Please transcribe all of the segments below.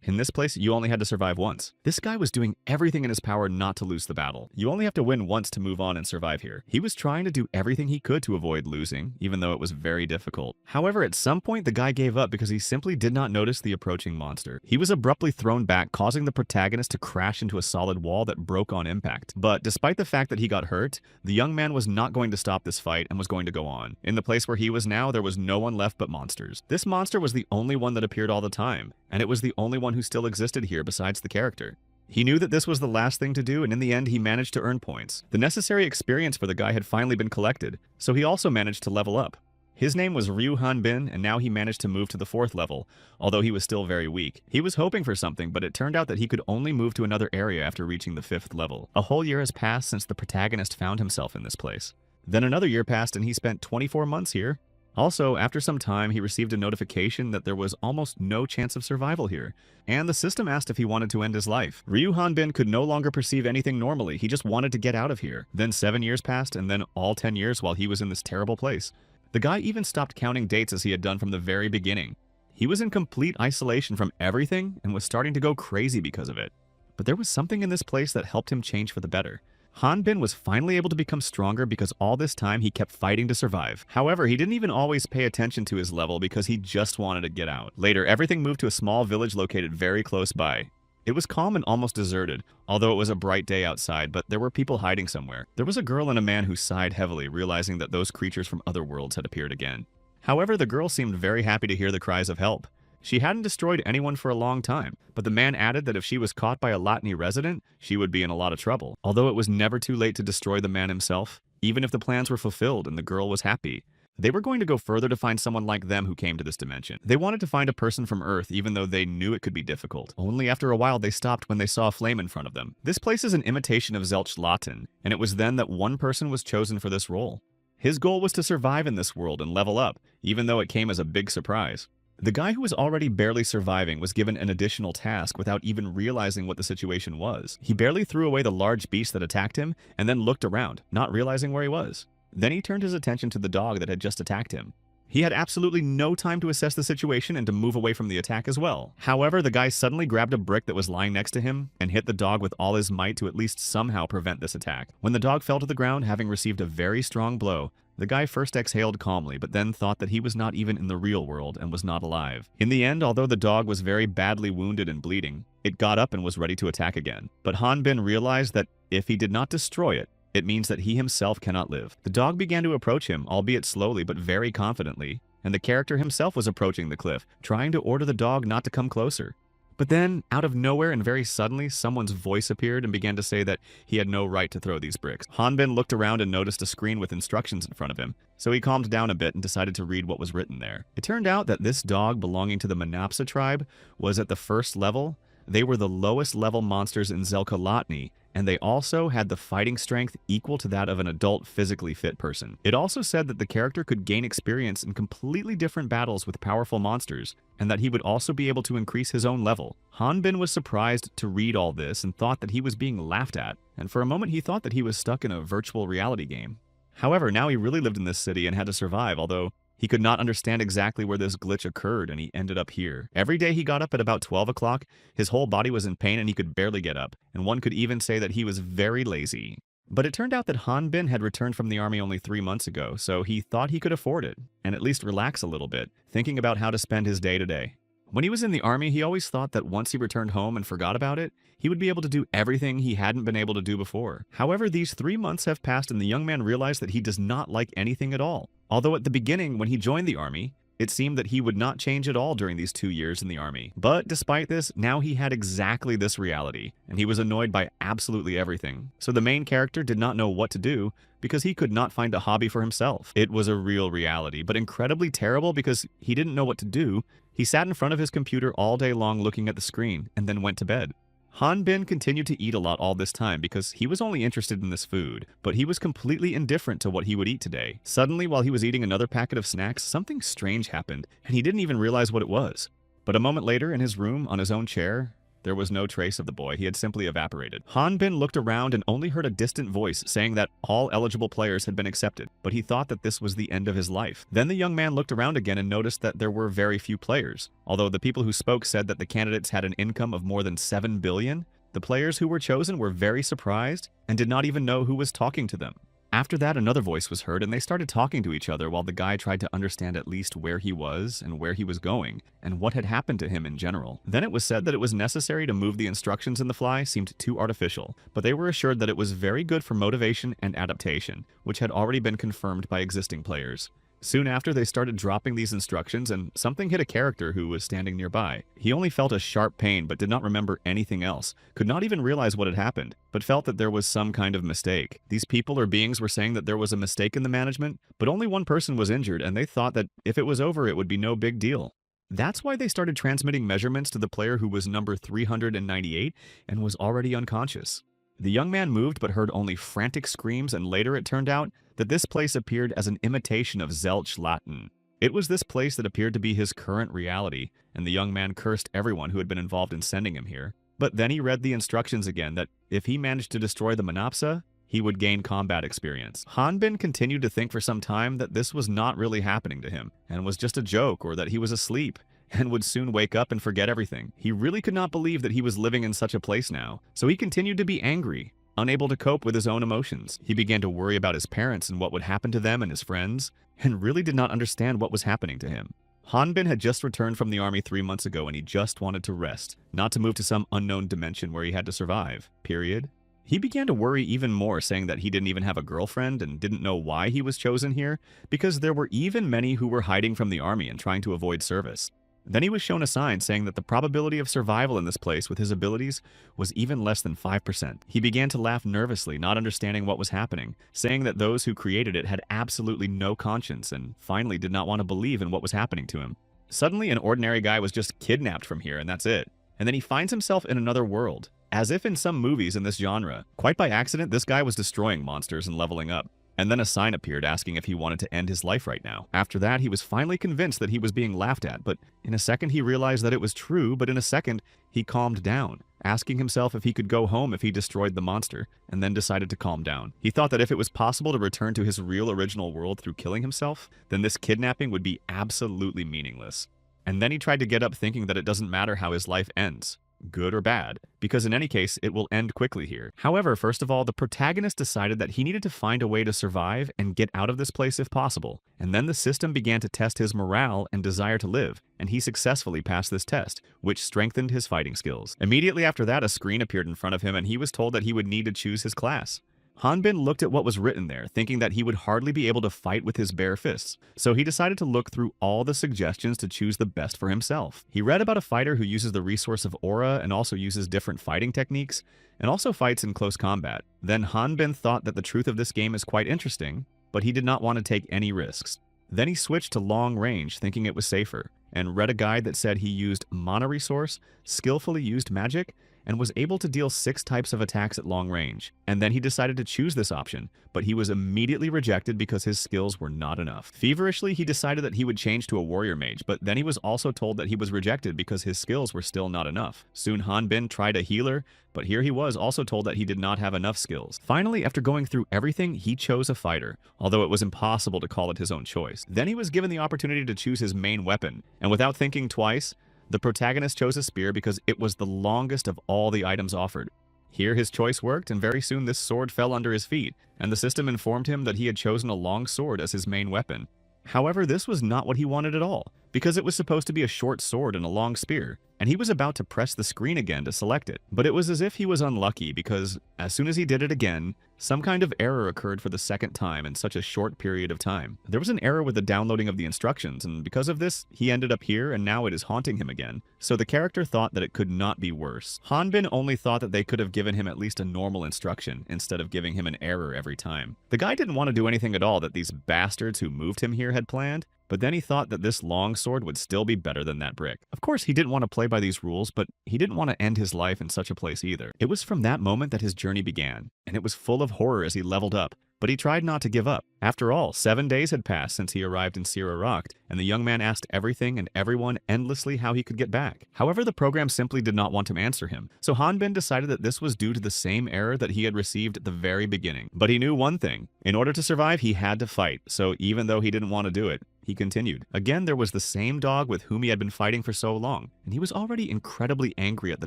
In this place, you only had to survive once. This guy was doing everything in his power not to lose the battle. You only have to win once to move on and survive here. He was trying to do everything he could to avoid losing, even though it was very difficult. However, at some point, the guy gave up because he simply did not notice the approaching monster. He was abruptly thrown back, causing the protagonist to crash into a solid wall that broke on impact. But despite the fact that he got hurt, the young man was not going to stop this fight and was going to go on. In the place where he was now, there was no one left but monsters. This monster was the only one that appeared all the time, and it was the only one who still existed here besides the character. He knew that this was the last thing to do, and in the end he managed to earn points. The necessary experience for the guy had finally been collected, so he also managed to level up. His name was Ryu Hanbin, and now he managed to move to the 4th level, although he was still very weak. He was hoping for something, but it turned out that he could only move to another area after reaching the 5th level. A whole year has passed since the protagonist found himself in this place. Then another year passed and he spent 24 months here. Also, after some time, he received a notification that there was almost no chance of survival here, and the system asked if he wanted to end his life. Ryu Hanbin could no longer perceive anything normally, he just wanted to get out of here. Then 7 years passed, and then all 10 years while he was in this terrible place. The guy even stopped counting dates as he had done from the very beginning. He was in complete isolation from everything and was starting to go crazy because of it. But there was something in this place that helped him change for the better. Hanbin was finally able to become stronger because all this time he kept fighting to survive. However, he didn't even always pay attention to his level because he just wanted to get out. Later, everything moved to a small village located very close by. It was calm and almost deserted, although it was a bright day outside, but there were people hiding somewhere. There was a girl and a man who sighed heavily, realizing that those creatures from other worlds had appeared again. However, the girl seemed very happy to hear the cries of help. She hadn't destroyed anyone for a long time, but the man added that if she was caught by a Latni resident, she would be in a lot of trouble. Although it was never too late to destroy the man himself, even if the plans were fulfilled and the girl was happy. They were going to go further to find someone like them who came to this dimension. They wanted to find a person from Earth even though they knew it could be difficult. Only after a while they stopped when they saw a flame in front of them. This place is an imitation of Zelch-Latin, and it was then that one person was chosen for this role. His goal was to survive in this world and level up, even though it came as a big surprise. The guy who was already barely surviving was given an additional task without even realizing what the situation was. He barely threw away the large beast that attacked him and then looked around, not realizing where he was. Then he turned his attention to the dog that had just attacked him. He had absolutely no time to assess the situation and to move away from the attack as well. However, the guy suddenly grabbed a brick that was lying next to him and hit the dog with all his might to at least somehow prevent this attack. When the dog fell to the ground, having received a very strong blow, the guy first exhaled calmly, but then thought that he was not even in the real world and was not alive. In the end, although the dog was very badly wounded and bleeding, it got up and was ready to attack again. But Hanbin realized that if he did not destroy it, it means that he himself cannot live. The dog began to approach him, albeit slowly but very confidently, and the character himself was approaching the cliff, trying to order the dog not to come closer. But then, out of nowhere and very suddenly, someone's voice appeared and began to say that he had no right to throw these bricks. Hanbin looked around and noticed a screen with instructions in front of him, so he calmed down a bit and decided to read what was written there. It turned out that this dog belonging to the Manapsa tribe was at the 1st level. They were the lowest level monsters in Zelka-Latni, and they also had the fighting strength equal to that of an adult physically fit person. It also said that the character could gain experience in completely different battles with powerful monsters, and that he would also be able to increase his own level. Hanbin was surprised to read all this and thought that he was being laughed at, and for a moment he thought that he was stuck in a virtual reality game. However, now he really lived in this city and had to survive, although he could not understand exactly where this glitch occurred, and he ended up here. Every day he got up at about 12 o'clock, his whole body was in pain and he could barely get up, and one could even say that he was very lazy. But it turned out that Hanbin had returned from the army only 3 months ago, so he thought he could afford it, and at least relax a little bit, thinking about how to spend his day to day. When he was in the army, he always thought that once he returned home and forgot about it, he would be able to do everything he hadn't been able to do before. However, these 3 months have passed and the young man realized that he does not like anything at all. Although at the beginning, when he joined the army, it seemed that he would not change at all during these 2 years in the army. But despite this, now he had exactly this reality, and he was annoyed by absolutely everything. So the main character did not know what to do because he could not find a hobby for himself. It was a real reality, but incredibly terrible because he didn't know what to do. He sat in front of his computer all day long looking at the screen, and then went to bed. Hanbin continued to eat a lot all this time because he was only interested in this food, but he was completely indifferent to what he would eat today. Suddenly, while he was eating another packet of snacks, something strange happened, and he didn't even realize what it was. But a moment later, in his room, on his own chair, There was no trace of the boy, he had simply evaporated. Hanbin looked around and only heard a distant voice saying that all eligible players had been accepted, but he thought that this was the end of his life. Then the young man looked around again and noticed that there were very few players. Although the people who spoke said that the candidates had an income of more than 7 billion, the players who were chosen were very surprised and did not even know who was talking to them. After that, another voice was heard, and they started talking to each other while the guy tried to understand at least where he was and where he was going, and what had happened to him in general. Then it was said that it was necessary to move the instructions in the fly seemed too artificial, but they were assured that it was very good for motivation and adaptation, which had already been confirmed by existing players. Soon after, they started dropping these instructions, and something hit a character who was standing nearby. He only felt a sharp pain but did not remember anything else, could not even realize what had happened, but felt that there was some kind of mistake. These people or beings were saying that there was a mistake in the management, but only one person was injured, and they thought that if it was over, it would be no big deal. That's why they started transmitting measurements to the player who was number 398 and was already unconscious. The young man moved but heard only frantic screams, and later it turned out that this place appeared as an imitation of Zelch Latin. It was this place that appeared to be his current reality, and the young man cursed everyone who had been involved in sending him here. But then he read the instructions again that if he managed to destroy the Monopsa, he would gain combat experience. Hanbin continued to think for some time that this was not really happening to him, and was just a joke, or that he was asleep and would soon wake up and forget everything. He really could not believe that he was living in such a place now, so he continued to be angry, unable to cope with his own emotions. He began to worry about his parents and what would happen to them and his friends, and really did not understand what was happening to him. Hanbin had just returned from the army 3 months ago, and he just wanted to rest, not to move to some unknown dimension where he had to survive, period. He began to worry even more, saying that he didn't even have a girlfriend and didn't know why he was chosen here, because there were even many who were hiding from the army and trying to avoid service. Then he was shown a sign saying that the probability of survival in this place with his abilities was even less than 5%. He began to laugh nervously, not understanding what was happening, saying that those who created it had absolutely no conscience and finally did not want to believe in what was happening to him. Suddenly, an ordinary guy was just kidnapped from here, and that's it. And then he finds himself in another world, as if in some movies in this genre. Quite by accident, this guy was destroying monsters and leveling up. And then a sign appeared asking if he wanted to end his life right now. After that, he was finally convinced that he was being laughed at, but in a second he realized that it was true, but in a second he calmed down, asking himself if he could go home if he destroyed the monster, and then decided to calm down. He thought that if it was possible to return to his real original world through killing himself, then this kidnapping would be absolutely meaningless. And then he tried to get up thinking that it doesn't matter how his life ends, good or bad, because in any case, it will end quickly here. However, first of all, the protagonist decided that he needed to find a way to survive and get out of this place if possible, and then the system began to test his morale and desire to live, and he successfully passed this test, which strengthened his fighting skills. Immediately after that, a screen appeared in front of him, and he was told that he would need to choose his class. Hanbin looked at what was written there, thinking that he would hardly be able to fight with his bare fists, so he decided to look through all the suggestions to choose the best for himself. He read about a fighter who uses the resource of aura and also uses different fighting techniques, and also fights in close combat. Then Hanbin thought that the truth of this game is quite interesting, but he did not want to take any risks. Then he switched to long range, thinking it was safer, and read a guide that said he used mana resource, skillfully used magic, and was able to deal 6 types of attacks at long range. And then he decided to choose this option, but he was immediately rejected because his skills were not enough. Feverishly, he decided that he would change to a warrior mage, but then he was also told that he was rejected because his skills were still not enough. Soon Hanbin tried a healer, but here he was also told that he did not have enough skills. Finally, after going through everything, he chose a fighter, although it was impossible to call it his own choice. Then he was given the opportunity to choose his main weapon, and without thinking twice, the protagonist chose a spear because it was the longest of all the items offered. Here his choice worked, and very soon this sword fell under his feet, and the system informed him that he had chosen a long sword as his main weapon. However, this was not what he wanted at all, because it was supposed to be a short sword and a long spear, and he was about to press the screen again to select it. But it was as if he was unlucky, because as soon as he did it again, some kind of error occurred for the second time in such a short period of time. There was an error with the downloading of the instructions, and because of this, he ended up here, and now it is haunting him again. So the character thought that it could not be worse. Hanbin only thought that they could have given him at least a normal instruction, instead of giving him an error every time. The guy didn't want to do anything at all that these bastards who moved him here had planned, But then he thought that this long sword would still be better than that brick. Of course, he didn't want to play by these rules, but he didn't want to end his life in such a place either. It was from that moment that his journey began, and it was full of horror as he leveled up. But he tried not to give up. After all, 7 days had passed since he arrived in Sierra Rock, and the young man asked everything and everyone endlessly how he could get back. However, the program simply did not want to answer him, so Hanbin decided that this was due to the same error that he had received at the very beginning. But he knew one thing. In order to survive, he had to fight, so even though he didn't want to do it, he continued. Again, there was the same dog with whom he had been fighting for so long, and he was already incredibly angry at the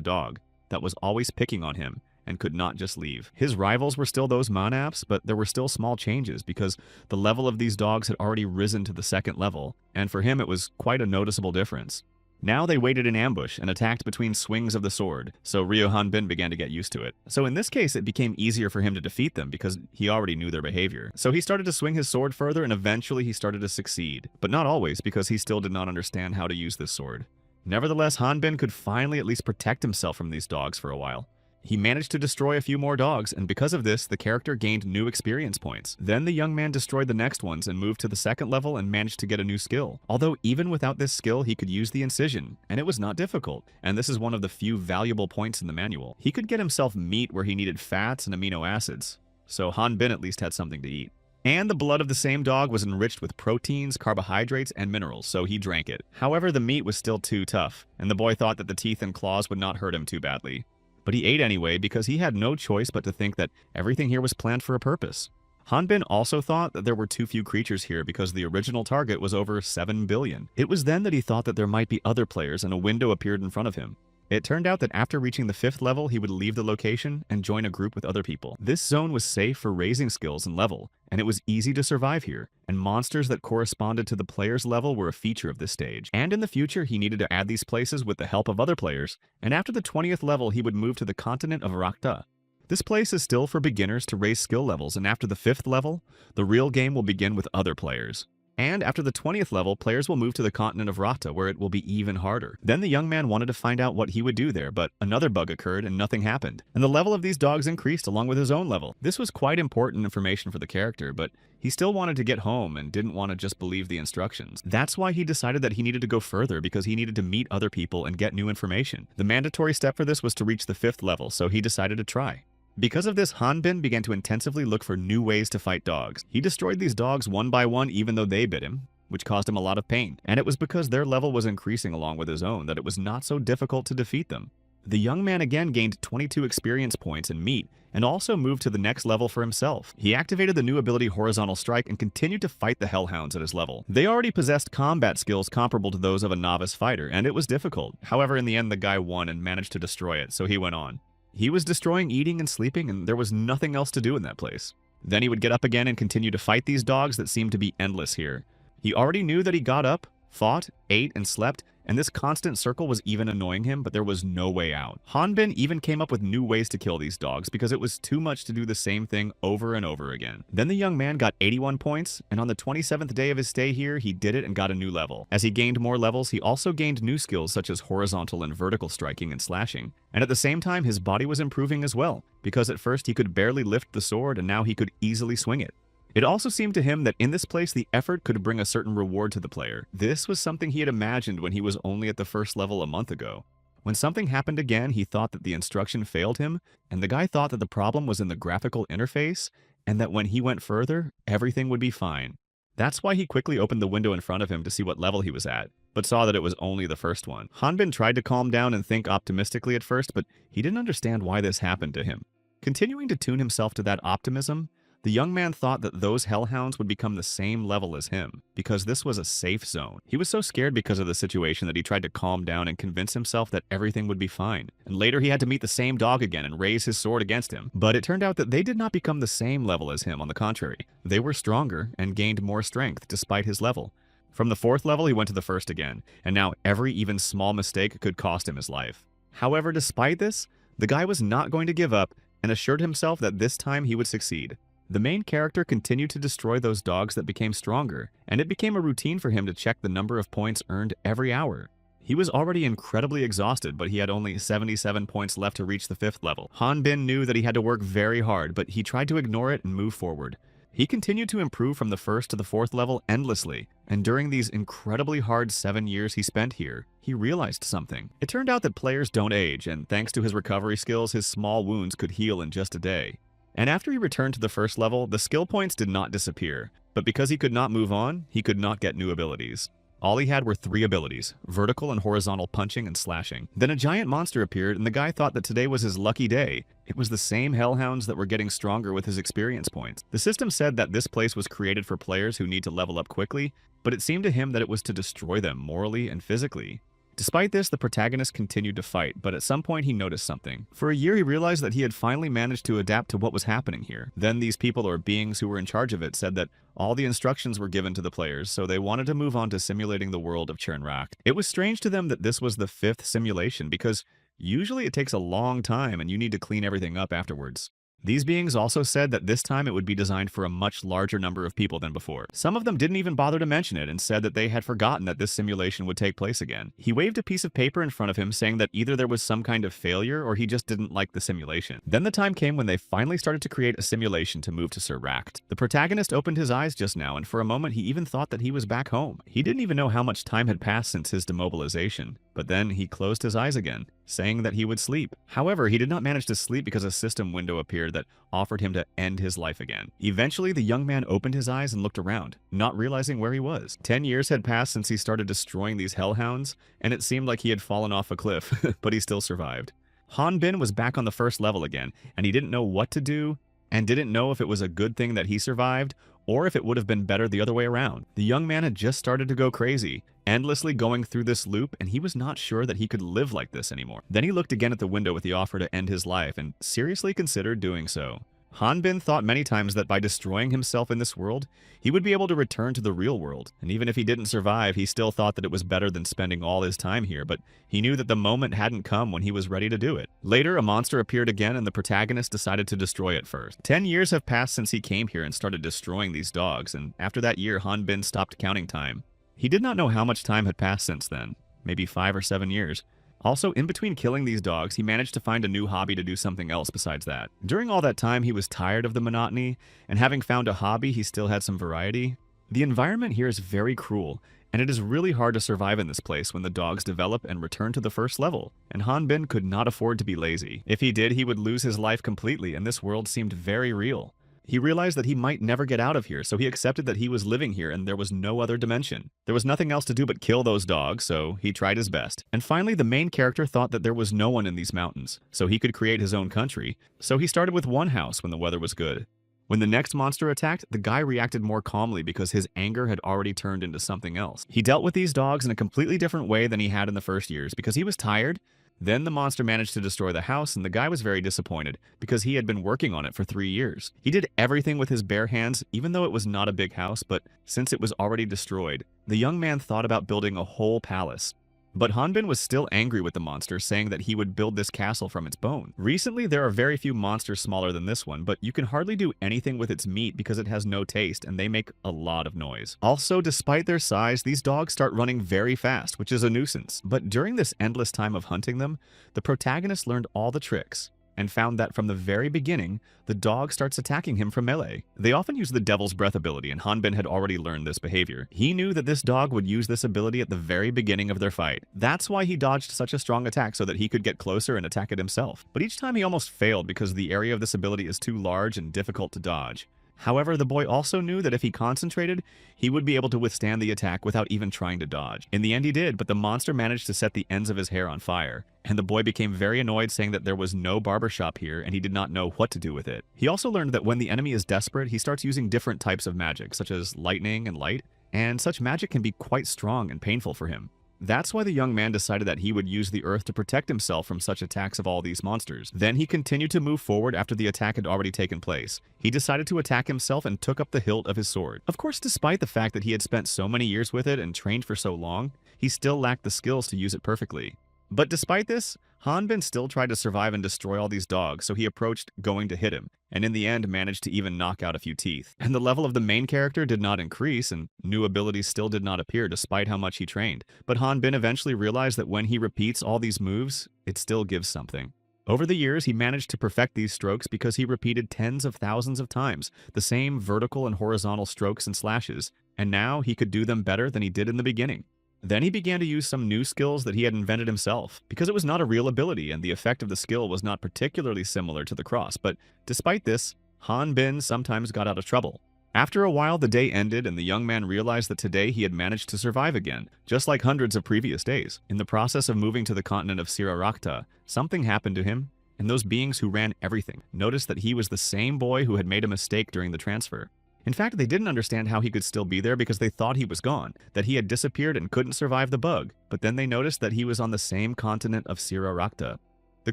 dog that was always picking on him and could not just leave. His rivals were still those Manaps, but there were still small changes because the level of these dogs had already risen to the 2nd level, and for him it was quite a noticeable difference. Now they waited in ambush and attacked between swings of the sword, so Ryo Hanbin began to get used to it. So in this case, it became easier for him to defeat them because he already knew their behavior. So he started to swing his sword further and eventually he started to succeed. But not always, because he still did not understand how to use this sword. Nevertheless, Hanbin could finally at least protect himself from these dogs for a while. He managed to destroy a few more dogs, and because of this, the character gained new experience points. Then the young man destroyed the next ones and moved to the 2nd level and managed to get a new skill. Although even without this skill, he could use the incision, and it was not difficult. And this is one of the few valuable points in the manual. He could get himself meat where he needed fats and amino acids, so Hanbin at least had something to eat. And the blood of the same dog was enriched with proteins, carbohydrates, and minerals, so he drank it. However, the meat was still too tough, and the boy thought that the teeth and claws would not hurt him too badly. But he ate anyway because he had no choice but to think that everything here was planned for a purpose. Hanbin also thought that there were too few creatures here because the original target was over 7 billion. It was then that he thought that there might be other players and a window appeared in front of him. It turned out that after reaching the 5th level, he would leave the location and join a group with other people. This zone was safe for raising skills and level, and it was easy to survive here, and monsters that corresponded to the player's level were a feature of this stage. And in the future, he needed to add these places with the help of other players, and after the 20th level, he would move to the continent of Rakta. This place is still for beginners to raise skill levels, and after the 5th level, the real game will begin with other players. And after the 20th level, players will move to the continent of Rata, where it will be even harder. Then the young man wanted to find out what he would do there, but another bug occurred and nothing happened. And the level of these dogs increased along with his own level. This was quite important information for the character, but he still wanted to get home and didn't want to just believe the instructions. That's why he decided that he needed to go further because he needed to meet other people and get new information. The mandatory step for this was to reach the 5th level, so he decided to try. Because of this, Hanbin began to intensively look for new ways to fight dogs. He destroyed these dogs one by one even though they bit him, which caused him a lot of pain. And it was because their level was increasing along with his own that it was not so difficult to defeat them. The young man again gained 22 experience points in meat and also moved to the next level for himself. He activated the new ability Horizontal Strike and continued to fight the Hellhounds at his level. They already possessed combat skills comparable to those of a novice fighter, and it was difficult. However, in the end, the guy won and managed to destroy it, so he went on. He was destroying eating and sleeping, and there was nothing else to do in that place. Then he would get up again and continue to fight these dogs that seemed to be endless here. He already knew that he got up, fought, ate, and slept, and this constant circle was even annoying him, but there was no way out. Hanbin even came up with new ways to kill these dogs because it was too much to do the same thing over and over again. Then the young man got 81 points, and on the 27th day of his stay here, he did it and got a new level. As he gained more levels, he also gained new skills such as horizontal and vertical striking and slashing. And at the same time, his body was improving as well, because at first he could barely lift the sword and now he could easily swing it. It also seemed to him that in this place the effort could bring a certain reward to the player. This was something he had imagined when he was only at the 1st level a month ago. When something happened again, he thought that the instruction failed him, and the guy thought that the problem was in the graphical interface, and that when he went further, everything would be fine. That's why he quickly opened the window in front of him to see what level he was at, but saw that it was only the first one. Hanbin tried to calm down and think optimistically at first, but he didn't understand why this happened to him. Continuing to tune himself to that optimism, the young man thought that those hellhounds would become the same level as him, because this was a safe zone. He was so scared because of the situation that he tried to calm down and convince himself that everything would be fine. And later he had to meet the same dog again and raise his sword against him. But it turned out that they did not become the same level as him, on the contrary. They were stronger and gained more strength despite his level. From the 4th level, he went to the 1st again, and now every even small mistake could cost him his life. However, despite this, the guy was not going to give up and assured himself that this time he would succeed. The main character continued to destroy those dogs that became stronger, and it became a routine for him to check the number of points earned every hour. He was already incredibly exhausted, but he had only 77 points left to reach the 5th level. Hanbin knew that he had to work very hard, but he tried to ignore it and move forward. He continued to improve from the first to the fourth level endlessly, and during these incredibly hard 7 years he spent here, he realized something. It turned out that players don't age, and thanks to his recovery skills, his small wounds could heal in just a day. And after he returned to the first level, the skill points did not disappear, but because he could not move on, he could not get new abilities. All he had were 3 abilities, vertical and horizontal punching and slashing. Then a giant monster appeared, and the guy thought that today was his lucky day. It was the same hellhounds that were getting stronger with his experience points. The system said that this place was created for players who need to level up quickly, but it seemed to him that it was to destroy them morally and physically. Despite this, the protagonist continued to fight, but at some point he noticed something. For a year he realized that he had finally managed to adapt to what was happening here. Then these people or beings who were in charge of it said that all the instructions were given to the players, so they wanted to move on to simulating the world of Chernrak. It was strange to them that this was the 5th simulation, because usually it takes a long time and you need to clean everything up afterwards. These beings also said that this time it would be designed for a much larger number of people than before. Some of them didn't even bother to mention it and said that they had forgotten that this simulation would take place again. He waved a piece of paper in front of him saying that either there was some kind of failure or he just didn't like the simulation. Then the time came when they finally started to create a simulation to move to Chernrak. The protagonist opened his eyes just now, and for a moment he even thought that he was back home. He didn't even know how much time had passed since his demobilization, but then he closed his eyes again, saying that he would sleep. However, he did not manage to sleep because a system window appeared that offered him to end his life again. Eventually, the young man opened his eyes and looked around, not realizing where he was. 10 years had passed since he started destroying these hellhounds, and it seemed like he had fallen off a cliff, but he still survived. Han Bin was back on the first level again, and he didn't know what to do, and didn't know if it was a good thing that he survived, or if it would have been better the other way around. The young man had just started to go crazy, endlessly going through this loop, and he was not sure that he could live like this anymore. Then he looked again at the window with the offer to end his life, and seriously considered doing so. Han Bin thought many times that by destroying himself in this world, he would be able to return to the real world, and even if he didn't survive, he still thought that it was better than spending all his time here, but he knew that the moment hadn't come when he was ready to do it. Later, a monster appeared again, and the protagonist decided to destroy it first. 10 years have passed since he came here and started destroying these dogs, and after that year, Han Bin stopped counting time. He did not know how much time had passed since then, maybe 5 or 7 years. Also, in between killing these dogs, he managed to find a new hobby to do something else besides that. During all that time, he was tired of the monotony, and having found a hobby, he still had some variety. The environment here is very cruel, and it is really hard to survive in this place when the dogs develop and return to the first level, and Han Bin could not afford to be lazy. If he did, he would lose his life completely, and this world seemed very real. He realized that he might never get out of here, so he accepted that he was living here and there was no other dimension. There was nothing else to do but kill those dogs, so he tried his best. And finally, the main character thought that there was no one in these mountains, so he could create his own country. So he started with one house when the weather was good. When the next monster attacked, the guy reacted more calmly because his anger had already turned into something else. He dealt with these dogs in a completely different way than he had in the first years because he was tired. Then the monster managed to destroy the house, and the guy was very disappointed because he had been working on it for 3 years. He did everything with his bare hands, even though it was not a big house, but since it was already destroyed, the young man thought about building a whole palace. But Han Bin was still angry with the monster, saying that he would build this castle from its bone. Recently, there are very few monsters smaller than this one, but you can hardly do anything with its meat because it has no taste, and they make a lot of noise. Also, despite their size, these dogs start running very fast, which is a nuisance. But during this endless time of hunting them, the protagonist learned all the tricks, and found that from the very beginning, the dog starts attacking him from melee. They often use the Devil's Breath ability, and Han Bin had already learned this behavior. He knew that this dog would use this ability at the very beginning of their fight. That's why he dodged such a strong attack so that he could get closer and attack it himself. But each time he almost failed because the area of this ability is too large and difficult to dodge. However, the boy also knew that if he concentrated, he would be able to withstand the attack without even trying to dodge. In the end he did, but the monster managed to set the ends of his hair on fire, and the boy became very annoyed, saying that there was no barbershop here and he did not know what to do with it. He also learned that when the enemy is desperate, he starts using different types of magic, such as lightning and light, and such magic can be quite strong and painful for him. That's why the young man decided that he would use the earth to protect himself from such attacks of all these monsters. Then he continued to move forward after the attack had already taken place. He decided to attack himself and took up the hilt of his sword. Of course, despite the fact that he had spent so many years with it and trained for so long, he still lacked the skills to use it perfectly. But despite this, Han Bin still tried to survive and destroy all these dogs, so he approached going to hit him, and in the end managed to even knock out a few teeth. And the level of the main character did not increase, and new abilities still did not appear despite how much he trained. But Han Bin eventually realized that when he repeats all these moves, it still gives something. Over the years, he managed to perfect these strokes because he repeated tens of thousands of times the same vertical and horizontal strokes and slashes, and now he could do them better than he did in the beginning. Then he began to use some new skills that he had invented himself, because it was not a real ability and the effect of the skill was not particularly similar to the cross, but despite this, Han Bin sometimes got out of trouble. After a while, the day ended and the young man realized that today he had managed to survive again, just like hundreds of previous days. In the process of moving to the continent of Sirarakta, something happened to him, and those beings who ran everything noticed that he was the same boy who had made a mistake during the transfer. In fact, they didn't understand how he could still be there because they thought he was gone, that he had disappeared and couldn't survive the bug, but then they noticed that he was on the same continent of Sirarakta. The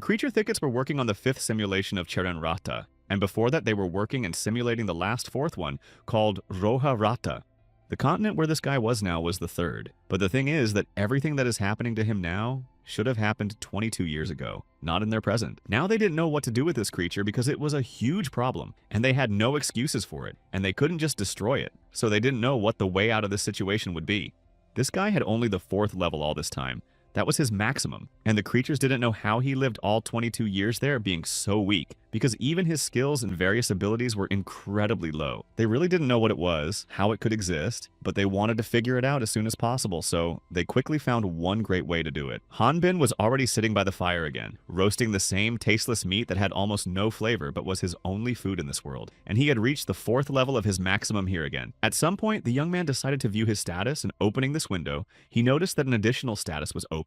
creature thickets were working on the 5th simulation of Cherenrata, and before that they were working and simulating the last 4th one, called Roharata. The continent where this guy was now was the 3rd, but the thing is that everything that is happening to him now should have happened 22 years ago, not in their present. Now they didn't know what to do with this creature because it was a huge problem, and they had no excuses for it, and they couldn't just destroy it, so they didn't know what the way out of this situation would be. This guy had only the 4th level all this time. That was his maximum, and the creatures didn't know how he lived all 22 years there being so weak, because even his skills and various abilities were incredibly low. They really didn't know what it was, how it could exist, but they wanted to figure it out as soon as possible, so they quickly found one great way to do it. Han Bin was already sitting by the fire again, roasting the same tasteless meat that had almost no flavor but was his only food in this world, and he had reached the 4th level of his maximum here again. At some point, the young man decided to view his status, and opening this window, he noticed that an additional status was opened,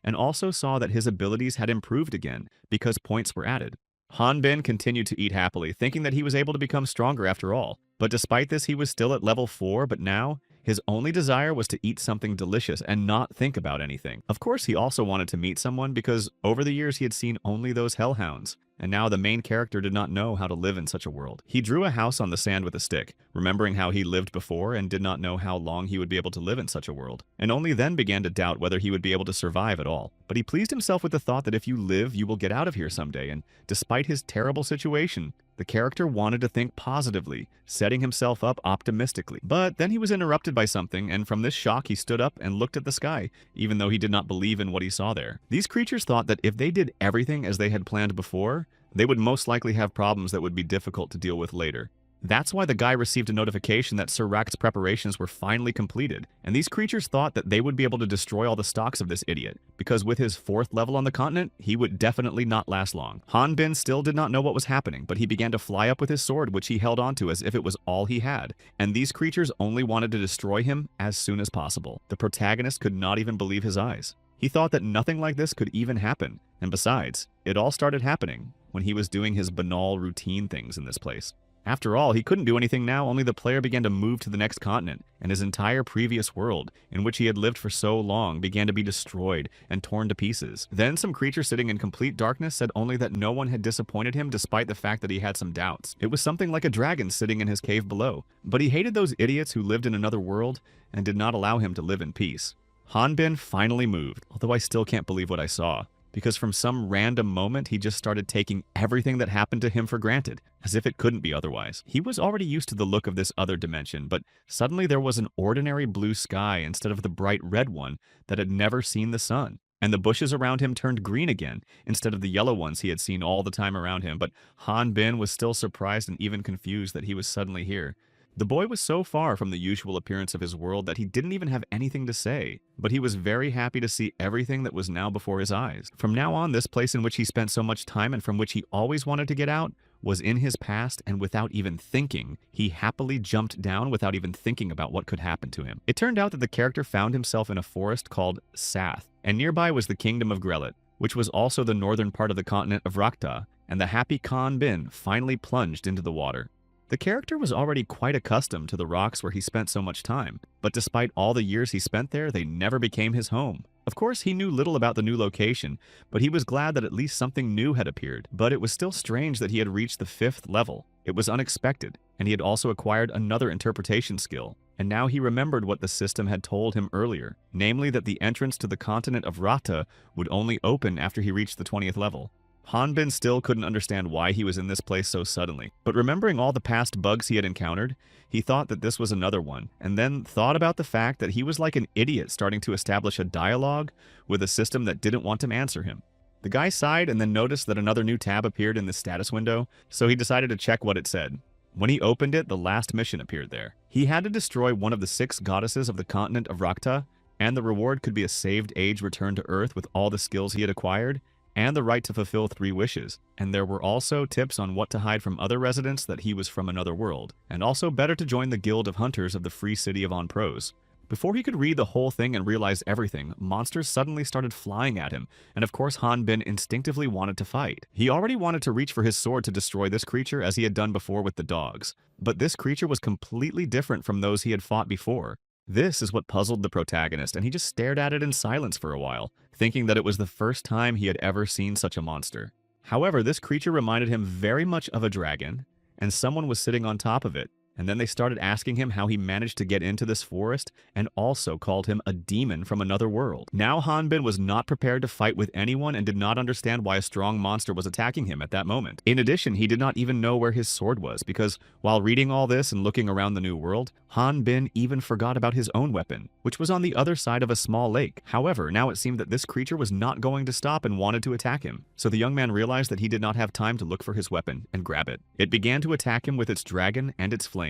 and also saw that his abilities had improved again because points were added. Han Bin continued to eat happily, thinking that he was able to become stronger after all. But despite this, he was still at level 4, but now his only desire was to eat something delicious and not think about anything. Of course, he also wanted to meet someone because over the years he had seen only those hellhounds, and now the main character did not know how to live in such a world. He drew a house on the sand with a stick, remembering how he lived before and did not know how long he would be able to live in such a world, and only then began to doubt whether he would be able to survive at all. But he pleased himself with the thought that if you live, you will get out of here someday, and despite his terrible situation, the character wanted to think positively, setting himself up optimistically. But then he was interrupted by something, and from this shock he stood up and looked at the sky, even though he did not believe in what he saw there. These creatures thought that if they did everything as they had planned before, they would most likely have problems that would be difficult to deal with later. That's why the guy received a notification that Sir Rak's preparations were finally completed, and these creatures thought that they would be able to destroy all the stocks of this idiot, because with his 4th level on the continent, he would definitely not last long. Han Bin still did not know what was happening, but he began to fly up with his sword, which he held onto as if it was all he had, and these creatures only wanted to destroy him as soon as possible. The protagonist could not even believe his eyes. He thought that nothing like this could even happen, and besides, it all started happening when he was doing his banal routine things in this place. After all, he couldn't do anything now, only the player began to move to the next continent, and his entire previous world, in which he had lived for so long, began to be destroyed and torn to pieces. Then some creature sitting in complete darkness said only that no one had disappointed him despite the fact that he had some doubts. It was something like a dragon sitting in his cave below, but he hated those idiots who lived in another world and did not allow him to live in peace. Han Bin finally moved, although I still can't believe what I saw, because from some random moment he just started taking everything that happened to him for granted, as if it couldn't be otherwise. He was already used to the look of this other dimension, but suddenly there was an ordinary blue sky instead of the bright red one that had never seen the sun. And the bushes around him turned green again, instead of the yellow ones he had seen all the time around him, but Han Bin was still surprised and even confused that he was suddenly here. The boy was so far from the usual appearance of his world that he didn't even have anything to say, but he was very happy to see everything that was now before his eyes. From now on, this place in which he spent so much time and from which he always wanted to get out was in his past, and without even thinking, he happily jumped down without even thinking about what could happen to him. It turned out that the character found himself in a forest called Sath, and nearby was the kingdom of Grelit, which was also the northern part of the continent of Rakta, and the happy Han Bin finally plunged into the water. The character was already quite accustomed to the rocks where he spent so much time, but despite all the years he spent there, they never became his home. Of course, he knew little about the new location, but he was glad that at least something new had appeared. But it was still strange that he had reached the 5th level. It was unexpected, and he had also acquired another interpretation skill. And now he remembered what the system had told him earlier, namely that the entrance to the continent of Rata would only open after he reached the 20th level. Han Bin still couldn't understand why he was in this place so suddenly, but remembering all the past bugs he had encountered, he thought that this was another one, and then thought about the fact that he was like an idiot starting to establish a dialogue with a system that didn't want to answer him. The guy sighed and then noticed that another new tab appeared in the status window, so he decided to check what it said. When he opened it, the last mission appeared there. He had to destroy one of the 6 goddesses of the continent of Rakta, and the reward could be a saved age returned to Earth with all the skills he had acquired, and the right to fulfill 3 wishes. And there were also tips on what to hide from other residents that he was from another world, and also better to join the Guild of Hunters of the Free City of Onpros. Before he could read the whole thing and realize everything, monsters suddenly started flying at him, and of course Han Bin instinctively wanted to fight. He already wanted to reach for his sword to destroy this creature as he had done before with the dogs. But this creature was completely different from those he had fought before. This is what puzzled the protagonist, and he just stared at it in silence for a while, thinking that it was the first time he had ever seen such a monster. However, this creature reminded him very much of a dragon, and someone was sitting on top of it. And then they started asking him how he managed to get into this forest, and also called him a demon from another world. Now Han Bin was not prepared to fight with anyone and did not understand why a strong monster was attacking him at that moment. In addition, he did not even know where his sword was, because while reading all this and looking around the new world, Han Bin even forgot about his own weapon, which was on the other side of a small lake. However, now it seemed that this creature was not going to stop and wanted to attack him. So the young man realized that he did not have time to look for his weapon and grab it. It began to attack him with its dragon and its flames,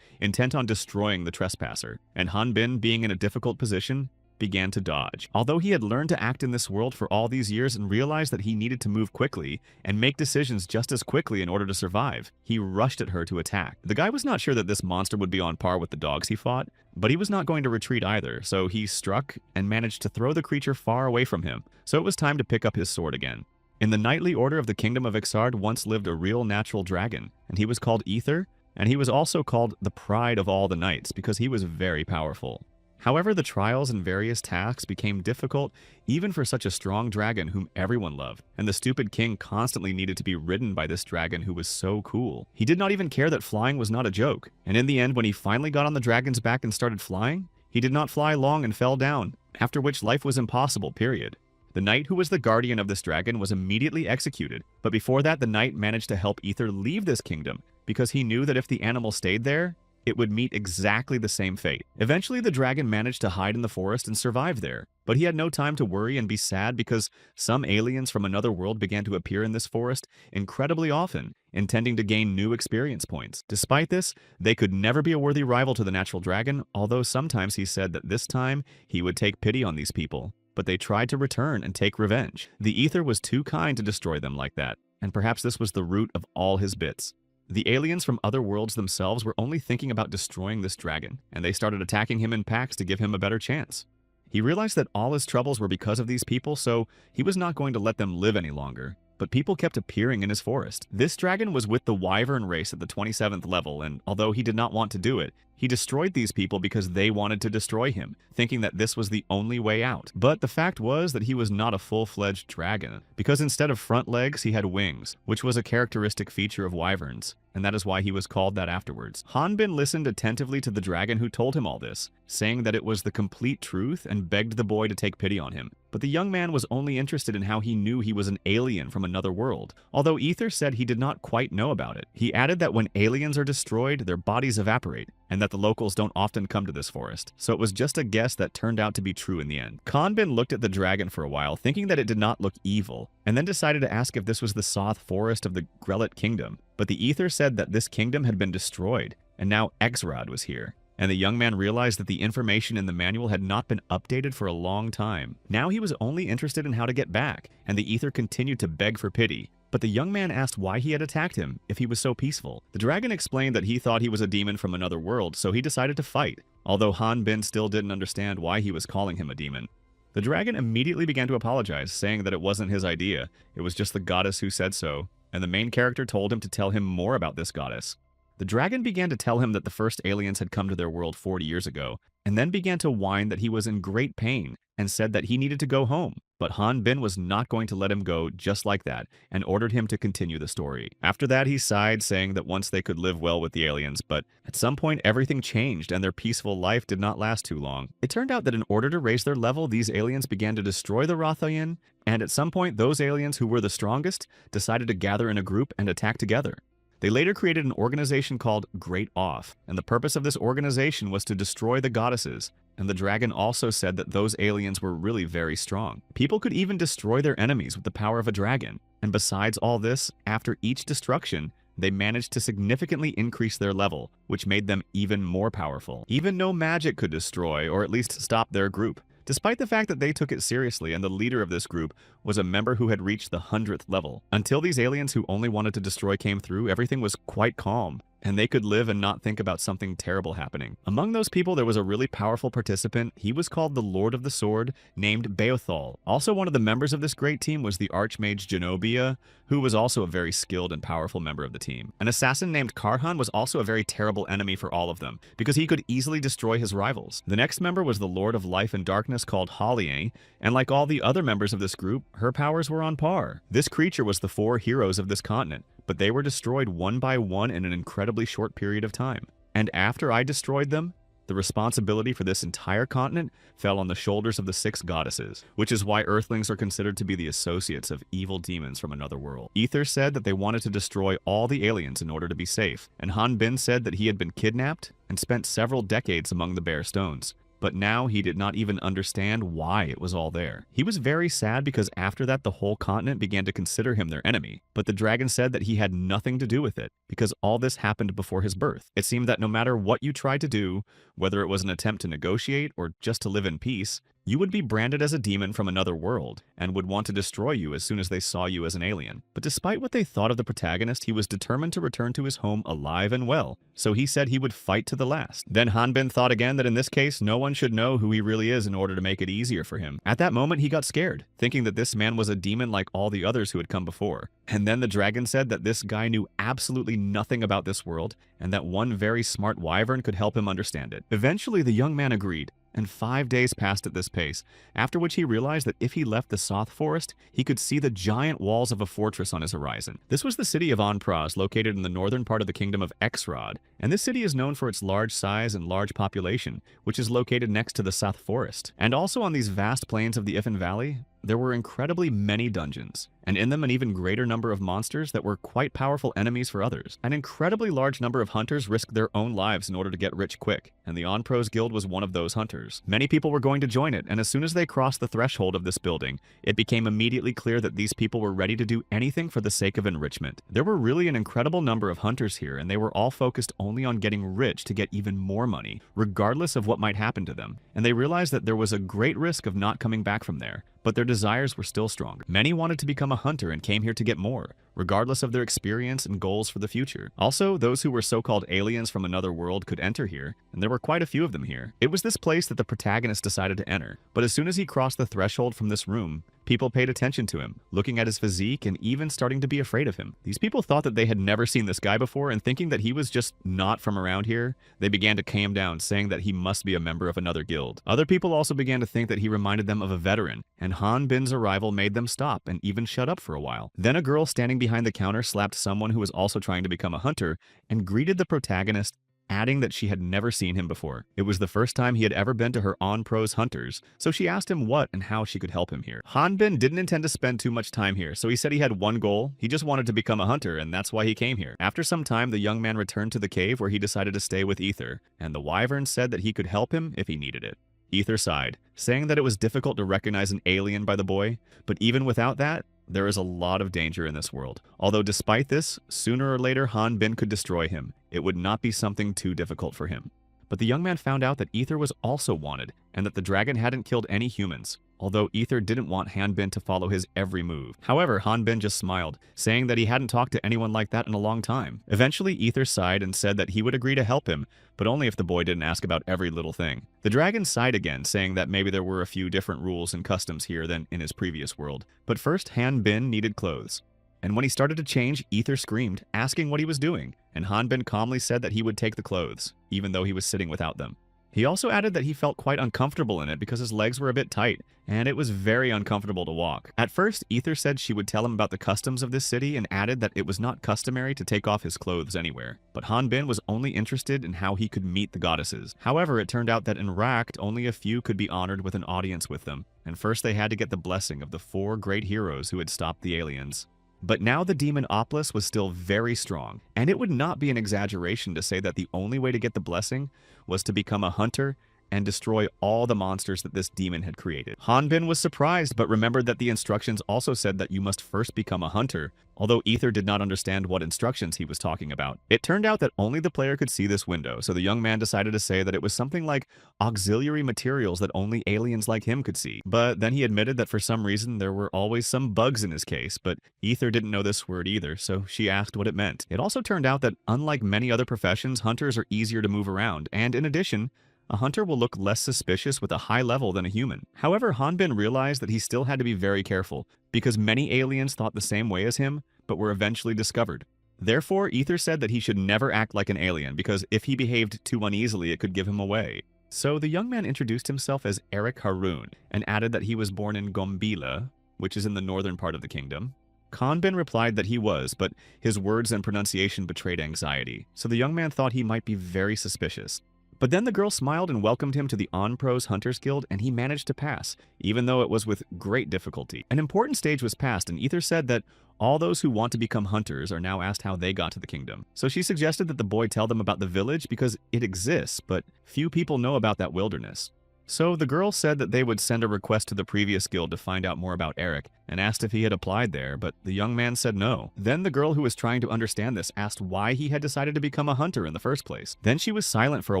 intent on destroying the trespasser, and Han Bin, being in a difficult position, began to dodge. Although he had learned to act in this world for all these years and realized that he needed to move quickly and make decisions just as quickly in order to survive, he rushed at her to attack. The guy was not sure that this monster would be on par with the dogs he fought, but he was not going to retreat either, so he struck and managed to throw the creature far away from him, so it was time to pick up his sword again. In the knightly order of the Kingdom of Ixard once lived a real natural dragon, and he was called Ether, and he was also called the Pride of all the Knights because he was very powerful. However, the trials and various tasks became difficult even for such a strong dragon whom everyone loved, and the stupid king constantly needed to be ridden by this dragon who was so cool. He did not even care that flying was not a joke, and in the end, when he finally got on the dragon's back and started flying, he did not fly long and fell down, after which life was impossible, period. The knight who was the guardian of this dragon was immediately executed, but before that the knight managed to help Ether leave this kingdom because he knew that if the animal stayed there, it would meet exactly the same fate. Eventually, the dragon managed to hide in the forest and survive there, but he had no time to worry and be sad because some aliens from another world began to appear in this forest incredibly often, intending to gain new experience points. Despite this, they could never be a worthy rival to the natural dragon, although sometimes he said that this time he would take pity on these people. But they tried to return and take revenge. The Ether was too kind to destroy them like that, and perhaps this was the root of all his bits. The aliens from other worlds themselves were only thinking about destroying this dragon, and they started attacking him in packs to give him a better chance. He realized that all his troubles were because of these people, so he was not going to let them live any longer. But people kept appearing in his forest. This dragon was with the Wyvern race at the 27th level, and although he did not want to do it, he destroyed these people because they wanted to destroy him, thinking that this was the only way out. But the fact was that he was not a full-fledged dragon, because instead of front legs, he had wings, which was a characteristic feature of wyverns, and that is why he was called that afterwards. Han Bin listened attentively to the dragon who told him all this, saying that it was the complete truth and begged the boy to take pity on him. But the young man was only interested in how he knew he was an alien from another world, although Ether said he did not quite know about it. He added that when aliens are destroyed, their bodies evaporate, and that the locals don't often come to this forest, so it was just a guess that turned out to be true in the end. Han Bin looked at the dragon for a while, thinking that it did not look evil, and then decided to ask if this was the Soth Forest of the Grellet Kingdom. But the Ether said that this kingdom had been destroyed, and now Exrad was here. And the young man realized that the information in the manual had not been updated for a long time. Now he was only interested in how to get back, and the Ether continued to beg for pity. But the young man asked why he had attacked him if he was so peaceful. The dragon explained that he thought he was a demon from another world, so he decided to fight, although Han Bin still didn't understand why he was calling him a demon. The dragon immediately began to apologize, saying that it wasn't his idea, it was just the goddess who said so, and the main character told him to tell him more about this goddess. The dragon began to tell him that the first aliens had come to their world 40 years ago, and then began to whine that he was in great pain and said that he needed to go home. But Han Bin was not going to let him go just like that and ordered him to continue the story. After that, he sighed, saying that once they could live well with the aliens, but at some point everything changed and their peaceful life did not last too long. It turned out that in order to raise their level, these aliens began to destroy the Rothayan, and at some point those aliens who were the strongest decided to gather in a group and attack together. They later created an organization called Great Off, and the purpose of this organization was to destroy the goddesses. And the dragon also said that those aliens were really very strong. People could even destroy their enemies with the power of a dragon. And besides all this, after each destruction, they managed to significantly increase their level, which made them even more powerful. Even no magic could destroy, or at least stop their group. Despite the fact that they took it seriously and the leader of this group was a member who had reached the 100th level. Until these aliens who only wanted to destroy came through, everything was quite calm, and they could live and not think about something terrible happening. Among those people, there was a really powerful participant. He was called the Lord of the Sword, named Beothal. Also, one of the members of this great team was the Archmage Genobia, who was also a very skilled and powerful member of the team. An assassin named Karhan was also a very terrible enemy for all of them, because he could easily destroy his rivals. The next member was the Lord of Life and Darkness called Hollier, and like all the other members of this group, her powers were on par. This creature was the 4 heroes of this continent, but they were destroyed one by one in an incredibly short period of time. And after I destroyed them, the responsibility for this entire continent fell on the shoulders of the 6 goddesses, which is why Earthlings are considered to be the associates of evil demons from another world. Ether said that they wanted to destroy all the aliens in order to be safe, and Han Bin said that he had been kidnapped and spent several decades among the Bare Stones. But now he did not even understand why it was all there. He was very sad because after that the whole continent began to consider him their enemy. But the dragon said that he had nothing to do with it, because all this happened before his birth. It seemed that no matter what you tried to do, whether it was an attempt to negotiate or just to live in peace, you would be branded as a demon from another world, and would want to destroy you as soon as they saw you as an alien. But despite what they thought of the protagonist, he was determined to return to his home alive and well, so he said he would fight to the last. Then Han Bin thought again that in this case, no one should know who he really is in order to make it easier for him. At that moment, he got scared, thinking that this man was a demon like all the others who had come before. And then the dragon said that this guy knew absolutely nothing about this world, and that one very smart wyvern could help him understand it. Eventually, the young man agreed, and 5 days passed at this pace, after which he realized that if he left the Soth Forest, he could see the giant walls of a fortress on his horizon. This was the city of Anpraz, located in the northern part of the kingdom of Exrod, and this city is known for its large size and large population, which is located next to the Soth Forest. And also on these vast plains of the Ifan Valley, there were incredibly many dungeons, and in them an even greater number of monsters that were quite powerful enemies for others. An incredibly large number of hunters risked their own lives in order to get rich quick, and the Onpros Guild was one of those hunters. Many people were going to join it, and as soon as they crossed the threshold of this building, it became immediately clear that these people were ready to do anything for the sake of enrichment. There were really an incredible number of hunters here, and they were all focused only on getting rich to get even more money, regardless of what might happen to them. And they realized that there was a great risk of not coming back from there, but their desires were still stronger. Many wanted to become a hunter and came here to get more, regardless of their experience and goals for the future. Also, those who were so-called aliens from another world could enter here, and there were quite a few of them here. It was this place that the protagonist decided to enter, but as soon as he crossed the threshold from this room, people paid attention to him, looking at his physique and even starting to be afraid of him. These people thought that they had never seen this guy before, and thinking that he was just not from around here, they began to calm down, saying that he must be a member of another guild. Other people also began to think that he reminded them of a veteran, and Han Bin's arrival made them stop and even shut up for a while. Then a girl standing behind the counter slapped someone who was also trying to become a hunter and greeted the protagonist, adding that she had never seen him before. It was the first time he had ever been to her on-pros hunters, so she asked him what and how she could help him here. Han Bin didn't intend to spend too much time here, so he said he had one goal. He just wanted to become a hunter, and that's why he came here. After some time, the young man returned to the cave where he decided to stay with Ether, and the wyvern said that he could help him if he needed it. Ether sighed, saying that it was difficult to recognize an alien by the boy, but even without that, there is a lot of danger in this world. Although despite this, sooner or later Han Bin could destroy him. It would not be something too difficult for him. But the young man found out that Ether was also wanted, and that the dragon hadn't killed any humans, although Ether didn't want Han Bin to follow his every move. However, Han Bin just smiled, saying that he hadn't talked to anyone like that in a long time. Eventually, Ether sighed and said that he would agree to help him, but only if the boy didn't ask about every little thing. The dragon sighed again, saying that maybe there were a few different rules and customs here than in his previous world. But first, Han Bin needed clothes. And when he started to change, Ether screamed, asking what he was doing, and Han Bin calmly said that he would take the clothes, even though he was sitting without them. He also added that he felt quite uncomfortable in it because his legs were a bit tight, and it was very uncomfortable to walk. At first, Ether said she would tell him about the customs of this city and added that it was not customary to take off his clothes anywhere. But Han Bin was only interested in how he could meet the goddesses. However, it turned out that in Rakt, only a few could be honored with an audience with them, and first they had to get the blessing of the 4 great heroes who had stopped the aliens. But now the demon Oplis was still very strong, and it would not be an exaggeration to say that the only way to get the blessing was to become a hunter and destroy all the monsters that this demon had created. Hanbin was surprised, but remembered that the instructions also said that you must first become a hunter, although Ether did not understand what instructions he was talking about. It turned out that only the player could see this window, so the young man decided to say that it was something like auxiliary materials that only aliens like him could see. But then he admitted that for some reason there were always some bugs in his case, but Ether didn't know this word either, so she asked what it meant. It also turned out that unlike many other professions, hunters are easier to move around, and in addition, a hunter will look less suspicious with a high level than a human. However, Hanbin realized that he still had to be very careful, because many aliens thought the same way as him, but were eventually discovered. Therefore, Ether said that he should never act like an alien, because if he behaved too uneasily, it could give him away. So the young man introduced himself as Eric Haroon, and added that he was born in Gombila, which is in the northern part of the kingdom. Hanbin replied that he was, but his words and pronunciation betrayed anxiety, so the young man thought he might be very suspicious. But then the girl smiled and welcomed him to the On-Pros Hunters Guild, and he managed to pass, even though it was with great difficulty. An important stage was passed, and Ether said that all those who want to become hunters are now asked how they got to the kingdom. So she suggested that the boy tell them about the village because it exists, but few people know about that wilderness. So the girl said that they would send a request to the previous guild to find out more about Eric, and asked if he had applied there, but the young man said no. Then the girl who was trying to understand this asked why he had decided to become a hunter in the first place. Then she was silent for a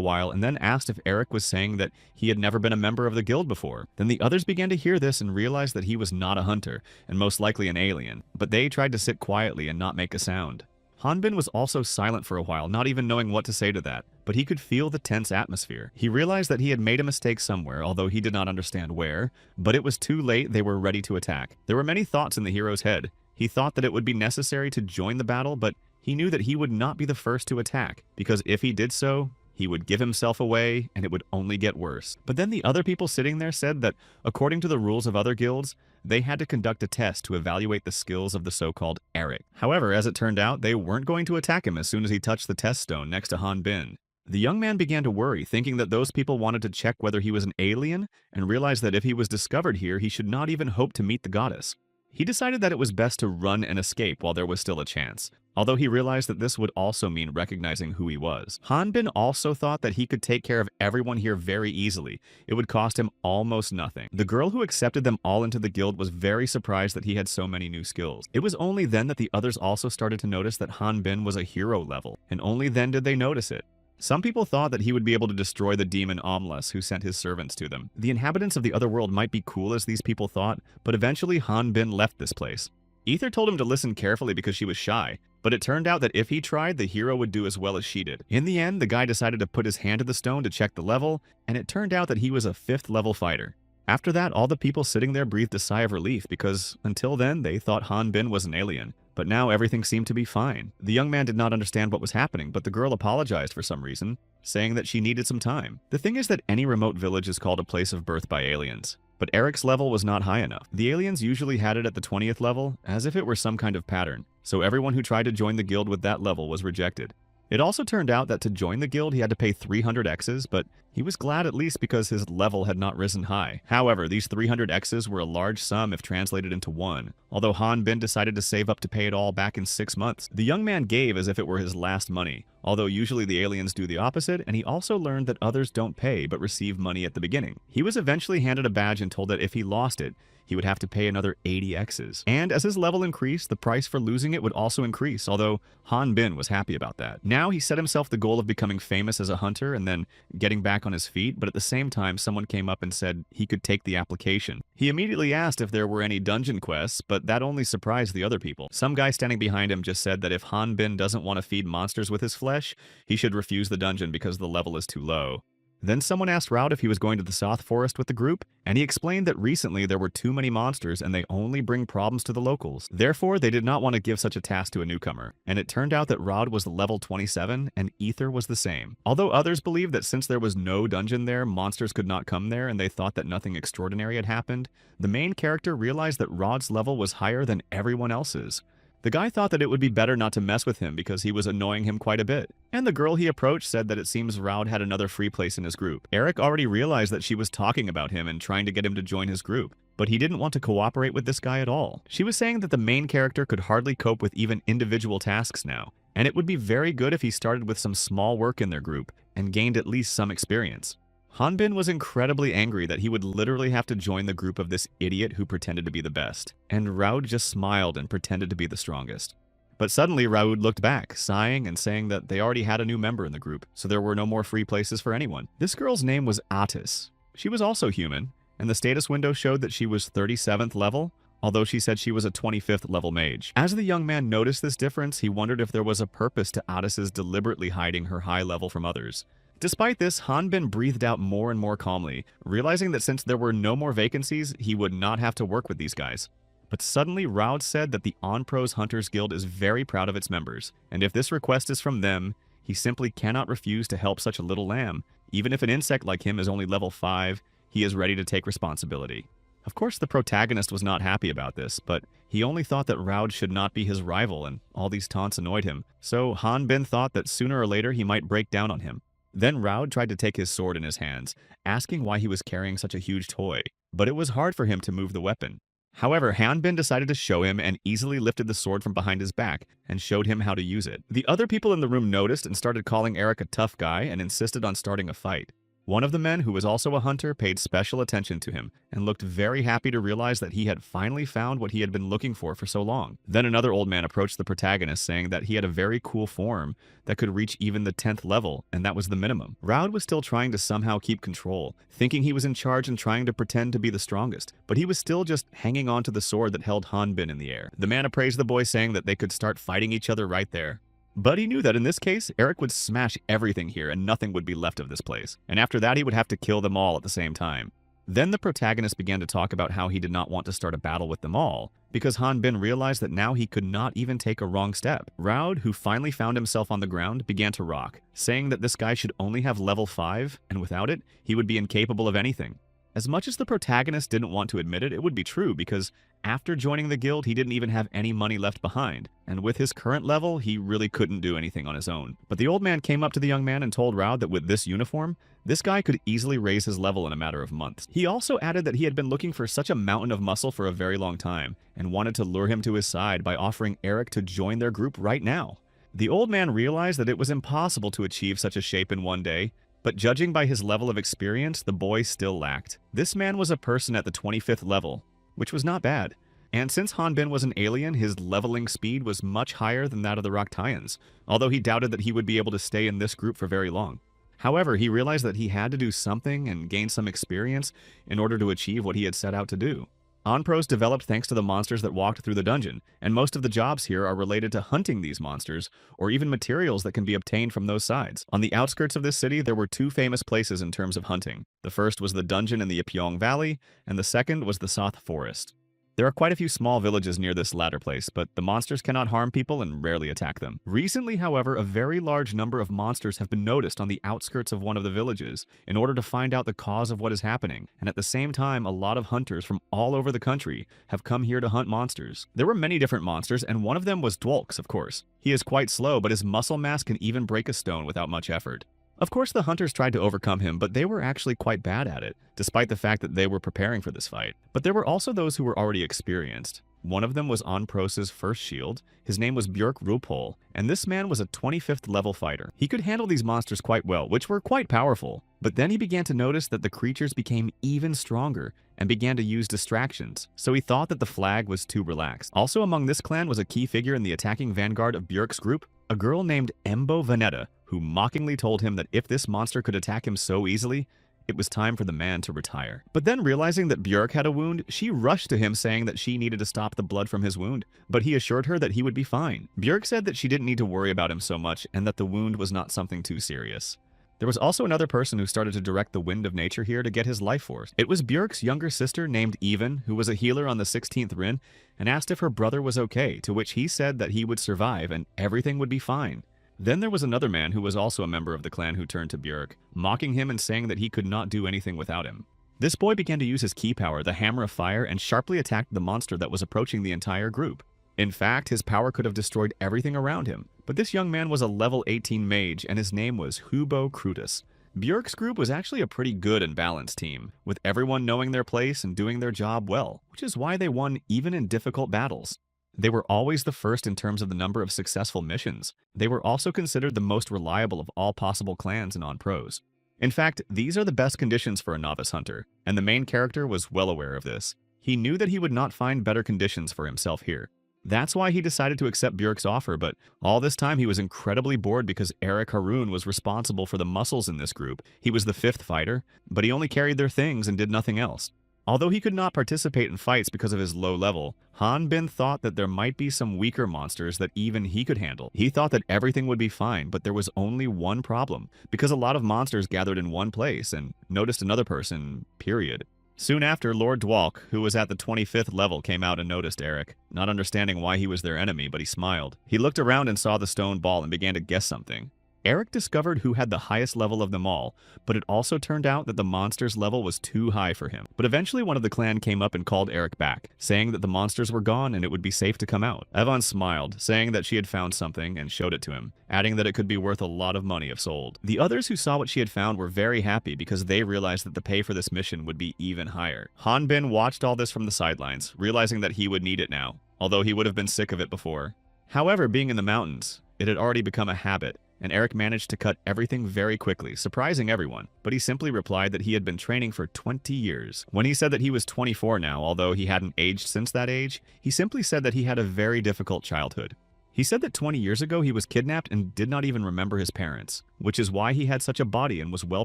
while and then asked if Eric was saying that he had never been a member of the guild before. Then the others began to hear this and realized that he was not a hunter, and most likely an alien, but they tried to sit quietly and not make a sound. Hanbin was also silent for a while, not even knowing what to say to that, but he could feel the tense atmosphere. He realized that he had made a mistake somewhere, although he did not understand where, but it was too late. They were ready to attack. There were many thoughts in the hero's head. He thought that it would be necessary to join the battle, but he knew that he would not be the first to attack, because if he did so, he would give himself away, and it would only get worse. But then the other people sitting there said that, according to the rules of other guilds, they had to conduct a test to evaluate the skills of the so-called Eric. However, as it turned out, they weren't going to attack him as soon as he touched the test stone next to Hanbin. The young man began to worry, thinking that those people wanted to check whether he was an alien, and realized that if he was discovered here, he should not even hope to meet the goddess. He decided that it was best to run and escape while there was still a chance, although he realized that this would also mean recognizing who he was. Hanbin also thought that he could take care of everyone here very easily. It would cost him almost nothing. The girl who accepted them all into the guild was very surprised that he had so many new skills. It was only then that the others also started to notice that Hanbin was a hero level, and only then did they notice it. Some people thought that he would be able to destroy the demon Omless who sent his servants to them. The inhabitants of the other world might be cool as these people thought, but eventually Hanbin left this place. Ether told him to listen carefully because she was shy, but it turned out that if he tried, the hero would do as well as she did. In the end, the guy decided to put his hand to the stone to check the level, and it turned out that he was a 5th level fighter. After that, all the people sitting there breathed a sigh of relief because, until then, they thought Hanbin was an alien. But now everything seemed to be fine. The young man did not understand what was happening, but the girl apologized for some reason, saying that she needed some time. The thing is that any remote village is called a place of birth by aliens. But Eric's level was not high enough. The aliens usually had it at the 20th level, as if it were some kind of pattern, so everyone who tried to join the guild with that level was rejected. It also turned out that to join the guild he had to pay 300 X's, but he was glad at least because his level had not risen high. However, these 300 X's were a large sum if translated into one, although Hanbin decided to save up to pay it all back in 6 months. The young man gave as if it were his last money, although usually the aliens do the opposite, and he also learned that others don't pay but receive money at the beginning. He was eventually handed a badge and told that if he lost it, he would have to pay another 80 X's. And as his level increased, the price for losing it would also increase, although Hanbin was happy about that. Now he set himself the goal of becoming famous as a hunter and then getting back on his feet, but at the same time someone came up and said he could take the application. He immediately asked if there were any dungeon quests, but that only surprised the other people. Some guy standing behind him just said that if Hanbin doesn't want to feed monsters with his flesh, he should refuse the dungeon because the level is too low. Then someone asked Raud if he was going to the South Forest with the group, and he explained that recently there were too many monsters and they only bring problems to the locals. Therefore, they did not want to give such a task to a newcomer, and it turned out that Raud was level 27 and Ether was the same. Although others believed that since there was no dungeon there, monsters could not come there and they thought that nothing extraordinary had happened, the main character realized that Raud's level was higher than everyone else's. The guy thought that it would be better not to mess with him because he was annoying him quite a bit. And the girl he approached said that it seems Raud had another free place in his group. Eric already realized that she was talking about him and trying to get him to join his group. but he didn't want to cooperate with this guy at all. She was saying that the main character could hardly cope with even individual tasks now, and it would be very good if he started with some small work in their group and gained at least some experience. Hanbin was incredibly angry that he would literally have to join the group of this idiot who pretended to be the best, and Raud just smiled and pretended to be the strongest. But suddenly Raud looked back, sighing and saying that they already had a new member in the group, so there were no more free places for anyone. This girl's name was Atis. She was also human, and the status window showed that she was 37th level, although she said she was a 25th level mage. As the young man noticed this difference, he wondered if there was a purpose to Atis's deliberately hiding her high level from others. Despite this, Hanbin breathed out more and more calmly, realizing that since there were no more vacancies, he would not have to work with these guys. But suddenly, Raud said that the On-Pros Hunters Guild is very proud of its members, and if this request is from them, he simply cannot refuse to help such a little lamb. Even if an insect like him is only level 5, he is ready to take responsibility. Of course, the protagonist was not happy about this, but he only thought that Raud should not be his rival, and all these taunts annoyed him, so Hanbin thought that sooner or later he might break down on him. Then Raud tried to take his sword in his hands, asking why he was carrying such a huge toy, but it was hard for him to move the weapon. However, Hanbin decided to show him and easily lifted the sword from behind his back and showed him how to use it. The other people in the room noticed and started calling Eric a tough guy and insisted on starting a fight. One of the men, who was also a hunter, paid special attention to him and looked very happy to realize that he had finally found what he had been looking for so long. Then another old man approached the protagonist, saying that he had a very cool form that could reach even the 10th level, and that was the minimum. Raud was still trying to somehow keep control, thinking he was in charge and trying to pretend to be the strongest, but he was still just hanging on to the sword that held Hanbin in the air. The man appraised the boy, saying that they could start fighting each other right there. But he knew that in this case, Eric would smash everything here and nothing would be left of this place. And after that, he would have to kill them all at the same time. Then the protagonist began to talk about how he did not want to start a battle with them all, because Hanbin realized that now he could not even take a wrong step. Raud, who finally found himself on the ground, began to rock, saying that this guy should only have level 5, and without it, he would be incapable of anything. As much as the protagonist didn't want to admit it, it would be true, because after joining the guild, he didn't even have any money left behind, and with his current level, he really couldn't do anything on his own. But the old man came up to the young man and told Raud that with this uniform, this guy could easily raise his level in a matter of months. He also added that he had been looking for such a mountain of muscle for a very long time, and wanted to lure him to his side by offering Eric to join their group right now. The old man realized that it was impossible to achieve such a shape in one day, but judging by his level of experience, the boy still lacked. This man was a person at the 25th level, which was not bad. And since Hanbin was an alien, his leveling speed was much higher than that of the Rocktaians, although he doubted that he would be able to stay in this group for very long. However, he realized that he had to do something and gain some experience in order to achieve what he had set out to do. On-Pros developed thanks to the monsters that walked through the dungeon, and most of the jobs here are related to hunting these monsters, or even materials that can be obtained from those sides. On the outskirts of this city, there were two famous places in terms of hunting. The first was the dungeon in the Ipyong Valley, and the second was the Soth Forest. There are quite a few small villages near this latter place, but the monsters cannot harm people and rarely attack them. Recently, however, a very large number of monsters have been noticed on the outskirts of one of the villages in order to find out the cause of what is happening, and at the same time, a lot of hunters from all over the country have come here to hunt monsters. There were many different monsters, and one of them was Dwolks, of course. He is quite slow, but his muscle mass can even break a stone without much effort. Of course, the hunters tried to overcome him, but they were actually quite bad at it, despite the fact that they were preparing for this fight. But there were also those who were already experienced. One of them was On-Pros's first shield. His name was Björk Rupol, and this man was a 25th level fighter. He could handle these monsters quite well, which were quite powerful. But then he began to notice that the creatures became even stronger and began to use distractions, so he thought that the flag was too relaxed. Also among this clan was a key figure in the attacking vanguard of Björk's group, a girl named Embo Vanetta, who mockingly told him that if this monster could attack him so easily, it was time for the man to retire. But then realizing that Björk had a wound, she rushed to him saying that she needed to stop the blood from his wound, but he assured her that he would be fine. Björk said that she didn't need to worry about him so much and that the wound was not something too serious. There was also another person who started to direct the wind of nature here to get his life force. It was Björk's younger sister named Even, who was a healer on the 16th Rin, and asked if her brother was okay, to which he said that he would survive and everything would be fine. Then there was another man who was also a member of the clan who turned to Björk, mocking him and saying that he could not do anything without him. This boy began to use his key power, the Hammer of Fire, and sharply attacked the monster that was approaching the entire group. In fact, his power could have destroyed everything around him, but this young man was a level 18 mage and his name was Hubo Crutus. Björk's group was actually a pretty good and balanced team, with everyone knowing their place and doing their job well, which is why they won even in difficult battles. They were always the first in terms of the number of successful missions. They were also considered the most reliable of all possible clans and on-pros. In fact, these are the best conditions for a novice hunter, and the main character was well aware of this. He knew that he would not find better conditions for himself here. That's why he decided to accept Björk's offer, but all this time he was incredibly bored because Eric Haroon was responsible for the muscles in this group. He was the fifth fighter, but he only carried their things and did nothing else. Although he could not participate in fights because of his low level, Han Bin thought that there might be some weaker monsters that even he could handle. He thought that everything would be fine, but there was only one problem, because a lot of monsters gathered in one place and noticed another person, period. Soon after, Lord Dwalk, who was at the 25th level, came out and noticed Eric, not understanding why he was their enemy, but he smiled. He looked around and saw the stone ball and began to guess something. Eric discovered who had the highest level of them all, but it also turned out that the monster's level was too high for him. But eventually one of the clan came up and called Eric back, saying that the monsters were gone and it would be safe to come out. Evan smiled, saying that she had found something and showed it to him, adding that it could be worth a lot of money if sold. The others who saw what she had found were very happy because they realized that the pay for this mission would be even higher. Han Bin watched all this from the sidelines, realizing that he would need it now, although he would have been sick of it before. However, being in the mountains, it had already become a habit, and Eric managed to cut everything very quickly, surprising everyone, but he simply replied that he had been training for 20 years. When he said that he was 24 now, although he hadn't aged since that age, he simply said that he had a very difficult childhood. He said that 20 years ago he was kidnapped and did not even remember his parents, which is why he had such a body and was well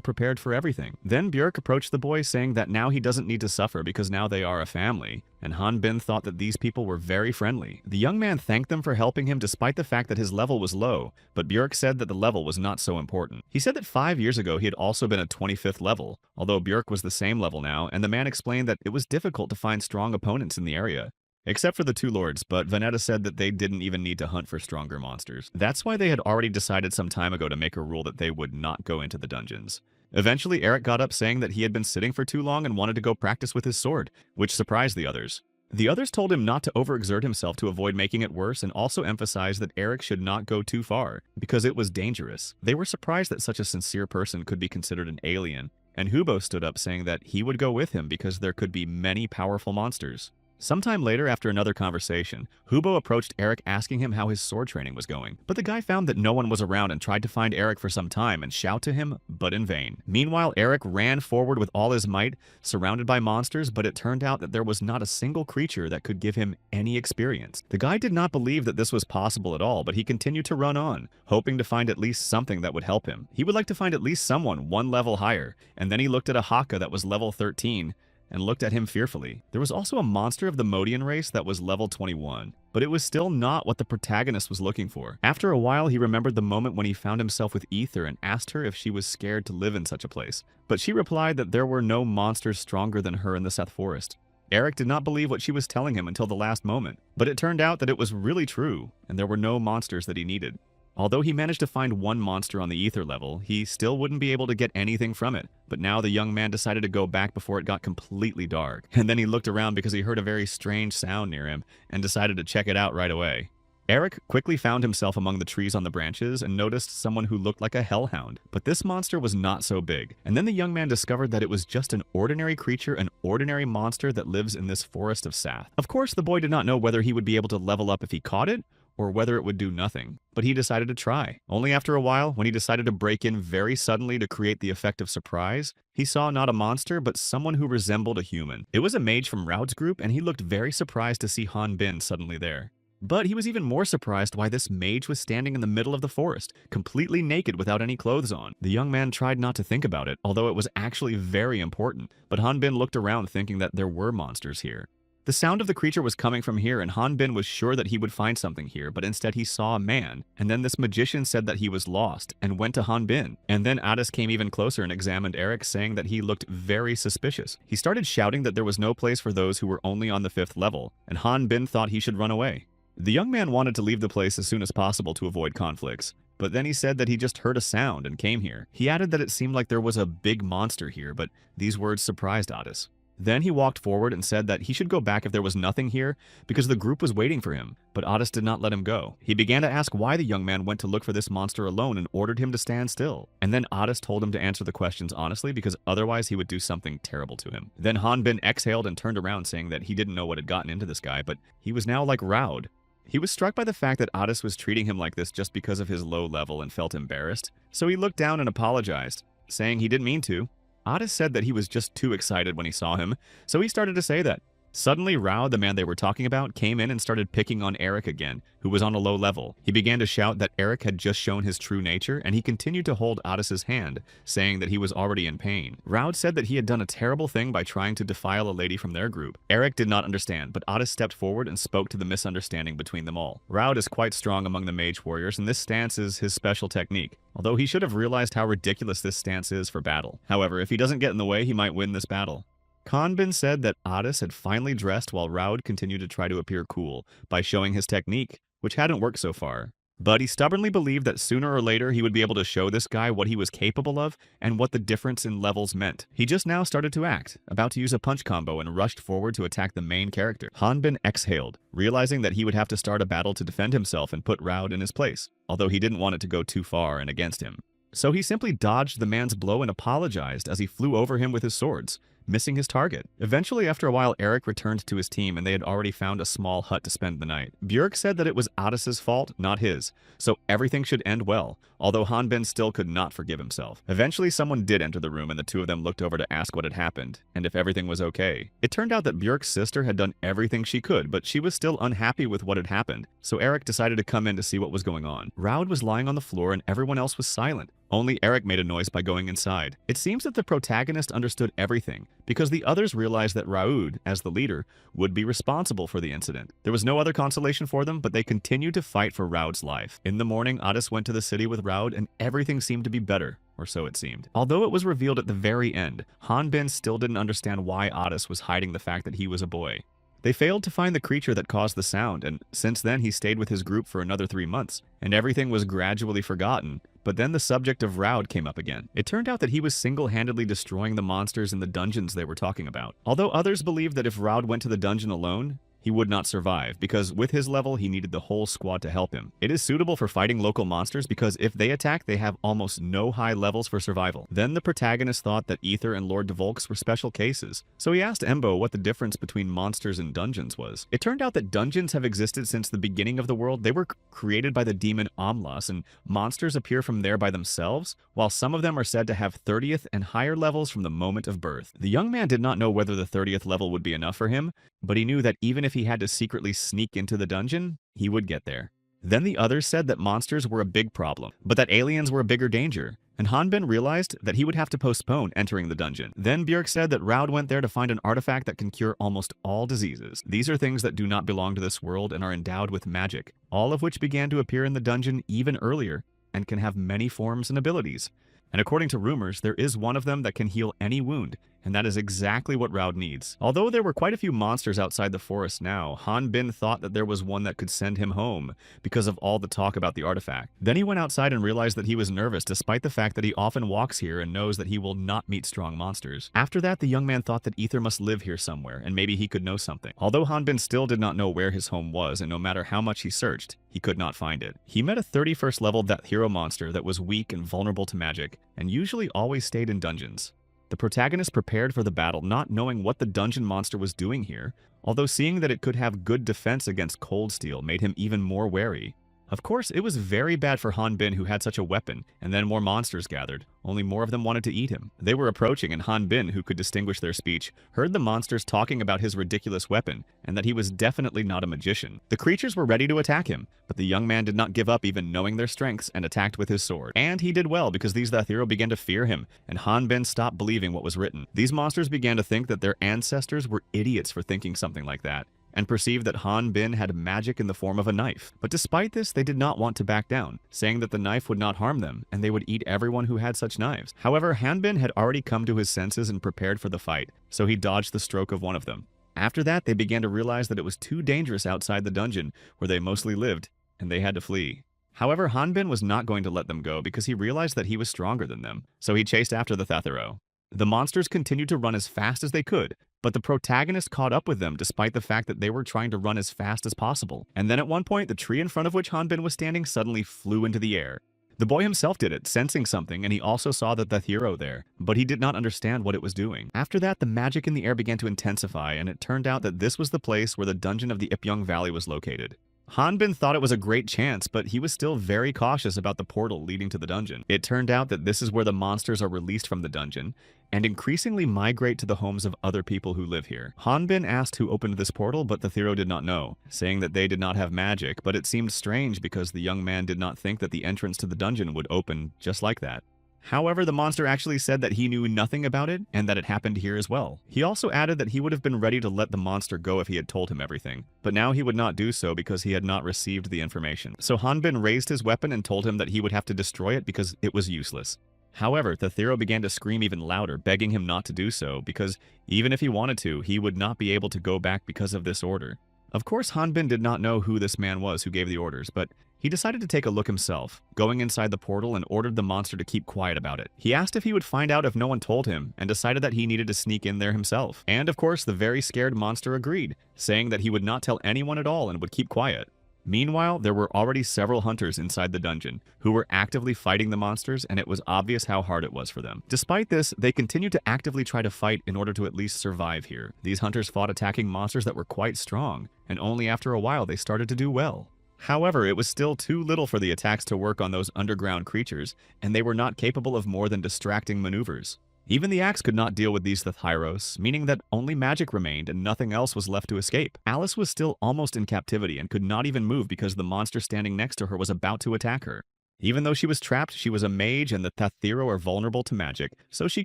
prepared for everything. Then Björk approached the boy saying that now he doesn't need to suffer because now they are a family, and Han Bin thought that these people were very friendly. The young man thanked them for helping him despite the fact that his level was low, but Björk said that the level was not so important. He said that 5 years ago he had also been at 25th level, although Björk was the same level now, and the man explained that it was difficult to find strong opponents in the area. Except for the two lords, but Vanetta said that they didn't even need to hunt for stronger monsters. That's why they had already decided some time ago to make a rule that they would not go into the dungeons. Eventually, Eric got up saying that he had been sitting for too long and wanted to go practice with his sword, which surprised the others. The others told him not to overexert himself to avoid making it worse and also emphasized that Eric should not go too far, because it was dangerous. They were surprised that such a sincere person could be considered an alien, and Hubo stood up saying that he would go with him because there could be many powerful monsters. Sometime later, after another conversation, Hubo approached Eric asking him how his sword training was going. But the guy found that no one was around and tried to find Eric for some time and shout to him, but in vain. Meanwhile, Eric ran forward with all his might, surrounded by monsters, but it turned out that there was not a single creature that could give him any experience. The guy did not believe that this was possible at all, but he continued to run on, hoping to find at least something that would help him. He would like to find at least someone one level higher, and then he looked at a Haka that was level 13, and looked at him fearfully. There was also a monster of the Modian race that was level 21, but it was still not what the protagonist was looking for. After a while, he remembered the moment when he found himself with Ether and asked her if she was scared to live in such a place. But she replied that there were no monsters stronger than her in the Seth Forest. Eric did not believe what she was telling him until the last moment, but it turned out that it was really true, and there were no monsters that he needed. Although he managed to find one monster on the Ether level, he still wouldn't be able to get anything from it. But now the young man decided to go back before it got completely dark. And then he looked around because he heard a very strange sound near him and decided to check it out right away. Eric quickly found himself among the trees on the branches and noticed someone who looked like a hellhound. But this monster was not so big. And then the young man discovered that it was just an ordinary creature, an ordinary monster that lives in this forest of Sath. Of course, the boy did not know whether he would be able to level up if he caught it, or whether it would do nothing, but he decided to try. Only after a while, when he decided to break in very suddenly to create the effect of surprise, he saw not a monster, but someone who resembled a human. It was a mage from Raud's group, and he looked very surprised to see Han Bin suddenly there. But he was even more surprised why this mage was standing in the middle of the forest, completely naked without any clothes on. The young man tried not to think about it, although it was actually very important, but Han Bin looked around thinking that there were monsters here. The sound of the creature was coming from here, and Han Bin was sure that he would find something here, but instead he saw a man, and then this magician said that he was lost, and went to Han Bin. And then Addis came even closer and examined Eric, saying that he looked very suspicious. He started shouting that there was no place for those who were only on the 5th level, and Han Bin thought he should run away. The young man wanted to leave the place as soon as possible to avoid conflicts, but then he said that he just heard a sound and came here. He added that it seemed like there was a big monster here, but these words surprised Addis. Then he walked forward and said that he should go back if there was nothing here because the group was waiting for him, but Otis did not let him go. He began to ask why the young man went to look for this monster alone and ordered him to stand still. And then Otis told him to answer the questions honestly because otherwise he would do something terrible to him. Then Hanbin exhaled and turned around saying that he didn't know what had gotten into this guy, but he was now like Raud. He was struck by the fact that Otis was treating him like this just because of his low level and felt embarrassed, so he looked down and apologized, saying he didn't mean to. Otis said that he was just too excited when he saw him, so he started to say that. Suddenly, Raud, the man they were talking about, came in and started picking on Eric again, who was on a low level. He began to shout that Eric had just shown his true nature, and he continued to hold Otis's hand, saying that he was already in pain. Raud said that he had done a terrible thing by trying to defile a lady from their group. Eric did not understand, but Otis stepped forward and spoke to the misunderstanding between them all. Raud is quite strong among the mage warriors, and this stance is his special technique, although he should have realized how ridiculous this stance is for battle. However, if he doesn't get in the way, he might win this battle. Kanbin said that Otis had finally dressed while Raud continued to try to appear cool by showing his technique, which hadn't worked so far. But he stubbornly believed that sooner or later he would be able to show this guy what he was capable of and what the difference in levels meant. He just now started to act, about to use a punch combo and rushed forward to attack the main character. Hanbin exhaled, realizing that he would have to start a battle to defend himself and put Raud in his place, although he didn't want it to go too far and against him. So he simply dodged the man's blow and apologized as he flew over him with his swords, missing his target. Eventually, after a while, Eric returned to his team and they had already found a small hut to spend the night. Björk said that it was Otis's fault, not his, so everything should end well, although Hanbin still could not forgive himself. Eventually, someone did enter the room and the two of them looked over to ask what had happened, and if everything was okay. It turned out that Björk's sister had done everything she could, but she was still unhappy with what had happened, so Eric decided to come in to see what was going on. Raud was lying on the floor and everyone else was silent. Only Eric made a noise by going inside. It seems that the protagonist understood everything, because the others realized that Raud, as the leader, would be responsible for the incident. There was no other consolation for them, but they continued to fight for Raud's life. In the morning, Otis went to the city with Raud, and everything seemed to be better, or so it seemed. Although it was revealed at the very end, Hanbin still didn't understand why Otis was hiding the fact that he was a boy. They failed to find the creature that caused the sound, and since then he stayed with his group for another 3 months, and everything was gradually forgotten. But then the subject of Raud came up again. It turned out that he was single-handedly destroying the monsters in the dungeons they were talking about. Although others believed that if Raud went to the dungeon alone, he would not survive, because with his level, he needed the whole squad to help him. It is suitable for fighting local monsters because if they attack, they have almost no high levels for survival. Then the protagonist thought that Ether and Lord Devolks were special cases, so he asked Embo what the difference between monsters and dungeons was. It turned out that dungeons have existed since the beginning of the world. They were created by the demon Amlas, and monsters appear from there by themselves, while some of them are said to have 30th and higher levels from the moment of birth. The young man did not know whether the 30th level would be enough for him, but he knew that even if he had to secretly sneak into the dungeon, he would get there. Then the others said that monsters were a big problem, but that aliens were a bigger danger, and Hanbin realized that he would have to postpone entering the dungeon. Then Björk said that Raud went there to find an artifact that can cure almost all diseases. These are things that do not belong to this world and are endowed with magic, all of which began to appear in the dungeon even earlier, and can have many forms and abilities. And according to rumors, there is one of them that can heal any wound, and that is exactly what Raud needs. Although there were quite a few monsters outside the forest now, Hanbin thought that there was one that could send him home because of all the talk about the artifact. Then he went outside and realized that he was nervous despite the fact that he often walks here and knows that he will not meet strong monsters. After that, the young man thought that Ether must live here somewhere, and maybe he could know something. Although Hanbin still did not know where his home was, and no matter how much he searched, he could not find it. He met a 31st level Death Hero monster that was weak and vulnerable to magic, and usually always stayed in dungeons. The protagonist prepared for the battle, not knowing what the dungeon monster was doing here, although seeing that it could have good defense against cold steel made him even more wary. Of course, it was very bad for Hanbin who had such a weapon, and then more monsters gathered. Only more of them wanted to eat him. They were approaching, and Hanbin, who could distinguish their speech, heard the monsters talking about his ridiculous weapon, and that he was definitely not a magician. The creatures were ready to attack him, but the young man did not give up even knowing their strengths and attacked with his sword. And he did well, because these Dathiro began to fear him, and Hanbin stopped believing what was written. These monsters began to think that their ancestors were idiots for thinking something like that, and perceived that Hanbin had magic in the form of a knife. But despite this, they did not want to back down, saying that the knife would not harm them, and they would eat everyone who had such knives. However, Hanbin had already come to his senses and prepared for the fight, so he dodged the stroke of one of them. After that, they began to realize that it was too dangerous outside the dungeon, where they mostly lived, and they had to flee. However, Hanbin was not going to let them go because he realized that he was stronger than them, so he chased after the Dathiro. The monsters continued to run as fast as they could, but the protagonist caught up with them despite the fact that they were trying to run as fast as possible. And then at one point, the tree in front of which Hanbin was standing suddenly flew into the air. The boy himself did it, sensing something, and he also saw the hero there, but he did not understand what it was doing. After that, the magic in the air began to intensify, and it turned out that this was the place where the dungeon of the Ipyong Valley was located. Hanbin thought it was a great chance, but he was still very cautious about the portal leading to the dungeon. It turned out that this is where the monsters are released from the dungeon, and increasingly migrate to the homes of other people who live here. Hanbin asked who opened this portal, but the hero did not know, saying that they did not have magic, but it seemed strange because the young man did not think that the entrance to the dungeon would open just like that. However, the monster actually said that he knew nothing about it and that it happened here as well. He also added that he would have been ready to let the monster go if he had told him everything, but now he would not do so because he had not received the information. So Hanbin raised his weapon and told him that he would have to destroy it because it was useless. However, the hero began to scream even louder, begging him not to do so because even if he wanted to, he would not be able to go back because of this order. Of course, Hanbin did not know who this man was who gave the orders, but he decided to take a look himself, going inside the portal and ordered the monster to keep quiet about it. He asked if he would find out if no one told him, and decided that he needed to sneak in there himself. And of course, the very scared monster agreed, saying that he would not tell anyone at all and would keep quiet. Meanwhile, there were already several hunters inside the dungeon who were actively fighting the monsters, and it was obvious how hard it was for them. Despite this, they continued to actively try to fight in order to at least survive here. These hunters fought attacking monsters that were quite strong, and only after a while they started to do well. However, it was still too little for the attacks to work on those underground creatures, and they were not capable of more than distracting maneuvers. Even the axe could not deal with these Thathyros, meaning that only magic remained and nothing else was left to escape. Alice was still almost in captivity and could not even move because the monster standing next to her was about to attack her. Even though she was trapped, she was a mage and the Thathyro are vulnerable to magic, so she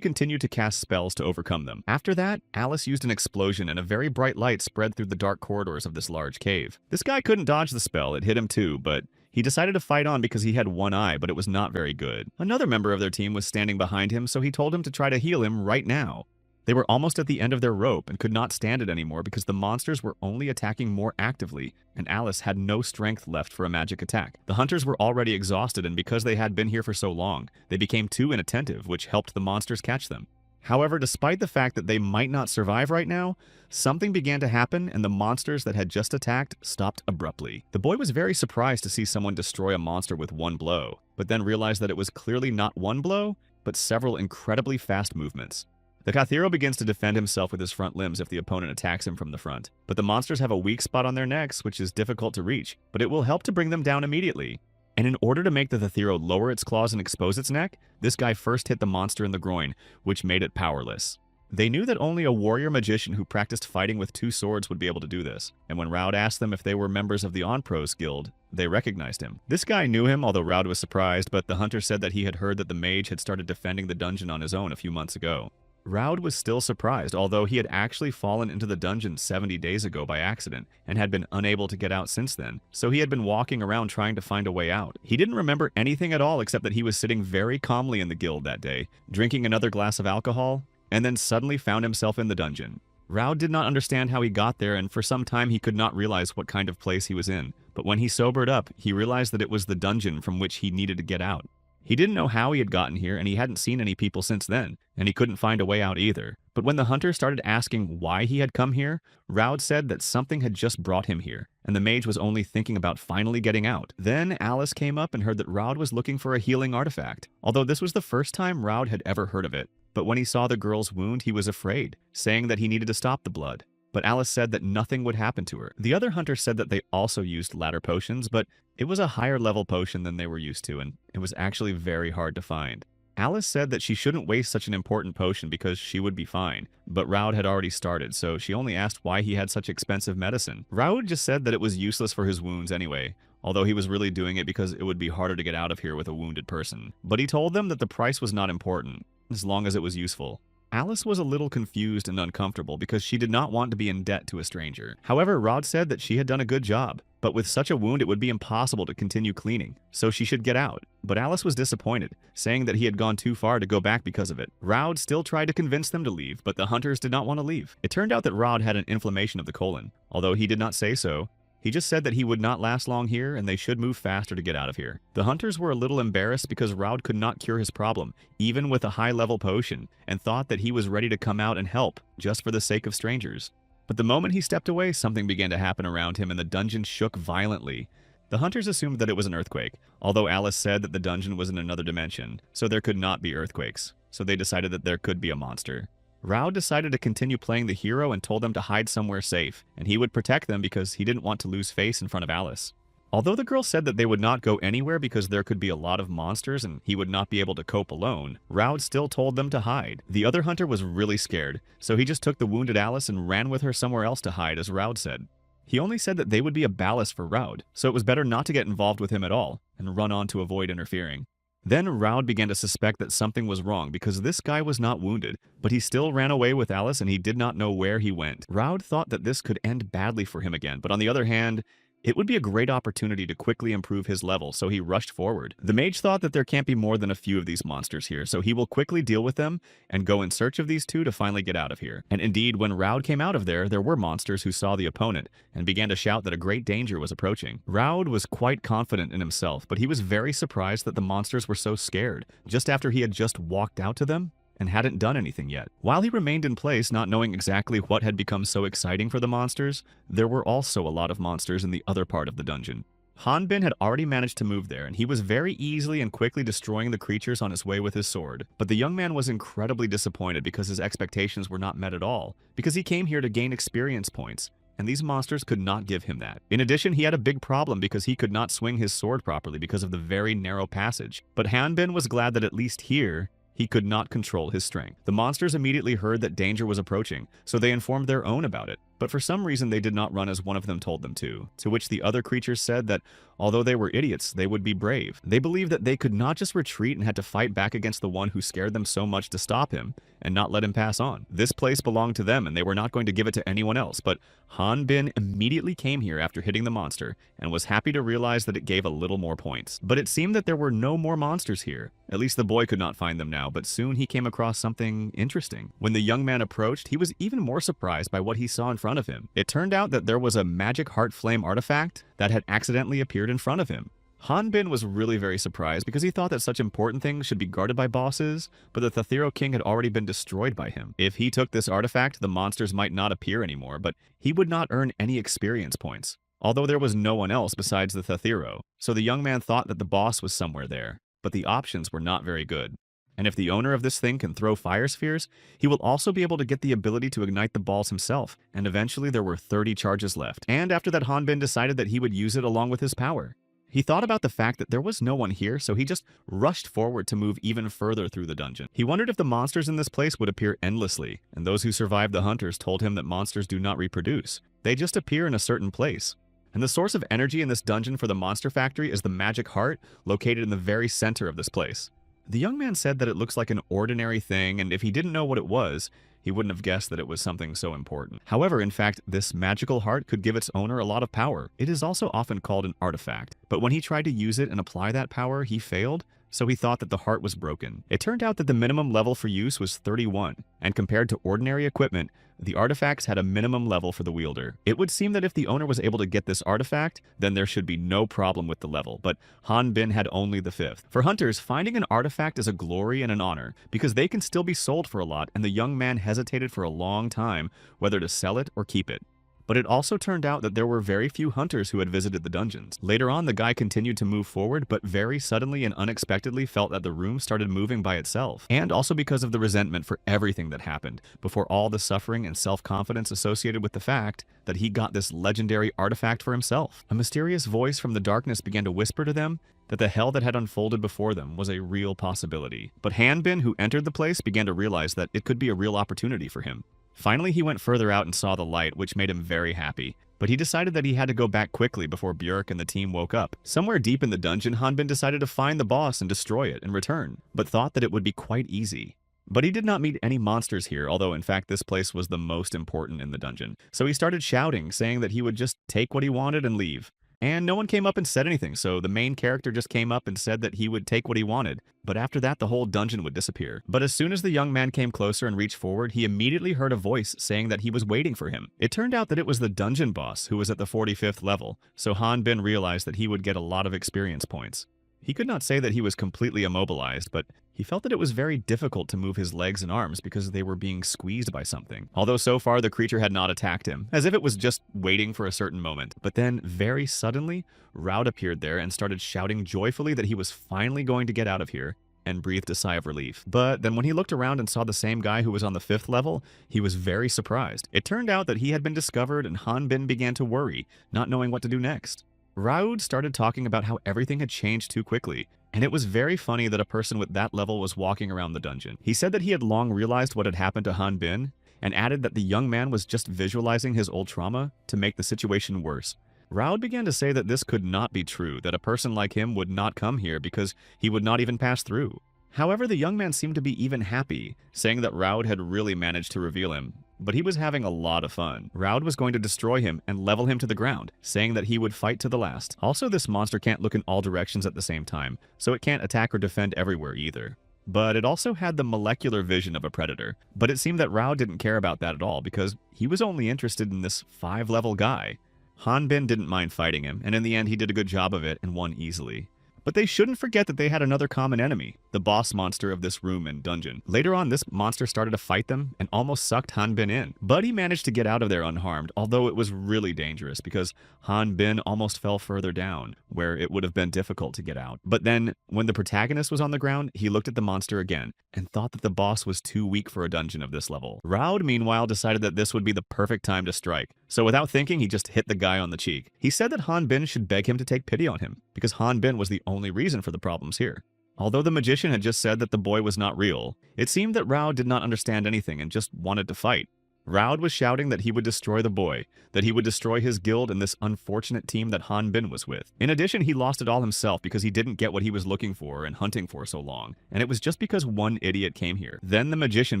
continued to cast spells to overcome them. After that, Alice used an explosion and a very bright light spread through the dark corridors of this large cave. This guy couldn't dodge the spell, it hit him too, but he decided to fight on because he had one eye, but it was not very good. Another member of their team was standing behind him, so he told him to try to heal him right now. They were almost at the end of their rope and could not stand it anymore because the monsters were only attacking more actively, and Alice had no strength left for a magic attack. The hunters were already exhausted, and because they had been here for so long, they became too inattentive, which helped the monsters catch them. However, despite the fact that they might not survive right now, something began to happen and the monsters that had just attacked stopped abruptly. The boy was very surprised to see someone destroy a monster with one blow, but then realized that it was clearly not one blow, but several incredibly fast movements. The Thathyro begins to defend himself with his front limbs if the opponent attacks him from the front, but the monsters have a weak spot on their necks, which is difficult to reach, but it will help to bring them down immediately. And in order to make the Thathyro lower its claws and expose its neck, this guy first hit the monster in the groin, which made it powerless. They knew that only a warrior magician who practiced fighting with two swords would be able to do this, and when Raud asked them if they were members of the Onpros Guild, they recognized him. This guy knew him, although Raud was surprised, but the hunter said that he had heard that the mage had started defending the dungeon on his own a few months ago. Raud was still surprised, although he had actually fallen into the dungeon 70 days ago by accident and had been unable to get out since then, so he had been walking around trying to find a way out. He didn't remember anything at all except that he was sitting very calmly in the guild that day, drinking another glass of alcohol, and then suddenly found himself in the dungeon. Raud did not understand how he got there, and for some time he could not realize what kind of place he was in, but when he sobered up, he realized that it was the dungeon from which he needed to get out. He didn't know how he had gotten here, and he hadn't seen any people since then, and he couldn't find a way out either. But when the hunter started asking why he had come here, Raud said that something had just brought him here, and the mage was only thinking about finally getting out. Then Alice came up and heard that Raud was looking for a healing artifact, although this was the first time Raud had ever heard of it. But when he saw the girl's wound, he was afraid, saying that he needed to stop the blood. But Alice said that nothing would happen to her. The other hunter said that they also used ladder potions, but it was a higher level potion than they were used to, and it was actually very hard to find. Alice said that she shouldn't waste such an important potion because she would be fine, but Raud had already started, so she only asked why he had such expensive medicine. Raud just said that it was useless for his wounds anyway, although he was really doing it because it would be harder to get out of here with a wounded person. But he told them that the price was not important, as long as it was useful. Alice was a little confused and uncomfortable because she did not want to be in debt to a stranger. However, Raud said that she had done a good job, but with such a wound it would be impossible to continue cleaning, so she should get out. But Alice was disappointed, saying that he had gone too far to go back because of it. Raud still tried to convince them to leave, but the hunters did not want to leave. It turned out that Raud had an inflammation of the colon. Although he did not say so, He just said that he would not last long here and they should move faster to get out of here. The hunters were a little embarrassed because Raud could not cure his problem, even with a high-level potion, and thought that he was ready to come out and help, just for the sake of strangers. But the moment he stepped away, something began to happen around him and the dungeon shook violently. The hunters assumed that it was an earthquake, although Alice said that the dungeon was in another dimension, so there could not be earthquakes. So they decided that there could be a monster. Raud decided to continue playing the hero and told them to hide somewhere safe, and he would protect them because he didn't want to lose face in front of Alice. Although the girl said that they would not go anywhere because there could be a lot of monsters and he would not be able to cope alone, Raud still told them to hide. The other hunter was really scared, so he just took the wounded Alice and ran with her somewhere else to hide, as Raud said. He only said that they would be a ballast for Raud, so it was better not to get involved with him at all, and run on to avoid interfering. Then Raud began to suspect that something was wrong because this guy was not wounded, but he still ran away with Alice and he did not know where he went. Raud thought that this could end badly for him again, but on the other hand, it would be a great opportunity to quickly improve his level, so he rushed forward. The mage thought that there can't be more than a few of these monsters here, so he will quickly deal with them and go in search of these two to finally get out of here. And indeed, when Raud came out of there were monsters who saw the opponent and began to shout that a great danger was approaching. Raud was quite confident in himself, but he was very surprised that the monsters were so scared, just after he had just walked out to them and hadn't done anything yet. While he remained in place, not knowing exactly what had become so exciting for the monsters, there were also a lot of monsters in the other part of the dungeon. Hanbin had already managed to move there, and he was very easily and quickly destroying the creatures on his way with his sword. But the young man was incredibly disappointed because his expectations were not met at all, because he came here to gain experience points, and these monsters could not give him that. In addition, he had a big problem because he could not swing his sword properly because of the very narrow passage. But Hanbin was glad that at least here, he could not control his strength. The monsters immediately heard that danger was approaching, so they informed their own about it. But for some reason they did not run as one of them told them to which the other creatures said that although they were idiots, they would be brave. They believed that they could not just retreat and had to fight back against the one who scared them so much to stop him and not let him pass on. This place belonged to them and they were not going to give it to anyone else, but Hanbin immediately came here after hitting the monster and was happy to realize that it gave a little more points. But it seemed that there were no more monsters here. At least the boy could not find them now, but soon he came across something interesting. When the young man approached, he was even more surprised by what he saw in front of him. It turned out that there was a magic heart flame artifact that had accidentally appeared in front of him. Hanbin was really very surprised because he thought that such important things should be guarded by bosses, but the Thathero King had already been destroyed by him. If he took this artifact, the monsters might not appear anymore, but he would not earn any experience points, although there was no one else besides the Thathero. So the young man thought that the boss was somewhere there, but the options were not very good. And if the owner of this thing can throw fire spheres, he will also be able to get the ability to ignite the balls himself, and eventually there were 30 charges left. And after that, Hanbin decided that he would use it along with his power. He thought about the fact that there was no one here, so he just rushed forward to move even further through the dungeon. He wondered if the monsters in this place would appear endlessly, and those who survived the hunters told him that monsters do not reproduce. They just appear in a certain place. And the source of energy in this dungeon for the monster factory is the magic heart located in the very center of this place. The young man said that it looks like an ordinary thing, and if he didn't know what it was, he wouldn't have guessed that it was something so important. However, in fact, this magical heart could give its owner a lot of power. It is also often called an artifact, but when he tried to use it and apply that power, he failed, so he thought that the heart was broken. It turned out that the minimum level for use was 31, and compared to ordinary equipment, the artifacts had a minimum level for the wielder. It would seem that if the owner was able to get this artifact, then there should be no problem with the level, but Hanbin had only the 5th. For hunters, finding an artifact is a glory and an honor, because they can still be sold for a lot, and the young man hesitated for a long time whether to sell it or keep it. But it also turned out that there were very few hunters who had visited the dungeons. Later on, the guy continued to move forward, but very suddenly and unexpectedly felt that the room started moving by itself. And also because of the resentment for everything that happened, before all the suffering and self-confidence associated with the fact that he got this legendary artifact for himself. A mysterious voice from the darkness began to whisper to them that the hell that had unfolded before them was a real possibility. But Hanbin, who entered the place, began to realize that it could be a real opportunity for him. Finally, he went further out and saw the light, which made him very happy. But he decided that he had to go back quickly before Björk and the team woke up. Somewhere deep in the dungeon, Hanbin decided to find the boss and destroy it and return, but thought that it would be quite easy. But he did not meet any monsters here, although in fact this place was the most important in the dungeon. So he started shouting, saying that he would just take what he wanted and leave. And no one came up and said anything, so the main character just came up and said that he would take what he wanted. But after that, the whole dungeon would disappear. But as soon as the young man came closer and reached forward, he immediately heard a voice saying that he was waiting for him. It turned out that it was the dungeon boss who was at the 45th level, so Han Bin realized that he would get a lot of experience points. He could not say that he was completely immobilized, but he felt that it was very difficult to move his legs and arms because they were being squeezed by something. Although so far the creature had not attacked him, as if it was just waiting for a certain moment. But then, very suddenly, Raud appeared there and started shouting joyfully that he was finally going to get out of here, and breathed a sigh of relief. But then when he looked around and saw the same guy who was on the 5th level, he was very surprised. It turned out that he had been discovered, and Han Bin began to worry, not knowing what to do next. Raud started talking about how everything had changed too quickly, and it was very funny that a person with that level was walking around the dungeon. He said that he had long realized what had happened to Han Bin, and added that the young man was just visualizing his old trauma to make the situation worse. Raud began to say that this could not be true, that a person like him would not come here because he would not even pass through. However, the young man seemed to be even happy, saying that Raud had really managed to reveal him, but he was having a lot of fun. Raud was going to destroy him and level him to the ground, saying that he would fight to the last. Also, this monster can't look in all directions at the same time, so it can't attack or defend everywhere either. But it also had the molecular vision of a predator. But it seemed that Raud didn't care about that at all because he was only interested in this 5-level guy. Han Bin didn't mind fighting him, and in the end he did a good job of it and won easily. But they shouldn't forget that they had another common enemy, the boss monster of this room and dungeon. Later on, this monster started to fight them and almost sucked Han Bin in. But he managed to get out of there unharmed, although it was really dangerous because Han Bin almost fell further down, where it would have been difficult to get out. But then, when the protagonist was on the ground, he looked at the monster again and thought that the boss was too weak for a dungeon of this level. Raud, meanwhile, decided that this would be the perfect time to strike. So without thinking, he just hit the guy on the cheek. He said that Han Bin should beg him to take pity on him, because Han Bin was the only reason for the problems here. Although the magician had just said that the boy was not real, it seemed that Raud did not understand anything and just wanted to fight. Raud was shouting that he would destroy the boy, that he would destroy his guild and this unfortunate team that Han Bin was with. In addition, he lost it all himself because he didn't get what he was looking for and hunting for so long, and it was just because one idiot came here. Then the magician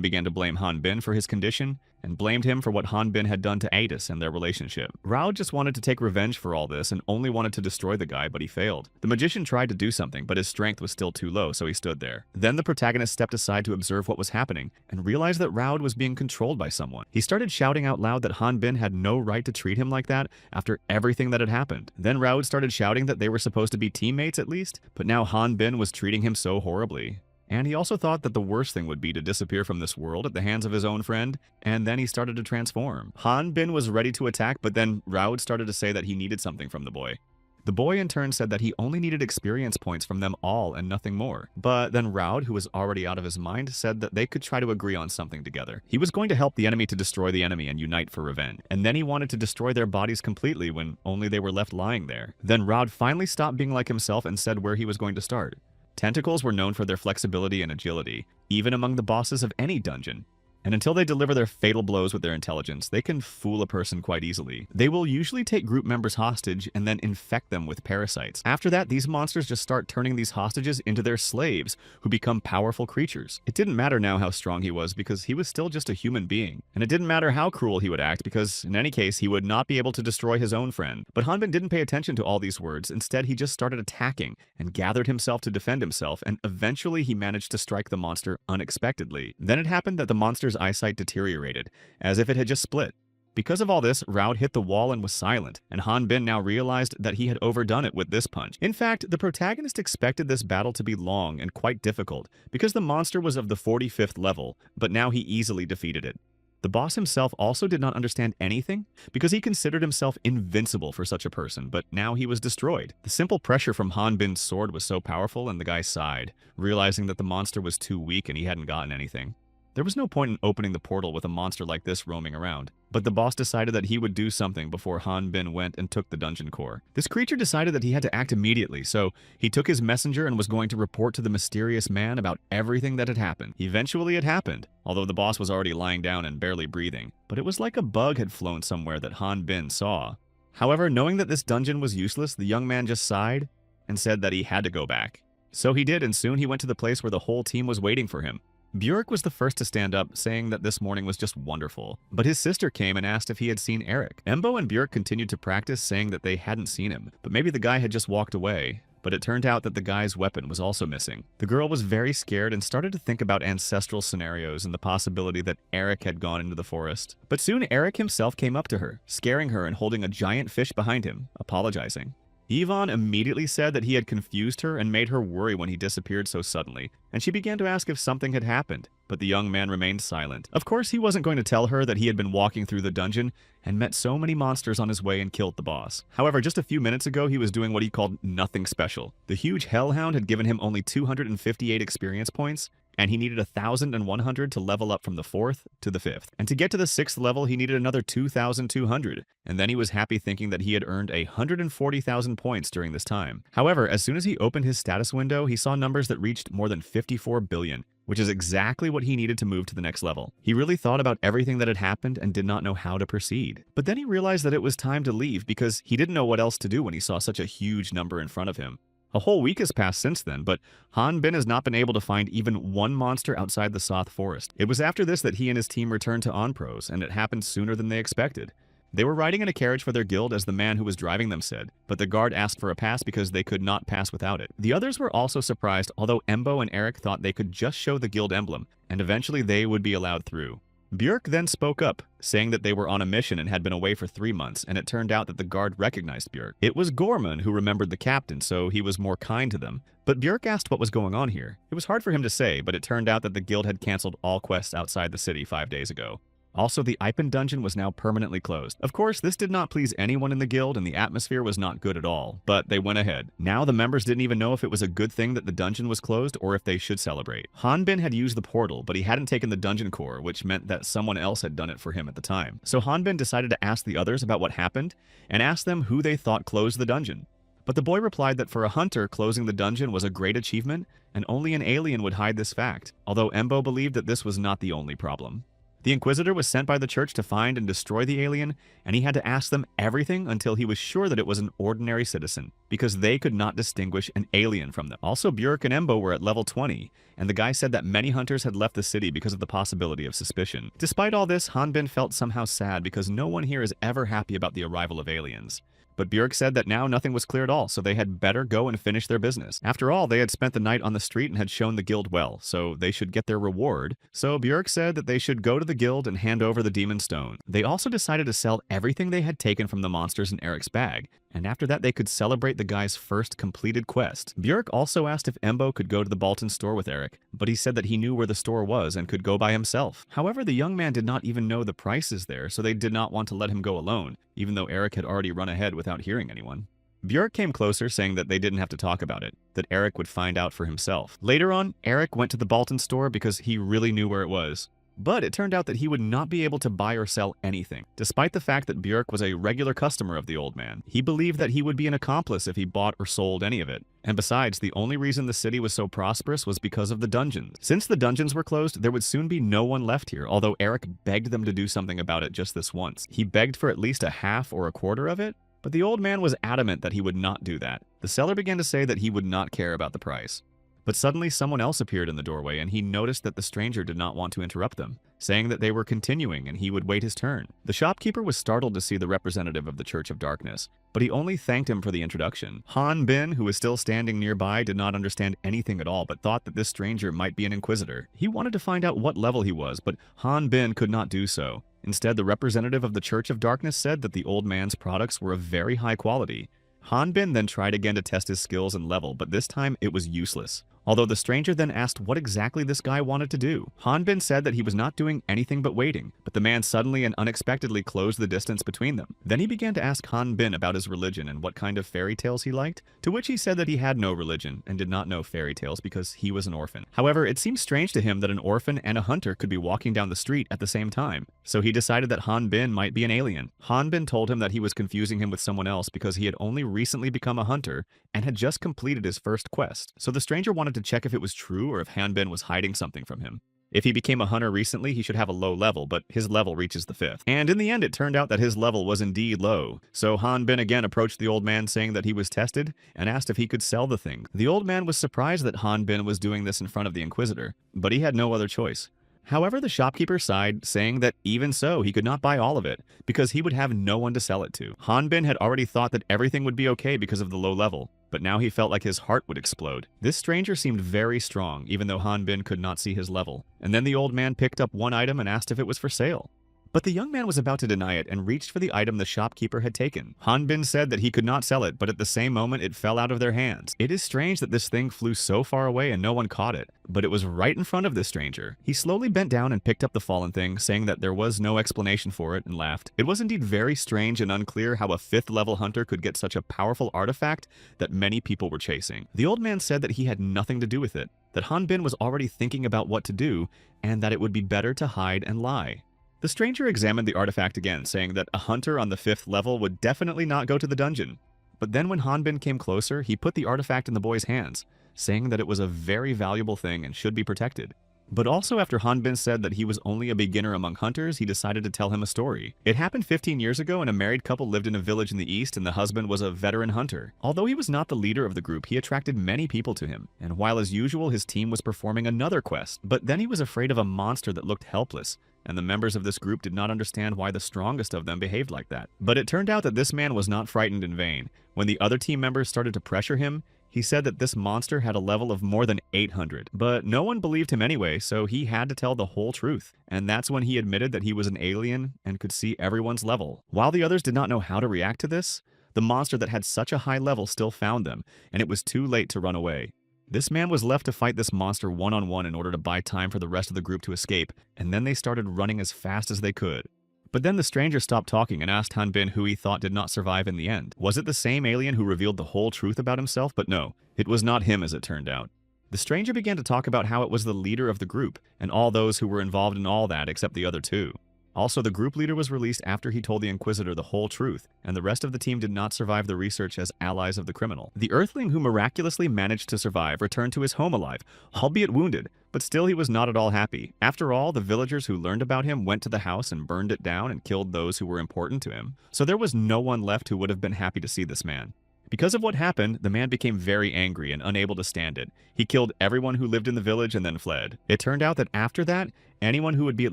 began to blame Han Bin for his condition, and blamed him for what Han Bin had done to Atis and their relationship. Raud just wanted to take revenge for all this and only wanted to destroy the guy, but he failed. The magician tried to do something, but his strength was still too low, so he stood there. Then the protagonist stepped aside to observe what was happening, and realized that Raud was being controlled by someone. He started shouting out loud that Han Bin had no right to treat him like that after everything that had happened. Then Raud started shouting that they were supposed to be teammates at least, but now Han Bin was treating him so horribly. And he also thought that the worst thing would be to disappear from this world at the hands of his own friend, and then he started to transform. Han Bin was ready to attack, but then Raud started to say that he needed something from the boy. The boy in turn said that he only needed experience points from them all and nothing more. But then Raud, who was already out of his mind, said that they could try to agree on something together. He was going to help the enemy to destroy the enemy and unite for revenge. And then he wanted to destroy their bodies completely when only they were left lying there. Then Raud finally stopped being like himself and said where he was going to start. Tentacles were known for their flexibility and agility, even among the bosses of any dungeon. And until they deliver their fatal blows with their intelligence, they can fool a person quite easily. They will usually take group members hostage and then infect them with parasites. After that, these monsters just start turning these hostages into their slaves, who become powerful creatures. It didn't matter now how strong he was because he was still just a human being. And it didn't matter how cruel he would act because, in any case, he would not be able to destroy his own friend. But Han Bin didn't pay attention to all these words. Instead, he just started attacking and gathered himself to defend himself, and eventually he managed to strike the monster unexpectedly. Then it happened that the monster's eyesight deteriorated, as if it had just split. Because of all this, Raud hit the wall and was silent, and Han Bin now realized that he had overdone it with this punch. In fact, the protagonist expected this battle to be long and quite difficult, because the monster was of the 45th level, but now he easily defeated it. The boss himself also did not understand anything, because he considered himself invincible for such a person, but now he was destroyed. The simple pressure from Han Bin's sword was so powerful, and the guy sighed, realizing that the monster was too weak and he hadn't gotten anything. There was no point in opening the portal with a monster like this roaming around, but the boss decided that he would do something before Han Bin went and took the dungeon core. This creature decided that he had to act immediately, so he took his messenger and was going to report to the mysterious man about everything that had happened. Eventually it happened, although the boss was already lying down and barely breathing, but it was like a bug had flown somewhere that Han Bin saw. However, knowing that this dungeon was useless, the young man just sighed and said that he had to go back. So he did, and soon he went to the place where the whole team was waiting for him. Björk was the first to stand up, saying that this morning was just wonderful. But his sister came and asked if he had seen Eric. Embo and Björk continued to practice, saying that they hadn't seen him, but maybe the guy had just walked away. But it turned out that the guy's weapon was also missing. The girl was very scared and started to think about ancestral scenarios and the possibility that Eric had gone into the forest. But soon Eric himself came up to her, scaring her and holding a giant fish behind him, apologizing. Yvonne immediately said that he had confused her and made her worry when he disappeared so suddenly, and she began to ask if something had happened, but the young man remained silent. Of course, he wasn't going to tell her that he had been walking through the dungeon and met so many monsters on his way and killed the boss. However, just a few minutes ago, he was doing what he called nothing special. The huge hellhound had given him only 258 experience points, and he needed 1,100 to level up from the 4th to the 5th. And to get to the 6th level, he needed another 2,200. And then he was happy thinking that he had earned 140,000 points during this time. However, as soon as he opened his status window, he saw numbers that reached more than 54 billion, which is exactly what he needed to move to the next level. He really thought about everything that had happened and did not know how to proceed. But then he realized that it was time to leave because he didn't know what else to do when he saw such a huge number in front of him. A whole week has passed since then, but Han Bin has not been able to find even one monster outside the Soth Forest. It was after this that he and his team returned to Onpros, and it happened sooner than they expected. They were riding in a carriage for their guild, as the man who was driving them said, but the guard asked for a pass because they could not pass without it. The others were also surprised, although Embo and Eric thought they could just show the guild emblem, and eventually they would be allowed through. Björk then spoke up, saying that they were on a mission and had been away for 3 months, and it turned out that the guard recognized Björk. It was Gorman who remembered the captain, so he was more kind to them. But Björk asked what was going on here. It was hard for him to say, but it turned out that the guild had canceled all quests outside the city 5 days ago. Also, the Ipen dungeon was now permanently closed. Of course, this did not please anyone in the guild, and the atmosphere was not good at all, but they went ahead. Now the members didn't even know if it was a good thing that the dungeon was closed or if they should celebrate. Hanbin had used the portal, but he hadn't taken the dungeon core, which meant that someone else had done it for him at the time. So Hanbin decided to ask the others about what happened, and asked them who they thought closed the dungeon. But the boy replied that for a hunter, closing the dungeon was a great achievement, and only an alien would hide this fact, although Embo believed that this was not the only problem. The Inquisitor was sent by the church to find and destroy the alien, and he had to ask them everything until he was sure that it was an ordinary citizen, because they could not distinguish an alien from them. Also, Björk and Embo were at level 20, and the guy said that many hunters had left the city because of the possibility of suspicion. Despite all this, Hanbin felt somehow sad because no one here is ever happy about the arrival of aliens. But Björk said that now nothing was clear at all, so they had better go and finish their business. After all, they had spent the night on the street and had shown the guild well, so they should get their reward. So Björk said that they should go to the guild and hand over the demon stone. They also decided to sell everything they had taken from the monsters in Eric's bag, and after that they could celebrate the guy's first completed quest. Björk also asked if Embo could go to the Bolton store with Eric, but he said that he knew where the store was and could go by himself. However, the young man did not even know the prices there, so they did not want to let him go alone, even though Eric had already run ahead without hearing anyone. Björk came closer, saying that they didn't have to talk about it, that Eric would find out for himself. Later on, Eric went to the Bolton store because he really knew where it was. But it turned out that he would not be able to buy or sell anything, despite the fact that Björk was a regular customer of the old man. He believed that he would be an accomplice if he bought or sold any of it. And besides, the only reason the city was so prosperous was because of the dungeons. Since the dungeons were closed, there would soon be no one left here, although Eric begged them to do something about it just this once. He begged for at least a half or a quarter of it, but the old man was adamant that he would not do that. The seller began to say that he would not care about the price. But suddenly someone else appeared in the doorway, and he noticed that the stranger did not want to interrupt them, saying that they were continuing and he would wait his turn. The shopkeeper was startled to see the representative of the Church of Darkness, but he only thanked him for the introduction. Han Bin, who was still standing nearby, did not understand anything at all, but thought that this stranger might be an Inquisitor. He wanted to find out what level he was, but Han Bin could not do so. Instead, the representative of the Church of Darkness said that the old man's products were of very high quality. Han Bin then tried again to test his skills and level, but this time it was useless. Although the stranger then asked what exactly this guy wanted to do. Han Bin said that he was not doing anything but waiting, but the man suddenly and unexpectedly closed the distance between them. Then he began to ask Han Bin about his religion and what kind of fairy tales he liked, to which he said that he had no religion and did not know fairy tales because he was an orphan. However, it seemed strange to him that an orphan and a hunter could be walking down the street at the same time, so he decided that Han Bin might be an alien. Han Bin told him that he was confusing him with someone else because he had only recently become a hunter and had just completed his first quest, so the stranger wanted to check if it was true or if Han Bin was hiding something from him. If he became a hunter recently, he should have a low level, but his level reaches the 5th. And in the end, it turned out that his level was indeed low. So Han Bin again approached the old man saying that he was tested and asked if he could sell the thing. The old man was surprised that Han Bin was doing this in front of the Inquisitor, but he had no other choice. However, the shopkeeper sighed, saying that even so, he could not buy all of it, because he would have no one to sell it to. Han Bin had already thought that everything would be okay because of the low level, but now he felt like his heart would explode. This stranger seemed very strong, even though Han Bin could not see his level. And then the old man picked up one item and asked if it was for sale. But the young man was about to deny it and reached for the item the shopkeeper had taken. Han Bin said that he could not sell it, but at the same moment it fell out of their hands. It is strange that this thing flew so far away and no one caught it, but it was right in front of this stranger. He slowly bent down and picked up the fallen thing, saying that there was no explanation for it, and laughed. It was indeed very strange and unclear how a 5th level hunter could get such a powerful artifact that many people were chasing. The old man said that he had nothing to do with it, that Han Bin was already thinking about what to do, and that it would be better to hide and lie. The stranger examined the artifact again, saying that a hunter on the 5th level would definitely not go to the dungeon. But then when Han Bin came closer, he put the artifact in the boy's hands, saying that it was a very valuable thing and should be protected. But also after Han Bin said that he was only a beginner among hunters, he decided to tell him a story. It happened 15 years ago, and a married couple lived in a village in the east, and the husband was a veteran hunter. Although he was not the leader of the group, he attracted many people to him, and while as usual his team was performing another quest. But then he was afraid of a monster that looked helpless, and the members of this group did not understand why the strongest of them behaved like that. But it turned out that this man was not frightened in vain. When the other team members started to pressure him, he said that this monster had a level of more than 800. But no one believed him anyway, so he had to tell the whole truth. And that's when he admitted that he was an alien and could see everyone's level. While the others did not know how to react to this, the monster that had such a high level still found them, and it was too late to run away. This man was left to fight this monster one-on-one in order to buy time for the rest of the group to escape, and then they started running as fast as they could. But then the stranger stopped talking and asked Han Bin who he thought did not survive in the end. Was it the same alien who revealed the whole truth about himself? But no, it was not him as it turned out. The stranger began to talk about how it was the leader of the group, and all those who were involved in all that except the other two. Also, the group leader was released after he told the Inquisitor the whole truth, and the rest of the team did not survive the research as allies of the criminal. The Earthling who miraculously managed to survive returned to his home alive, albeit wounded, but still he was not at all happy. After all, the villagers who learned about him went to the house and burned it down and killed those who were important to him. So there was no one left who would have been happy to see this man. Because of what happened, the man became very angry and unable to stand it. He killed everyone who lived in the village and then fled. It turned out that after that, anyone who would be at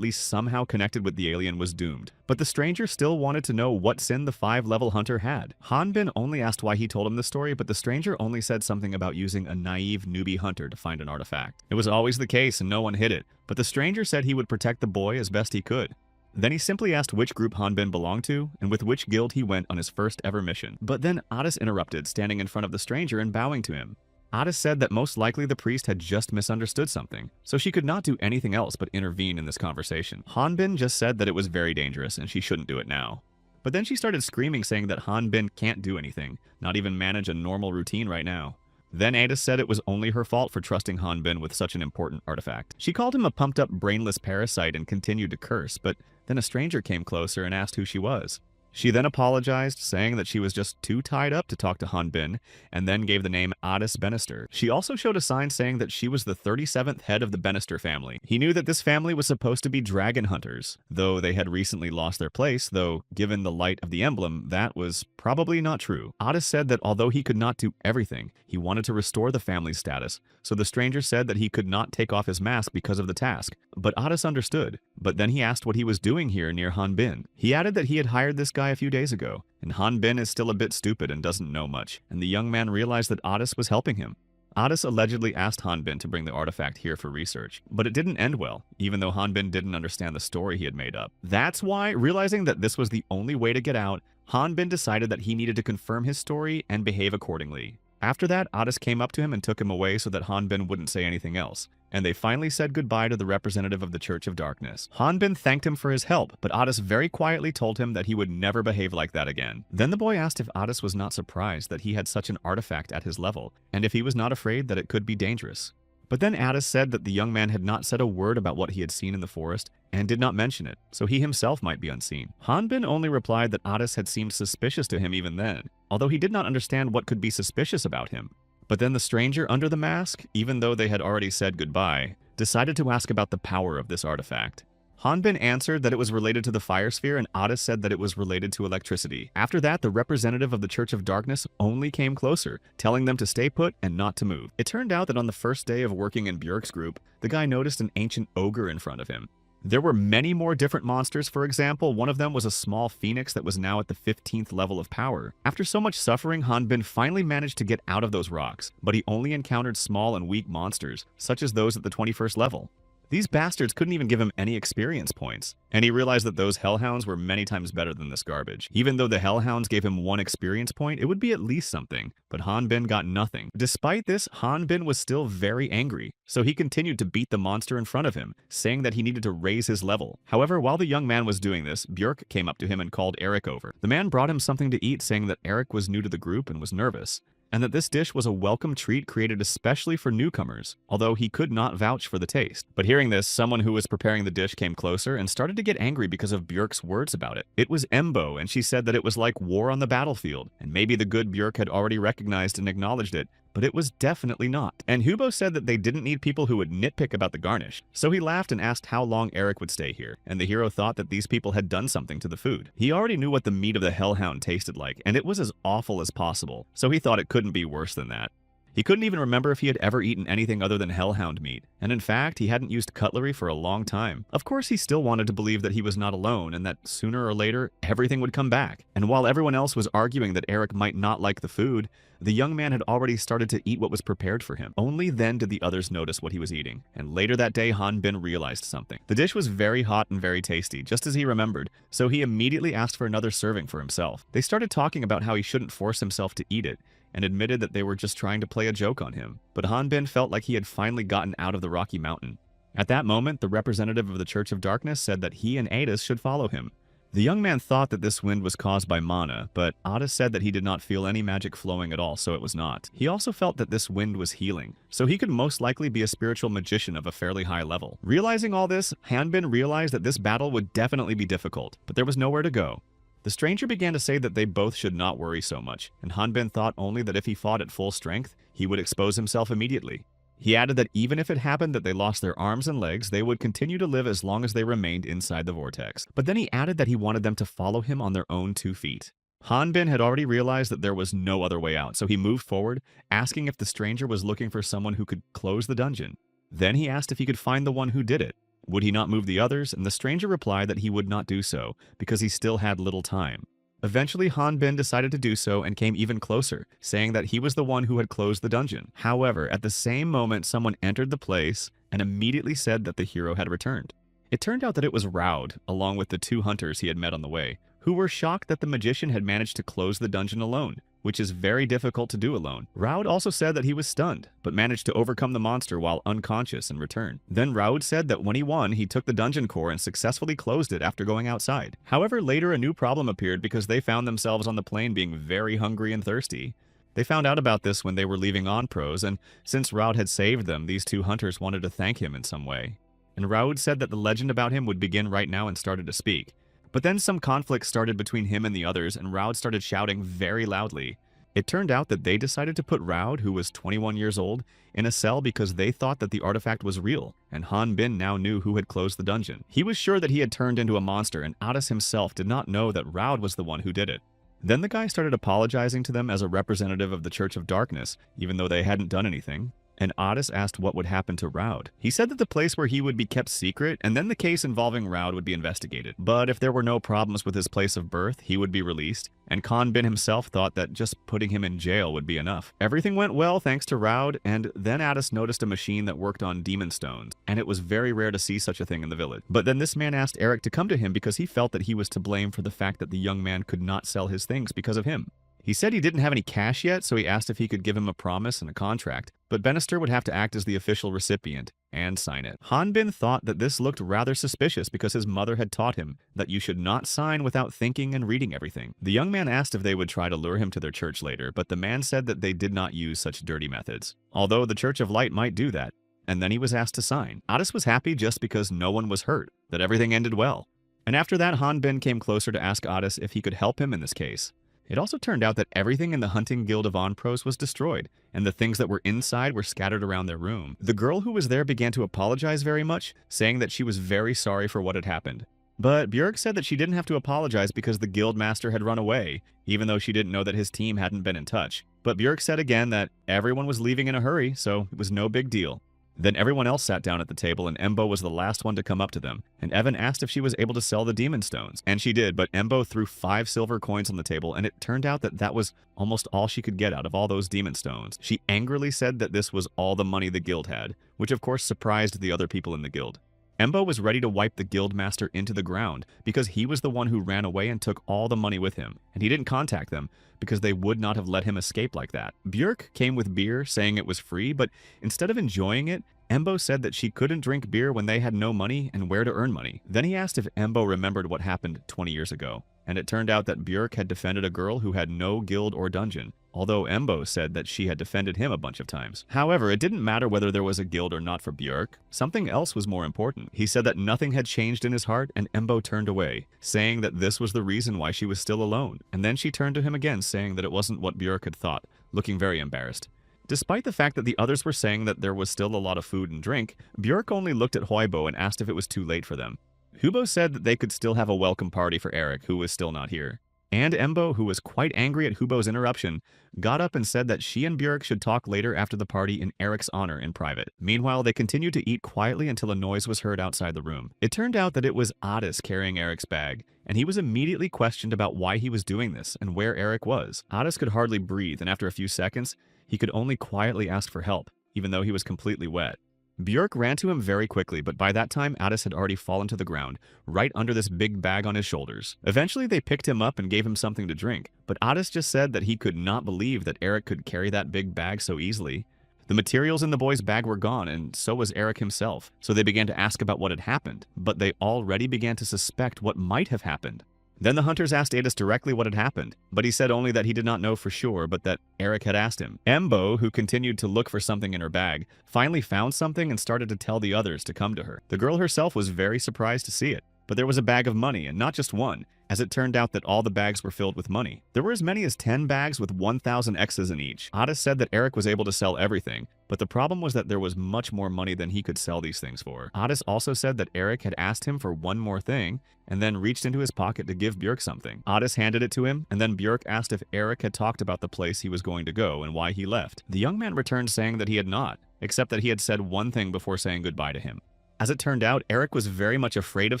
least somehow connected with the alien was doomed. But the stranger still wanted to know what sin the 5-level hunter had. Han Bin only asked why he told him the story, but the stranger only said something about using a naive newbie hunter to find an artifact. It was always the case and no one hid it, but the stranger said he would protect the boy as best he could. Then he simply asked which group Han Bin belonged to, and with which guild he went on his first ever mission. But then Otis interrupted, standing in front of the stranger and bowing to him. Otis said that most likely the priest had just misunderstood something, so she could not do anything else but intervene in this conversation. Han Bin just said that it was very dangerous and she shouldn't do it now. But then she started screaming, saying that Han Bin can't do anything, not even manage a normal routine right now. Then Otis said it was only her fault for trusting Han Bin with such an important artifact. She called him a pumped-up, brainless parasite and continued to curse, but then a stranger came closer and asked who she was. She then apologized, saying that she was just too tied up to talk to Han Bin, and then gave the name Otis Bannister. She also showed a sign saying that she was the 37th head of the Bannister family. He knew that this family was supposed to be dragon hunters, though they had recently lost their place, though given the light of the emblem, that was probably not true. Otis said that although he could not do everything, he wanted to restore the family's status, so the stranger said that he could not take off his mask because of the task. But Otis understood. But then he asked what he was doing here near Han Bin. He added that he had hired this guy a few days ago, and Han Bin is still a bit stupid and doesn't know much, and the young man realized that Otis was helping him. Otis allegedly asked Han Bin to bring the artifact here for research, but it didn't end well, even though Han Bin didn't understand the story he had made up. That's why, realizing that this was the only way to get out, Han Bin decided that he needed to confirm his story and behave accordingly. After that, Otis came up to him and took him away so that Han Bin wouldn't say anything else, and they finally said goodbye to the representative of the Church of Darkness. Han Bin thanked him for his help, but Otis very quietly told him that he would never behave like that again. Then the boy asked if Otis was not surprised that he had such an artifact at his level, and if he was not afraid that it could be dangerous. But then Otis said that the young man had not said a word about what he had seen in the forest and did not mention it, so he himself might be unseen. Han Bin only replied that Otis had seemed suspicious to him even then, although he did not understand what could be suspicious about him. But then the stranger under the mask, even though they had already said goodbye, decided to ask about the power of this artifact. Hanbin answered that it was related to the fire sphere, and Otis said that it was related to electricity. After that, the representative of the Church of Darkness only came closer, telling them to stay put and not to move. It turned out that on the first day of working in Björk's group, the guy noticed an ancient ogre in front of him. There were many more different monsters. For example, one of them was a small phoenix that was now at the 15th level of power. After so much suffering, Hanbin finally managed to get out of those rocks, but he only encountered small and weak monsters, such as those at the 21st level. These bastards couldn't even give him any experience points, and he realized that those hellhounds were many times better than this garbage. Even though the hellhounds gave him 1 experience point, it would be at least something, but Hanbin got nothing. Despite this, Hanbin was still very angry, so he continued to beat the monster in front of him, saying that he needed to raise his level. However, while the young man was doing this, Björk came up to him and called Eric over. The man brought him something to eat, saying that Eric was new to the group and was nervous, and that this dish was a welcome treat created especially for newcomers, although he could not vouch for the taste. But hearing this, someone who was preparing the dish came closer and started to get angry because of Björk's words about it. It was Embo, and she said that it was like war on the battlefield, and maybe the good Björk had already recognized and acknowledged it, but it was definitely not. And Hubo said that they didn't need people who would nitpick about the garnish, so he laughed and asked how long Eric would stay here, and the hero thought that these people had done something to the food. He already knew what the meat of the hellhound tasted like, and it was as awful as possible, so he thought it couldn't be worse than that. He couldn't even remember if he had ever eaten anything other than hellhound meat, and in fact, he hadn't used cutlery for a long time. Of course, he still wanted to believe that he was not alone, and that sooner or later, everything would come back. And while everyone else was arguing that Eric might not like the food, the young man had already started to eat what was prepared for him. Only then did the others notice what he was eating, and later that day, Hanbin realized something. The dish was very hot and very tasty, just as he remembered, so he immediately asked for another serving for himself. They started talking about how he shouldn't force himself to eat it, and admitted that they were just trying to play a joke on him. But Hanbin felt like he had finally gotten out of the Rocky Mountain. At that moment, the representative of the Church of Darkness said that he and Adis should follow him. The young man thought that this wind was caused by mana, but Adis said that he did not feel any magic flowing at all, so it was not. He also felt that this wind was healing, so he could most likely be a spiritual magician of a fairly high level. Realizing all this, Hanbin realized that this battle would definitely be difficult, but there was nowhere to go. The stranger began to say that they both should not worry so much, and Hanbin thought only that if he fought at full strength, he would expose himself immediately. He added that even if it happened that they lost their arms and legs, they would continue to live as long as they remained inside the vortex. But then he added that he wanted them to follow him on their own 2 feet. Hanbin had already realized that there was no other way out, so he moved forward, asking if the stranger was looking for someone who could close the dungeon. Then he asked if he could find the one who did it. Would he not move the others? And the stranger replied that he would not do so, because he still had little time. Eventually, Hanbin decided to do so and came even closer, saying that he was the one who had closed the dungeon. However, at the same moment, someone entered the place and immediately said that the hero had returned. It turned out that it was Raud, along with the 2 hunters he had met on the way, who were shocked that the magician had managed to close the dungeon alone, which is very difficult to do alone. Raud also said that he was stunned, but managed to overcome the monster while unconscious and return. Then Raud said that when he won, he took the dungeon core and successfully closed it after going outside. However, later a new problem appeared because they found themselves on the plane being very hungry and thirsty. They found out about this when they were leaving Onpros, and since Raud had saved them, these 2 hunters wanted to thank him in some way. And Raud said that the legend about him would begin right now and started to speak. But then some conflict started between him and the others, and Raud started shouting very loudly. It turned out that they decided to put Raud, who was 21 years old, in a cell because they thought that the artifact was real, and Hanbin now knew who had closed the dungeon. He was sure that he had turned into a monster, and Adis himself did not know that Raud was the one who did it. Then the guy started apologizing to them as a representative of the Church of Darkness, even though they hadn't done anything. And Adis asked what would happen to Raud. He said that the place where he would be kept secret, and then the case involving Raud would be investigated. But if there were no problems with his place of birth, he would be released, and Hanbin himself thought that just putting him in jail would be enough. Everything went well thanks to Raud, and then Adis noticed a machine that worked on demon stones, and it was very rare to see such a thing in the village. But then this man asked Eric to come to him because he felt that he was to blame for the fact that the young man could not sell his things because of him. He said he didn't have any cash yet, so he asked if he could give him a promise and a contract, but Bannister would have to act as the official recipient and sign it. Hanbin thought that this looked rather suspicious because his mother had taught him that you should not sign without thinking and reading everything. The young man asked if they would try to lure him to their church later, but the man said that they did not use such dirty methods, although the Church of Light might do that. And then he was asked to sign. Adis was happy just because no one was hurt, that everything ended well. And after that, Hanbin came closer to ask Adis if he could help him in this case. It also turned out that everything in the hunting guild of Onpros was destroyed, and the things that were inside were scattered around their room. The girl who was there began to apologize very much, saying that she was very sorry for what had happened. But Björk said that she didn't have to apologize because the guild master had run away, even though she didn't know that his team hadn't been in touch. But Björk said again that everyone was leaving in a hurry, so it was no big deal. Then everyone else sat down at the table and Embo was the last one to come up to them, and Evan asked if she was able to sell the demon stones. And she did, but Embo threw 5 silver coins on the table, and it turned out that that was almost all she could get out of all those demon stones. She angrily said that this was all the money the guild had, which of course surprised the other people in the guild. Embo was ready to wipe the guild master into the ground because he was the one who ran away and took all the money with him, and he didn't contact them because they would not have let him escape like that. Björk came with beer saying it was free, but instead of enjoying it, Embo said that she couldn't drink beer when they had no money and where to earn money. Then he asked if Embo remembered what happened 20 years ago, and it turned out that Björk had defended a girl who had no guild or dungeon, although Embo said that she had defended him a bunch of times. However, it didn't matter whether there was a guild or not for Björk. Something else was more important. He said that nothing had changed in his heart, and Embo turned away, saying that this was the reason why she was still alone. And then she turned to him again, saying that it wasn't what Björk had thought, looking very embarrassed. Despite the fact that the others were saying that there was still a lot of food and drink, Björk only looked at Hoibo and asked if it was too late for them. Hubo said that they could still have a welcome party for Eric, who was still not here. And Embo, who was quite angry at Hubo's interruption, got up and said that she and Björk should talk later after the party in Eric's honor in private. Meanwhile, they continued to eat quietly until a noise was heard outside the room. It turned out that it was Otis carrying Eric's bag, and he was immediately questioned about why he was doing this and where Eric was. Otis could hardly breathe, and after a few seconds, he could only quietly ask for help, even though he was completely wet. Björk ran to him very quickly, but by that time, Otis had already fallen to the ground, right under this big bag on his shoulders. Eventually, they picked him up and gave him something to drink, but Otis just said that he could not believe that Eric could carry that big bag so easily. The materials in the boy's bag were gone, and so was Eric himself, so they began to ask about what had happened, but they already began to suspect what might have happened. Then the hunters asked Otis directly what had happened, but he said only that he did not know for sure, but that Eric had asked him. Embo, who continued to look for something in her bag, finally found something and started to tell the others to come to her. The girl herself was very surprised to see it, but there was a bag of money, and not just one, as it turned out that all the bags were filled with money. There were as many as 10 bags with 1,000 X's in each. Otis said that Eric was able to sell everything, but the problem was that there was much more money than he could sell these things for. Otis also said that Eric had asked him for one more thing, and then reached into his pocket to give Björk something. Otis handed it to him, and then Björk asked if Eric had talked about the place he was going to go and why he left. The young man returned saying that he had not, except that he had said one thing before saying goodbye to him. As it turned out, Eric was very much afraid of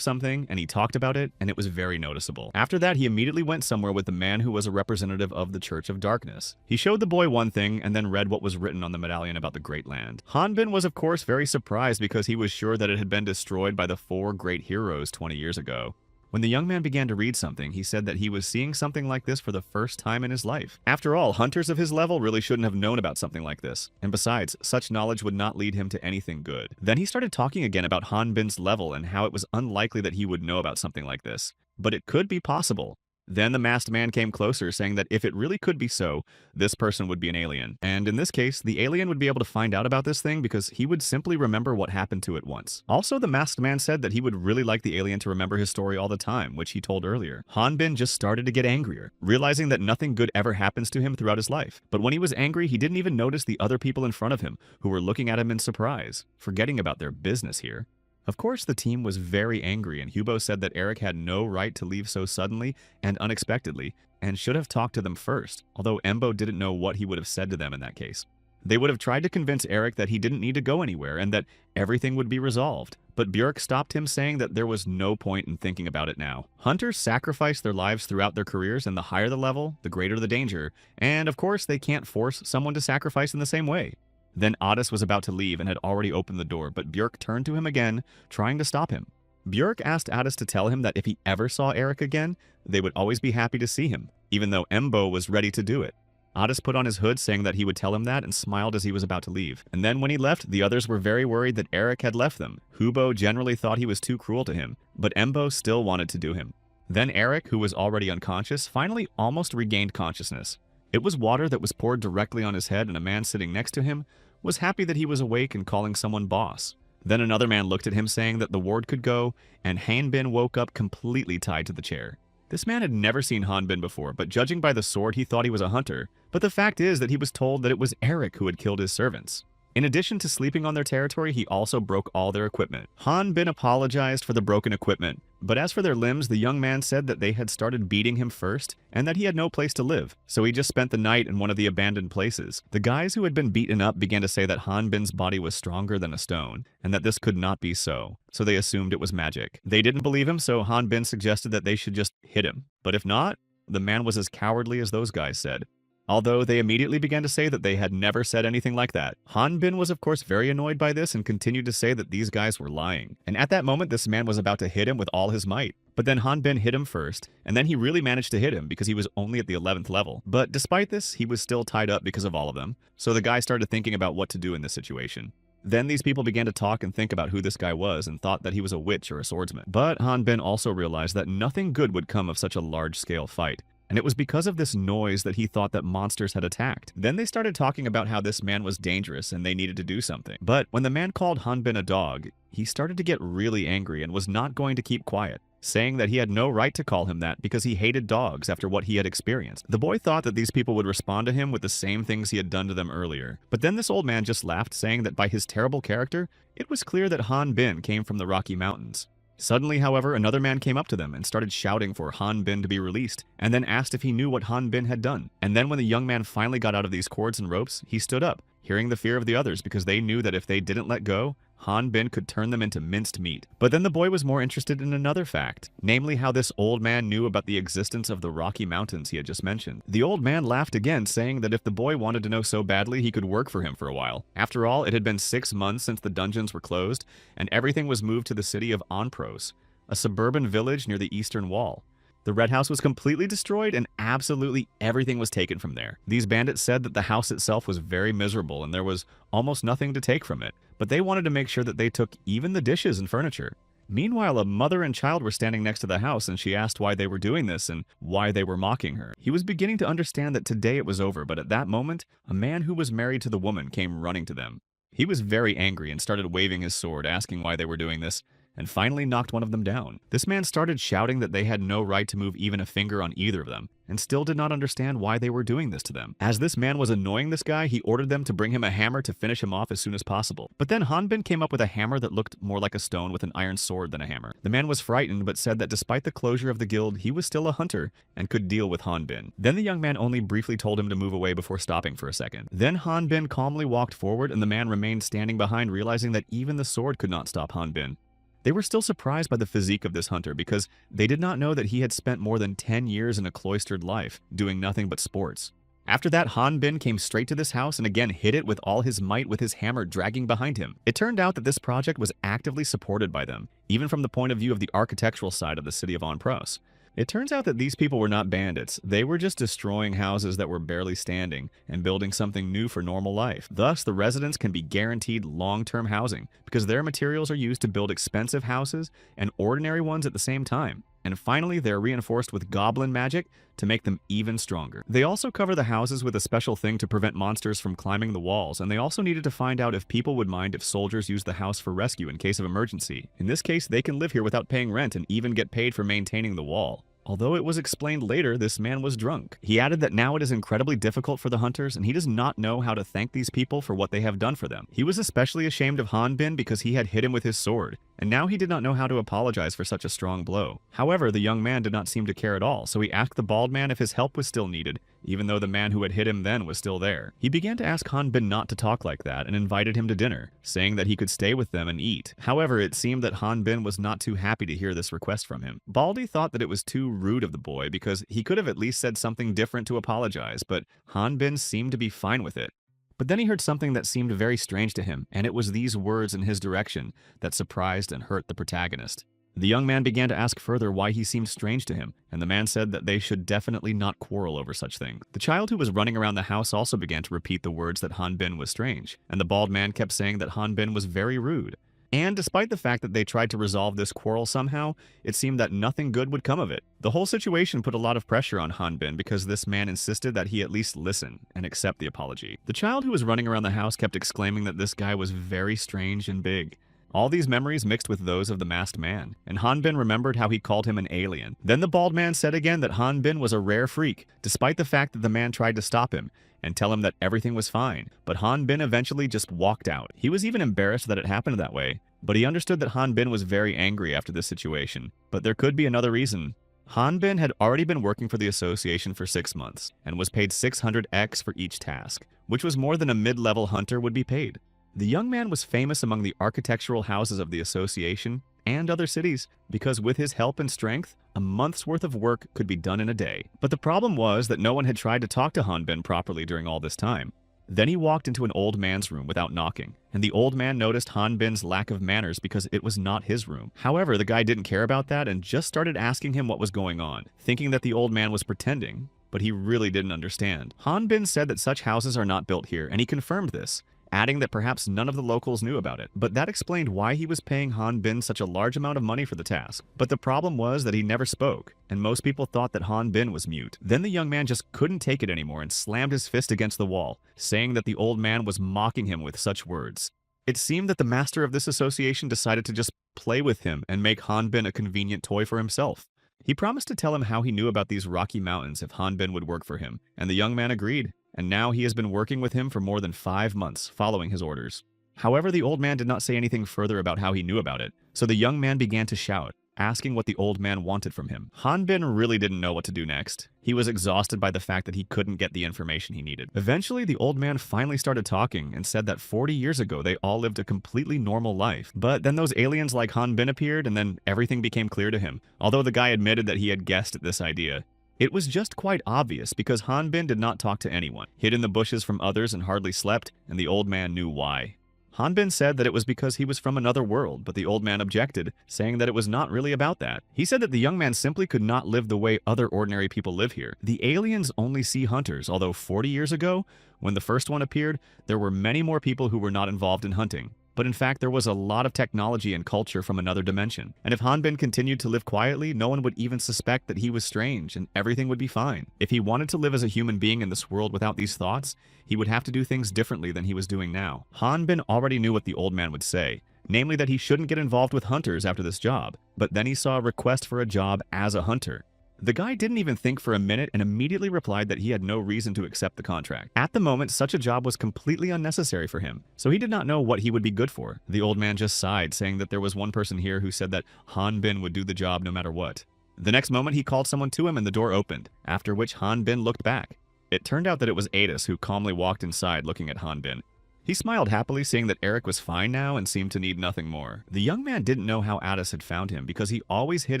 something, and he talked about it, and it was very noticeable. After that, he immediately went somewhere with the man who was a representative of the Church of Darkness. He showed the boy one thing, and then read what was written on the medallion about the Great Land. Hanbin was of course very surprised because he was sure that it had been destroyed by the 4 great heroes 20 years ago. When the young man began to read something, he said that he was seeing something like this for the first time in his life. After all, hunters of his level really shouldn't have known about something like this, and besides, such knowledge would not lead him to anything good. Then he started talking again about Hanbin's level and how it was unlikely that he would know about something like this, but it could be possible. Then the masked man came closer, saying that if it really could be so, this person would be an alien. And in this case, the alien would be able to find out about this thing because he would simply remember what happened to it once. Also, the masked man said that he would really like the alien to remember his story all the time, which he told earlier. Hanbin just started to get angrier, realizing that nothing good ever happens to him throughout his life. But when he was angry, he didn't even notice the other people in front of him, who were looking at him in surprise, forgetting about their business here. Of course, the team was very angry, and Hubo said that Eric had no right to leave so suddenly and unexpectedly, and should have talked to them first, although Embo didn't know what he would have said to them in that case. They would have tried to convince Eric that he didn't need to go anywhere and that everything would be resolved, but Björk stopped him, saying that there was no point in thinking about it now. Hunters sacrifice their lives throughout their careers, and the higher the level, the greater the danger, and of course they can't force someone to sacrifice in the same way. Then Otis was about to leave and had already opened the door, but Björk turned to him again, trying to stop him. Björk asked Otis to tell him that if he ever saw Eric again, they would always be happy to see him, even though Embo was ready to do it. Otis put on his hood, saying that he would tell him that, and smiled as he was about to leave. And then when he left, the others were very worried that Eric had left them. Hubo generally thought he was too cruel to him, but Embo still wanted to do him. Then Eric, who was already unconscious, finally almost regained consciousness. It was water that was poured directly on his head, and a man sitting next to him was happy that he was awake and calling someone boss. Then another man looked at him, saying that the ward could go, and Hanbin woke up completely tied to the chair. This man had never seen Han Bin before, but judging by the sword, he thought he was a hunter. But the fact is that he was told that it was Eric who had killed his servants. In addition to sleeping on their territory, he also broke all their equipment. Han Bin apologized for the broken equipment, but as for their limbs, the young man said that they had started beating him first and that he had no place to live, so he just spent the night in one of the abandoned places. The guys who had been beaten up began to say that Han Bin's body was stronger than a stone, and that this could not be so they assumed it was magic. They didn't believe him, so Han Bin suggested that they should just hit him. But if not, the man was as cowardly as those guys said. Although they immediately began to say that they had never said anything like that. Han Bin was of course very annoyed by this and continued to say that these guys were lying. And at that moment, this man was about to hit him with all his might. But then Han Bin hit him first, and then he really managed to hit him because he was only at the 11th level. But despite this, he was still tied up because of all of them. So the guy started thinking about what to do in this situation. Then these people began to talk and think about who this guy was and thought that he was a witch or a swordsman. But Han Bin also realized that nothing good would come of such a large-scale fight. And it was because of this noise that he thought that monsters had attacked. Then they started talking about how this man was dangerous and they needed to do something. But when the man called Han Bin a dog, he started to get really angry and was not going to keep quiet, saying that he had no right to call him that because he hated dogs after what he had experienced. The boy thought that these people would respond to him with the same things he had done to them earlier. But then this old man just laughed, saying that by his terrible character, it was clear that Han Bin came from the Rocky Mountains. Suddenly, however, another man came up to them and started shouting for Han Bin to be released, and then asked if he knew what Han Bin had done. And then when the young man finally got out of these cords and ropes, he stood up, hearing the fear of the others because they knew that if they didn't let go, Han Bin could turn them into minced meat. But then the boy was more interested in another fact, namely how this old man knew about the existence of the Rocky Mountains he had just mentioned. The old man laughed again, saying that if the boy wanted to know so badly, he could work for him for a while. After all, it had been 6 months since the dungeons were closed, and everything was moved to the city of Onpros, a suburban village near the eastern wall. The Red House was completely destroyed and absolutely everything was taken from there. These bandits said that the house itself was very miserable and there was almost nothing to take from it, but they wanted to make sure that they took even the dishes and furniture. Meanwhile, a mother and child were standing next to the house and she asked why they were doing this and why they were mocking her. He was beginning to understand that today it was over, but at that moment, a man who was married to the woman came running to them. He was very angry and started waving his sword, asking why they were doing this, and finally knocked one of them down. This man started shouting that they had no right to move even a finger on either of them, and still did not understand why they were doing this to them. As this man was annoying this guy, he ordered them to bring him a hammer to finish him off as soon as possible. But then Han Bin came up with a hammer that looked more like a stone with an iron sword than a hammer. The man was frightened, but said that despite the closure of the guild, he was still a hunter and could deal with Han Bin. Then the young man only briefly told him to move away before stopping for a second. Then Han Bin calmly walked forward and the man remained standing behind, realizing that even the sword could not stop Han Bin. They were still surprised by the physique of this hunter because they did not know that he had spent more than 10 years in a cloistered life, doing nothing but sports. After that, Han Bin came straight to this house and again hit it with all his might with his hammer dragging behind him. It turned out that this project was actively supported by them, even from the point of view of the architectural side of the city of Onpros. It turns out that these people were not bandits. They were just destroying houses that were barely standing and building something new for normal life. Thus, the residents can be guaranteed long-term housing because their materials are used to build expensive houses and ordinary ones at the same time. And finally, they're reinforced with goblin magic to make them even stronger. They also cover the houses with a special thing to prevent monsters from climbing the walls, and they also needed to find out if people would mind if soldiers used the house for rescue in case of emergency. In this case, they can live here without paying rent and even get paid for maintaining the wall. Although it was explained later, this man was drunk. He added that now it is incredibly difficult for the hunters and he does not know how to thank these people for what they have done for them. He was especially ashamed of Han Bin because he had hit him with his sword, and now he did not know how to apologize for such a strong blow. However, the young man did not seem to care at all, so he asked the bald man if his help was still needed, even though the man who had hit him then was still there. He began to ask Han Bin not to talk like that and invited him to dinner, saying that he could stay with them and eat. However, it seemed that Han Bin was not too happy to hear this request from him. Baldy thought that it was too rude of the boy because he could have at least said something different to apologize, but Han Bin seemed to be fine with it. But then he heard something that seemed very strange to him, and it was these words in his direction that surprised and hurt the protagonist. The young man began to ask further why he seemed strange to him, and the man said that they should definitely not quarrel over such things. The child who was running around the house also began to repeat the words that Han Bin was strange, and the bald man kept saying that Han Bin was very rude. And despite the fact that they tried to resolve this quarrel somehow, it seemed that nothing good would come of it. The whole situation put a lot of pressure on Han Bin because this man insisted that he at least listen and accept the apology. The child who was running around the house kept exclaiming that this guy was very strange and big. All these memories mixed with those of the masked man, and Han Bin remembered how he called him an alien. Then the bald man said again that Han Bin was a rare freak, despite the fact that the man tried to stop him and tell him that everything was fine. But Han Bin eventually just walked out. He was even embarrassed that it happened that way, but he understood that Han Bin was very angry after this situation. But there could be another reason. Han Bin had already been working for the association for 6 months, and was paid 600x for each task, which was more than a mid-level hunter would be paid. The young man was famous among the architectural houses of the association and other cities because with his help and strength, a month's worth of work could be done in a day. But the problem was that no one had tried to talk to Han Bin properly during all this time. Then he walked into an old man's room without knocking, and the old man noticed Han Bin's lack of manners because it was not his room. However, the guy didn't care about that and just started asking him what was going on, thinking that the old man was pretending, but he really didn't understand. Han Bin said that such houses are not built here, and he confirmed this, adding that perhaps none of the locals knew about it. But that explained why he was paying Han Bin such a large amount of money for the task. But the problem was that he never spoke, and most people thought that Han Bin was mute. Then the young man just couldn't take it anymore and slammed his fist against the wall, saying that the old man was mocking him with such words. It seemed that the master of this association decided to just play with him and make Han Bin a convenient toy for himself. He promised to tell him how he knew about these rocky mountains if Han Bin would work for him, and the young man agreed. And now he has been working with him for more than 5 months, following his orders. However, the old man did not say anything further about how he knew about it, so the young man began to shout, asking what the old man wanted from him. Han Bin really didn't know what to do next. He was exhausted by the fact that he couldn't get the information he needed. Eventually, the old man finally started talking and said that 40 years ago they all lived a completely normal life. But then those aliens like Han Bin appeared, and then everything became clear to him, although the guy admitted that he had guessed at this idea. It was just quite obvious because Han Bin did not talk to anyone, hid in the bushes from others and hardly slept, and the old man knew why. Han Bin said that it was because he was from another world, but the old man objected, saying that it was not really about that. He said that the young man simply could not live the way other ordinary people live here. The aliens only see hunters, although 40 years ago, when the first one appeared, there were many more people who were not involved in hunting. But in fact, there was a lot of technology and culture from another dimension. And if Han Bin continued to live quietly, no one would even suspect that he was strange, and everything would be fine. If he wanted to live as a human being in this world without these thoughts, he would have to do things differently than he was doing now. Han Bin already knew what the old man would say, namely that he shouldn't get involved with hunters after this job. But then he saw a request for a job as a hunter. The guy didn't even think for a minute and immediately replied that he had no reason to accept the contract. At the moment, such a job was completely unnecessary for him, so he did not know what he would be good for. The old man just sighed, saying that there was one person here who said that Han Bin would do the job no matter what. The next moment, he called someone to him and the door opened, after which Han Bin looked back. It turned out that it was Adis who calmly walked inside looking at Han Bin. He smiled happily, seeing that Eric was fine now and seemed to need nothing more. The young man didn't know how Addis had found him because he always hid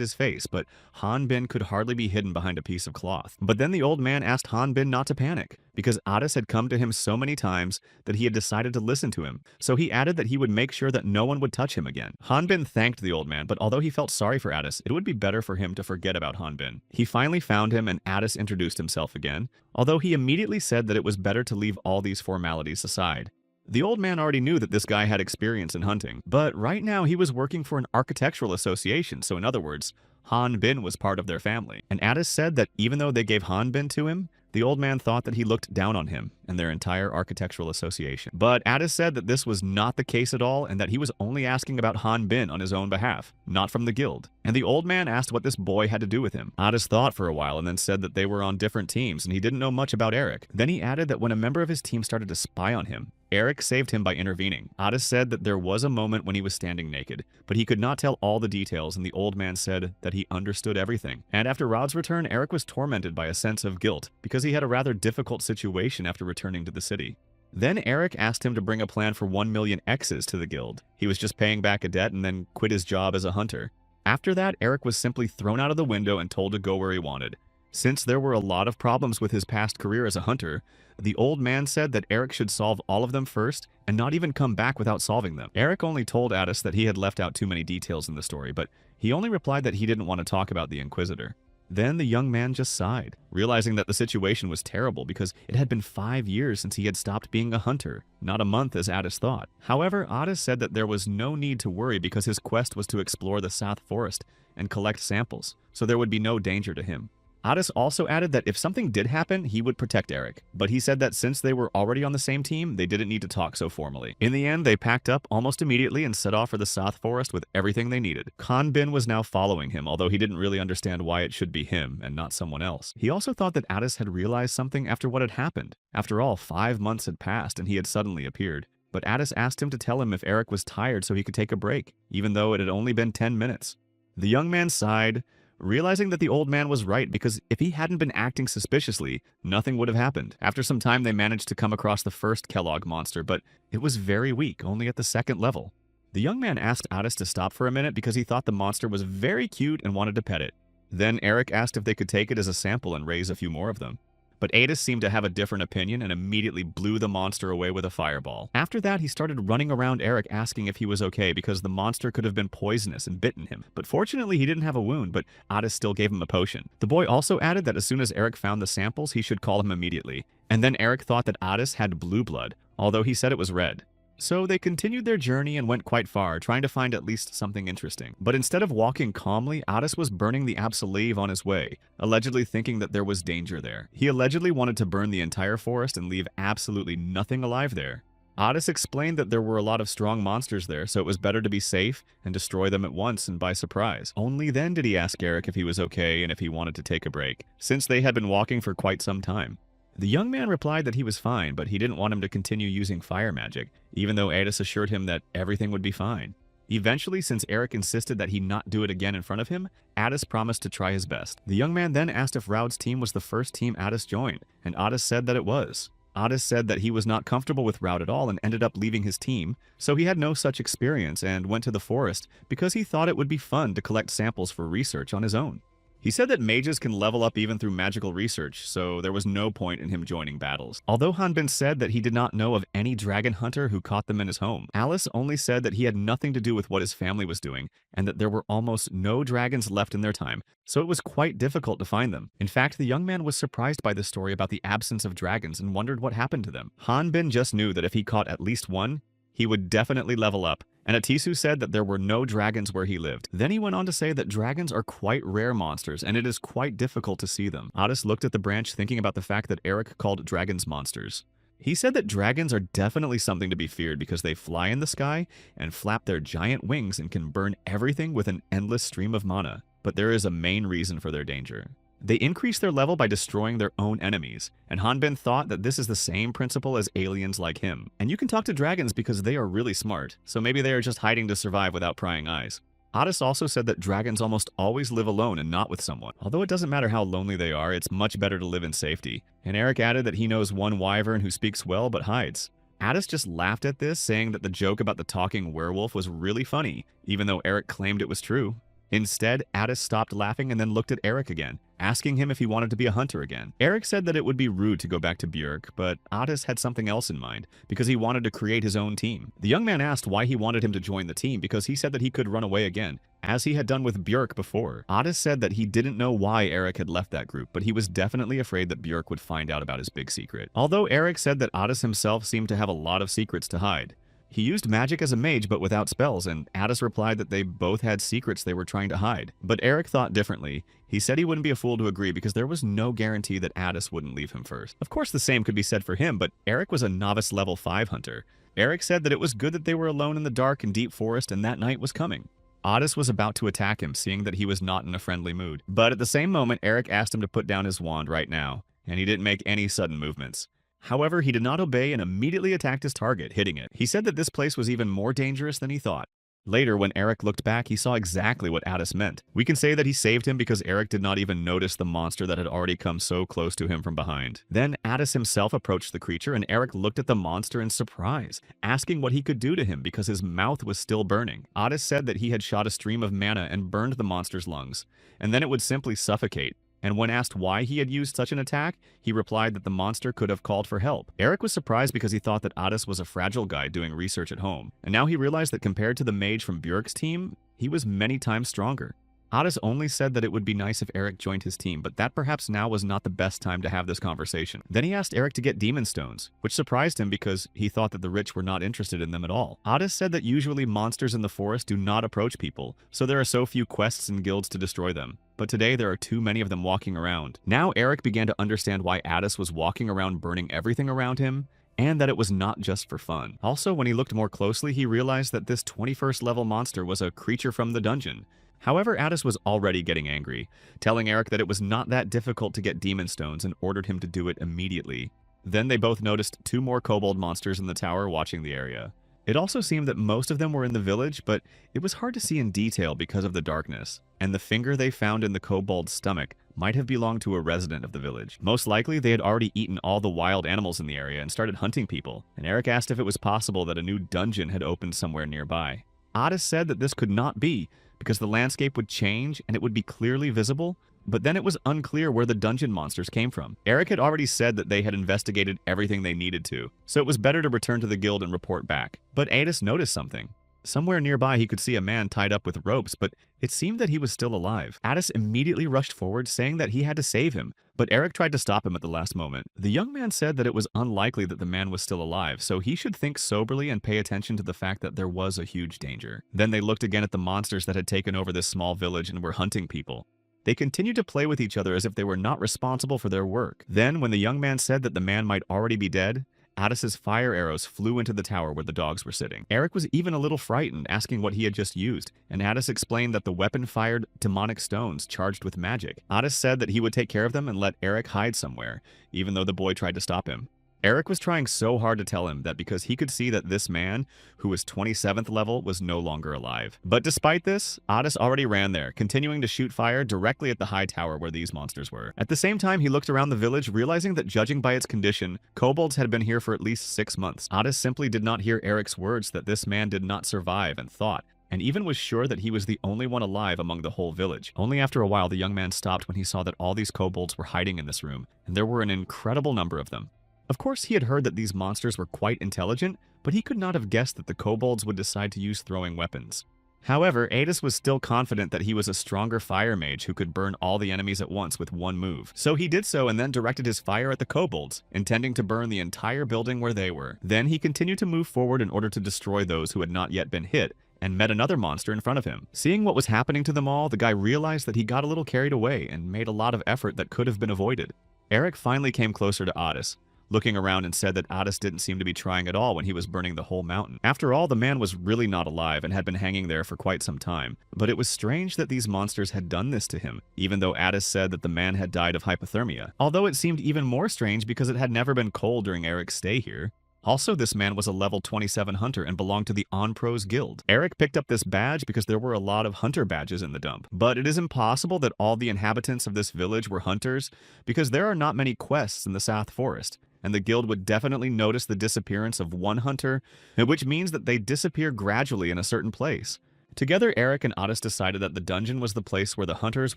his face, but Han Bin could hardly be hidden behind a piece of cloth. But then the old man asked Han Bin not to panic, because Addis had come to him so many times that he had decided to listen to him, so he added that he would make sure that no one would touch him again. Han Bin thanked the old man, but although he felt sorry for Addis, it would be better for him to forget about Han Bin. He finally found him and Addis introduced himself again, although he immediately said that it was better to leave all these formalities aside. The old man already knew that this guy had experience in hunting, but right now he was working for an architectural association, so in other words, Han Bin was part of their family. And Addis said that even though they gave Han Bin to him, the old man thought that he looked down on him and their entire architectural association. But Addis said that this was not the case at all and that he was only asking about Han Bin on his own behalf, not from the guild. And the old man asked what this boy had to do with him. Addis thought for a while and then said that they were on different teams and he didn't know much about Eric. Then he added that when a member of his team started to spy on him, Eric saved him by intervening. Addis said that there was a moment when he was standing naked, but he could not tell all the details, and the old man said that he understood everything. And after Rod's return, Eric was tormented by a sense of guilt because he had a rather difficult situation after returning to the city. Then Eric asked him to bring a plan for 1 million X's to the guild. He was just paying back a debt and then quit his job as a hunter. After that, Eric was simply thrown out of the window and told to go where he wanted. Since there were a lot of problems with his past career as a hunter, the old man said that Eric should solve all of them first and not even come back without solving them. Eric only told Addis that he had left out too many details in the story, but he only replied that he didn't want to talk about the Inquisitor. Then the young man just sighed, realizing that the situation was terrible because it had been 5 years since he had stopped being a hunter, not a month as Addis thought. However, Addis said that there was no need to worry because his quest was to explore the South Forest and collect samples, so there would be no danger to him. Otis also added that if something did happen, he would protect Eric, but he said that since they were already on the same team, they didn't need to talk so formally. In the end, they packed up almost immediately and set off for the South Forest with everything they needed. Bin was now following him, although he didn't really understand why it should be him and not someone else. He also thought that Otis had realized something after what had happened. After all, 5 months had passed and he had suddenly appeared. But Otis asked him to tell him if Eric was tired so he could take a break, even though it had only been 10 minutes. The young man sighed, realizing that the old man was right because if he hadn't been acting suspiciously, nothing would have happened. After some time, they managed to come across the first Kellogg monster, but it was very weak, only at the 2nd level. The young man asked Otis to stop for a minute because he thought the monster was very cute and wanted to pet it. Then Eric asked if they could take it as a sample and raise a few more of them. But Otis seemed to have a different opinion and immediately blew the monster away with a fireball. After that, he started running around Eric asking if he was okay because the monster could have been poisonous and bitten him. But fortunately, he didn't have a wound, but Otis still gave him a potion. The boy also added that as soon as Eric found the samples, he should call him immediately. And then Eric thought that Otis had blue blood, although he said it was red. So they continued their journey and went quite far, trying to find at least something interesting. But instead of walking calmly, Otis was burning the absolute on his way, allegedly thinking that there was danger there. He allegedly wanted to burn the entire forest and leave absolutely nothing alive there. Otis explained that there were a lot of strong monsters there, so it was better to be safe and destroy them at once and by surprise. Only then did he ask Eric if he was okay and if he wanted to take a break, since they had been walking for quite some time. The young man replied that he was fine, but he didn't want him to continue using fire magic, even though Otis assured him that everything would be fine. Eventually, since Eric insisted that he not do it again in front of him, Otis promised to try his best. The young man then asked if Raud's team was the first team Otis joined, and Otis said that it was. Otis said that he was not comfortable with Raud at all and ended up leaving his team, so he had no such experience and went to the forest because he thought it would be fun to collect samples for research on his own. He said that mages can level up even through magical research, so there was no point in him joining battles. Although Hanbin said that he did not know of any dragon hunter who caught them in his home, Alice only said that he had nothing to do with what his family was doing, and that there were almost no dragons left in their time, so it was quite difficult to find them. In fact, the young man was surprised by the story about the absence of dragons and wondered what happened to them. Hanbin just knew that if he caught at least one, he would definitely level up, and Atisu said that there were no dragons where he lived. Then he went on to say that dragons are quite rare monsters, and it is quite difficult to see them. Otis looked at the branch thinking about the fact that Eric called dragons monsters. He said that dragons are definitely something to be feared because they fly in the sky and flap their giant wings and can burn everything with an endless stream of mana. But there is a main reason for their danger. They increase their level by destroying their own enemies, and Hanbin thought that this is the same principle as aliens like him. And you can talk to dragons because they are really smart, so maybe they are just hiding to survive without prying eyes. Otis also said that dragons almost always live alone and not with someone. Although it doesn't matter how lonely they are, it's much better to live in safety. And Eric added that he knows one wyvern who speaks well but hides. Otis just laughed at this, saying that the joke about the talking werewolf was really funny, even though Eric claimed it was true. Instead, Otis stopped laughing and then looked at Eric again, asking him if he wanted to be a hunter again. Eric said that it would be rude to go back to Björk, but Otis had something else in mind, because he wanted to create his own team. The young man asked why he wanted him to join the team because he said that he could run away again, as he had done with Björk before. Otis said that he didn't know why Eric had left that group, but he was definitely afraid that Björk would find out about his big secret. Although Eric said that Otis himself seemed to have a lot of secrets to hide. He used magic as a mage but without spells, and Otis replied that they both had secrets they were trying to hide. But Eric thought differently. He said he wouldn't be a fool to agree because there was no guarantee that Otis wouldn't leave him first. Of course the same could be said for him, but Eric was a novice level 5 hunter. Eric said that it was good that they were alone in the dark and deep forest and that night was coming. Otis was about to attack him, seeing that he was not in a friendly mood. But at the same moment, Eric asked him to put down his wand right now, and he didn't make any sudden movements. However, he did not obey and immediately attacked his target, hitting it. He said that this place was even more dangerous than he thought. Later, when Eric looked back, he saw exactly what Otis meant. We can say that he saved him because Eric did not even notice the monster that had already come so close to him from behind. Then Otis himself approached the creature and Eric looked at the monster in surprise, asking what he could do to him because his mouth was still burning. Otis said that he had shot a stream of mana and burned the monster's lungs, and then it would simply suffocate. And when asked why he had used such an attack, he replied that the monster could have called for help. Eric was surprised because he thought that Otis was a fragile guy doing research at home, and now he realized that compared to the mage from Björk's team, he was many times stronger. Otis only said that it would be nice if Eric joined his team, but that perhaps now was not the best time to have this conversation. Then he asked Eric to get demon stones, which surprised him because he thought that the rich were not interested in them at all. Otis said that usually monsters in the forest do not approach people, so there are so few quests and guilds to destroy them. But today there are too many of them walking around. Now Eric began to understand why Otis was walking around burning everything around him, and that it was not just for fun. Also, when he looked more closely, he realized that this 21st level monster was a creature from the dungeon. However, Otis was already getting angry, telling Eric that it was not that difficult to get demon stones and ordered him to do it immediately. Then they both noticed 2 more kobold monsters in the tower watching the area. It also seemed that most of them were in the village, but it was hard to see in detail because of the darkness, and the finger they found in the kobold's stomach might have belonged to a resident of the village. Most likely, they had already eaten all the wild animals in the area and started hunting people, and Eric asked if it was possible that a new dungeon had opened somewhere nearby. Otis said that this could not be, because the landscape would change and it would be clearly visible, but then it was unclear where the dungeon monsters came from. Eric had already said that they had investigated everything they needed to, so it was better to return to the guild and report back. But Otis noticed something. Somewhere nearby he could see a man tied up with ropes, but it seemed that he was still alive. Otis immediately rushed forward, saying that he had to save him, but Eric tried to stop him at the last moment. The young man said that it was unlikely that the man was still alive, so he should think soberly and pay attention to the fact that there was a huge danger. Then they looked again at the monsters that had taken over this small village and were hunting people. They continued to play with each other as if they were not responsible for their work. Then, when the young man said that the man might already be dead, Otis's fire arrows flew into the tower where the dogs were sitting. Eric was even a little frightened, asking what he had just used, and Otis explained that the weapon fired demonic stones charged with magic. Otis said that he would take care of them and let Eric hide somewhere, even though the boy tried to stop him. Eric was trying so hard to tell him that because he could see that this man, who was 27th level, was no longer alive. But despite this, Otis already ran there, continuing to shoot fire directly at the high tower where these monsters were. At the same time, he looked around the village, realizing that judging by its condition, kobolds had been here for at least 6 months. Otis simply did not hear Eric's words that this man did not survive and thought, and even was sure that he was the only one alive among the whole village. Only after a while, the young man stopped when he saw that all these kobolds were hiding in this room, and there were an incredible number of them. Of course, he had heard that these monsters were quite intelligent, but he could not have guessed that the kobolds would decide to use throwing weapons. However, Otis was still confident that he was a stronger fire mage who could burn all the enemies at once with one move. So he did so and then directed his fire at the kobolds, intending to burn the entire building where they were. Then he continued to move forward in order to destroy those who had not yet been hit, and met another monster in front of him. Seeing what was happening to them all, the guy realized that he got a little carried away and made a lot of effort that could have been avoided. Eric finally came closer to Otis, looking around, and said that Otis didn't seem to be trying at all when he was burning the whole mountain. After all, the man was really not alive and had been hanging there for quite some time, but it was strange that these monsters had done this to him, even though Otis said that the man had died of hypothermia. Although it seemed even more strange because it had never been cold during Eric's stay here. Also, this man was a level 27 hunter and belonged to the On-Pros Guild. Eric picked up this badge because there were a lot of hunter badges in the dump. But it is impossible that all the inhabitants of this village were hunters because there are not many quests in the South Forest, and the guild would definitely notice the disappearance of one hunter, which means that they disappear gradually in a certain place. Together, Eric and Otis decided that the dungeon was the place where the hunters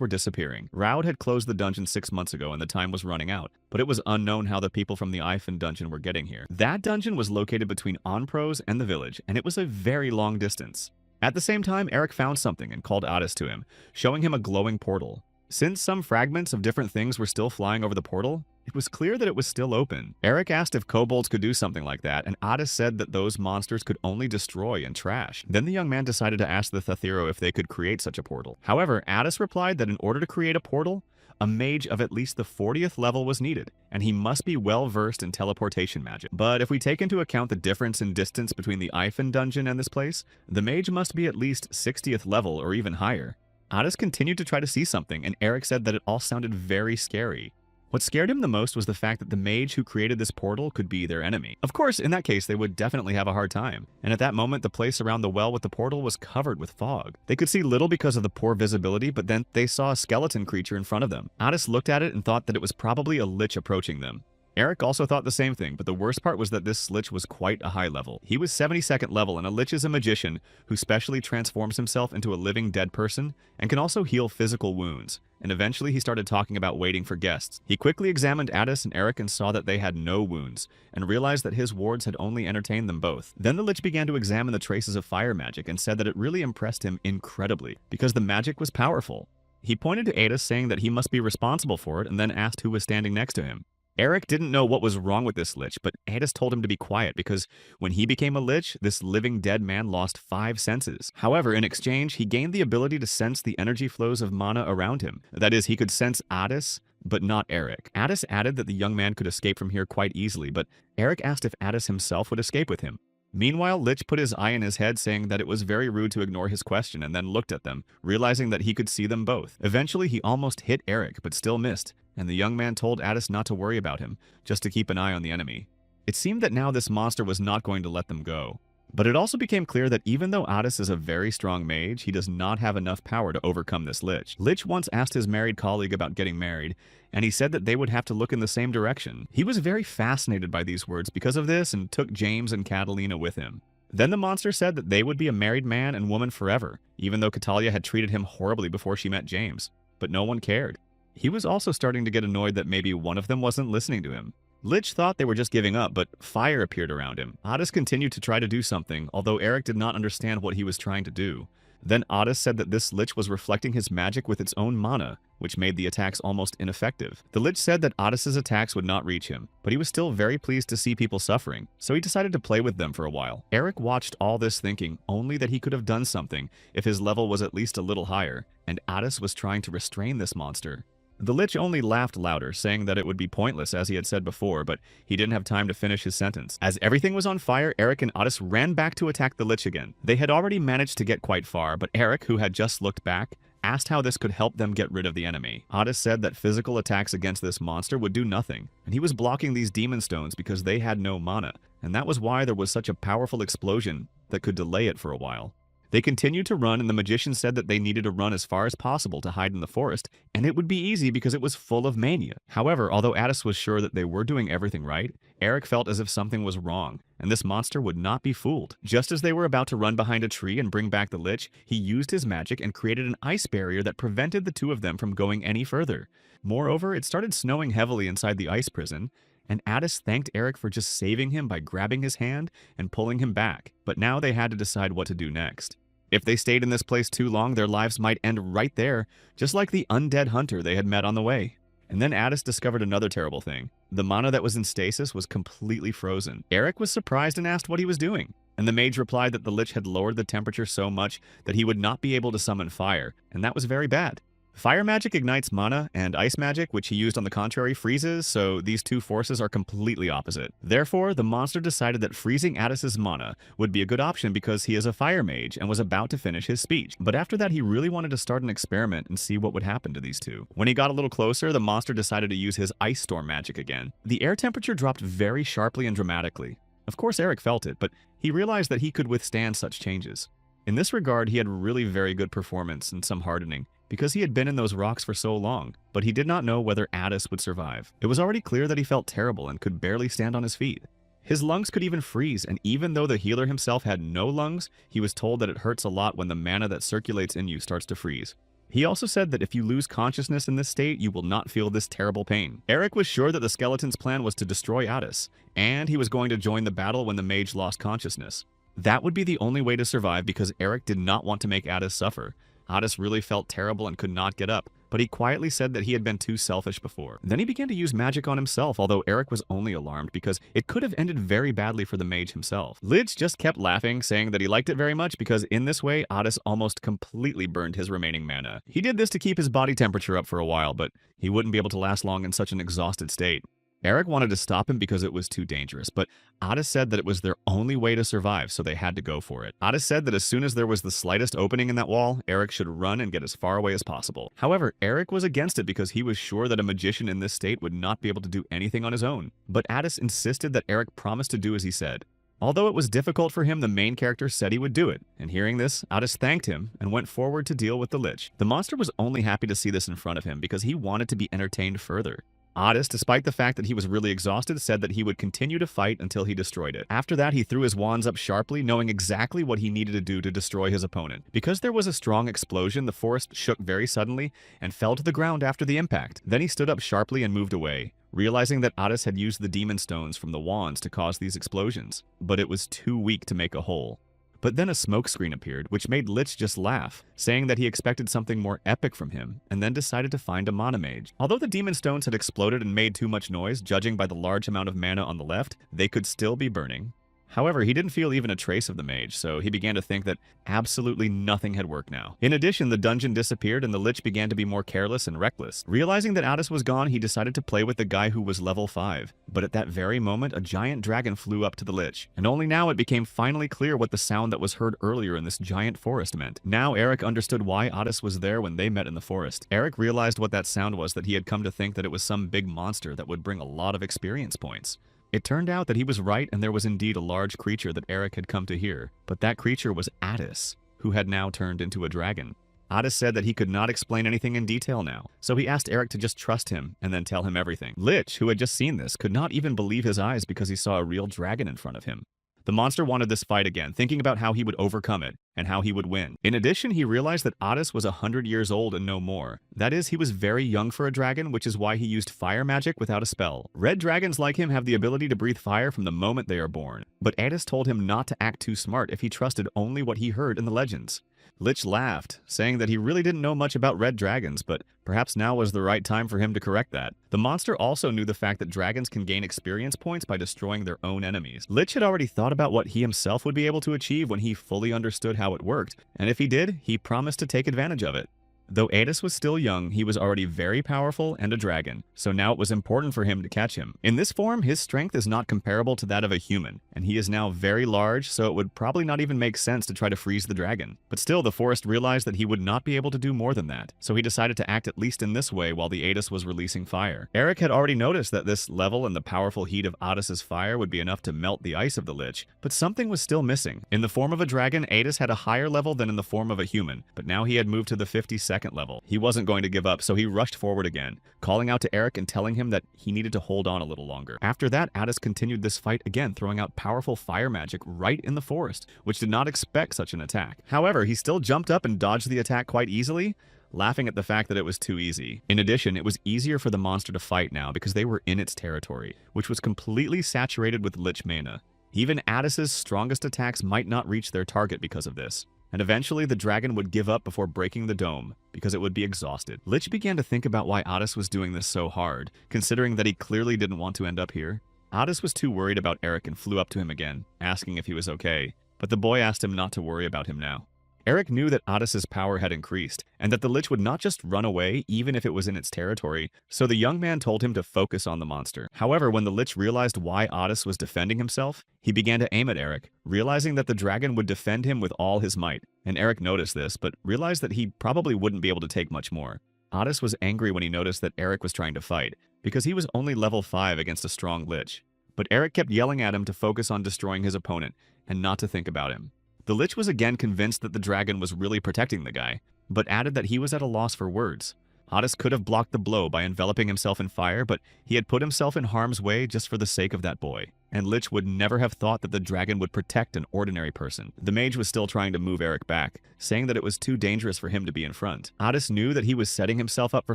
were disappearing. Raud had closed the dungeon 6 months ago and the time was running out, but it was unknown how the people from the Eifen dungeon were getting here. That dungeon was located between Onpros and the village, and it was a very long distance. At the same time, Eric found something and called Otis to him, showing him a glowing portal. Since some fragments of different things were still flying over the portal, it was clear that it was still open. Eric asked if kobolds could do something like that, and Otis said that those monsters could only destroy and trash. Then the young man decided to ask the Thathero if they could create such a portal. However, Otis replied that in order to create a portal, a mage of at least the 40th level was needed, and he must be well versed in teleportation magic. But if we take into account the difference in distance between the Eifen dungeon and this place, the mage must be at least 60th level or even higher. Otis continued to try to see something, and Eric said that it all sounded very scary. What scared him the most was the fact that the mage who created this portal could be their enemy. Of course, in that case, they would definitely have a hard time. And at that moment, the place around the well with the portal was covered with fog. They could see little because of the poor visibility, but then they saw a skeleton creature in front of them. Otis looked at it and thought that it was probably a lich approaching them. Eric also thought the same thing, but the worst part was that this Lich was quite a high level. He was 72nd level, and a Lich is a magician who specially transforms himself into a living dead person and can also heal physical wounds. And eventually he started talking about waiting for guests. He quickly examined Addis and Eric and saw that they had no wounds, and realized that his wards had only entertained them both. Then the Lich began to examine the traces of fire magic and said that it really impressed him incredibly, because the magic was powerful. He pointed to Addis, saying that he must be responsible for it, and then asked who was standing next to him. Eric didn't know what was wrong with this Lich, but Addis told him to be quiet because when he became a Lich, this living dead man lost 5 senses. However, in exchange, he gained the ability to sense the energy flows of mana around him. That is, he could sense Addis, but not Eric. Addis added that the young man could escape from here quite easily, but Eric asked if Addis himself would escape with him. Meanwhile, Lich put his eye in his head, saying that it was very rude to ignore his question, and then looked at them, realizing that he could see them both. Eventually, he almost hit Eric, but still missed, and the young man told Addis not to worry about him, just to keep an eye on the enemy. It seemed that now this monster was not going to let them go. But it also became clear that even though Addis is a very strong mage, he does not have enough power to overcome this Lich. Lich once asked his married colleague about getting married, and he said that they would have to look in the same direction. He was very fascinated by these words because of this and took James and Catalina with him. Then the monster said that they would be a married man and woman forever, even though Catalia had treated him horribly before she met James. But no one cared. He was also starting to get annoyed that maybe one of them wasn't listening to him. Lich thought they were just giving up, but fire appeared around him. Addis continued to try to do something, although Eric did not understand what he was trying to do. Then Addis said that this Lich was reflecting his magic with its own mana, which made the attacks almost ineffective. The Lich said that Addis's attacks would not reach him, but he was still very pleased to see people suffering, so he decided to play with them for a while. Eric watched all this thinking only that he could have done something if his level was at least a little higher, and Addis was trying to restrain this monster. The Lich only laughed louder, saying that it would be pointless as he had said before, but he didn't have time to finish his sentence. As everything was on fire, Eric and Addis ran back to attack the Lich again. They had already managed to get quite far, but Eric, who had just looked back, asked how this could help them get rid of the enemy. Addis said that physical attacks against this monster would do nothing, and he was blocking these demon stones because they had no mana, and that was why there was such a powerful explosion that could delay it for a while. They continued to run, and the magician said that they needed to run as far as possible to hide in the forest, and it would be easy because it was full of mania. However, although Addis was sure that they were doing everything right, Eric felt as if something was wrong, and this monster would not be fooled. Just as they were about to run behind a tree and bring back the Lich, he used his magic and created an ice barrier that prevented the two of them from going any further. Moreover, it started snowing heavily inside the ice prison, and Addis thanked Eric for just saving him by grabbing his hand and pulling him back, but now they had to decide what to do next. If they stayed in this place too long, their lives might end right there, just like the undead hunter they had met on the way. And then Addis discovered another terrible thing. The mana that was in stasis was completely frozen. Eric was surprised and asked what he was doing, and the mage replied that the Lich had lowered the temperature so much that he would not be able to summon fire, and that was very bad. Fire magic ignites mana, and ice magic, which he used on the contrary, freezes, so these two forces are completely opposite. Therefore, the monster decided that freezing Addis's mana would be a good option because he is a fire mage and was about to finish his speech. But after that, he really wanted to start an experiment and see what would happen to these two. When he got a little closer, the monster decided to use his ice storm magic again. The air temperature dropped very sharply and dramatically. Of course, Eric felt it, but he realized that he could withstand such changes. In this regard, he had really very good performance and some hardening, because he had been in those rocks for so long, but he did not know whether Addis would survive. It was already clear that he felt terrible and could barely stand on his feet. His lungs could even freeze, and even though the healer himself had no lungs, he was told that it hurts a lot when the mana that circulates in you starts to freeze. He also said that if you lose consciousness in this state, you will not feel this terrible pain. Eric was sure that the skeleton's plan was to destroy Addis, and he was going to join the battle when the mage lost consciousness. That would be the only way to survive because Eric did not want to make Addis suffer. Addis really felt terrible and could not get up, but he quietly said that he had been too selfish before. Then he began to use magic on himself, although Eric was only alarmed because it could have ended very badly for the mage himself. Lich just kept laughing, saying that he liked it very much because in this way, Addis almost completely burned his remaining mana. He did this to keep his body temperature up for a while, but he wouldn't be able to last long in such an exhausted state. Eric wanted to stop him because it was too dangerous, but Addis said that it was their only way to survive, so they had to go for it. Addis said that as soon as there was the slightest opening in that wall, Eric should run and get as far away as possible. However, Eric was against it because he was sure that a magician in this state would not be able to do anything on his own. But Addis insisted that Eric promised to do as he said. Although it was difficult for him, the main character said he would do it, and hearing this, Addis thanked him and went forward to deal with the Lich. The monster was only happy to see this in front of him because he wanted to be entertained further. Otis, despite the fact that he was really exhausted, said that he would continue to fight until he destroyed it. After that, he threw his wands up sharply, knowing exactly what he needed to do to destroy his opponent. Because there was a strong explosion, the forest shook very suddenly and fell to the ground after the impact. Then he stood up sharply and moved away, realizing that Otis had used the demon stones from the wands to cause these explosions. But it was too weak to make a hole. But then a smoke screen appeared, which made Lich just laugh, saying that he expected something more epic from him, and then decided to find a mana mage. Although the demon stones had exploded and made too much noise, judging by the large amount of mana on the left, they could still be burning. However, he didn't feel even a trace of the mage, so he began to think that absolutely nothing had worked now. In addition, the dungeon disappeared and the Lich began to be more careless and reckless. Realizing that Otis was gone, he decided to play with the guy who was level 5. But at that very moment, a giant dragon flew up to the Lich, and only now it became finally clear what the sound that was heard earlier in this giant forest meant. Now Eric understood why Otis was there when they met in the forest. Eric realized what that sound was, that he had come to think that it was some big monster that would bring a lot of experience points. It turned out that he was right, and there was indeed a large creature that Eric had come to hear. But that creature was Otis, who had now turned into a dragon. Otis said that he could not explain anything in detail now, so he asked Eric to just trust him and then tell him everything. Lich, who had just seen this, could not even believe his eyes because he saw a real dragon in front of him. The monster wanted this fight again, thinking about how he would overcome it and how he would win. In addition, he realized that Otis was 100 years old and no more. That is, he was very young for a dragon, which is why he used fire magic without a spell. Red dragons like him have the ability to breathe fire from the moment they are born, but Otis told him not to act too smart if he trusted only what he heard in the legends. Lich laughed, saying that he really didn't know much about red dragons, but perhaps now was the right time for him to correct that. The monster also knew the fact that dragons can gain experience points by destroying their own enemies. Lich had already thought about what he himself would be able to achieve when he fully understood how it worked, and if he did, he promised to take advantage of it. Though Otis was still young, he was already very powerful and a dragon, so now it was important for him to catch him. In this form, his strength is not comparable to that of a human, and he is now very large, so it would probably not even make sense to try to freeze the dragon. But still, the forest realized that he would not be able to do more than that, so he decided to act at least in this way while the Otis was releasing fire. Eric had already noticed that this level and the powerful heat of Otis's fire would be enough to melt the ice of the Lich, but something was still missing. In the form of a dragon, Otis had a higher level than in the form of a human, but now he had moved to the 52nd level. He wasn't going to give up, so he rushed forward again, calling out to Eric and telling him that he needed to hold on a little longer. After that, Otis continued this fight again, throwing out powerful fire magic right in the forest, which did not expect such an attack. However, he still jumped up and dodged the attack quite easily, laughing at the fact that it was too easy. In addition, it was easier for the monster to fight now because they were in its territory, which was completely saturated with Lich mana. Even Otis's strongest attacks might not reach their target because of this. And eventually the dragon would give up before breaking the dome, because it would be exhausted. Lich began to think about why Otis was doing this so hard, considering that he clearly didn't want to end up here. Otis was too worried about Eric and flew up to him again, asking if he was okay, but the boy asked him not to worry about him now. Eric knew that Otis's power had increased, and that the Lich would not just run away even if it was in its territory, so the young man told him to focus on the monster. However, when the Lich realized why Otis was defending himself, he began to aim at Eric, realizing that the dragon would defend him with all his might. And Eric noticed this, but realized that he probably wouldn't be able to take much more. Otis was angry when he noticed that Eric was trying to fight, because he was only level 5 against a strong Lich. But Eric kept yelling at him to focus on destroying his opponent, and not to think about him. The Lich was again convinced that the dragon was really protecting the guy, but added that he was at a loss for words. Otis could have blocked the blow by enveloping himself in fire, but he had put himself in harm's way just for the sake of that boy. And Lich would never have thought that the dragon would protect an ordinary person. The mage was still trying to move Eric back, saying that it was too dangerous for him to be in front. Otis knew that he was setting himself up for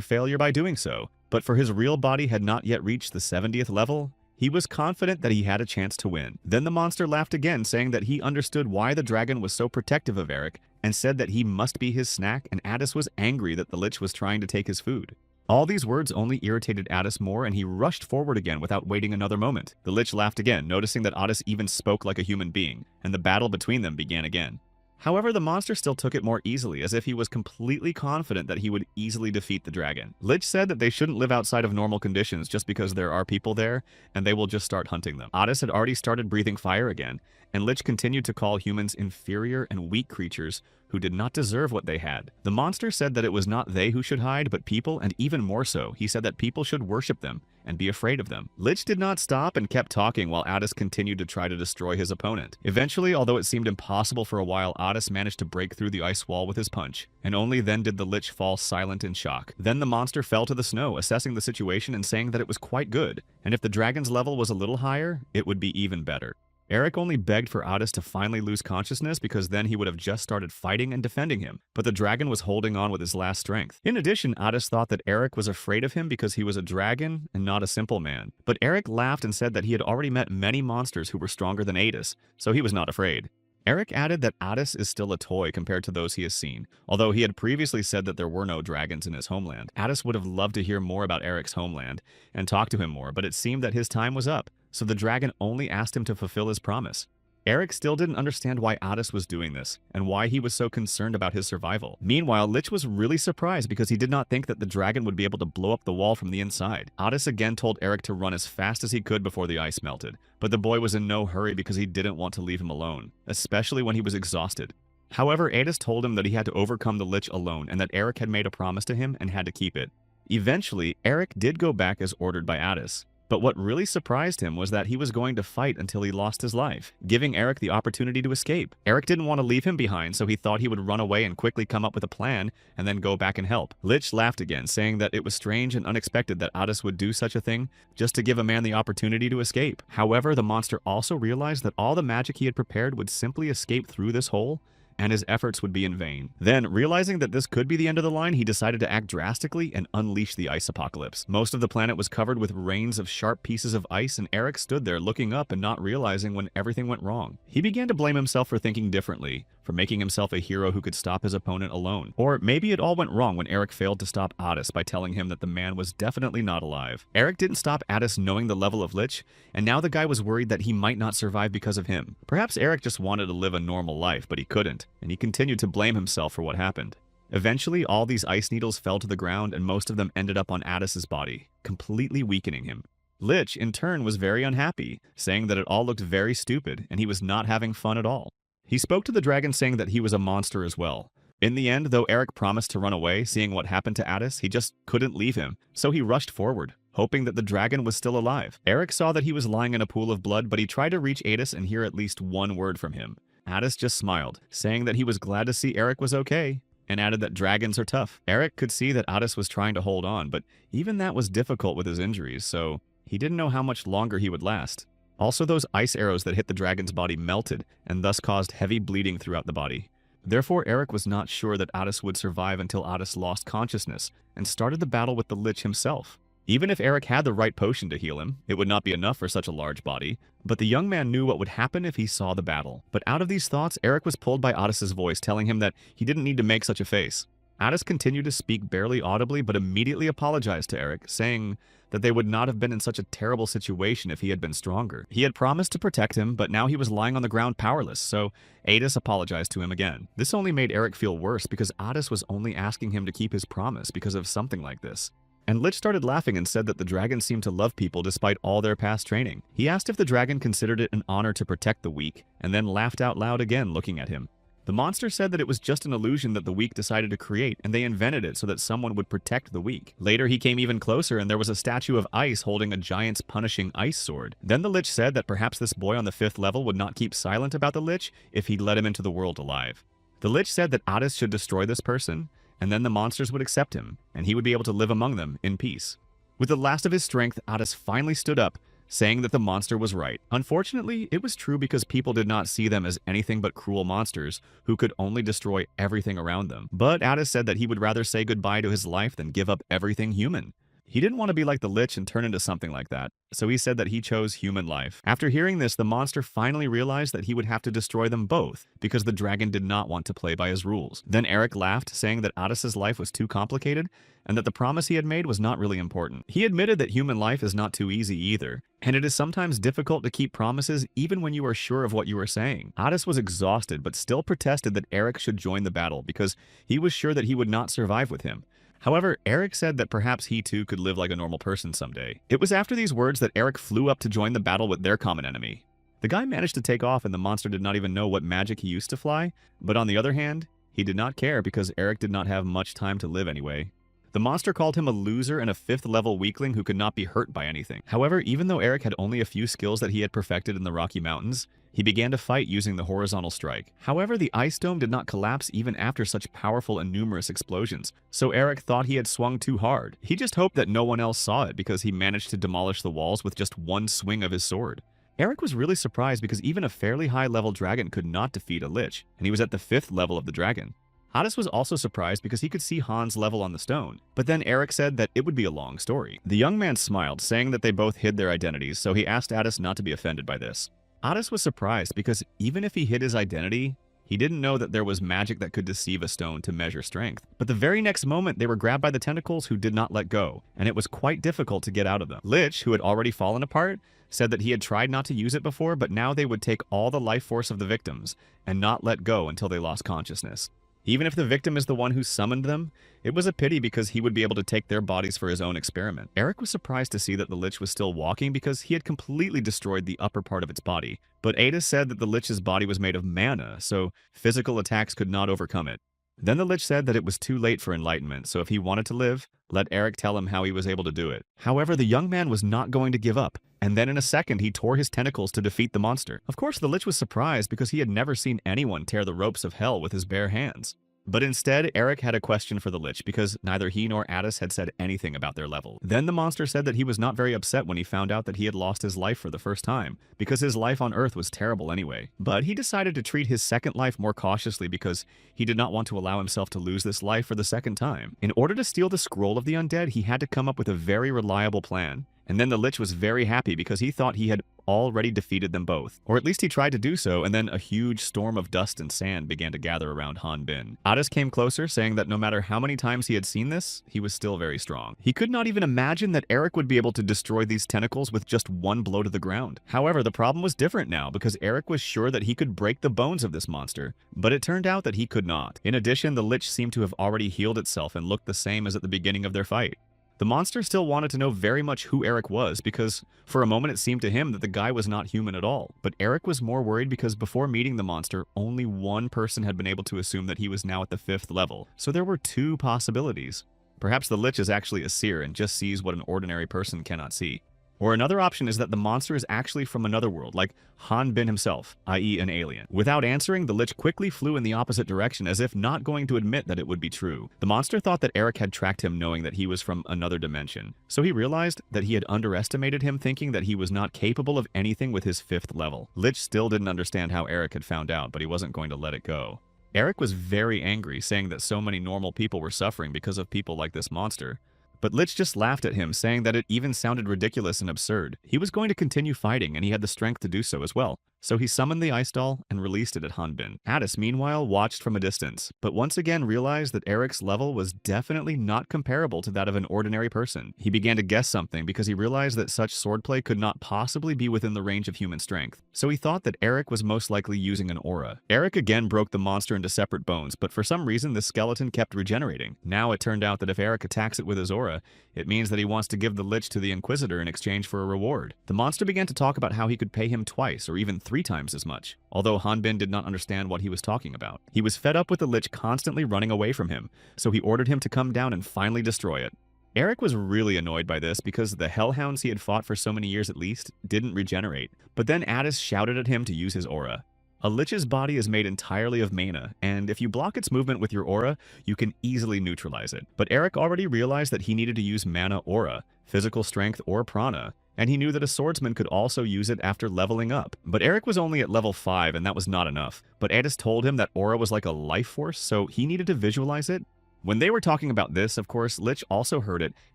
failure by doing so, but for his real body had not yet reached the 70th level, he was confident that he had a chance to win. Then the monster laughed again, saying that he understood why the dragon was so protective of Eric, and said that he must be his snack, and Otis was angry that the Lich was trying to take his food. All these words only irritated Otis more, and he rushed forward again without waiting another moment. The Lich laughed again, noticing that Otis even spoke like a human being, and the battle between them began again. However, the monster still took it more easily, as if he was completely confident that he would easily defeat the dragon. Lich said that they shouldn't live outside of normal conditions just because there are people there, and they will just start hunting them. Otis had already started breathing fire again, and Lich continued to call humans inferior and weak creatures who did not deserve what they had. The monster said that it was not they who should hide, but people, and even more so, he said that people should worship them and be afraid of them. Lich did not stop and kept talking while Addis continued to try to destroy his opponent. Eventually, although it seemed impossible for a while, Addis managed to break through the ice wall with his punch, and only then did the Lich fall silent in shock. Then the monster fell to the snow, assessing the situation and saying that it was quite good, and if the dragon's level was a little higher, it would be even better. Eric only begged for Addis to finally lose consciousness because then he would have just started fighting and defending him, but the dragon was holding on with his last strength. In addition, Addis thought that Eric was afraid of him because he was a dragon and not a simple man. But Eric laughed and said that he had already met many monsters who were stronger than Addis, so he was not afraid. Eric added that Addis is still a toy compared to those he has seen, although he had previously said that there were no dragons in his homeland. Addis would have loved to hear more about Eric's homeland and talk to him more, but it seemed that his time was up, so the dragon only asked him to fulfill his promise. Eric still didn't understand why Addis was doing this, and why he was so concerned about his survival. Meanwhile, Lich was really surprised because he did not think that the dragon would be able to blow up the wall from the inside. Addis again told Eric to run as fast as he could before the ice melted, but the boy was in no hurry because he didn't want to leave him alone, especially when he was exhausted. However, Addis told him that he had to overcome the Lich alone and that Eric had made a promise to him and had to keep it. Eventually, Eric did go back as ordered by Addis. But what really surprised him was that he was going to fight until he lost his life, giving Eric the opportunity to escape. Eric didn't want to leave him behind, so he thought he would run away and quickly come up with a plan and then go back and help. Lich laughed again, saying that it was strange and unexpected that Addis would do such a thing just to give a man the opportunity to escape. However, the monster also realized that all the magic he had prepared would simply escape through this hole, and his efforts would be in vain. Then, realizing that this could be the end of the line, he decided to act drastically and unleash the ice apocalypse. Most of the planet was covered with rains of sharp pieces of ice, and Eric stood there looking up and not realizing when everything went wrong. He began to blame himself for thinking differently, for making himself a hero who could stop his opponent alone. Or maybe it all went wrong when Eric failed to stop Addis by telling him that the man was definitely not alive. Eric didn't stop Addis knowing the level of Lich, and now the guy was worried that he might not survive because of him. Perhaps Eric just wanted to live a normal life, but he couldn't, and he continued to blame himself for what happened. Eventually, all these ice needles fell to the ground and most of them ended up on Addis's body, completely weakening him. Lich, in turn, was very unhappy, saying that it all looked very stupid and he was not having fun at all. He spoke to the dragon saying that he was a monster as well. In the end, though Eric promised to run away, seeing what happened to Addis, he just couldn't leave him, so he rushed forward, hoping that the dragon was still alive. Eric saw that he was lying in a pool of blood, but he tried to reach Addis and hear at least one word from him. Addis just smiled, saying that he was glad to see Eric was okay, and added that dragons are tough. Eric could see that Addis was trying to hold on, but even that was difficult with his injuries, so he didn't know how much longer he would last. Also, those ice arrows that hit the dragon's body melted, and thus caused heavy bleeding throughout the body. Therefore, Eric was not sure that Addis would survive until Addis lost consciousness, and started the battle with the Lich himself. Even if Eric had the right potion to heal him, it would not be enough for such a large body, but the young man knew what would happen if he saw the battle. But out of these thoughts, Eric was pulled by Addis's voice telling him that he didn't need to make such a face. Addis continued to speak barely audibly but immediately apologized to Eric, saying that they would not have been in such a terrible situation if he had been stronger. He had promised to protect him, but now he was lying on the ground powerless, so Addis apologized to him again. This only made Eric feel worse because Addis was only asking him to keep his promise because of something like this. And Lich started laughing and said that the dragon seemed to love people despite all their past training. He asked if the dragon considered it an honor to protect the weak, and then laughed out loud again looking at him. The monster said that it was just an illusion that the weak decided to create, and they invented it so that someone would protect the weak. Later, he came even closer, and there was a statue of ice holding a giant's punishing ice sword. Then the Lich said that perhaps this boy on the 5th level would not keep silent about the Lich if he'd let him into the world alive. The Lich said that Addis should destroy this person, and then the monsters would accept him, and he would be able to live among them in peace. With the last of his strength, Addis finally stood up, saying that the monster was right. Unfortunately, it was true because people did not see them as anything but cruel monsters who could only destroy everything around them. But Addis said that he would rather say goodbye to his life than give up everything human. He didn't want to be like the Lich and turn into something like that, so he said that he chose human life. After hearing this, the monster finally realized that he would have to destroy them both, because the dragon did not want to play by his rules. Then Eric laughed, saying that Addis's life was too complicated, and that the promise he had made was not really important. He admitted that human life is not too easy either, and it is sometimes difficult to keep promises even when you are sure of what you are saying. Addis was exhausted, but still protested that Eric should join the battle, because he was sure that he would not survive with him. However, Eric said that perhaps he too could live like a normal person someday. It was after these words that Eric flew up to join the battle with their common enemy. The guy managed to take off and the monster did not even know what magic he used to fly, but on the other hand, he did not care because Eric did not have much time to live anyway. The monster called him a loser and a 5th level weakling who could not be hurt by anything. However, even though Eric had only a few skills that he had perfected in the Rocky Mountains, he began to fight using the horizontal strike. However, the ice dome did not collapse even after such powerful and numerous explosions, so Eric thought he had swung too hard. He just hoped that no one else saw it because he managed to demolish the walls with just one swing of his sword. Eric was really surprised because even a fairly high-level dragon could not defeat a lich, and he was at the 5th level of the dragon. Adis was also surprised because he could see Han's level on the stone, but then Eric said that it would be a long story. The young man smiled, saying that they both hid their identities, so he asked Adis not to be offended by this. Adis was surprised because even if he hid his identity, he didn't know that there was magic that could deceive a stone to measure strength. But the very next moment, they were grabbed by the tentacles who did not let go, and it was quite difficult to get out of them. Lich, who had already fallen apart, said that he had tried not to use it before, but now they would take all the life force of the victims and not let go until they lost consciousness. Even if the victim is the one who summoned them, it was a pity because he would be able to take their bodies for his own experiment. Eric was surprised to see that the lich was still walking because he had completely destroyed the upper part of its body. But Ada said that the lich's body was made of mana, so physical attacks could not overcome it. Then the lich said that it was too late for enlightenment, so if he wanted to live, let Eric tell him how he was able to do it. However, the young man was not going to give up, and then in a second he tore his tentacles to defeat the monster. Of course, the lich was surprised because he had never seen anyone tear the ropes of hell with his bare hands. But instead, Eric had a question for the lich because neither he nor Adis had said anything about their level. Then the monster said that he was not very upset when he found out that he had lost his life for the first time, because his life on Earth was terrible anyway. But he decided to treat his second life more cautiously because he did not want to allow himself to lose this life for the second time. In order to steal the scroll of the undead, he had to come up with a very reliable plan. And then the lich was very happy because he thought he had already defeated them both. Or at least he tried to do so, and then a huge storm of dust and sand began to gather around Han Bin. Adis came closer, saying that no matter how many times he had seen this, he was still very strong. He could not even imagine that Eric would be able to destroy these tentacles with just one blow to the ground. However, the problem was different now because Eric was sure that he could break the bones of this monster, but it turned out that he could not. In addition, the lich seemed to have already healed itself and looked the same as at the beginning of their fight. The monster still wanted to know very much who Eric was because for a moment it seemed to him that the guy was not human at all. But Eric was more worried because before meeting the monster, only one person had been able to assume that he was now at the 5th level. So there were two possibilities. Perhaps the lich is actually a seer and just sees what an ordinary person cannot see. Or another option is that the monster is actually from another world, like Han Bin himself, i.e. an alien. Without answering, the lich quickly flew in the opposite direction as if not going to admit that it would be true. The monster thought that Eric had tracked him knowing that he was from another dimension. So he realized that he had underestimated him, thinking that he was not capable of anything with his 5th level. Lich still didn't understand how Eric had found out, but he wasn't going to let it go. Eric was very angry, saying that so many normal people were suffering because of people like this monster. But Lich just laughed at him, saying that it even sounded ridiculous and absurd. He was going to continue fighting, and he had the strength to do so as well. So he summoned the ice doll and released it at Han Bin. Adis, meanwhile, watched from a distance, but once again realized that Eric's level was definitely not comparable to that of an ordinary person. He began to guess something because he realized that such swordplay could not possibly be within the range of human strength. So he thought that Eric was most likely using an aura. Eric again broke the monster into separate bones, but for some reason the skeleton kept regenerating. Now it turned out that if Eric attacks it with his aura, it means that he wants to give the lich to the Inquisitor in exchange for a reward. The monster began to talk about how he could pay him twice or even 3 times as much, although Han Bin did not understand what he was talking about. He was fed up with the lich constantly running away from him, so he ordered him to come down and finally destroy it. Eric was really annoyed by this because the hellhounds he had fought for so many years at least didn't regenerate, but then Adis shouted at him to use his aura. A lich's body is made entirely of mana, and if you block its movement with your aura, you can easily neutralize it. But Eric already realized that he needed to use mana aura, physical strength, or prana, and he knew that a swordsman could also use it after leveling up. But Eric was only at level 5, and that was not enough. But Adis told him that aura was like a life force, so he needed to visualize it. When they were talking about this, of course, Lich also heard it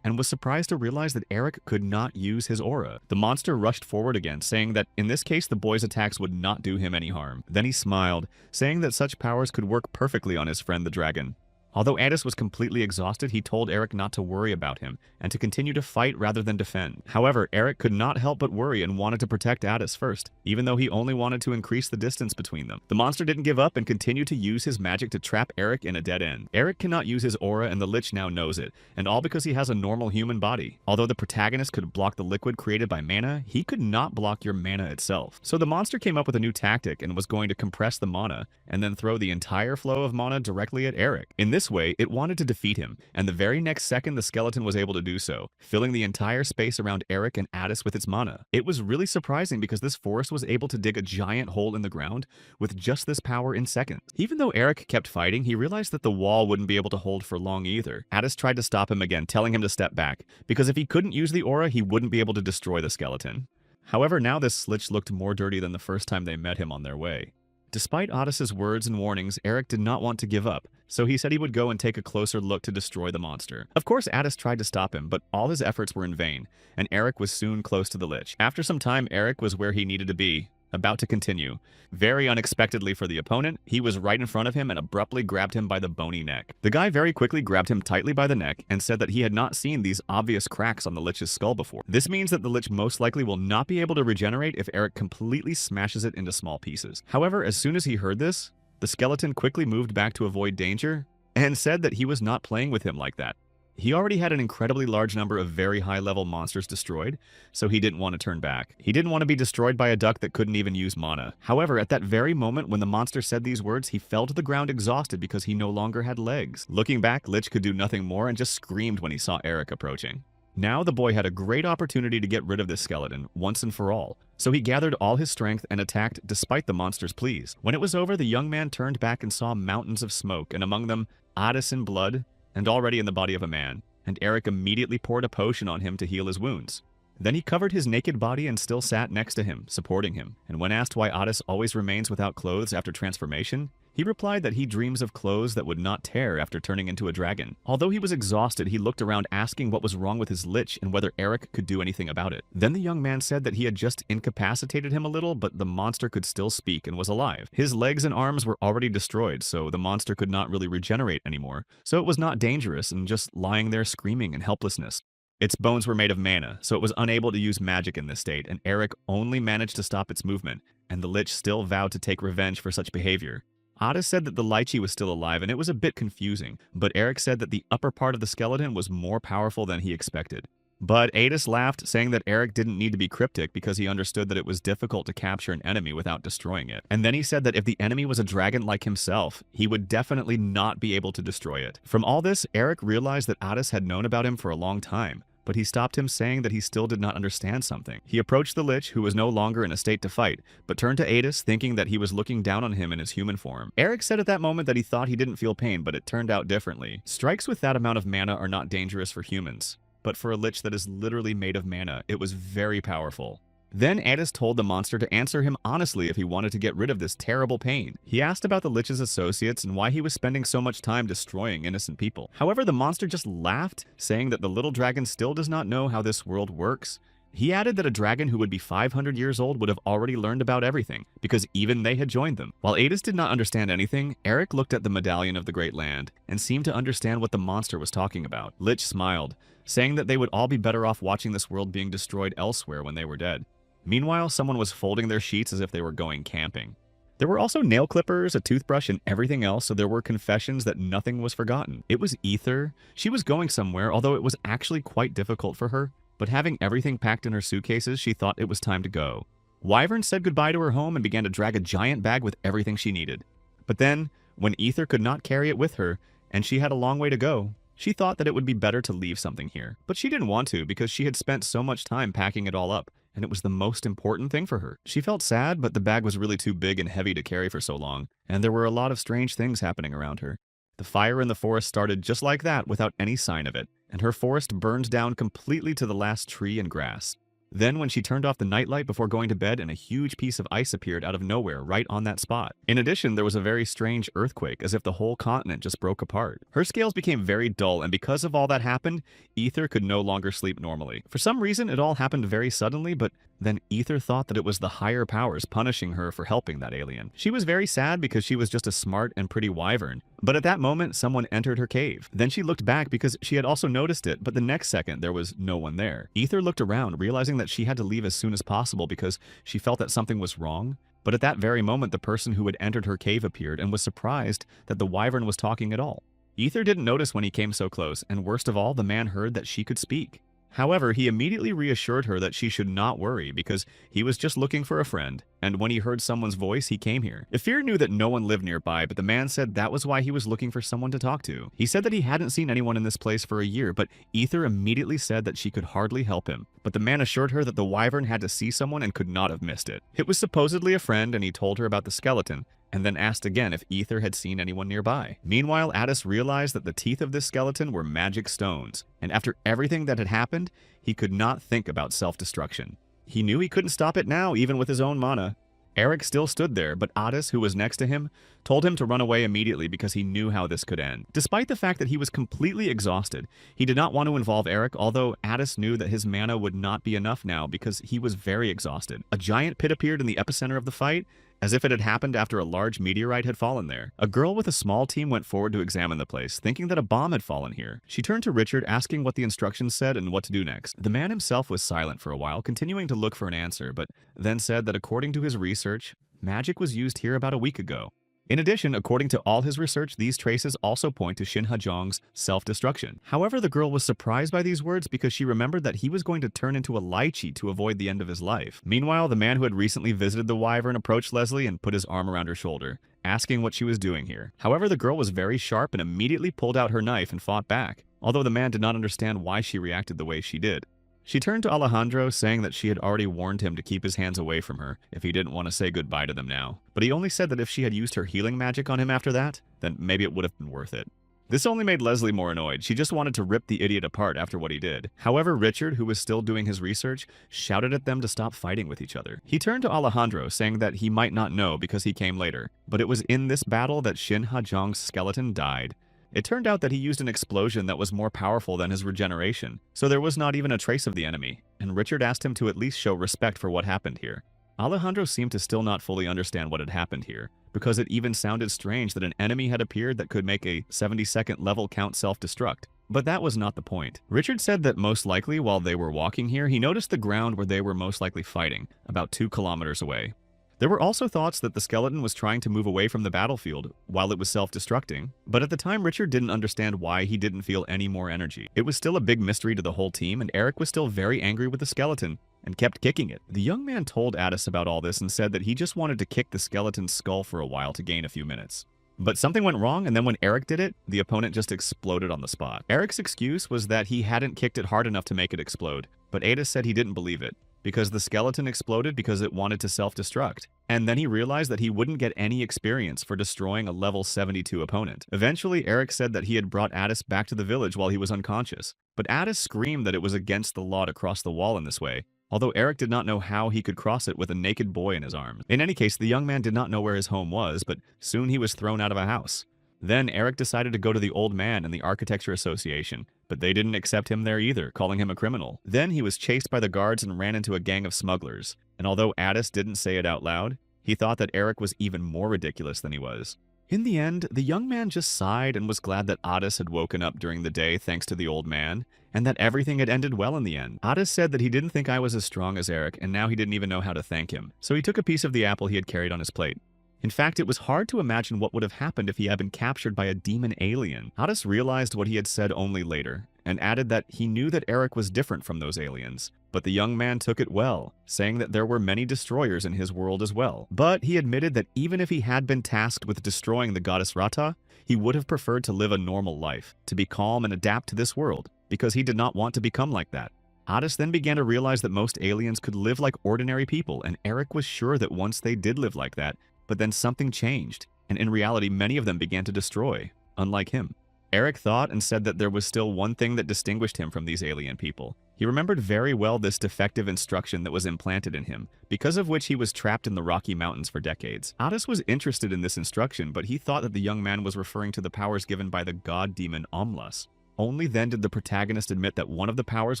and was surprised to realize that Eric could not use his aura. The monster rushed forward again, saying that in this case the boy's attacks would not do him any harm. Then he smiled, saying that such powers could work perfectly on his friend the dragon. Although Addis was completely exhausted, he told Eric not to worry about him and to continue to fight rather than defend. However, Eric could not help but worry and wanted to protect Addis first, even though he only wanted to increase the distance between them. The monster didn't give up and continued to use his magic to trap Eric in a dead end. Eric cannot use his aura and the Lich now knows it, and all because he has a normal human body. Although the protagonist could block the liquid created by mana, he could not block your mana itself. So the monster came up with a new tactic and was going to compress the mana and then throw the entire flow of mana directly at Eric. In this way, it wanted to defeat him, and the very next second the skeleton was able to do so, filling the entire space around Eric and Addis with its mana. It was really surprising because this forest was able to dig a giant hole in the ground with just this power in seconds. Even though Eric kept fighting, he realized that the wall wouldn't be able to hold for long either. Addis tried to stop him again, telling him to step back, because if he couldn't use the aura, he wouldn't be able to destroy the skeleton. However, now this Lich looked more dirty than the first time they met him on their way. Despite Addis's words and warnings, Eric did not want to give up, so he said he would go and take a closer look to destroy the monster. Of course, Addis tried to stop him, but all his efforts were in vain, and Eric was soon close to the Lich. After some time, Eric was where he needed to be, about to continue. Very unexpectedly for the opponent, he was right in front of him and abruptly grabbed him by the bony neck. The guy very quickly grabbed him tightly by the neck and said that he had not seen these obvious cracks on the Lich's skull before. This means that the Lich most likely will not be able to regenerate if Eric completely smashes it into small pieces. However, as soon as he heard this, the skeleton quickly moved back to avoid danger and said that he was not playing with him like that. He already had an incredibly large number of very high-level monsters destroyed, so he didn't want to turn back. He didn't want to be destroyed by a duck that couldn't even use mana. However, at that very moment when the monster said these words, he fell to the ground exhausted because he no longer had legs. Looking back, Lich could do nothing more and just screamed when he saw Eric approaching. Now the boy had a great opportunity to get rid of this skeleton, once and for all, so he gathered all his strength and attacked despite the monster's pleas. When it was over, the young man turned back and saw mountains of smoke, and among them, Addis in blood, and already in the body of a man, and Eric immediately poured a potion on him to heal his wounds. Then he covered his naked body and still sat next to him, supporting him, and when asked why Addis always remains without clothes after transformation, he replied that he dreams of clothes that would not tear after turning into a dragon. Although he was exhausted, he looked around asking what was wrong with his Lich and whether Eric could do anything about it. Then the young man said that he had just incapacitated him a little, but the monster could still speak and was alive. His legs and arms were already destroyed, so the monster could not really regenerate anymore, so it was not dangerous and just lying there screaming in helplessness. Its bones were made of mana, so it was unable to use magic in this state, and Eric only managed to stop its movement, and the Lich still vowed to take revenge for such behavior. Addis said that the lychee was still alive, and it was a bit confusing, but Eric said that the upper part of the skeleton was more powerful than he expected. But Addis laughed, saying that Eric didn't need to be cryptic because he understood that it was difficult to capture an enemy without destroying it. And then he said that if the enemy was a dragon like himself, he would definitely not be able to destroy it. From all this, Eric realized that Addis had known about him for a long time, but he stopped him, saying that he still did not understand something. He approached the Lich, who was no longer in a state to fight, but turned to Addis, thinking that he was looking down on him in his human form. Eric said at that moment that he thought he didn't feel pain, but it turned out differently. Strikes with that amount of mana are not dangerous for humans, but for a Lich that is literally made of mana, it was very powerful. Then Addis told the monster to answer him honestly if he wanted to get rid of this terrible pain. He asked about the Lich's associates and why he was spending so much time destroying innocent people. However, the monster just laughed, saying that the little dragon still does not know how this world works. He added that a dragon who would be 500 years old would have already learned about everything, because even they had joined them. While Addis did not understand anything, Eric looked at the medallion of the Great Land and seemed to understand what the monster was talking about. Lich smiled, saying that they would all be better off watching this world being destroyed elsewhere when they were dead. Meanwhile, someone was folding their sheets as if they were going camping. There were also nail clippers, a toothbrush, and everything else, so there were confessions that nothing was forgotten. It was Ether. She was going somewhere, although it was actually quite difficult for her, but having everything packed in her suitcases, she thought it was time to go. Wyvern said goodbye to her home and began to drag a giant bag with everything she needed. But then, when Ether could not carry it with her, and she had a long way to go, she thought that it would be better to leave something here. But she didn't want to because she had spent so much time packing it all up, and it was the most important thing for her. She felt sad, but the bag was really too big and heavy to carry for so long, and there were a lot of strange things happening around her. The fire in the forest started just like that without any sign of it, and her forest burned down completely to the last tree and grass. Then when she turned off the nightlight before going to bed, and a huge piece of ice appeared out of nowhere right on that spot. In addition, there was a very strange earthquake, as if the whole continent just broke apart. Her scales became very dull, and because of all that happened, Ether could no longer sleep normally. For some reason, it all happened very suddenly, but then Ether thought that it was the higher powers punishing her for helping that alien. She was very sad because she was just a smart and pretty wyvern. But at that moment, someone entered her cave. Then she looked back because she had also noticed it, but the next second there was no one there. Ether looked around, realizing that she had to leave as soon as possible because she felt that something was wrong. But at that very moment, the person who had entered her cave appeared and was surprised that the wyvern was talking at all. Ether didn't notice when he came so close, and worst of all, the man heard that she could speak. However, he immediately reassured her that she should not worry because he was just looking for a friend, and when he heard someone's voice, he came here. Ifir knew that no one lived nearby, but the man said that was why he was looking for someone to talk to. He said that he hadn't seen anyone in this place for a year, but Ether immediately said that she could hardly help him. But the man assured her that the wyvern had to see someone and could not have missed it. It was supposedly a friend, and he told her about the skeleton, and then asked again if Ether had seen anyone nearby. Meanwhile, Addis realized that the teeth of this skeleton were magic stones, and after everything that had happened, he could not think about self-destruction. He knew he couldn't stop it now, even with his own mana. Eric still stood there, but Addis, who was next to him, told him to run away immediately because he knew how this could end. Despite the fact that he was completely exhausted, he did not want to involve Eric, although Addis knew that his mana would not be enough now because he was very exhausted. A giant pit appeared in the epicenter of the fight, as if it had happened after a large meteorite had fallen there. A girl with a small team went forward to examine the place, thinking that a bomb had fallen here. She turned to Richard, asking what the instructions said and what to do next. The man himself was silent for a while, continuing to look for an answer, but then said that according to his research, magic was used here about a week ago. In addition, according to all his research, these traces also point to Shin Ha-jong's self-destruction. However, the girl was surprised by these words because she remembered that he was going to turn into a lychee to avoid the end of his life. Meanwhile, the man who had recently visited the wyvern approached Leslie and put his arm around her shoulder, asking what she was doing here. However, the girl was very sharp and immediately pulled out her knife and fought back, although the man did not understand why she reacted the way she did. She turned to Alejandro, saying that she had already warned him to keep his hands away from her if he didn't want to say goodbye to them now. But he only said that if she had used her healing magic on him after that, then maybe it would have been worth it. This only made Leslie more annoyed. She just wanted to rip the idiot apart after what he did. However, Richard, who was still doing his research, shouted at them to stop fighting with each other. He turned to Alejandro, saying that he might not know because he came later, but it was in this battle that Shin Ha-jong's skeleton died. It turned out that he used an explosion that was more powerful than his regeneration, so there was not even a trace of the enemy, and Richard asked him to at least show respect for what happened here. Alejandro seemed to still not fully understand what had happened here, because it even sounded strange that an enemy had appeared that could make a 70-second level count self-destruct. But that was not the point. Richard said that most likely while they were walking here, he noticed the ground where they were most likely fighting, about 2 kilometers away. There were also thoughts that the skeleton was trying to move away from the battlefield while it was self-destructing, but at the time Richard didn't understand why he didn't feel any more energy. It was still a big mystery to the whole team, and Eric was still very angry with the skeleton and kept kicking it. The young man told Addis about all this and said that he just wanted to kick the skeleton's skull for a while to gain a few minutes. But something went wrong, and then when Eric did it, the opponent just exploded on the spot. Eric's excuse was that he hadn't kicked it hard enough to make it explode, but Addis said he didn't believe it, because the skeleton exploded because it wanted to self-destruct. And then he realized that he wouldn't get any experience for destroying a level 72 opponent. Eventually, Eric said that he had brought Addis back to the village while he was unconscious, but Addis screamed that it was against the law to cross the wall in this way, although Eric did not know how he could cross it with a naked boy in his arms. In any case, the young man did not know where his home was, but soon he was thrown out of a house. Then Eric decided to go to the old man and the Architecture Association, but they didn't accept him there either, calling him a criminal. Then he was chased by the guards and ran into a gang of smugglers, and although Addis didn't say it out loud, he thought that Eric was even more ridiculous than he was. In the end, the young man just sighed and was glad that Addis had woken up during the day thanks to the old man, and that everything had ended well in the end. Addis said that he didn't think I was as strong as Eric, and now he didn't even know how to thank him, so he took a piece of the apple he had carried on his plate. In fact, it was hard to imagine what would have happened if he had been captured by a demon alien. Addis realized what he had said only later, and added that he knew that Eric was different from those aliens. But the young man took it well, saying that there were many destroyers in his world as well. But he admitted that even if he had been tasked with destroying the goddess Rata, he would have preferred to live a normal life, to be calm and adapt to this world, because he did not want to become like that. Addis then began to realize that most aliens could live like ordinary people, and Eric was sure that once they did live like that, but then something changed, and in reality many of them began to destroy, unlike him. Eric thought and said that there was still one thing that distinguished him from these alien people. He remembered very well this defective instruction that was implanted in him, because of which he was trapped in the Rocky Mountains for decades. Addis was interested in this instruction, but he thought that the young man was referring to the powers given by the god demon Omlus. Only then did the protagonist admit that one of the powers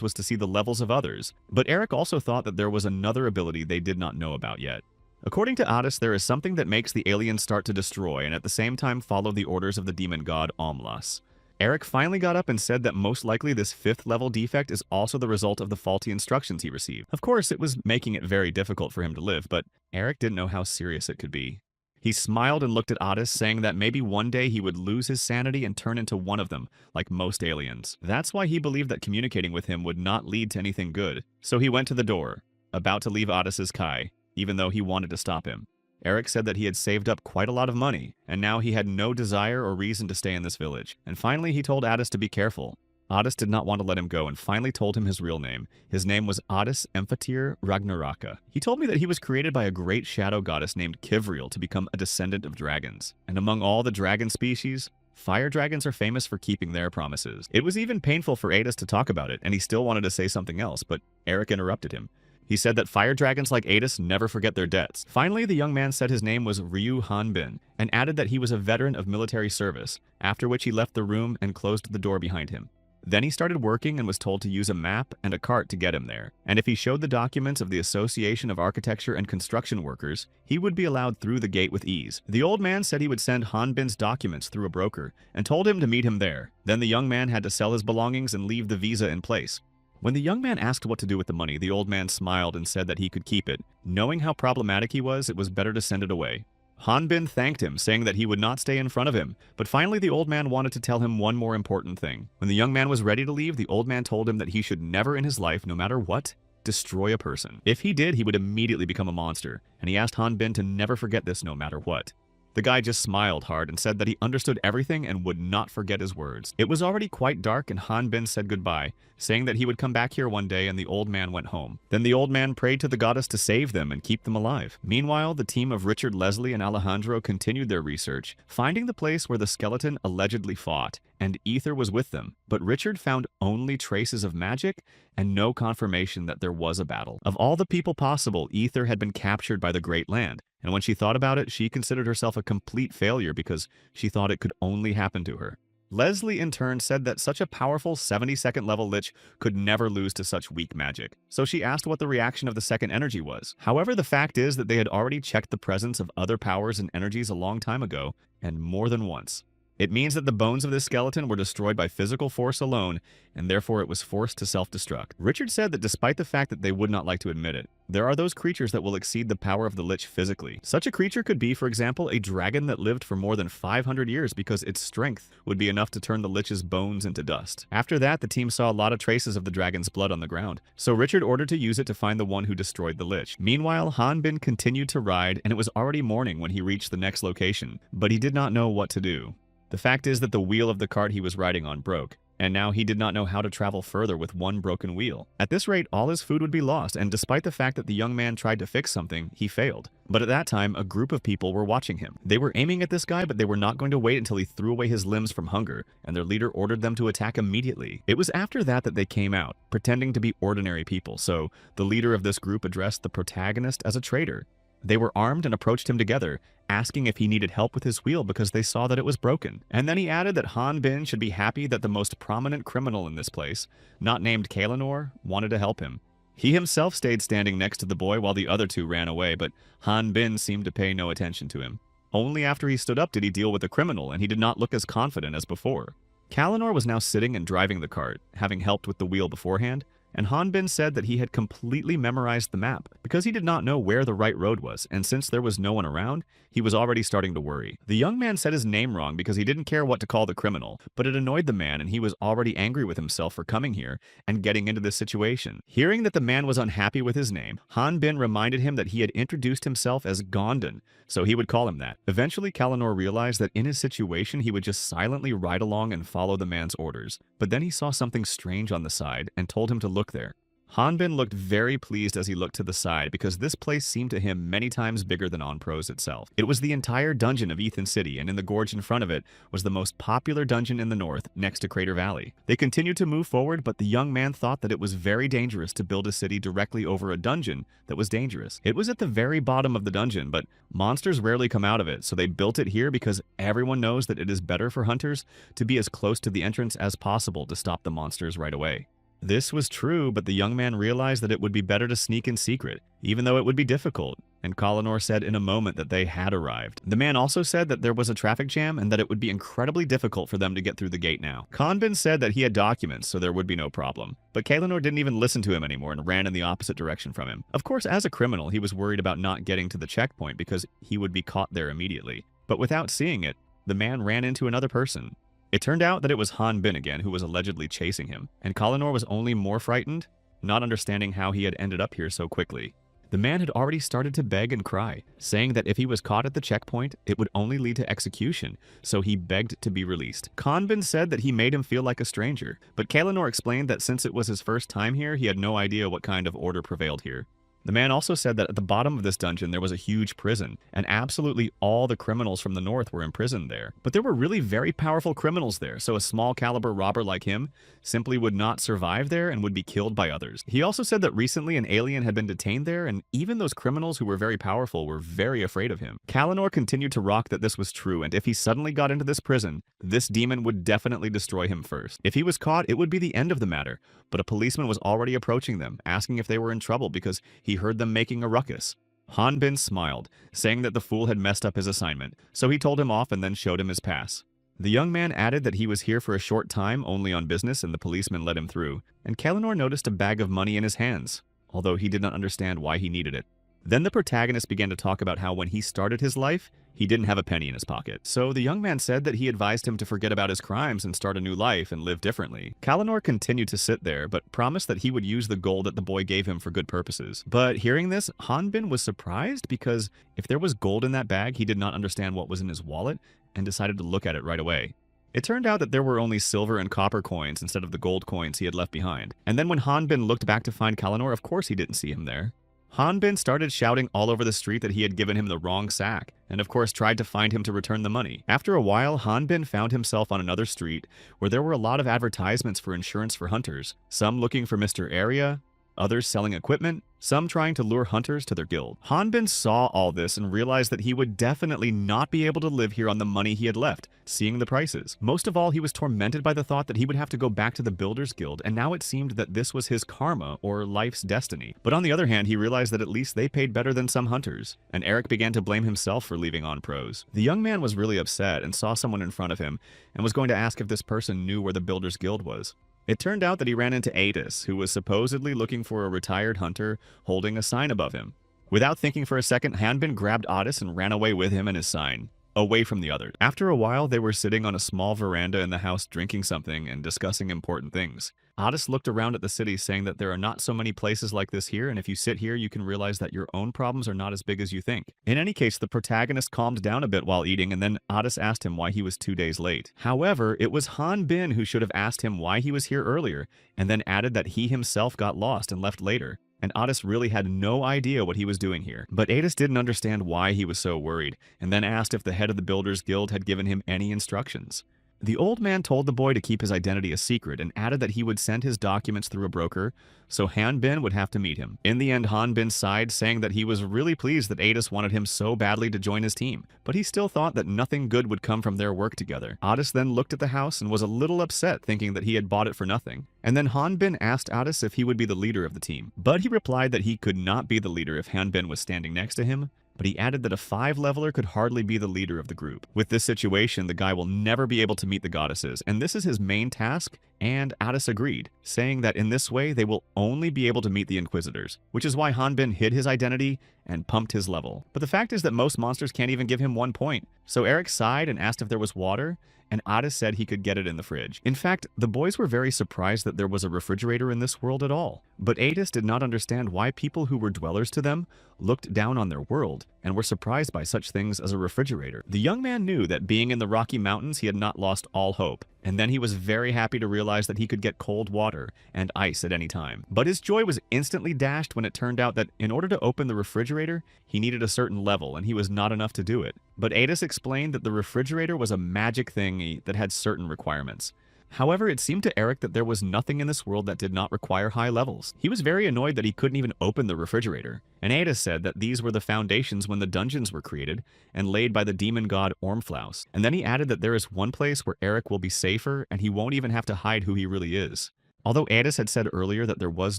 was to see the levels of others, but Eric also thought that there was another ability they did not know about yet. According to Otis, there is something that makes the aliens start to destroy and at the same time follow the orders of the demon god Omlas. Eric finally got up and said that most likely this 5th level defect is also the result of the faulty instructions he received. Of course, it was making it very difficult for him to live, but Eric didn't know how serious it could be. He smiled and looked at Otis, saying that maybe one day he would lose his sanity and turn into one of them, like most aliens. That's why he believed that communicating with him would not lead to anything good. So he went to the door, about to leave Otis's Kai, even though he wanted to stop him. Eric said that he had saved up quite a lot of money, and now he had no desire or reason to stay in this village. And finally, he told Otis to be careful. Otis did not want to let him go and finally told him his real name. His name was Otis Emphatir Ragnaraka. He told me that he was created by a great shadow goddess named Kivriel to become a descendant of dragons. And among all the dragon species, fire dragons are famous for keeping their promises. It was even painful for Otis to talk about it, and he still wanted to say something else, but Eric interrupted him. He said that fire dragons like Otis never forget their debts. Finally, the young man said his name was Ryu Hanbin, and added that he was a veteran of military service, after which he left the room and closed the door behind him. Then he started working and was told to use a map and a cart to get him there, and if he showed the documents of the Association of Architecture and Construction Workers, he would be allowed through the gate with ease. The old man said he would send Hanbin's documents through a broker, and told him to meet him there. Then the young man had to sell his belongings and leave the visa in place. When the young man asked what to do with the money, the old man smiled and said that he could keep it. Knowing how problematic he was, it was better to send it away. Hanbin thanked him, saying that he would not stay in front of him, but finally the old man wanted to tell him one more important thing. When the young man was ready to leave, the old man told him that he should never in his life, no matter what, destroy a person. If he did, he would immediately become a monster, and he asked Hanbin to never forget this no matter what. The guy just smiled hard and said that he understood everything and would not forget his words. It was already quite dark and Hanbin said goodbye, saying that he would come back here one day, and the old man went home. Then the old man prayed to the goddess to save them and keep them alive. Meanwhile, the team of Richard, Leslie, and Alejandro continued their research, finding the place where the skeleton allegedly fought, and Ether was with them. But Richard found only traces of magic and no confirmation that there was a battle. Of all the people possible, Ether had been captured by the Great Land, and when she thought about it, she considered herself a complete failure because she thought it could only happen to her. Leslie, in turn, said that such a powerful 72nd level lich could never lose to such weak magic, so she asked what the reaction of the second energy was. However, the fact is that they had already checked the presence of other powers and energies a long time ago, and more than once. It means that the bones of this skeleton were destroyed by physical force alone, and therefore it was forced to self-destruct. Richard said that despite the fact that they would not like to admit it, there are those creatures that will exceed the power of the lich physically. Such a creature could be, for example, a dragon that lived for more than 500 years because its strength would be enough to turn the lich's bones into dust. After that, the team saw a lot of traces of the dragon's blood on the ground, so Richard ordered to use it to find the one who destroyed the lich. Meanwhile, Hanbin continued to ride, and it was already morning when he reached the next location, but he did not know what to do. The fact is that the wheel of the cart he was riding on broke, and now he did not know how to travel further with one broken wheel. At this rate, all his food would be lost, and despite the fact that the young man tried to fix something, he failed. But at that time, a group of people were watching him. They were aiming at this guy, but they were not going to wait until he threw away his limbs from hunger, and their leader ordered them to attack immediately. It was after that that they came out, pretending to be ordinary people, so the leader of this group addressed the protagonist as a traitor. They were armed and approached him together, asking if he needed help with his wheel because they saw that it was broken. And then he added that Hanbin should be happy that the most prominent criminal in this place, not named Kalinor, wanted to help him. He himself stayed standing next to the boy while the other two ran away, but Hanbin seemed to pay no attention to him. Only after he stood up did he deal with the criminal, and he did not look as confident as before. Kalinor was now sitting and driving the cart, having helped with the wheel beforehand, and Hanbin said that he had completely memorized the map because he did not know where the right road was, and since there was no one around, he was already starting to worry. The young man said his name wrong because he didn't care what to call the criminal, but it annoyed the man and he was already angry with himself for coming here and getting into this situation. Hearing that the man was unhappy with his name, Hanbin reminded him that he had introduced himself as Gondon, so he would call him that. Eventually, Kalinor realized that in his situation he would just silently ride along and follow the man's orders, but then he saw something strange on the side and told him to look there. Hanbin looked very pleased as he looked to the side because this place seemed to him many times bigger than Onpros itself. It was the entire dungeon of Ethan City, and in the gorge in front of it was the most popular dungeon in the north, next to Crater Valley. They continued to move forward, but the young man thought that it was very dangerous to build a city directly over a dungeon that was dangerous. It was at the very bottom of the dungeon, but monsters rarely come out of it, so they built it here because everyone knows that it is better for hunters to be as close to the entrance as possible to stop the monsters right away. This was true, but the young man realized that it would be better to sneak in secret, even though it would be difficult, and Kalinor said in a moment that they had arrived. The man also said that there was a traffic jam and that it would be incredibly difficult for them to get through the gate now. Kanbin said that he had documents, so there would be no problem. But Kalinor didn't even listen to him anymore and ran in the opposite direction from him. Of course, as a criminal, he was worried about not getting to the checkpoint because he would be caught there immediately. But without seeing it, the man ran into another person. It turned out that it was Han Bin again who was allegedly chasing him, and Kalinor was only more frightened, not understanding how he had ended up here so quickly. The man had already started to beg and cry, saying that if he was caught at the checkpoint, it would only lead to execution, so he begged to be released. Kanbin said that he made him feel like a stranger, but Kalinor explained that since it was his first time here, he had no idea what kind of order prevailed here. The man also said that at the bottom of this dungeon there was a huge prison, and absolutely all the criminals from the north were imprisoned there. But there were really very powerful criminals there, so a small caliber robber like him simply would not survive there and would be killed by others. He also said that recently an alien had been detained there, and even those criminals who were very powerful were very afraid of him. Kalinor continued to rock that this was true, and if he suddenly got into this prison, this demon would definitely destroy him first. If he was caught, it would be the end of the matter, but a policeman was already approaching them, asking if they were in trouble because he heard them making a ruckus. Han Bin smiled, saying that the fool had messed up his assignment, so he told him off and then showed him his pass. The young man added that he was here for a short time, only on business, and the policeman let him through, and Kalinor noticed a bag of money in his hands, although he did not understand why he needed it. Then the protagonist began to talk about how when he started his life, he didn't have a penny in his pocket. So the young man said that he advised him to forget about his crimes and start a new life and live differently. Kalinor continued to sit there, but promised that he would use the gold that the boy gave him for good purposes. But hearing this, Han Bin was surprised because if there was gold in that bag, he did not understand what was in his wallet and decided to look at it right away. It turned out that there were only silver and copper coins instead of the gold coins he had left behind. And then when Han Bin looked back to find Kalinor, of course he didn't see him there. Han Bin started shouting all over the street that he had given him the wrong sack, and of course tried to find him to return the money. After a while, Han Bin found himself on another street where there were a lot of advertisements for insurance for hunters, some looking for Mr. Area, others selling equipment, some trying to lure hunters to their guild. Han Bin saw all this and realized that he would definitely not be able to live here on the money he had left, seeing the prices. Most of all, he was tormented by the thought that he would have to go back to the Builders Guild, and now it seemed that this was his karma or life's destiny. But on the other hand, he realized that at least they paid better than some hunters, and Eric began to blame himself for leaving Onpros. The young man was really upset and saw someone in front of him and was going to ask if this person knew where the Builders Guild was. It turned out that he ran into Adis, who was supposedly looking for a retired hunter holding a sign above him. Without thinking for a second, Han Bin grabbed Adis and ran away with him and his sign, away from the others. After a while, they were sitting on a small veranda in the house drinking something and discussing important things. Adis looked around at the city, saying that there are not so many places like this here, and if you sit here, you can realize that your own problems are not as big as you think. In any case, the protagonist calmed down a bit while eating, and then Adis asked him why he was 2 days late. However, it was Han Bin who should have asked him why he was here earlier, and then added that he himself got lost and left later. And Adis really had no idea what he was doing here. But Adis didn't understand why he was so worried, and then asked if the head of the Builders Guild had given him any instructions. The old man told the boy to keep his identity a secret and added that he would send his documents through a broker, so Han Bin would have to meet him. In the end, Han Bin sighed, saying that he was really pleased that Adis wanted him so badly to join his team, but he still thought that nothing good would come from their work together. Adis then looked at the house and was a little upset, thinking that he had bought it for nothing. And then Han Bin asked Adis if he would be the leader of the team, but he replied that he could not be the leader if Han Bin was standing next to him. But he added that a 5-leveler could hardly be the leader of the group. With this situation, the guy will never be able to meet the goddesses, and this is his main task, and Adis agreed, saying that in this way they will only be able to meet the Inquisitors, which is why Han Bin hid his identity and pumped his level. But the fact is that most monsters can't even give him 1 point, so Eric sighed and asked if there was water, and Adis said he could get it in the fridge. In fact, the boys were very surprised that there was a refrigerator in this world at all. But Adis did not understand why people who were dwellers to them looked down on their world and were surprised by such things as a refrigerator. The young man knew that being in the Rocky Mountains, he had not lost all hope, and then he was very happy to realize that he could get cold water and ice at any time. But his joy was instantly dashed when it turned out that in order to open the refrigerator, he needed a certain level, and he was not enough to do it. But Adis explained that the refrigerator was a magic thingy that had certain requirements. However, it seemed to Eric that there was nothing in this world that did not require high levels. He was very annoyed that he couldn't even open the refrigerator, and Ada said that these were the foundations when the dungeons were created and laid by the demon god Ormflaus. And then he added that there is one place where Eric will be safer and he won't even have to hide who he really is. Although Adis had said earlier that there was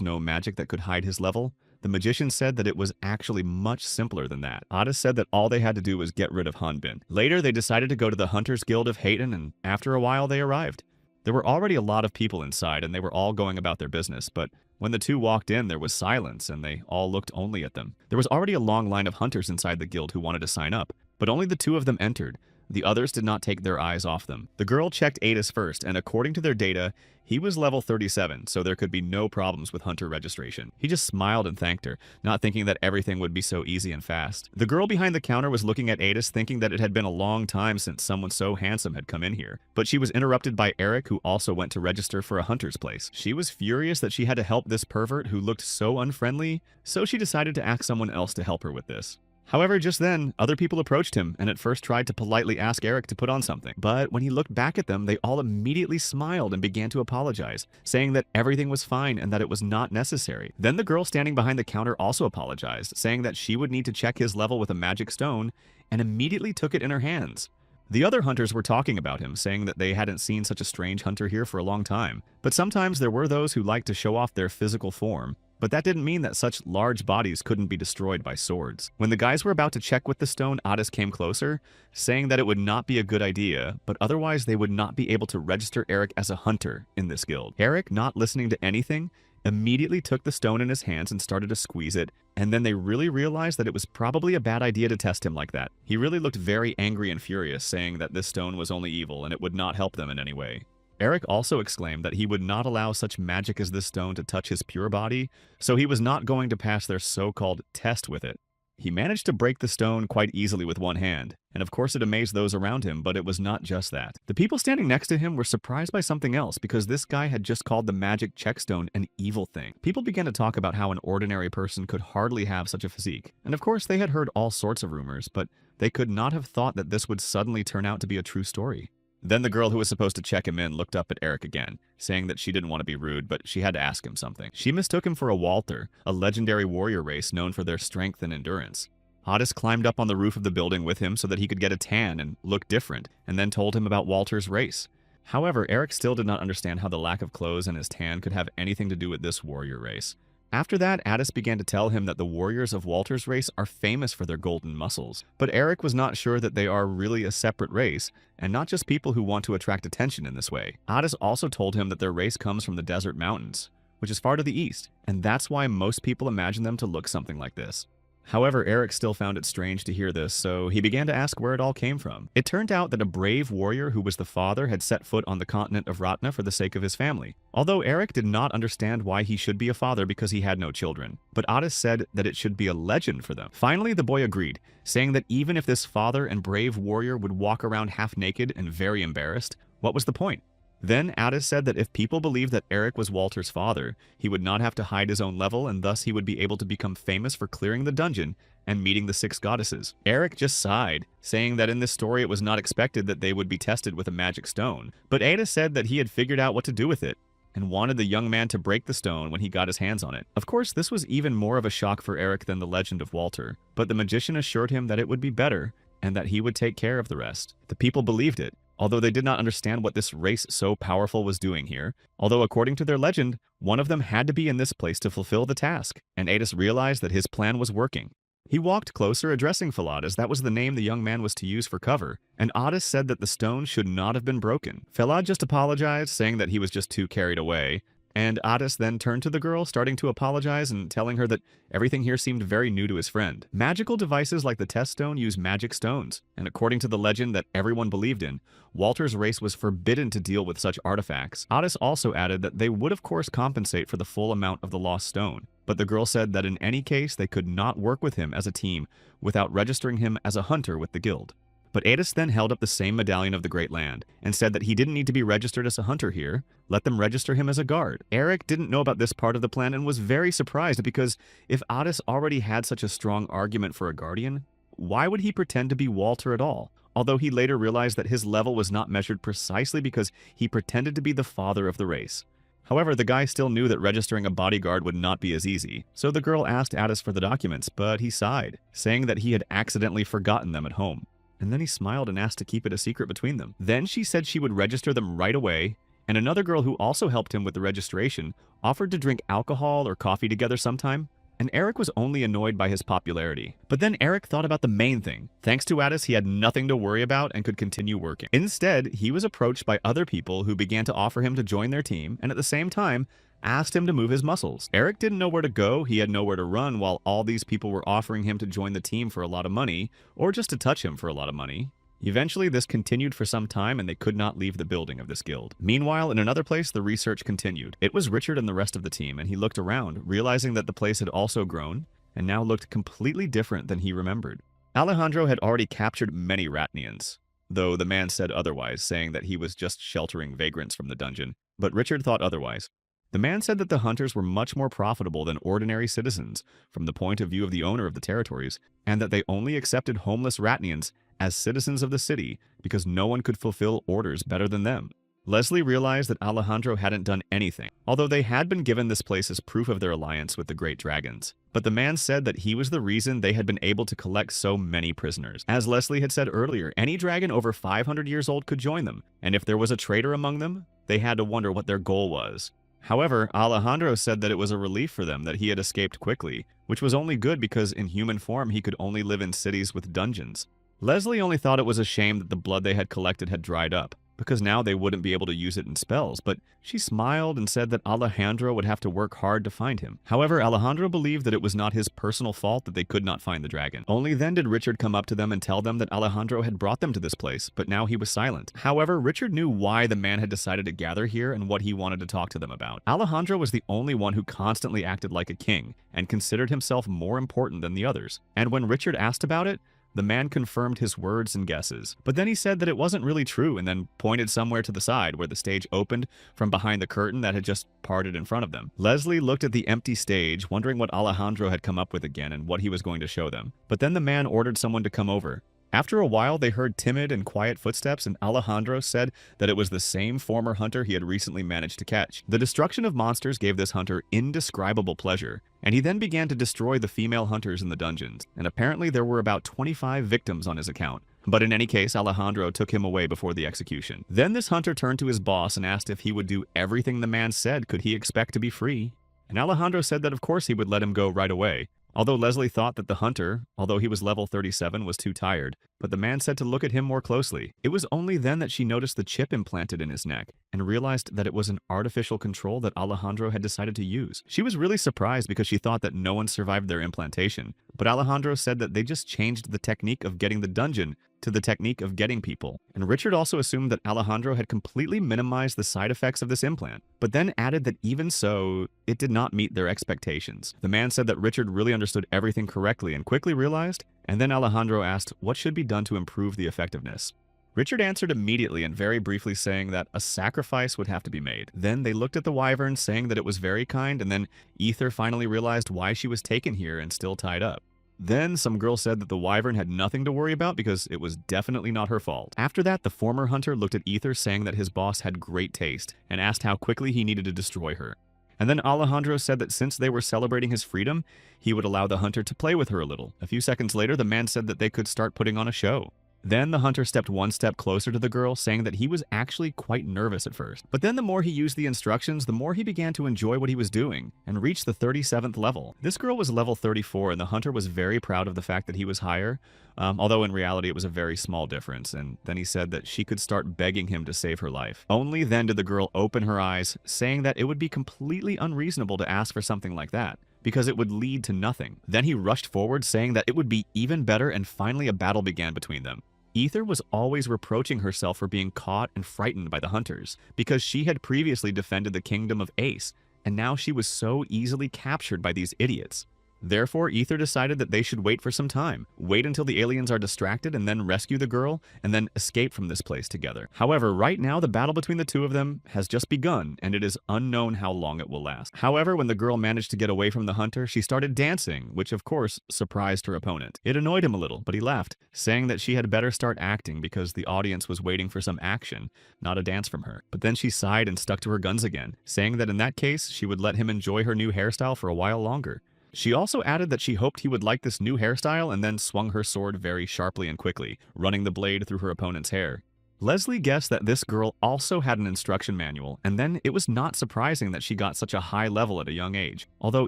no magic that could hide his level, the magician said that it was actually much simpler than that. Adis said that all they had to do was get rid of Hanbin. Later, they decided to go to the Hunters Guild of Hayton, and after a while, they arrived. There were already a lot of people inside, and they were all going about their business, but when the two walked in, there was silence, and they all looked only at them. There was already a long line of hunters inside the guild who wanted to sign up, but only the two of them entered. The others did not take their eyes off them. The girl checked Adis first, and according to their data, he was level 37, so there could be no problems with hunter registration. He just smiled and thanked her, not thinking that everything would be so easy and fast. The girl behind the counter was looking at Adis, thinking that it had been a long time since someone so handsome had come in here. But she was interrupted by Eric, who also went to register for a hunter's place. She was furious that she had to help this pervert who looked so unfriendly, so she decided to ask someone else to help her with this. However, just then, other people approached him and at first tried to politely ask Eric to put on something. But when he looked back at them, they all immediately smiled and began to apologize, saying that everything was fine and that it was not necessary. Then the girl standing behind the counter also apologized, saying that she would need to check his level with a magic stone, and immediately took it in her hands. The other hunters were talking about him, saying that they hadn't seen such a strange hunter here for a long time. But sometimes there were those who liked to show off their physical form. But that didn't mean that such large bodies couldn't be destroyed by swords. When the guys were about to check with the stone, Adis came closer, saying that it would not be a good idea, but otherwise they would not be able to register Eric as a hunter in this guild. Eric, not listening to anything, immediately took the stone in his hands and started to squeeze it, and then they really realized that it was probably a bad idea to test him like that. He really looked very angry and furious, saying that this stone was only evil and it would not help them in any way. Eric also exclaimed that he would not allow such magic as this stone to touch his pure body, so he was not going to pass their so-called test with it. He managed to break the stone quite easily with one hand, and of course it amazed those around him, but it was not just that. The people standing next to him were surprised by something else, because this guy had just called the magic checkstone an evil thing. People began to talk about how an ordinary person could hardly have such a physique, and of course they had heard all sorts of rumors, but they could not have thought that this would suddenly turn out to be a true story. Then the girl who was supposed to check him in looked up at Eric again, saying that she didn't want to be rude, but she had to ask him something. She mistook him for a Walther, a legendary warrior race known for their strength and endurance. Adis climbed up on the roof of the building with him so that he could get a tan and look different, and then told him about Walter's race. However, Eric still did not understand how the lack of clothes and his tan could have anything to do with this warrior race. After that, Adis began to tell him that the warriors of Walter's race are famous for their golden muscles. But Eric was not sure that they are really a separate race, and not just people who want to attract attention in this way. Adis also told him that their race comes from the desert mountains, which is far to the east, and that's why most people imagine them to look something like this. However, Eric still found it strange to hear this, so he began to ask where it all came from. It turned out that a brave warrior who was the father had set foot on the continent of Ratna for the sake of his family. Although Eric did not understand why he should be a father because he had no children, but Adis said that it should be a legend for them. Finally, the boy agreed, saying that even if this father and brave warrior would walk around half naked and very embarrassed, what was the point? Then Adis said that if people believed that Eric was Walter's father, he would not have to hide his own level, and thus he would be able to become famous for clearing the dungeon and meeting the 6 goddesses. Eric just sighed, saying that in this story it was not expected that they would be tested with a magic stone. But Adis said that he had figured out what to do with it, and wanted the young man to break the stone when he got his hands on it. Of course, this was even more of a shock for Eric than the legend of Walter, but the magician assured him that it would be better, and that he would take care of the rest. The people believed it, although they did not understand what this race so powerful was doing here, although according to their legend, one of them had to be in this place to fulfill the task, and Adis realized that his plan was working. He walked closer, addressing Falad, as that was the name the young man was to use for cover, and Adis said that the stone should not have been broken. Falad just apologized, saying that he was just too carried away, and Adis then turned to the girl, starting to apologize and telling her that everything here seemed very new to his friend. Magical devices like the test stone use magic stones, and according to the legend that everyone believed in, Walter's race was forbidden to deal with such artifacts. Adis also added that they would of course compensate for the full amount of the lost stone, but the girl said that in any case they could not work with him as a team without registering him as a hunter with the guild. But Adis then held up the same medallion of the Great Land and said that he didn't need to be registered as a hunter here. Let them register him as a guard. Eric didn't know about this part of the plan and was very surprised because if Adis already had such a strong argument for a guardian, why would he pretend to be Walter at all? Although he later realized that his level was not measured precisely because he pretended to be the father of the race. However, the guy still knew that registering a bodyguard would not be as easy, so the girl asked Adis for the documents, but he sighed, saying that he had accidentally forgotten them at home. And then he smiled and asked to keep it a secret between them. Then she said she would register them right away, and another girl who also helped him with the registration offered to drink alcohol or coffee together sometime. And Eric was only annoyed by his popularity. But then Eric thought about the main thing. Thanks to Adis, he had nothing to worry about and could continue working. Instead, he was approached by other people who began to offer him to join their team, and at the same time, asked him to move his muscles. Eric didn't know where to go, he had nowhere to run, while all these people were offering him to join the team for a lot of money, or just to touch him for a lot of money. Eventually, this continued for some time and they could not leave the building of this guild. Meanwhile, in another place, the research continued. It was Richard and the rest of the team, and he looked around, realizing that the place had also grown, and now looked completely different than he remembered. Alejandro had already captured many Ratnians, though the man said otherwise, saying that he was just sheltering vagrants from the dungeon. But Richard thought otherwise. The man said that the hunters were much more profitable than ordinary citizens from the point of view of the owner of the territories, and that they only accepted homeless Ratnians as citizens of the city because no one could fulfill orders better than them. Leslie realized that Alejandro hadn't done anything, although they had been given this place as proof of their alliance with the great dragons. But the man said that he was the reason they had been able to collect so many prisoners. As Leslie had said earlier, any dragon over 500 years old could join them, and if there was a traitor among them, they had to wonder what their goal was. However, Alejandro said that it was a relief for them that he had escaped quickly, which was only good because in human form he could only live in cities with dungeons. Leslie only thought it was a shame that the blood they had collected had dried up, because now they wouldn't be able to use it in spells, but she smiled and said that Alejandro would have to work hard to find him. However, Alejandro believed that it was not his personal fault that they could not find the dragon. Only then did Richard come up to them and tell them that Alejandro had brought them to this place, but now he was silent. However, Richard knew why the man had decided to gather here and what he wanted to talk to them about. Alejandro was the only one who constantly acted like a king and considered himself more important than the others. And when Richard asked about it, the man confirmed his words and guesses, but then he said that it wasn't really true and then pointed somewhere to the side where the stage opened from behind the curtain that had just parted in front of them. Leslie looked at the empty stage, wondering what Alejandro had come up with again and what he was going to show them. But then the man ordered someone to come over. After a while, they heard timid and quiet footsteps, and Alejandro said that it was the same former hunter he had recently managed to catch. The destruction of monsters gave this hunter indescribable pleasure, and he then began to destroy the female hunters in the dungeons, and apparently there were about 25 victims on his account. But in any case, Alejandro took him away before the execution. Then this hunter turned to his boss and asked if he would do everything the man said, could he expect to be free? And Alejandro said that of course he would let him go right away. Although Leslie thought that the hunter, although he was level 37, was too tired, but the man said to look at him more closely. It was only then that she noticed the chip implanted in his neck and realized that it was an artificial control that Alejandro had decided to use. She was really surprised because she thought that no one survived their implantation, but Alejandro said that they just changed the technique of getting the dungeon to the technique of getting people. And Richard also assumed that Alejandro had completely minimized the side effects of this implant, but then added that even so, it did not meet their expectations. The man said that Richard really understood everything correctly and quickly realized, and then Alejandro asked what should be done to improve the effectiveness. Richard answered immediately and very briefly saying that a sacrifice would have to be made. Then they looked at the wyvern saying that it was very kind, and then Ether finally realized why she was taken here and still tied up. Then some girl said that the wyvern had nothing to worry about because it was definitely not her fault. After that, the former hunter looked at Ether saying that his boss had great taste and asked how quickly he needed to destroy her. And then Alejandro said that since they were celebrating his freedom, he would allow the hunter to play with her a little. A few seconds later, the man said that they could start putting on a show. Then the hunter stepped one step closer to the girl, saying that he was actually quite nervous at first. But then the more he used the instructions, the more he began to enjoy what he was doing, and reached the 37th level. This girl was level 34, and the hunter was very proud of the fact that he was higher, although in reality it was a very small difference, and then he said that she could start begging him to save her life. Only then did the girl open her eyes, saying that it would be completely unreasonable to ask for something like that, because it would lead to nothing. Then he rushed forward, saying that it would be even better, and finally a battle began between them. Ether was always reproaching herself for being caught and frightened by the hunters, because she had previously defended the kingdom of Ace, and now she was so easily captured by these idiots. Therefore, Ether decided that they should wait for some time, wait until the aliens are distracted and then rescue the girl, and then escape from this place together. However, right now the battle between the two of them has just begun, and it is unknown how long it will last. However, when the girl managed to get away from the hunter, she started dancing, which of course surprised her opponent. It annoyed him a little, but he laughed, saying that she had better start acting because the audience was waiting for some action, not a dance from her. But then she sighed and stuck to her guns again, saying that in that case, she would let him enjoy her new hairstyle for a while longer. She also added that she hoped he would like this new hairstyle and then swung her sword very sharply and quickly, running the blade through her opponent's hair. Leslie guessed that this girl also had an instruction manual, and then it was not surprising that she got such a high level at a young age. Although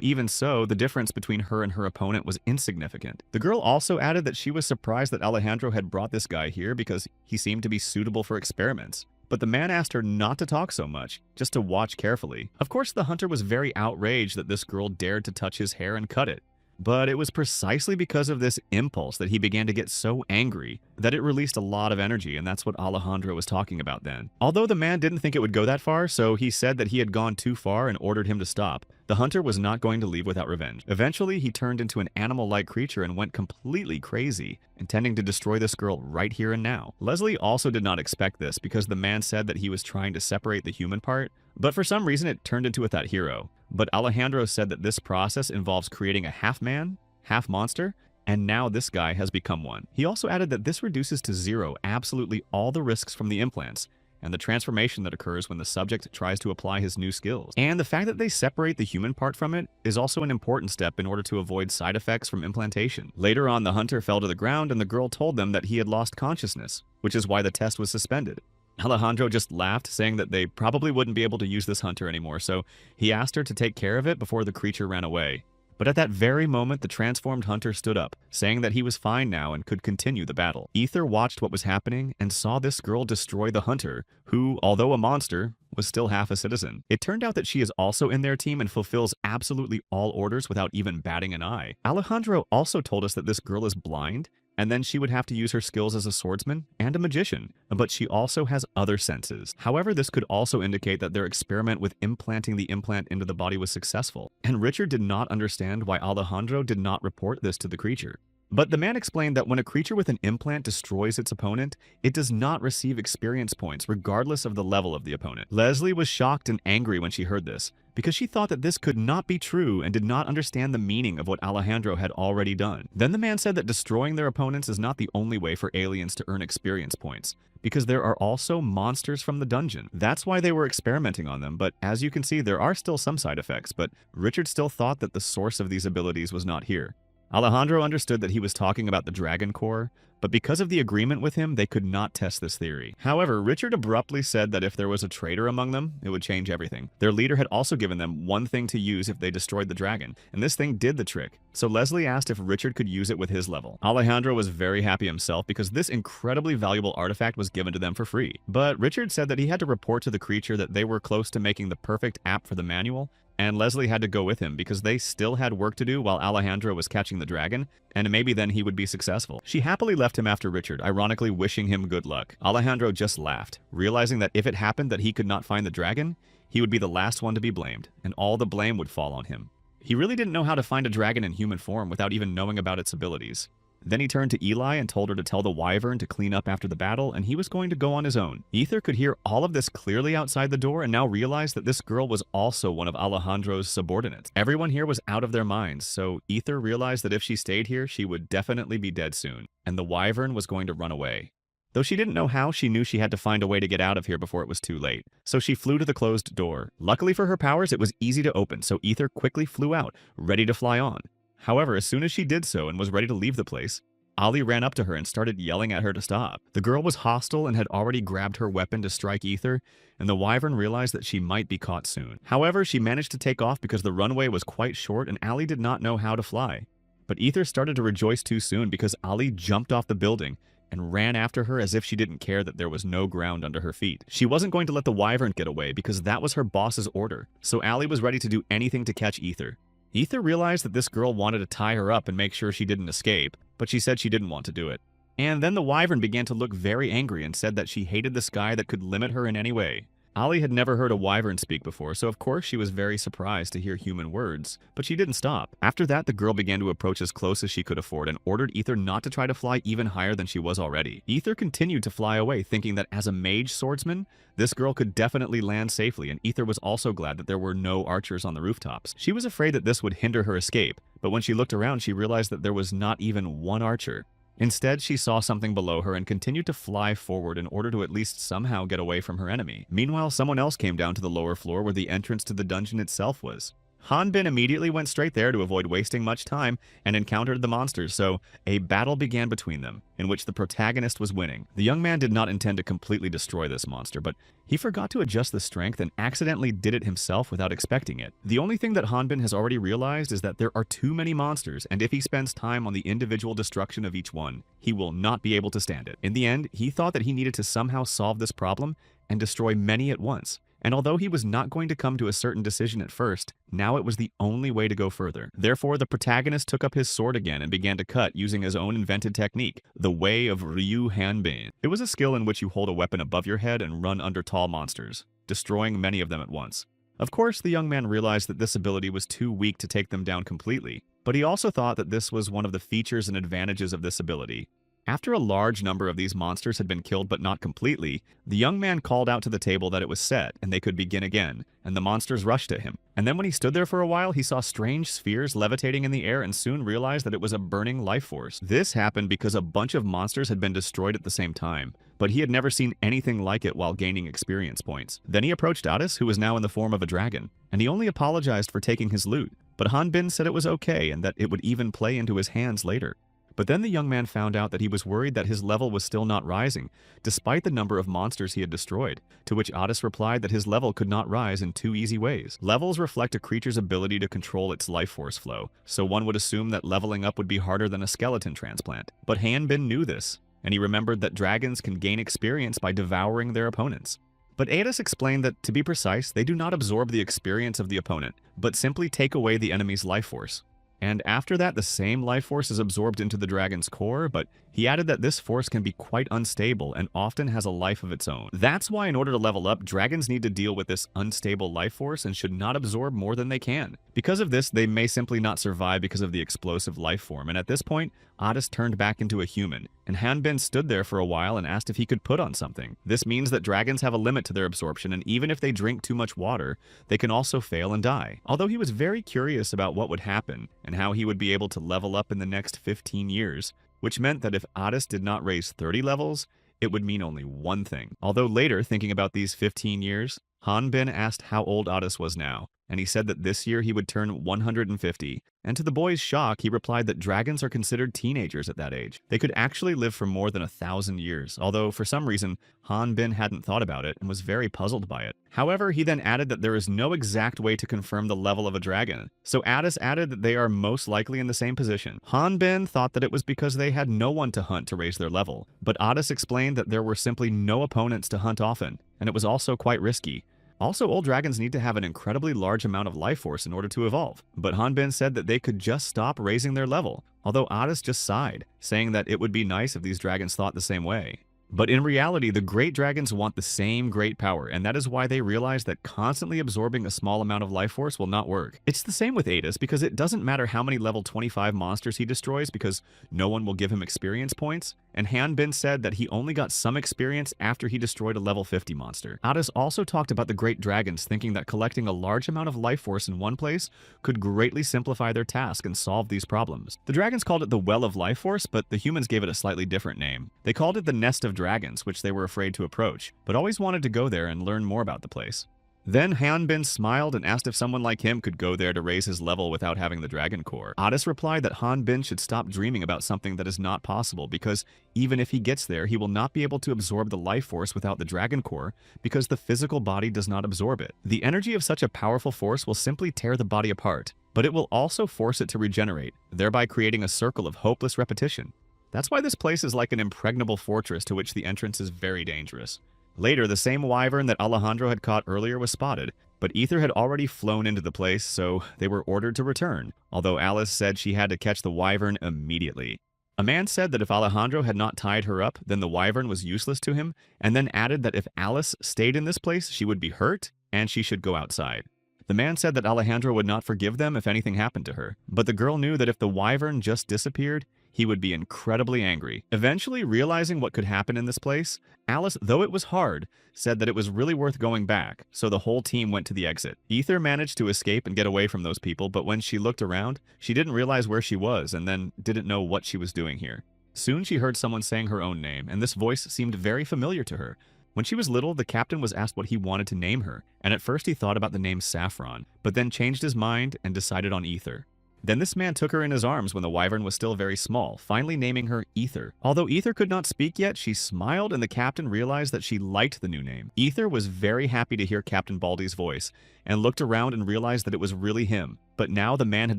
even so, the difference between her and her opponent was insignificant. The girl also added that she was surprised that Alejandro had brought this guy here because he seemed to be suitable for experiments. But the man asked her not to talk so much, just to watch carefully. Of course, the hunter was very outraged that this girl dared to touch his hair and cut it. But it was precisely because of this impulse that he began to get so angry that it released a lot of energy, and that's what Alejandro was talking about then. Although the man didn't think it would go that far, so he said that he had gone too far and ordered him to stop. The hunter was not going to leave without revenge. Eventually, he turned into an animal-like creature and went completely crazy, intending to destroy this girl right here and now. Leslie also did not expect this because the man said that he was trying to separate the human part, but for some reason it turned into that hero. But Alejandro said that this process involves creating a half-man, half-monster, and now this guy has become one. He also added that this reduces to zero absolutely all the risks from the implants, and the transformation that occurs when the subject tries to apply his new skills. And the fact that they separate the human part from it is also an important step in order to avoid side effects from implantation. Later on, the hunter fell to the ground and the girl told them that he had lost consciousness, which is why the test was suspended. Alejandro just laughed, saying that they probably wouldn't be able to use this hunter anymore, so he asked her to take care of it before the creature ran away. But at that very moment, the transformed hunter stood up, saying that he was fine now and could continue the battle. Ether watched what was happening and saw this girl destroy the hunter, who, although a monster, was still half a citizen. It turned out that she is also in their team and fulfills absolutely all orders without even batting an eye. Alejandro also told us that this girl is blind, and then she would have to use her skills as a swordsman and a magician, but she also has other senses. However, this could also indicate that their experiment with implanting the implant into the body was successful, and Richard did not understand why Alejandro did not report this to the creature. But the man explained that when a creature with an implant destroys its opponent, it does not receive experience points regardless of the level of the opponent. Leslie was shocked and angry when she heard this, because she thought that this could not be true and did not understand the meaning of what Alejandro had already done. Then the man said that destroying their opponents is not the only way for aliens to earn experience points, because there are also monsters from the dungeon. That's why they were experimenting on them, but as you can see, there are still some side effects, but Richard still thought that the source of these abilities was not here. Alejandro understood that he was talking about the Dragon Core, but because of the agreement with him, they could not test this theory. However, Richard abruptly said that if there was a traitor among them, it would change everything. Their leader had also given them one thing to use if they destroyed the dragon, and this thing did the trick. So Leslie asked if Richard could use it with his level. Alejandro was very happy himself because this incredibly valuable artifact was given to them for free. But Richard said that he had to report to the creature that they were close to making the perfect app for the manual, and Leslie had to go with him because they still had work to do while Alejandro was catching the dragon, and maybe then he would be successful. She happily left him after Richard, ironically wishing him good luck. Alejandro just laughed, realizing that if it happened that he could not find the dragon, he would be the last one to be blamed, and all the blame would fall on him. He really didn't know how to find a dragon in human form without even knowing about its abilities. Then he turned to Eli and told her to tell the wyvern to clean up after the battle, and he was going to go on his own. Ether could hear all of this clearly outside the door and now realized that this girl was also one of Alejandro's subordinates. Everyone here was out of their minds, so Ether realized that if she stayed here, she would definitely be dead soon, and the wyvern was going to run away. Though she didn't know how, she knew she had to find a way to get out of here before it was too late. So she flew to the closed door. Luckily for her powers, it was easy to open, so Ether quickly flew out, ready to fly on. However, as soon as she did so and was ready to leave the place, Ali ran up to her and started yelling at her to stop. The girl was hostile and had already grabbed her weapon to strike Ether, and the wyvern realized that she might be caught soon. However, she managed to take off because the runway was quite short and Ali did not know how to fly. But Ether started to rejoice too soon because Ali jumped off the building and ran after her as if she didn't care that there was no ground under her feet. She wasn't going to let the wyvern get away because that was her boss's order, so Ali was ready to do anything to catch Ether. Ether realized that this girl wanted to tie her up and make sure she didn't escape, but she said she didn't want to do it. And then the wyvern began to look very angry and said that she hated the sky that could limit her in any way. Ali had never heard a wyvern speak before, so of course she was very surprised to hear human words, but she didn't stop. After that, the girl began to approach as close as she could afford and ordered Ether not to try to fly even higher than she was already. Ether continued to fly away, thinking that as a mage swordsman, this girl could definitely land safely, and Ether was also glad that there were no archers on the rooftops. She was afraid that this would hinder her escape, but when she looked around, she realized that there was not even one archer. Instead, she saw something below her and continued to fly forward in order to at least somehow get away from her enemy. Meanwhile, someone else came down to the lower floor where the entrance to the dungeon itself was. Hanbin immediately went straight there to avoid wasting much time and encountered the monsters, so a battle began between them, in which the protagonist was winning. The young man did not intend to completely destroy this monster, but he forgot to adjust the strength and accidentally did it himself without expecting it. The only thing that Hanbin has already realized is that there are too many monsters, and if he spends time on the individual destruction of each one, he will not be able to stand it. In the end, he thought that he needed to somehow solve this problem and destroy many at once. And although he was not going to come to a certain decision at first, now it was the only way to go further. Therefore, the protagonist took up his sword again and began to cut using his own invented technique, the Way of Ryu Hanbin. It was a skill in which you hold a weapon above your head and run under tall monsters, destroying many of them at once. Of course, the young man realized that this ability was too weak to take them down completely, but he also thought that this was one of the features and advantages of this ability. After a large number of these monsters had been killed but not completely, the young man called out to the table that it was set and they could begin again, and the monsters rushed at him. And then when he stood there for a while, he saw strange spheres levitating in the air and soon realized that it was a burning life force. This happened because a bunch of monsters had been destroyed at the same time, but he had never seen anything like it while gaining experience points. Then he approached Addis, who was now in the form of a dragon, and he only apologized for taking his loot, but Hanbin said it was okay and that it would even play into his hands later. But then the young man found out that he was worried that his level was still not rising, despite the number of monsters he had destroyed, to which Addis replied that his level could not rise in two easy ways. Levels reflect a creature's ability to control its life force flow, so one would assume that leveling up would be harder than a skeleton transplant. But Hanbin knew this, and he remembered that dragons can gain experience by devouring their opponents. But Addis explained that, to be precise, they do not absorb the experience of the opponent, but simply take away the enemy's life force. And after that, the same life force is absorbed into the dragon's core, but he added that this force can be quite unstable and often has a life of its own. That's why in order to level up, dragons need to deal with this unstable life force and should not absorb more than they can. Because of this, they may simply not survive because of the explosive life form, and at this point, Addis turned back into a human, and Hanbin stood there for a while and asked if he could put on something. This means that dragons have a limit to their absorption, and even if they drink too much water, they can also fail and die. Although he was very curious about what would happen, and how he would be able to level up in the next 15 years, which meant that if Addis did not raise 30 levels, it would mean only one thing. Although later, thinking about these 15 years, Hanbin asked how old Addis was now, and he said that this year he would turn 150, and to the boy's shock, he replied that dragons are considered teenagers at that age. They could actually live for more than 1,000 years, although for some reason, Hanbin hadn't thought about it and was very puzzled by it. However, he then added that there is no exact way to confirm the level of a dragon, so Addis added that they are most likely in the same position. Hanbin thought that it was because they had no one to hunt to raise their level, but Addis explained that there were simply no opponents to hunt often, and it was also quite risky. Also, old dragons need to have an incredibly large amount of life force in order to evolve, but Hanbin said that they could just stop raising their level, although Addis just sighed, saying that it would be nice if these dragons thought the same way. But in reality, the great dragons want the same great power, and that is why they realize that constantly absorbing a small amount of life force will not work. It's the same with Addis, because it doesn't matter how many level 25 monsters he destroys because no one will give him experience points, and Hanbin said that he only got some experience after he destroyed a level 50 monster. Addis also talked about the great dragons thinking that collecting a large amount of life force in one place could greatly simplify their task and solve these problems. The dragons called it the Well of Life Force, but the humans gave it a slightly different name. They called it the Nest of Dragons, which they were afraid to approach, but always wanted to go there and learn more about the place. Then Hanbin smiled and asked if someone like him could go there to raise his level without having the dragon core. Addis replied that Hanbin should stop dreaming about something that is not possible because even if he gets there, he will not be able to absorb the life force without the dragon core because the physical body does not absorb it. The energy of such a powerful force will simply tear the body apart, but it will also force it to regenerate, thereby creating a circle of hopeless repetition. That's why this place is like an impregnable fortress to which the entrance is very dangerous. Later, the same wyvern that Alejandro had caught earlier was spotted, but Ether had already flown into the place, so they were ordered to return, although Alice said she had to catch the wyvern immediately. A man said that if Alejandro had not tied her up, then the wyvern was useless to him, and then added that if Alice stayed in this place, she would be hurt, and she should go outside. The man said that Alejandro would not forgive them if anything happened to her, but the girl knew that if the wyvern just disappeared, he would be incredibly angry. Eventually, realizing what could happen in this place, Alice, though it was hard, said that it was really worth going back, so the whole team went to the exit. Ether managed to escape and get away from those people, but when she looked around, she didn't realize where she was and then didn't know what she was doing here. Soon she heard someone saying her own name, and this voice seemed very familiar to her. When she was little, the captain was asked what he wanted to name her, and at first he thought about the name Saffron, but then changed his mind and decided on Ether. Then this man took her in his arms when the wyvern was still very small, finally naming her Ether. Although Ether could not speak yet, she smiled and the captain realized that she liked the new name. Ether was very happy to hear Captain Baldy's voice, and looked around and realized that it was really him. But now the man had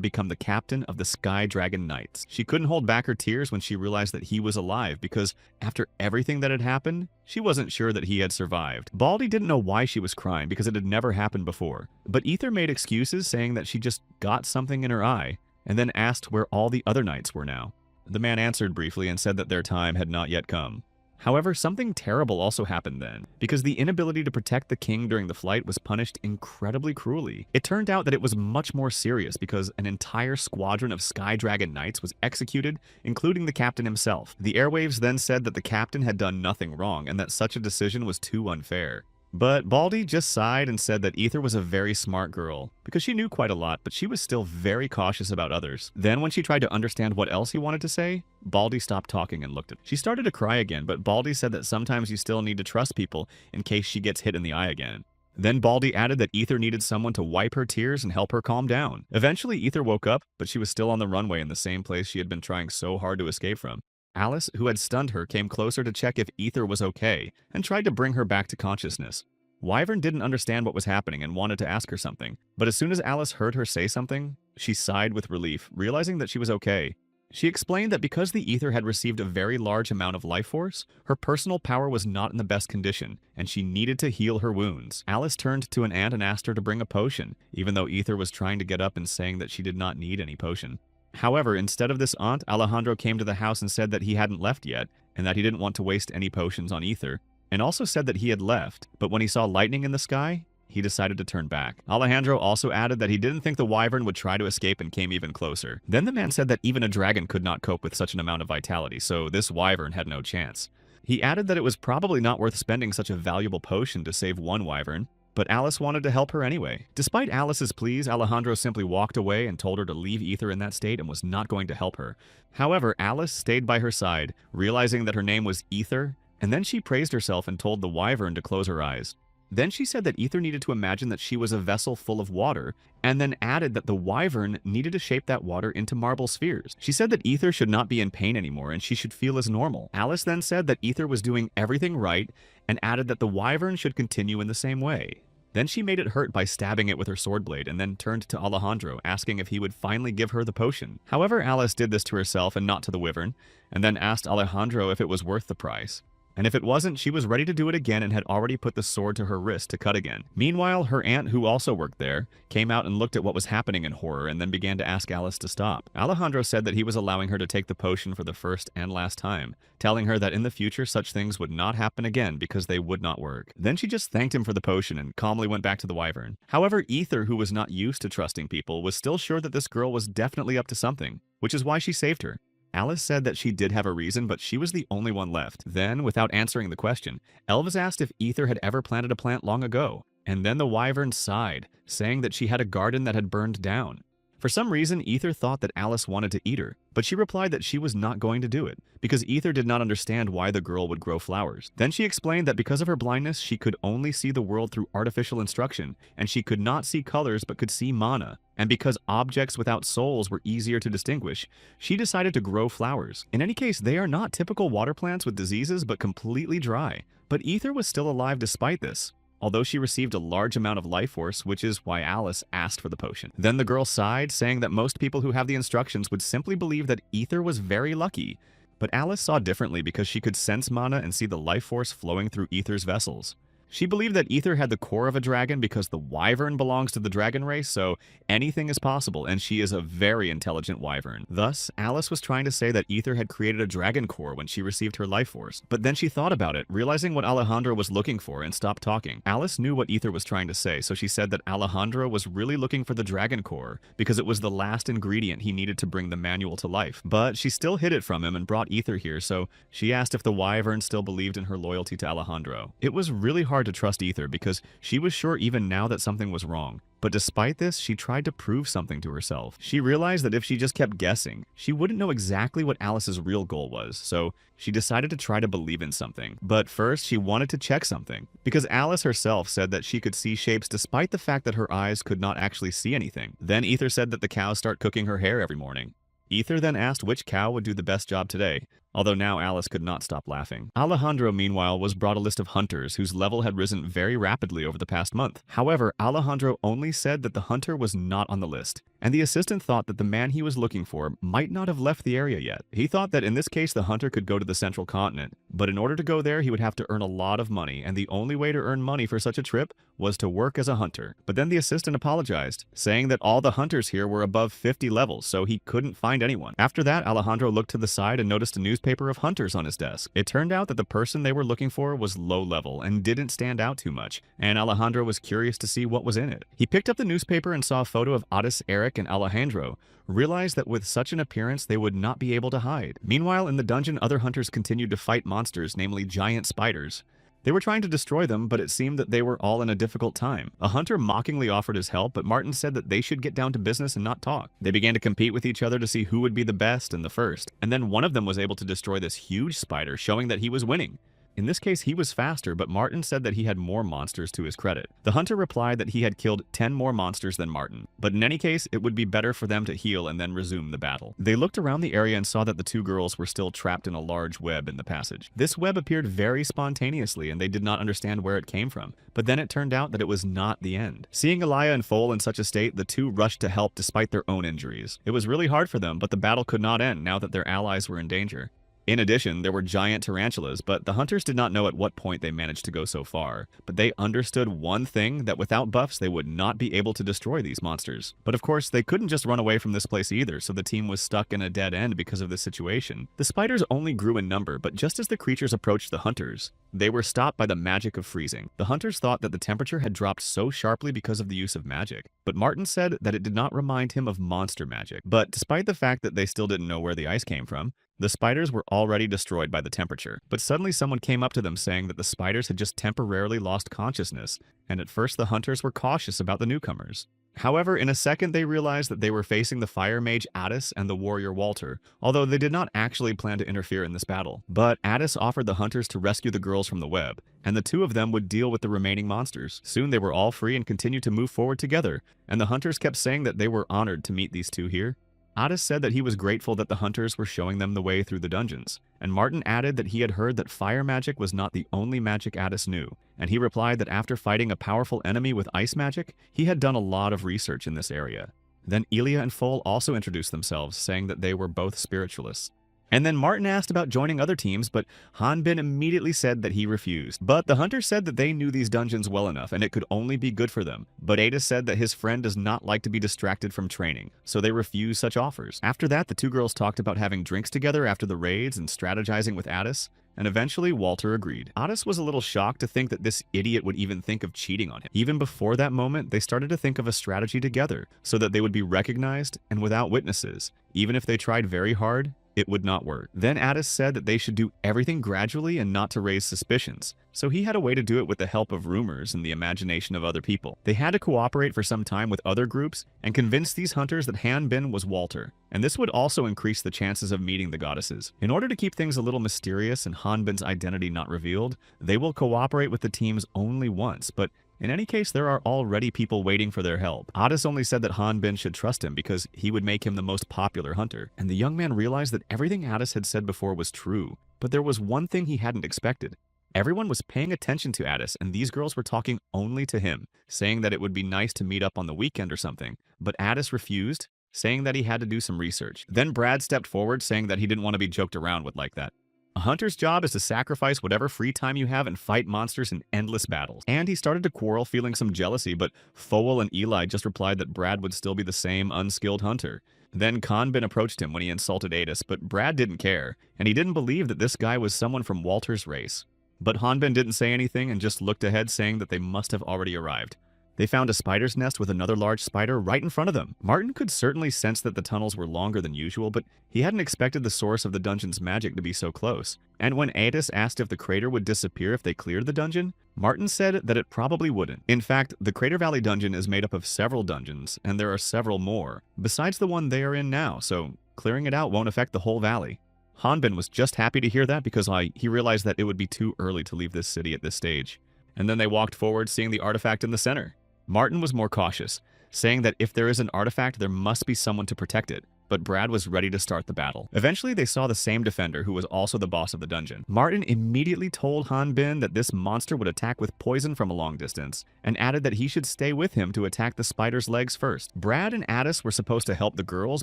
become the captain of the Sky Dragon Knights. She couldn't hold back her tears when she realized that he was alive, because after everything that had happened, she wasn't sure that he had survived. Baldy didn't know why she was crying because it had never happened before. But Ether made excuses, saying that she just got something in her eye, and then asked where all the other knights were now. The man answered briefly and said that their time had not yet come. However, something terrible also happened then, because the inability to protect the king during the flight was punished incredibly cruelly. It turned out that it was much more serious because an entire squadron of Sky Dragon Knights was executed, including the captain himself. The airwaves then said that the captain had done nothing wrong and that such a decision was too unfair. But Baldy just sighed and said that Ether was a very smart girl, because she knew quite a lot, but she was still very cautious about others. Then when she tried to understand what else he wanted to say, Baldy stopped talking and looked at her. She started to cry again, but Baldy said that sometimes you still need to trust people in case she gets hit in the eye again. Then Baldy added that Ether needed someone to wipe her tears and help her calm down. Eventually Ether woke up, but she was still on the runway in the same place she had been trying so hard to escape from. Alice, who had stunned her, came closer to check if Ether was okay, and tried to bring her back to consciousness. Wyvern didn't understand what was happening and wanted to ask her something, but as soon as Alice heard her say something, she sighed with relief, realizing that she was okay. She explained that because the Ether had received a very large amount of life force, her personal power was not in the best condition, and she needed to heal her wounds. Alice turned to an aunt and asked her to bring a potion, even though Ether was trying to get up and saying that she did not need any potion. However, instead of this aunt, Alejandro came to the house and said that he hadn't left yet, and that he didn't want to waste any potions on Ether, and also said that he had left, but when he saw lightning in the sky, he decided to turn back. Alejandro also added that he didn't think the wyvern would try to escape and came even closer. Then the man said that even a dragon could not cope with such an amount of vitality, so this wyvern had no chance. He added that it was probably not worth spending such a valuable potion to save one wyvern, but Alice wanted to help her anyway. Despite Alice's pleas, Alejandro simply walked away and told her to leave Ether in that state and was not going to help her. However, Alice stayed by her side, realizing that her name was Ether, and then she praised herself and told the wyvern to close her eyes. Then she said that Ether needed to imagine that she was a vessel full of water, and then added that the wyvern needed to shape that water into marble spheres. She said that Ether should not be in pain anymore and she should feel as normal. Alice then said that Ether was doing everything right and added that the wyvern should continue in the same way. Then she made it hurt by stabbing it with her sword blade and then turned to Alejandro, asking if he would finally give her the potion. However, Alice did this to herself and not to the wyvern, and then asked Alejandro if it was worth the price. And if it wasn't, she was ready to do it again and had already put the sword to her wrist to cut again. Meanwhile, her aunt, who also worked there, came out and looked at what was happening in horror and then began to ask Alice to stop. Alejandro said that he was allowing her to take the potion for the first and last time, telling her that in the future such things would not happen again because they would not work. Then she just thanked him for the potion and calmly went back to the wyvern. However, Ether, who was not used to trusting people, was still sure that this girl was definitely up to something, which is why she saved her. Alice said that she did have a reason, but she was the only one left. Then, without answering the question, Elvis asked if Ether had ever planted a plant long ago, and then the wyvern sighed, saying that she had a garden that had burned down. For some reason, Ether thought that Alice wanted to eat her, but she replied that she was not going to do it, because Ether did not understand why the girl would grow flowers. Then she explained that because of her blindness, she could only see the world through artificial instruction, and she could not see colors but could see mana. And because objects without souls were easier to distinguish, she decided to grow flowers. In any case, they are not typical water plants with diseases but completely dry. But Ether was still alive despite this, although she received a large amount of life force, which is why Alice asked for the potion. Then the girl sighed, saying that most people who have the instructions would simply believe that Ether was very lucky. But Alice saw differently because she could sense mana and see the life force flowing through Ether's vessels. She believed that Ether had the core of a dragon because the wyvern belongs to the dragon race, so anything is possible, and she is a very intelligent wyvern. Thus, Alice was trying to say that Ether had created a dragon core when she received her life force. But then she thought about it, realizing what Alejandro was looking for, and stopped talking. Alice knew what Ether was trying to say, so she said that Alejandro was really looking for the dragon core because it was the last ingredient he needed to bring the manual to life. But she still hid it from him and brought Ether here, so she asked if the wyvern still believed in her loyalty to Alejandro. It was really hard to trust Ether because she was sure even now that something was wrong. But despite this, she tried to prove something to herself. She realized that if she just kept guessing, she wouldn't know exactly what Alice's real goal was, so she decided to try to believe in something. But first, she wanted to check something, because Alice herself said that she could see shapes despite the fact that her eyes could not actually see anything. Then Ether said that the cows start cooking her hair every morning. Ether then asked which cow would do the best job today, although now Alice could not stop laughing. Alejandro, meanwhile, was brought a list of hunters whose level had risen very rapidly over the past month. However, Alejandro only said that the hunter was not on the list, and the assistant thought that the man he was looking for might not have left the area yet. He thought that in this case the hunter could go to the central continent, but in order to go there he would have to earn a lot of money, and the only way to earn money for such a trip was to work as a hunter. But then the assistant apologized, saying that all the hunters here were above 50 levels, so he couldn't find anyone. After that, Alejandro looked to the side and noticed a newspaper of hunters on his desk. It turned out that the person they were looking for was low level and didn't stand out too much, and Alejandro was curious to see what was in it. He picked up the newspaper and saw a photo of Addis, Eric, and Alejandro, realized that with such an appearance they would not be able to hide. Meanwhile, in the dungeon, other hunters continued to fight monsters, namely giant spiders. They were trying to destroy them, but it seemed that they were all in a difficult time. A hunter mockingly offered his help, but Martin said that they should get down to business and not talk. They began to compete with each other to see who would be the best and the first, and then one of them was able to destroy this huge spider, showing that he was winning. In this case, he was faster, but Martin said that he had more monsters to his credit. The hunter replied that he had killed 10 more monsters than Martin, but in any case, it would be better for them to heal and then resume the battle. They looked around the area and saw that the two girls were still trapped in a large web in the passage. This web appeared very spontaneously, and they did not understand where it came from, but then it turned out that it was not the end. Seeing Elia and Foal in such a state, the two rushed to help despite their own injuries. It was really hard for them, but the battle could not end now that their allies were in danger. In addition, there were giant tarantulas, but the hunters did not know at what point they managed to go so far. But they understood one thing, that without buffs they would not be able to destroy these monsters. But of course, they couldn't just run away from this place either, so the team was stuck in a dead end because of this situation. The spiders only grew in number, but just as the creatures approached the hunters, they were stopped by the magic of freezing. The hunters thought that the temperature had dropped so sharply because of the use of magic, but Martin said that it did not remind him of monster magic. But despite the fact that they still didn't know where the ice came from, the spiders were already destroyed by the temperature. But suddenly someone came up to them saying that the spiders had just temporarily lost consciousness, and at first the hunters were cautious about the newcomers. However, in a second they realized that they were facing the fire mage Addis and the warrior Walter, although they did not actually plan to interfere in this battle. But Addis offered the hunters to rescue the girls from the web, and the two of them would deal with the remaining monsters. Soon they were all free and continued to move forward together, and the hunters kept saying that they were honored to meet these two here. Addis said that he was grateful that the hunters were showing them the way through the dungeons, and Martin added that he had heard that fire magic was not the only magic Addis knew, and he replied that after fighting a powerful enemy with ice magic, he had done a lot of research in this area. Then Elia and Foal also introduced themselves, saying that they were both spiritualists. And then Martin asked about joining other teams, but Hanbin immediately said that he refused. But the hunters said that they knew these dungeons well enough and it could only be good for them. But Ada said that his friend does not like to be distracted from training, so they refused such offers. After that, the two girls talked about having drinks together after the raids and strategizing with Addis, and eventually Walter agreed. Addis was a little shocked to think that this idiot would even think of cheating on him. Even before that moment, they started to think of a strategy together so that they would be recognized and without witnesses. Even if they tried very hard, it would not work. Then Addis said that they should do everything gradually and not to raise suspicions, so he had a way to do it with the help of rumors and the imagination of other people. They had to cooperate for some time with other groups and convince these hunters that Hanbin was Walter, and this would also increase the chances of meeting the goddesses. In order to keep things a little mysterious and Hanbin's identity not revealed, they will cooperate with the teams only once, but in any case, there are already people waiting for their help. Addis only said that Hanbin should trust him because he would make him the most popular hunter, and the young man realized that everything Addis had said before was true, but there was one thing he hadn't expected. Everyone was paying attention to Addis, and these girls were talking only to him, saying that it would be nice to meet up on the weekend or something, but Addis refused, saying that he had to do some research. Then Brad stepped forward, saying that he didn't want to be joked around with like that. A hunter's job is to sacrifice whatever free time you have and fight monsters in endless battles. And he started to quarrel, feeling some jealousy, but Foel and Eli just replied that Brad would still be the same unskilled hunter. Then Conbin approached him when he insulted Adis, but Brad didn't care, and he didn't believe that this guy was someone from Walter's race. But Hanbin didn't say anything and just looked ahead, saying that they must have already arrived. They found a spider's nest with another large spider right in front of them. Martin could certainly sense that the tunnels were longer than usual, but he hadn't expected the source of the dungeon's magic to be so close. And when Adis asked if the crater would disappear if they cleared the dungeon, Martin said that it probably wouldn't. In fact, the Crater Valley dungeon is made up of several dungeons, and there are several more, besides the one they are in now, so clearing it out won't affect the whole valley. Hanbin was just happy to hear that because he realized that it would be too early to leave this city at this stage. And then they walked forward, seeing the artifact in the center. Martin was more cautious, saying that if there is an artifact, there must be someone to protect it, but Brad was ready to start the battle. Eventually, they saw the same defender who was also the boss of the dungeon. Martin immediately told Hanbin that this monster would attack with poison from a long distance, and added that he should stay with him to attack the spider's legs first. Brad and Adis were supposed to help the girls,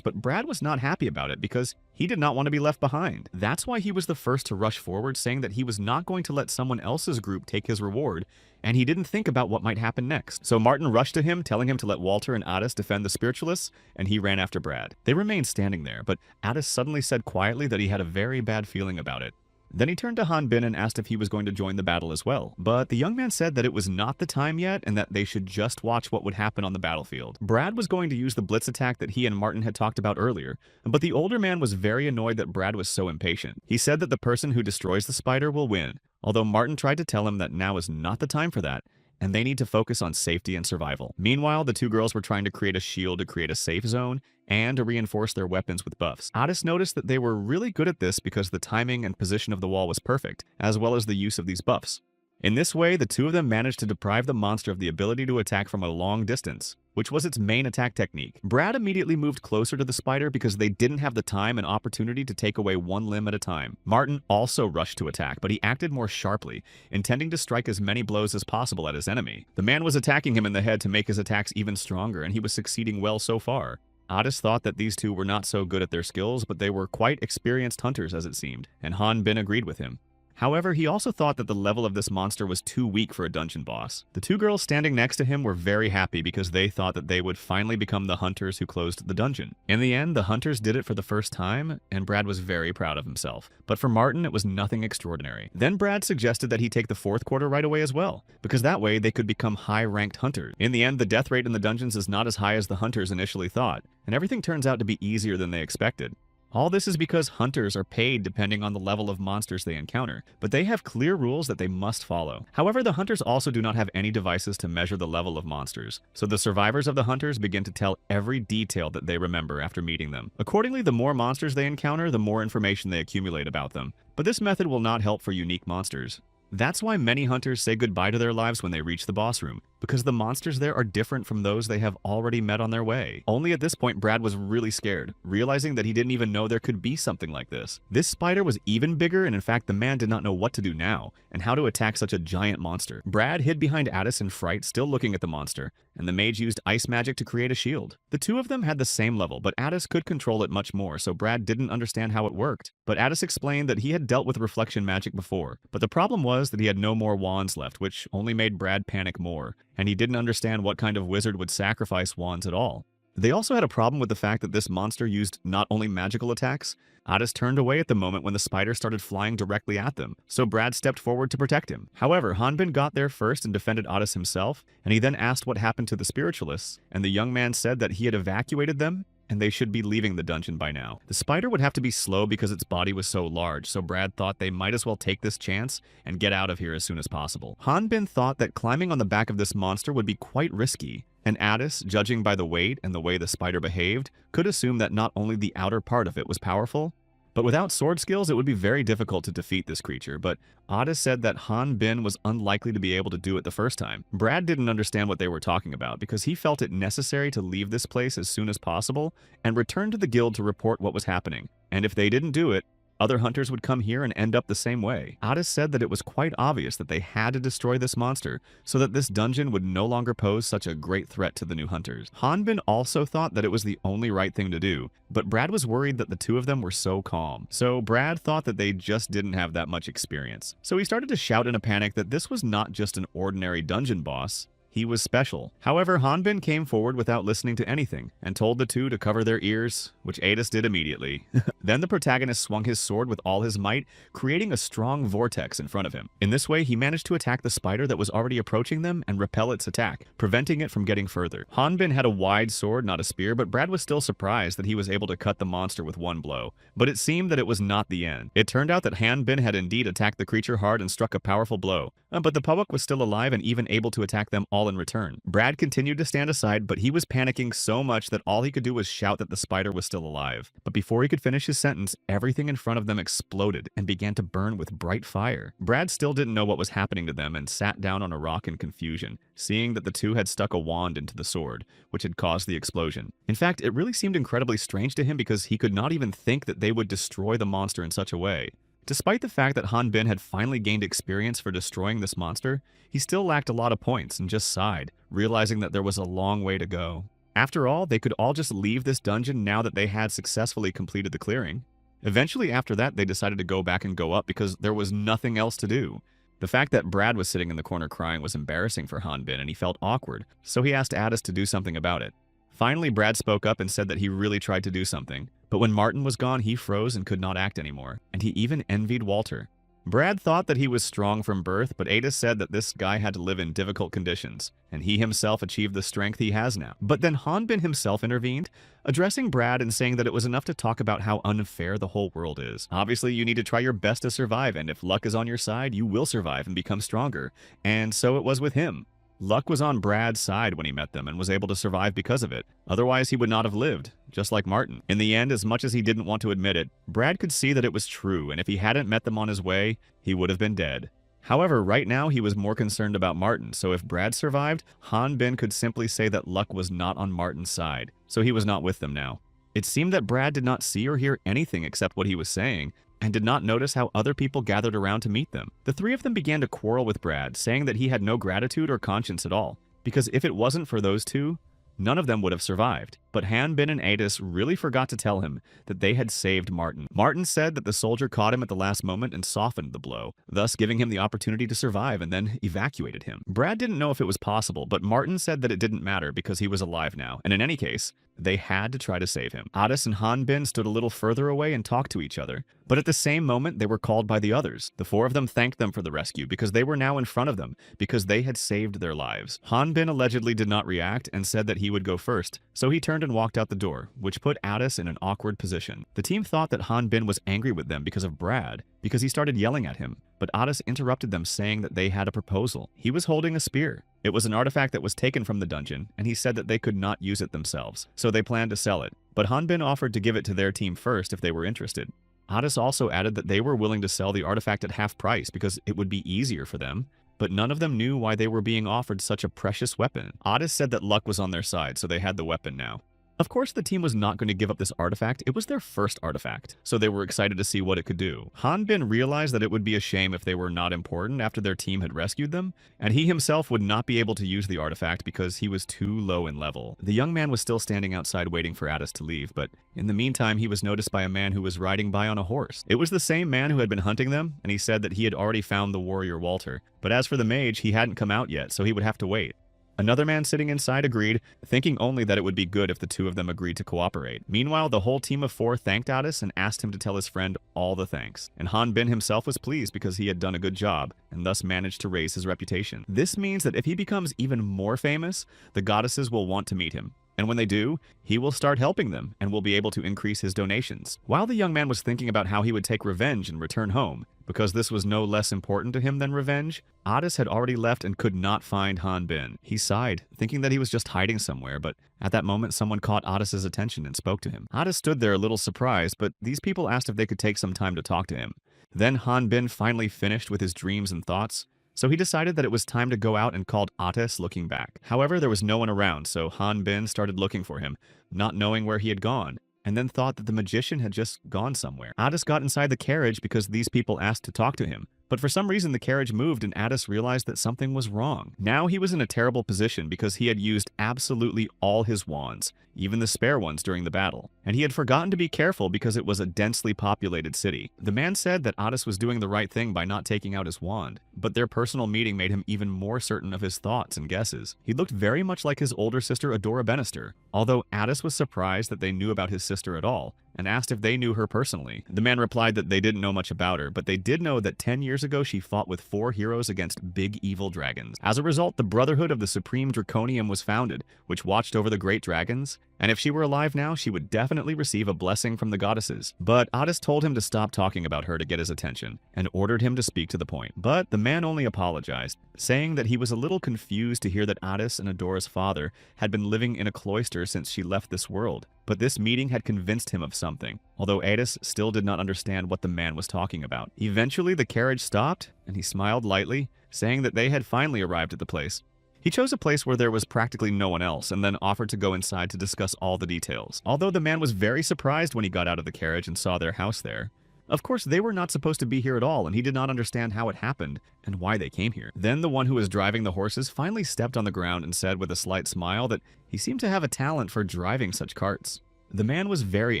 but Brad was not happy about it because he did not want to be left behind. That's why he was the first to rush forward, saying that he was not going to let someone else's group take his reward, and he didn't think about what might happen next. So Martin rushed to him, telling him to let Walter and Adis defend the spiritualists, and he ran after Brad. They remained standing there, but Adis suddenly said quietly that he had a very bad feeling about it. Then he turned to Hanbin and asked if he was going to join the battle as well. But the young man said that it was not the time yet and that they should just watch what would happen on the battlefield. Brad was going to use the blitz attack that he and Martin had talked about earlier, but the older man was very annoyed that Brad was so impatient. He said that the person who destroys the spider will win, although Martin tried to tell him that now is not the time for that, and they need to focus on safety and survival. Meanwhile, the two girls were trying to create a shield to create a safe zone and to reinforce their weapons with buffs. Adis noticed that they were really good at this because the timing and position of the wall was perfect, as well as the use of these buffs. In this way, the two of them managed to deprive the monster of the ability to attack from a long distance, which was its main attack technique. Brad immediately moved closer to the spider because they didn't have the time and opportunity to take away one limb at a time. Martin also rushed to attack, but he acted more sharply, intending to strike as many blows as possible at his enemy. The man was attacking him in the head to make his attacks even stronger, and he was succeeding well so far. Adis thought that these two were not so good at their skills, but they were quite experienced hunters as it seemed, and Hanbin agreed with him. However, he also thought that the level of this monster was too weak for a dungeon boss. The two girls standing next to him were very happy because they thought that they would finally become the hunters who closed the dungeon. In the end, the hunters did it for the first time, and Brad was very proud of himself. But for Martin, it was nothing extraordinary. Then Brad suggested that he take the fourth quarter right away as well, because that way they could become high-ranked hunters. In the end, the death rate in the dungeons is not as high as the hunters initially thought, and everything turns out to be easier than they expected. All this is because hunters are paid depending on the level of monsters they encounter, but they have clear rules that they must follow. However, the hunters also do not have any devices to measure the level of monsters, so the survivors of the hunters begin to tell every detail that they remember after meeting them. Accordingly, the more monsters they encounter, the more information they accumulate about them. But this method will not help for unique monsters. That's why many hunters say goodbye to their lives when they reach the boss room, because the monsters there are different from those they have already met on their way. Only at this point, Brad was really scared, realizing that he didn't even know there could be something like this. This spider was even bigger, and in fact, the man did not know what to do now, and how to attack such a giant monster. Brad hid behind Adis in fright, still looking at the monster, and the mage used ice magic to create a shield. The two of them had the same level, but Adis could control it much more, so Brad didn't understand how it worked. But Adis explained that he had dealt with reflection magic before, but the problem was that he had no more wands left, which only made Brad panic more, and he didn't understand what kind of wizard would sacrifice wands at all. They also had a problem with the fact that this monster used not only magical attacks. Adis turned away at the moment when the spider started flying directly at them, so Brad stepped forward to protect him. However, Hanbin got there first and defended Adis himself, and he then asked what happened to the spiritualists, and the young man said that he had evacuated them, and they should be leaving the dungeon by now. The spider would have to be slow because its body was so large, so Brad thought they might as well take this chance and get out of here as soon as possible. Hanbin thought that climbing on the back of this monster would be quite risky, and Adis, judging by the weight and the way the spider behaved, could assume that not only the outer part of it was powerful, but without sword skills, it would be very difficult to defeat this creature, but Adis said that Hanbin was unlikely to be able to do it the first time. Brad didn't understand what they were talking about because he felt it necessary to leave this place as soon as possible and return to the guild to report what was happening. And if they didn't do it, Other hunters would come here and end up the same way. Otis said that it was quite obvious that they had to destroy this monster so that this dungeon would no longer pose such a great threat to the new hunters. Hanbin also thought that it was the only right thing to do, but Brad was worried that the two of them were so calm. So Brad thought that they just didn't have that much experience. So he started to shout in a panic that this was not just an ordinary dungeon boss. He was special. However, Hanbin came forward without listening to anything and told the two to cover their ears, which Adis did immediately. Then the protagonist swung his sword with all his might, creating a strong vortex in front of him. In this way, he managed to attack the spider that was already approaching them and repel its attack, preventing it from getting further. Hanbin had a wide sword, not a spear, but Brad was still surprised that he was able to cut the monster with one blow. But it seemed that it was not the end. It turned out that Hanbin had indeed attacked the creature hard and struck a powerful blow. But the public was still alive and even able to attack them all in return. Brad continued to stand aside, but he was panicking so much that all he could do was shout that the spider was still alive. But before he could finish his sentence, everything in front of them exploded and began to burn with bright fire. Brad still didn't know what was happening to them and sat down on a rock in confusion, seeing that the two had stuck a wand into the sword, which had caused the explosion. In fact, it really seemed incredibly strange to him because he could not even think that they would destroy the monster in such a way. Despite the fact that Hanbin had finally gained experience for destroying this monster, he still lacked a lot of points and just sighed, realizing that there was a long way to go. After all, they could all just leave this dungeon now that they had successfully completed the clearing. Eventually after that, they decided to go back and go up because there was nothing else to do. The fact that Brad was sitting in the corner crying was embarrassing for Hanbin and he felt awkward, so he asked Addis to do something about it. Finally, Brad spoke up and said that he really tried to do something, but when Martin was gone, he froze and could not act anymore, and he even envied Walter. Brad thought that he was strong from birth, but Ada said that this guy had to live in difficult conditions, and he himself achieved the strength he has now. But then Hanbin himself intervened, addressing Brad and saying that it was enough to talk about how unfair the whole world is. Obviously, you need to try your best to survive, and if luck is on your side, you will survive and become stronger, and so it was with him. Luck was on Brad's side when he met them and was able to survive because of it. Otherwise, he would not have lived, just like Martin. In the end, as much as he didn't want to admit it, Brad could see that it was true, and if he hadn't met them on his way, he would have been dead. However, right now he was more concerned about Martin, so if Brad survived, Hanbin could simply say that luck was not on Martin's side, so he was not with them now. It seemed that Brad did not see or hear anything except what he was saying, and did not notice how other people gathered around to meet them. The three of them began to quarrel with Brad, saying that he had no gratitude or conscience at all, because if it wasn't for those two, none of them would have survived. But Hanbin and Adis really forgot to tell him that they had saved Martin. Martin said that the soldier caught him at the last moment and softened the blow, thus giving him the opportunity to survive and then evacuated him. Brad didn't know if it was possible, but Martin said that it didn't matter because he was alive now, and in any case, they had to try to save him. Adis and Hanbin stood a little further away and talked to each other, but at the same moment they were called by the others. The four of them thanked them for the rescue because they were now in front of them, because they had saved their lives. Hanbin allegedly did not react and said that he would go first, so he turned and walked out the door, which put Adis in an awkward position. The team thought that Hanbin was angry with them because of Brad, because he started yelling at him, but Adis interrupted them saying that they had a proposal. He was holding a spear. It was an artifact that was taken from the dungeon, and he said that they could not use it themselves, so they planned to sell it. But Hanbin offered to give it to their team first if they were interested. Adis also added that they were willing to sell the artifact at half price because it would be easier for them, but none of them knew why they were being offered such a precious weapon. Adis said that luck was on their side, so they had the weapon now. Of course, the team was not going to give up this artifact. It was their first artifact, so they were excited to see what it could do. Hanbin realized that it would be a shame if they were not important after their team had rescued them, and he himself would not be able to use the artifact because he was too low in level. The young man was still standing outside waiting for Adis to leave, but in the meantime, he was noticed by a man who was riding by on a horse. It was the same man who had been hunting them, and he said that he had already found the warrior Walter. But as for the mage, he hadn't come out yet, so he would have to wait. Another man sitting inside agreed, thinking only that it would be good if the two of them agreed to cooperate. Meanwhile, the whole team of four thanked Adis and asked him to tell his friend all the thanks. And Hanbin himself was pleased because he had done a good job, and thus managed to raise his reputation. This means that if he becomes even more famous, the goddesses will want to meet him. And when they do, he will start helping them and will be able to increase his donations. While the young man was thinking about how he would take revenge and return home, because this was no less important to him than revenge, Adis had already left and could not find Hanbin. He sighed, thinking that he was just hiding somewhere, but at that moment someone caught Adis's attention and spoke to him. Adis stood there a little surprised, but these people asked if they could take some time to talk to him. Then Hanbin finally finished with his dreams and thoughts, so he decided that it was time to go out and called Ates looking back. However, there was no one around, so Hanbin started looking for him, not knowing where he had gone, and then thought that the magician had just gone somewhere. Addis got inside the carriage because these people asked to talk to him. But for some reason, the carriage moved and Addis realized that something was wrong. Now he was in a terrible position because he had used absolutely all his wands, even the spare ones during the battle. And he had forgotten to be careful because it was a densely populated city. The man said that Addis was doing the right thing by not taking out his wand, but their personal meeting made him even more certain of his thoughts and guesses. He looked very much like his older sister Adora Bannister, although Addis was surprised that they knew about his sister at all, and asked if they knew her personally. The man replied that they didn't know much about her, but they did know that 10 years ago she fought with 4 heroes against big evil dragons. As a result, the Brotherhood of the Supreme Draconium was founded, which watched over the great dragons, and if she were alive now, she would definitely receive a blessing from the goddesses. But Addis told him to stop talking about her to get his attention, and ordered him to speak to the point. But the man only apologized, saying that he was a little confused to hear that Addis and Adora's father had been living in a cloister since she left this world. But this meeting had convinced him of something, although Addis still did not understand what the man was talking about. Eventually, the carriage stopped, and he smiled lightly, saying that they had finally arrived at the place. He chose a place where there was practically no one else, and then offered to go inside to discuss all the details. Although the man was very surprised when he got out of the carriage and saw their house there. Of course, they were not supposed to be here at all, and he did not understand how it happened and why they came here. Then the one who was driving the horses finally stepped on the ground and said with a slight smile that he seemed to have a talent for driving such carts. The man was very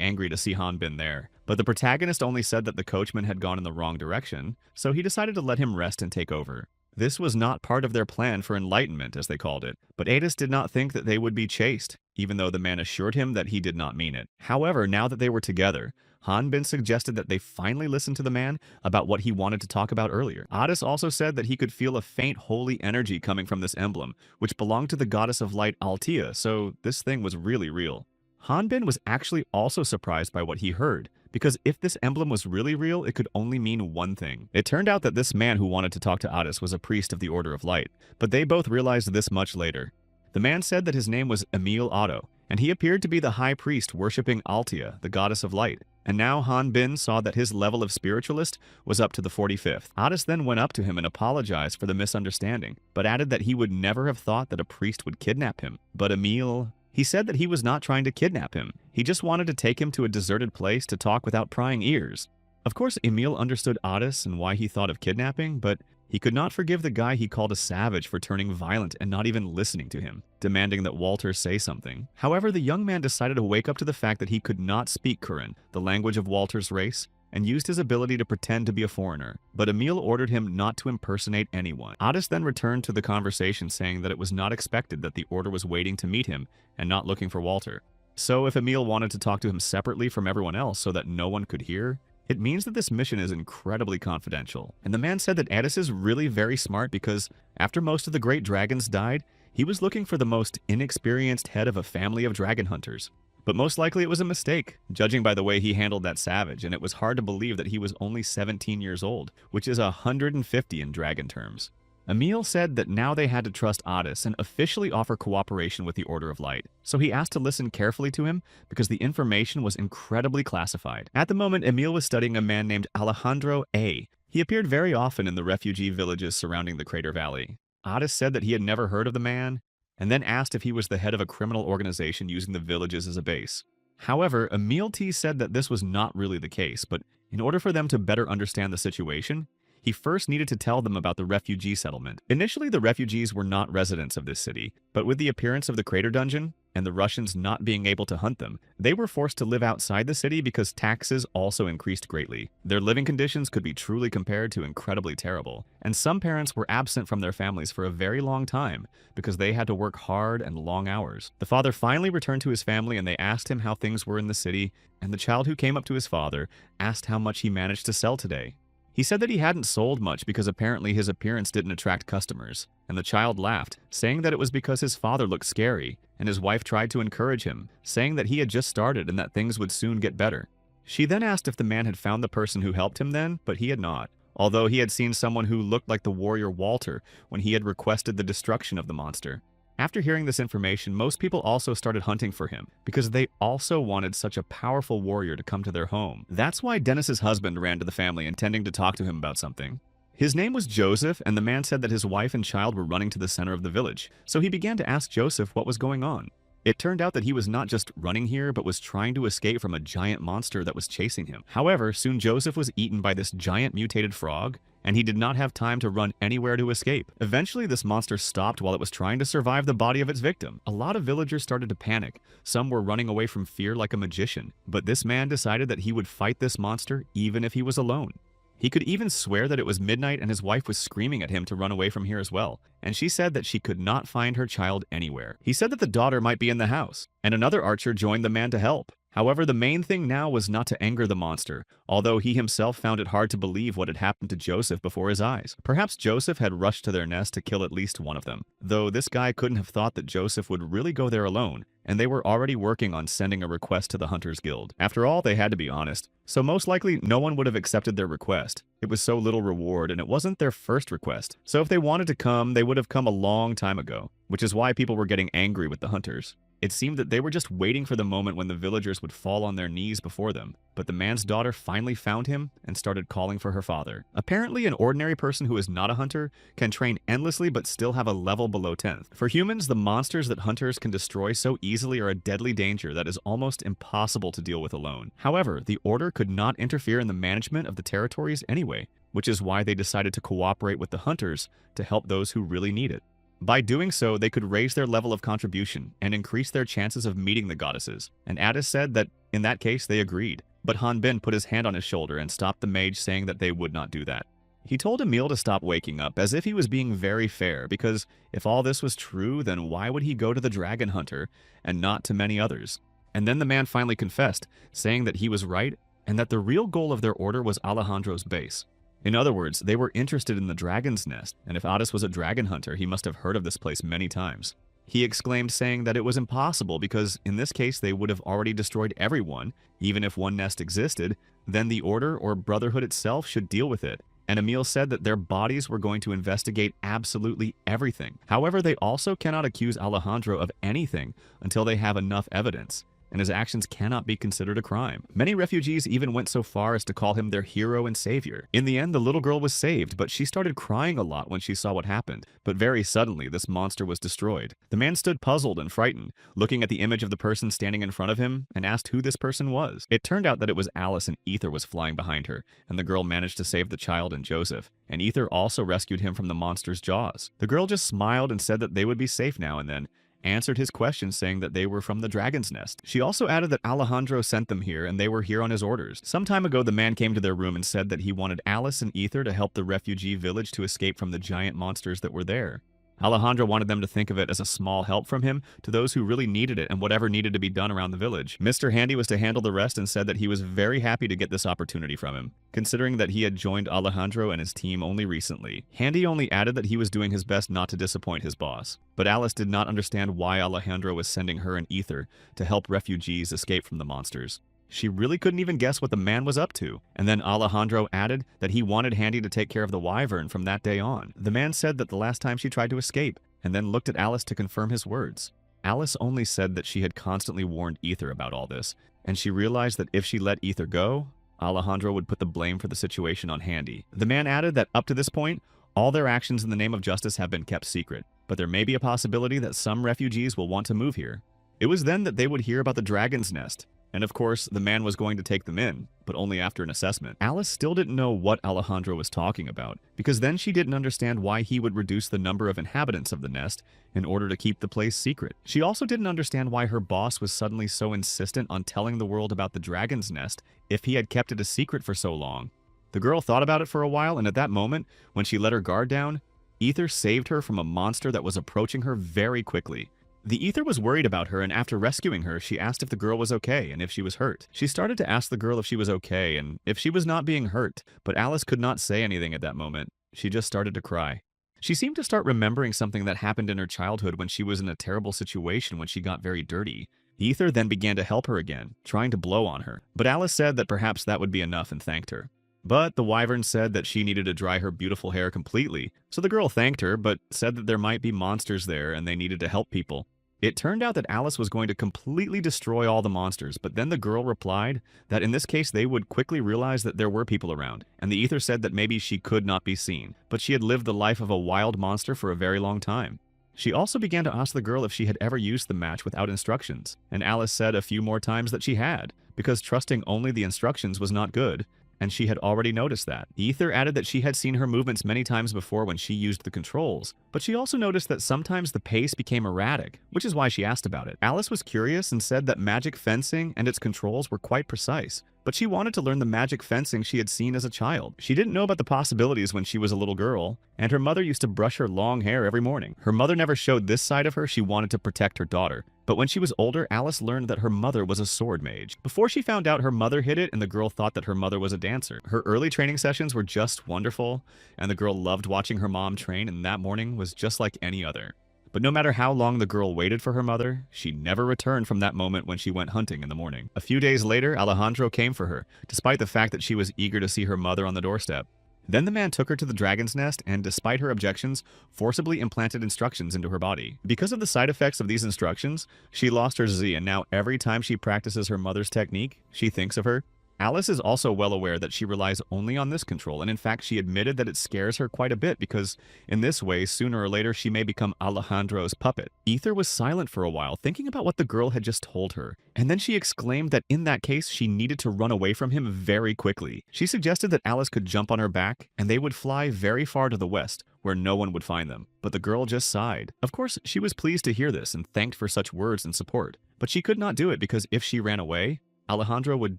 angry to see Han Bin there, but the protagonist only said that the coachman had gone in the wrong direction, so he decided to let him rest and take over. This was not part of their plan for enlightenment, as they called it, but Addis did not think that they would be chased, even though the man assured him that he did not mean it. However, now that they were together, Han Bin suggested that they finally listen to the man about what he wanted to talk about earlier. Addis also said that he could feel a faint holy energy coming from this emblem, which belonged to the goddess of light Altea, so this thing was really real. Han Bin was actually also surprised by what he heard, because if this emblem was really real, it could only mean one thing. It turned out that this man who wanted to talk to Addis was a priest of the Order of Light, but they both realized this much later. The man said that his name was Emil Otto, and he appeared to be the high priest worshipping Altea, the goddess of light. And now Han Bin saw that his level of spiritualist was up to the 45th. Addis then went up to him and apologized for the misunderstanding, but added that he would never have thought that a priest would kidnap him. But Emil... He said that he was not trying to kidnap him. He just wanted to take him to a deserted place to talk without prying ears. Of course, Emil understood Addis and why he thought of kidnapping, but he could not forgive the guy he called a savage for turning violent and not even listening to him, demanding that Walter say something. However, the young man decided to wake up to the fact that he could not speak Kuran, the language of Walter's race, and used his ability to pretend to be a foreigner, but Emil ordered him not to impersonate anyone. Addis then returned to the conversation saying that it was not expected that the Order was waiting to meet him and not looking for Walter. So if Emil wanted to talk to him separately from everyone else so that no one could hear, it means that this mission is incredibly confidential. And the man said that Addis is really very smart because after most of the great dragons died, he was looking for the most inexperienced head of a family of dragon hunters. But most likely it was a mistake, judging by the way he handled that savage, and it was hard to believe that he was only 17 years old, which is 150 in dragon terms. Emil said that now they had to trust Addis and officially offer cooperation with the Order of Light, so he asked to listen carefully to him because the information was incredibly classified. At the moment, Emil was studying a man named Alejandro A. He appeared very often in the refugee villages surrounding the Crater Valley. Addis said that he had never heard of the man, and then asked if he was the head of a criminal organization using the villages as a base. However, Emil T said that this was not really the case, but in order for them to better understand the situation, he first needed to tell them about the refugee settlement. Initially, the refugees were not residents of this city, but with the appearance of the Crater Dungeon, and the Russians not being able to hunt them, they were forced to live outside the city because taxes also increased greatly. Their living conditions could be truly compared to incredibly terrible, and some parents were absent from their families for a very long time because they had to work hard and long hours. The father finally returned to his family and they asked him how things were in the city, and the child who came up to his father asked how much he managed to sell today. He said that he hadn't sold much because apparently his appearance didn't attract customers, and the child laughed, saying that it was because his father looked scary, and his wife tried to encourage him, saying that he had just started and that things would soon get better. She then asked if the man had found the person who helped him then, but he had not, although he had seen someone who looked like the warrior Walter when he had requested the destruction of the monster. After hearing this information, most people also started hunting for him because they also wanted such a powerful warrior to come to their home. That's why Dennis's husband ran to the family intending to talk to him about something. His name was Joseph, and the man said that his wife and child were running to the center of the village, so he began to ask Joseph what was going on. It turned out that he was not just running here, but was trying to escape from a giant monster that was chasing him. However, soon Joseph was eaten by this giant mutated frog, and he did not have time to run anywhere to escape. Eventually, this monster stopped while it was trying to survive the body of its victim. A lot of villagers started to panic. Some were running away from fear like a magician. But this man decided that he would fight this monster even if he was alone. He could even swear that it was midnight and his wife was screaming at him to run away from here as well, and she said that she could not find her child anywhere. He said that the daughter might be in the house, and another archer joined the man to help. However, the main thing now was not to anger the monster, although he himself found it hard to believe what had happened to Joseph before his eyes. Perhaps Joseph had rushed to their nest to kill at least one of them, though this guy couldn't have thought that Joseph would really go there alone, and they were already working on sending a request to the Hunters Guild. After all, they had to be honest, so most likely no one would have accepted their request. It was so little reward, and it wasn't their first request. So if they wanted to come, they would have come a long time ago, which is why people were getting angry with the hunters. It seemed that they were just waiting for the moment when the villagers would fall on their knees before them, but the man's daughter finally found him and started calling for her father. Apparently, an ordinary person who is not a hunter can train endlessly but still have a level below 10th. For humans, the monsters that hunters can destroy so easily are a deadly danger that is almost impossible to deal with alone. However, the Order could not interfere in the management of the territories anyway, which is why they decided to cooperate with the hunters to help those who really need it. By doing so, they could raise their level of contribution and increase their chances of meeting the goddesses, and Addis said that in that case they agreed. But Han Bin put his hand on his shoulder and stopped the mage, saying that they would not do that. He told Emil to stop waking up, as if he was being very fair, because if all this was true, then why would he go to the dragon hunter and not to many others? And then the man finally confessed, saying that he was right and that the real goal of their order was Alejandro's base. In other words, they were interested in the dragon's nest, and if Addis was a dragon hunter, he must have heard of this place many times. He exclaimed, saying that it was impossible because in this case they would have already destroyed everyone. Even if one nest existed, then the Order or Brotherhood itself should deal with it. And Emil said that their bodies were going to investigate absolutely everything. However, they also cannot accuse Alejandro of anything until they have enough evidence, and his actions cannot be considered a crime. Many refugees even went so far as to call him their hero and savior. In the end, the little girl was saved, but she started crying a lot when she saw what happened. But very suddenly, this monster was destroyed. The man stood puzzled and frightened, looking at the image of the person standing in front of him, and asked who this person was. It turned out that it was Alice, and Ether was flying behind her, and the girl managed to save the child and Joseph, and Ether also rescued him from the monster's jaws. The girl just smiled and said that they would be safe now and then, answered his question saying that they were from the dragon's nest. She also added that Alejandro sent them here and they were here on his orders. Some time ago, the man came to their room and said that he wanted Alice and Ether to help the refugee village to escape from the giant monsters that were there. Alejandro wanted them to think of it as a small help from him to those who really needed it and whatever needed to be done around the village. Mr. Handy was to handle the rest and said that he was very happy to get this opportunity from him, considering that he had joined Alejandro and his team only recently. Handy only added that he was doing his best not to disappoint his boss. But Alice did not understand why Alejandro was sending her and Ether to help refugees escape from the monsters. She really couldn't even guess what the man was up to. And then Alejandro added that he wanted Handy to take care of the wyvern from that day on. The man said that the last time she tried to escape, and then looked at Alice to confirm his words. Alice only said that she had constantly warned Ether about all this, and she realized that if she let Ether go, Alejandro would put the blame for the situation on Handy. The man added that up to this point, all their actions in the name of justice have been kept secret, but there may be a possibility that some refugees will want to move here. It was then that they would hear about the dragon's nest, and of course, the man was going to take them in, but only after an assessment. Alice still didn't know what Alejandro was talking about, because then she didn't understand why he would reduce the number of inhabitants of the nest in order to keep the place secret. She also didn't understand why her boss was suddenly so insistent on telling the world about the dragon's nest if he had kept it a secret for so long. The girl thought about it for a while, and at that moment, when she let her guard down, Ether saved her from a monster that was approaching her very quickly. The Ether was worried about her, and after rescuing her, she asked if the girl was okay and if she was hurt. She started to ask the girl if she was okay and if she was not being hurt, but Alice could not say anything at that moment. She just started to cry. She seemed to start remembering something that happened in her childhood when she was in a terrible situation when she got very dirty. Ether then began to help her again, trying to blow on her, but Alice said that perhaps that would be enough and thanked her. But the wyvern said that she needed to dry her beautiful hair completely, so the girl thanked her but said that there might be monsters there and they needed to help people. It turned out that Alice was going to completely destroy all the monsters, but then the girl replied that in this case they would quickly realize that there were people around, and the Ether said that maybe she could not be seen, but she had lived the life of a wild monster for a very long time. She also began to ask the girl if she had ever used the match without instructions, and Alice said a few more times that she had, because trusting only the instructions was not good, and she had already noticed that. Ether added that she had seen her movements many times before when she used the controls, but she also noticed that sometimes the pace became erratic, which is why she asked about it. Alice was curious and said that magic fencing and its controls were quite precise, but she wanted to learn the magic fencing she had seen as a child. She didn't know about the possibilities when she was a little girl, and her mother used to brush her long hair every morning. Her mother never showed this side of her. She wanted to protect her daughter. But when she was older, Alice learned that her mother was a sword mage. Before she found out, her mother hid it, and the girl thought that her mother was a dancer. Her early training sessions were just wonderful, and the girl loved watching her mom train, and that morning was just like any other. But no matter how long the girl waited for her mother, she never returned from that moment when she went hunting in the morning. A few days later, Alejandro came for her, despite the fact that she was eager to see her mother on the doorstep. Then the man took her to the dragon's nest and, despite her objections, forcibly implanted instructions into her body. Because of the side effects of these instructions, she lost her Z, and now every time she practices her mother's technique, she thinks of her. Alice is also well aware that she relies only on this control, and in fact she admitted that it scares her quite a bit because in this way, sooner or later, she may become Alejandro's puppet. Ether was silent for a while, thinking about what the girl had just told her, and then she exclaimed that in that case she needed to run away from him very quickly. She suggested that Alice could jump on her back, and they would fly very far to the west, where no one would find them. But the girl just sighed. Of course, she was pleased to hear this and thanked for such words and support, but she could not do it because if she ran away, Alejandro would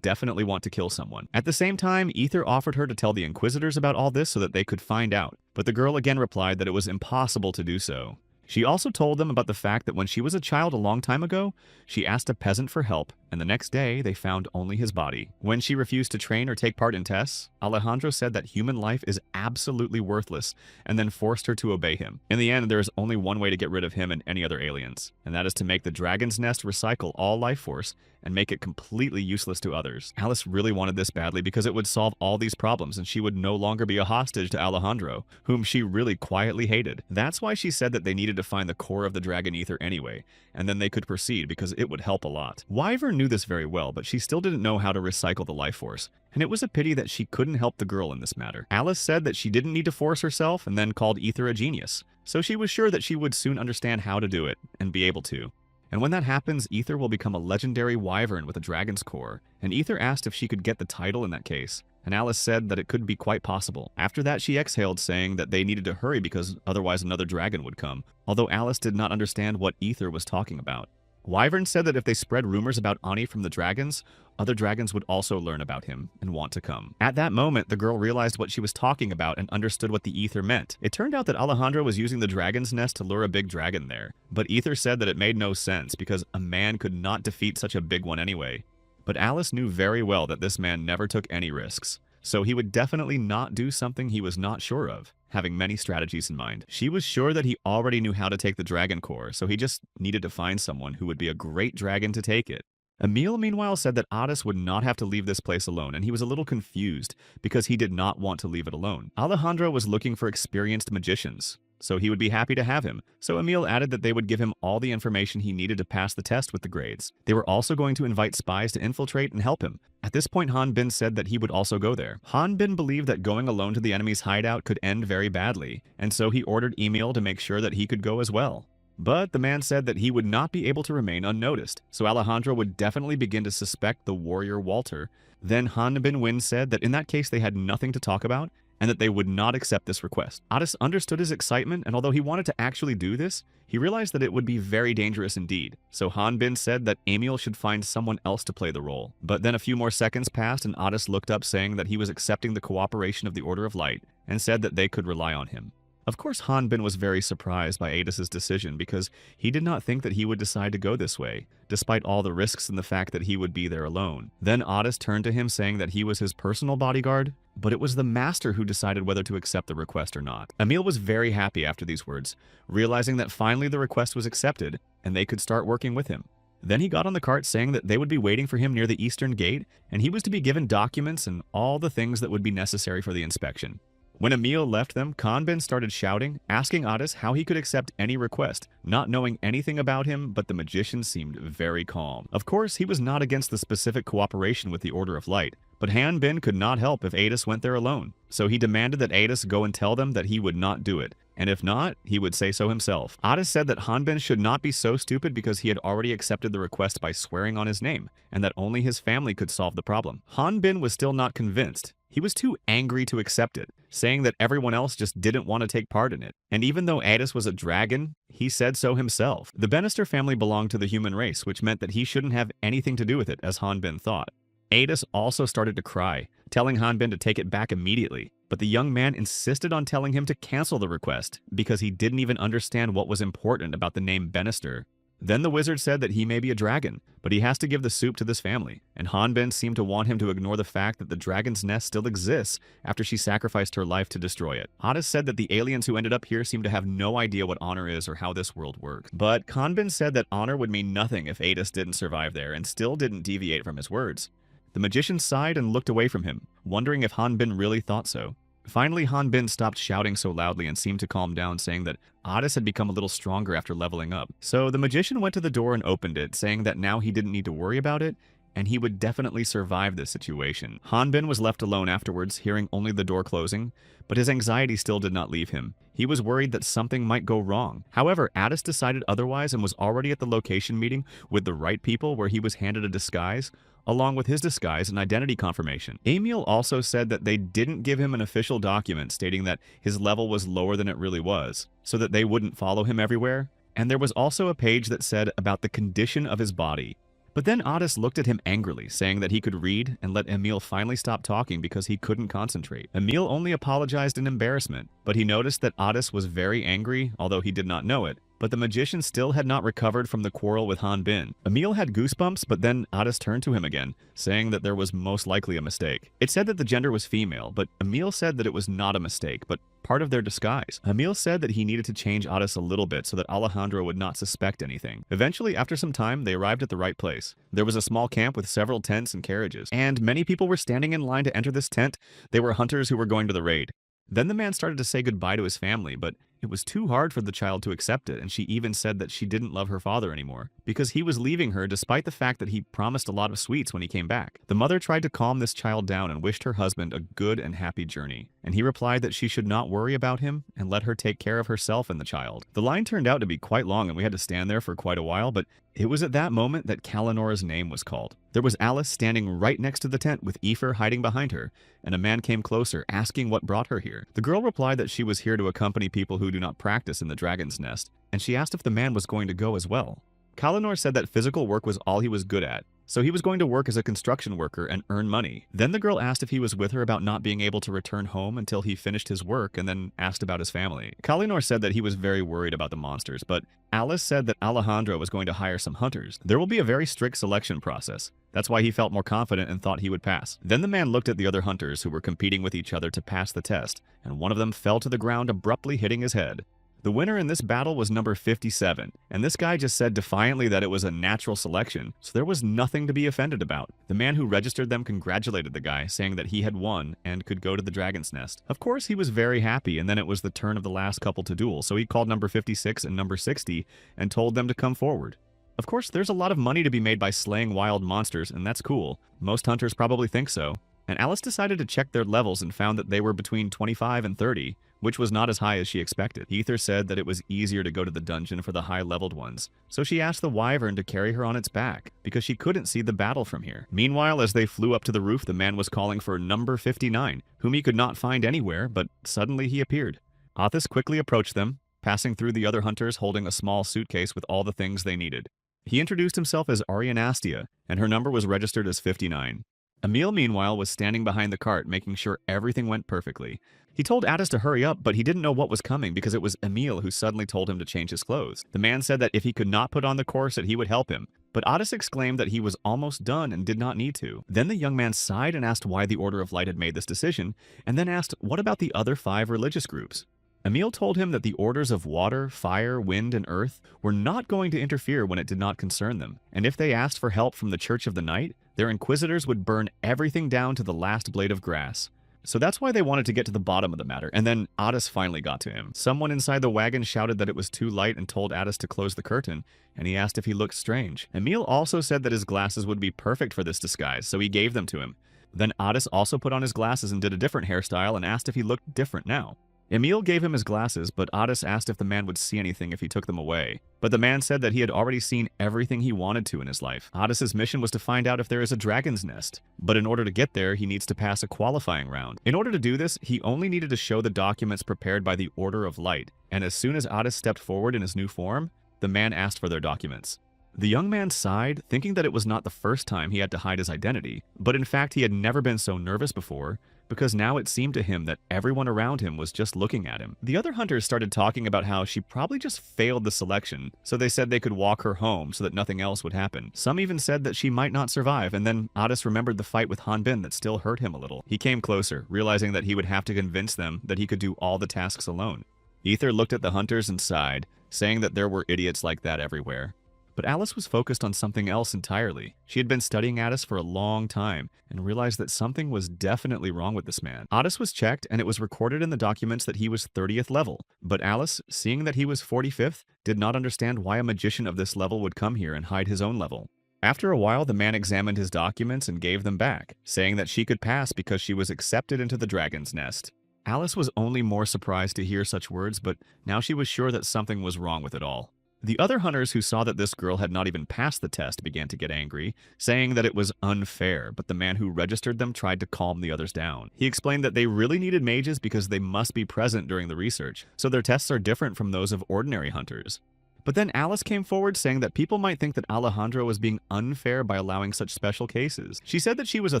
definitely want to kill someone. At the same time, Ether offered her to tell the Inquisitors about all this so that they could find out, but the girl again replied that it was impossible to do so. She also told them about the fact that when she was a child a long time ago, she asked a peasant for help, and the next day they found only his body. When she refused to train or take part in tests, Alejandro said that human life is absolutely worthless, and then forced her to obey him. In the end, there is only one way to get rid of him and any other aliens, and that is to make the dragon's nest recycle all life force and make it completely useless to others. Alice really wanted this badly because it would solve all these problems and she would no longer be a hostage to Alejandro, whom she really quietly hated. That's why she said that they needed to find the core of the dragon ether anyway, and then they could proceed because it would help a lot. Wyvern knew this very well, but she still didn't know how to recycle the life force, and it was a pity that she couldn't help the girl in this matter. Alice said that she didn't need to force herself and then called Ether a genius, so she was sure that she would soon understand how to do it and be able to. And when that happens, Ether will become a legendary wyvern with a dragon's core, and Ether asked if she could get the title in that case, and Alice said that it could be quite possible. After that, she exhaled, saying that they needed to hurry because otherwise another dragon would come, although Alice did not understand what Ether was talking about. Wyvern said that if they spread rumors about Ani from the dragons, other dragons would also learn about him and want to come. At that moment, the girl realized what she was talking about and understood what the ether meant. It turned out that Alejandro was using the dragon's nest to lure a big dragon there, but Ether said that it made no sense because a man could not defeat such a big one anyway. But Alice knew very well that this man never took any risks, so he would definitely not do something he was not sure of, having many strategies in mind. She was sure that he already knew how to take the dragon core, so he just needed to find someone who would be a great dragon to take it. Emil, meanwhile, said that Otis would not have to leave this place alone, and he was a little confused because he did not want to leave it alone. Alejandro was looking for experienced magicians, so he would be happy to have him. So Emil added that they would give him all the information he needed to pass the test with the grades. They were also going to invite spies to infiltrate and help him. At this point, Han Bin said that he would also go there. Han Bin believed that going alone to the enemy's hideout could end very badly, and so he ordered Emil to make sure that he could go as well. But the man said that he would not be able to remain unnoticed, so Alejandro would definitely begin to suspect the warrior Walter. Then Han Bin Win said that in that case they had nothing to talk about, and that they would not accept this request. Otis understood his excitement, and although he wanted to actually do this, he realized that it would be very dangerous indeed. So Han Bin said that Emil should find someone else to play the role. But then a few more seconds passed and Otis looked up saying that he was accepting the cooperation of the Order of Light, and said that they could rely on him. Of course, Han Bin was very surprised by Adis's decision because he did not think that he would decide to go this way, despite all the risks and the fact that he would be there alone. Then Otis turned to him saying that he was his personal bodyguard, but it was the master who decided whether to accept the request or not. Emil was very happy after these words, realizing that finally the request was accepted and they could start working with him. Then he got on the cart saying that they would be waiting for him near the eastern gate and he was to be given documents and all the things that would be necessary for the inspection. When Emil left them, Kanbin started shouting, asking Addis how he could accept any request, not knowing anything about him, but the magician seemed very calm. Of course, he was not against the specific cooperation with the Order of Light, but Hanbin could not help if Addis went there alone, so he demanded that Addis go and tell them that he would not do it, and if not, he would say so himself. Addis said that Hanbin should not be so stupid because he had already accepted the request by swearing on his name, and that only his family could solve the problem. Hanbin was still not convinced. He was too angry to accept it, saying that everyone else just didn't want to take part in it. And even though Addis was a dragon, he said so himself. The Bannister family belonged to the human race, which meant that he shouldn't have anything to do with it, as Hanbin thought. Addis also started to cry, telling Hanbin to take it back immediately. But the young man insisted on telling him to cancel the request, because he didn't even understand what was important about the name Bannister. Then the wizard said that he may be a dragon, but he has to give the soup to this family, and Hanbin seemed to want him to ignore the fact that the dragon's nest still exists after she sacrificed her life to destroy it. Addis said that the aliens who ended up here seem to have no idea what honor is or how this world works. But Hanbin said that honor would mean nothing if Addis didn't survive there and still didn't deviate from his words. The magician sighed and looked away from him, wondering if Hanbin really thought so. Finally, Hanbin stopped shouting so loudly and seemed to calm down, saying that Addis had become a little stronger after leveling up. So the magician went to the door and opened it, saying that now he didn't need to worry about it, and he would definitely survive this situation. Hanbin was left alone afterwards, hearing only the door closing, but his anxiety still did not leave him. He was worried that something might go wrong. However, Addis decided otherwise and was already at the location meeting with the right people where he was handed a disguise, along with his disguise and identity confirmation. Emil also said that they didn't give him an official document stating that his level was lower than it really was, so that they wouldn't follow him everywhere, and there was also a page that said about the condition of his body. But then Addis looked at him angrily, saying that he could read, and let Emil finally stop talking because he couldn't concentrate. Emil only apologized in embarrassment, but he noticed that Addis was very angry, although he did not know it. But the magician still had not recovered from the quarrel with Hanbin. Emil had goosebumps, but then Addis turned to him again, saying that there was most likely a mistake. It said that the gender was female, but Emil said that it was not a mistake, but part of their disguise. Emil said that he needed to change Addis a little bit so that Alejandro would not suspect anything. Eventually, after some time, they arrived at the right place. There was a small camp with several tents and carriages, and many people were standing in line to enter this tent. They were hunters who were going to the raid. Then the man started to say goodbye to his family, but it was too hard for the child to accept it, and she even said that she didn't love her father anymore, because he was leaving her despite the fact that he promised a lot of sweets when he came back. The mother tried to calm this child down and wished her husband a good and happy journey, and he replied that she should not worry about him and let her take care of herself and the child. The line turned out to be quite long, and we had to stand there for quite a while, but it was at that moment that Kalinora's name was called. There was Alice standing right next to the tent with Aoife hiding behind her, and a man came closer, asking what brought her here. The girl replied that she was here to accompany people who do not practice in the dragon's nest, and she asked if the man was going to go as well. Kalinor said that physical work was all he was good at, so he was going to work as a construction worker and earn money. Then the girl asked if he was with her about not being able to return home until he finished his work, and then asked about his family. Kalinor said that he was very worried about the monsters, but Alice said that Alejandro was going to hire some hunters. There will be a very strict selection process. That's why he felt more confident and thought he would pass. Then the man looked at the other hunters who were competing with each other to pass the test, and one of them fell to the ground, abruptly hitting his head. The winner in this battle was number 57, and this guy just said defiantly that it was a natural selection, so there was nothing to be offended about. The man who registered them congratulated the guy, saying that he had won and could go to the dragon's nest. Of course, he was very happy, and then it was the turn of the last couple to duel, so he called number 56 and number 60 and told them to come forward. Of course, there's a lot of money to be made by slaying wild monsters, and that's cool. Most hunters probably think so. And Alice decided to check their levels and found that they were between 25 and 30, which was not as high as she expected. Ether said that it was easier to go to the dungeon for the high-leveled ones, so she asked the wyvern to carry her on its back, because she couldn't see the battle from here. Meanwhile, as they flew up to the roof, the man was calling for number 59, whom he could not find anywhere, but suddenly he appeared. Athos quickly approached them, passing through the other hunters holding a small suitcase with all the things they needed. He introduced himself as Arianastia, and her number was registered as 59. Emil, meanwhile, was standing behind the cart, making sure everything went perfectly. He told Addis to hurry up, but he didn't know what was coming because it was Emil who suddenly told him to change his clothes. The man said that if he could not put on the corset, he would help him, but Addis exclaimed that he was almost done and did not need to. Then the young man sighed and asked why the Order of Light had made this decision, and then asked what about the other 5 religious groups. Emil told him that the orders of water, fire, wind, and earth were not going to interfere when it did not concern them, and if they asked for help from the Church of the Night, their inquisitors would burn everything down to the last blade of grass. So that's why they wanted to get to the bottom of the matter, and then Addis finally got to him. Someone inside the wagon shouted that it was too light and told Addis to close the curtain, and he asked if he looked strange. Emil also said that his glasses would be perfect for this disguise, so he gave them to him. Then Addis also put on his glasses and did a different hairstyle and asked if he looked different now. Emil gave him his glasses, but Addis asked if the man would see anything if he took them away. But the man said that he had already seen everything he wanted to in his life. Addis's mission was to find out if there is a dragon's nest, but in order to get there, he needs to pass a qualifying round. In order to do this, he only needed to show the documents prepared by the Order of Light, and as soon as Addis stepped forward in his new form, the man asked for their documents. The young man sighed, thinking that it was not the first time he had to hide his identity, but in fact he had never been so nervous before, because now it seemed to him that everyone around him was just looking at him. The other hunters started talking about how she probably just failed the selection, so they said they could walk her home so that nothing else would happen. Some even said that she might not survive, and then Addis remembered the fight with Hanbin that still hurt him a little. He came closer, realizing that he would have to convince them that he could do all the tasks alone. Ether looked at the hunters and sighed, saying that there were idiots like that everywhere. But Alice was focused on something else entirely. She had been studying Addis for a long time and realized that something was definitely wrong with this man. Addis was checked and it was recorded in the documents that he was 30th level. But Alice, seeing that he was 45th, did not understand why a magician of this level would come here and hide his own level. After a while, the man examined his documents and gave them back, saying that she could pass because she was accepted into the dragon's nest. Alice was only more surprised to hear such words, but now she was sure that something was wrong with it all. The other hunters who saw that this girl had not even passed the test began to get angry, saying that it was unfair, but the man who registered them tried to calm the others down. He explained that they really needed mages because they must be present during the research, so their tests are different from those of ordinary hunters. But then Alice came forward saying that people might think that Alejandro was being unfair by allowing such special cases. She said that she was a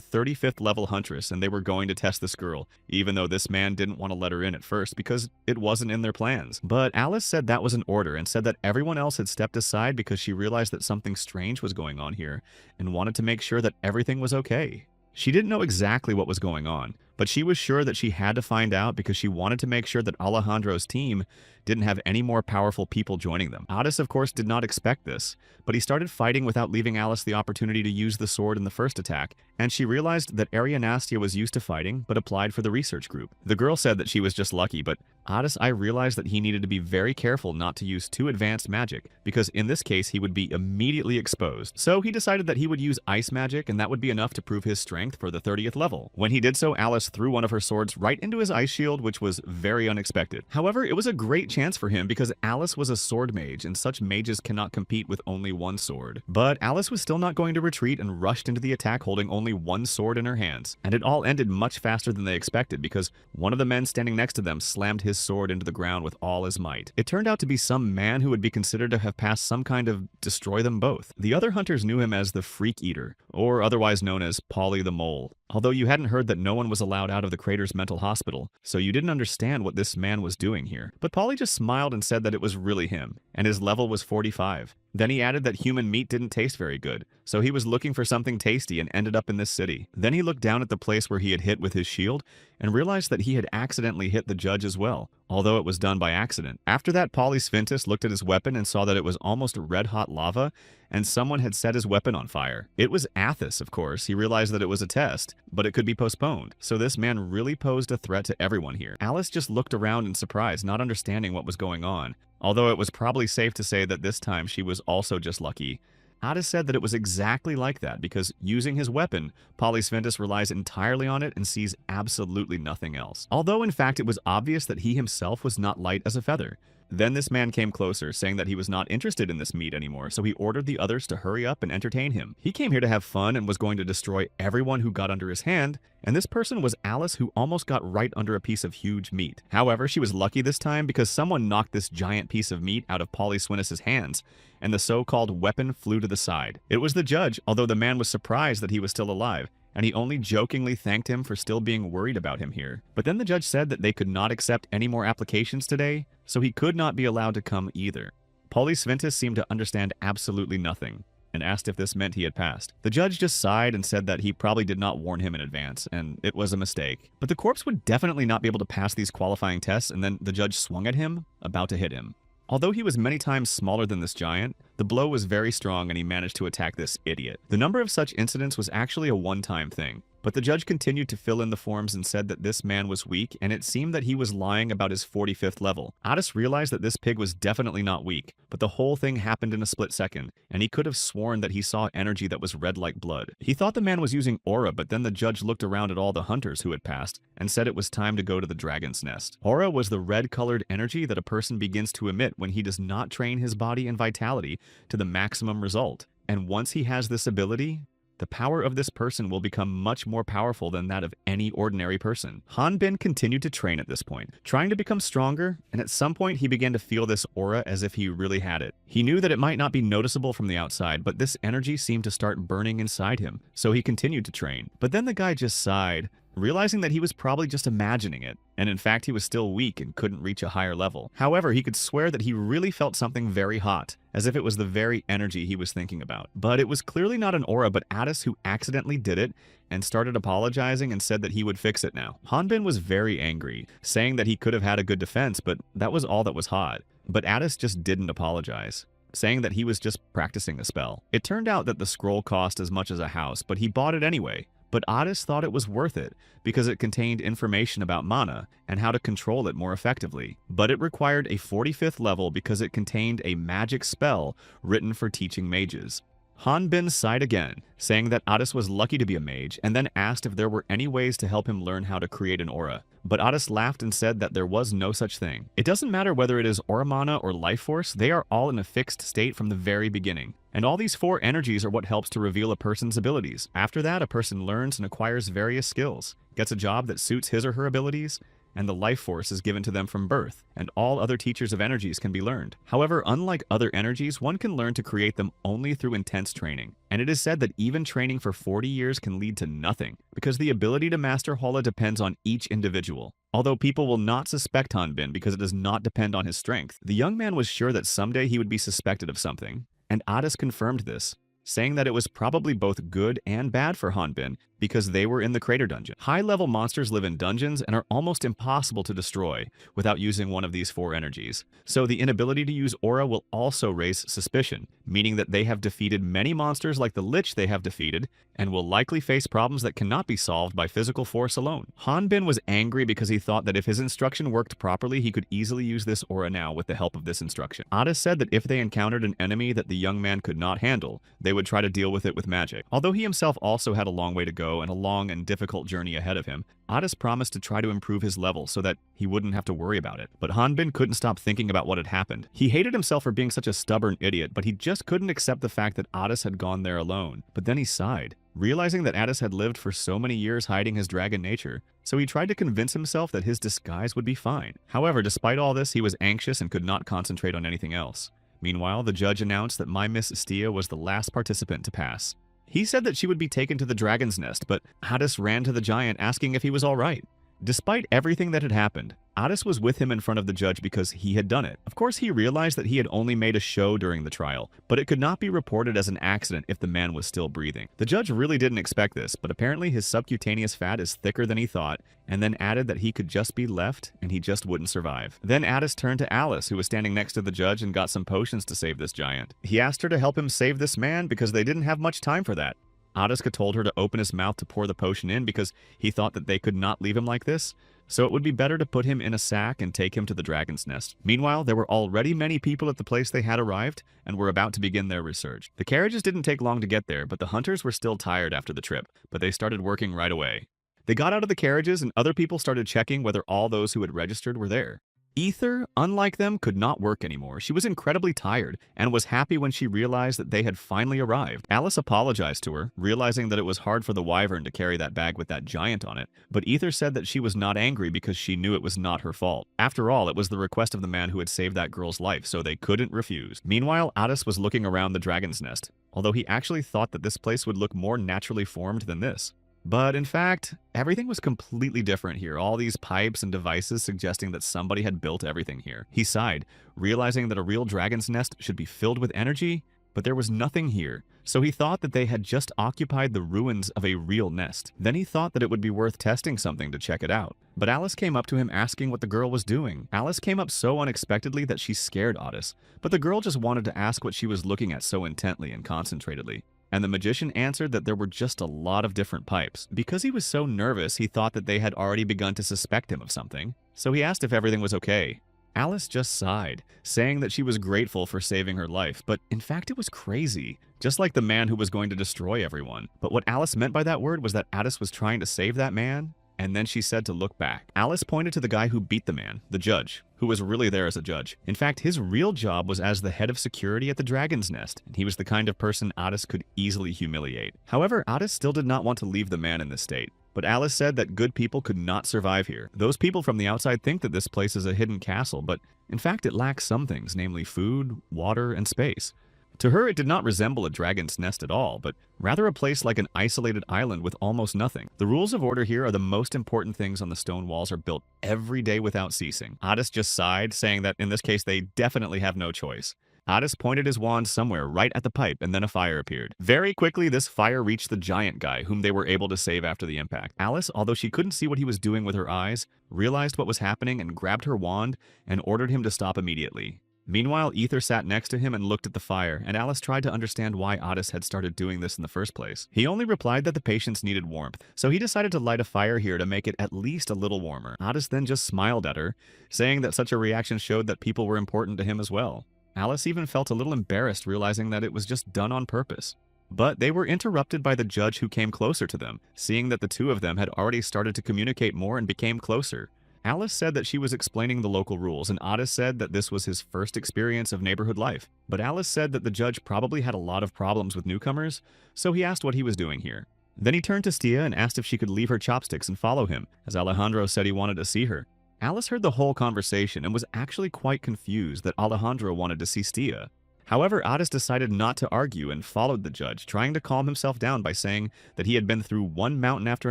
35th level huntress and they were going to test this girl, even though this man didn't want to let her in at first because it wasn't in their plans. But Alice said that was an order and said that everyone else had stepped aside because she realized that something strange was going on here and wanted to make sure that everything was okay. She didn't know exactly what was going on, but she was sure that she had to find out because she wanted to make sure that Alejandro's team didn't have any more powerful people joining them. Addis, of course, did not expect this, but he started fighting without leaving Alice the opportunity to use the sword in the first attack, and she realized that Arianastia was used to fighting, but applied for the research group. The girl said that she was just lucky, but Addis realized that he needed to be very careful not to use too advanced magic, because in this case he would be immediately exposed. So he decided that he would use ice magic, and that would be enough to prove his strength for the 30th level. When he did so, Alice threw one of her swords right into his ice shield, which was very unexpected. However, it was a great chance for him because Alice was a sword mage, and such mages cannot compete with only one sword. But Alice was still not going to retreat and rushed into the attack holding only one sword in her hands. And it all ended much faster than they expected because one of the men standing next to them slammed his sword into the ground with all his might. It turned out to be some man who would be considered to have passed some kind of destroy them both. The other hunters knew him as the Freak Eater, or otherwise known as Polly the Mole. Although you hadn't heard that no one was allowed out of the Crater's mental hospital, so you didn't understand what this man was doing here. But Polly just smiled and said that it was really him, and his level was 45. Then he added that human meat didn't taste very good, so he was looking for something tasty and ended up in this city. Then he looked down at the place where he had hit with his shield, and realized that he had accidentally hit the judge as well, although it was done by accident. After that, Polysventus looked at his weapon and saw that it was almost red-hot lava, and someone had set his weapon on fire. It was Athos, of course. He realized that it was a test, but it could be postponed. So this man really posed a threat to everyone here. Alice just looked around in surprise, not understanding what was going on. Although it was probably safe to say that this time she was also just lucky. Addis said that it was exactly like that because using his weapon, Polysventus relies entirely on it and sees absolutely nothing else. Although in fact it was obvious that he himself was not light as a feather. Then this man came closer, saying that he was not interested in this meat anymore, so he ordered the others to hurry up and entertain him. He came here to have fun and was going to destroy everyone who got under his hand, and this person was Alice, who almost got right under a piece of huge meat. However, she was lucky this time because someone knocked this giant piece of meat out of Polysventus' hands, and the so-called weapon flew to the side. It was the judge, although the man was surprised that he was still alive, and he only jokingly thanked him for still being worried about him here. But then the judge said that they could not accept any more applications today, so he could not be allowed to come either. Polysventus seemed to understand absolutely nothing, and asked if this meant he had passed. The judge just sighed and said that he probably did not warn him in advance, and it was a mistake. But the corpse would definitely not be able to pass these qualifying tests, and then the judge swung at him, about to hit him. Although he was many times smaller than this giant, The blow was very strong and he managed to attack this idiot. The number of such incidents was actually a one-time thing. But the judge continued to fill in the forms and said that this man was weak, and it seemed that he was lying about his 45th level. Addis realized that this pig was definitely not weak, but the whole thing happened in a split second, and he could have sworn that he saw energy that was red like blood. He thought the man was using aura, but then the judge looked around at all the hunters who had passed and said it was time to go to the dragon's nest. Aura was the red-colored energy that a person begins to emit when he does not train his body and vitality to the maximum result. And once he has this ability, the power of this person will become much more powerful than that of any ordinary person. Hanbin continued to train at this point, trying to become stronger, and at some point he began to feel this aura as if he really had it. He knew that it might not be noticeable from the outside, but this energy seemed to start burning inside him, so he continued to train. But then the guy just sighed, realizing that he was probably just imagining it, and in fact he was still weak and couldn't reach a higher level. However, he could swear that he really felt something very hot, as if it was the very energy he was thinking about. But it was clearly not an aura, but Addis who accidentally did it and started apologizing and said that he would fix it now. Hanbin was very angry, saying that he could have had a good defense, but that was all that was hot. But Addis just didn't apologize, saying that he was just practicing the spell. It turned out that the scroll cost as much as a house, but he bought it anyway. But Addis thought it was worth it because it contained information about mana and how to control it more effectively. But it required a 45th level because it contained a magic spell written for teaching mages. Hanbin sighed again, saying that Addis was lucky to be a mage, and then asked if there were any ways to help him learn how to create an aura. But Addis laughed and said that there was no such thing. It doesn't matter whether it is aura mana or life force, they are all in a fixed state from the very beginning. And all these four energies are what helps to reveal a person's abilities. After that, a person learns and acquires various skills, gets a job that suits his or her abilities, and the life force is given to them from birth, and all other teachers of energies can be learned. However, unlike other energies, one can learn to create them only through intense training. And it is said that even training for 40 years can lead to nothing, because the ability to master Hola depends on each individual. Although people will not suspect Hanbin because it does not depend on his strength, the young man was sure that someday he would be suspected of something, and Addis confirmed this, saying that it was probably both good and bad for Hanbin because they were in the crater dungeon. High-level monsters live in dungeons and are almost impossible to destroy without using one of these four energies. So the inability to use aura will also raise suspicion, meaning that they have defeated many monsters like the Lich they have defeated and will likely face problems that cannot be solved by physical force alone. Hanbin was angry because he thought that if his instruction worked properly, he could easily use this aura now with the help of this instruction. Addis said that if they encountered an enemy that the young man could not handle, they would try to deal with it with magic. Although he himself also had a long way to go and a long and difficult journey ahead of him, Addis promised to try to improve his level so that he wouldn't have to worry about it. But Hanbin couldn't stop thinking about what had happened. He hated himself for being such a stubborn idiot, but he just couldn't accept the fact that Addis had gone there alone. But then he sighed, realizing that Addis had lived for so many years hiding his dragon nature, so he tried to convince himself that his disguise would be fine. However, despite all this, he was anxious and could not concentrate on anything else. Meanwhile, the judge announced that my Miss Estia was the last participant to pass. He said that she would be taken to the dragon's nest, but Addis ran to the giant asking if he was all right. Despite everything that had happened, Addis was with him in front of the judge because he had done it. Of course, he realized that he had only made a show during the trial, but it could not be reported as an accident if the man was still breathing. The judge really didn't expect this, but apparently his subcutaneous fat is thicker than he thought, and then added that he could just be left and he just wouldn't survive. Then Addis turned to Alice, who was standing next to the judge, and got some potions to save this giant. He asked her to help him save this man because they didn't have much time for that. Adiska told her to open his mouth to pour the potion in because he thought that they could not leave him like this, so it would be better to put him in a sack and take him to the dragon's nest. Meanwhile, there were already many people at the place they had arrived and were about to begin their research. The carriages didn't take long to get there, but the hunters were still tired after the trip, but they started working right away. They got out of the carriages and other people started checking whether all those who had registered were there. Ether, unlike them, could not work anymore. She was incredibly tired and was happy when she realized that they had finally arrived. Alice apologized to her, realizing that it was hard for the wyvern to carry that bag with that giant on it, but Ether said that she was not angry because she knew it was not her fault. After all, it was the request of the man who had saved that girl's life, so they couldn't refuse. Meanwhile, Addis was looking around the dragon's nest, although he actually thought that this place would look more naturally formed than this. But in fact, everything was completely different here, all these pipes and devices suggesting that somebody had built everything here. He sighed, realizing that a real dragon's nest should be filled with energy but there was nothing here, so he thought that they had just occupied the ruins of a real nest. Then he thought that it would be worth testing something to check it out. But Alice came up to him asking what the girl was doing. Alice came up so unexpectedly that she scared Otis, but the girl just wanted to ask what she was looking at so intently and concentratedly. And the magician answered that there were just a lot of different pipes. Because he was so nervous, he thought that they had already begun to suspect him of something, so he asked if everything was okay. Alice just sighed, saying that she was grateful for saving her life, but in fact it was crazy, just like the man who was going to destroy everyone. But what Alice meant by that word was that Otis was trying to save that man, and then she said to look back. Alice pointed to the guy who beat the man, the judge, who was really there as a judge. In fact, his real job was as the head of security at the Dragon's Nest, and he was the kind of person Otis could easily humiliate. However, Otis still did not want to leave the man in this state. But Alice said that good people could not survive here. Those people from the outside think that this place is a hidden castle, but in fact it lacks some things, namely food, water, and space. To her, it did not resemble a dragon's nest at all, but rather a place like an isolated island with almost nothing. The rules of order here are the most important things on the stone walls are built every day without ceasing. Otis just sighed, saying that in this case they definitely have no choice. Otis pointed his wand somewhere right at the pipe, and then a fire appeared. Very quickly, this fire reached the giant guy, whom they were able to save after the impact. Alice, although she couldn't see what he was doing with her eyes, realized what was happening and grabbed her wand and ordered him to stop immediately. Meanwhile, Ether sat next to him and looked at the fire, and Alice tried to understand why Otis had started doing this in the first place. He only replied that the patients needed warmth, so he decided to light a fire here to make it at least a little warmer. Otis then just smiled at her, saying that such a reaction showed that people were important to him as well. Alice even felt a little embarrassed, realizing that it was just done on purpose. But they were interrupted by the judge, who came closer to them, seeing that the two of them had already started to communicate more and became closer. Alice said that she was explaining the local rules, and Otis said that this was his first experience of neighborhood life. But Alice said that the judge probably had a lot of problems with newcomers, so he asked what he was doing here. Then he turned to Stia and asked if she could leave her chopsticks and follow him, as Alejandro said he wanted to see her. Alice heard the whole conversation and was actually quite confused that Alejandro wanted to see Stia. However, Otis decided not to argue and followed the judge, trying to calm himself down by saying that he had been through one mountain after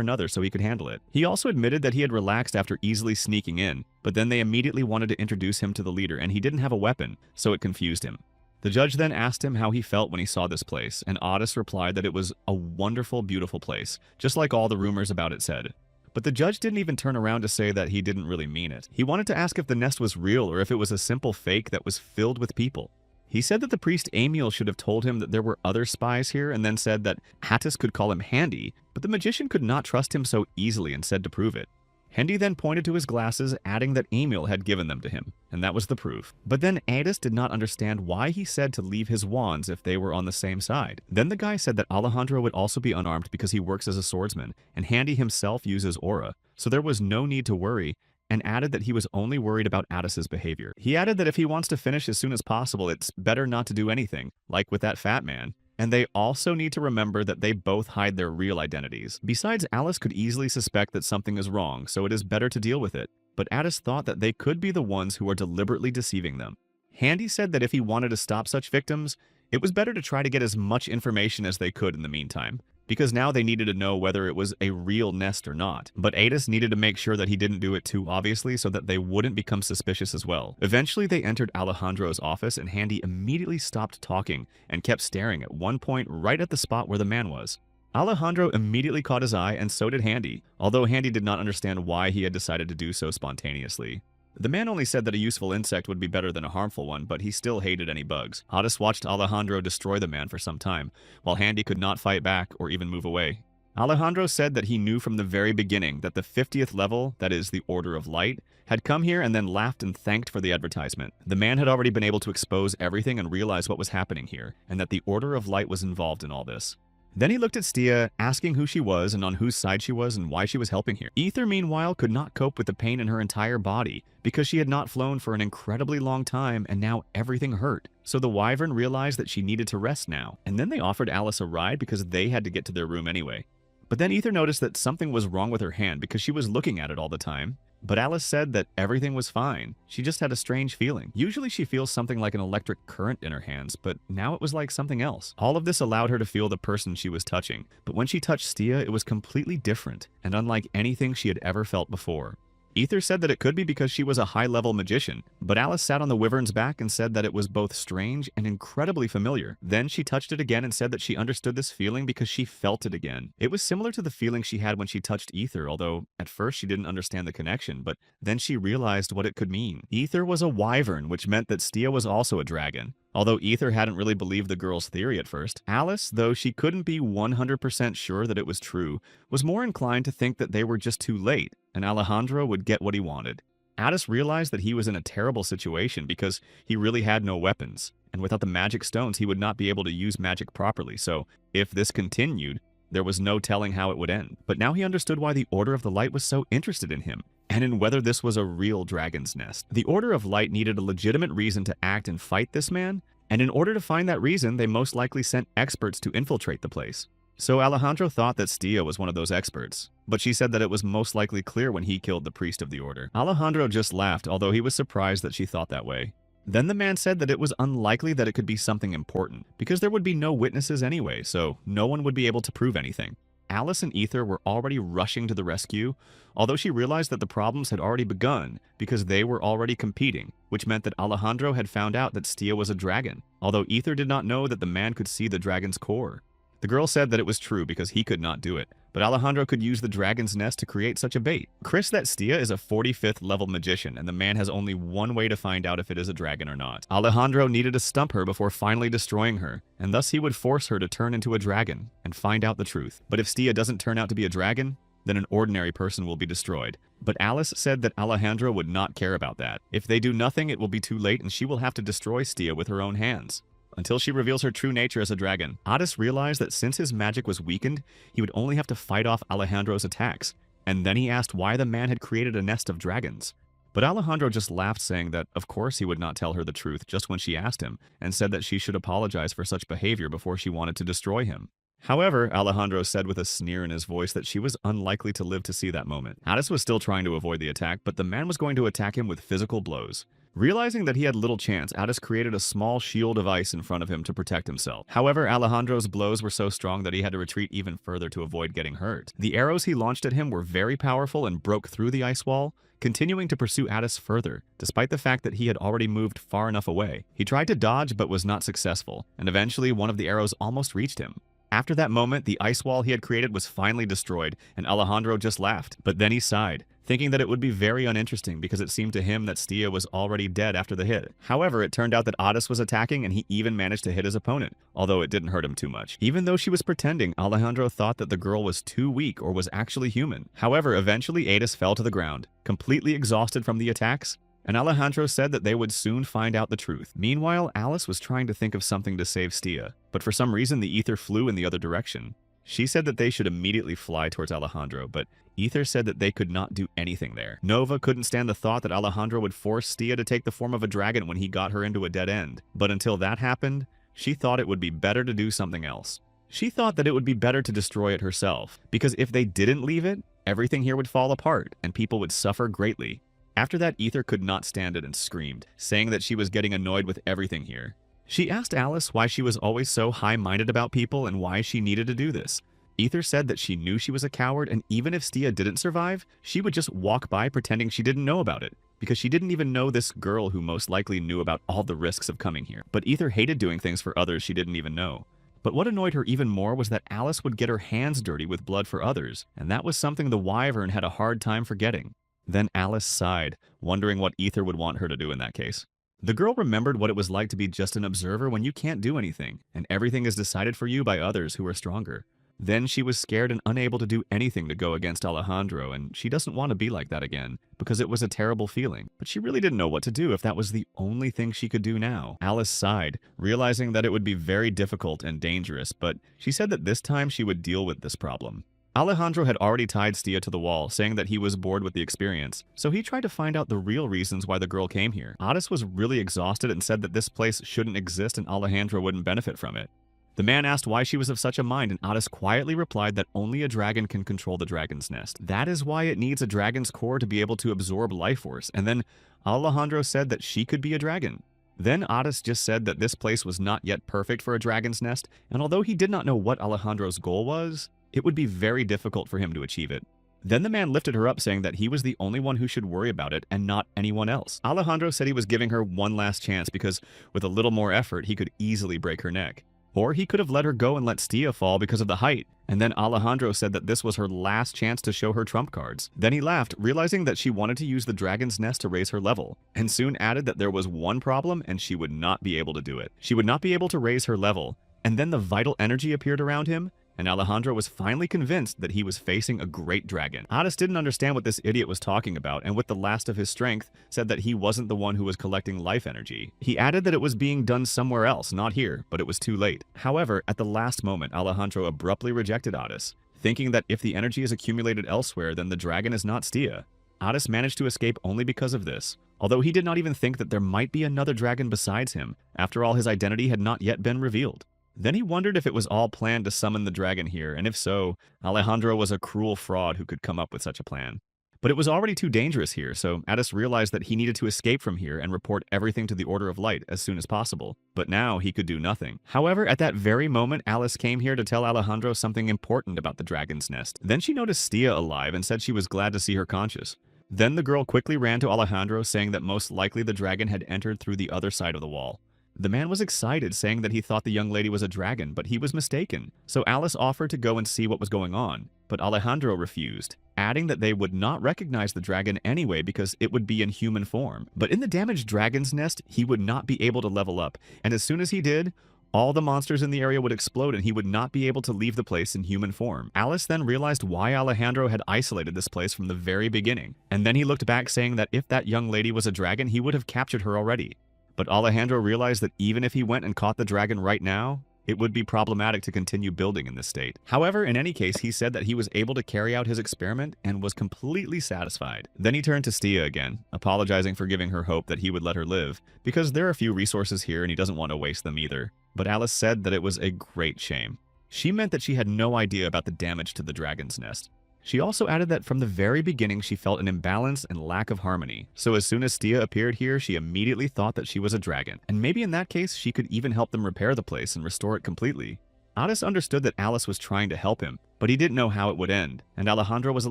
another so he could handle it. He also admitted that he had relaxed after easily sneaking in, but then they immediately wanted to introduce him to the leader, and he didn't have a weapon, so it confused him. The judge then asked him how he felt when he saw this place, and Otis replied that it was a wonderful, beautiful place, just like all the rumors about it said. But the judge didn't even turn around to say that he didn't really mean it. He wanted to ask if the nest was real or if it was a simple fake that was filled with people. He said that the priest Amiel should have told him that there were other spies here, and then said that Hattis could call him Handy, but the magician could not trust him so easily and said to prove it. Handy then pointed to his glasses, adding that Amiel had given them to him, and that was the proof. But then Otis did not understand why he said to leave his wands if they were on the same side. Then the guy said that Alejandro would also be unarmed because he works as a swordsman, and Handy himself uses aura, so there was no need to worry, and added that he was only worried about Otis's behavior. He added that if he wants to finish as soon as possible, it's better not to do anything, like with that fat man. And they also need to remember that they both hide their real identities. Besides, Alice could easily suspect that something is wrong, so it is better to deal with it. But Otis thought that they could be the ones who are deliberately deceiving them. Handy said that if he wanted to stop such victims, it was better to try to get as much information as they could in the meantime, because now they needed to know whether it was a real nest or not. But Otis needed to make sure that he didn't do it too obviously so that they wouldn't become suspicious as well. Eventually, they entered Alejandro's office, and Handy immediately stopped talking and kept staring at one point right at the spot where the man was. Alejandro immediately caught his eye, and so did Handy, although Handy did not understand why he had decided to do so spontaneously. The man only said that a useful insect would be better than a harmful one, but he still hated any bugs. Otis watched Alejandro destroy the man for some time, while Handy could not fight back or even move away. Alejandro said that he knew from the very beginning that the 50th level, that is, the Order of Light, had come here and then laughed and thanked for the advertisement. The man had already been able to expose everything and realize what was happening here, and that the Order of Light was involved in all this. Then he looked at Stia, asking who she was and on whose side she was and why she was helping here. Ether, meanwhile, could not cope with the pain in her entire body because she had not flown for an incredibly long time and now everything hurt. So the Wyvern realized that she needed to rest now, and then they offered Alice a ride because they had to get to their room anyway. But then Ether noticed that something was wrong with her hand because she was looking at it all the time. But Alice said that everything was fine. She just had a strange feeling. Usually she feels something like an electric current in her hands, but now it was like something else. All of this allowed her to feel the person she was touching, but when she touched Stia, it was completely different and unlike anything she had ever felt before. Ether said that it could be because she was a high-level magician, but Alice sat on the wyvern's back and said that it was both strange and incredibly familiar. Then she touched it again and said that she understood this feeling because she felt it again. It was similar to the feeling she had when she touched Ether, although at first she didn't understand the connection, but then she realized what it could mean. Ether was a wyvern, which meant that Stia was also a dragon. Although Ether hadn't really believed the girl's theory at first, Alice, though she couldn't be 100% sure that it was true, was more inclined to think that they were just too late, and Alejandro would get what he wanted. Addis realized that he was in a terrible situation because he really had no weapons, and without the magic stones he would not be able to use magic properly, so if this continued, there was no telling how it would end. But now he understood why the Order of the Light was so interested in him, and in whether this was a real dragon's nest. The Order of Light needed a legitimate reason to act and fight this man, and in order to find that reason, they most likely sent experts to infiltrate the place. So Alejandro thought that Stia was one of those experts, but she said that it was most likely clear when he killed the priest of the order. Alejandro just laughed, although he was surprised that she thought that way. Then the man said that it was unlikely that it could be something important, because there would be no witnesses anyway, so no one would be able to prove anything. Alice and Ether were already rushing to the rescue, although she realized that the problems had already begun because they were already competing, which meant that Alejandro had found out that Stia was a dragon, although Ether did not know that the man could see the dragon's core. The girl said that it was true because he could not do it, but Alejandro could use the dragon's nest to create such a bait. Chris that Stia is a 45th level magician, and the man has only one way to find out if it is a dragon or not. Alejandro needed to stump her before finally destroying her, and thus he would force her to turn into a dragon and find out the truth. But if Stia doesn't turn out to be a dragon, then an ordinary person will be destroyed. But Alice said that Alejandro would not care about that. If they do nothing, it will be too late and she will have to destroy Stia with her own hands until she reveals her true nature as a dragon. Addis realized that since his magic was weakened, he would only have to fight off Alejandro's attacks, and then he asked why the man had created a nest of dragons. But Alejandro just laughed, saying that of course he would not tell her the truth just when she asked him, and said that she should apologize for such behavior before she wanted to destroy him. However, Alejandro said with a sneer in his voice that she was unlikely to live to see that moment. Addis was still trying to avoid the attack, but the man was going to attack him with physical blows. Realizing that he had little chance, Addis created a small shield of ice in front of him to protect himself. However, Alejandro's blows were so strong that he had to retreat even further to avoid getting hurt. The arrows he launched at him were very powerful and broke through the ice wall, continuing to pursue Addis further, despite the fact that he had already moved far enough away. He tried to dodge but was not successful, and eventually one of the arrows almost reached him. After that moment, the ice wall he had created was finally destroyed, and Alejandro just laughed. But then he sighed, thinking that it would be very uninteresting because it seemed to him that Stia was already dead after the hit. However, it turned out that Addis was attacking and he even managed to hit his opponent, although it didn't hurt him too much. Even though she was pretending, Alejandro thought that the girl was too weak or was actually human. However, eventually Addis fell to the ground, completely exhausted from the attacks, and Alejandro said that they would soon find out the truth. Meanwhile, Alice was trying to think of something to save Stia, but for some reason the ether flew in the other direction. She said that they should immediately fly towards Alejandro, but Ether said that they could not do anything there. Nova couldn't stand the thought that Alejandro would force Stia to take the form of a dragon when he got her into a dead end. But until that happened, she thought it would be better to do something else. She thought that it would be better to destroy it herself, because if they didn't leave it, everything here would fall apart and people would suffer greatly. After that, Ether could not stand it and screamed, saying that she was getting annoyed with everything here. She asked Alice why she was always so high-minded about people and why she needed to do this. Ether said that she knew she was a coward, and even if Stia didn't survive, she would just walk by pretending she didn't know about it, because she didn't even know this girl who most likely knew about all the risks of coming here. But Ether hated doing things for others she didn't even know. But what annoyed her even more was that Alice would get her hands dirty with blood for others, and that was something the Wyvern had a hard time forgetting. Then Alice sighed, wondering what Ether would want her to do in that case. The girl remembered what it was like to be just an observer when you can't do anything, and everything is decided for you by others who are stronger. Then she was scared and unable to do anything to go against Alejandro, and she doesn't want to be like that again, because it was a terrible feeling. But she really didn't know what to do if that was the only thing she could do now. Alice sighed, realizing that it would be very difficult and dangerous, but she said that this time she would deal with this problem. Alejandro had already tied Stia to the wall, saying that he was bored with the experience, so he tried to find out the real reasons why the girl came here. Addis was really exhausted and said that this place shouldn't exist and Alejandro wouldn't benefit from it. The man asked why she was of such a mind, and Addis quietly replied that only a dragon can control the dragon's nest. That is why it needs a dragon's core to be able to absorb life force, and then Alejandro said that she could be a dragon. Then Addis just said that this place was not yet perfect for a dragon's nest, and although he did not know what Alejandro's goal was, it would be very difficult for him to achieve it. Then the man lifted her up, saying that he was the only one who should worry about it and not anyone else. Alejandro said he was giving her one last chance because with a little more effort, he could easily break her neck. Or he could have let her go and let Stia fall because of the height. And then Alejandro said that this was her last chance to show her trump cards. Then he laughed, realizing that she wanted to use the dragon's nest to raise her level, and soon added that there was one problem and she would not be able to do it. She would not be able to raise her level. And then the vital energy appeared around him, and Alejandro was finally convinced that he was facing a great dragon. Hades didn't understand what this idiot was talking about, and with the last of his strength, said that he wasn't the one who was collecting life energy. He added that it was being done somewhere else, not here, but it was too late. However, at the last moment, Alejandro abruptly rejected Hades, thinking that if the energy is accumulated elsewhere, then the dragon is not Stia. Hades managed to escape only because of this, although he did not even think that there might be another dragon besides him. After all, his identity had not yet been revealed. Then he wondered if it was all planned to summon the dragon here, and if so, Alejandro was a cruel fraud who could come up with such a plan. But it was already too dangerous here, so Hades realized that he needed to escape from here and report everything to the Order of Light as soon as possible. But now he could do nothing. However, at that very moment, Alice came here to tell Alejandro something important about the dragon's nest. Then she noticed Stia alive and said she was glad to see her conscious. Then the girl quickly ran to Alejandro, saying that most likely the dragon had entered through the other side of the wall. The man was excited, saying that he thought the young lady was a dragon, but he was mistaken. So Alice offered to go and see what was going on, but Alejandro refused, adding that they would not recognize the dragon anyway because it would be in human form. But in the damaged dragon's nest, he would not be able to level up, and as soon as he did, all the monsters in the area would explode and he would not be able to leave the place in human form. Alice then realized why Alejandro had isolated this place from the very beginning, and then he looked back, saying that if that young lady was a dragon, he would have captured her already. But Alejandro realized that even if he went and caught the dragon right now, it would be problematic to continue building in this state. However, in any case, he said that he was able to carry out his experiment and was completely satisfied. Then he turned to Stia again, apologizing for giving her hope that he would let her live, because there are a few resources here and he doesn't want to waste them either. But Alice said that it was a great shame. She meant that she had no idea about the damage to the dragon's nest. She also added that from the very beginning she felt an imbalance and lack of harmony, so as soon as Stia appeared here, she immediately thought that she was a dragon, and maybe in that case she could even help them repair the place and restore it completely. Hades understood that Alice was trying to help him, but he didn't know how it would end, and Alejandro was a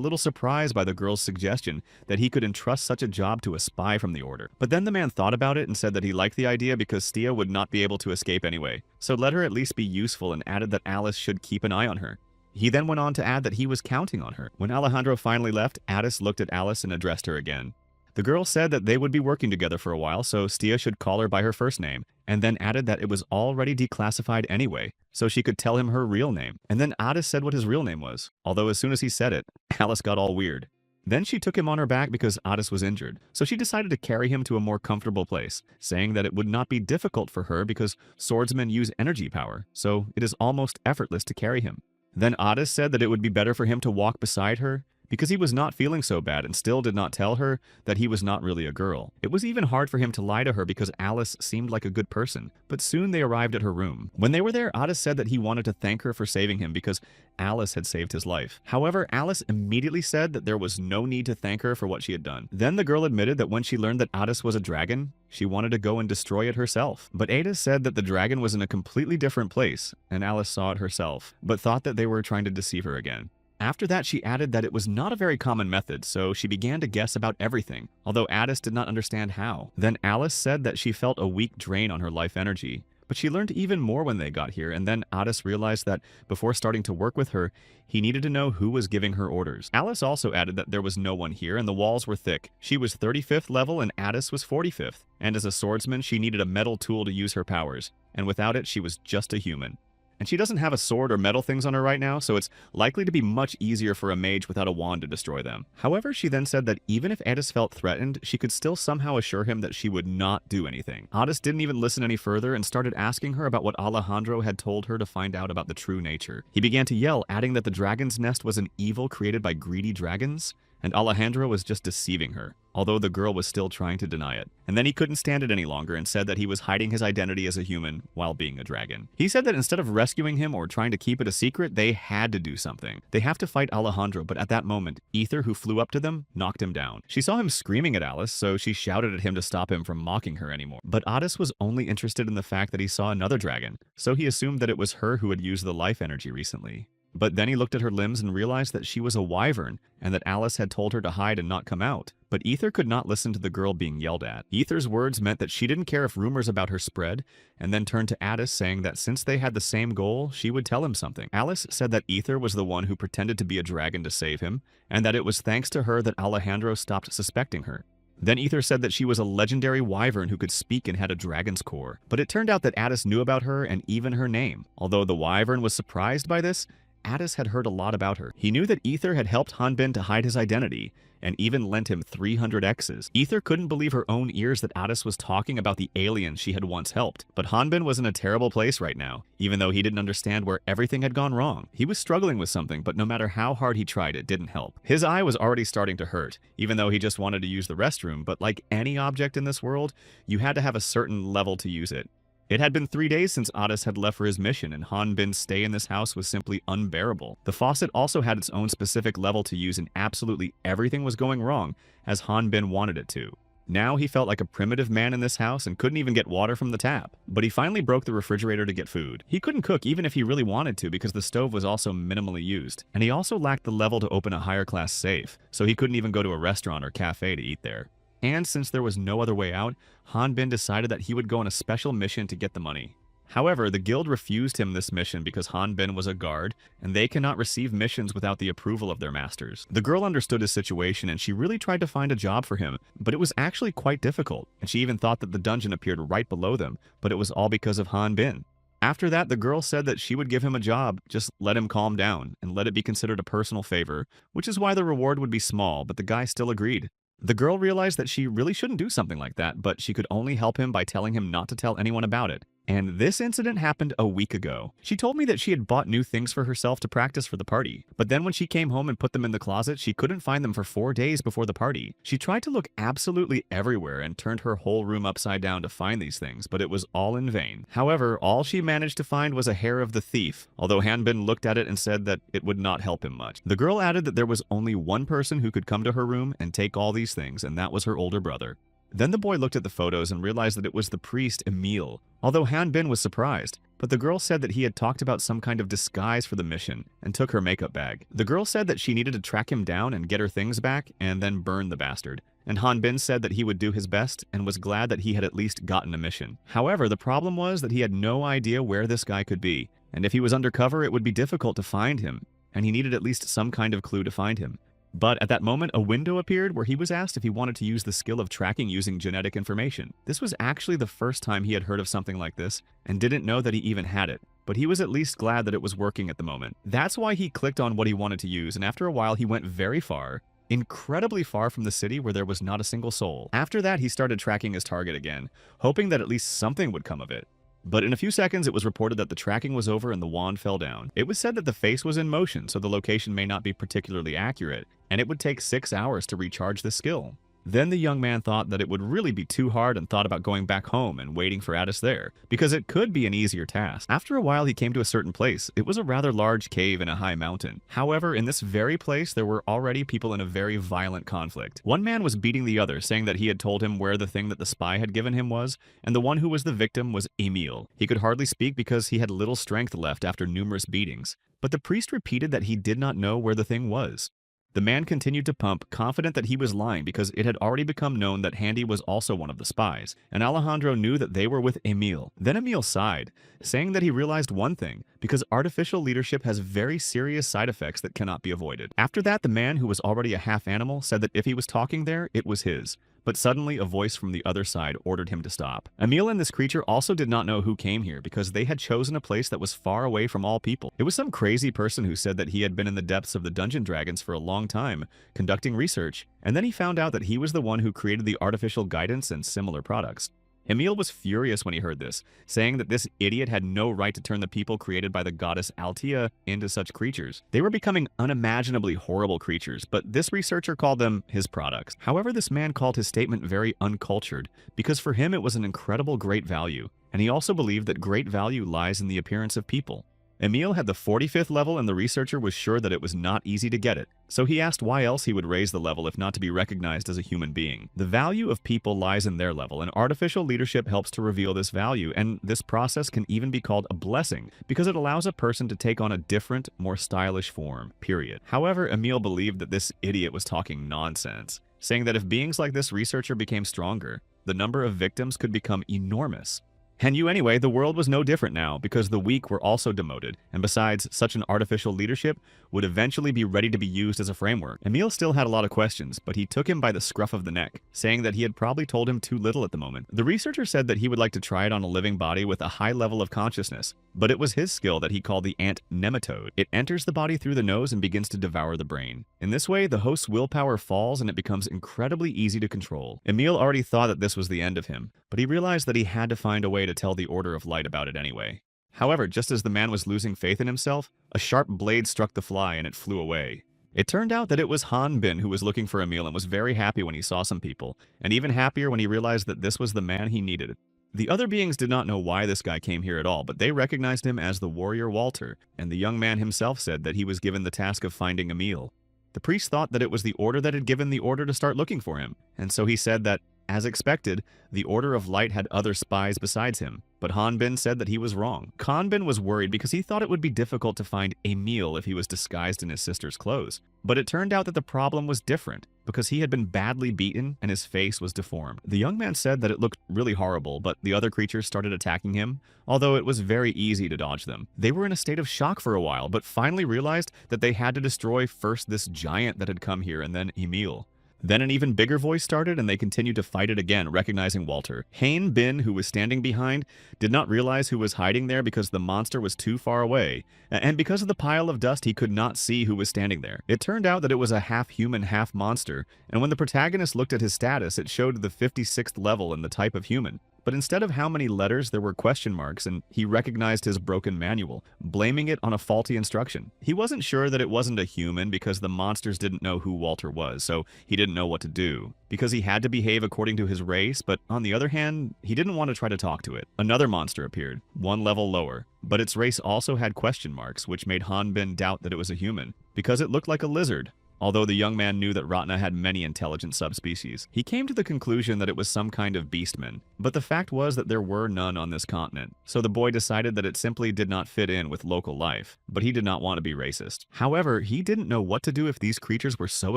little surprised by the girl's suggestion that he could entrust such a job to a spy from the Order. But then the man thought about it and said that he liked the idea because Stia would not be able to escape anyway, so let her at least be useful, and added that Alice should keep an eye on her. He then went on to add that he was counting on her. When Alejandro finally left, Hades looked at Alice and addressed her again. The girl said that they would be working together for a while, so Stia should call her by her first name, and then added that it was already declassified anyway, so she could tell him her real name. And then Hades said what his real name was, although as soon as he said it, Alice got all weird. Then she took him on her back because Hades was injured, so she decided to carry him to a more comfortable place, saying that it would not be difficult for her because swordsmen use energy power, so it is almost effortless to carry him. Then Hades said that it would be better for him to walk beside her because he was not feeling so bad and still did not tell her that he was not really a girl. It was even hard for him to lie to her because Alice seemed like a good person, but soon they arrived at her room. When they were there, Hades said that he wanted to thank her for saving him because Alice had saved his life. However, Alice immediately said that there was no need to thank her for what she had done. Then the girl admitted that when she learned that Hades was a dragon, she wanted to go and destroy it herself. But Hades said that the dragon was in a completely different place, and Alice saw it herself, but thought that they were trying to deceive her again. After that, she added that it was not a very common method, so she began to guess about everything, although Hades did not understand how. Then Alice said that she felt a weak drain on her life energy, but she learned even more when they got here, and then Hades realized that before starting to work with her, he needed to know who was giving her orders. Alice also added that there was no one here and the walls were thick. She was 35th level and Hades was 45th, and as a swordsman, she needed a metal tool to use her powers, and without it, she was just a human. And she doesn't have a sword or metal things on her right now, so it's likely to be much easier for a mage without a wand to destroy them. However, she then said that even if Hades felt threatened, she could still somehow assure him that she would not do anything. Hades didn't even listen any further and started asking her about what Alejandro had told her to find out about the true nature. He began to yell, adding that the dragon's nest was an evil created by greedy dragons, and Alejandro was just deceiving her, although the girl was still trying to deny it. And then he couldn't stand it any longer and said that he was hiding his identity as a human while being a dragon. He said that instead of rescuing him or trying to keep it a secret, they had to do something. They have to fight Alejandro, but at that moment, Ether, who flew up to them, knocked him down. She saw him screaming at Alice, so she shouted at him to stop him from mocking her anymore. But Hades was only interested in the fact that he saw another dragon, so he assumed that it was her who had used the life energy recently. But then he looked at her limbs and realized that she was a wyvern, and that Alice had told her to hide and not come out. But Ether could not listen to the girl being yelled at. Ether's words meant that she didn't care if rumors about her spread, and then turned to Addis saying that since they had the same goal, she would tell him something. Alice said that Ether was the one who pretended to be a dragon to save him, and that it was thanks to her that Alejandro stopped suspecting her. Then Ether said that she was a legendary wyvern who could speak and had a dragon's core. But it turned out that Addis knew about her and even her name. Although the wyvern was surprised by this, Addis had heard a lot about her. He knew that Ether had helped Hanbin to hide his identity, and even lent him 300 X's. Ether couldn't believe her own ears that Addis was talking about the alien she had once helped. But Hanbin was in a terrible place right now, even though he didn't understand where everything had gone wrong. He was struggling with something, but no matter how hard he tried, it didn't help. His eye was already starting to hurt, even though he just wanted to use the restroom, but like any object in this world, you had to have a certain level to use it. It had been 3 days since Addis had left for his mission, and Hanbin's stay in this house was simply unbearable. The faucet also had its own specific level to use, and absolutely everything was going wrong as Hanbin wanted it to. Now he felt like a primitive man in this house and couldn't even get water from the tap. But he finally broke the refrigerator to get food. He couldn't cook even if he really wanted to because the stove was also minimally used. And he also lacked the level to open a higher class safe, so he couldn't even go to a restaurant or cafe to eat there. And since there was no other way out, Hanbin decided that he would go on a special mission to get the money. However, the guild refused him this mission because Hanbin was a guard, and they cannot receive missions without the approval of their masters. The girl understood his situation and she really tried to find a job for him, but it was actually quite difficult, and she even thought that the dungeon appeared right below them, but it was all because of Hanbin. After that, the girl said that she would give him a job, just let him calm down, and let it be considered a personal favor, which is why the reward would be small, but the guy still agreed. The girl realized that she really shouldn't do something like that, but she could only help him by telling him not to tell anyone about it. And this incident happened a week ago. She told me that she had bought new things for herself to practice for the party. But then when she came home and put them in the closet, she couldn't find them for 4 days before the party. She tried to look absolutely everywhere and turned her whole room upside down to find these things, but it was all in vain. However, all she managed to find was a hair of the thief, although Hanbin looked at it and said that it would not help him much. The girl added that there was only one person who could come to her room and take all these things, and that was her older brother. Then the boy looked at the photos and realized that it was the priest Emil, although Hanbin was surprised. But the girl said that he had talked about some kind of disguise for the mission and took her makeup bag. The girl said that she needed to track him down and get her things back and then burn the bastard. And Hanbin said that he would do his best and was glad that he had at least gotten a mission. However, the problem was that he had no idea where this guy could be, and if he was undercover it would be difficult to find him, and he needed at least some kind of clue to find him. But at that moment, a window appeared where he was asked if he wanted to use the skill of tracking using genetic information. This was actually the first time he had heard of something like this, and didn't know that he even had it. But he was at least glad that it was working at the moment. That's why he clicked on what he wanted to use, and after a while he went very far, incredibly far from the city where there was not a single soul. After that, he started tracking his target again, hoping that at least something would come of it. But in a few seconds, it was reported that the tracking was over and the wand fell down. It was said that the face was in motion, so the location may not be particularly accurate, and it would take 6 hours to recharge the skill. Then the young man thought that it would really be too hard and thought about going back home and waiting for Addis there, because it could be an easier task. After a while, he came to a certain place. It was a rather large cave in a high mountain. However, in this very place, there were already people in a very violent conflict. One man was beating the other, saying that he had told him where the thing that the spy had given him was, and the one who was the victim was Emil. He could hardly speak because he had little strength left after numerous beatings. But the priest repeated that he did not know where the thing was. The man continued to pump, confident that he was lying because it had already become known that Handy was also one of the spies, and Alejandro knew that they were with Emil. Then Emil sighed, saying that he realized one thing, because artificial leadership has very serious side effects that cannot be avoided. After that, the man, who was already a half animal, said that if he was talking there, it was his. But suddenly, a voice from the other side ordered him to stop. Emil and this creature also did not know who came here because they had chosen a place that was far away from all people. It was some crazy person who said that he had been in the depths of the dungeon dragons for a long time, conducting research, and then he found out that he was the one who created the artificial guidance and similar products. Emil was furious when he heard this, saying that this idiot had no right to turn the people created by the goddess Altea into such creatures. They were becoming unimaginably horrible creatures, but this researcher called them his products. However, this man called his statement very uncultured, because for him it was an incredible great value, and he also believed that great value lies in the appearance of people. Emil had the 45th level, and the researcher was sure that it was not easy to get it, so he asked why else he would raise the level if not to be recognized as a human being. The value of people lies in their level, and artificial leadership helps to reveal this value, and this process can even be called a blessing because it allows a person to take on a different, more stylish form, period. However, Emil believed that this idiot was talking nonsense, saying that if beings like this researcher became stronger, the number of victims could become enormous. And anyway, the world was no different now because the weak were also demoted, and besides, such an artificial leadership would eventually be ready to be used as a framework. Emil still had a lot of questions, but he took him by the scruff of the neck, saying that he had probably told him too little at the moment. The researcher said that he would like to try it on a living body with a high level of consciousness, but it was his skill that he called the ant nematode. It enters the body through the nose and begins to devour the brain. In this way, the host's willpower falls and it becomes incredibly easy to control. Emil already thought that this was the end of him, but he realized that he had to find a way to tell the Order of Light about it anyway. However, just as the man was losing faith in himself, a sharp blade struck the fly and it flew away. It turned out that it was Han Bin who was looking for Emil and was very happy when he saw some people, and even happier when he realized that this was the man he needed. The other beings did not know why this guy came here at all, but they recognized him as the warrior Walter, and the young man himself said that he was given the task of finding Emil. The priest thought that it was the Order that had given the order to start looking for him, and so he said that, as expected, the Order of Light had other spies besides him, but Han Bin said that he was wrong. Han Bin was worried because he thought it would be difficult to find Emil if he was disguised in his sister's clothes. But it turned out that the problem was different, because he had been badly beaten and his face was deformed. The young man said that it looked really horrible, but the other creatures started attacking him, although it was very easy to dodge them. They were in a state of shock for a while, but finally realized that they had to destroy first this giant that had come here and then Emil. Then an even bigger voice started, and they continued to fight it again, recognizing Walter. Han Bin, who was standing behind, did not realize who was hiding there because the monster was too far away, and because of the pile of dust, he could not see who was standing there. It turned out that it was a half-human, half-monster, and when the protagonist looked at his status, it showed the 56th level and the type of human. But instead of how many letters, there were question marks, and he recognized his broken manual, blaming it on a faulty instruction. He wasn't sure that it wasn't a human because the monsters didn't know who Walter was, so he didn't know what to do. Because he had to behave according to his race, but on the other hand, he didn't want to try to talk to it. Another monster appeared, one level lower, but its race also had question marks, which made Han Bin doubt that it was a human, because it looked like a lizard. Although the young man knew that Ratna had many intelligent subspecies, he came to the conclusion that it was some kind of beastman. But the fact was that there were none on this continent, so the boy decided that it simply did not fit in with local life, but he did not want to be racist. However, he didn't know what to do if these creatures were so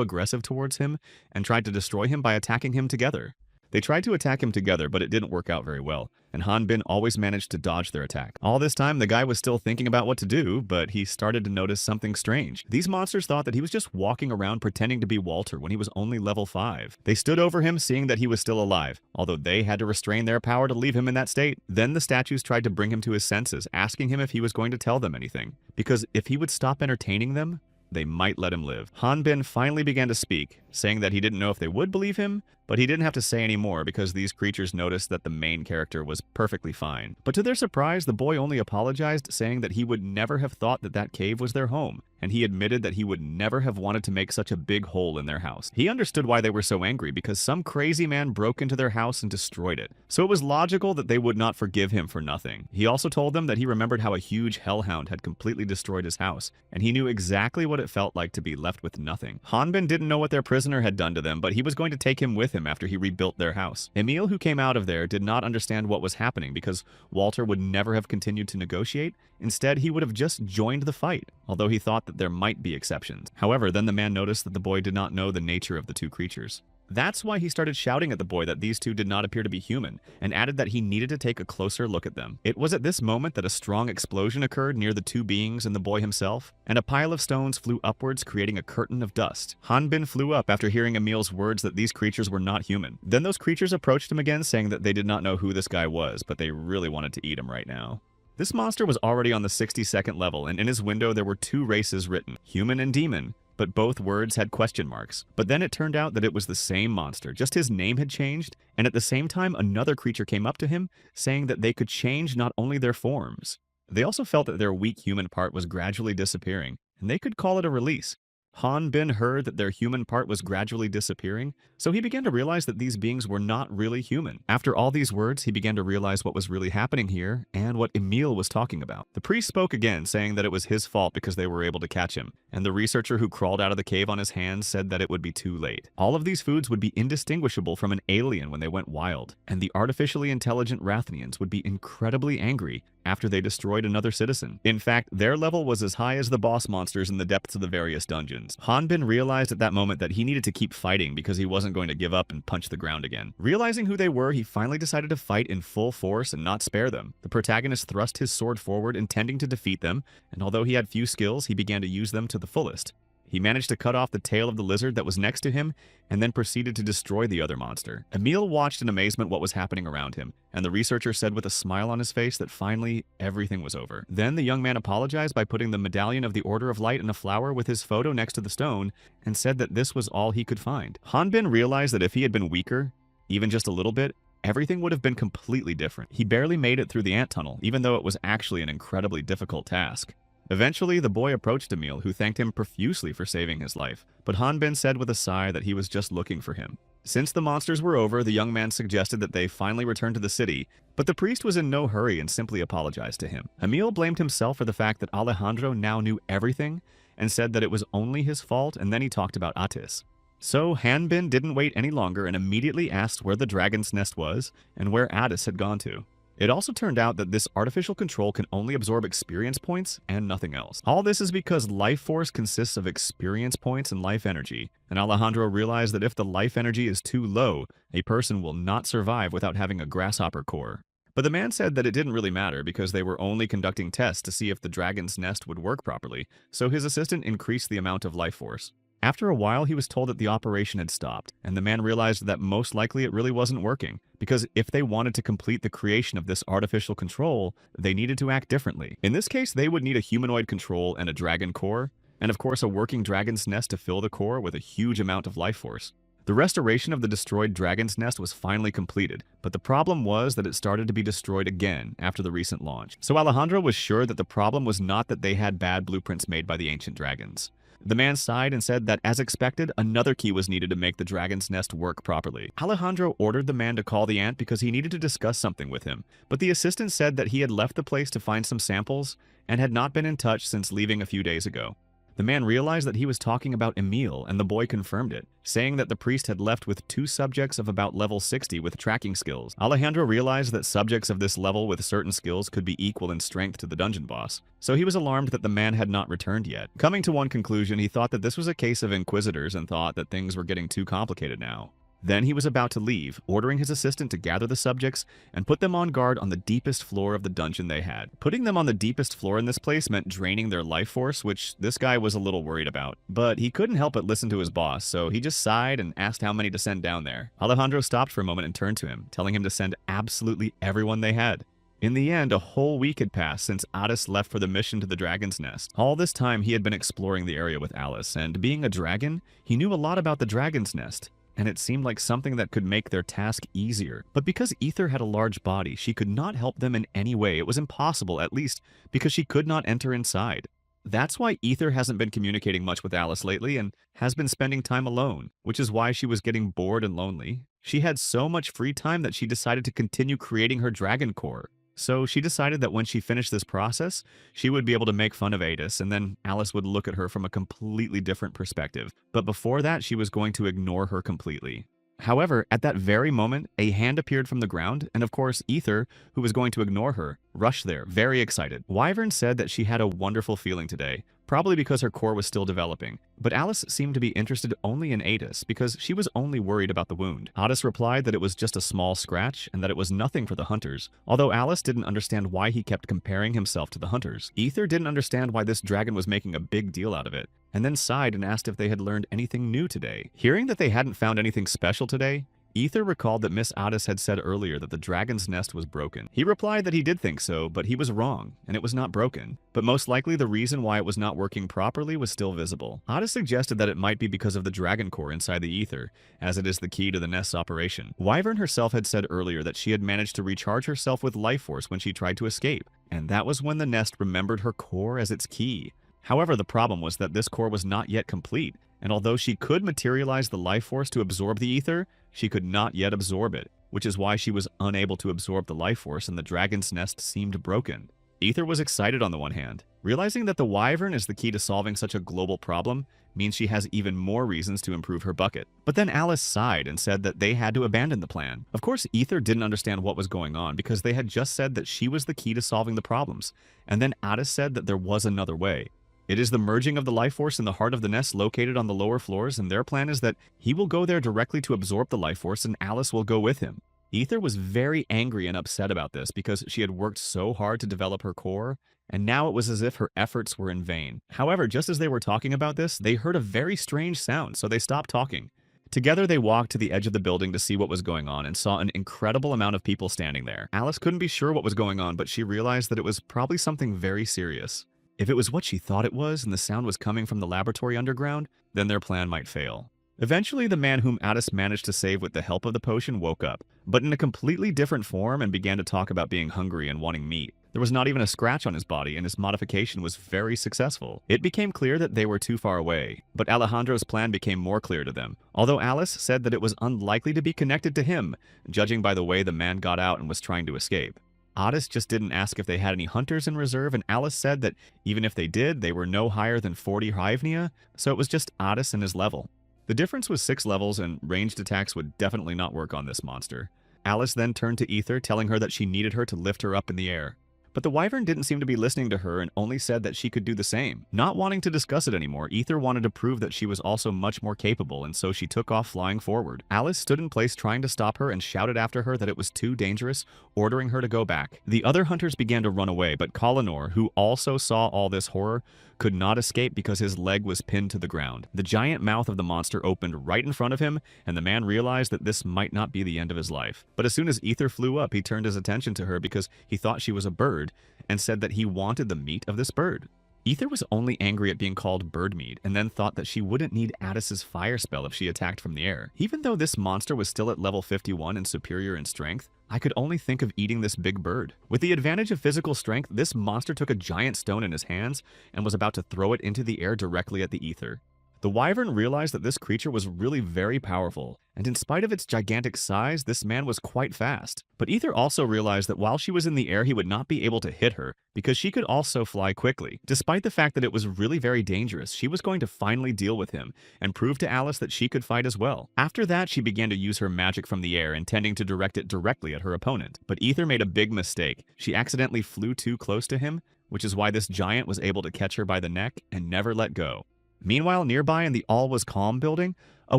aggressive towards him and tried to destroy him by attacking him together. They tried to attack him together, but it didn't work out very well, and Han Bin always managed to dodge their attack. All this time, the guy was still thinking about what to do, but he started to notice something strange. These monsters thought that he was just walking around pretending to be Walter when he was only level 5. They stood over him, seeing that he was still alive, although they had to restrain their power to leave him in that state. Then the statues tried to bring him to his senses, asking him if he was going to tell them anything, because if he would stop entertaining them, they might let him live. Han Bin finally began to speak, saying that he didn't know if they would believe him, but he didn't have to say any more because these creatures noticed that the main character was perfectly fine. But to their surprise, the boy only apologized, saying that he would never have thought that that cave was their home, and he admitted that he would never have wanted to make such a big hole in their house. He understood why they were so angry, because some crazy man broke into their house and destroyed it. So it was logical that they would not forgive him for nothing. He also told them that he remembered how a huge hellhound had completely destroyed his house, and he knew exactly what it felt like to be left with nothing. Han Bin didn't know what their prisoner had done to them, but he was going to take him with him after he rebuilt their house. Emil, who came out of there, did not understand what was happening because Walter would never have continued to negotiate. Instead, he would have just joined the fight, although he thought that there might be exceptions. However, then the man noticed that the boy did not know the nature of the two creatures. That's why he started shouting at the boy that these two did not appear to be human, and added that he needed to take a closer look at them. It was at this moment that a strong explosion occurred near the two beings and the boy himself, and a pile of stones flew upwards, creating a curtain of dust. Han Bin flew up after hearing Emil's words that these creatures were not human. Then those creatures approached him again, saying that they did not know who this guy was, but they really wanted to eat him right now. This monster was already on the 62nd level, and in his window there were two races written, human and demon, but both words had question marks. But then it turned out that it was the same monster, just his name had changed, and at the same time another creature came up to him, saying that they could change not only their forms. They also felt that their weak human part was gradually disappearing, and they could call it a release. Han Bin heard that their human part was gradually disappearing, so he began to realize that these beings were not really human. After all these words, he began to realize what was really happening here and what Emil was talking about. The priest spoke again, saying that it was his fault because they were able to catch him, and the researcher who crawled out of the cave on his hands said that it would be too late. All of these foods would be indistinguishable from an alien when they went wild, and the artificially intelligent Rathenians would be incredibly angry after they destroyed another citizen. In fact, their level was as high as the boss monsters in the depths of the various dungeons. Han Bin realized at that moment that he needed to keep fighting because he wasn't going to give up and punch the ground again. Realizing who they were, he finally decided to fight in full force and not spare them. The protagonist thrust his sword forward, intending to defeat them, and although he had few skills, he began to use them to the fullest. He managed to cut off the tail of the lizard that was next to him and then proceeded to destroy the other monster. Emil watched in amazement what was happening around him, and the researcher said with a smile on his face that finally everything was over. Then the young man apologized by putting the medallion of the Order of Light in a flower with his photo next to the stone and said that this was all he could find. Han Bin realized that if he had been weaker, even just a little bit, everything would have been completely different. He barely made it through the ant tunnel, even though it was actually an incredibly difficult task. Eventually, the boy approached Emil, who thanked him profusely for saving his life, but Han Bin said with a sigh that he was just looking for him. Since the monsters were over, the young man suggested that they finally return to the city, but the priest was in no hurry and simply apologized to him. Emil blamed himself for the fact that Alejandro now knew everything and said that it was only his fault, and then he talked about Atis. So Han Bin didn't wait any longer and immediately asked where the dragon's nest was and where Atis had gone to. It also turned out that this artificial control can only absorb experience points and nothing else. All this is because life force consists of experience points and life energy, and Alejandro realized that if the life energy is too low, a person will not survive without having a grasshopper core. But the man said that it didn't really matter because they were only conducting tests to see if the dragon's nest would work properly, so his assistant increased the amount of life force. After a while, he was told that the operation had stopped, and the man realized that most likely it really wasn't working, because if they wanted to complete the creation of this artificial control, they needed to act differently. In this case, they would need a humanoid control and a dragon core, and of course a working dragon's nest to fill the core with a huge amount of life force. The restoration of the destroyed dragon's nest was finally completed, but the problem was that it started to be destroyed again after the recent launch. So Alejandro was sure that the problem was not that they had bad blueprints made by the ancient dragons. The man sighed and said that, as expected, another key was needed to make the dragon's nest work properly. Alejandro ordered the man to call the ant because he needed to discuss something with him, but the assistant said that he had left the place to find some samples and had not been in touch since leaving a few days ago. The man realized that he was talking about Emil, and the boy confirmed it, saying that the priest had left with 2 subjects of about level 60 with tracking skills. Alejandro realized that subjects of this level with certain skills could be equal in strength to the dungeon boss, so he was alarmed that the man had not returned yet. Coming to one conclusion, he thought that this was a case of inquisitors and thought that things were getting too complicated now. Then he was about to leave, ordering his assistant to gather the subjects and put them on guard on the deepest floor of the dungeon they had. Putting them on the deepest floor in this place meant draining their life force, which this guy was a little worried about. But he couldn't help but listen to his boss, so he just sighed and asked how many to send down there. Alejandro stopped for a moment and turned to him, telling him to send absolutely everyone they had. In the end, a whole week had passed since Atis left for the mission to the dragon's nest. All this time, he had been exploring the area with Alice, and being a dragon, he knew a lot about the dragon's nest, and it seemed like something that could make their task easier. But because Ether had a large body, she could not help them in any way. It was impossible, at least because she could not enter inside. That's why Ether hasn't been communicating much with Alice lately and has been spending time alone, which is why she was getting bored and lonely. She had so much free time that she decided to continue creating her dragon core. So she decided that when she finished this process, she would be able to make fun of Adis, and then Alice would look at her from a completely different perspective. But before that, she was going to ignore her completely. However, at that very moment, a hand appeared from the ground, and of course, Ether, who was going to ignore her, rushed there, very excited. Wyvern said that she had a wonderful feeling today, probably because her core was still developing. But Alice seemed to be interested only in Adis, because she was only worried about the wound. Adis replied that it was just a small scratch, and that it was nothing for the hunters, although Alice didn't understand why he kept comparing himself to the hunters. Ether didn't understand why this dragon was making a big deal out of it, and then sighed and asked if they had learned anything new today. Hearing that they hadn't found anything special today, Ether recalled that Miss Addis had said earlier that the dragon's nest was broken. He replied that he did think so, but he was wrong, and it was not broken. But most likely the reason why it was not working properly was still visible. Addis suggested that it might be because of the dragon core inside the Ether, as it is the key to the nest's operation. Wyvern herself had said earlier that she had managed to recharge herself with life force when she tried to escape, and that was when the nest remembered her core as its key. However, the problem was that this core was not yet complete, and although she could materialize the life force to absorb the ether, she could not yet absorb it, which is why she was unable to absorb the life force and the dragon's nest seemed broken. Ether was excited on the one hand. Realizing that the wyvern is the key to solving such a global problem means she has even more reasons to improve her bucket. But then Alice sighed and said that they had to abandon the plan. Of course, Ether didn't understand what was going on because they had just said that she was the key to solving the problems, and then Alice said that there was another way. It is the merging of the life force in the heart of the nest located on the lower floors, and their plan is that he will go there directly to absorb the life force and Alice will go with him. Ether was very angry and upset about this because she had worked so hard to develop her core, and now it was as if her efforts were in vain. However, just as they were talking about this, they heard a very strange sound, so they stopped talking. Together, they walked to the edge of the building to see what was going on and saw an incredible amount of people standing there. Alice couldn't be sure what was going on, but she realized that it was probably something very serious. If it was what she thought it was and the sound was coming from the laboratory underground, then their plan might fail. Eventually, the man whom Alice managed to save with the help of the potion woke up, but in a completely different form and began to talk about being hungry and wanting meat. There was not even a scratch on his body, and his modification was very successful. It became clear that they were too far away, but Alejandro's plan became more clear to them, although Alice said that it was unlikely to be connected to him, judging by the way the man got out and was trying to escape. Otis just didn't ask if they had any hunters in reserve, and Alice said that even if they did, they were no higher than 40 Hyvnia, so it was just Otis and his level. The difference was 6 levels, and ranged attacks would definitely not work on this monster. Alice then turned to Ether, telling her that she needed her to lift her up in the air. But the wyvern didn't seem to be listening to her and only said that she could do the same. Not wanting to discuss it anymore, Ether wanted to prove that she was also much more capable, and so she took off flying forward. Alice stood in place trying to stop her and shouted after her that it was too dangerous, ordering her to go back. The other hunters began to run away, but Kolinor, who also saw all this horror, could not escape because his leg was pinned to the ground. The giant mouth of the monster opened right in front of him, and the man realized that this might not be the end of his life. But as soon as Ether flew up, he turned his attention to her because he thought she was a bird, and said that he wanted the meat of this bird. Ether was only angry at being called bird meat, and then thought that she wouldn't need Addis's fire spell if she attacked from the air. Even though this monster was still at level 51 and superior in strength, I could only think of eating this big bird. With the advantage of physical strength, this monster took a giant stone in his hands and was about to throw it into the air directly at the Ether. The wyvern realized that this creature was really very powerful, and in spite of its gigantic size, this man was quite fast. But Ether also realized that while she was in the air, he would not be able to hit her, because she could also fly quickly. Despite the fact that it was really very dangerous, she was going to finally deal with him, and prove to Alice that she could fight as well. After that, she began to use her magic from the air, intending to direct it directly at her opponent. But Ether made a big mistake. She accidentally flew too close to him, which is why this giant was able to catch her by the neck and never let go. Meanwhile, nearby in the All Was Calm building, a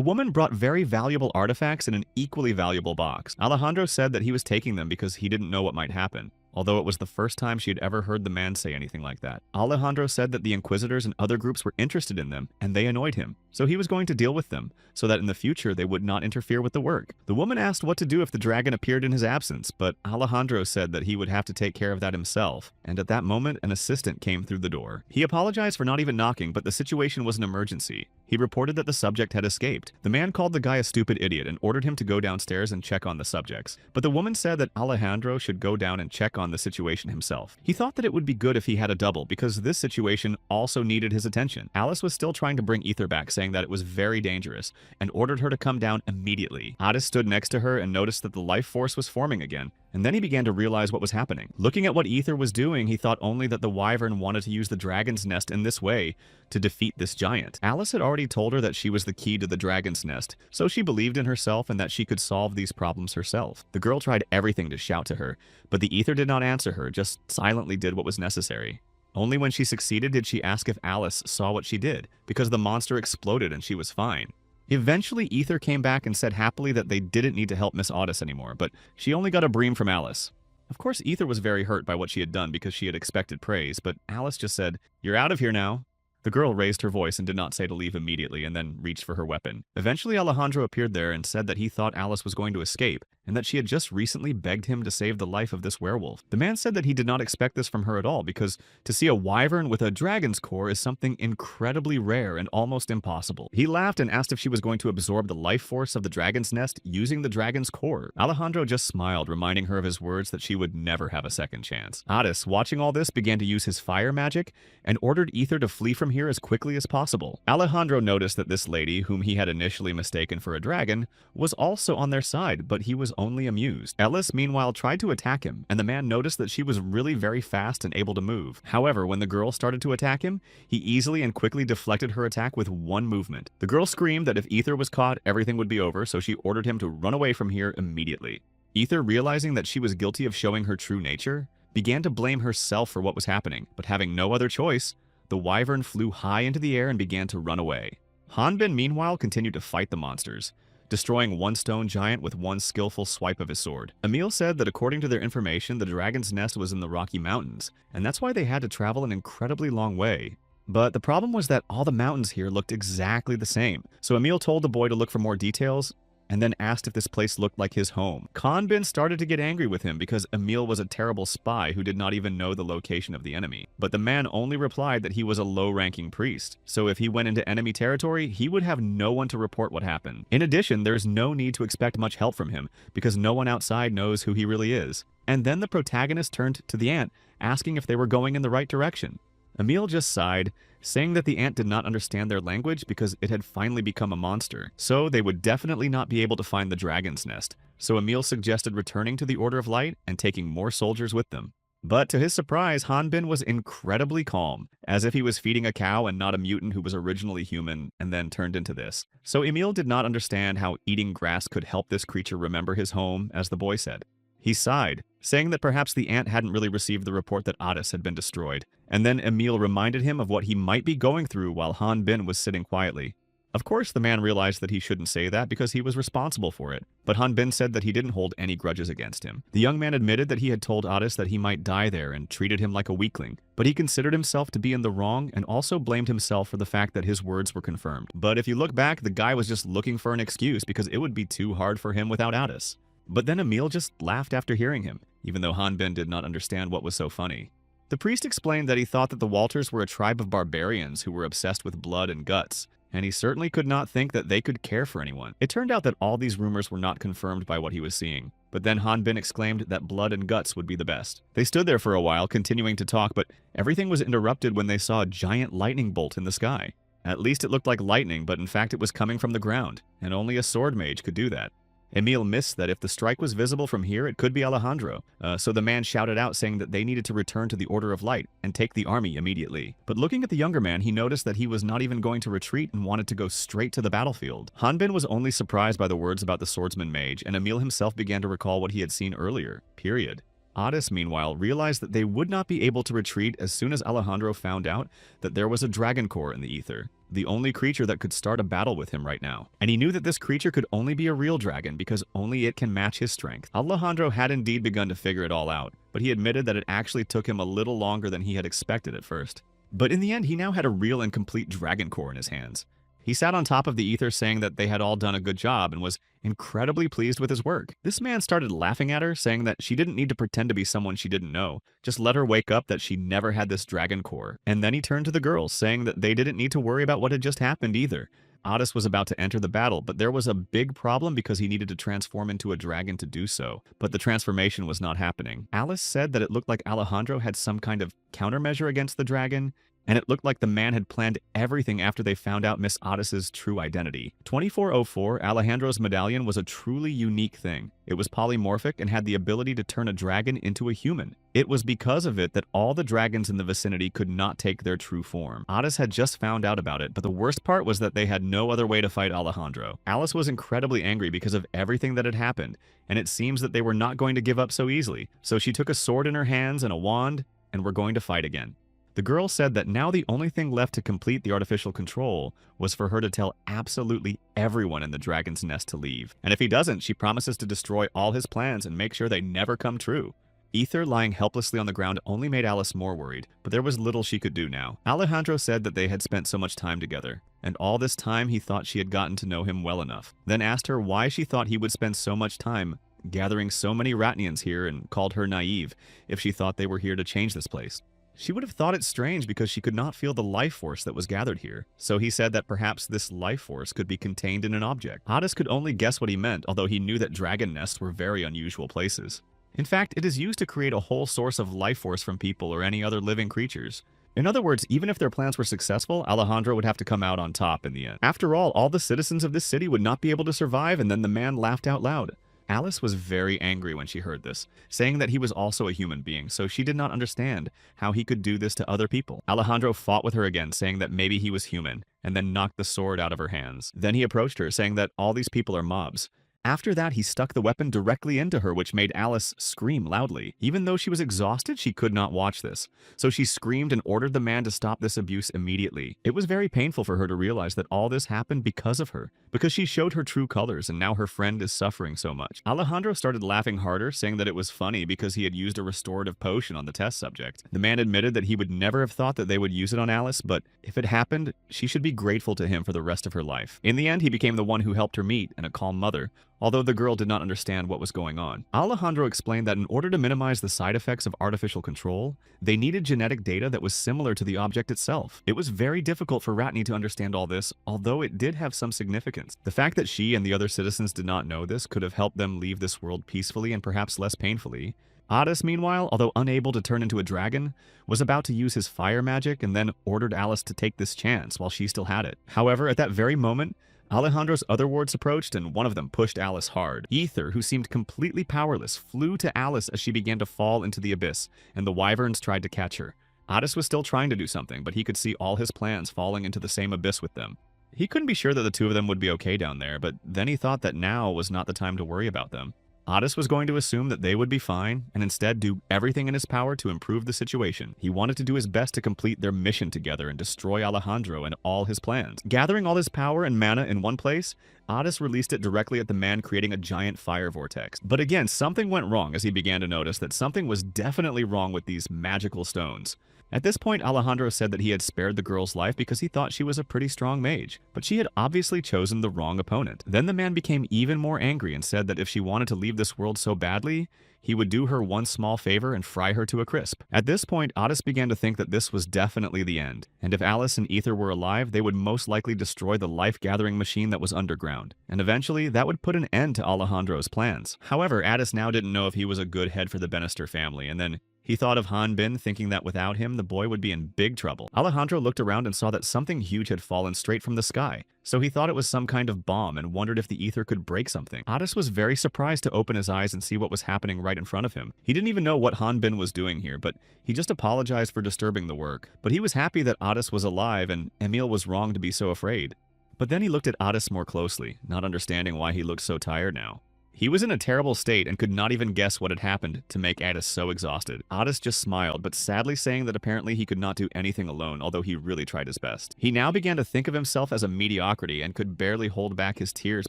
woman brought very valuable artifacts in an equally valuable box. Alejandro said that he was taking them because he didn't know what might happen, although it was the first time she had ever heard the man say anything like that. Alejandro said that the Inquisitors and other groups were interested in them, and they annoyed him, so he was going to deal with them, so that in the future they would not interfere with the work. The woman asked what to do if the dragon appeared in his absence, but Alejandro said that he would have to take care of that himself, and at that moment an assistant came through the door. He apologized for not even knocking, but the situation was an emergency. He reported that the subject had escaped. The man called the guy a stupid idiot and ordered him to go downstairs and check on the subjects. But the woman said that Alejandro should go down and check on the situation himself. He thought that it would be good if he had a double because this situation also needed his attention. Alice was still trying to bring Ether back, saying that it was very dangerous, and ordered her to come down immediately. Otis stood next to her and noticed that the life force was forming again, and then he began to realize what was happening. Looking at what Ether was doing, he thought only that the wyvern wanted to use the dragon's nest in this way to defeat this giant. Alice had already told her that she was the key to the dragon's nest, so she believed in herself and that she could solve these problems herself. The girl tried everything to shout to her, but the Ether did not answer her, just silently did what was necessary. Only when she succeeded did she ask if Alice saw what she did, because the monster exploded and she was fine. Eventually, Ether came back and said happily that they didn't need to help Miss Otis anymore, but she only got a bream from Alice. Of course, Ether was very hurt by what she had done because she had expected praise, but Alice just said, "You're out of here now." The girl raised her voice and did not say to leave immediately and then reached for her weapon. Eventually, Alejandro appeared there and said that he thought Alice was going to escape and that she had just recently begged him to save the life of this werewolf. The man said that he did not expect this from her at all because to see a wyvern with a dragon's core is something incredibly rare and almost impossible. He laughed and asked if she was going to absorb the life force of the dragon's nest using the dragon's core. Alejandro just smiled, reminding her of his words that she would never have a second chance. Otis, watching all this, began to use his fire magic and ordered Ether to flee from here as quickly as possible. Alejandro noticed that this lady, whom he had initially mistaken for a dragon, was also on their side, but he was only amused. Ellis, meanwhile, tried to attack him, and the man noticed that she was really very fast and able to move. However, when the girl started to attack him, he easily and quickly deflected her attack with one movement. The girl screamed that if Ether was caught, everything would be over, so she ordered him to run away from here immediately. Ether, realizing that she was guilty of showing her true nature, began to blame herself for what was happening, but having no other choice, the wyvern flew high into the air and began to run away. Hanbin, meanwhile, continued to fight the monsters, destroying one stone giant with one skillful swipe of his sword. Emil said that according to their information, the dragon's nest was in the Rocky Mountains, and that's why they had to travel an incredibly long way. But the problem was that all the mountains here looked exactly the same, so Emil told the boy to look for more details, and then asked if this place looked like his home. Hanbin started to get angry with him because Emil was a terrible spy who did not even know the location of the enemy. But the man only replied that he was a low-ranking priest, so if he went into enemy territory, he would have no one to report what happened. In addition, there's no need to expect much help from him because no one outside knows who he really is. And then the protagonist turned to the ant, asking if they were going in the right direction. Emil just sighed, saying that the ant did not understand their language because it had finally become a monster, so they would definitely not be able to find the dragon's nest. So Emil suggested returning to the Order of Light and taking more soldiers with them. But to his surprise, Hanbin was incredibly calm, as if he was feeding a cow and not a mutant who was originally human and then turned into this. So Emil did not understand how eating grass could help this creature remember his home, as the boy said. He sighed, saying that perhaps the ant hadn't really received the report that Otis had been destroyed, and then Emil reminded him of what he might be going through while Hanbin was sitting quietly. Of course, the man realized that he shouldn't say that because he was responsible for it, but Hanbin said that he didn't hold any grudges against him. The young man admitted that he had told Otis that he might die there and treated him like a weakling, but he considered himself to be in the wrong and also blamed himself for the fact that his words were confirmed. But if you look back, the guy was just looking for an excuse because it would be too hard for him without Otis. But then Emil just laughed after hearing him, even though Hanbin did not understand what was so funny. The priest explained that he thought that the Walters were a tribe of barbarians who were obsessed with blood and guts, and he certainly could not think that they could care for anyone. It turned out that all these rumors were not confirmed by what he was seeing, but then Hanbin exclaimed that blood and guts would be the best. They stood there for a while, continuing to talk, but everything was interrupted when they saw a giant lightning bolt in the sky. At least it looked like lightning, but in fact it was coming from the ground, and only a sword mage could do that. Emil missed that if the strike was visible from here, it could be Alejandro, so the man shouted out saying that they needed to return to the Order of Light and take the army immediately. But looking at the younger man, he noticed that he was not even going to retreat and wanted to go straight to the battlefield. Hanbin was only surprised by the words about the swordsman mage, and Emil himself began to recall what he had seen earlier, period. Otis, meanwhile, realized that they would not be able to retreat as soon as Alejandro found out that there was a dragon core in the ether, the only creature that could start a battle with him right now. And he knew that this creature could only be a real dragon because only it can match his strength. Alejandro had indeed begun to figure it all out, but he admitted that it actually took him a little longer than he had expected at first. But in the end, he now had a real and complete dragon core in his hands. He sat on top of the ether saying that they had all done a good job and was incredibly pleased with his work. This man started laughing at her, saying that she didn't need to pretend to be someone she didn't know. Just let her wake up that she never had this dragon core. And then he turned to the girls, saying that they didn't need to worry about what had just happened either. Otis was about to enter the battle, but there was a big problem because he needed to transform into a dragon to do so. But the transformation was not happening. Alice said that it looked like Alejandro had some kind of countermeasure against the dragon, and it looked like the man had planned everything after they found out Miss Otis's true identity. 2404, Alejandro's medallion was a truly unique thing. It was polymorphic and had the ability to turn a dragon into a human. It was because of it that all the dragons in the vicinity could not take their true form. Otis had just found out about it, but the worst part was that they had no other way to fight Alejandro. Alice was incredibly angry because of everything that had happened, and it seems that they were not going to give up so easily. So she took a sword in her hands and a wand, and were going to fight again. The girl said that now the only thing left to complete the artificial control was for her to tell absolutely everyone in the dragon's nest to leave. And if he doesn't, she promises to destroy all his plans and make sure they never come true. Ether lying helplessly on the ground only made Alice more worried, but there was little she could do now. Alejandro said that they had spent so much time together, and all this time he thought she had gotten to know him well enough. Then asked her why she thought he would spend so much time gathering so many Ratnians here and called her naive if she thought they were here to change this place. She would have thought it strange because she could not feel the life force that was gathered here, so he said that perhaps this life force could be contained in an object. Otis could only guess what he meant, although he knew that dragon nests were very unusual places. In fact, it is used to create a whole source of life force from people or any other living creatures. In other words, even if their plans were successful, Alejandro would have to come out on top in the end. After all the citizens of this city would not be able to survive, and then the man laughed out loud. Alice was very angry when she heard this, saying that he was also a human being, so she did not understand how he could do this to other people. Alejandro fought with her again, saying that maybe he was human, and then knocked the sword out of her hands. Then he approached her, saying that all these people are mobs. After that, he stuck the weapon directly into her, which made Alice scream loudly. Even though she was exhausted, she could not watch this. So she screamed and ordered the man to stop this abuse immediately. It was very painful for her to realize that all this happened because of her, because she showed her true colors and now her friend is suffering so much. Alejandro started laughing harder, saying that it was funny because he had used a restorative potion on the test subject. The man admitted that he would never have thought that they would use it on Alice, but if it happened, she should be grateful to him for the rest of her life. In the end, he became the one who helped her meet and a calm mother, although the girl did not understand what was going on. Alejandro explained that in order to minimize the side effects of artificial control, they needed genetic data that was similar to the object itself. It was very difficult for Ratney to understand all this, although it did have some significance. The fact that she and the other citizens did not know this could have helped them leave this world peacefully and perhaps less painfully. Otis, meanwhile, although unable to turn into a dragon, was about to use his fire magic and then ordered Alice to take this chance while she still had it. However, at that very moment, Alejandro's other wards approached, and one of them pushed Alice hard. Ether, who seemed completely powerless, flew to Alice as she began to fall into the abyss, and the wyverns tried to catch her. Otis was still trying to do something, but he could see all his plans falling into the same abyss with them. He couldn't be sure that the two of them would be okay down there, but then he thought that now was not the time to worry about them. Otis was going to assume that they would be fine, and instead do everything in his power to improve the situation. He wanted to do his best to complete their mission together and destroy Alejandro and all his plans. Gathering all his power and mana in one place, Otis released it directly at the man, creating a giant fire vortex. But again, something went wrong as he began to notice that something was definitely wrong with these magical stones. At this point, Alejandro said that he had spared the girl's life because he thought she was a pretty strong mage, but she had obviously chosen the wrong opponent. Then the man became even more angry and said that if she wanted to leave this world so badly, he would do her one small favor and fry her to a crisp. At this point, Otis began to think that this was definitely the end, and if Alice and Ether were alive, they would most likely destroy the life-gathering machine that was underground, and eventually that would put an end to Alejandro's plans. However, Otis now didn't know if he was a good head for the Bannister family, and then he thought of Han Bin, thinking that without him, the boy would be in big trouble. Alejandro looked around and saw that something huge had fallen straight from the sky, so he thought it was some kind of bomb and wondered if the ether could break something. Otis was very surprised to open his eyes and see what was happening right in front of him. He didn't even know what Han Bin was doing here, but he just apologized for disturbing the work. But he was happy that Otis was alive and Emil was wrong to be so afraid. But then he looked at Otis more closely, not understanding why he looked so tired now. He was in a terrible state and could not even guess what had happened to make Otis so exhausted. Otis just smiled, but sadly saying that apparently he could not do anything alone, although he really tried his best. He now began to think of himself as a mediocrity and could barely hold back his tears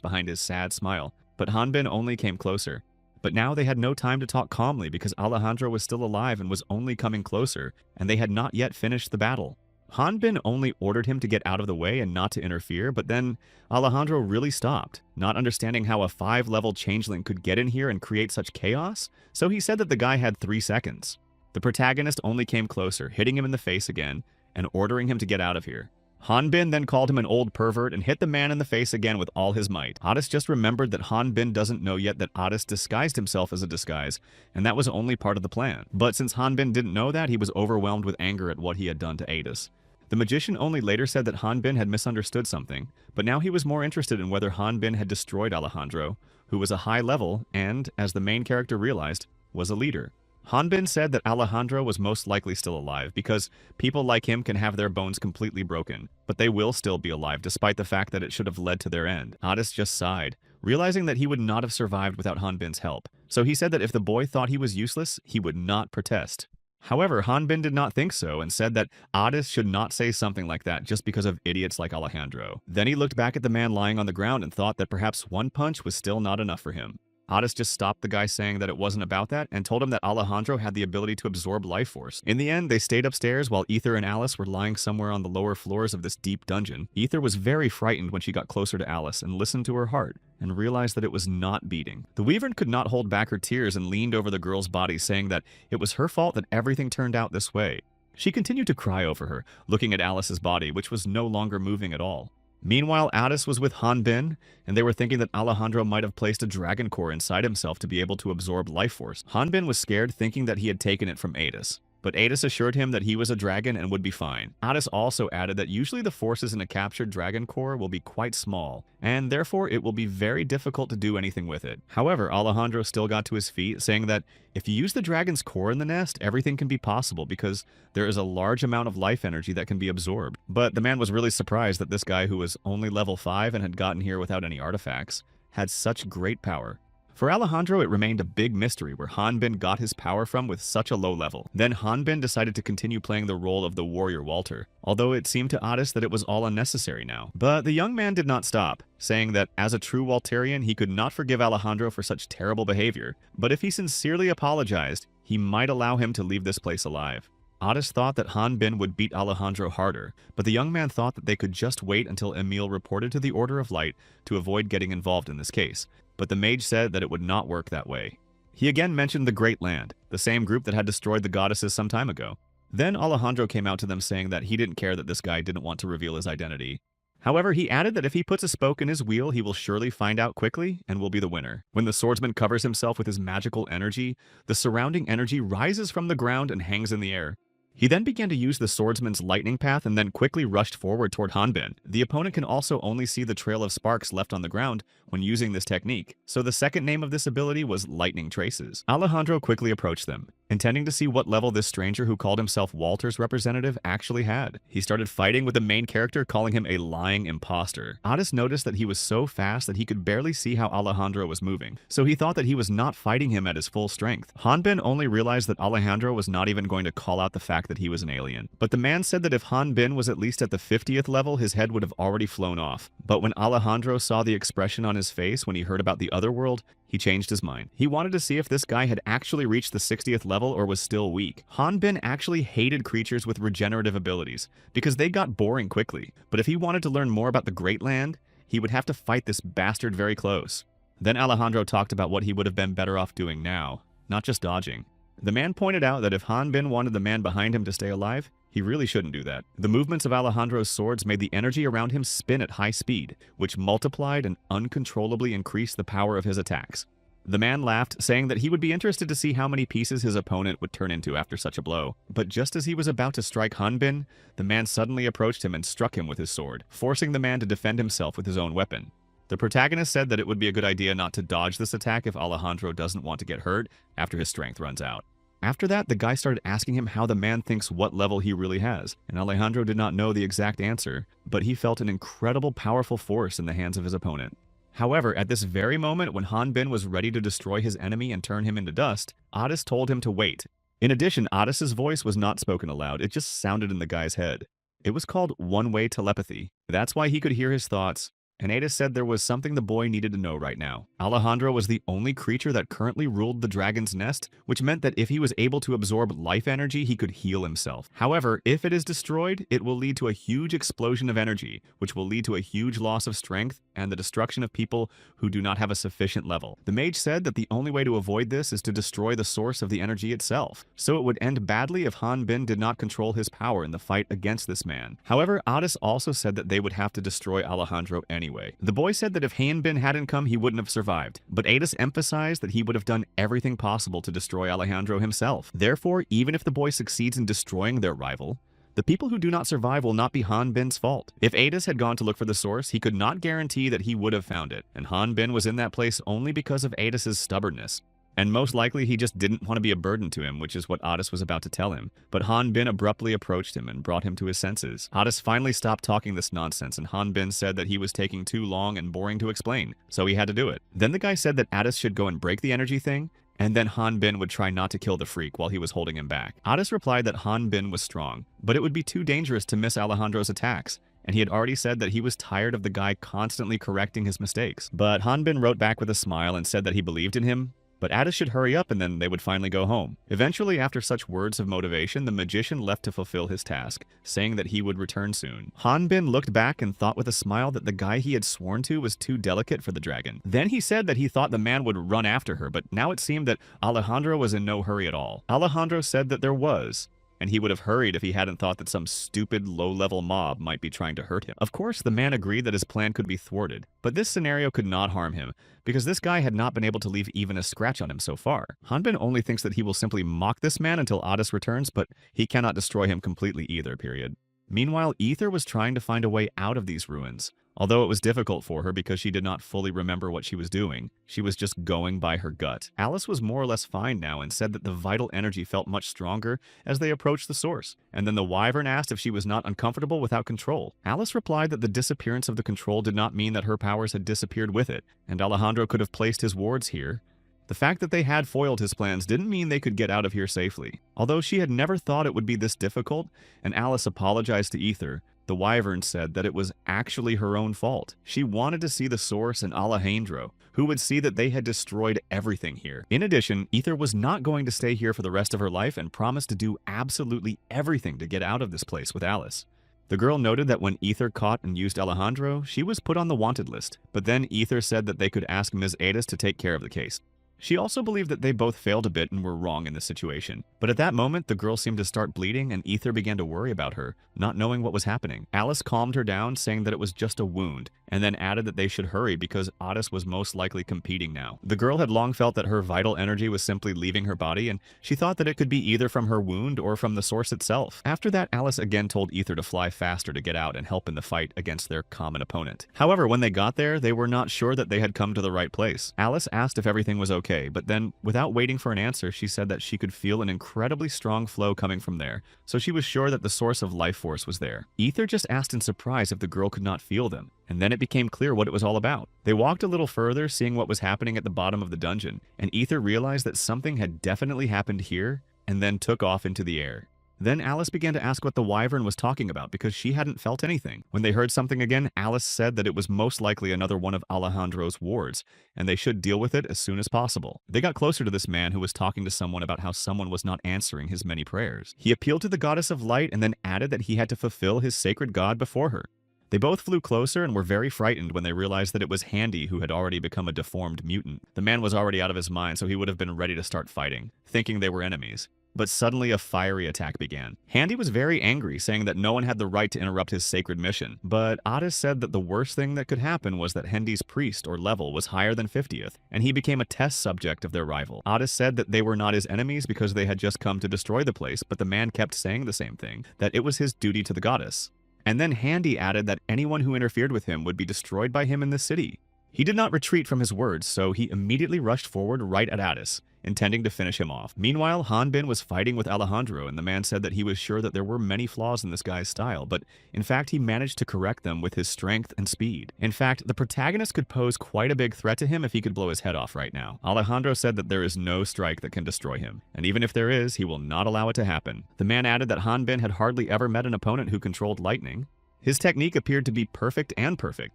behind his sad smile, but Han Bin only came closer. But now they had no time to talk calmly because Alejandro was still alive and was only coming closer, and they had not yet finished the battle. Han Bin only ordered him to get out of the way and not to interfere, but then Alejandro really stopped, not understanding how a 5-level changeling could get in here and create such chaos, so he said that the guy had 3 seconds. The protagonist only came closer, hitting him in the face again, and ordering him to get out of here. Han Bin then called him an old pervert and hit the man in the face again with all his might. Otis just remembered that Han Bin doesn't know yet that Otis disguised himself as a disguise, and that was only part of the plan. But since Han Bin didn't know that, he was overwhelmed with anger at what he had done to Otis. The magician only later said that Han Bin had misunderstood something, but now he was more interested in whether Han Bin had destroyed Alejandro, who was a high level and, as the main character realized, was a leader. Han Bin said that Alejandro was most likely still alive because people like him can have their bones completely broken, but they will still be alive despite the fact that it should have led to their end. Otis just sighed, realizing that he would not have survived without Han Bin's help, so he said that if the boy thought he was useless, he would not protest. However, Han Bin did not think so and said that Otis should not say something like that just because of idiots like Alejandro. Then he looked back at the man lying on the ground and thought that perhaps one punch was still not enough for him. Otis just stopped the guy saying that it wasn't about that and told him that Alejandro had the ability to absorb life force. In the end, they stayed upstairs while Ether and Alice were lying somewhere on the lower floors of this deep dungeon. Ether was very frightened when she got closer to Alice and listened to her heart and realized that it was not beating. The Wyvern could not hold back her tears and leaned over the girl's body, saying that it was her fault that everything turned out this way. She continued to cry over her, looking at Alice's body, which was no longer moving at all. Meanwhile, Otis was with Hanbin, and they were thinking that Alejandro might have placed a dragon core inside himself to be able to absorb life force. Hanbin was scared, thinking that he had taken it from Adis, but Adis assured him that he was a dragon and would be fine. Otis also added that usually the forces in a captured dragon core will be quite small, and therefore it will be very difficult to do anything with it. However, Alejandro still got to his feet, saying that if you use the dragon's core in the nest, everything can be possible because there is a large amount of life energy that can be absorbed. But the man was really surprised that this guy, who was only level 5 and had gotten here without any artifacts, had such great power. For Alejandro, it remained a big mystery where Hanbin got his power from with such a low level. Then Hanbin decided to continue playing the role of the warrior Walter, although it seemed to Otis that it was all unnecessary now. But the young man did not stop, saying that as a true Walterian, he could not forgive Alejandro for such terrible behavior, but if he sincerely apologized, he might allow him to leave this place alive. Otis thought that Hanbin would beat Alejandro harder, but the young man thought that they could just wait until Emil reported to the Order of Light to avoid getting involved in this case. But the mage said that it would not work that way. He again mentioned the Great Land, the same group that had destroyed the goddesses some time ago. Then Alejandro came out to them saying that he didn't care that this guy didn't want to reveal his identity. However, he added that if he puts a spoke in his wheel, he will surely find out quickly and will be the winner. When the swordsman covers himself with his magical energy, the surrounding energy rises from the ground and hangs in the air. He then began to use the swordsman's lightning path and then quickly rushed forward toward Hanbin. The opponent can also only see the trail of sparks left on the ground when using this technique, so the second name of this ability was Lightning Traces. Alejandro quickly approached them, intending to see what level this stranger who called himself Walter's representative actually had. He started fighting with the main character, calling him a lying imposter. Otis noticed that he was so fast that he could barely see how Alejandro was moving, so he thought that he was not fighting him at his full strength. Hanbin only realized that Alejandro was not even going to call out the fact that he was an alien. But the man said that if Hanbin was at least at the 50th level, his head would have already flown off. But when Alejandro saw the expression on his face when he heard about the other world, he changed his mind. He wanted to see if this guy had actually reached the 60th level or was still weak. Hanbin actually hated creatures with regenerative abilities because they got boring quickly. But if he wanted to learn more about the Great Land, he would have to fight this bastard very close. Then Alejandro talked about what he would have been better off doing now, not just dodging. The man pointed out that if Hanbin wanted the man behind him to stay alive, he really shouldn't do that. The movements of Alejandro's swords made the energy around him spin at high speed, which multiplied and uncontrollably increased the power of his attacks. The man laughed, saying that he would be interested to see how many pieces his opponent would turn into after such a blow. But just as he was about to strike Hanbin, the man suddenly approached him and struck him with his sword, forcing the man to defend himself with his own weapon. The protagonist said that it would be a good idea not to dodge this attack if Alejandro doesn't want to get hurt after his strength runs out. After that, the guy started asking him how the man thinks what level he really has, and Alejandro did not know the exact answer, but he felt an incredible powerful force in the hands of his opponent. However, at this very moment when Hanbin was ready to destroy his enemy and turn him into dust, Otis told him to wait. In addition, Otis's voice was not spoken aloud, it just sounded in the guy's head. It was called one-way telepathy. That's why he could hear his thoughts, and Ada said there was something the boy needed to know right now. Alejandro was the only creature that currently ruled the dragon's nest, which meant that if he was able to absorb life energy, he could heal himself. However, if it is destroyed, it will lead to a huge explosion of energy, which will lead to a huge loss of strength and the destruction of people who do not have a sufficient level. The mage said that the only way to avoid this is to destroy the source of the energy itself, so it would end badly if Hanbin did not control his power in the fight against this man. However, Otis also said that they would have to destroy Alejandro anyway. The boy said that if Hanbin hadn't come, he wouldn't have survived, but Adis emphasized that he would have done everything possible to destroy Alejandro himself. Therefore, even if the boy succeeds in destroying their rival, the people who do not survive will not be Hanbin's fault. If Adis had gone to look for the source, he could not guarantee that he would have found it, and Hanbin was in that place only because of Adis's stubbornness. And most likely he just didn't want to be a burden to him, which is what Otis was about to tell him. But Hanbin abruptly approached him and brought him to his senses. Otis finally stopped talking this nonsense, and Hanbin said that he was taking too long and boring to explain, so he had to do it. Then the guy said that Otis should go and break the energy thing, and then Hanbin would try not to kill the freak while he was holding him back. Otis replied that Hanbin was strong, but it would be too dangerous to miss Alejandro's attacks, and he had already said that he was tired of the guy constantly correcting his mistakes. But Hanbin wrote back with a smile and said that he believed in him, but Addis should hurry up and then they would finally go home. Eventually, after such words of motivation, the magician left to fulfill his task, saying that he would return soon. Hanbin looked back and thought with a smile that the guy he had sworn to was too delicate for the dragon. Then he said that he thought the man would run after her, but now it seemed that Alejandro was in no hurry at all. Alejandro said that there was, and he would have hurried if he hadn't thought that some stupid, low-level mob might be trying to hurt him. Of course, the man agreed that his plan could be thwarted, but this scenario could not harm him, because this guy had not been able to leave even a scratch on him so far. Hanbin only thinks that he will simply mock this man until Addis returns, but he cannot destroy him completely either, period. Meanwhile, Ether was trying to find a way out of these ruins. Although it was difficult for her because she did not fully remember what she was doing, she was just going by her gut. Alice was more or less fine now and said that the vital energy felt much stronger as they approached the source. And then the wyvern asked if she was not uncomfortable without control. Alice replied that the disappearance of the control did not mean that her powers had disappeared with it, and Alejandro could have placed his wards here. The fact that they had foiled his plans didn't mean they could get out of here safely. Although she had never thought it would be this difficult, and Alice apologized to Ether, the wyvern said that it was actually her own fault. She wanted to see the source and Alejandro, who would see that they had destroyed everything here. In addition, Ether was not going to stay here for the rest of her life and promised to do absolutely everything to get out of this place with Alice. The girl noted that when Ether caught and used Alejandro, she was put on the wanted list, but then Ether said that they could ask Ms. Addis to take care of the case. She also believed that they both failed a bit and were wrong in this situation. But at that moment, the girl seemed to start bleeding and Ether began to worry about her, not knowing what was happening. Alice calmed her down, saying that it was just a wound, and then added that they should hurry because Addis was most likely competing now. The girl had long felt that her vital energy was simply leaving her body, and she thought that it could be either from her wound or from the source itself. After that, Alice again told Ether to fly faster to get out and help in the fight against their common opponent. However, when they got there, they were not sure that they had come to the right place. Alice asked if everything was okay, but then, without waiting for an answer, she said that she could feel an incredibly strong flow coming from there, so she was sure that the source of life force was there. Ether just asked in surprise if the girl could not feel them, and then it became clear what it was all about. They walked a little further, seeing what was happening at the bottom of the dungeon, and Ether realized that something had definitely happened here, and then took off into the air. Then Alice began to ask what the wyvern was talking about because she hadn't felt anything. When they heard something again, Alice said that it was most likely another one of Alejandro's wards, and they should deal with it as soon as possible. They got closer to this man who was talking to someone about how someone was not answering his many prayers. He appealed to the goddess of light and then added that he had to fulfill his sacred god before her. They both flew closer and were very frightened when they realized that it was Handy who had already become a deformed mutant. The man was already out of his mind, so he would have been ready to start fighting, thinking they were enemies. But suddenly a fiery attack began. Handy was very angry, saying that no one had the right to interrupt his sacred mission. But Addis said that the worst thing that could happen was that Handy's priest or level was higher than 50th, and he became a test subject of their rival. Addis said that they were not his enemies because they had just come to destroy the place, but the man kept saying the same thing, that it was his duty to the goddess. And then Handy added that anyone who interfered with him would be destroyed by him in the city. He did not retreat from his words, so he immediately rushed forward right at Addis, intending to finish him off. Meanwhile, Hanbin was fighting with Alejandro, and the man said that he was sure that there were many flaws in this guy's style, but in fact he managed to correct them with his strength and speed. In fact, the protagonist could pose quite a big threat to him if he could blow his head off right now. Alejandro said that there is no strike that can destroy him, and even if there is, he will not allow it to happen. The man added that Hanbin had hardly ever met an opponent who controlled lightning. His technique appeared to be perfect,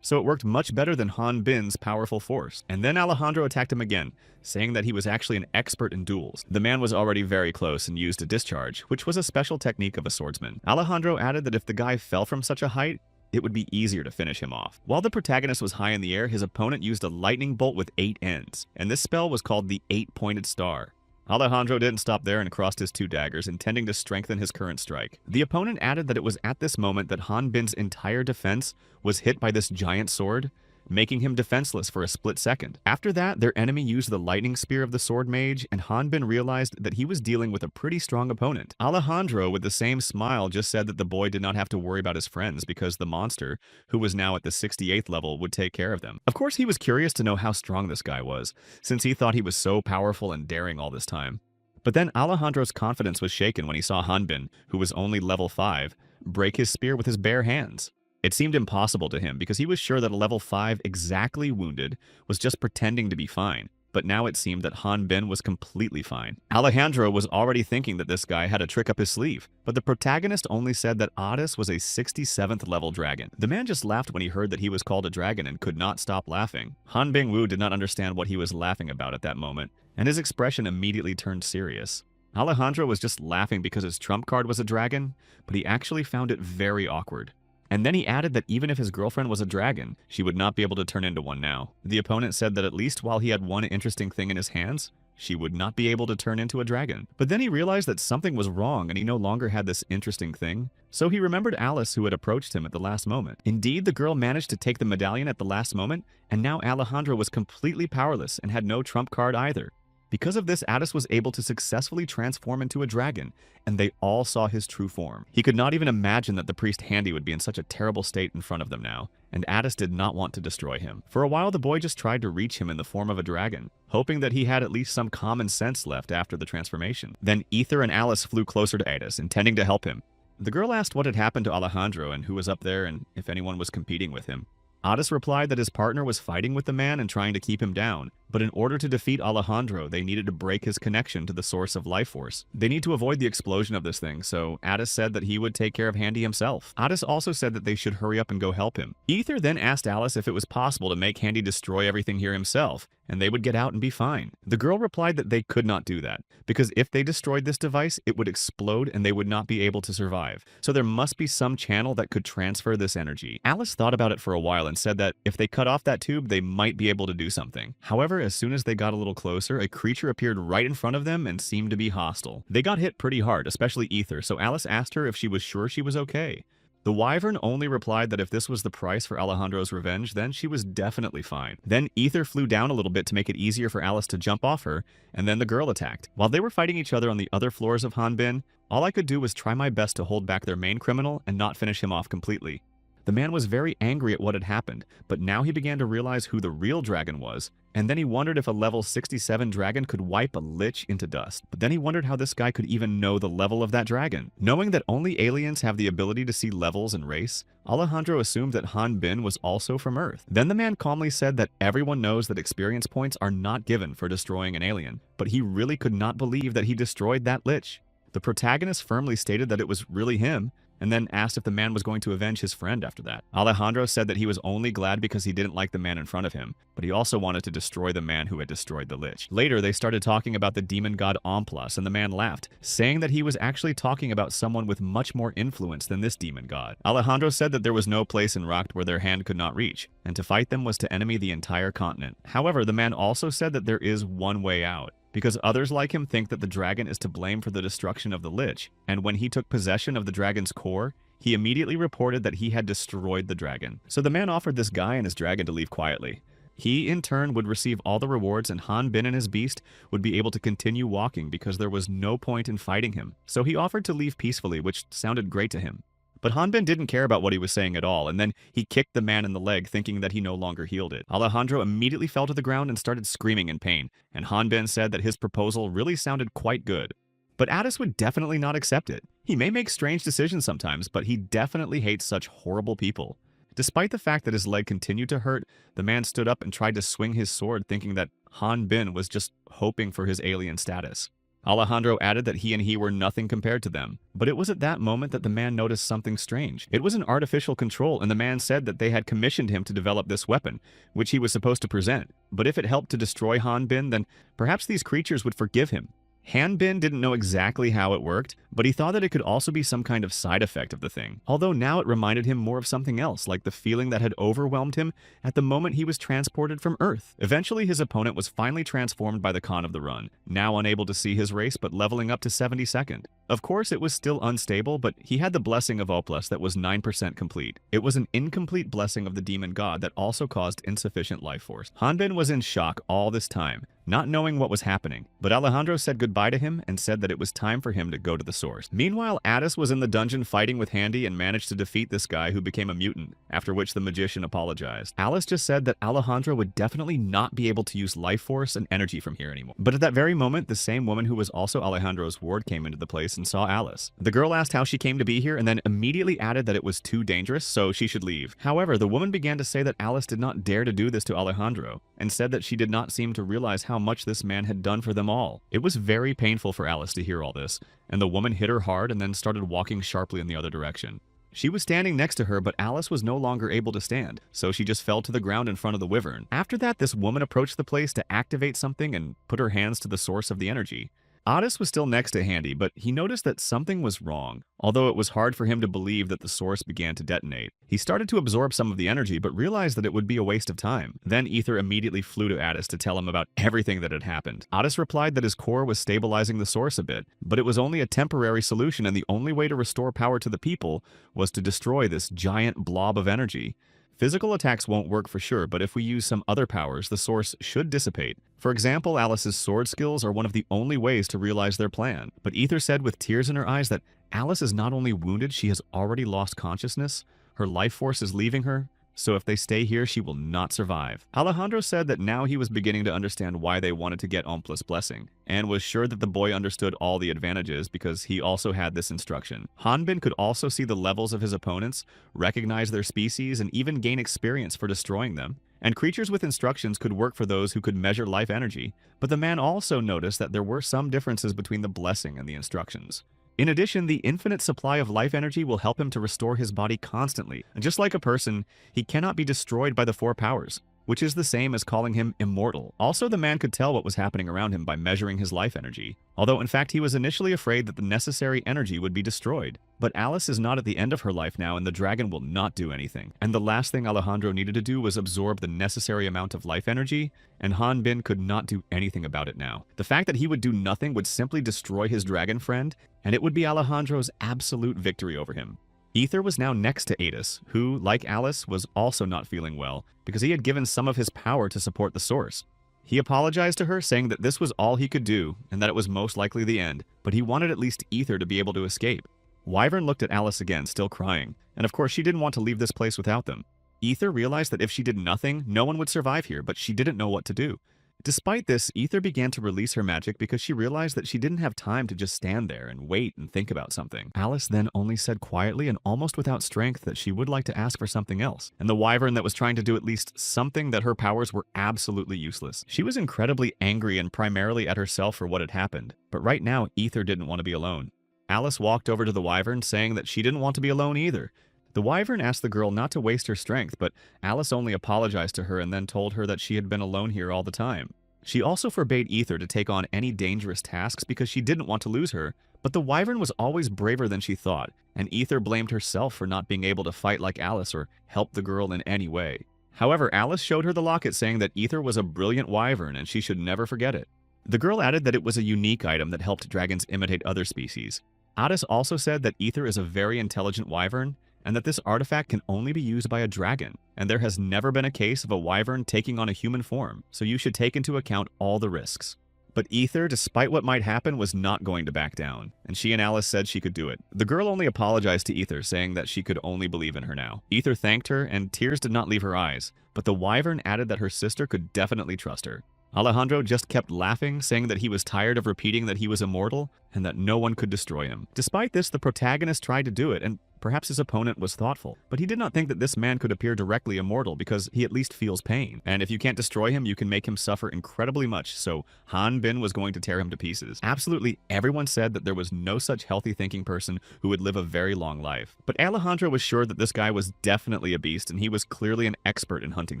so it worked much better than Hanbin's powerful force. And then Alejandro attacked him again, saying that he was actually an expert in duels. The man was already very close and used a discharge, which was a special technique of a swordsman. Alejandro added that if the guy fell from such a height, it would be easier to finish him off. While the protagonist was high in the air, his opponent used a lightning bolt with 8 ends, and this spell was called the 8-pointed star. Alejandro didn't stop there and crossed his 2 daggers, intending to strengthen his current strike. The opponent added that it was at this moment that Hanbin's entire defense was hit by this giant sword, making him defenseless for a split second. After that, their enemy used the lightning spear of the sword mage, and Hanbin realized that he was dealing with a pretty strong opponent. Alejandro, with the same smile, just said that the boy did not have to worry about his friends because the monster, who was now at the 68th level, would take care of them. Of course, he was curious to know how strong this guy was, since he thought he was so powerful and daring all this time. But then Alejandro's confidence was shaken when he saw Hanbin, who was only level 5, break his spear with his bare hands. It seemed impossible to him because he was sure that a level 5 exactly wounded was just pretending to be fine. but now it seemed that Han Bin was completely fine. Alejandro was already thinking that this guy had a trick up his sleeve, but the protagonist only said that Otis was a 67th level dragon. The man just laughed when he heard that he was called a dragon and could not stop laughing. Han Bingwu did not understand what he was laughing about at that moment, and his expression immediately turned serious. Alejandro was just laughing because his trump card was a dragon, but he actually found it very awkward. And then he added that even if his girlfriend was a dragon, she would not be able to turn into one now. The opponent said that at least while he had one interesting thing in his hands, she would not be able to turn into a dragon. But then he realized that something was wrong and he no longer had this interesting thing. So he remembered Alice, who had approached him at the last moment. Indeed, the girl managed to take the medallion at the last moment, and now Alejandro was completely powerless and had no trump card either. Because of this, Addis was able to successfully transform into a dragon, and they all saw his true form. He could not even imagine that the priest Handy would be in such a terrible state in front of them now, and Addis did not want to destroy him. For a while, the boy just tried to reach him in the form of a dragon, hoping that he had at least some common sense left after the transformation. Then Ether and Alice flew closer to Addis, intending to help him. The girl asked what had happened to Alejandro and who was up there and if anyone was competing with him. Addis replied that his partner was fighting with the man and trying to keep him down, but in order to defeat Alejandro, they needed to break his connection to the source of life force. They need to avoid the explosion of this thing, so Addis said that he would take care of Handy himself. Addis also said that they should hurry up and go help him. Ether then asked Alice if it was possible to make Handy destroy everything here himself, and they would get out and be fine. The girl replied that they could not do that, because if they destroyed this device, it would explode and they would not be able to survive. So there must be some channel that could transfer this energy. Alice thought about it for a while and said that if they cut off that tube, they might be able to do something. However, as soon as they got a little closer, a creature appeared right in front of them and seemed to be hostile. They got hit pretty hard, especially Ether, so Alice asked her if she was sure she was okay. The wyvern only replied that if this was the price for Alejandro's revenge, then she was definitely fine. Then Ether flew down a little bit to make it easier for Alice to jump off her, and then the girl attacked. While they were fighting each other on the other floors of Hanbin, all I could do was try my best to hold back their main criminal and not finish him off completely. The man was very angry at what had happened, but now he began to realize who the real dragon was, and then he wondered if a level 67 dragon could wipe a lich into dust. But then he wondered how this guy could even know the level of that dragon. Knowing that only aliens have the ability to see levels and race, Alejandro assumed that Han Bin was also from Earth. Then the man calmly said that everyone knows that experience points are not given for destroying an alien, but he really could not believe that he destroyed that lich. The protagonist firmly stated that it was really him, and then asked if the man was going to avenge his friend after that. Alejandro said that he was only glad because he didn't like the man in front of him, but he also wanted to destroy the man who had destroyed the lich. Later, they started talking about the demon god Amplas, and the man laughed, saying that he was actually talking about someone with much more influence than this demon god. Alejandro said that there was no place in Racht where their hand could not reach, and to fight them was to enemy the entire continent. However, the man also said that there is one way out, because others like him think that the dragon is to blame for the destruction of the lich, and when he took possession of the dragon's core, he immediately reported that he had destroyed the dragon. So the man offered this guy and his dragon to leave quietly. He, in turn, would receive all the rewards, and Han Bin and his beast would be able to continue walking because there was no point in fighting him. So he offered to leave peacefully, which sounded great to him. But Han Bin didn't care about what he was saying at all, and then he kicked the man in the leg, thinking that he no longer healed it. Alejandro immediately fell to the ground and started screaming in pain, and Han Bin said that his proposal really sounded quite good. But Addis would definitely not accept it. He may make strange decisions sometimes, but he definitely hates such horrible people. Despite the fact that his leg continued to hurt, the man stood up and tried to swing his sword, thinking that Han Bin was just hoping for his alien status. Alejandro added that he were nothing compared to them. But it was at that moment that the man noticed something strange. It was an artificial control, and the man said that they had commissioned him to develop this weapon, which he was supposed to present. But if it helped to destroy Han Bin, then perhaps these creatures would forgive him. Han Bin didn't know exactly how it worked, but he thought that it could also be some kind of side effect of the thing. Although now it reminded him more of something else, like the feeling that had overwhelmed him at the moment he was transported from Earth. Eventually, his opponent was finally transformed by the Khan of the Run, now unable to see his race but leveling up to 72nd. Of course, it was still unstable, but he had the blessing of Opus that was 9% complete. It was an incomplete blessing of the demon god that also caused insufficient life force. Han Bin was in shock all this time, not knowing what was happening, but Alejandro said goodbye to him and said that it was time for him to go to the source. Meanwhile, Addis was in the dungeon fighting with Handy and managed to defeat this guy who became a mutant, after which the magician apologized. Alice just said that Alejandro would definitely not be able to use life force and energy from here anymore. But at that very moment, the same woman who was also Alejandro's ward came into the place and saw Alice. The girl asked how she came to be here and then immediately added that it was too dangerous, so she should leave. However, the woman began to say that Alice did not dare to do this to Alejandro, and said that she did not seem to realize how how much this man had done for them all. It was very painful for Alice to hear all this, and the woman hit her hard and then started walking sharply in the other direction. She was standing next to her, but Alice was no longer able to stand, so she just fell to the ground in front of the wyvern. After that, this woman approached the place to activate something and put her hands to the source of the energy. Otis was still next to Handy, but he noticed that something was wrong. Although it was hard for him to believe that the source began to detonate. He started to absorb some of the energy, but realized that it would be a waste of time. Then Ether immediately flew to Otis to tell him about everything that had happened. Otis replied that his core was stabilizing the source a bit, but it was only a temporary solution, and the only way to restore power to the people was to destroy this giant blob of energy. Physical attacks won't work for sure, but if we use some other powers, the source should dissipate. For example, Alice's sword skills are one of the only ways to realize their plan. But Ether said with tears in her eyes that Alice is not only wounded, she has already lost consciousness. Her life force is leaving her, so if they stay here, she will not survive. Alejandro said that now he was beginning to understand why they wanted to get Ompla's blessing, and was sure that the boy understood all the advantages because he also had this instruction. Hanbin could also see the levels of his opponents, recognize their species, and even gain experience for destroying them. And creatures with instructions could work for those who could measure life energy, but the man also noticed that there were some differences between the blessing and the instructions. In addition, the infinite supply of life energy will help him to restore his body constantly. And just like a person, he cannot be destroyed by the four powers, which is the same as calling him immortal. Also, the man could tell what was happening around him by measuring his life energy, although in fact he was initially afraid that the necessary energy would be destroyed. But Alice is not at the end of her life now, and the dragon will not do anything. And the last thing Alejandro needed to do was absorb the necessary amount of life energy, and Hanbin could not do anything about it now. The fact that he would do nothing would simply destroy his dragon friend, and it would be Alejandro's absolute victory over him. Ether was now next to Adis, who, like Alice, was also not feeling well, because he had given some of his power to support the source. He apologized to her, saying that this was all he could do, and that it was most likely the end, but he wanted at least Ether to be able to escape. Wyvern looked at Alice again, still crying, and of course she didn't want to leave this place without them. Ether realized that if she did nothing, no one would survive here, but she didn't know what to do. Despite this, Ether began to release her magic because she realized that she didn't have time to just stand there and wait and think about something. Alice then only said quietly and almost without strength that she would like to ask for something else, and the wyvern that was trying to do at least something that her powers were absolutely useless. She was incredibly angry and primarily at herself for what had happened, but right now Ether didn't want to be alone. Alice walked over to the wyvern, saying that she didn't want to be alone either. The wyvern asked the girl not to waste her strength, but Alice only apologized to her and then told her that she had been alone here all the time. She also forbade Ether to take on any dangerous tasks because she didn't want to lose her, but the wyvern was always braver than she thought, and Ether blamed herself for not being able to fight like Alice or help the girl in any way. However, Alice showed her the locket, saying that Ether was a brilliant wyvern and she should never forget it. The girl added that it was a unique item that helped dragons imitate other species. Adis also said that Ether is a very intelligent wyvern, and that this artifact can only be used by a dragon, and there has never been a case of a wyvern taking on a human form, so you should take into account all the risks. But Ether, despite what might happen, was not going to back down, and she and Alice said she could do it. The girl only apologized to Ether, saying that she could only believe in her now. Ether thanked her, and tears did not leave her eyes, but the wyvern added that her sister could definitely trust her. Alejandro just kept laughing, saying that he was tired of repeating that he was immortal and that no one could destroy him. Despite this, the protagonist tried to do it, and perhaps his opponent was thoughtful, but he did not think that this man could appear directly immortal because he at least feels pain. And if you can't destroy him, you can make him suffer incredibly much, so Hanbin was going to tear him to pieces. Absolutely everyone said that there was no such healthy thinking person who would live a very long life. But Alejandro was sure that this guy was definitely a beast, and he was clearly an expert in hunting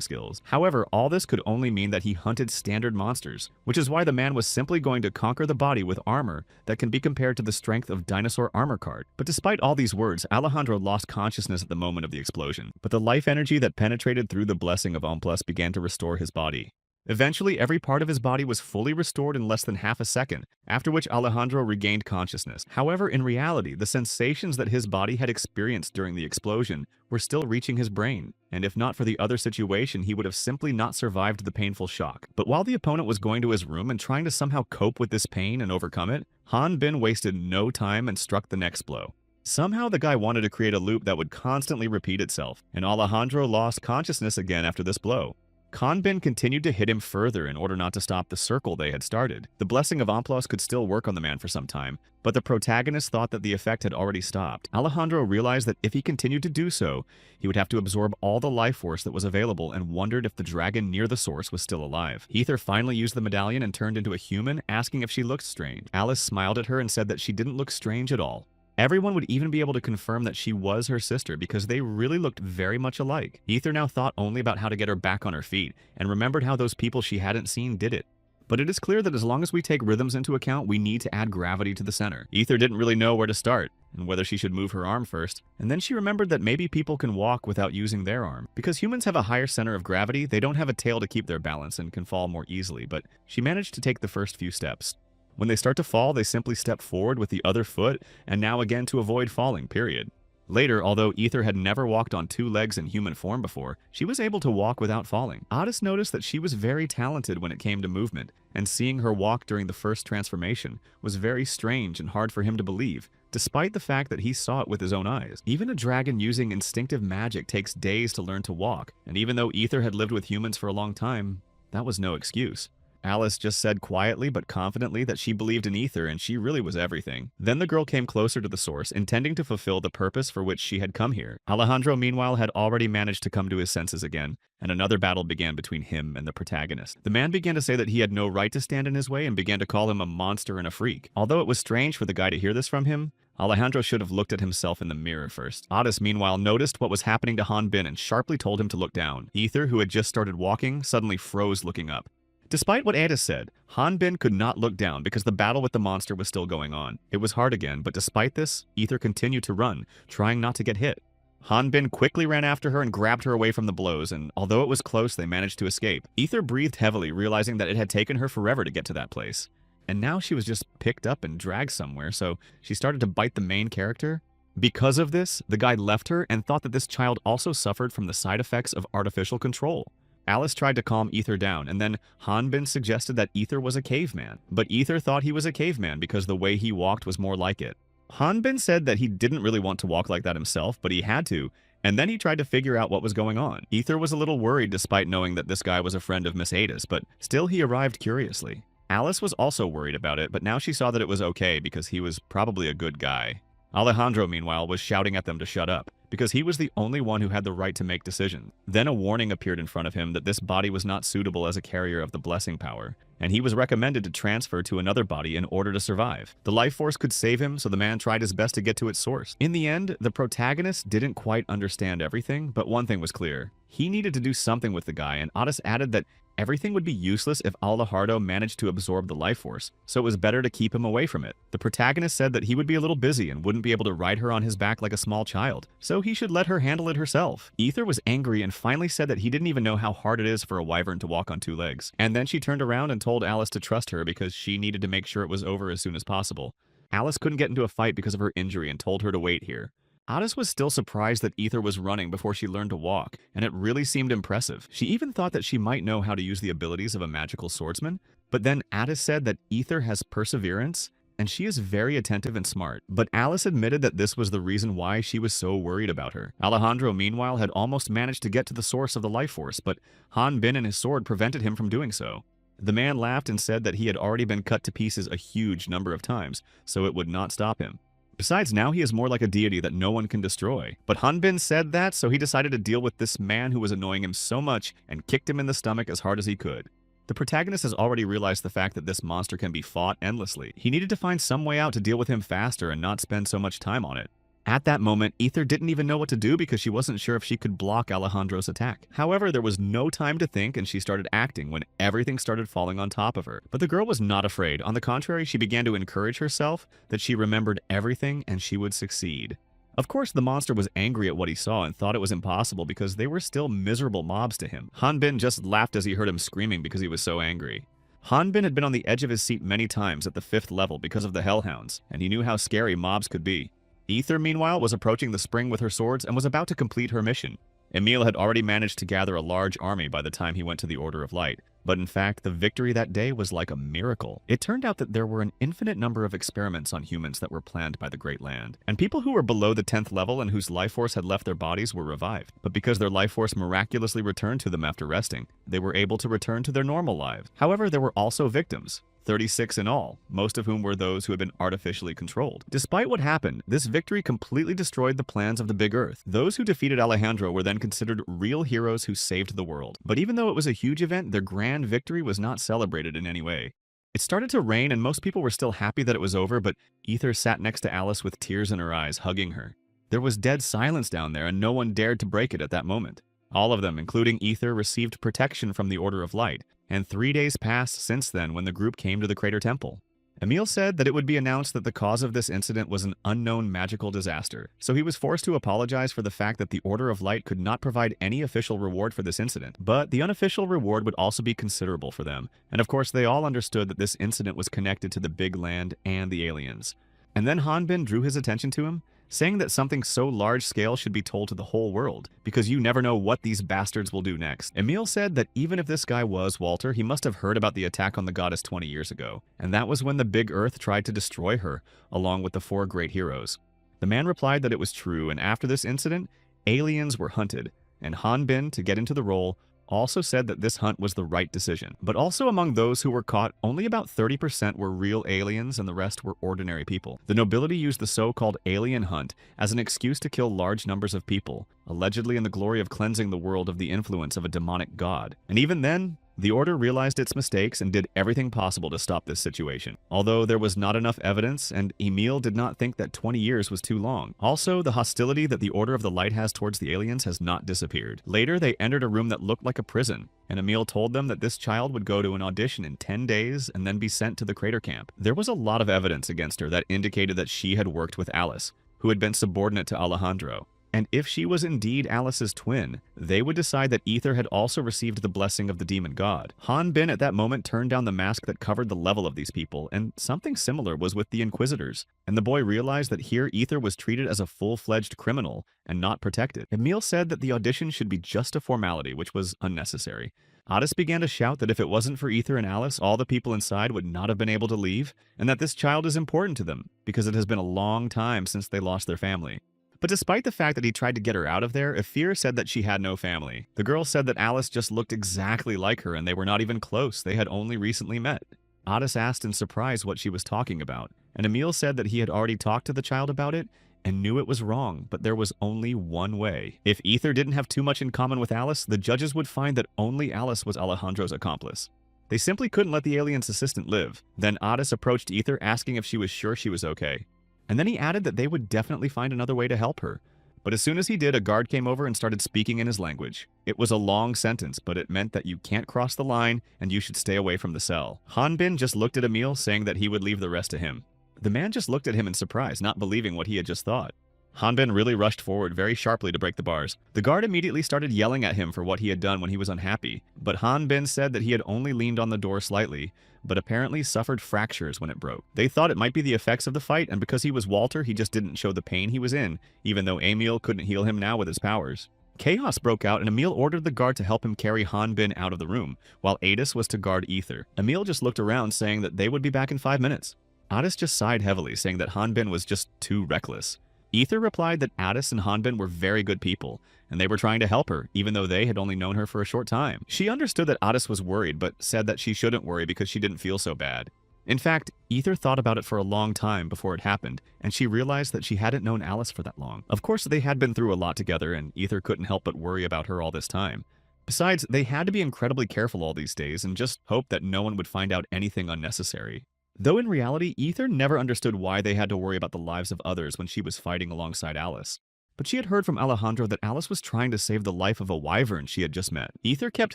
skills. However, all this could only mean that he hunted standard monsters, which is why the man was simply going to conquer the body with armor that can be compared to the strength of dinosaur armor card. But despite all these words, Alejandro lost consciousness at the moment of the explosion, but the life energy that penetrated through the blessing of Omplus began to restore his body. Eventually, every part of his body was fully restored in less than half a second, after which Alejandro regained consciousness. However, in reality, the sensations that his body had experienced during the explosion were still reaching his brain, and if not for the other situation, he would have simply not survived the painful shock. But while the opponent was going to his room and trying to somehow cope with this pain and overcome it, Hanbin wasted no time and struck the next blow. Somehow the guy wanted to create a loop that would constantly repeat itself, and Alejandro lost consciousness again after this blow. Hanbin continued to hit him further in order not to stop the circle they had started. The blessing of Amplos could still work on the man for some time, but the protagonist thought that the effect had already stopped. Alejandro realized that if he continued to do so, he would have to absorb all the life force that was available and wondered if the dragon near the source was still alive. Ether finally used the medallion and turned into a human, asking if she looked strange. Alice smiled at her and said that she didn't look strange at all. Everyone would even be able to confirm that she was her sister because they really looked very much alike. Ether now thought only about how to get her back on her feet and remembered how those people she hadn't seen did it. But it is clear that as long as we take rhythms into account, we need to add gravity to the center. Ether didn't really know where to start and whether she should move her arm first. And then she remembered that maybe people can walk without using their arm. Because humans have a higher center of gravity, they don't have a tail to keep their balance and can fall more easily, but she managed to take the first few steps. When they start to fall, they simply step forward with the other foot, and now again to avoid falling, period. Later, although Ether had never walked on 2 legs in human form before, she was able to walk without falling. Otis noticed that she was very talented when it came to movement, and seeing her walk during the first transformation was very strange and hard for him to believe, despite the fact that he saw it with his own eyes. Even a dragon using instinctive magic takes days to learn to walk, and even though Ether had lived with humans for a long time, that was no excuse. Alice just said quietly but confidently that she believed in Ether and she really was everything. Then the girl came closer to the source, intending to fulfill the purpose for which she had come here. Alejandro, meanwhile, had already managed to come to his senses again, and another battle began between him and the protagonist. The man began to say that he had no right to stand in his way and began to call him a monster and a freak. Although it was strange for the guy to hear this from him, Alejandro should have looked at himself in the mirror first. Otis, meanwhile, noticed what was happening to Hanbin and sharply told him to look down. Ether, who had just started walking, suddenly froze looking up. Despite what Otis said, Hanbin could not look down because the battle with the monster was still going on. It was hard again, but despite this, Ether continued to run, trying not to get hit. Hanbin quickly ran after her and grabbed her away from the blows, and although it was close, they managed to escape. Ether breathed heavily, realizing that it had taken her forever to get to that place. And now she was just picked up and dragged somewhere, so she started to bite the main character. Because of this, the guy left her and thought that this child also suffered from the side effects of artificial control. Alice tried to calm Ether down, and then Hanbin suggested that Ether was a caveman. But Ether thought he was a caveman because the way he walked was more like it. Hanbin said that he didn't really want to walk like that himself, but he had to, and then he tried to figure out what was going on. Ether was a little worried despite knowing that this guy was a friend of Miss Ada's, but still he arrived curiously. Alice was also worried about it, but now she saw that it was okay because he was probably a good guy. Alejandro, meanwhile, was shouting at them to shut up, because he was the only one who had the right to make decisions. Then a warning appeared in front of him that this body was not suitable as a carrier of the blessing power, and he was recommended to transfer to another body in order to survive. The life force could save him, so the man tried his best to get to its source. In the end, the protagonist didn't quite understand everything, but one thing was clear. He needed to do something with the guy, and Otis added that everything would be useless if Alejandro managed to absorb the life force, so it was better to keep him away from it. The protagonist said that he would be a little busy and wouldn't be able to ride her on his back like a small child, so he should let her handle it herself. Ether was angry and finally said that he didn't even know how hard it is for a wyvern to walk on 2 legs. And then she turned around and told Alice to trust her because she needed to make sure it was over as soon as possible. Alice couldn't get into a fight because of her injury and told her to wait here. Otis was still surprised that Ether was running before she learned to walk, and it really seemed impressive. She even thought that she might know how to use the abilities of a magical swordsman, but then Otis said that Ether has perseverance, and she is very attentive and smart. But Alice admitted that this was the reason why she was so worried about her. Alejandro, meanwhile, had almost managed to get to the source of the life force, but Hanbin and his sword prevented him from doing so. The man laughed and said that he had already been cut to pieces a huge number of times, so it would not stop him. Besides, now he is more like a deity that no one can destroy. But Hanbin said that, so he decided to deal with this man who was annoying him so much and kicked him in the stomach as hard as he could. The protagonist has already realized the fact that this monster can be fought endlessly. He needed to find some way out to deal with him faster and not spend so much time on it. At that moment, Ether didn't even know what to do because she wasn't sure if she could block Alejandro's attack. However, there was no time to think and she started acting when everything started falling on top of her. But the girl was not afraid. On the contrary, she began to encourage herself that she remembered everything and she would succeed. Of course, the monster was angry at what he saw and thought it was impossible because they were still miserable mobs to him. Hanbin just laughed as he heard him screaming because he was so angry. Hanbin had been on the edge of his seat many times at the 5th level because of the hellhounds, and he knew how scary mobs could be. Ether, meanwhile, was approaching the spring with her swords and was about to complete her mission. Emil had already managed to gather a large army by the time he went to the Order of Light, But in fact, the victory that day was like a miracle. It turned out that there were an infinite number of experiments on humans that were planned by the Great Land, and people who were below the 10th level and whose life force had left their bodies were revived. But because their life force miraculously returned to them after resting, they were able to return to their normal lives. However, there were also victims. 36 in all, most of whom were those who had been artificially controlled. Despite what happened, this victory completely destroyed the plans of the Big Earth. Those who defeated Alejandro were then considered real heroes who saved the world. But even though it was a huge event, their grand victory was not celebrated in any way. It started to rain and most people were still happy that it was over, but Ether sat next to Alice with tears in her eyes, hugging her. There was dead silence down there and no one dared to break it at that moment. All of them, including Ether, received protection from the Order of Light, and 3 days passed since then when the group came to the Crater Temple. Emil said that it would be announced that the cause of this incident was an unknown magical disaster, so he was forced to apologize for the fact that the Order of Light could not provide any official reward for this incident, but the unofficial reward would also be considerable for them, and of course they all understood that this incident was connected to the Big Land and the aliens. And then Hanbin drew his attention to him, saying that something so large-scale should be told to the whole world, because you never know what these bastards will do next. Emil said that even if this guy was Walter, he must have heard about the attack on the goddess 20 years ago, and that was when the Big Earth tried to destroy her, along with the 4 great heroes. The man replied that it was true, and after this incident, aliens were hunted, and Hanbin, to get into the role, also said that this hunt was the right decision. But also among those who were caught, only about 30% were real aliens and the rest were ordinary people. The nobility used the so-called alien hunt as an excuse to kill large numbers of people, allegedly in the glory of cleansing the world of the influence of a demonic god. And even then, the Order realized its mistakes and did everything possible to stop this situation, although there was not enough evidence and Emil did not think that 20 years was too long. Also, the hostility that the Order of the Light has towards the aliens has not disappeared. Later, they entered a room that looked like a prison, and Emil told them that this child would go to an audition in 10 days and then be sent to the crater camp. There was a lot of evidence against her that indicated that she had worked with Alice, who had been subordinate to Alejandro. And if she was indeed Alice's twin, they would decide that Ether had also received the blessing of the demon god. Hanbin at that moment turned down the mask that covered the level of these people, and something similar was with the Inquisitors. And the boy realized that here Ether was treated as a full-fledged criminal and not protected. Emil said that the audition should be just a formality, which was unnecessary. Otis began to shout that if it wasn't for Ether and Alice, all the people inside would not have been able to leave, and that this child is important to them, because it has been a long time since they lost their family. But despite the fact that he tried to get her out of there, Efir said that she had no family. The girl said that Alice just looked exactly like her and they were not even close, they had only recently met. Otis asked in surprise what she was talking about, and Emil said that he had already talked to the child about it and knew it was wrong, but there was only one way. If Ether didn't have too much in common with Alice, the judges would find that only Alice was Alejandro's accomplice. They simply couldn't let the alien's assistant live. Then Otis approached Ether asking if she was sure she was okay. And then he added that they would definitely find another way to help her. But as soon as he did, a guard came over and started speaking in his language. It was a long sentence, but it meant that you can't cross the line and you should stay away from the cell. Hanbin just looked at Emil, saying that he would leave the rest to him. The man just looked at him in surprise, not believing what he had just thought. Hanbin really rushed forward very sharply to break the bars. The guard immediately started yelling at him for what he had done when he was unhappy, but Hanbin said that he had only leaned on the door slightly, but apparently suffered fractures when it broke. They thought it might be the effects of the fight, and because he was Walter, he just didn't show the pain he was in, even though Emil couldn't heal him now with his powers. Chaos broke out, and Emil ordered the guard to help him carry Hanbin out of the room, while Adis was to guard Ether. Emil just looked around, saying that they would be back in 5 minutes. Adis just sighed heavily, saying that Hanbin was just too reckless. Ether replied that Addis and Hanbin were very good people, and they were trying to help her, even though they had only known her for a short time. She understood that Addis was worried, but said that she shouldn't worry because she didn't feel so bad. In fact, Ether thought about it for a long time before it happened, and she realized that she hadn't known Alice for that long. Of course, they had been through a lot together, and Ether couldn't help but worry about her all this time. Besides, they had to be incredibly careful all these days and just hope that no one would find out anything unnecessary. Though in reality, Ether never understood why they had to worry about the lives of others when she was fighting alongside Alice. But she had heard from Alejandro that Alice was trying to save the life of a wyvern she had just met. Ether kept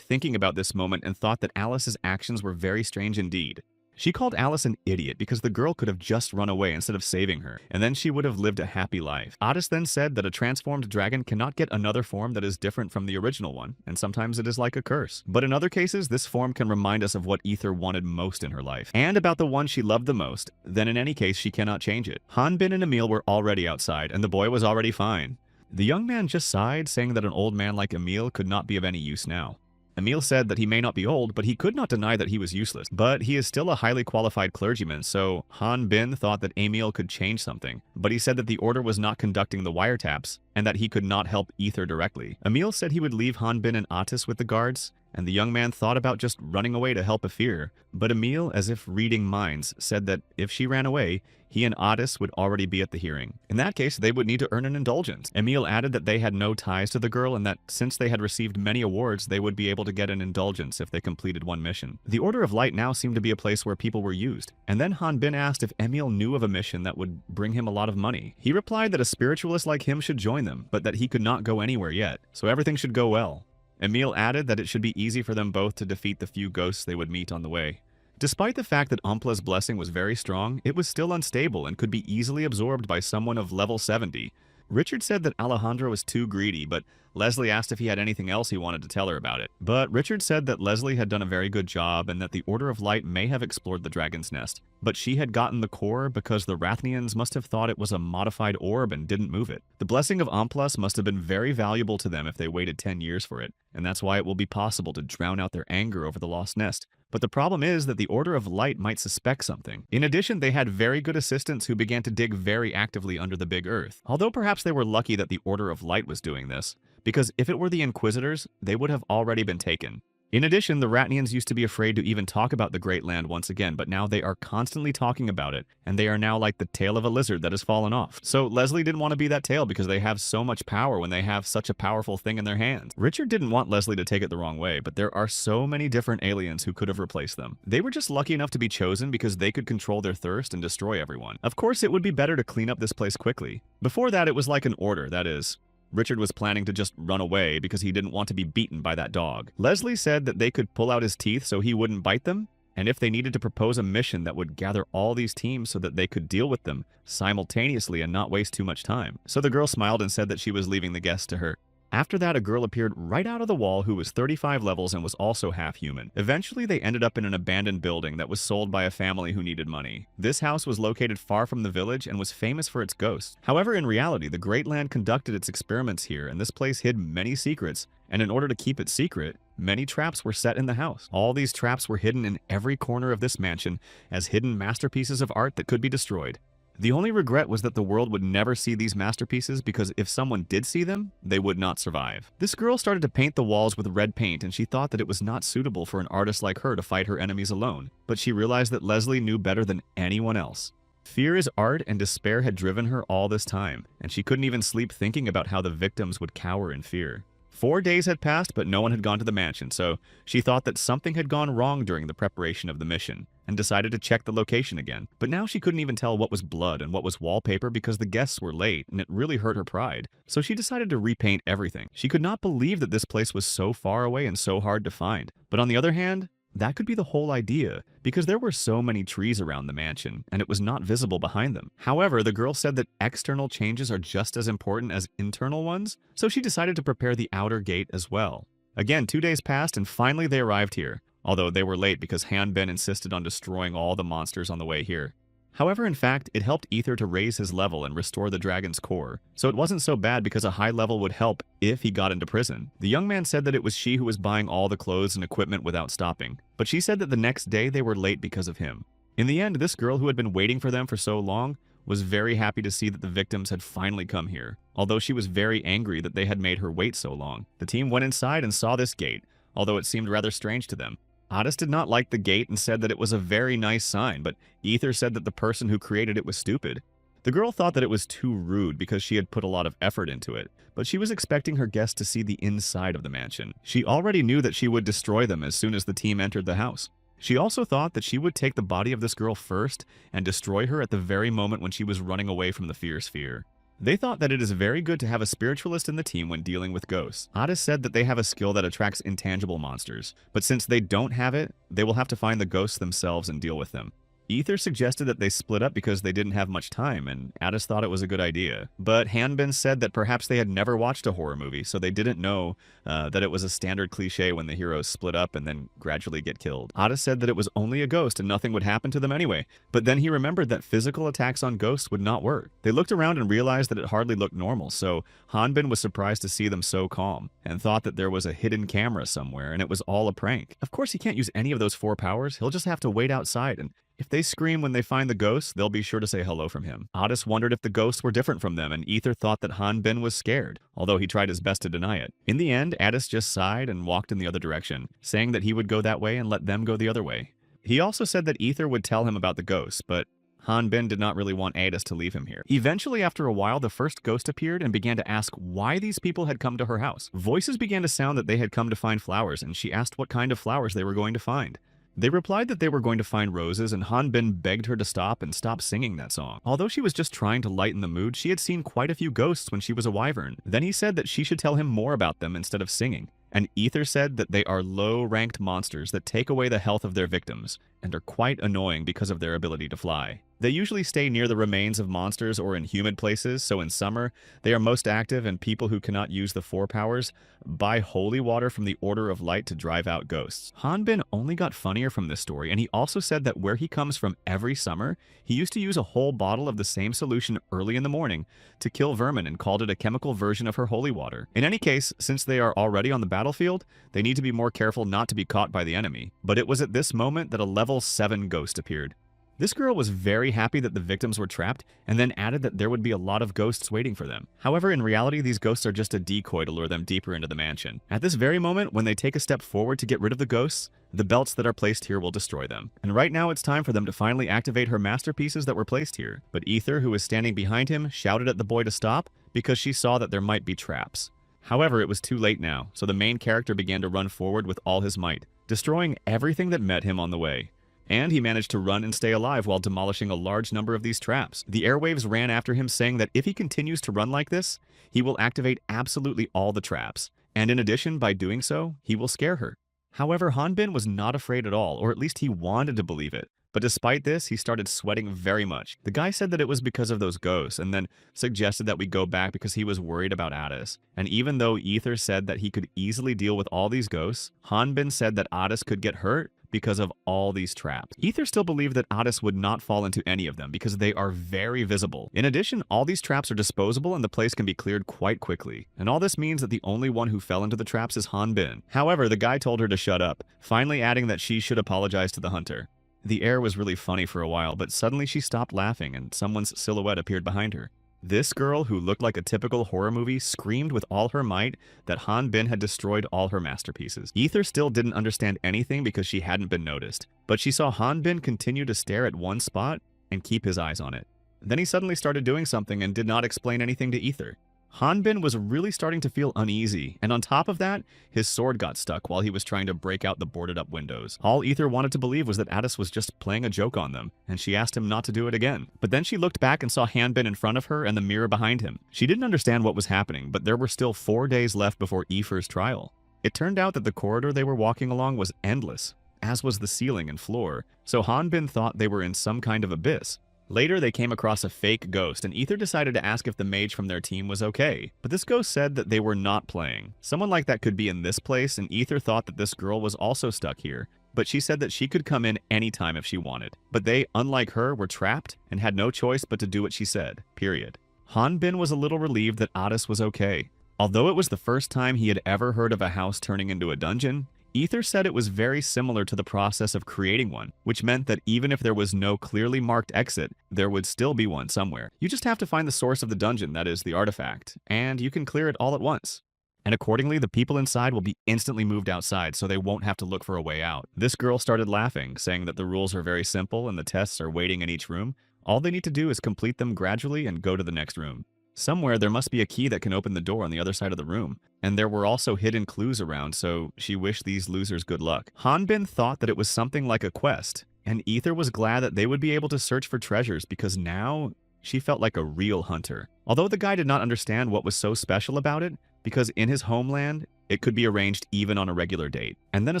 thinking about this moment and thought that Alice's actions were very strange indeed. She called Alice an idiot because the girl could have just run away instead of saving her, and then she would have lived a happy life. Addis then said that a transformed dragon cannot get another form that is different from the original one, and sometimes it is like a curse. But in other cases, this form can remind us of what Ether wanted most in her life, and about the one she loved the most. Then in any case, she cannot change it. Hanbin and Emil were already outside, and the boy was already fine. The young man just sighed, saying that an old man like Emil could not be of any use now. Emil said that he may not be old, but he could not deny that he was useless. But he is still a highly qualified clergyman, so Han Bin thought that Emil could change something. But he said that the order was not conducting the wiretaps, and that he could not help Ether directly. Emil said he would leave Han Bin and Otis with the guards, and the young man thought about just running away to help Afir. But Emil, as if reading minds, said that if she ran away, he and Otis would already be at the hearing. In that case, they would need to earn an indulgence. Emil added that they had no ties to the girl and that since they had received many awards, they would be able to get an indulgence if they completed one mission. The Order of Light now seemed to be a place where people were used. And then Han Bin asked if Emil knew of a mission that would bring him a lot of money. He replied that a spiritualist like him should join them, but that he could not go anywhere yet, so everything should go well. Emil added that it should be easy for them both to defeat the few ghosts they would meet on the way. Despite the fact that Ampla's blessing was very strong, it was still unstable and could be easily absorbed by someone of level 70. Richard said that Alejandro was too greedy, but Leslie asked if he had anything else he wanted to tell her about it. But Richard said that Leslie had done a very good job and that the Order of Light may have explored the Dragon's Nest. But she had gotten the core because the Rathnians must have thought it was a modified orb and didn't move it. The blessing of Amplas must have been very valuable to them if they waited 10 years for it, and that's why it will be possible to drown out their anger over the lost nest. But the problem is that the Order of Light might suspect something. In addition, they had very good assistants who began to dig very actively under the Big Earth. Although perhaps they were lucky that the Order of Light was doing this, because if it were the Inquisitors, they would have already been taken. In addition, the Ratnians used to be afraid to even talk about the Great Land once again, but now they are constantly talking about it, and they are now like the tail of a lizard that has fallen off. So Leslie didn't want to be that tail because they have so much power when they have such a powerful thing in their hands. Richard didn't want Leslie to take it the wrong way, but there are so many different aliens who could have replaced them. They were just lucky enough to be chosen because they could control their thirst and destroy everyone. Of course, it would be better to clean up this place quickly. Before that, it was like an order, that is, Richard was planning to just run away because he didn't want to be beaten by that dog. Leslie said that they could pull out his teeth so he wouldn't bite them, and if they needed to propose a mission that would gather all these teams so that they could deal with them simultaneously and not waste too much time. So the girl smiled and said that she was leaving the guests to her. After that, a girl appeared right out of the wall who was 35 levels and was also half human. Eventually, they ended up in an abandoned building that was sold by a family who needed money. This house was located far from the village and was famous for its ghosts. However, in reality, the Great Land conducted its experiments here, and this place hid many secrets, and in order to keep it secret, many traps were set in the house. All these traps were hidden in every corner of this mansion as hidden masterpieces of art that could be destroyed. The only regret was that the world would never see these masterpieces because if someone did see them, they would not survive. This girl started to paint the walls with red paint and she thought that it was not suitable for an artist like her to fight her enemies alone, but she realized that Leslie knew better than anyone else. Fear is art and despair had driven her all this time, and she couldn't even sleep thinking about how the victims would cower in fear. 4 days had passed, but no one had gone to the mansion, so she thought that something had gone wrong during the preparation of the mission, and decided to check the location again. But now she couldn't even tell what was blood and what was wallpaper because the guests were late, and it really hurt her pride. So she decided to repaint everything. She could not believe that this place was so far away and so hard to find. But on the other hand, that could be the whole idea, because there were so many trees around the mansion, and it was not visible behind them. However, the girl said that external changes are just as important as internal ones, so she decided to prepare the outer gate as well. Again, 2 days passed, and finally they arrived here, although they were late because Han Ben insisted on destroying all the monsters on the way here. However, in fact, it helped Ether to raise his level and restore the dragon's core, so it wasn't so bad because a high level would help if he got into prison. The young man said that it was she who was buying all the clothes and equipment without stopping, but she said that the next day they were late because of him. In the end, this girl who had been waiting for them for so long was very happy to see that the victims had finally come here, although she was very angry that they had made her wait so long. The team went inside and saw this gate, although it seemed rather strange to them. Otis did not like the gate and said that it was a very nice sign, but Ether said that the person who created it was stupid. The girl thought that it was too rude because she had put a lot of effort into it, but she was expecting her guests to see the inside of the mansion. She already knew that she would destroy them as soon as the team entered the house. She also thought that she would take the body of this girl first and destroy her at the very moment when she was running away from the fear sphere. They thought that it is very good to have a spiritualist in the team when dealing with ghosts. Otis said that they have a skill that attracts intangible monsters, but since they don't have it, they will have to find the ghosts themselves and deal with them. Ether suggested that they split up because they didn't have much time, and Addis thought it was a good idea. But Hanbin said that perhaps they had never watched a horror movie, so they didn't know that it was a standard cliche when the heroes split up and then gradually get killed. Addis said that it was only a ghost and nothing would happen to them anyway, but then he remembered that physical attacks on ghosts would not work. They looked around and realized that it hardly looked normal, so Hanbin was surprised to see them so calm, and thought that there was a hidden camera somewhere and it was all a prank. Of course he can't use any of those 4 powers, he'll just have to wait outside, and if they scream when they find the ghosts, they'll be sure to say hello from him. Addis wondered if the ghosts were different from them, and Ether thought that Hanbin was scared, although he tried his best to deny it. In the end, Addis just sighed and walked in the other direction, saying that he would go that way and let them go the other way. He also said that Ether would tell him about the ghosts, but Hanbin did not really want Addis to leave him here. Eventually, after a while, the first ghost appeared and began to ask why these people had come to her house. Voices began to sound that they had come to find flowers, and she asked what kind of flowers they were going to find. They replied that they were going to find roses, and Hanbin begged her to stop and stop singing that song. Although she was just trying to lighten the mood, she had seen quite a few ghosts when she was a wyvern. Then he said that she should tell him more about them instead of singing. And Ether said that they are low-ranked monsters that take away the health of their victims, and are quite annoying because of their ability to fly. They usually stay near the remains of monsters or in humid places, so in summer, they are most active, and people who cannot use the 4 powers buy holy water from the Order of Light to drive out ghosts. Hanbin only got funnier from this story, and he also said that where he comes from every summer, he used to use a whole bottle of the same solution early in the morning to kill vermin and called it a chemical version of her holy water. In any case, since they are already on the battlefield, they need to be more careful not to be caught by the enemy. But it was at this moment that a level 7 ghost appeared. This girl was very happy that the victims were trapped, and then added that there would be a lot of ghosts waiting for them. However, in reality, these ghosts are just a decoy to lure them deeper into the mansion. At this very moment, when they take a step forward to get rid of the ghosts, the belts that are placed here will destroy them. And right now it's time for them to finally activate her masterpieces that were placed here. But Ether, who was standing behind him, shouted at the boy to stop because she saw that there might be traps. However, it was too late now, so the main character began to run forward with all his might, destroying everything that met him on the way. And he managed to run and stay alive while demolishing a large number of these traps. The airwaves ran after him, saying that if he continues to run like this, he will activate absolutely all the traps. And in addition, by doing so, he will scare her. However, Hanbin was not afraid at all, or at least he wanted to believe it. But despite this, he started sweating very much. The guy said that it was because of those ghosts, and then suggested that we go back because he was worried about Addis. And even though Ether said that he could easily deal with all these ghosts, Hanbin said that Addis could get hurt because of all these traps. Ether still believed that Addis would not fall into any of them because they are very visible. In addition, all these traps are disposable and the place can be cleared quite quickly. And all this means that the only one who fell into the traps is Hanbin. However, the guy told her to shut up, finally adding that she should apologize to the hunter. The air was really funny for a while, but suddenly she stopped laughing and someone's silhouette appeared behind her. This girl, who looked like a typical horror movie, screamed with all her might that Hanbin had destroyed all her masterpieces. Ether still didn't understand anything because she hadn't been noticed, but she saw Hanbin continue to stare at one spot and keep his eyes on it. Then he suddenly started doing something and did not explain anything to Ether. Hanbin was really starting to feel uneasy, and on top of that, his sword got stuck while he was trying to break out the boarded-up windows. All Ether wanted to believe was that Addis was just playing a joke on them, and she asked him not to do it again. But then she looked back and saw Hanbin in front of her and the mirror behind him. She didn't understand what was happening, but there were still 4 days left before Ether's trial. It turned out that the corridor they were walking along was endless, as was the ceiling and floor, so Hanbin thought they were in some kind of abyss. Later, they came across a fake ghost, and Ether decided to ask if the mage from their team was okay. But this ghost said that they were not playing. Someone like that could be in this place, and Ether thought that this girl was also stuck here. But she said that she could come in anytime if she wanted. But they, unlike her, were trapped and had no choice but to do what she said, period. Hanbin was a little relieved that Addis was okay. Although it was the first time he had ever heard of a house turning into a dungeon, Ether said it was very similar to the process of creating one, which meant that even if there was no clearly marked exit, there would still be one somewhere. You just have to find the source of the dungeon, that is, the artifact, and you can clear it all at once. And accordingly, the people inside will be instantly moved outside, so they won't have to look for a way out. This girl started laughing, saying that the rules are very simple and the tests are waiting in each room. All they need to do is complete them gradually and go to the next room. Somewhere there must be a key that can open the door on the other side of the room, and there were also hidden clues around, so she wished these losers good luck. Hanbin thought that it was something like a quest, and Ether was glad that they would be able to search for treasures because now she felt like a real hunter. Although the guy did not understand what was so special about it, because in his homeland, it could be arranged even on a regular date. And then a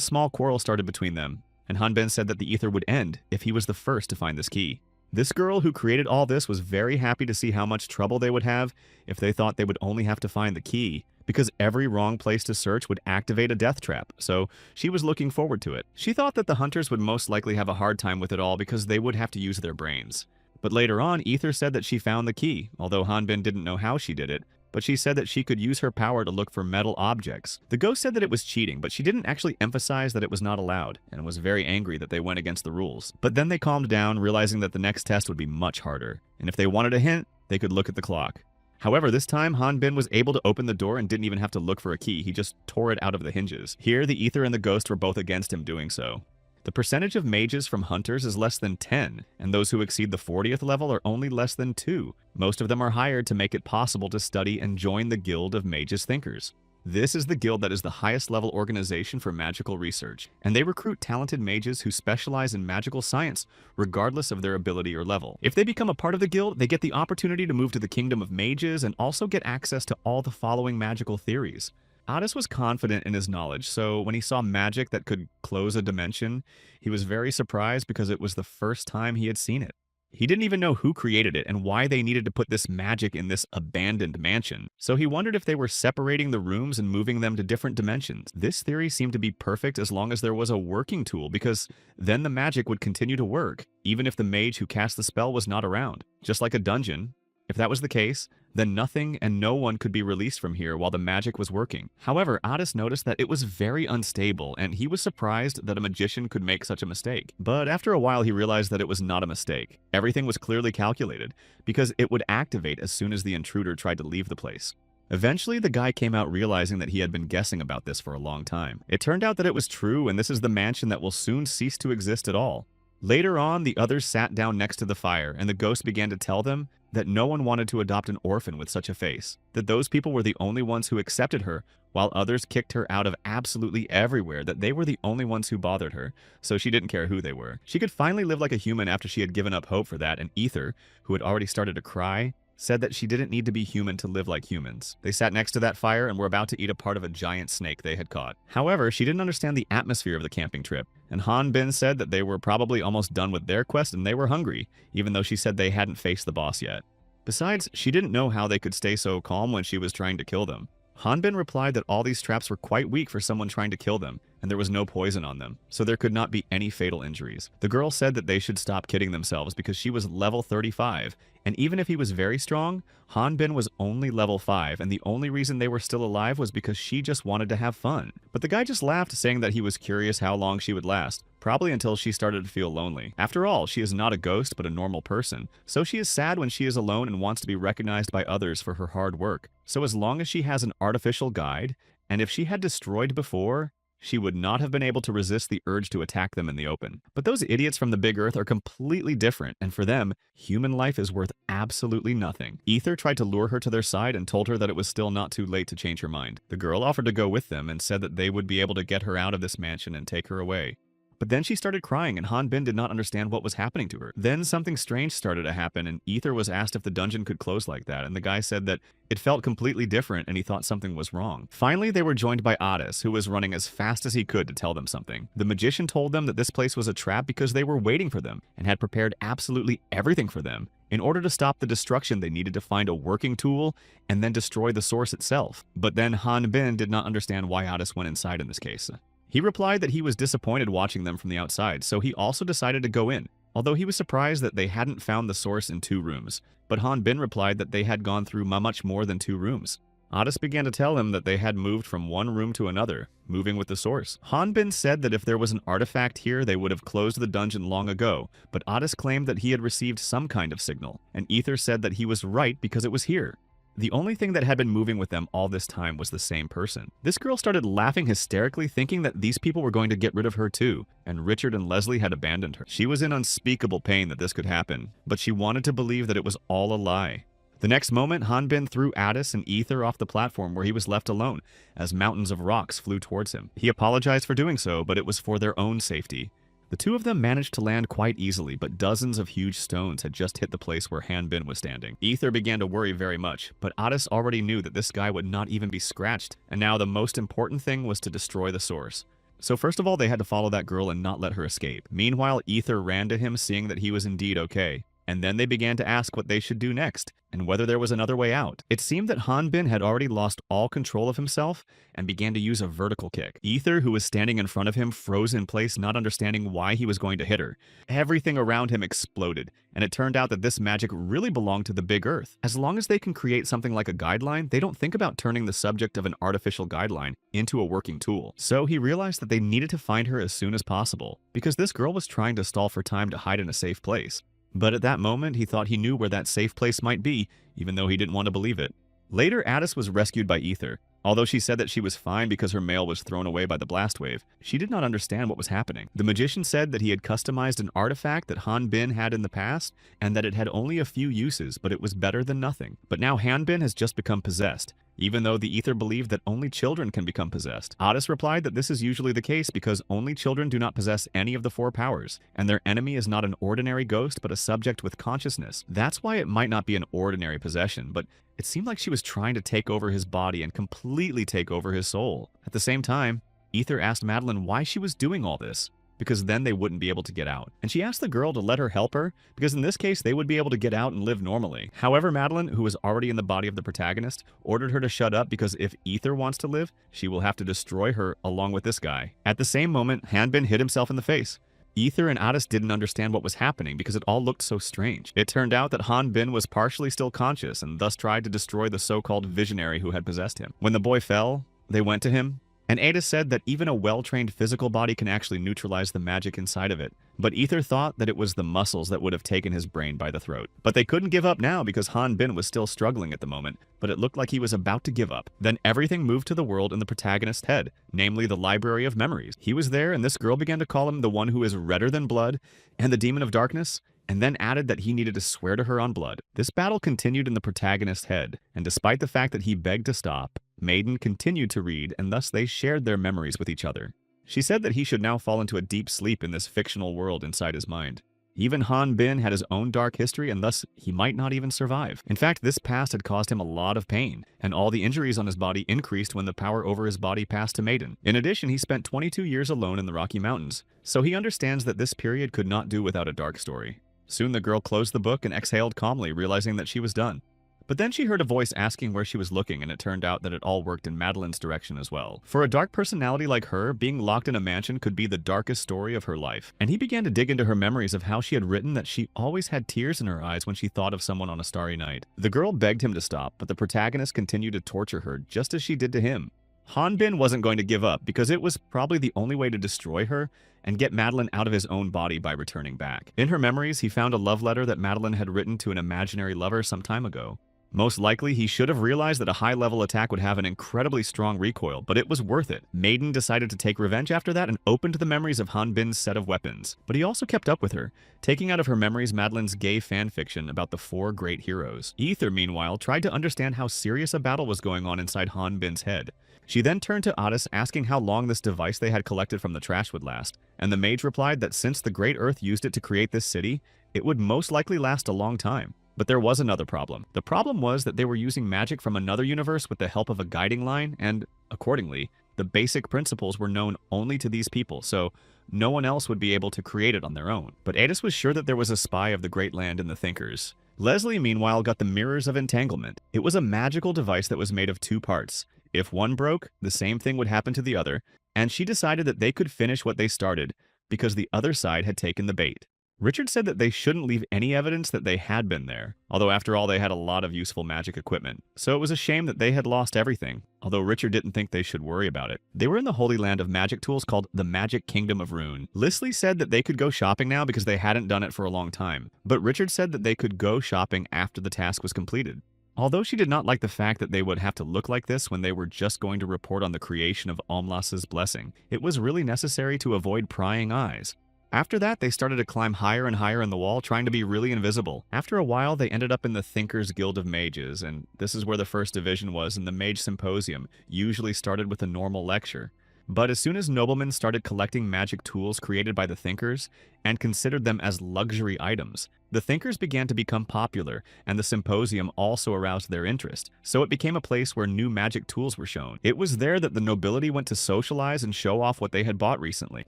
small quarrel started between them, and Hanbin said that the ether would end if he was the first to find this key. This girl who created all this was very happy to see how much trouble they would have if they thought they would only have to find the key, because every wrong place to search would activate a death trap, so she was looking forward to it. She thought that the hunters would most likely have a hard time with it all because they would have to use their brains. But later on, Ether said that she found the key, although Hanbin didn't know how she did it, but she said that she could use her power to look for metal objects. The ghost said that it was cheating, but she didn't actually emphasize that it was not allowed, and was very angry that they went against the rules. But then they calmed down, realizing that the next test would be much harder, and if they wanted a hint, they could look at the clock. However, this time, Hanbin was able to open the door and didn't even have to look for a key, he just tore it out of the hinges. Here, the ether and the ghost were both against him doing so. The percentage of mages from hunters is less than 10, and those who exceed the 40th level are only less than 2. Most of them are hired to make it possible to study and join the Guild of Mages Thinkers. This is the guild that is the highest level organization for magical research, and they recruit talented mages who specialize in magical science, regardless of their ability or level. If they become a part of the guild, they get the opportunity to move to the Kingdom of Mages and also get access to all the following magical theories. Otis was confident in his knowledge, so when he saw magic that could close a dimension, he was very surprised because it was the first time he had seen it. He didn't even know who created it and why they needed to put this magic in this abandoned mansion, so he wondered if they were separating the rooms and moving them to different dimensions. This theory seemed to be perfect as long as there was a working tool, because then the magic would continue to work, even if the mage who cast the spell was not around. Just like a dungeon, if that was the case, then nothing and no one could be released from here while the magic was working. However, Otis noticed that it was very unstable, and he was surprised that a magician could make such a mistake. But after a while, he realized that it was not a mistake. Everything was clearly calculated, because it would activate as soon as the intruder tried to leave the place. Eventually, the guy came out realizing that he had been guessing about this for a long time. It turned out that it was true, and this is the mansion that will soon cease to exist at all. Later on, the others sat down next to the fire, and the ghost began to tell them that no one wanted to adopt an orphan with such a face, that those people were the only ones who accepted her, while others kicked her out of absolutely everywhere, that they were the only ones who bothered her, so she didn't care who they were. She could finally live like a human after she had given up hope for that, and Ether, who had already started to cry, said that she didn't need to be human to live like humans. They sat next to that fire and were about to eat a part of a giant snake they had caught. However, she didn't understand the atmosphere of the camping trip, and Hanbin said that they were probably almost done with their quest and they were hungry, even though she said they hadn't faced the boss yet. Besides, she didn't know how they could stay so calm when she was trying to kill them. Hanbin replied that all these traps were quite weak for someone trying to kill them, and there was no poison on them, so there could not be any fatal injuries. The girl said that they should stop kidding themselves because she was level 35, and even if he was very strong, Hanbin was only level 5, and the only reason they were still alive was because she just wanted to have fun. But the guy just laughed, saying that he was curious how long she would last, probably until she started to feel lonely. After all, she is not a ghost but a normal person, so she is sad when she is alone and wants to be recognized by others for her hard work. So as long as she has an artificial guide, and if she had destroyed before, she would not have been able to resist the urge to attack them in the open. But those idiots from the Big Earth are completely different, and for them, human life is worth absolutely nothing. Ether tried to lure her to their side and told her that it was still not too late to change her mind. The girl offered to go with them and said that they would be able to get her out of this mansion and take her away. But then she started crying, and Hanbin did not understand what was happening to her. Then something strange started to happen, and Ether was asked if the dungeon could close like that, and the guy said that it felt completely different and he thought something was wrong. Finally, they were joined by Otis, who was running as fast as he could to tell them something. The magician told them that this place was a trap because they were waiting for them, and had prepared absolutely everything for them. In order to stop the destruction, they needed to find a working tool and then destroy the source itself. But then Hanbin did not understand why Otis went inside in this case. He replied that he was disappointed watching them from the outside, so he also decided to go in, although he was surprised that they hadn't found the source in 2 rooms. But Hanbin replied that they had gone through much more than 2 rooms. Otis began to tell him that they had moved from one room to another, moving with the source. Hanbin said that if there was an artifact here, they would have closed the dungeon long ago, but Otis claimed that he had received some kind of signal, and Ether said that he was right because it was here. The only thing that had been moving with them all this time was the same person. This girl started laughing hysterically, thinking that these people were going to get rid of her too, and Richard and Leslie had abandoned her. She was in unspeakable pain that this could happen, but she wanted to believe that it was all a lie. The next moment, Hanbin threw Otis and Ether off the platform where he was left alone, as mountains of rocks flew towards him. He apologized for doing so, but it was for their own safety. The two of them managed to land quite easily, but dozens of huge stones had just hit the place where Hanbin was standing. Ether began to worry very much, but Otis already knew that this guy would not even be scratched, and now the most important thing was to destroy the source. So first of all, they had to follow that girl and not let her escape. Meanwhile, Ether ran to him, seeing that he was indeed okay. And then they began to ask what they should do next, and whether there was another way out. It seemed that Hanbin had already lost all control of himself and began to use a vertical kick. Ether, who was standing in front of him, froze in place, not understanding why he was going to hit her. Everything around him exploded, and it turned out that this magic really belonged to the Big Earth. As long as they can create something like a guideline, they don't think about turning the subject of an artificial guideline into a working tool. So he realized that they needed to find her as soon as possible, because this girl was trying to stall for time to hide in a safe place. But at that moment, he thought he knew where that safe place might be, even though he didn't want to believe it. Later, Addis was rescued by Ether. Although she said that she was fine because her mail was thrown away by the blast wave, she did not understand what was happening. The magician said that he had customized an artifact that Hanbin had in the past, and that it had only a few uses, but it was better than nothing. But now Hanbin has just become possessed, even though the Ether believed that only children can become possessed. Addis replied that this is usually the case because only children do not possess any of the 4 powers, and their enemy is not an ordinary ghost but a subject with consciousness. That's why it might not be an ordinary possession, but it seemed like she was trying to take over his body and completely take over his soul. At the same time, Ether asked Madeline why she was doing all this, because then they wouldn't be able to get out. And she asked the girl to let her help her, because in this case, they would be able to get out and live normally. However, Madeline, who was already in the body of the protagonist, ordered her to shut up because if Ether wants to live, she will have to destroy her along with this guy. At the same moment, Hanbin hit himself in the face. Ether and Addis didn't understand what was happening because it all looked so strange. It turned out that Hanbin was partially still conscious and thus tried to destroy the so-called visionary who had possessed him. When the boy fell, they went to him, and Addis said that even a well-trained physical body can actually neutralize the magic inside of it. But Ether thought that it was the muscles that would have taken his brain by the throat. But they couldn't give up now because Hanbin was still struggling at the moment, but it looked like he was about to give up. Then everything moved to the world in the protagonist's head, namely the Library of Memories. He was there, and this girl began to call him the one who is redder than blood, and the Demon of Darkness, and then added that he needed to swear to her on blood. This battle continued in the protagonist's head, and despite the fact that he begged to stop, Maiden continued to read, and thus they shared their memories with each other. She said that he should now fall into a deep sleep in this fictional world inside his mind. Even Hanbin had his own dark history, and thus he might not even survive. In fact, this past had caused him a lot of pain, and all the injuries on his body increased when the power over his body passed to Maiden. In addition, he spent 22 years alone in the Rocky Mountains, so he understands that this period could not do without a dark story. Soon the girl closed the book and exhaled calmly, realizing that she was done. But then she heard a voice asking where she was looking, and it turned out that it all worked in Madeline's direction as well. For a dark personality like her, being locked in a mansion could be the darkest story of her life. And he began to dig into her memories of how she had written that she always had tears in her eyes when she thought of someone on a starry night. The girl begged him to stop, but the protagonist continued to torture her just as she did to him. Hanbin wasn't going to give up because it was probably the only way to destroy her and get Madeline out of his own body by returning back. In her memories, he found a love letter that Madeline had written to an imaginary lover some time ago. Most likely, he should have realized that a high-level attack would have an incredibly strong recoil, but it was worth it. Maiden decided to take revenge after that and opened the memories of Hanbin's set of weapons. But he also kept up with her, taking out of her memories Madeline's gay fanfiction about the 4 great heroes. Ether, meanwhile, tried to understand how serious a battle was going on inside Hanbin's head. She then turned to Addis, asking how long this device they had collected from the trash would last, and the mage replied that since the Great Earth used it to create this city, it would most likely last a long time. But there was another problem. The problem was that they were using magic from another universe with the help of a guiding line, and, accordingly, the basic principles were known only to these people, so no one else would be able to create it on their own. But Addis was sure that there was a spy of the Great Land in the Thinkers. Leslie, meanwhile, got the Mirrors of Entanglement. It was a magical device that was made of 2 parts. If one broke, the same thing would happen to the other, and she decided that they could finish what they started because the other side had taken the bait. Richard said that they shouldn't leave any evidence that they had been there, although after all they had a lot of useful magic equipment, so it was a shame that they had lost everything, although Richard didn't think they should worry about it. They were in the Holy Land of magic tools called the Magic Kingdom of Rune. Leslie said that they could go shopping now because they hadn't done it for a long time, but Richard said that they could go shopping after the task was completed. Although she did not like the fact that they would have to look like this when they were just going to report on the creation of Omlas's blessing, it was really necessary to avoid prying eyes. After that, they started to climb higher and higher in the wall, trying to be really invisible. After a while, they ended up in the Thinkers Guild of Mages, and this is where the first division was, and the Mage Symposium usually started with a normal lecture. But as soon as noblemen started collecting magic tools created by the Thinkers and considered them as luxury items, The thinkers began to become popular, and the symposium also aroused their interest, so it became a place where new magic tools were shown. It was there that the nobility went to socialize and show off what they had bought recently.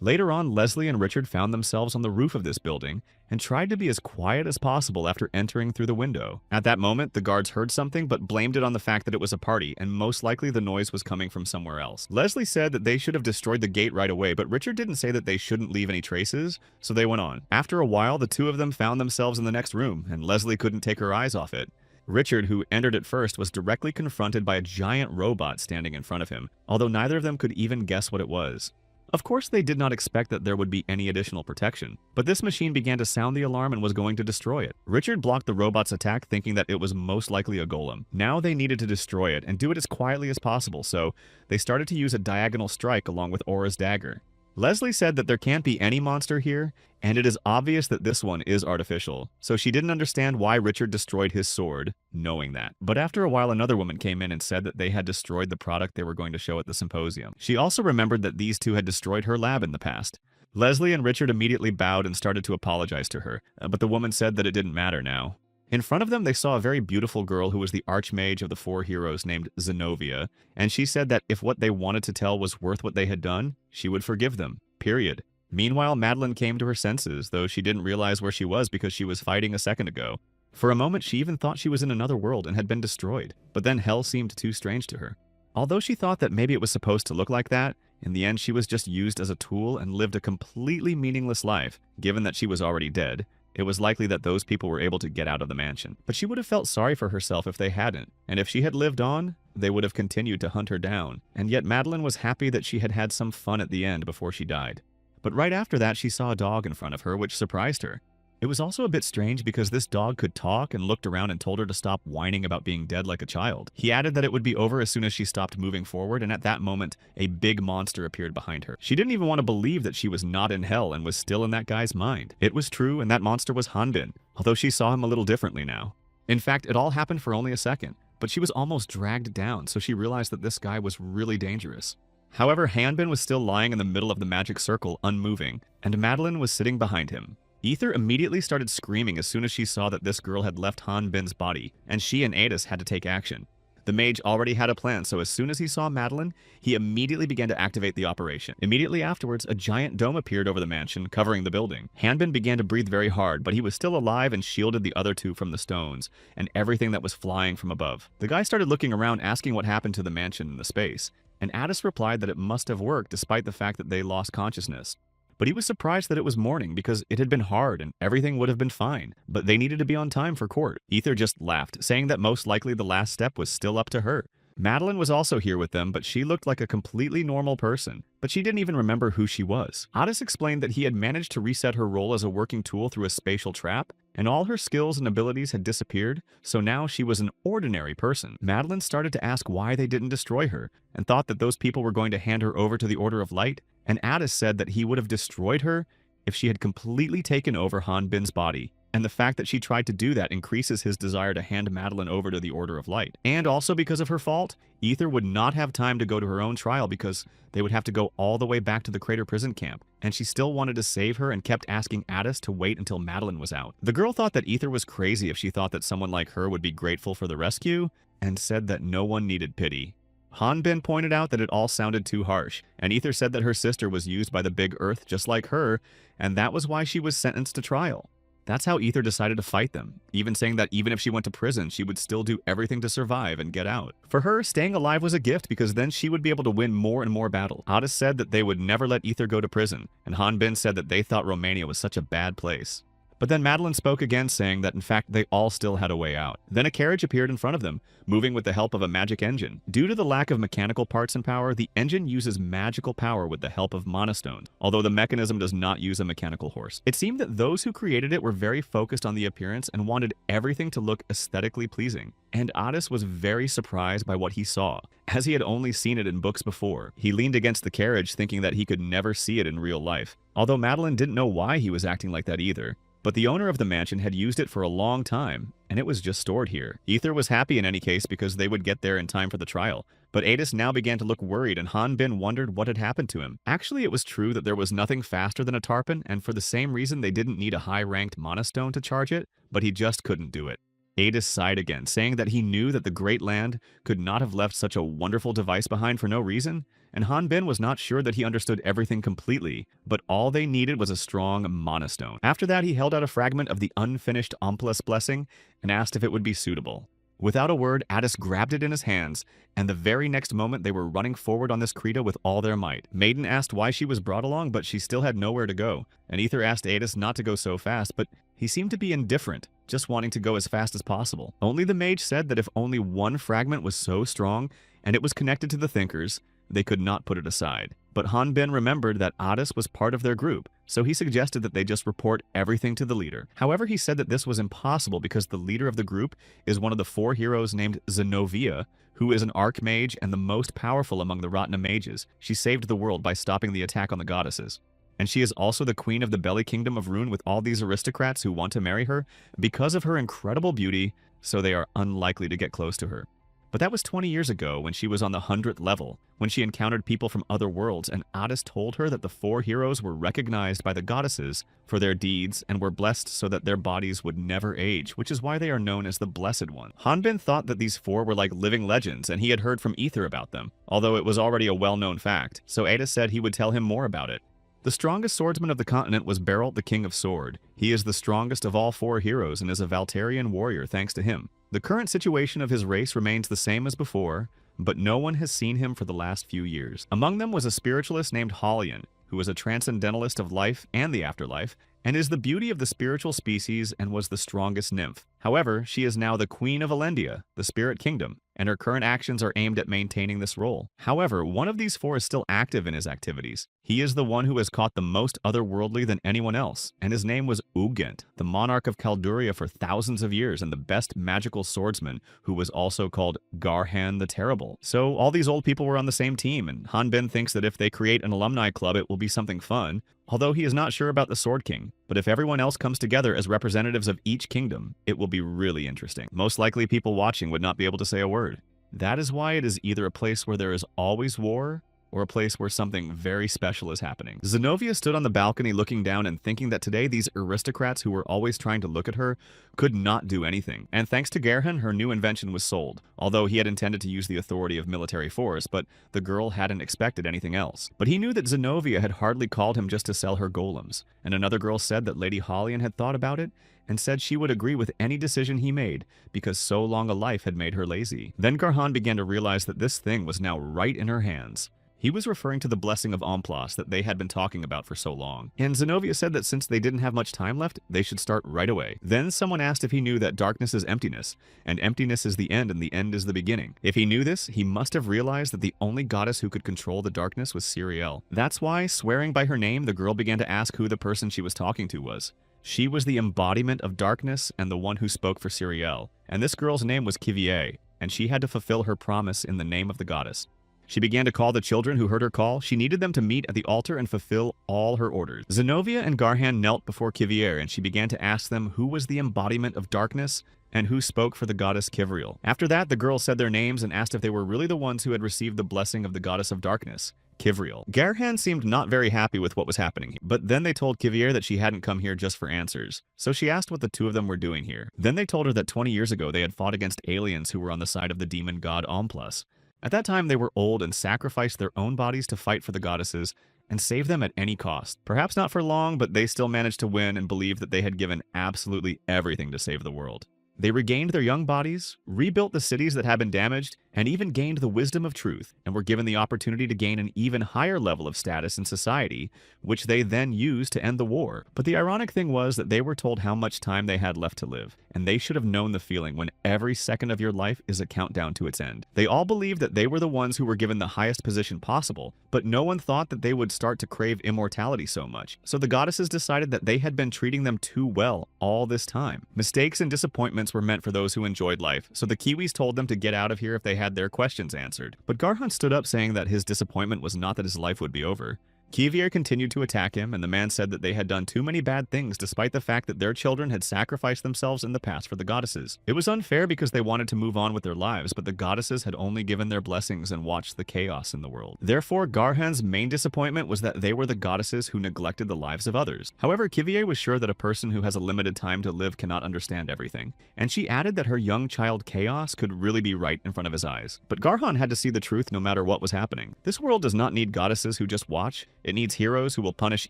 Later on, Leslie and Richard found themselves on the roof of this building and tried to be as quiet as possible after entering through the window. At that moment, the guards heard something but blamed it on the fact that it was a party, and most likely the noise was coming from somewhere else. Leslie said that they should have destroyed the gate right away, but Richard didn't say that they shouldn't leave any traces, so they went on. After a while, the two of them found themselves in the next room, and Leslie couldn't take her eyes off it. Richard, who entered it first, was directly confronted by a giant robot standing in front of him, although neither of them could even guess what it was. Of course, they did not expect that there would be any additional protection, but this machine began to sound the alarm and was going to destroy it. Richard blocked the robot's attack, thinking that it was most likely a golem. Now they needed to destroy it and do it as quietly as possible, so they started to use a diagonal strike along with Aura's dagger. Leslie said that there can't be any monster here, and it is obvious that this one is artificial, so she didn't understand why Richard destroyed his sword, knowing that. But after a while, another woman came in and said that they had destroyed the product they were going to show at the symposium. She also remembered that these two had destroyed her lab in the past. Leslie and Richard immediately bowed and started to apologize to her, but the woman said that it didn't matter now. In front of them, they saw a very beautiful girl who was the archmage of the four heroes named Zenobia, and she said that if what they wanted to tell was worth what they had done, she would forgive them, period. Meanwhile, Madeline came to her senses, though she didn't realize where she was because she was fighting a second ago. For a moment, she even thought she was in another world and had been destroyed, but then hell seemed too strange to her. Although she thought that maybe it was supposed to look like that, in the end she was just used as a tool and lived a completely meaningless life, given that she was already dead. It was likely that those people were able to get out of the mansion. But she would have felt sorry for herself if they hadn't, and if she had lived on, they would have continued to hunt her down. And yet Madeline was happy that she had had some fun at the end before she died. But right after that, she saw a dog in front of her, which surprised her. It was also a bit strange because this dog could talk and looked around and told her to stop whining about being dead like a child. He added that it would be over as soon as she stopped moving forward, and at that moment, a big monster appeared behind her. She didn't even want to believe that she was not in hell and was still in that guy's mind. It was true, and that monster was Hanbin, although she saw him a little differently now. In fact, it all happened for only a second, but she was almost dragged down, so she realized that this guy was really dangerous. However, Hanbin was still lying in the middle of the magic circle, unmoving, and Madeline was sitting behind him. Ether immediately started screaming as soon as she saw that this girl had left Hanbin's body, and she and Adis had to take action. The mage already had a plan, so as soon as he saw Madeline, he immediately began to activate the operation. Immediately afterwards, a giant dome appeared over the mansion, covering the building. Hanbin began to breathe very hard, but he was still alive and shielded the other two from the stones, and everything that was flying from above. The guy started looking around, asking what happened to the mansion and the space, and Adis replied that it must have worked despite the fact that they lost consciousness. But he was surprised that it was morning because it had been hard and everything would have been fine, but they needed to be on time for court. Ether just laughed, saying that most likely the last step was still up to her. Madeline was also here with them, but she looked like a completely normal person, but she didn't even remember who she was. Adis explained that he had managed to reset her role as a working tool through a spatial trap, and all her skills and abilities had disappeared, so now she was an ordinary person. Madeline started to ask why they didn't destroy her, and thought that those people were going to hand her over to the Order of Light, and Adis said that he would have destroyed her if she had completely taken over Hanbin's body, and the fact that she tried to do that increases his desire to hand Madeline over to the Order of Light. And also because of her fault, Ether would not have time to go to her own trial because they would have to go all the way back to the Crater Prison Camp, and she still wanted to save her and kept asking Adis to wait until Madeline was out. The girl thought that Ether was crazy if she thought that someone like her would be grateful for the rescue, and said that no one needed pity. Hanbin pointed out that it all sounded too harsh, and Ether said that her sister was used by the Big Earth just like her, and that was why she was sentenced to trial. That's how Ether decided to fight them, even saying that even if she went to prison, she would still do everything to survive and get out. For her, staying alive was a gift because then she would be able to win more and more battles. Adis said that they would never let Ether go to prison, and Hanbin said that they thought Romania was such a bad place. But then Madeline spoke again, saying that in fact they all still had a way out. Then a carriage appeared in front of them, moving with the help of a magic engine. Due to the lack of mechanical parts and power, the engine uses magical power with the help of monostones, although the mechanism does not use a mechanical horse. It seemed that those who created it were very focused on the appearance and wanted everything to look aesthetically pleasing. And Adis was very surprised by what he saw, as he had only seen it in books before. He leaned against the carriage thinking that he could never see it in real life, although Madeline didn't know why he was acting like that either. But the owner of the mansion had used it for a long time, and it was just stored here. Ether was happy in any case because they would get there in time for the trial. But Adis now began to look worried, and Han Bin wondered what had happened to him. Actually, it was true that there was nothing faster than a Tarpon, and for the same reason they didn't need a high-ranked Monostone to charge it, but he just couldn't do it. Adis sighed again, saying that he knew that the Great Land could not have left such a wonderful device behind for no reason, and Han Bin was not sure that he understood everything completely, but all they needed was a strong Monostone. After that, he held out a fragment of the unfinished Omplus blessing and asked if it would be suitable. Without a word, Adis grabbed it in his hands, and the very next moment they were running forward on this Krita with all their might. Maiden asked why she was brought along, but she still had nowhere to go, and Ether asked Adis not to go so fast, but he seemed to be indifferent, just wanting to go as fast as possible. Only the mage said that if only one fragment was so strong, and it was connected to the Thinkers, they could not put it aside. But Han Bin remembered that Adis was part of their group, so he suggested that they just report everything to the leader. However, he said that this was impossible because the leader of the group is one of the 4 heroes named Zenobia, who is an archmage and the most powerful among the Ratna mages. She saved the world by stopping the attack on the goddesses. And she is also the queen of the Belly Kingdom of Rune with all these aristocrats who want to marry her because of her incredible beauty, so they are unlikely to get close to her. But that was 20 years ago when she was on the 100th level, when she encountered people from other worlds, and Adis told her that the 4 heroes were recognized by the goddesses for their deeds and were blessed so that their bodies would never age, which is why they are known as the Blessed One. Han Bin thought that these 4 were like living legends, and he had heard from Ether about them, although it was already a well-known fact, so Adis said he would tell him more about it. The strongest swordsman of the continent was Beryl, the King of Sword. He is the strongest of all 4 heroes and is a Valterian warrior thanks to him. The current situation of his race remains the same as before, but no one has seen him for the last few years. Among them was a spiritualist named Holian, who is a transcendentalist of life and the afterlife, and is the beauty of the spiritual species and was the strongest nymph. However, she is now the Queen of Elendia, the Spirit Kingdom, and her current actions are aimed at maintaining this role. However, one of these 4 is still active in his activities. He is the one who has caught the most otherworldly than anyone else, and his name was Ugent, the monarch of Calduria for thousands of years and the best magical swordsman, who was also called Garhan the Terrible. So all these old people were on the same team, and Han Bin thinks that if they create an alumni club it will be something fun, although he is not sure about the Sword King. But if everyone else comes together as representatives of each kingdom, it will be really interesting. Most likely people watching would not be able to say a word. That is why it is either a place where there is always war, or a place where something very special is happening. Zenobia stood on the balcony looking down and thinking that today these aristocrats who were always trying to look at her could not do anything. And thanks to Gerhan, her new invention was sold, although he had intended to use the authority of military force, but the girl hadn't expected anything else. But he knew that Zenobia had hardly called him just to sell her golems, and another girl said that Lady Holian had thought about it and said she would agree with any decision he made because so long a life had made her lazy. Then Garhan began to realize that this thing was now right in her hands. He was referring to the blessing of Omplos that they had been talking about for so long. And Zenobia said that since they didn't have much time left, they should start right away. Then someone asked if he knew that darkness is emptiness, and emptiness is the end and the end is the beginning. If he knew this, he must have realized that the only goddess who could control the darkness was Siriel. That's why, swearing by her name, the girl began to ask who the person she was talking to was. She was the embodiment of darkness and the one who spoke for Siriel. And this girl's name was Kivier, and she had to fulfill her promise in the name of the goddess. She began to call the children who heard her call. She needed them to meet at the altar and fulfill all her orders. Zenobia and Garhan knelt before Kivier, and she began to ask them who was the embodiment of darkness and who spoke for the goddess Kivriel. After that, the girls said their names and asked if they were really the ones who had received the blessing of the goddess of darkness, Kivriel. Garhan seemed not very happy with what was happening, but then they told Kivier that she hadn't come here just for answers. So she asked what the 2 of them were doing here. Then they told her that 20 years ago they had fought against aliens who were on the side of the demon god Omplos. At that time, they were old and sacrificed their own bodies to fight for the goddesses and save them at any cost. Perhaps not for long, but they still managed to win and believed that they had given absolutely everything to save the world. They regained their young bodies, rebuilt the cities that had been damaged, and even gained the wisdom of truth, and were given the opportunity to gain an even higher level of status in society, which they then used to end the war. But the ironic thing was that they were told how much time they had left to live, and they should have known the feeling when every second of your life is a countdown to its end. They all believed that they were the ones who were given the highest position possible, but no one thought that they would start to crave immortality so much. So the goddesses decided that they had been treating them too well all this time. Mistakes and disappointments were meant for those who enjoyed life, so the Kiwis told them to get out of here if they had their questions answered. But Garhan stood up saying that his disappointment was not that his life would be over. Kivier continued to attack him, and the man said that they had done too many bad things despite the fact that their children had sacrificed themselves in the past for the goddesses. It was unfair because they wanted to move on with their lives, but the goddesses had only given their blessings and watched the chaos in the world. Therefore, Garhan's main disappointment was that they were the goddesses who neglected the lives of others. However, Kivier was sure that a person who has a limited time to live cannot understand everything, and she added that her young child Chaos could really be right in front of his eyes. But Garhan had to see the truth no matter what was happening. This world does not need goddesses who just watch. It needs heroes who will punish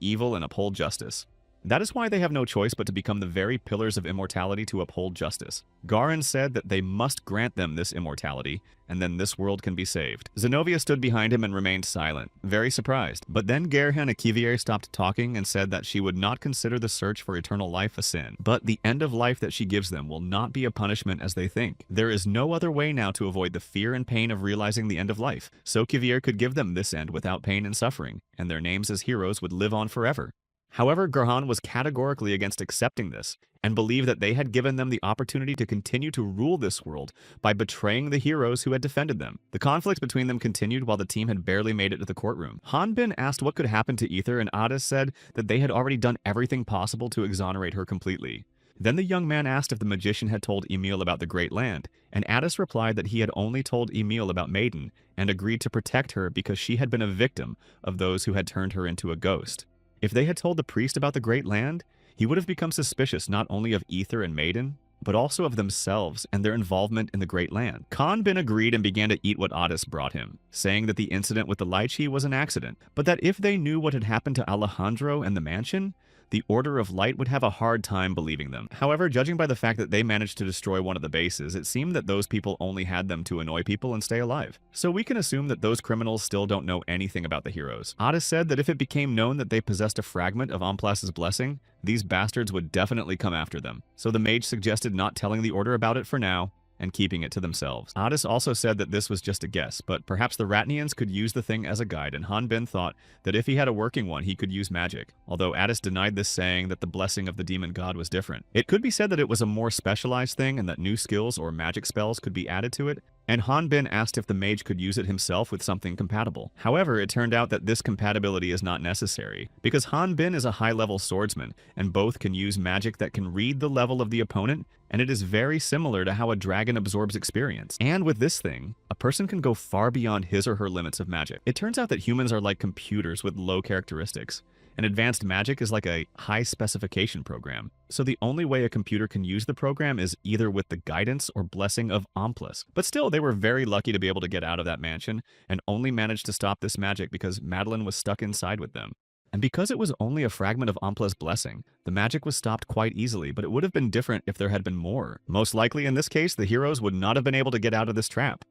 evil and uphold justice. That is why they have no choice but to become the very pillars of immortality to uphold justice. Garin said that they must grant them this immortality, and then this world can be saved. Zenobia stood behind him and remained silent, very surprised. But then Gerhan and Kivier stopped talking and said that she would not consider the search for eternal life a sin, but the end of life that she gives them will not be a punishment as they think. There is no other way now to avoid the fear and pain of realizing the end of life, so Kivier could give them this end without pain and suffering, and their names as heroes would live on forever. However, Gerhan was categorically against accepting this, and believed that they had given them the opportunity to continue to rule this world by betraying the heroes who had defended them. The conflict between them continued while the team had barely made it to the courtroom. Hanbin asked what could happen to Ether, and Adis said that they had already done everything possible to exonerate her completely. Then the young man asked if the magician had told Emil about the Great Land, and Addis replied that he had only told Emil about Maiden, and agreed to protect her because she had been a victim of those who had turned her into a ghost. If they had told the priest about the Great Land, he would have become suspicious not only of Ether and Maiden, but also of themselves and their involvement in the Great Land. Khan Bin agreed and began to eat what Addis brought him, saying that the incident with the lychee was an accident, but that if they knew what had happened to Alejandro and the mansion, the Order of Light would have a hard time believing them. However, judging by the fact that they managed to destroy one of the bases, it seemed that those people only had them to annoy people and stay alive. So we can assume that those criminals still don't know anything about the heroes. Addis said that if it became known that they possessed a fragment of Amplas's blessing, these bastards would definitely come after them. So the mage suggested not telling the Order about it for now, and keeping it to themselves. Addis also said that this was just a guess, but perhaps the Ratnians could use the thing as a guide, and Hanbin thought that if he had a working one, he could use magic, although Addis denied this, saying that the blessing of the demon god was different. It could be said that it was a more specialized thing and that new skills or magic spells could be added to it, and Hanbin asked if the mage could use it himself with something compatible. However, it turned out that this compatibility is not necessary, because Hanbin is a high-level swordsman, and both can use magic that can read the level of the opponent, and it is very similar to how a dragon absorbs experience. And with this thing, a person can go far beyond his or her limits of magic. It turns out that humans are like computers with low characteristics, and advanced magic is like a high-specification program. So the only way a computer can use the program is either with the guidance or blessing of Amplas. But still, they were very lucky to be able to get out of that mansion, and only managed to stop this magic because Madeline was stuck inside with them. And because it was only a fragment of Ampla's blessing, the magic was stopped quite easily, but it would have been different if there had been more. Most likely in this case, the heroes would not have been able to get out of this trap.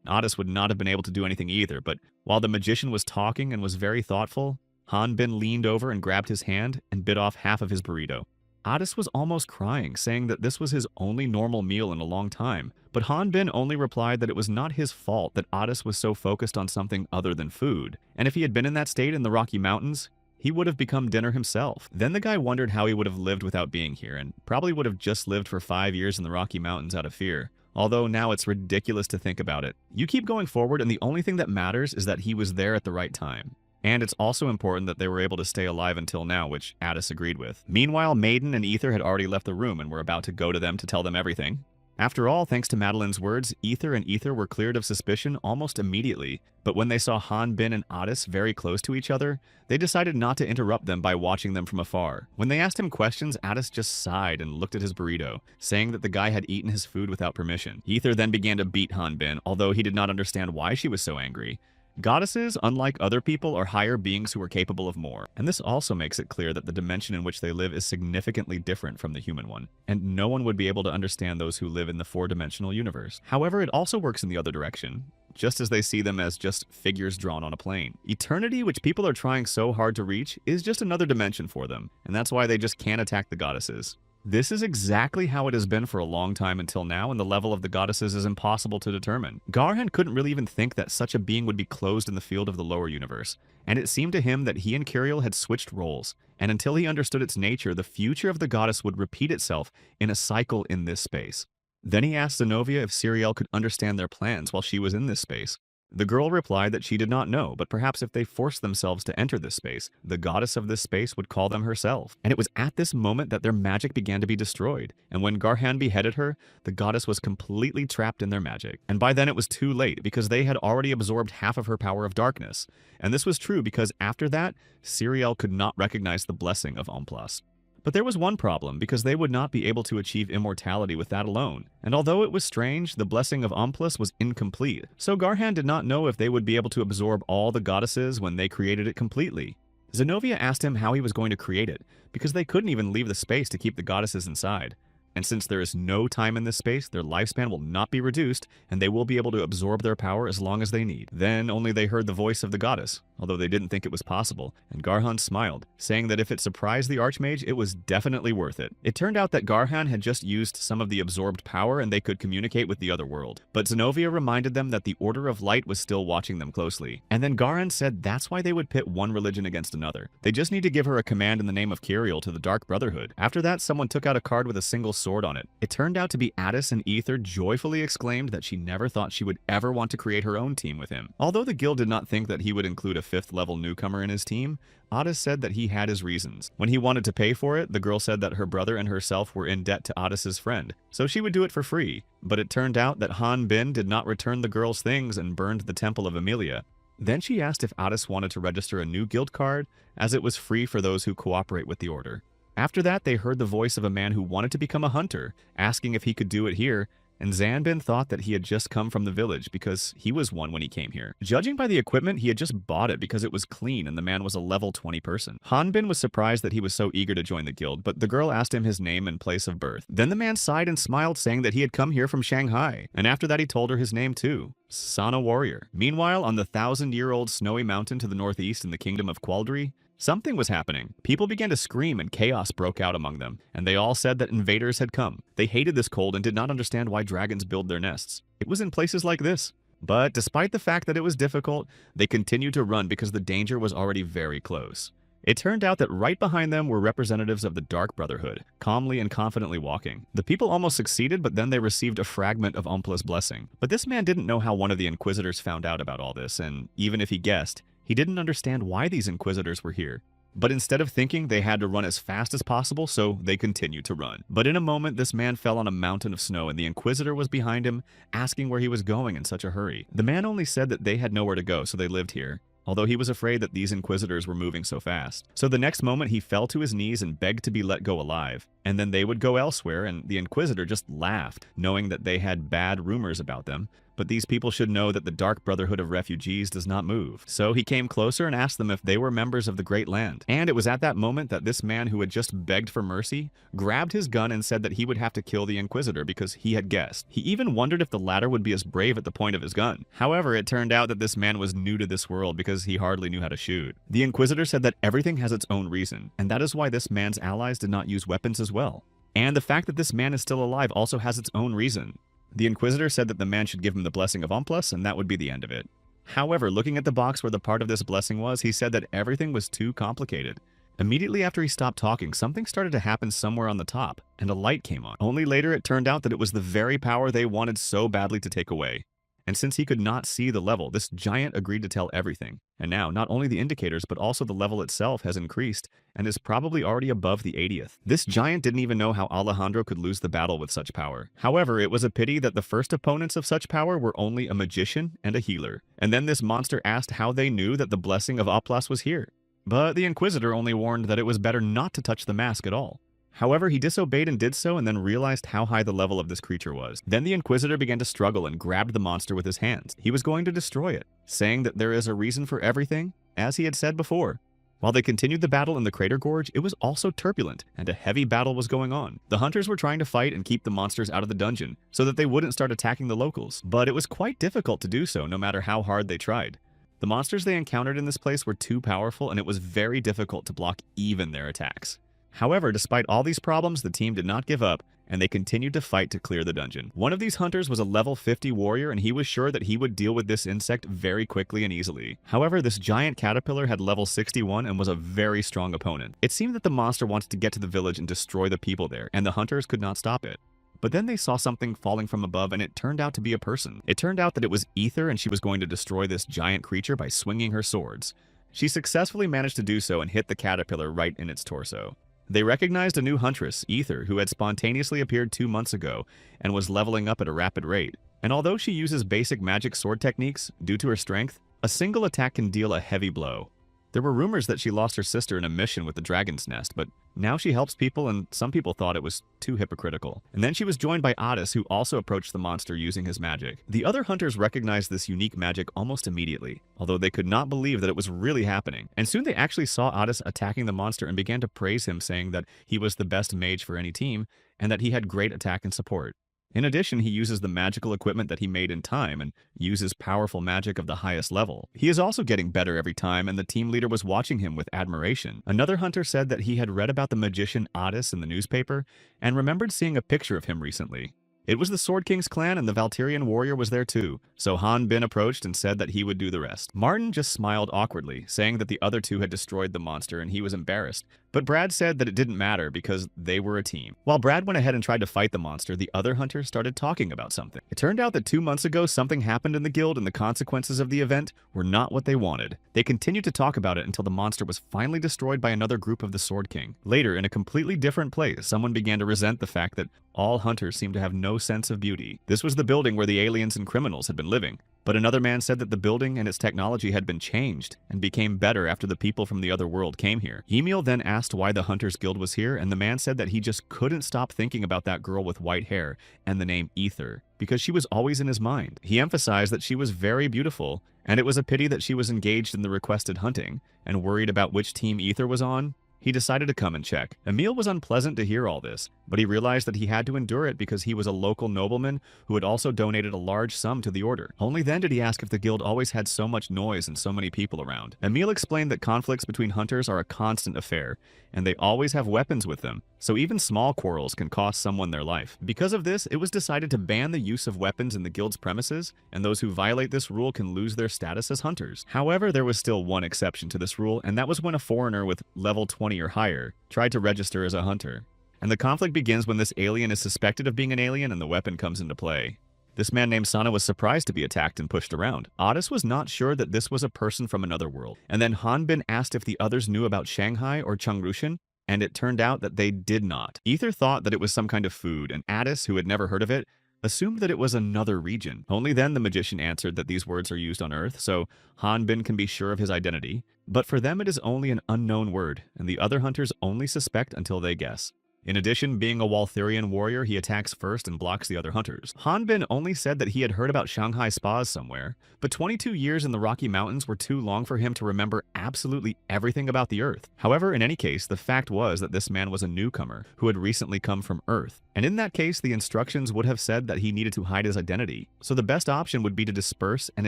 Addis would not have been able to do anything either, but while the magician was talking and was very thoughtful, Hanbin leaned over and grabbed his hand and bit off half of his burrito. Addis was almost crying, saying that this was his only normal meal in a long time, but Hanbin only replied that it was not his fault that Addis was so focused on something other than food, and if he had been in that state in the Rocky Mountains, he would have become dinner himself. Then the guy wondered how he would have lived without being here, and probably would have just lived for 5 years in the Rocky Mountains out of fear. Although now it's ridiculous to think about it. You keep going forward, and the only thing that matters is that he was there at the right time. And it's also important that they were able to stay alive until now, which Addis agreed with. Meanwhile, Maiden and Ether had already left the room and were about to go to them to tell them everything. After all, thanks to Madeline's words, Ether and Ether were cleared of suspicion almost immediately, but when they saw Hanbin and Addis very close to each other, they decided not to interrupt them by watching them from afar. When they asked him questions, Addis just sighed and looked at his burrito, saying that the guy had eaten his food without permission. Ether then began to beat Hanbin, although he did not understand why she was so angry. Goddesses, unlike other people, are higher beings who are capable of more, and this also makes it clear that the dimension in which they live is significantly different from the human one, and no one would be able to understand those who live in the four-dimensional universe. However, it also works in the other direction, just as they see them as just figures drawn on a plane. Eternity, which people are trying so hard to reach, is just another dimension for them, and that's why they just can't attack the goddesses. This is exactly how it has been for a long time until now, and the level of the goddesses is impossible to determine. Garhan couldn't really even think that such a being would be closed in the field of the lower universe, and it seemed to him that he and Kyriel had switched roles, and until he understood its nature, the future of the goddess would repeat itself in a cycle in this space. Then he asked Zenobia if Siriel could understand their plans while she was in this space. The girl replied that she did not know, but perhaps if they forced themselves to enter this space, the goddess of this space would call them herself. And it was at this moment that their magic began to be destroyed. And when Garhan beheaded her, the goddess was completely trapped in their magic. And by then it was too late because they had already absorbed half of her power of darkness. And this was true because after that, Siriel could not recognize the blessing of Omplas. But there was one problem, because they would not be able to achieve immortality with that alone. And although it was strange, the blessing of Omplas was incomplete, so Garhan did not know if they would be able to absorb all the goddesses when they created it completely. Zenobia asked him how he was going to create it, because they couldn't even leave the space to keep the goddesses inside. And since there is no time in this space, their lifespan will not be reduced, and they will be able to absorb their power as long as they need. Then only they heard the voice of the goddess, although they didn't think it was possible, and Garhan smiled, saying that if it surprised the Archmage, it was definitely worth it. It turned out that Garhan had just used some of the absorbed power and they could communicate with the other world. But Zenobia reminded them that the Order of Light was still watching them closely. And then Garhan said that's why they would pit one religion against another. They just need to give her a command in the name of Kyriel to the Dark Brotherhood. After that, someone took out a card with a single sword on it. It turned out to be Addis, and Aether joyfully exclaimed that she never thought she would ever want to create her own team with him. Although the guild did not think that he would include a 5th level newcomer in his team, Addis said that he had his reasons. When he wanted to pay for it, the girl said that her brother and herself were in debt to Addis's friend, so she would do it for free. But it turned out that Han Bin did not return the girl's things and burned the Temple of Amelia. Then she asked if Addis wanted to register a new guild card, as it was free for those who cooperate with the order. After that, they heard the voice of a man who wanted to become a hunter, asking if he could do it here, and Zanbin thought that he had just come from the village because he was one when he came here. Judging by the equipment, he had just bought it because it was clean and the man was a level 20 person. Hanbin was surprised that he was so eager to join the guild, but the girl asked him his name and place of birth. Then the man sighed and smiled, saying that he had come here from Shanghai, and after that he told her his name too. Sana Warrior. Meanwhile, on the 1,000-year-old snowy mountain to the northeast in the kingdom of Qualdry, something was happening. People began to scream and chaos broke out among them, and they all said that invaders had come. They hated this cold and did not understand why dragons build their nests. It was in places like this. But despite the fact that it was difficult, they continued to run because the danger was already very close. It turned out that right behind them were representatives of the Dark Brotherhood, calmly and confidently walking. The people almost succeeded, but then they received a fragment of Umpla's blessing. But this man didn't know how one of the Inquisitors found out about all this, and even if he guessed, he didn't understand why these Inquisitors were here. But instead of thinking, they had to run as fast as possible, so they continued to run. But in a moment, this man fell on a mountain of snow, and the Inquisitor was behind him, asking where he was going in such a hurry. The man only said that they had nowhere to go, so they lived here, although he was afraid that these Inquisitors were moving so fast. So the next moment, he fell to his knees and begged to be let go alive. And then they would go elsewhere, and the Inquisitor just laughed, knowing that they had bad rumors about them. But these people should know that the Dark Brotherhood of Refugees does not move. So he came closer and asked them if they were members of the Great Land. And it was at that moment that this man who had just begged for mercy grabbed his gun and said that he would have to kill the Inquisitor because he had guessed. He even wondered if the latter would be as brave at the point of his gun. However, it turned out that this man was new to this world because he hardly knew how to shoot. The Inquisitor said that everything has its own reason, and that is why this man's allies did not use weapons as well. And the fact that this man is still alive also has its own reason. The Inquisitor said that the man should give him the blessing of Umplus, and that would be the end of it. However, looking at the box where the part of this blessing was, he said that everything was too complicated. Immediately after he stopped talking, something started to happen somewhere on the top, and a light came on. Only later it turned out that it was the very power they wanted so badly to take away. And since he could not see the level, this giant agreed to tell everything. And now, not only the indicators, but also the level itself has increased and is probably already above the 80th. This giant didn't even know how Alejandro could lose the battle with such power. However, it was a pity that the first opponents of such power were only a magician and a healer. And then this monster asked how they knew that the blessing of Oplas was here. But the Inquisitor only warned that it was better not to touch the mask at all. However, he disobeyed and did so and then realized how high the level of this creature was. Then the Inquisitor began to struggle and grabbed the monster with his hands. He was going to destroy it, saying that there is a reason for everything, as he had said before. While they continued the battle in the Crater Gorge, it was also turbulent, and a heavy battle was going on. The hunters were trying to fight and keep the monsters out of the dungeon, so that they wouldn't start attacking the locals. But it was quite difficult to do so, no matter how hard they tried. The monsters they encountered in this place were too powerful, and it was very difficult to block even their attacks. However, despite all these problems, the team did not give up, and they continued to fight to clear the dungeon. One of these hunters was a level 50 warrior, and he was sure that he would deal with this insect very quickly and easily. However, this giant caterpillar had level 61 and was a very strong opponent. It seemed that the monster wanted to get to the village and destroy the people there, and the hunters could not stop it. But then they saw something falling from above and it turned out to be a person. It turned out that it was Ether and she was going to destroy this giant creature by swinging her swords. She successfully managed to do so and hit the caterpillar right in its torso. They recognized a new huntress, Ether, who had spontaneously appeared 2 months ago and was leveling up at a rapid rate. And although she uses basic magic sword techniques, due to her strength, a single attack can deal a heavy blow. There were rumors that she lost her sister in a mission with the Dragon's Nest, but now she helps people and some people thought it was too hypocritical. And then she was joined by Otis, who also approached the monster using his magic. The other hunters recognized this unique magic almost immediately, although they could not believe that it was really happening. And soon they actually saw Otis attacking the monster and began to praise him, saying that he was the best mage for any team and that he had great attack and support. In addition, he uses the magical equipment that he made in time and uses powerful magic of the highest level. He is also getting better every time, and the team leader was watching him with admiration. Another hunter said that he had read about the magician Otis in the newspaper and remembered seeing a picture of him recently. It was the Sword King's clan and the Valtirian warrior was there too, so Han Bin approached and said that he would do the rest. Martin just smiled awkwardly, saying that the other two had destroyed the monster and he was embarrassed, but Brad said that it didn't matter because they were a team. While Brad went ahead and tried to fight the monster, the other hunters started talking about something. It turned out that 2 months ago something happened in the guild and the consequences of the event were not what they wanted. They continued to talk about it until the monster was finally destroyed by another group of the Sword King. Later, in a completely different place, someone began to resent the fact that all hunters seemed to have no sense of beauty. This was the building where the aliens and criminals had been living. But another man said that the building and its technology had been changed and became better after the people from the other world came here. Emil then asked why the Hunters Guild was here, and the man said that he just couldn't stop thinking about that girl with white hair and the name Ether, because she was always in his mind. He emphasized that she was very beautiful, and it was a pity that she was engaged in the requested hunting, and worried about which team Ether was on. He decided to come and check. Emil was unpleasant to hear all this, but he realized that he had to endure it because he was a local nobleman who had also donated a large sum to the order. Only then did he ask if the guild always had so much noise and so many people around. Emil explained that conflicts between hunters are a constant affair, and they always have weapons with them, so even small quarrels can cost someone their life. Because of this, it was decided to ban the use of weapons in the guild's premises, and those who violate this rule can lose their status as hunters. However, there was still one exception to this rule, and that was when a foreigner with level 20 or higher tried to register as a hunter. And the conflict begins when this alien is suspected of being an alien and the weapon comes into play. This man named Sana was surprised to be attacked and pushed around. Otis was not sure that this was a person from another world. And then Han Bin asked if the others knew about Shanghai or Changruxian, and it turned out that they did not. Ether thought that it was some kind of food, and Addis, who had never heard of it, assumed that it was another region. Only then the magician answered that these words are used on Earth, so Han Bin can be sure of his identity. But for them it is only an unknown word, and the other hunters only suspect until they guess. In addition, being a Waltherian warrior, he attacks first and blocks the other hunters. Han Bin only said that he had heard about Shanghai spas somewhere, but 22 years in the Rocky Mountains were too long for him to remember absolutely everything about the Earth. However, in any case, the fact was that this man was a newcomer who had recently come from Earth, and in that case, the instructions would have said that he needed to hide his identity, so the best option would be to disperse and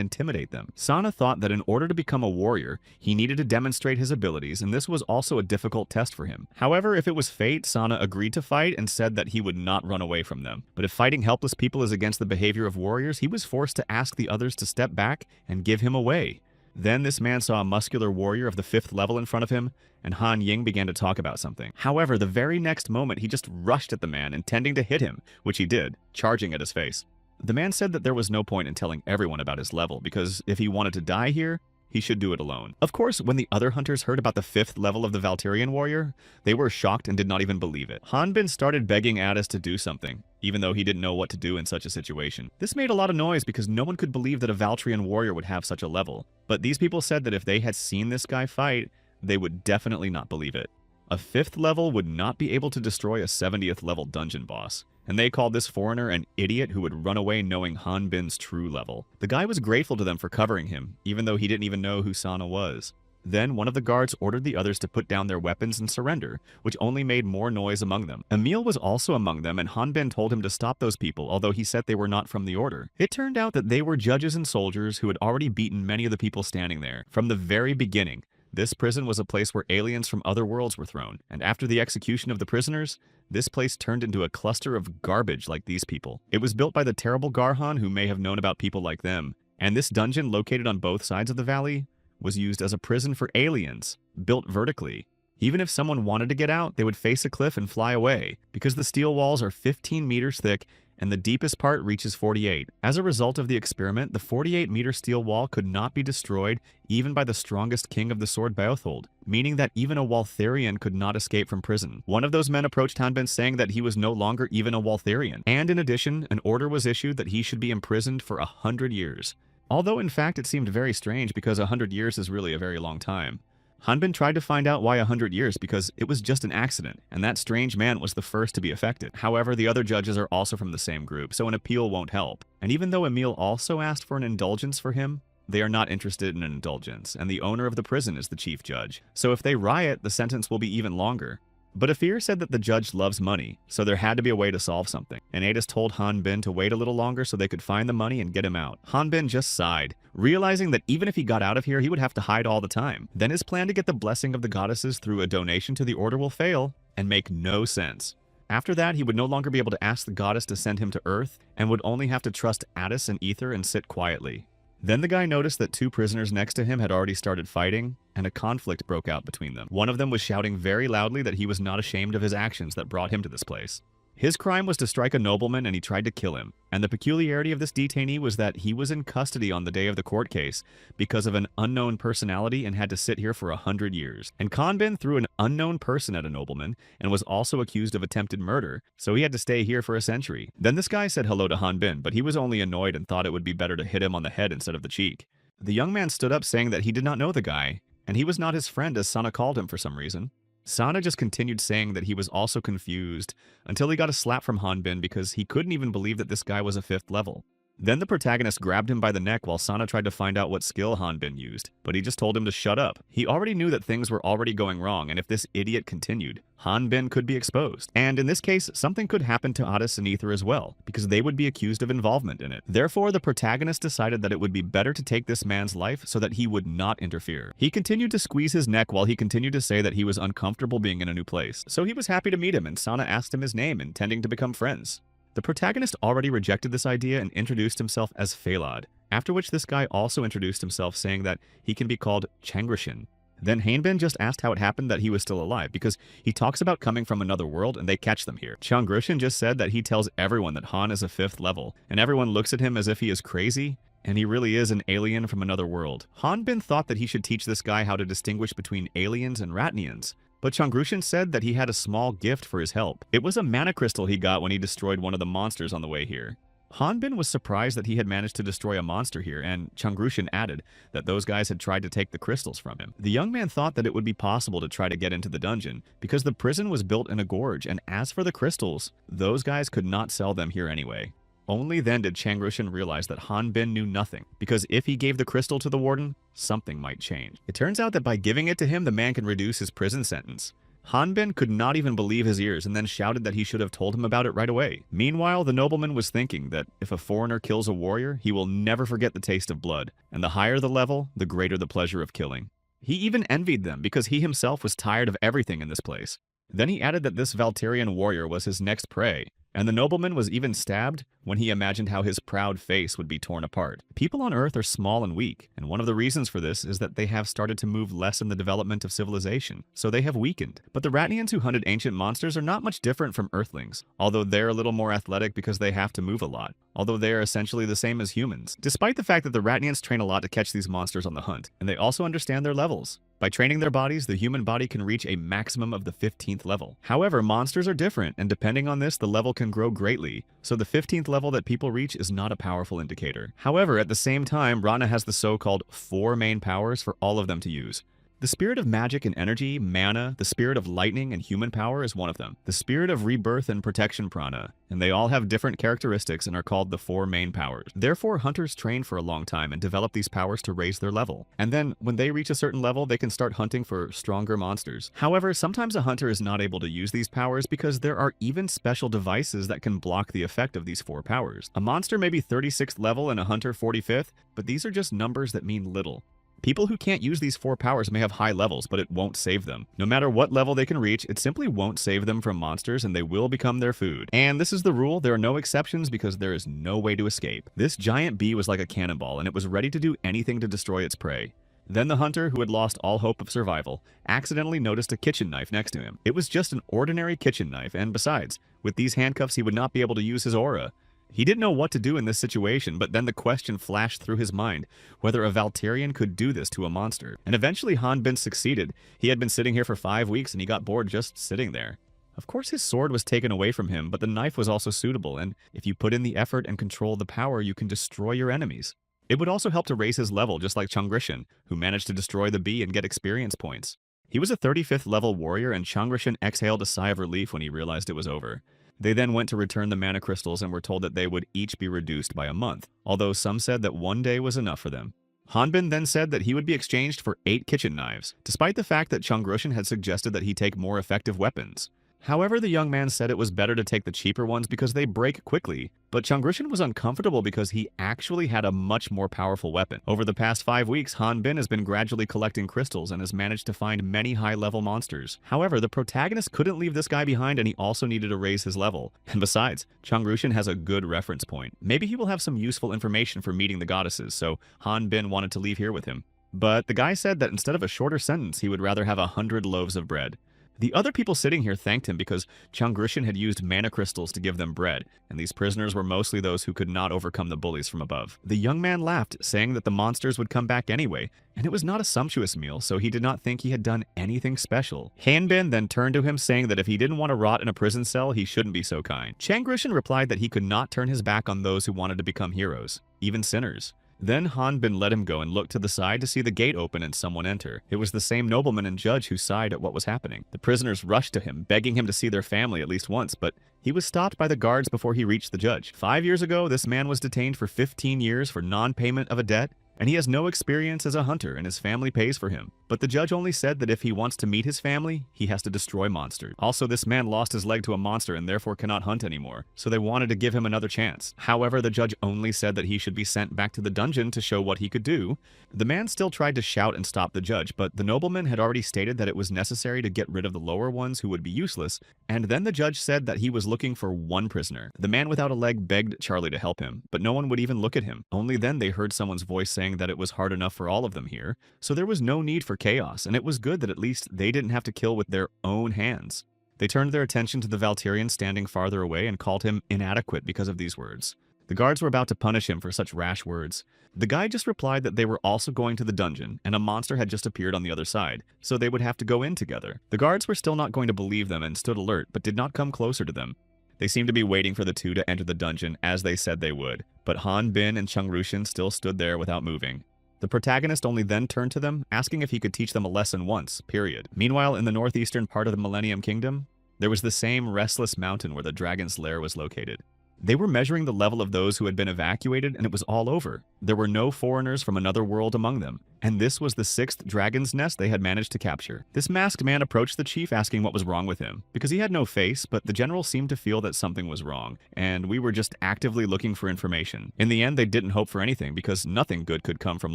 intimidate them. Sana thought that in order to become a warrior, he needed to demonstrate his abilities, and this was also a difficult test for him. However, if it was fate, Sana agreed to fight and said that he would not run away from them. But if fighting helpless people is against the behavior of warriors, he was forced to ask the others to step back and give him away. Then this man saw a muscular warrior of the 5th level in front of him, and Han Ying began to talk about something. However, the very next moment, he just rushed at the man, intending to hit him, which he did, charging at his face. The man said that there was no point in telling everyone about his level, because if he wanted to die here, he should do it alone. Of course, when the other hunters heard about the 5th level of the Valtirian warrior, they were shocked and did not even believe it. Han Bin started begging Addis to do something, even though he didn't know what to do in such a situation. This made a lot of noise because no one could believe that a Valtrian warrior would have such a level. But these people said that if they had seen this guy fight, they would definitely not believe it. A 5th level would not be able to destroy a 70th level dungeon boss. And they called this foreigner an idiot who would run away knowing Han Bin's true level. The guy was grateful to them for covering him, even though he didn't even know who Sana was. Then one of the guards ordered the others to put down their weapons and surrender, which only made more noise among them. Emil was also among them, and Han Bin told him to stop those people, although he said they were not from the order. It turned out that they were judges and soldiers who had already beaten many of the people standing there. From the very beginning, this prison was a place where aliens from other worlds were thrown, and after the execution of the prisoners, this place turned into a cluster of garbage like these people. It was built by the terrible Garhan, who may have known about people like them, and this dungeon, located on both sides of the valley, was used as a prison for aliens, built vertically. Even if someone wanted to get out, they would face a cliff and fly away, because the steel walls are 15 meters thick and the deepest part reaches 48. As a result of the experiment, the 48-meter steel wall could not be destroyed even by the strongest king of the sword Beothold, meaning that even a Waltherian could not escape from prison. One of those men approached Hanbin saying that he was no longer even a Waltherian, and in addition, an order was issued that he should be imprisoned for 100 years. Although in fact it seemed very strange because 100 years is really a very long time. Hanbin tried to find out why 100 years because it was just an accident, and that strange man was the first to be affected. However, the other judges are also from the same group, so an appeal won't help. And even though Emil also asked for an indulgence for him, they are not interested in an indulgence, and the owner of the prison is the chief judge. So if they riot, the sentence will be even longer. But Afir said that the judge loves money, so there had to be a way to solve something. And Adis told Hanbin to wait a little longer so they could find the money and get him out. Hanbin just sighed, realizing that even if he got out of here, he would have to hide all the time. Then his plan to get the blessing of the goddesses through a donation to the order will fail and make no sense. After that, he would no longer be able to ask the goddess to send him to Earth and would only have to trust Adis and Ether and sit quietly. Then the guy noticed that two prisoners next to him had already started fighting, and a conflict broke out between them. One of them was shouting very loudly that he was not ashamed of his actions that brought him to this place. His crime was to strike a nobleman and he tried to kill him, and the peculiarity of this detainee was that he was in custody on the day of the court case because of an unknown personality and had to sit here for 100 years. And Hanbin threw an unknown person at a nobleman and was also accused of attempted murder, so he had to stay here for a century. Then this guy said hello to Hanbin, but he was only annoyed and thought it would be better to hit him on the head instead of the cheek. The young man stood up saying that he did not know the guy, and he was not his friend as Sana called him for some reason. Sana just continued saying that he was also confused until he got a slap from Hanbin because he couldn't even believe that this guy was a 5th level. Then the protagonist grabbed him by the neck while Sana tried to find out what skill Hanbin used, but he just told him to shut up. He already knew that things were already going wrong, and if this idiot continued, Hanbin could be exposed. And in this case, something could happen to Adis and Ether as well, because they would be accused of involvement in it. Therefore, the protagonist decided that it would be better to take this man's life so that he would not interfere. He continued to squeeze his neck while he continued to say that he was uncomfortable being in a new place. So he was happy to meet him, and Sana asked him his name, intending to become friends. The protagonist already rejected this idea and introduced himself as Phalod, after which this guy also introduced himself saying that he can be called Changrushin. Then Hanbin just asked how it happened that he was still alive, because he talks about coming from another world and they catch them here. Changrushin just said that he tells everyone that Han is a 5th level, and everyone looks at him as if he is crazy, and he really is an alien from another world. Hanbin thought that he should teach this guy how to distinguish between aliens and Ratnians, but Changrushin said that he had a small gift for his help. It was a mana crystal he got when he destroyed one of the monsters on the way here. Hanbin was surprised that he had managed to destroy a monster here, and Changrushin added that those guys had tried to take the crystals from him. The young man thought that it would be possible to try to get into the dungeon, because the prison was built in a gorge, and as for the crystals, those guys could not sell them here anyway. Only then did Changrushin realize that Hanbin knew nothing, because if he gave the crystal to the warden, something might change. It turns out that by giving it to him, the man can reduce his prison sentence. Hanbin could not even believe his ears and then shouted that he should have told him about it right away. Meanwhile, the nobleman was thinking that if a foreigner kills a warrior, he will never forget the taste of blood, and the higher the level, the greater the pleasure of killing. He even envied them because he himself was tired of everything in this place. Then he added that this Valterian warrior was his next prey, and the nobleman was even stabbed when he imagined how his proud face would be torn apart. People on Earth are small and weak, and one of the reasons for this is that they have started to move less in the development of civilization, so they have weakened. But the Ratnians who hunted ancient monsters are not much different from Earthlings, although they're a little more athletic because they have to move a lot, although they are essentially the same as humans, despite the fact that the Ratnians train a lot to catch these monsters on the hunt, and they also understand their levels. By training their bodies, the human body can reach a maximum of the 15th level. However, monsters are different, and depending on this, the level can grow greatly, so the 15th level that people reach is not a powerful indicator. However, at the same time, Rana has the so-called 4 main powers for all of them to use. The spirit of magic and energy, mana, the spirit of lightning and human power is one of them. The spirit of rebirth and protection prana, and they all have different characteristics and are called the 4 main powers. Therefore, hunters train for a long time and develop these powers to raise their level. And then, when they reach a certain level, they can start hunting for stronger monsters. However, sometimes a hunter is not able to use these powers because there are even special devices that can block the effect of these 4 powers. A monster may be 36th level and a hunter 45th, but these are just numbers that mean little. People who can't use these 4 powers may have high levels, but it won't save them. No matter what level they can reach, it simply won't save them from monsters and they will become their food. And this is the rule, there are no exceptions because there is no way to escape. This giant bee was like a cannonball and it was ready to do anything to destroy its prey. Then the hunter, who had lost all hope of survival, accidentally noticed a kitchen knife next to him. It was just an ordinary kitchen knife, and besides, with these handcuffs he would not be able to use his aura. He didn't know what to do in this situation, but then the question flashed through his mind whether a Valterian could do this to a monster. And eventually Han Bin succeeded. He had been sitting here for 5 weeks and he got bored just sitting there. Of course his sword was taken away from him, but the knife was also suitable, and if you put in the effort and control the power, you can destroy your enemies. It would also help to raise his level, just like Changrishan, who managed to destroy the bee and get experience points. He was a 35th level warrior, and Changrishan exhaled a sigh of relief when he realized it was over. They then went to return the mana crystals and were told that they would each be reduced by a month, although some said that 1 day was enough for them. Han Bin then said that he would be exchanged for 8 kitchen knives, despite the fact that Changrishan had suggested that he take more effective weapons. However, the young man said it was better to take the cheaper ones because they break quickly, but Changrishan was uncomfortable because he actually had a much more powerful weapon. Over the past 5 weeks, Han Bin has been gradually collecting crystals and has managed to find many high-level monsters. However, the protagonist couldn't leave this guy behind and he also needed to raise his level. And besides, Changrishan has a good reference point. Maybe he will have some useful information for meeting the goddesses, so Han Bin wanted to leave here with him. But the guy said that instead of a shorter sentence, he would rather have 100 loaves of bread. The other people sitting here thanked him because Changrishan had used mana crystals to give them bread, and these prisoners were mostly those who could not overcome the bullies from above. The young man laughed, saying that the monsters would come back anyway, and it was not a sumptuous meal, so he did not think he had done anything special. Han Bin then turned to him, saying that if he didn't want to rot in a prison cell, he shouldn't be so kind. Changrishan replied that he could not turn his back on those who wanted to become heroes, even sinners. Then Han Bin let him go and looked to the side to see the gate open and someone enter. It was the same nobleman and judge who sighed at what was happening. The prisoners rushed to him, begging him to see their family at least once, but he was stopped by the guards before he reached the judge. 5 years ago, this man was detained for 15 years for non-payment of a debt, and he has no experience as a hunter and his family pays for him. But the judge only said that if he wants to meet his family, he has to destroy monsters. Also, this man lost his leg to a monster and therefore cannot hunt anymore, so they wanted to give him another chance. However, the judge only said that he should be sent back to the dungeon to show what he could do. The man still tried to shout and stop the judge, but the nobleman had already stated that it was necessary to get rid of the lower ones who would be useless, and then the judge said that he was looking for one prisoner. The man without a leg begged Charlie to help him, but no one would even look at him. Only then they heard someone's voice saying that it was hard enough for all of them here, so there was no need for chaos, and it was good that at least they didn't have to kill with their own hands. They turned their attention to the Valterian standing farther away and called him inadequate because of these words. The guards were about to punish him for such rash words. The guy just replied that they were also going to the dungeon, and a monster had just appeared on the other side, so they would have to go in together. The guards were still not going to believe them and stood alert, but did not come closer to them. They seemed to be waiting for the two to enter the dungeon as they said they would, but Han Bin and Changrishan still stood there without moving. The protagonist only then turned to them, asking if he could teach them a lesson once, period. Meanwhile, in the northeastern part of the Millennium Kingdom, there was the same restless mountain where the dragon's lair was located. They were measuring the level of those who had been evacuated, and it was all over. There were no foreigners from another world among them, and this was the 6th dragon's nest they had managed to capture. This masked man approached the chief asking what was wrong with him, because he had no face, but the general seemed to feel that something was wrong, and we were just actively looking for information. In the end, they didn't hope for anything, because nothing good could come from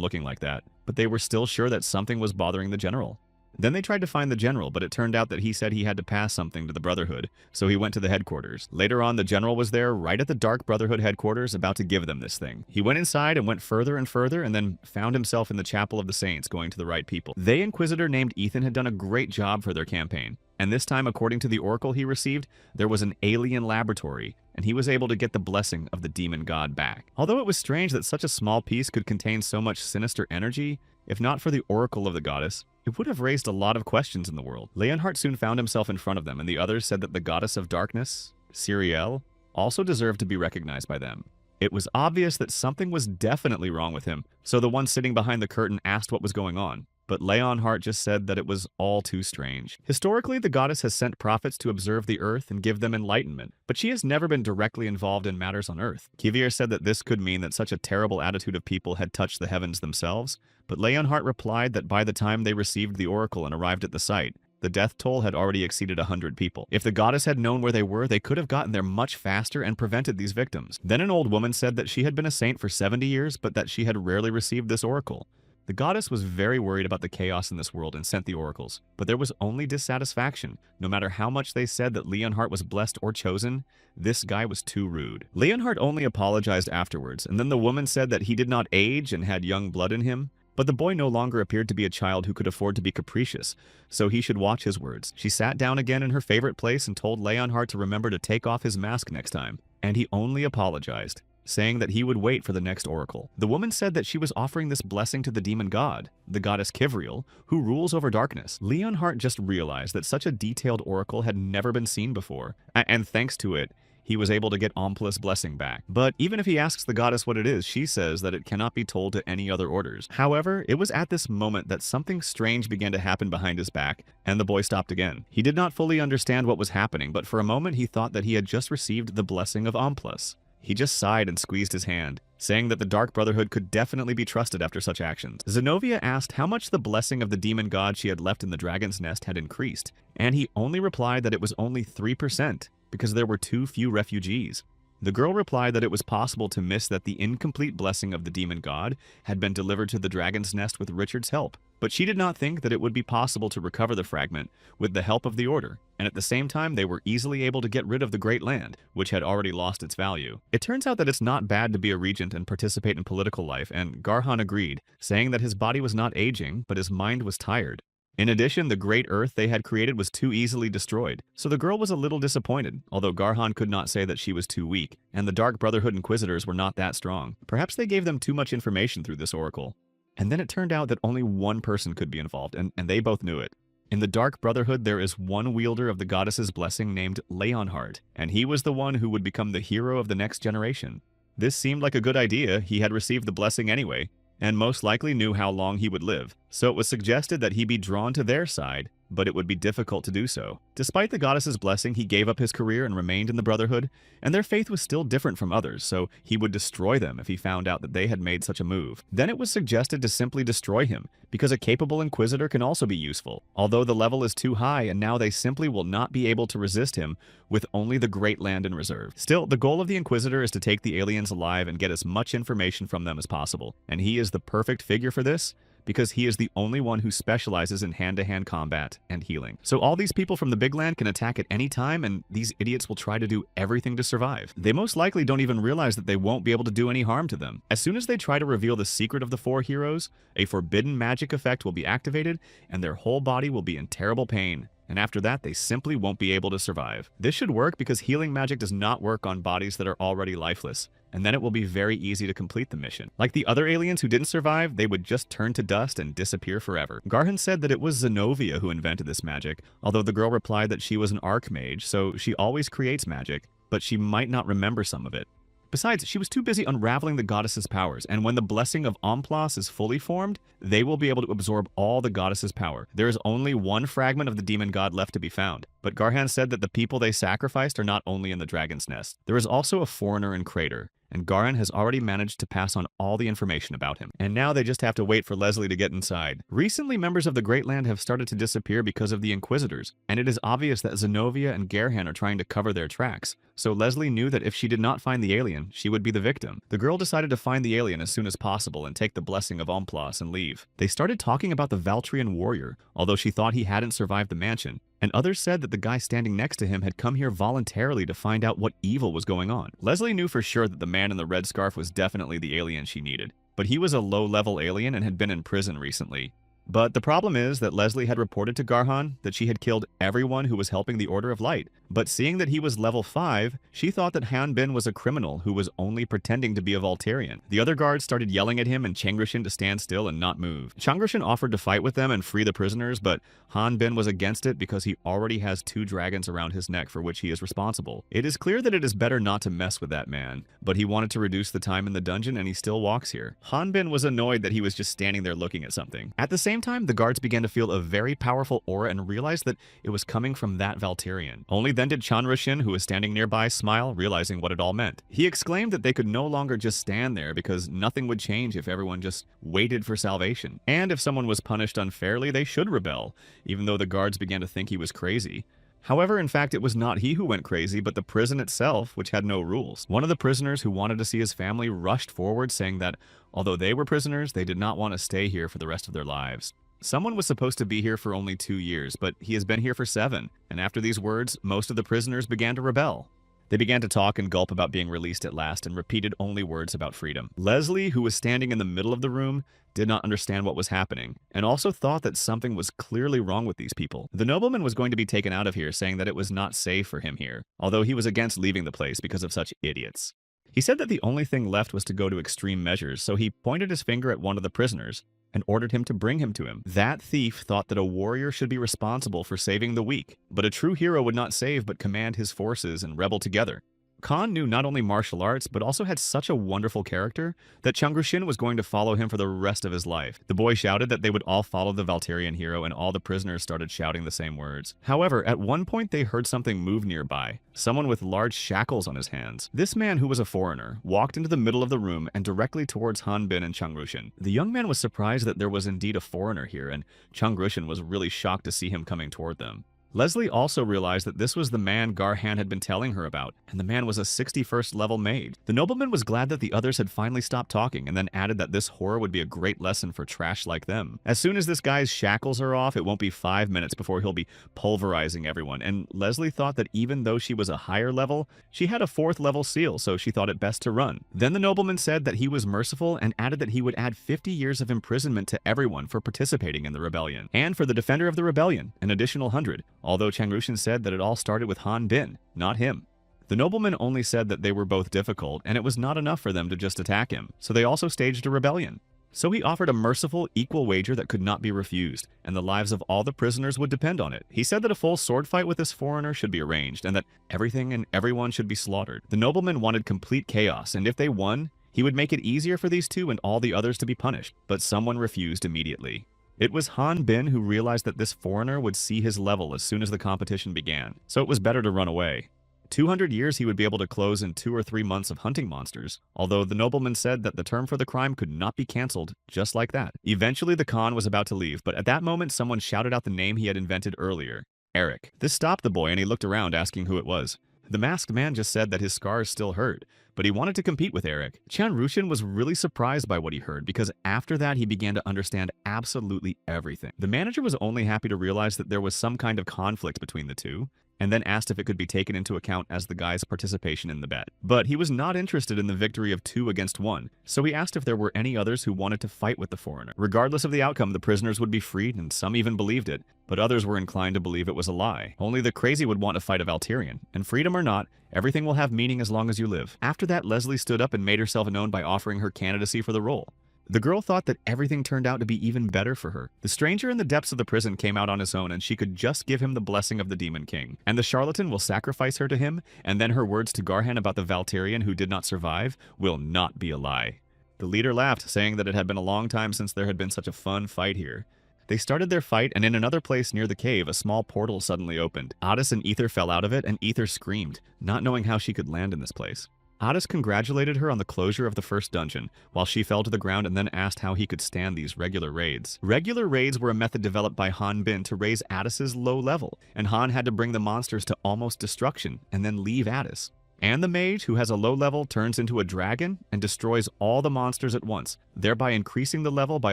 looking like that, but they were still sure that something was bothering the general. Then they tried to find the general, but it turned out that he said he had to pass something to the Brotherhood, so he went to the headquarters. Later on, the general was there, right at the Dark Brotherhood headquarters, about to give them this thing. He went inside and went further and further, and then found himself in the Chapel of the Saints, going to the right people. The Inquisitor named Ethan had done a great job for their campaign, and this time, according to the oracle he received, there was an alien laboratory, and he was able to get the blessing of the demon god back. Although it was strange that such a small piece could contain so much sinister energy, if not for the oracle of the goddess, it would have raised a lot of questions in the world. Leonhardt soon found himself in front of them, and the others said that the goddess of darkness, Siriel, also deserved to be recognized by them. It was obvious that something was definitely wrong with him, so the one sitting behind the curtain asked what was going on. But Leonhardt just said that it was all too strange. Historically, the goddess has sent prophets to observe the earth and give them enlightenment, but she has never been directly involved in matters on earth. Kivier said that this could mean that such a terrible attitude of people had touched the heavens themselves, but Leonhardt replied that by the time they received the oracle and arrived at the site, the death toll had already exceeded 100 people. If the goddess had known where they were, they could have gotten there much faster and prevented these victims. Then an old woman said that she had been a saint for 70 years, but that she had rarely received this oracle. The goddess was very worried about the chaos in this world and sent the oracles, but there was only dissatisfaction. No matter how much they said that Leonhardt was blessed or chosen, this guy was too rude. Leonhardt only apologized afterwards, and then the woman said that he did not age and had young blood in him, But the boy no longer appeared to be a child who could afford to be capricious, so he should watch his words. She sat down again in her favorite place and told Leonhardt to remember to take off his mask next time, and he only apologized, saying that he would wait for the next oracle. The woman said that she was offering this blessing to the demon god, the goddess Kivriel, who rules over darkness. Leonhardt just realized that such a detailed oracle had never been seen before, and thanks to it, he was able to get Ompla's blessing back. But even if he asks the goddess what it is, she says that it cannot be told to any other orders. However, it was at this moment that something strange began to happen behind his back, and the boy stopped again. He did not fully understand what was happening, but for a moment he thought that he had just received the blessing of Omplas. He just sighed and squeezed his hand, saying that the Dark Brotherhood could definitely be trusted after such actions. Zenobia asked how much the blessing of the demon god she had left in the dragon's nest had increased, and he only replied that it was only 3%, because there were too few refugees. The girl replied that it was possible to miss that the incomplete blessing of the demon god had been delivered to the dragon's nest with Richard's help, but she did not think that it would be possible to recover the fragment with the help of the Order, and at the same time they were easily able to get rid of the Great Land, which had already lost its value. It turns out that it's not bad to be a regent and participate in political life, and Garhan agreed, saying that his body was not aging, but his mind was tired. In addition, the great Earth they had created was too easily destroyed, so the girl was a little disappointed, although Garhan could not say that she was too weak, and the Dark Brotherhood Inquisitors were not that strong. Perhaps they gave them too much information through this oracle. And then it turned out that only one person could be involved, and they both knew it. In the Dark Brotherhood, there is one wielder of the goddess's blessing named Leonhardt, and he was the one who would become the hero of the next generation. This seemed like a good idea. He had received the blessing anyway, and most likely knew how long he would live, so it was suggested that he be drawn to their side, but it would be difficult to do so. Despite the goddess's blessing, he gave up his career and remained in the Brotherhood, and their faith was still different from others, so he would destroy them if he found out that they had made such a move. Then it was suggested to simply destroy him, because a capable Inquisitor can also be useful, although the level is too high and now they simply will not be able to resist him with only the Great Land in reserve. Still, the goal of the Inquisitor is to take the aliens alive and get as much information from them as possible, and he is the perfect figure for this, because he is the only one who specializes in hand-to-hand combat and healing. So all these people from the Big Land can attack at any time, and these idiots will try to do everything to survive. They most likely don't even realize that they won't be able to do any harm to them. As soon as they try to reveal the secret of the four heroes, a forbidden magic effect will be activated, and their whole body will be in terrible pain. And after that, they simply won't be able to survive. This should work because healing magic does not work on bodies that are already lifeless, and then it will be very easy to complete the mission. Like the other aliens who didn't survive, they would just turn to dust and disappear forever. Garhan said that it was Zenobia who invented this magic, although the girl replied that she was an archmage, so she always creates magic, but she might not remember some of it. Besides, she was too busy unraveling the goddess's powers, and when the blessing of Omplas is fully formed, they will be able to absorb all the goddess's power. There is only one fragment of the demon god left to be found, but Garhan said that the people they sacrificed are not only in the dragon's nest. There is also a foreigner in Crater, and Garhan has already managed to pass on all the information about him. And now they just have to wait for Leslie to get inside. Recently, members of the Great Land have started to disappear because of the Inquisitors, and it is obvious that Zenobia and Garhan are trying to cover their tracks. So Leslie knew that if she did not find the alien, she would be the victim. The girl decided to find the alien as soon as possible and take the blessing of Omplas and leave. They started talking about the Valtrian warrior, although she thought he hadn't survived the mansion, and others said that the guy standing next to him had come here voluntarily to find out what evil was going on. Leslie knew for sure that the man in the red scarf was definitely the alien she needed, but he was a low-level alien and had been in prison recently. But the problem is that Leslie had reported to Garhan that she had killed everyone who was helping the Order of Light, but seeing that he was level 5, she thought that Han Bin was a criminal who was only pretending to be a Voltarian. The other guards started yelling at him and Changrushin to stand still and not move. Changrushin offered to fight with them and free the prisoners, but Han Bin was against it because he already has 2 dragons around his neck for which he is responsible. It is clear that it is better not to mess with that man, but he wanted to reduce the time in the dungeon and he still walks here. Han Bin was annoyed that he was just standing there looking at something. At the same time, the guards began to feel a very powerful aura and realized that it was coming from that Valtarian. Only then did Chanrushin, who was standing nearby, smile, realizing what it all meant. He exclaimed that they could no longer just stand there because nothing would change if everyone just waited for salvation. And if someone was punished unfairly, they should rebel, even though the guards began to think he was crazy. However, in fact, it was not he who went crazy, but the prison itself, which had no rules. One of the prisoners who wanted to see his family rushed forward, saying that although they were prisoners, they did not want to stay here for the rest of their lives. Someone was supposed to be here for only 2 years, but he has been here for 7, and after these words, most of the prisoners began to rebel. They began to talk and gulp about being released at last and repeated only words about freedom. Leslie, who was standing in the middle of the room, did not understand what was happening, and also thought that something was clearly wrong with these people. The nobleman was going to be taken out of here, saying that it was not safe for him here, although he was against leaving the place because of such idiots. He said that the only thing left was to go to extreme measures, so he pointed his finger at one of the prisoners and ordered him to bring him to him. That thief thought that a warrior should be responsible for saving the weak, but a true hero would not save but command his forces and rebel together. Khan knew not only martial arts, but also had such a wonderful character that Changrushin was going to follow him for the rest of his life. The boy shouted that they would all follow the Valterian hero, and all the prisoners started shouting the same words. However, at one point they heard something move nearby, someone with large shackles on his hands. This man, who was a foreigner, walked into the middle of the room and directly towards Han Bin and Changrushin. The young man was surprised that there was indeed a foreigner here, and Changrushin was really shocked to see him coming toward them. Leslie also realized that this was the man Garhan had been telling her about, and the man was a 61st level mage. The nobleman was glad that the others had finally stopped talking, and then added that this horror would be a great lesson for trash like them. As soon as this guy's shackles are off, it won't be 5 minutes before he'll be pulverizing everyone, and Leslie thought that even though she was a higher level, she had a 4th level seal, so she thought it best to run. Then the nobleman said that he was merciful and added that he would add 50 years of imprisonment to everyone for participating in the rebellion, and for the defender of the rebellion, an additional 100. Although Changrushin said that it all started with Han Bin, not him. The nobleman only said that they were both difficult, and it was not enough for them to just attack him, so they also staged a rebellion. So he offered a merciful, equal wager that could not be refused, and the lives of all the prisoners would depend on it. He said that a full sword fight with this foreigner should be arranged, and that everything and everyone should be slaughtered. The nobleman wanted complete chaos, and if they won, he would make it easier for these two and all the others to be punished, but someone refused immediately. It was Han Bin who realized that this foreigner would see his level as soon as the competition began, so it was better to run away. 200 years he would be able to close in 2 or 3 months of hunting monsters, although the nobleman said that the term for the crime could not be cancelled just like that. Eventually the Khan was about to leave, but at that moment someone shouted out the name he had invented earlier, Eric. This stopped the boy and he looked around asking who it was. The masked man just said that his scars still hurt, but he wanted to compete with Eric. Changrushin was really surprised by what he heard because after that he began to understand absolutely everything. The manager was only happy to realize that there was some kind of conflict between the two, and then asked if it could be taken into account as the guy's participation in the bet. But he was not interested in the victory of 2 against 1, so he asked if there were any others who wanted to fight with the foreigner. Regardless of the outcome, the prisoners would be freed, and some even believed it, but others were inclined to believe it was a lie. Only the crazy would want to fight a Valterian, and freedom or not, everything will have meaning as long as you live. After that, Leslie stood up and made herself known by offering her candidacy for the role. The girl thought that everything turned out to be even better for her. The stranger in the depths of the prison came out on his own, and she could just give him the blessing of the Demon King. And the charlatan will sacrifice her to him, and then her words to Garhan about the Valterian who did not survive will not be a lie. The leader laughed, saying that it had been a long time since there had been such a fun fight here. They started their fight, and in another place near the cave, a small portal suddenly opened. Otis and Ether fell out of it, and Ether screamed, not knowing how she could land in this place. Otis congratulated her on the closure of the first dungeon, while she fell to the ground and then asked how he could stand these regular raids. Regular raids were a method developed by Han Bin to raise Atis's low level, and Han had to bring the monsters to almost destruction and then leave Atis. And the mage, who has a low level, turns into a dragon and destroys all the monsters at once, thereby increasing the level by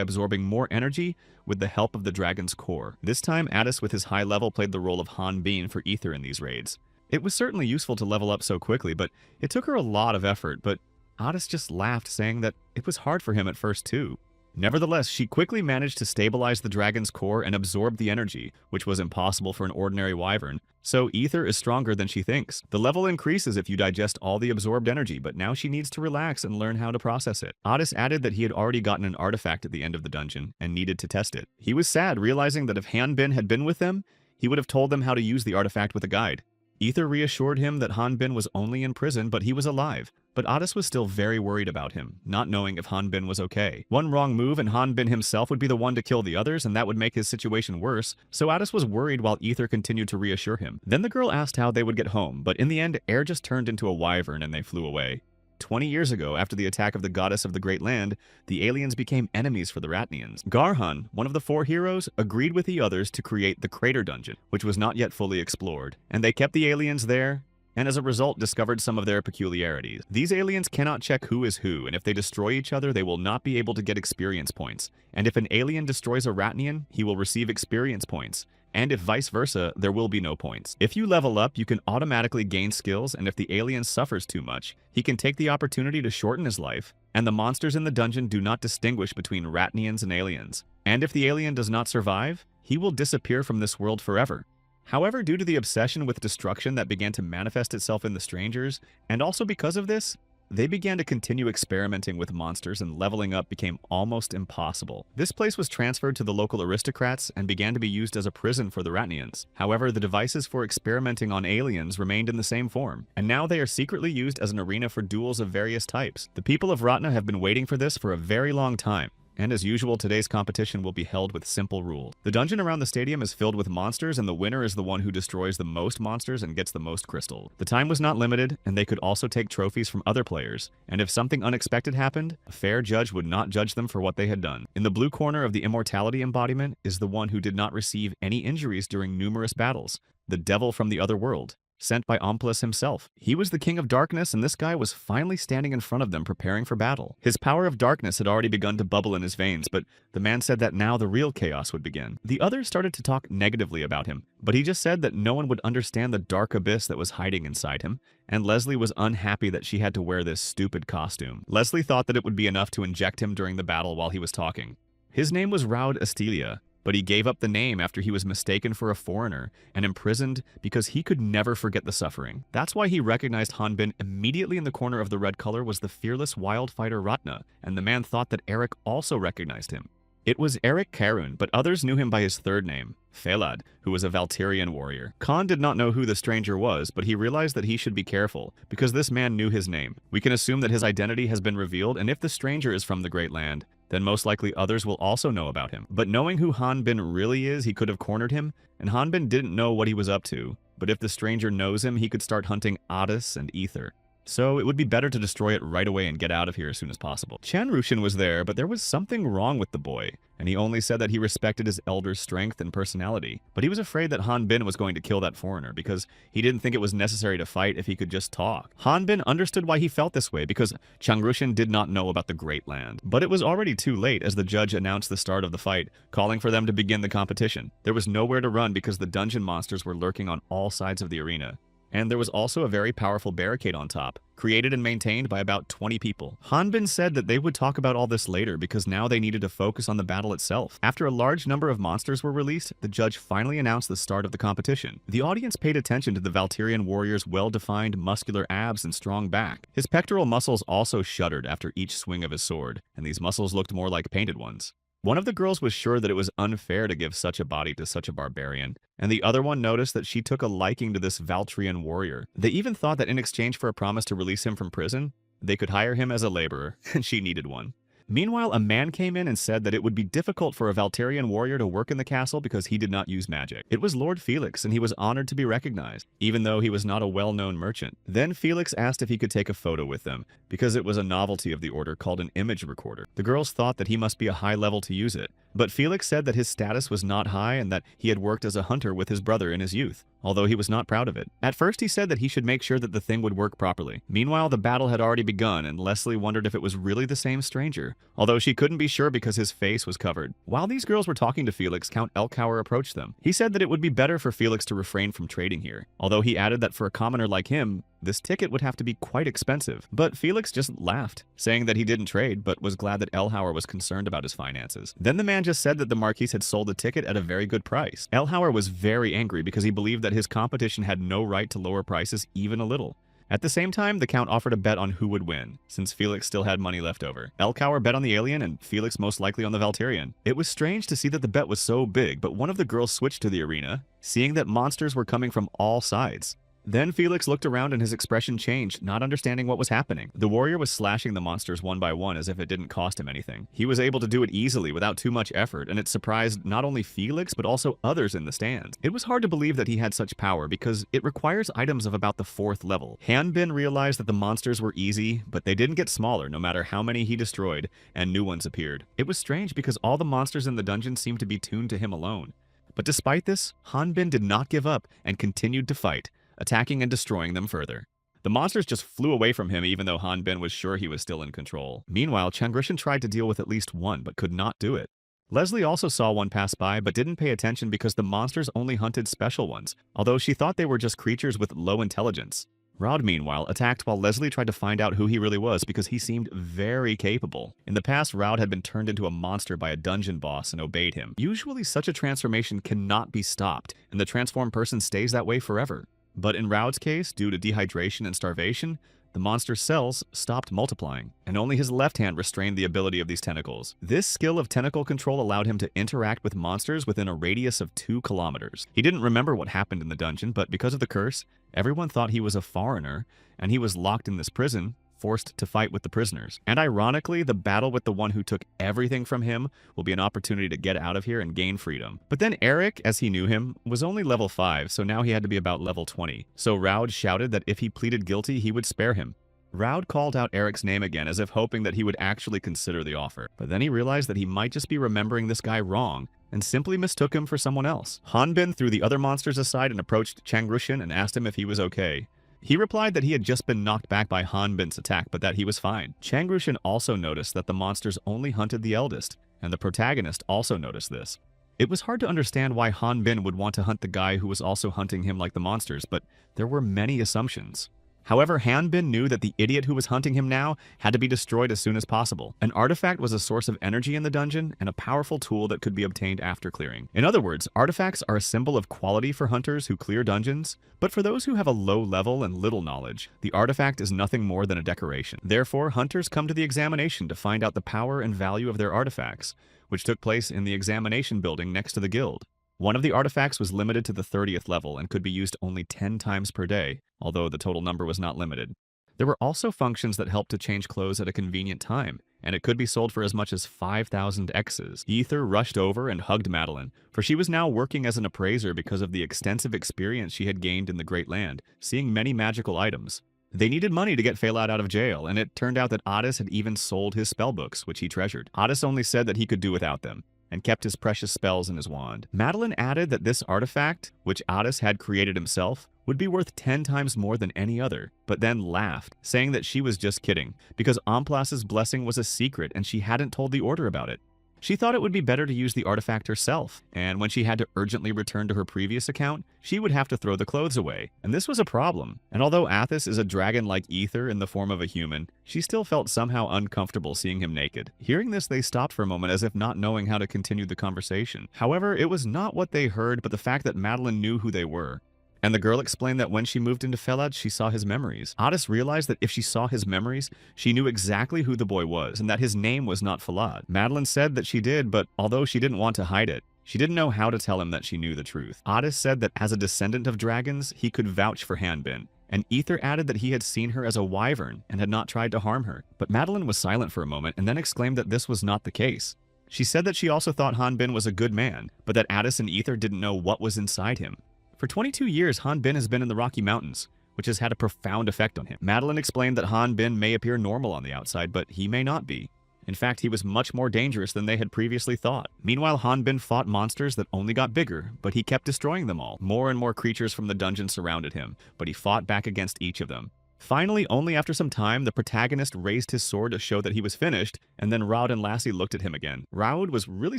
absorbing more energy with the help of the dragon's core. This time, Atis with his high level played the role of Han Bin for Ether in these raids. It was certainly useful to level up so quickly, but it took her a lot of effort, but Otis just laughed, saying that it was hard for him at first too. Nevertheless, she quickly managed to stabilize the dragon's core and absorb the energy, which was impossible for an ordinary wyvern, so Ether is stronger than she thinks. The level increases if you digest all the absorbed energy, but now she needs to relax and learn how to process it. Otis added that he had already gotten an artifact at the end of the dungeon and needed to test it. He was sad, realizing that if Han Bin had been with them, he would have told them how to use the artifact with a guide. Ether reassured him that Han Bin was only in prison, but he was alive. But Otis was still very worried about him, not knowing if Han Bin was okay. One wrong move and Han Bin himself would be the one to kill the others, and that would make his situation worse, so Otis was worried while Ether continued to reassure him. Then the girl asked how they would get home, but in the end, Air just turned into a wyvern and they flew away. 20 years ago, after the attack of the goddess of the Great Land, the aliens became enemies for the Ratnians. Garhan, one of the 4 heroes, agreed with the others to create the Crater Dungeon, which was not yet fully explored, and they kept the aliens there, and as a result discovered some of their peculiarities. These aliens cannot check who is who, and if they destroy each other, they will not be able to get experience points. And if an alien destroys a Ratnian, he will receive experience points. And if vice versa, there will be no points. If you level up, you can automatically gain skills, and if the alien suffers too much, he can take the opportunity to shorten his life, and the monsters in the dungeon do not distinguish between Ratnians and aliens. And if the alien does not survive, he will disappear from this world forever. However, due to the obsession with destruction that began to manifest itself in the strangers, and also because of this, they began to continue experimenting with monsters, and leveling up became almost impossible. This place was transferred to the local aristocrats and began to be used as a prison for the Ratnians. However, the devices for experimenting on aliens remained in the same form, and now they are secretly used as an arena for duels of various types. The people of Ratna have been waiting for this for a very long time. And as usual, today's competition will be held with simple rules. The dungeon around the stadium is filled with monsters, and the winner is the one who destroys the most monsters and gets the most crystal. The time was not limited, and they could also take trophies from other players. And if something unexpected happened, a fair judge would not judge them for what they had done. In the blue corner of the immortality embodiment is the one who did not receive any injuries during numerous battles, the devil from the other world, sent by Omplus himself. He was the king of darkness, and this guy was finally standing in front of them preparing for battle. His power of darkness had already begun to bubble in his veins, but the man said that now the real chaos would begin. The others started to talk negatively about him, but he just said that no one would understand the dark abyss that was hiding inside him, and Leslie was unhappy that she had to wear this stupid costume. Leslie thought that it would be enough to inject him during the battle while he was talking. His name was Raud Astelia, but he gave up the name after he was mistaken for a foreigner and imprisoned because he could never forget the suffering. That's why he recognized Hanbin immediately in the corner of the red color was the fearless wild fighter Ratna, and the man thought that Eric also recognized him. It was Eric Karun, but others knew him by his third name, Felad, who was a Valtirian warrior. Khan did not know who the stranger was, but he realized that he should be careful, because this man knew his name. We can assume that his identity has been revealed, and if the stranger is from the Great Land, then most likely others will also know about him. But knowing who Hanbin really is, he could have cornered him, and Hanbin didn't know what he was up to. But if the stranger knows him, he could start hunting Adis and Ether. So it would be better to destroy it right away and get out of here as soon as possible. Chan Rushin was there, but there was something wrong with the boy, and he only said that he respected his elder's strength and personality. But he was afraid that Hanbin was going to kill that foreigner because he didn't think it was necessary to fight if he could just talk. Hanbin understood why he felt this way because Chang Rushin did not know about the Great Land. But it was already too late as the judge announced the start of the fight, calling for them to begin the competition. There was nowhere to run because the dungeon monsters were lurking on all sides of the arena. And there was also a very powerful barricade on top, created and maintained by about 20 people. Hanbin said that they would talk about all this later because now they needed to focus on the battle itself. After a large number of monsters were released, the judge finally announced the start of the competition. The audience paid attention to the Valtirian warrior's well-defined muscular abs and strong back. His pectoral muscles also shuddered after each swing of his sword, and these muscles looked more like painted ones. One of the girls was sure that it was unfair to give such a body to such a barbarian, and the other one noticed that she took a liking to this Valtrian warrior. They even thought that in exchange for a promise to release him from prison, they could hire him as a laborer, and she needed one. Meanwhile, a man came in and said that it would be difficult for a Valtirian warrior to work in the castle because he did not use magic. It was Lord Felix, and he was honored to be recognized, even though he was not a well-known merchant. Then Felix asked if he could take a photo with them, because it was a novelty of the order called an image recorder. The girls thought that he must be a high level to use it, but Felix said that his status was not high and that he had worked as a hunter with his brother in his youth, although he was not proud of it. At first he said that he should make sure that the thing would work properly. Meanwhile, the battle had already begun, and Leslie wondered if it was really the same stranger, although she couldn't be sure because his face was covered. While these girls were talking to Felix, Count Elkhauer approached them. He said that it would be better for Felix to refrain from trading here, although he added that for a commoner like him, this ticket would have to be quite expensive. But Felix just laughed, saying that he didn't trade, but was glad that Elkhauer was concerned about his finances. Then the man just said that the Marquis had sold the ticket at a very good price. Elkhauer was very angry because he believed that his competition had no right to lower prices even a little. At the same time, the Count offered a bet on who would win, since Felix still had money left over. Elkhauer bet on the alien and Felix most likely on the Valtirian. It was strange to see that the bet was so big, but one of the girls switched to the arena, seeing that monsters were coming from all sides. Then Felix looked around and his expression changed, not understanding what was happening. The warrior was slashing the monsters one by one as if it didn't cost him anything. He was able to do it easily without too much effort, and it surprised not only Felix but also others in the stands. It was hard to believe that he had such power because it requires items of about the 4th level. Hanbin realized that the monsters were easy, but they didn't get smaller no matter how many he destroyed, and new ones appeared. It was strange because all the monsters in the dungeon seemed to be tuned to him alone. But despite this, Hanbin did not give up and continued to fight, attacking and destroying them further. The monsters just flew away from him even though Hanbin was sure he was still in control. Meanwhile, Changrishan tried to deal with at least one but could not do it. Leslie also saw one pass by but didn't pay attention because the monsters only hunted special ones, although she thought they were just creatures with low intelligence. Raud, meanwhile, attacked while Leslie tried to find out who he really was because he seemed very capable. In the past, Raud had been turned into a monster by a dungeon boss and obeyed him. Usually, such a transformation cannot be stopped, and the transformed person stays that way forever. But in Raud's case, due to dehydration and starvation, the monster's cells stopped multiplying, and only his left hand restrained the ability of these tentacles. This skill of tentacle control allowed him to interact with monsters within a radius of 2 kilometers. He didn't remember what happened in the dungeon, but because of the curse, everyone thought he was a foreigner, and he was locked in this prison, forced to fight with the prisoners. And ironically, the battle with the one who took everything from him will be an opportunity to get out of here and gain freedom. But then Eric, as he knew him, was only level 5, so now he had to be about level 20. So Raud shouted that if he pleaded guilty, he would spare him. Raud called out Eric's name again as if hoping that he would actually consider the offer. But then he realized that he might just be remembering this guy wrong and simply mistook him for someone else. Hanbin threw the other monsters aside and approached Changrushin and asked him if he was okay. He replied that he had just been knocked back by Hanbin's attack, but that he was fine. Changrushin also noticed that the monsters only hunted the eldest, and the protagonist also noticed this. It was hard to understand why Hanbin would want to hunt the guy who was also hunting him like the monsters, but there were many assumptions. However, Hanbin knew that the idiot who was hunting him now had to be destroyed as soon as possible. An artifact was a source of energy in the dungeon and a powerful tool that could be obtained after clearing. In other words, artifacts are a symbol of quality for hunters who clear dungeons, but for those who have a low level and little knowledge, the artifact is nothing more than a decoration. Therefore, hunters come to the examination to find out the power and value of their artifacts, which took place in the examination building next to the guild. One of the artifacts was limited to the 30th level and could be used only 10 times per day, although the total number was not limited. There were also functions that helped to change clothes at a convenient time, and it could be sold for as much as 5,000 X's. Ether rushed over and hugged Madeline, for she was now working as an appraiser because of the extensive experience she had gained in the Great Land, seeing many magical items. They needed money to get Phalad out of jail, and it turned out that Otis had even sold his spellbooks, which he treasured. Otis only said that he could do without them, and kept his precious spells in his wand. Madeline added that this artifact, which Otis had created himself, would be worth 10 times more than any other, but then laughed, saying that she was just kidding, because Amplas's blessing was a secret and she hadn't told the order about it. She thought it would be better to use the artifact herself, and when she had to urgently return to her previous account, she would have to throw the clothes away. And this was a problem. And although Athos is a dragon like Ether in the form of a human, she still felt somehow uncomfortable seeing him naked. Hearing this, they stopped for a moment as if not knowing how to continue the conversation. However, it was not what they heard, but the fact that Madeline knew who they were. And the girl explained that when she moved into Phalad, she saw his memories. Otis realized that if she saw his memories, she knew exactly who the boy was, and that his name was not Phalad. Madeline said that she did, but although she didn't want to hide it, she didn't know how to tell him that she knew the truth. Otis said that as a descendant of dragons, he could vouch for Hanbin, and Ether added that he had seen her as a wyvern and had not tried to harm her. But Madeline was silent for a moment and then exclaimed that this was not the case. She said that she also thought Hanbin was a good man, but that Otis and Ether didn't know what was inside him. For 22 years, Hanbin has been in the Rocky Mountains, which has had a profound effect on him. Madeline explained that Hanbin may appear normal on the outside, but he may not be. In fact, he was much more dangerous than they had previously thought. Meanwhile, Hanbin fought monsters that only got bigger, but he kept destroying them all. More and more creatures from the dungeon surrounded him, but he fought back against each of them. Finally, only after some time, the protagonist raised his sword to show that he was finished, and then Raud and Lassie looked at him again. Raud was really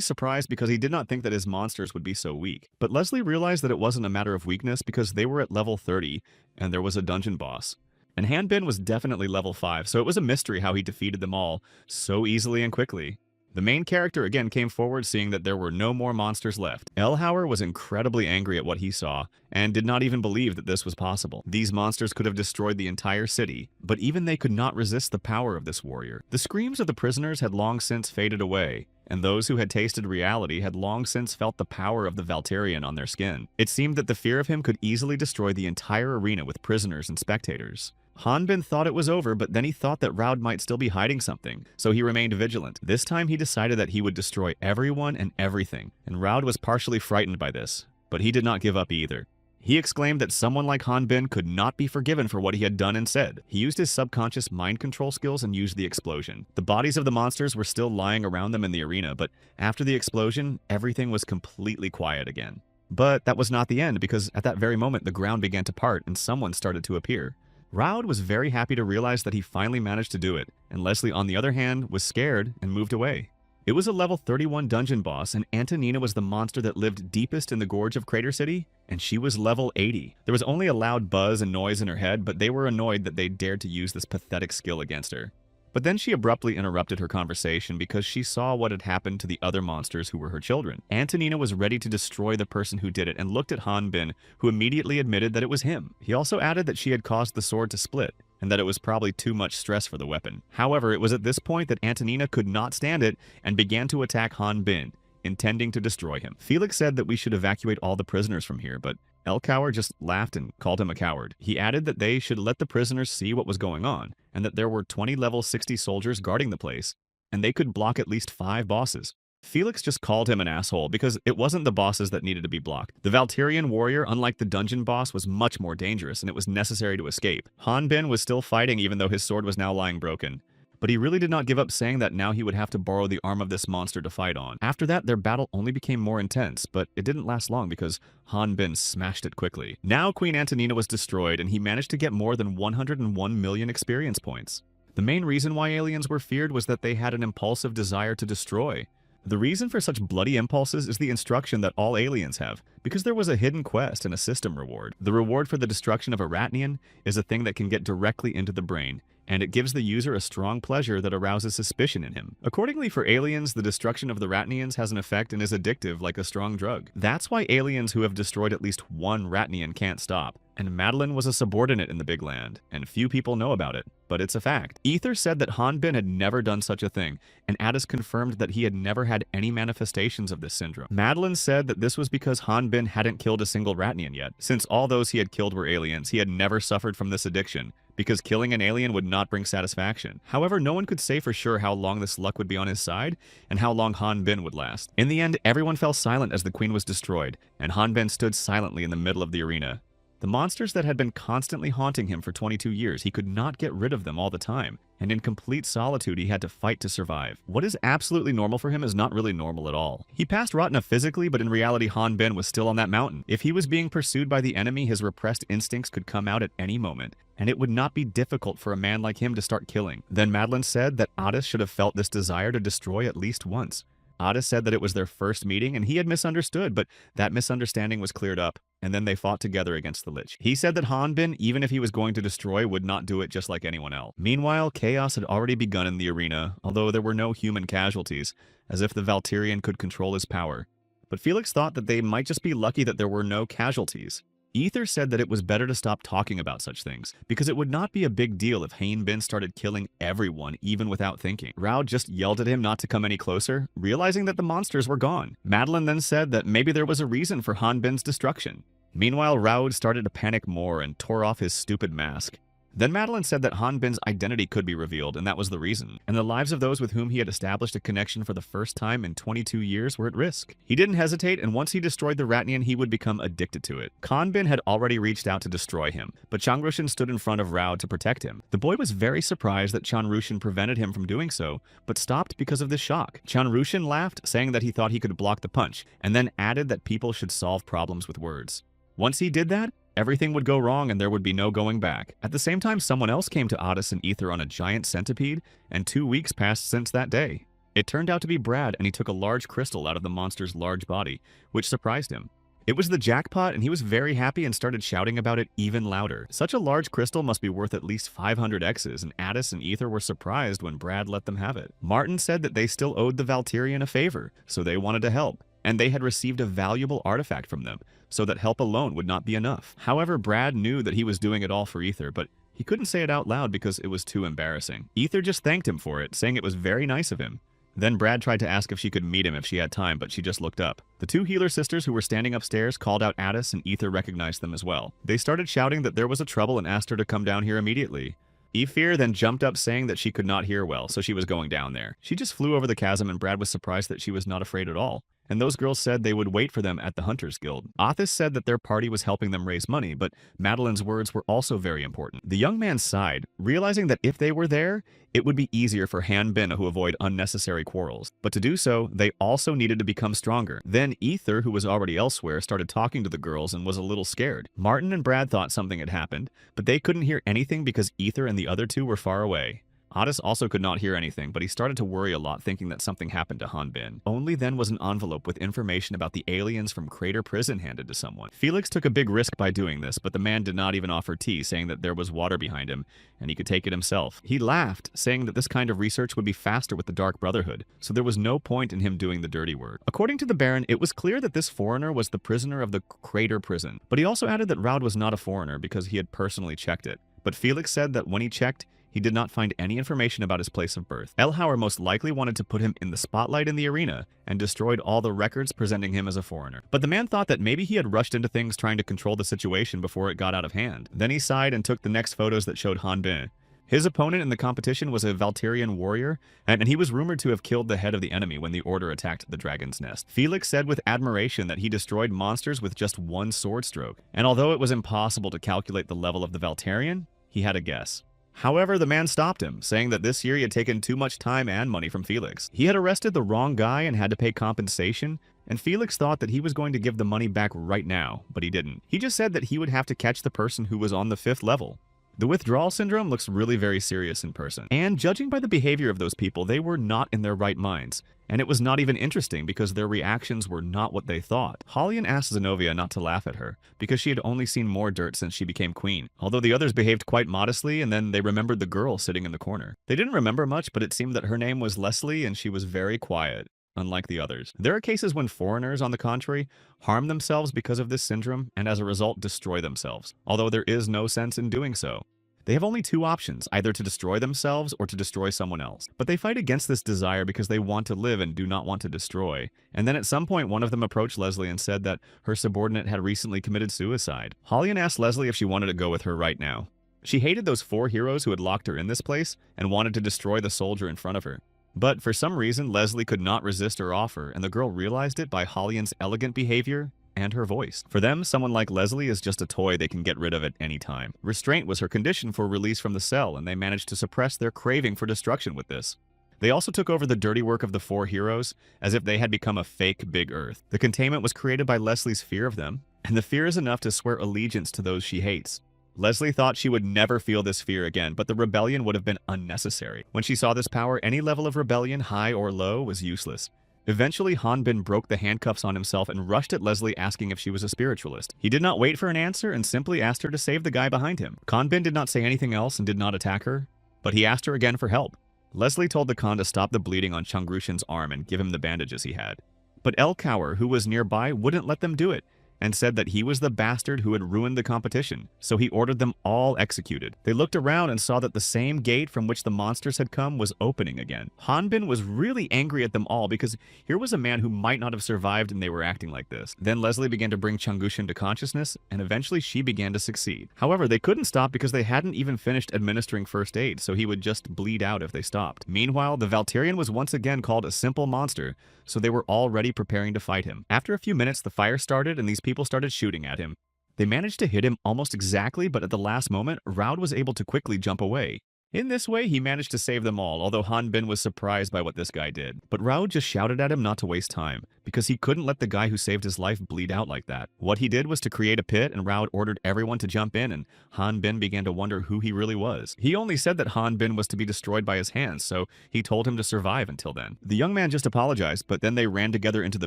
surprised because he did not think that his monsters would be so weak. But Leslie realized that it wasn't a matter of weakness because they were at level 30, and there was a dungeon boss. And Hanbin was definitely level 5, so it was a mystery how he defeated them all so easily and quickly. The main character again came forward seeing that there were no more monsters left. Elhauer was incredibly angry at what he saw, and did not even believe that this was possible. These monsters could have destroyed the entire city, but even they could not resist the power of this warrior. The screams of the prisoners had long since faded away, and those who had tasted reality had long since felt the power of the Valterian on their skin. It seemed that the fear of him could easily destroy the entire arena with prisoners and spectators. Hanbin thought it was over, but then he thought that Raud might still be hiding something, so he remained vigilant. This time he decided that he would destroy everyone and everything, and Raud was partially frightened by this, but he did not give up either. He exclaimed that someone like Hanbin could not be forgiven for what he had done and said. He used his subconscious mind control skills and used the explosion. The bodies of the monsters were still lying around them in the arena, but after the explosion, everything was completely quiet again. But that was not the end, because at that very moment the ground began to part and someone started to appear. Raud was very happy to realize that he finally managed to do it, and Leslie, on the other hand, was scared and moved away. It was a level 31 dungeon boss, and Antonina was the monster that lived deepest in the gorge of Crater City, and she was level 80. There was only a loud buzz and noise in her head, but they were annoyed that they dared to use this pathetic skill against her. But then she abruptly interrupted her conversation because she saw what had happened to the other monsters who were her children. Antonina was ready to destroy the person who did it and looked at Han Bin, who immediately admitted that it was him. He also added that she had caused the sword to split, and that it was probably too much stress for the weapon. However, it was at this point that Antonina could not stand it and began to attack Han Bin, intending to destroy him. Felix said that we should evacuate all the prisoners from here, but Elcowar just laughed and called him a coward. He added that they should let the prisoners see what was going on, and that there were 20 level 60 soldiers guarding the place, and they could block at least 5 bosses. Felix just called him an asshole because it wasn't the bosses that needed to be blocked. The Valtirian warrior, unlike the dungeon boss, was much more dangerous, and it was necessary to escape. Han Bin was still fighting even though his sword was now lying broken. But he really did not give up, saying that now he would have to borrow the arm of this monster to fight on. After that, their battle only became more intense, but it didn't last long because Han Bin smashed it quickly. Now Queen Antonina was destroyed, and he managed to get more than 101 million experience points. The main reason why aliens were feared was that they had an impulsive desire to destroy. The reason for such bloody impulses is the instruction that all aliens have, because there was a hidden quest and a system reward. The reward for the destruction of a Ratnian is a thing that can get directly into the brain, and it gives the user a strong pleasure that arouses suspicion in him. Accordingly, for aliens, the destruction of the Ratnians has an effect and is addictive like a strong drug. That's why aliens who have destroyed at least one Ratnian can't stop. And Madeline was a subordinate in the Big Land, and few people know about it, but it's a fact. Ether said that Han Bin had never done such a thing, and Addis confirmed that he had never had any manifestations of this syndrome. Madeline said that this was because Han Bin hadn't killed a single Ratnian yet. Since all those he had killed were aliens, he had never suffered from this addiction, because killing an alien would not bring satisfaction. However, no one could say for sure how long this luck would be on his side, and how long Han Bin would last. In the end, everyone fell silent as the queen was destroyed, and Han Bin stood silently in the middle of the arena. The monsters that had been constantly haunting him for 22 years, he could not get rid of them all the time, and in complete solitude he had to fight to survive. What is absolutely normal for him is not really normal at all. He passed Rotna physically, but in reality Han Bin was still on that mountain. If he was being pursued by the enemy, his repressed instincts could come out at any moment, and it would not be difficult for a man like him to start killing. Then Madeline said that Addis should have felt this desire to destroy at least once. Addis said that it was their first meeting and he had misunderstood, but that misunderstanding was cleared up, and then they fought together against the Lich. He said that Han Bin, even if he was going to destroy, would not do it just like anyone else. Meanwhile, chaos had already begun in the arena, although there were no human casualties, as if the Valtirian could control his power. But Felix thought that they might just be lucky that there were no casualties. Ether said that it was better to stop talking about such things, because it would not be a big deal if Han Bin started killing everyone even without thinking. Raud just yelled at him not to come any closer, realizing that the monsters were gone. Madeline then said that maybe there was a reason for Han Bin's destruction. Meanwhile, Raud started to panic more and tore off his stupid mask. Then Madeline said that Han Bin's identity could be revealed, and that was the reason. And the lives of those with whom he had established a connection for the first time in 22 years were at risk. He didn't hesitate, and once he destroyed the Ratnian, he would become addicted to it. Khan Bin had already reached out to destroy him, but Changrushin stood in front of Raud to protect him. The boy was very surprised that Changrushin prevented him from doing so, but stopped because of this shock. Changrushin laughed, saying that he thought he could block the punch, and then added that people should solve problems with words. Once he did that, everything would go wrong and there would be no going back. At the same time, someone else came to Addis and Ether on a giant centipede, and 2 weeks passed since that day. It turned out to be Brad, and he took a large crystal out of the monster's large body, which surprised him. It was the jackpot, and he was very happy and started shouting about it even louder. Such a large crystal must be worth at least 500 X's, and Addis and Ether were surprised when Brad let them have it. Martin said that they still owed the Valtirian a favor, so they wanted to help, and they had received a valuable artifact from them, so that help alone would not be enough. However, Brad knew that he was doing it all for Ether, but he couldn't say it out loud because it was too embarrassing. Ether just thanked him for it, saying it was very nice of him. Then Brad tried to ask if she could meet him if she had time, but she just looked up. The two healer sisters who were standing upstairs called out Addis, and Ether recognized them as well. They started shouting that there was a trouble and asked her to come down here immediately. Ephir then jumped up saying that she could not hear well, so she was going down there. She just flew over the chasm, and Brad was surprised that she was not afraid at all. And those girls said they would wait for them at the Hunters Guild. Athos said that their party was helping them raise money, but Madeline's words were also very important. The young man sighed, realizing that if they were there, it would be easier for Han Bin to avoid unnecessary quarrels. But to do so, they also needed to become stronger. Then Ether, who was already elsewhere, started talking to the girls and was a little scared. Martin and Brad thought something had happened, but they couldn't hear anything because Ether and the other two were far away. Otis also could not hear anything, but he started to worry a lot, thinking that something happened to Hanbin. Only then was an envelope with information about the aliens from Crater Prison handed to someone. Felix took a big risk by doing this, but the man did not even offer tea, saying that there was water behind him, and he could take it himself. He laughed, saying that this kind of research would be faster with the Dark Brotherhood, so there was no point in him doing the dirty work. According to the Baron, it was clear that this foreigner was the prisoner of the Crater Prison, but he also added that Raud was not a foreigner because he had personally checked it. But Felix said that when he checked, he did not find any information about his place of birth. Elhauer most likely wanted to put him in the spotlight in the arena and destroyed all the records presenting him as a foreigner. But the man thought that maybe he had rushed into things trying to control the situation before it got out of hand. Then he sighed and took the next photos that showed Hanbin. His opponent in the competition was a Valterian warrior, and he was rumored to have killed the head of the enemy when the Order attacked the Dragon's Nest. Felix said with admiration that he destroyed monsters with just one sword stroke, and although it was impossible to calculate the level of the Valterian, he had a guess. However, the man stopped him, saying that this year he had taken too much time and money from Felix. He had arrested the wrong guy and had to pay compensation, and Felix thought that he was going to give the money back right now, but he didn't. He just said that he would have to catch the person who was on the 5th level. The withdrawal syndrome looks really very serious in person, and judging by the behavior of those people, they were not in their right minds. And it was not even interesting because their reactions were not what they thought. Holian asked Zenobia not to laugh at her, because she had only seen more dirt since she became queen, although the others behaved quite modestly, and then they remembered the girl sitting in the corner. They didn't remember much, but it seemed that her name was Leslie and she was very quiet, unlike the others. There are cases when foreigners, on the contrary, harm themselves because of this syndrome and as a result destroy themselves, although there is no sense in doing so. They have only two options, either to destroy themselves or to destroy someone else. But they fight against this desire because they want to live and do not want to destroy. And then at some point, one of them approached Leslie and said that her subordinate had recently committed suicide. Holian asked Leslie if she wanted to go with her right now. She hated those 4 heroes who had locked her in this place and wanted to destroy the soldier in front of her. But for some reason, Leslie could not resist her offer, and the girl realized it by Holian's elegant behavior and her voice. For them, someone like Leslie is just a toy they can get rid of at any time. Restraint was her condition for release from the cell, and they managed to suppress their craving for destruction with this. They also took over the dirty work of the 4 heroes, as if they had become a fake Big Earth. The containment was created by Leslie's fear of them, and the fear is enough to swear allegiance to those she hates. Leslie thought she would never feel this fear again, but the rebellion would have been unnecessary. When she saw this power, any level of rebellion, high or low, was useless. Eventually, Hanbin broke the handcuffs on himself and rushed at Leslie asking if she was a spiritualist. He did not wait for an answer and simply asked her to save the guy behind him. Hanbin did not say anything else and did not attack her, but he asked her again for help. Leslie told the Khan to stop the bleeding on Changrushin's arm and give him the bandages he had. But Elhauer, who was nearby, wouldn't let them do it, and said that he was the bastard who had ruined the competition, so he ordered them all executed. They looked around and saw that the same gate from which the monsters had come was opening again. Hanbin was really angry at them all because here was a man who might not have survived and they were acting like this. Then Leslie began to bring Changrushin to consciousness, and eventually she began to succeed. However, they couldn't stop because they hadn't even finished administering first aid, so he would just bleed out if they stopped. Meanwhile, the Valterian was once again called a simple monster, so they were already preparing to fight him. After a few minutes, the fire started and these people started shooting at him. They managed to hit him almost exactly, but at the last moment, Raud was able to quickly jump away. In this way, he managed to save them all, although Hanbin was surprised by what this guy did. But Raud just shouted at him not to waste time, because he couldn't let the guy who saved his life bleed out like that. What he did was to create a pit, and Raud ordered everyone to jump in, and Hanbin began to wonder who he really was. He only said that Hanbin was to be destroyed by his hands, so he told him to survive until then. The young man just apologized, but then they ran together into the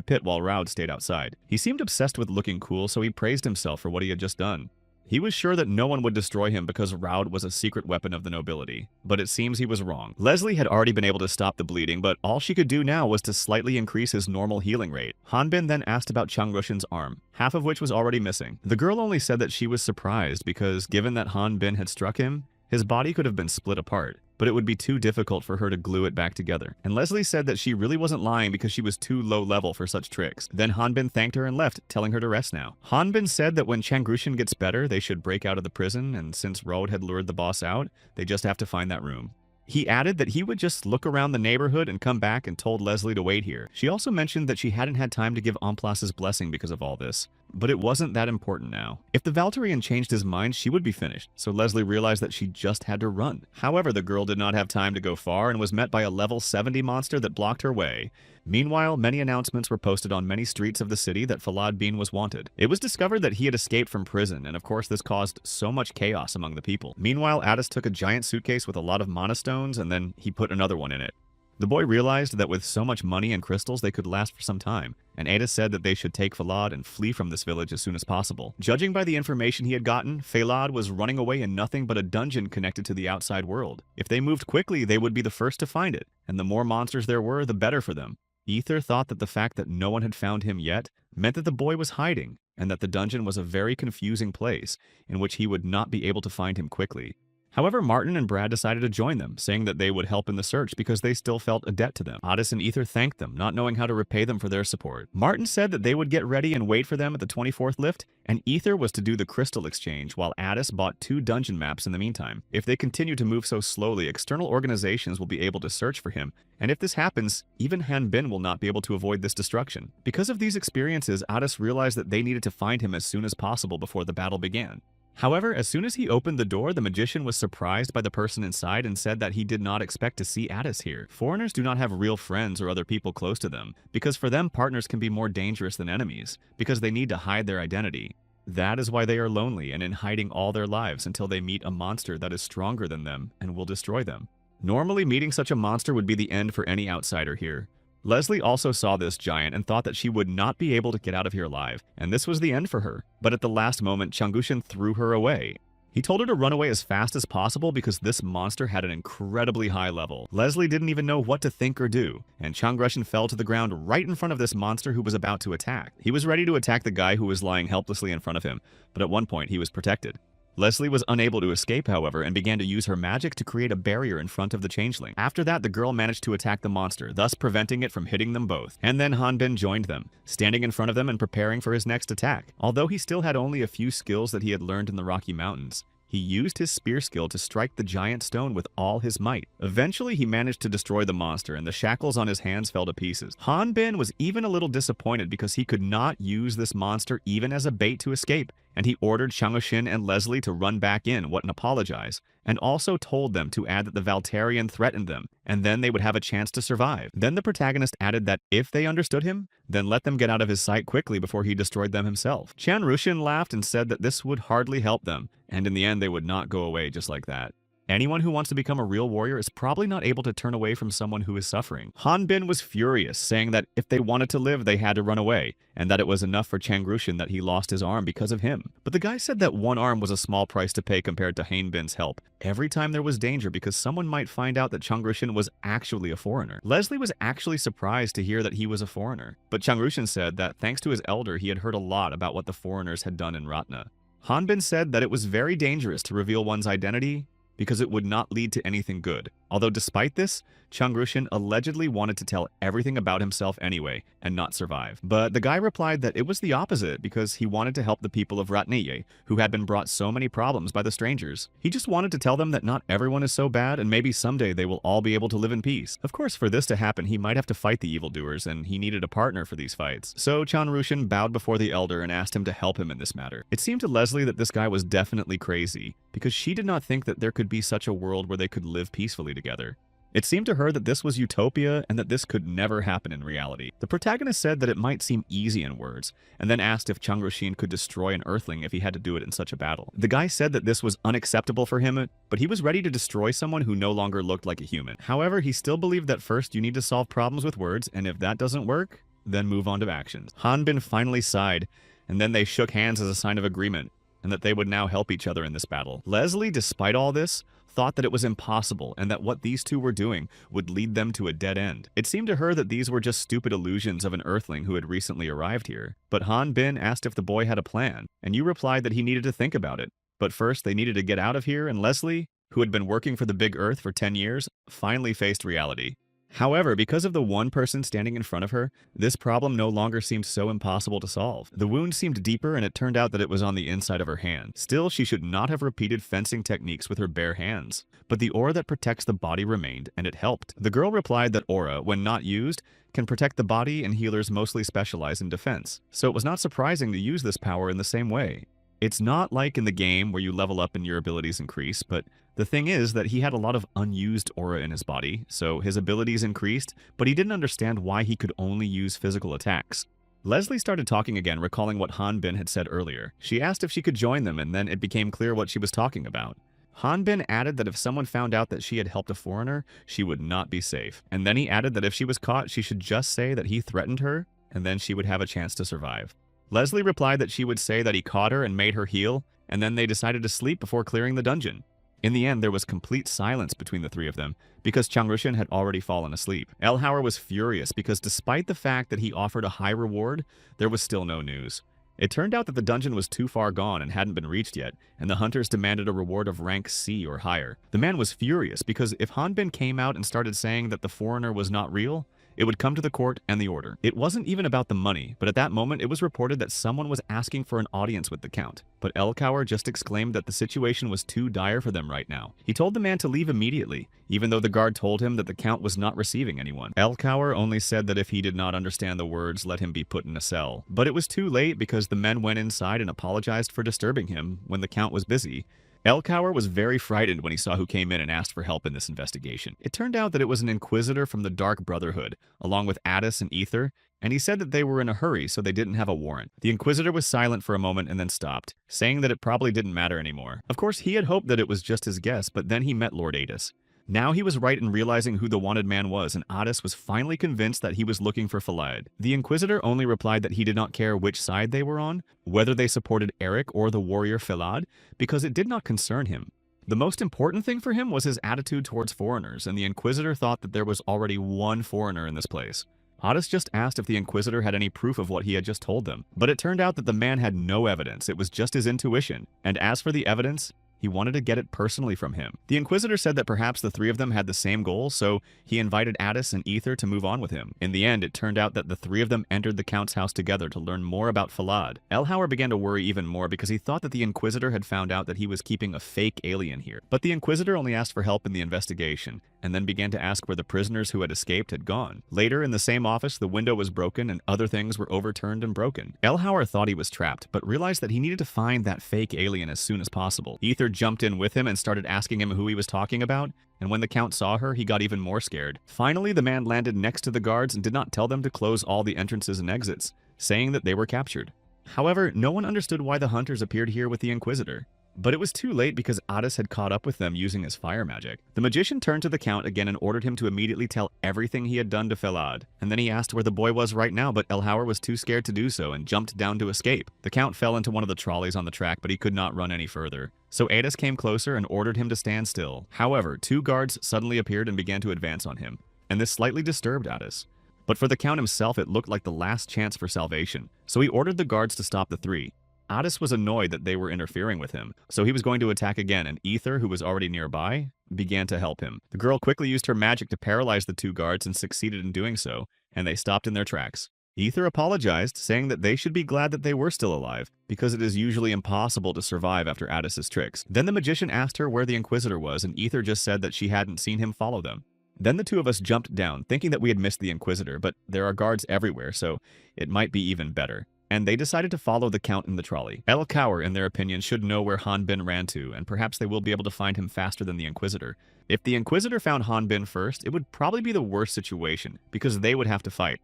pit while Raud stayed outside. He seemed obsessed with looking cool, so he praised himself for what he had just done. He was sure that no one would destroy him because Raud was a secret weapon of the nobility, but it seems he was wrong. Leslie had already been able to stop the bleeding, but all she could do now was to slightly increase his normal healing rate. Hanbin then asked about Changrushin's arm, half of which was already missing. The girl only said that she was surprised because, given that Hanbin had struck him, his body could have been split apart, but it would be too difficult for her to glue it back together. And Leslie said that she really wasn't lying because she was too low level for such tricks. Then Hanbin thanked her and left, telling her to rest now. Hanbin said that when Changrushin gets better, they should break out of the prison, and since Raud had lured the boss out, they just have to find that room. He added that he would just look around the neighborhood and come back, and told Leslie to wait here. She also mentioned that she hadn't had time to give Amplas's blessing because of all this, But it wasn't that important now. If the Valkyrian changed his mind, she would be finished, so Leslie realized that she just had to run. However, the girl did not have time to go far and was met by a level 70 monster that blocked her way. Meanwhile, many announcements were posted on many streets of the city that Falad Bean was wanted. It was discovered that he had escaped from prison, and of course this caused so much chaos among the people. Meanwhile, Addis took a giant suitcase with a lot of mana stones, and then he put another one in it. The boy realized that with so much money and crystals, they could last for some time, and Ada said that they should take Falad and flee from this village as soon as possible. Judging by the information he had gotten, Falad was running away in nothing but a dungeon connected to the outside world. If they moved quickly, they would be the first to find it, and the more monsters there were, the better for them. Ether thought that the fact that no one had found him yet meant that the boy was hiding, and that the dungeon was a very confusing place in which he would not be able to find him quickly. However, Martin and Brad decided to join them, saying that they would help in the search because they still felt a debt to them. Addis and Ether thanked them, not knowing how to repay them for their support. Martin said that they would get ready and wait for them at the 24th lift, and Ether was to do the crystal exchange, while Addis bought 2 dungeon maps in the meantime. If they continue to move so slowly, external organizations will be able to search for him, and if this happens, even Han Bin will not be able to avoid this destruction. Because of these experiences, Addis realized that they needed to find him as soon as possible before the battle began. However, as soon as he opened the door, the magician was surprised by the person inside and said that he did not expect to see Addis here. Foreigners do not have real friends or other people close to them, because for them partners can be more dangerous than enemies, because they need to hide their identity. That is why they are lonely and in hiding all their lives until they meet a monster that is stronger than them and will destroy them. Normally, meeting such a monster would be the end for any outsider here. Leslie also saw this giant and thought that she would not be able to get out of here alive, and this was the end for her. But at the last moment, Changushin threw her away. He told her to run away as fast as possible because this monster had an incredibly high level. Leslie didn't even know what to think or do, and Changushin fell to the ground right in front of this monster who was about to attack. He was ready to attack the guy who was lying helplessly in front of him, but at one point he was protected. Leslie was unable to escape, however, and began to use her magic to create a barrier in front of the changeling. After that, the girl managed to attack the monster, thus preventing it from hitting them both. And then Han Bin joined them, standing in front of them and preparing for his next attack. Although he still had only a few skills that he had learned in the Rocky Mountains, he used his spear skill to strike the giant stone with all his might. Eventually, he managed to destroy the monster, and the shackles on his hands fell to pieces. Han Bin was even a little disappointed because he could not use this monster even as a bait to escape, and he ordered Changushin and Leslie to run back in and apologize, and also told them to add that the Valtarian threatened them, and then they would have a chance to survive. Then the protagonist added that if they understood him, then let them get out of his sight quickly before he destroyed them himself. Chan Rushin laughed and said that this would hardly help them, and in the end they would not go away just like that. Anyone who wants to become a real warrior is probably not able to turn away from someone who is suffering. Han Bin was furious, saying that if they wanted to live, they had to run away, and that it was enough for Chang Rushin that he lost his arm because of him. But the guy said that one arm was a small price to pay compared to Han Bin's help every time there was danger because someone might find out that Chang Rushin was actually a foreigner. Leslie was actually surprised to hear that he was a foreigner, but Chang Rushin said that thanks to his elder, he had heard a lot about what the foreigners had done in Ratna. Han Bin said that it was very dangerous to reveal one's identity because it would not lead to anything good. Although despite this, Chang Rushin allegedly wanted to tell everything about himself anyway and not survive. But the guy replied that it was the opposite because he wanted to help the people of Ratniye, who had been brought so many problems by the strangers. He just wanted to tell them that not everyone is so bad and maybe someday they will all be able to live in peace. Of course, for this to happen, he might have to fight the evildoers, and he needed a partner for these fights. So Chan Rushin bowed before the elder and asked him to help him in this matter. It seemed to Leslie that this guy was definitely crazy, because she did not think that there could be such a world where they could live peacefully together. It seemed to her that this was utopia and that this could never happen in reality. The protagonist said that it might seem easy in words, and then asked if Chang Rushin could destroy an Earthling if he had to do it in such a battle. The guy said that this was unacceptable for him, but he was ready to destroy someone who no longer looked like a human. However, he still believed that first you need to solve problems with words, and if that doesn't work, then move on to actions. Han Bin finally sighed, and then they shook hands as a sign of agreement, and that they would now help each other in this battle. Leslie, despite all this, thought that it was impossible and that what these two were doing would lead them to a dead end. It seemed to her that these were just stupid illusions of an Earthling who had recently arrived here. But Han Bin asked if the boy had a plan, and you replied that he needed to think about it. But first, they needed to get out of here, and Leslie, who had been working for the Big Earth for 10 years, finally faced reality. However, because of the one person standing in front of her, this problem no longer seemed so impossible to solve. The wound seemed deeper, and it turned out that it was on the inside of her hand. Still, she should not have repeated fencing techniques with her bare hands. But the aura that protects the body remained, and it helped. The girl replied that aura, when not used, can protect the body, and healers mostly specialize in defense. So it was not surprising to use this power in the same way. It's not like in the game where you level up and your abilities increase, but the thing is that he had a lot of unused aura in his body, so his abilities increased, but he didn't understand why he could only use physical attacks. Leslie started talking again, recalling what Han Bin had said earlier. She asked if she could join them, and then it became clear what she was talking about. Han Bin added that if someone found out that she had helped a foreigner, she would not be safe. And then he added that if she was caught, she should just say that he threatened her, and then she would have a chance to survive. Leslie replied that she would say that he caught her and made her heal, and then they decided to sleep before clearing the dungeon. In the end, there was complete silence between the three of them, because Changrushin had already fallen asleep. Elhauer was furious because despite the fact that he offered a high reward, there was still no news. It turned out that the dungeon was too far gone and hadn't been reached yet, and the hunters demanded a reward of rank C or higher. The man was furious because if Han Bin came out and started saying that the foreigner was not real, it would come to the court and the order. It wasn't even about the money, but at that moment it was reported that someone was asking for an audience with the Count. But Elhauer just exclaimed that the situation was too dire for them right now. He told the man to leave immediately, even though the guard told him that the Count was not receiving anyone. Elhauer only said that if he did not understand the words, let him be put in a cell. But it was too late because the men went inside and apologized for disturbing him when the Count was busy. Elhauer was very frightened when he saw who came in and asked for help in this investigation. It turned out that it was an Inquisitor from the Dark Brotherhood, along with Addis and Ether, and he said that they were in a hurry so they didn't have a warrant. The Inquisitor was silent for a moment and then stopped, saying that it probably didn't matter anymore. Of course, he had hoped that it was just his guess, but then he met Lord Addis. Now he was right in realizing who the wanted man was, and Addis was finally convinced that he was looking for Falad. The Inquisitor only replied that he did not care which side they were on, whether they supported Eric or the warrior Falad, because it did not concern him. The most important thing for him was his attitude towards foreigners, and the Inquisitor thought that there was already one foreigner in this place. Addis just asked if the Inquisitor had any proof of what he had just told them, but it turned out that the man had no evidence. It was just his intuition, and as for the evidence, he wanted to get it personally from him. The Inquisitor said that perhaps the three of them had the same goal, so he invited Addis and Ether to move on with him. In the end, it turned out that the three of them entered the Count's house together to learn more about Falad. Elhauer began to worry even more because he thought that the Inquisitor had found out that he was keeping a fake alien here. But the Inquisitor only asked for help in the investigation, and then began to ask where the prisoners who had escaped had gone. Later, in the same office, the window was broken and other things were overturned and broken. Elhauer thought he was trapped, but realized that he needed to find that fake alien as soon as possible. Ether jumped in with him and started asking him who he was talking about, and when the Count saw her, he got even more scared. Finally, the man landed next to the guards and did not tell them to close all the entrances and exits, saying that they were captured. However, no one understood why the hunters appeared here with the Inquisitor. But it was too late because Addis had caught up with them using his fire magic. The magician turned to the Count again and ordered him to immediately tell everything he had done to Falad. And then he asked where the boy was right now, but Elhauer was too scared to do so and jumped down to escape. The Count fell into one of the trolleys on the track, but he could not run any further. So Addis came closer and ordered him to stand still. However, two guards suddenly appeared and began to advance on him, and this slightly disturbed Addis. But for the Count himself, it looked like the last chance for salvation. So he ordered the guards to stop the three. Addis was annoyed that they were interfering with him, so he was going to attack again, and Ether, who was already nearby, began to help him. The girl quickly used her magic to paralyze the two guards and succeeded in doing so, and they stopped in their tracks. Ether apologized, saying that they should be glad that they were still alive, because it is usually impossible to survive after Addis's tricks. Then the magician asked her where the Inquisitor was, and Ether just said that she hadn't seen him follow them. Then the two of us jumped down, thinking that we had missed the Inquisitor, but there are guards everywhere, so it might be even better. And they decided to follow the Count in the trolley. Elhauer, in their opinion, should know where Han Bin ran to, and perhaps they will be able to find him faster than the Inquisitor. If the Inquisitor found Han Bin first, it would probably be the worst situation, because they would have to fight.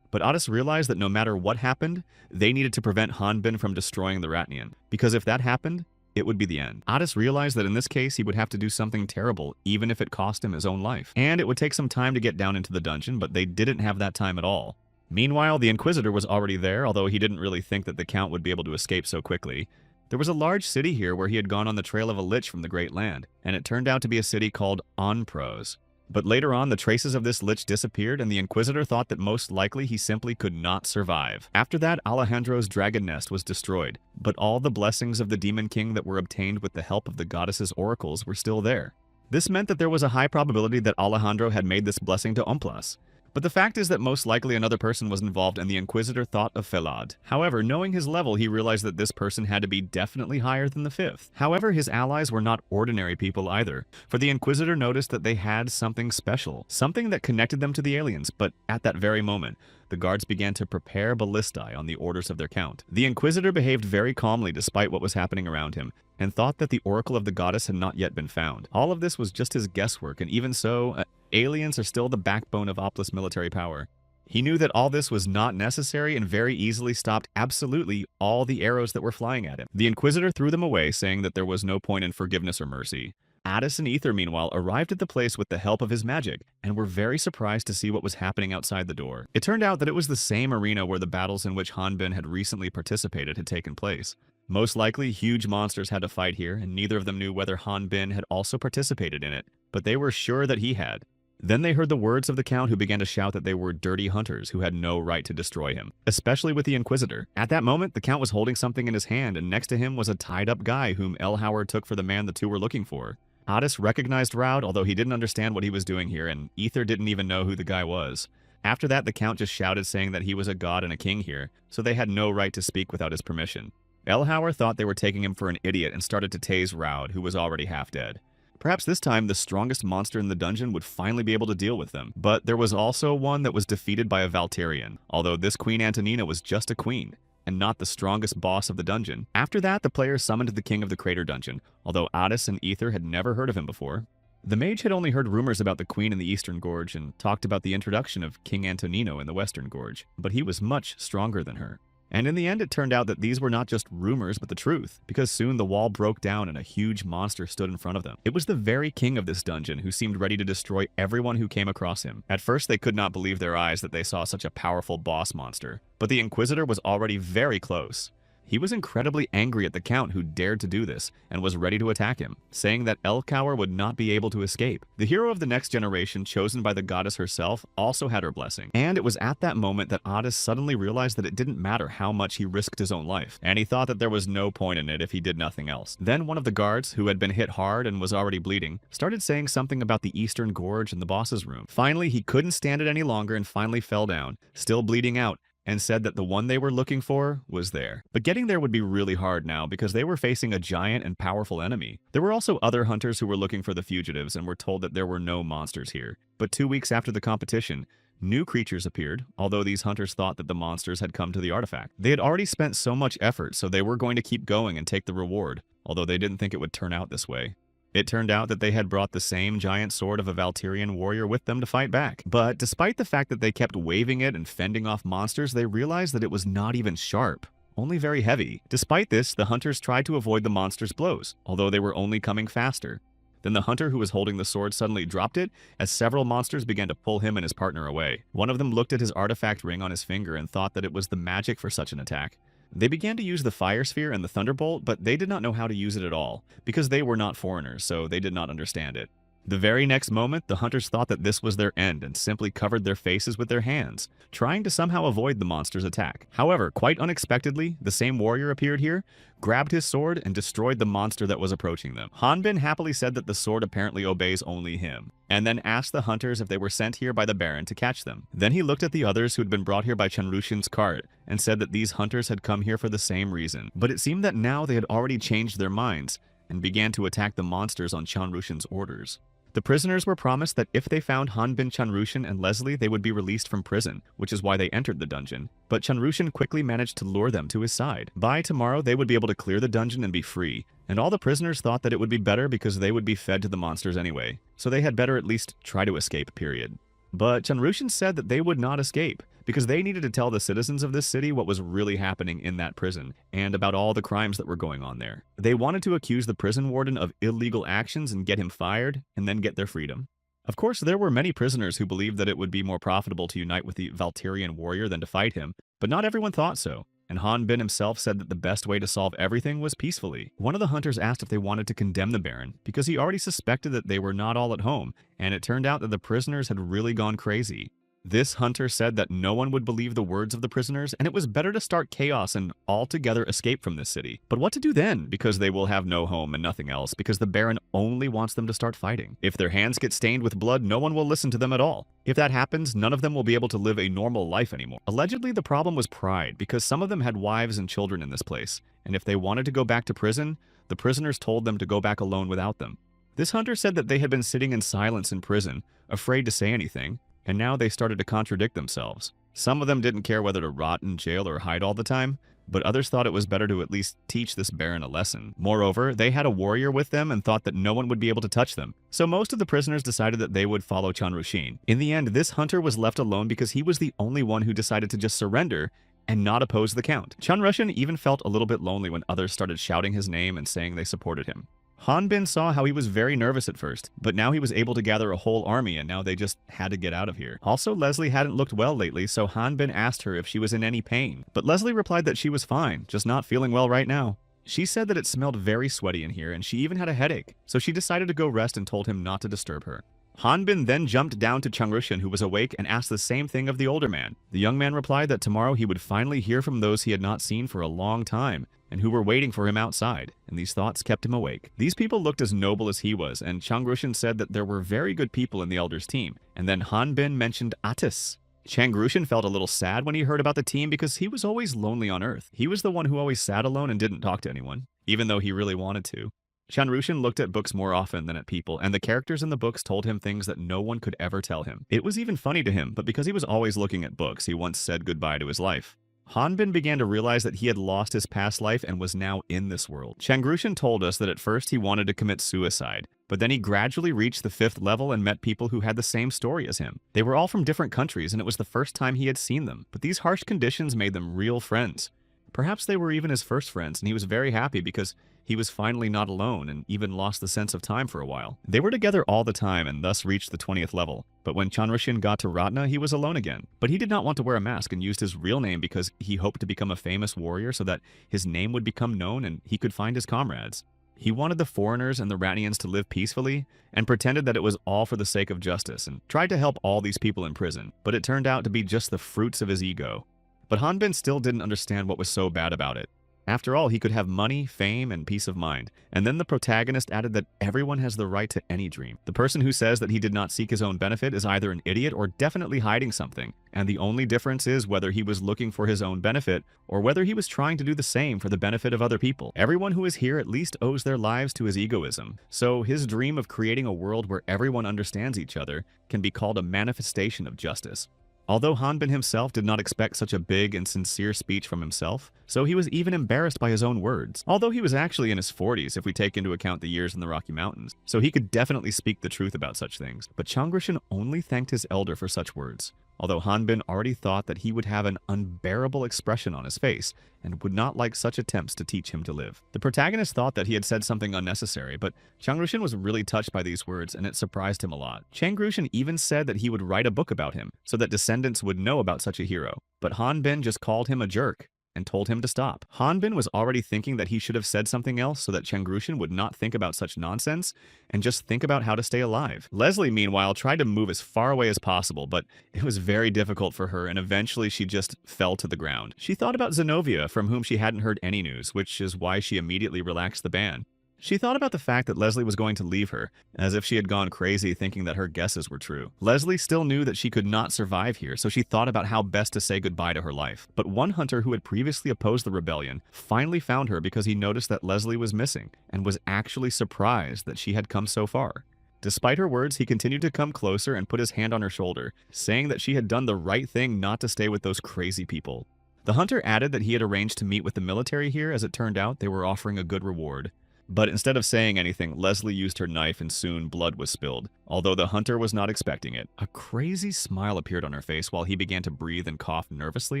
But Addis realized that no matter what happened, they needed to prevent Han Bin from destroying the Ratnian, because if that happened, it would be the end. Addis realized that in this case, he would have to do something terrible, even if it cost him his own life. And it would take some time to get down into the dungeon, but they didn't have that time at all. Meanwhile, the Inquisitor was already there, although he didn't really think that the Count would be able to escape so quickly. There was a large city here where he had gone on the trail of a lich from the Great Land, and it turned out to be a city called Onpros. But later on, the traces of this lich disappeared, and the Inquisitor thought that most likely he simply could not survive. After that, Alejandro's dragon nest was destroyed, but all the blessings of the Demon King that were obtained with the help of the goddess's oracles were still there. This meant that there was a high probability that Alejandro had made this blessing to Omplas. But the fact is that most likely another person was involved, and the Inquisitor thought of Felad. However, knowing his level, he realized that this person had to be definitely higher than the fifth. However, his allies were not ordinary people either, for the Inquisitor noticed that they had something special, something that connected them to the aliens, but at that very moment, the guards began to prepare ballistae on the orders of their count. The Inquisitor behaved very calmly despite what was happening around him, and thought that the oracle of the goddess had not yet been found. All of this was just his guesswork, and even so, aliens are still the backbone of Oplus military power. He knew that all this was not necessary and very easily stopped absolutely all the arrows that were flying at him. The Inquisitor threw them away, saying that there was no point in forgiveness or mercy. Addis and Ether, meanwhile, arrived at the place with the help of his magic, and were very surprised to see what was happening outside the door. It turned out that it was the same arena where the battles in which Hanbin had recently participated had taken place. Most likely, huge monsters had to fight here, and neither of them knew whether Hanbin had also participated in it, but they were sure that he had. Then they heard the words of the Count, who began to shout that they were dirty hunters who had no right to destroy him, especially with the Inquisitor. At that moment, the Count was holding something in his hand, and next to him was a tied-up guy whom Elhauer took for the man the two were looking for. Addis recognized Raud, although he didn't understand what he was doing here, and Ether didn't even know who the guy was. After that, the Count just shouted, saying that he was a god and a king here, so they had no right to speak without his permission. Elhauer thought they were taking him for an idiot and started to tase Raud, who was already half dead. Perhaps this time the strongest monster in the dungeon would finally be able to deal with them, but there was also one that was defeated by a Valterian, although this Queen Antonina was just a queen, and not the strongest boss of the dungeon. After that, the players summoned the king of the Crater Dungeon, although Addis and Ether had never heard of him before. The mage had only heard rumors about the queen in the Eastern Gorge and talked about the introduction of King Antonino in the Western Gorge, but he was much stronger than her. And in the end, it turned out that these were not just rumors, but the truth, because soon the wall broke down and a huge monster stood in front of them. It was the very king of this dungeon, who seemed ready to destroy everyone who came across him. At first, they could not believe their eyes that they saw such a powerful boss monster, but the Inquisitor was already very close. He was incredibly angry at the Count who dared to do this, and was ready to attack him, saying that Elhauer would not be able to escape. The hero of the next generation, chosen by the goddess herself, also had her blessing. And it was at that moment that Addis suddenly realized that it didn't matter how much he risked his own life, and he thought that there was no point in it if he did nothing else. Then one of the guards, who had been hit hard and was already bleeding, started saying something about the Eastern Gorge in the boss's room. Finally, he couldn't stand it any longer and finally fell down, still bleeding out, and said that the one they were looking for was there. But getting there would be really hard now, because they were facing a giant and powerful enemy. There were also other hunters who were looking for the fugitives and were told that there were no monsters here. But 2 weeks after the competition, new creatures appeared, although these hunters thought that the monsters had come to the artifact. They had already spent so much effort, so they were going to keep going and take the reward, although they didn't think it would turn out this way. It turned out that they had brought the same giant sword of a Valterian warrior with them to fight back. But despite the fact that they kept waving it and fending off monsters, they realized that it was not even sharp, only very heavy. Despite this, the hunters tried to avoid the monster's blows, although they were only coming faster. Then the hunter who was holding the sword suddenly dropped it, as several monsters began to pull him and his partner away. One of them looked at his artifact ring on his finger and thought that it was the magic for such an attack. They began to use the Fire Sphere and the Thunderbolt, but they did not know how to use it at all, because they were not foreigners, so they did not understand it. The very next moment, the hunters thought that this was their end and simply covered their faces with their hands, trying to somehow avoid the monster's attack. However, quite unexpectedly, the same warrior appeared here, grabbed his sword, and destroyed the monster that was approaching them. Hanbin happily said that the sword apparently obeys only him, and then asked the hunters if they were sent here by the Baron to catch them. Then he looked at the others who had been brought here by Chanrushin's cart, and said that these hunters had come here for the same reason. But it seemed that now they had already changed their minds, and began to attack the monsters on Chanrushin's orders. The prisoners were promised that if they found Hanbin, Chanrushin, and Leslie, they would be released from prison, which is why they entered the dungeon. But Chanrushin quickly managed to lure them to his side. By tomorrow, they would be able to clear the dungeon and be free, and all the prisoners thought that it would be better because they would be fed to the monsters anyway, so they had better at least try to escape, period. But Chanrushin said that they would not escape, because they needed to tell the citizens of this city what was really happening in that prison, and about all the crimes that were going on there. They wanted to accuse the prison warden of illegal actions and get him fired, and then get their freedom. Of course, there were many prisoners who believed that it would be more profitable to unite with the Valterian warrior than to fight him, but not everyone thought so. And Hanbin himself said that the best way to solve everything was peacefully. One of the hunters asked if they wanted to condemn the Baron, because he already suspected that they were not all at home, and it turned out that the prisoners had really gone crazy. This hunter said that no one would believe the words of the prisoners, and it was better to start chaos and altogether escape from this city. But what to do then? Because they will have no home and nothing else, because the Baron only wants them to start fighting. If their hands get stained with blood, no one will listen to them at all. If that happens, none of them will be able to live a normal life anymore. Allegedly, the problem was pride, because some of them had wives and children in this place, and if they wanted to go back to prison, the prisoners told them to go back alone without them. This hunter said that they had been sitting in silence in prison, afraid to say anything, and now they started to contradict themselves. Some of them didn't care whether to rot in jail or hide all the time, but others thought it was better to at least teach this Baron a lesson. Moreover, they had a warrior with them and thought that no one would be able to touch them. So most of the prisoners decided that they would follow Chanrushin. In the end, this hunter was left alone because he was the only one who decided to just surrender and not oppose the Count. Chanrushin even felt a little bit lonely when others started shouting his name and saying they supported him. Hanbin saw how he was very nervous at first, but now he was able to gather a whole army and now they just had to get out of here. Also, Leslie hadn't looked well lately, so Hanbin asked her if she was in any pain. But Leslie replied that she was fine, just not feeling well right now. She said that it smelled very sweaty in here and she even had a headache, so she decided to go rest and told him not to disturb her. Hanbin then jumped down to Changrushin, who was awake, and asked the same thing of the older man. The young man replied that tomorrow he would finally hear from those he had not seen for a long time, and who were waiting for him outside, and these thoughts kept him awake. These people looked as noble as he was, and Changrushin said that there were very good people in the Elder's team, and then Hanbin mentioned Atis. Changrushin felt a little sad when he heard about the team because he was always lonely on Earth. He was the one who always sat alone and didn't talk to anyone, even though he really wanted to. Chanrushin looked at books more often than at people, and the characters in the books told him things that no one could ever tell him. It was even funny to him, but because he was always looking at books, he once said goodbye to his life. Hanbin began to realize that he had lost his past life and was now in this world. Changrushin told us that at first he wanted to commit suicide, but then he gradually reached the 5th level and met people who had the same story as him. They were all from different countries, and it was the first time he had seen them, but these harsh conditions made them real friends. Perhaps they were even his first friends, and he was very happy because he was finally not alone and even lost the sense of time for a while. They were together all the time and thus reached the 20th level. But when Chanrushin got to Ratna, he was alone again. But he did not want to wear a mask and used his real name because he hoped to become a famous warrior so that his name would become known and he could find his comrades. He wanted the foreigners and the Ratnians to live peacefully and pretended that it was all for the sake of justice and tried to help all these people in prison. But it turned out to be just the fruits of his ego. But Hanbin still didn't understand what was so bad about it. After all, he could have money, fame, and peace of mind. And then the protagonist added that everyone has the right to any dream. The person who says that he did not seek his own benefit is either an idiot or definitely hiding something. And the only difference is whether he was looking for his own benefit or whether he was trying to do the same for the benefit of other people. Everyone who is here at least owes their lives to his egoism. So his dream of creating a world where everyone understands each other can be called a manifestation of justice. Although Hanbin himself did not expect such a big and sincere speech from himself, so he was even embarrassed by his own words. Although he was actually in his 40s if we take into account the years in the Rocky Mountains, so he could definitely speak the truth about such things. But Changrushin only thanked his elder for such words, although Hanbin already thought that he would have an unbearable expression on his face and would not like such attempts to teach him to live. The protagonist thought that he had said something unnecessary, but Changrushin was really touched by these words and it surprised him a lot. Changrushin even said that he would write a book about him so that descendants would know about such a hero, but Hanbin just called him a jerk and told him to stop. Hanbin was already thinking that he should have said something else so that Changrushin would not think about such nonsense and just think about how to stay alive. Leslie, meanwhile, tried to move as far away as possible, but it was very difficult for her and eventually she just fell to the ground. She thought about Zenobia, from whom she hadn't heard any news, which is why she immediately relaxed the ban. She thought about the fact that Leslie was going to leave her, as if she had gone crazy thinking that her guesses were true. Leslie still knew that she could not survive here, so she thought about how best to say goodbye to her life. But one hunter who had previously opposed the rebellion finally found her because he noticed that Leslie was missing, and was actually surprised that she had come so far. Despite her words, he continued to come closer and put his hand on her shoulder, saying that she had done the right thing not to stay with those crazy people. The hunter added that he had arranged to meet with the military here. As it turned out, they were offering a good reward. But instead of saying anything, Leslie used her knife and soon blood was spilled, although the hunter was not expecting it. A crazy smile appeared on her face while he began to breathe and cough nervously,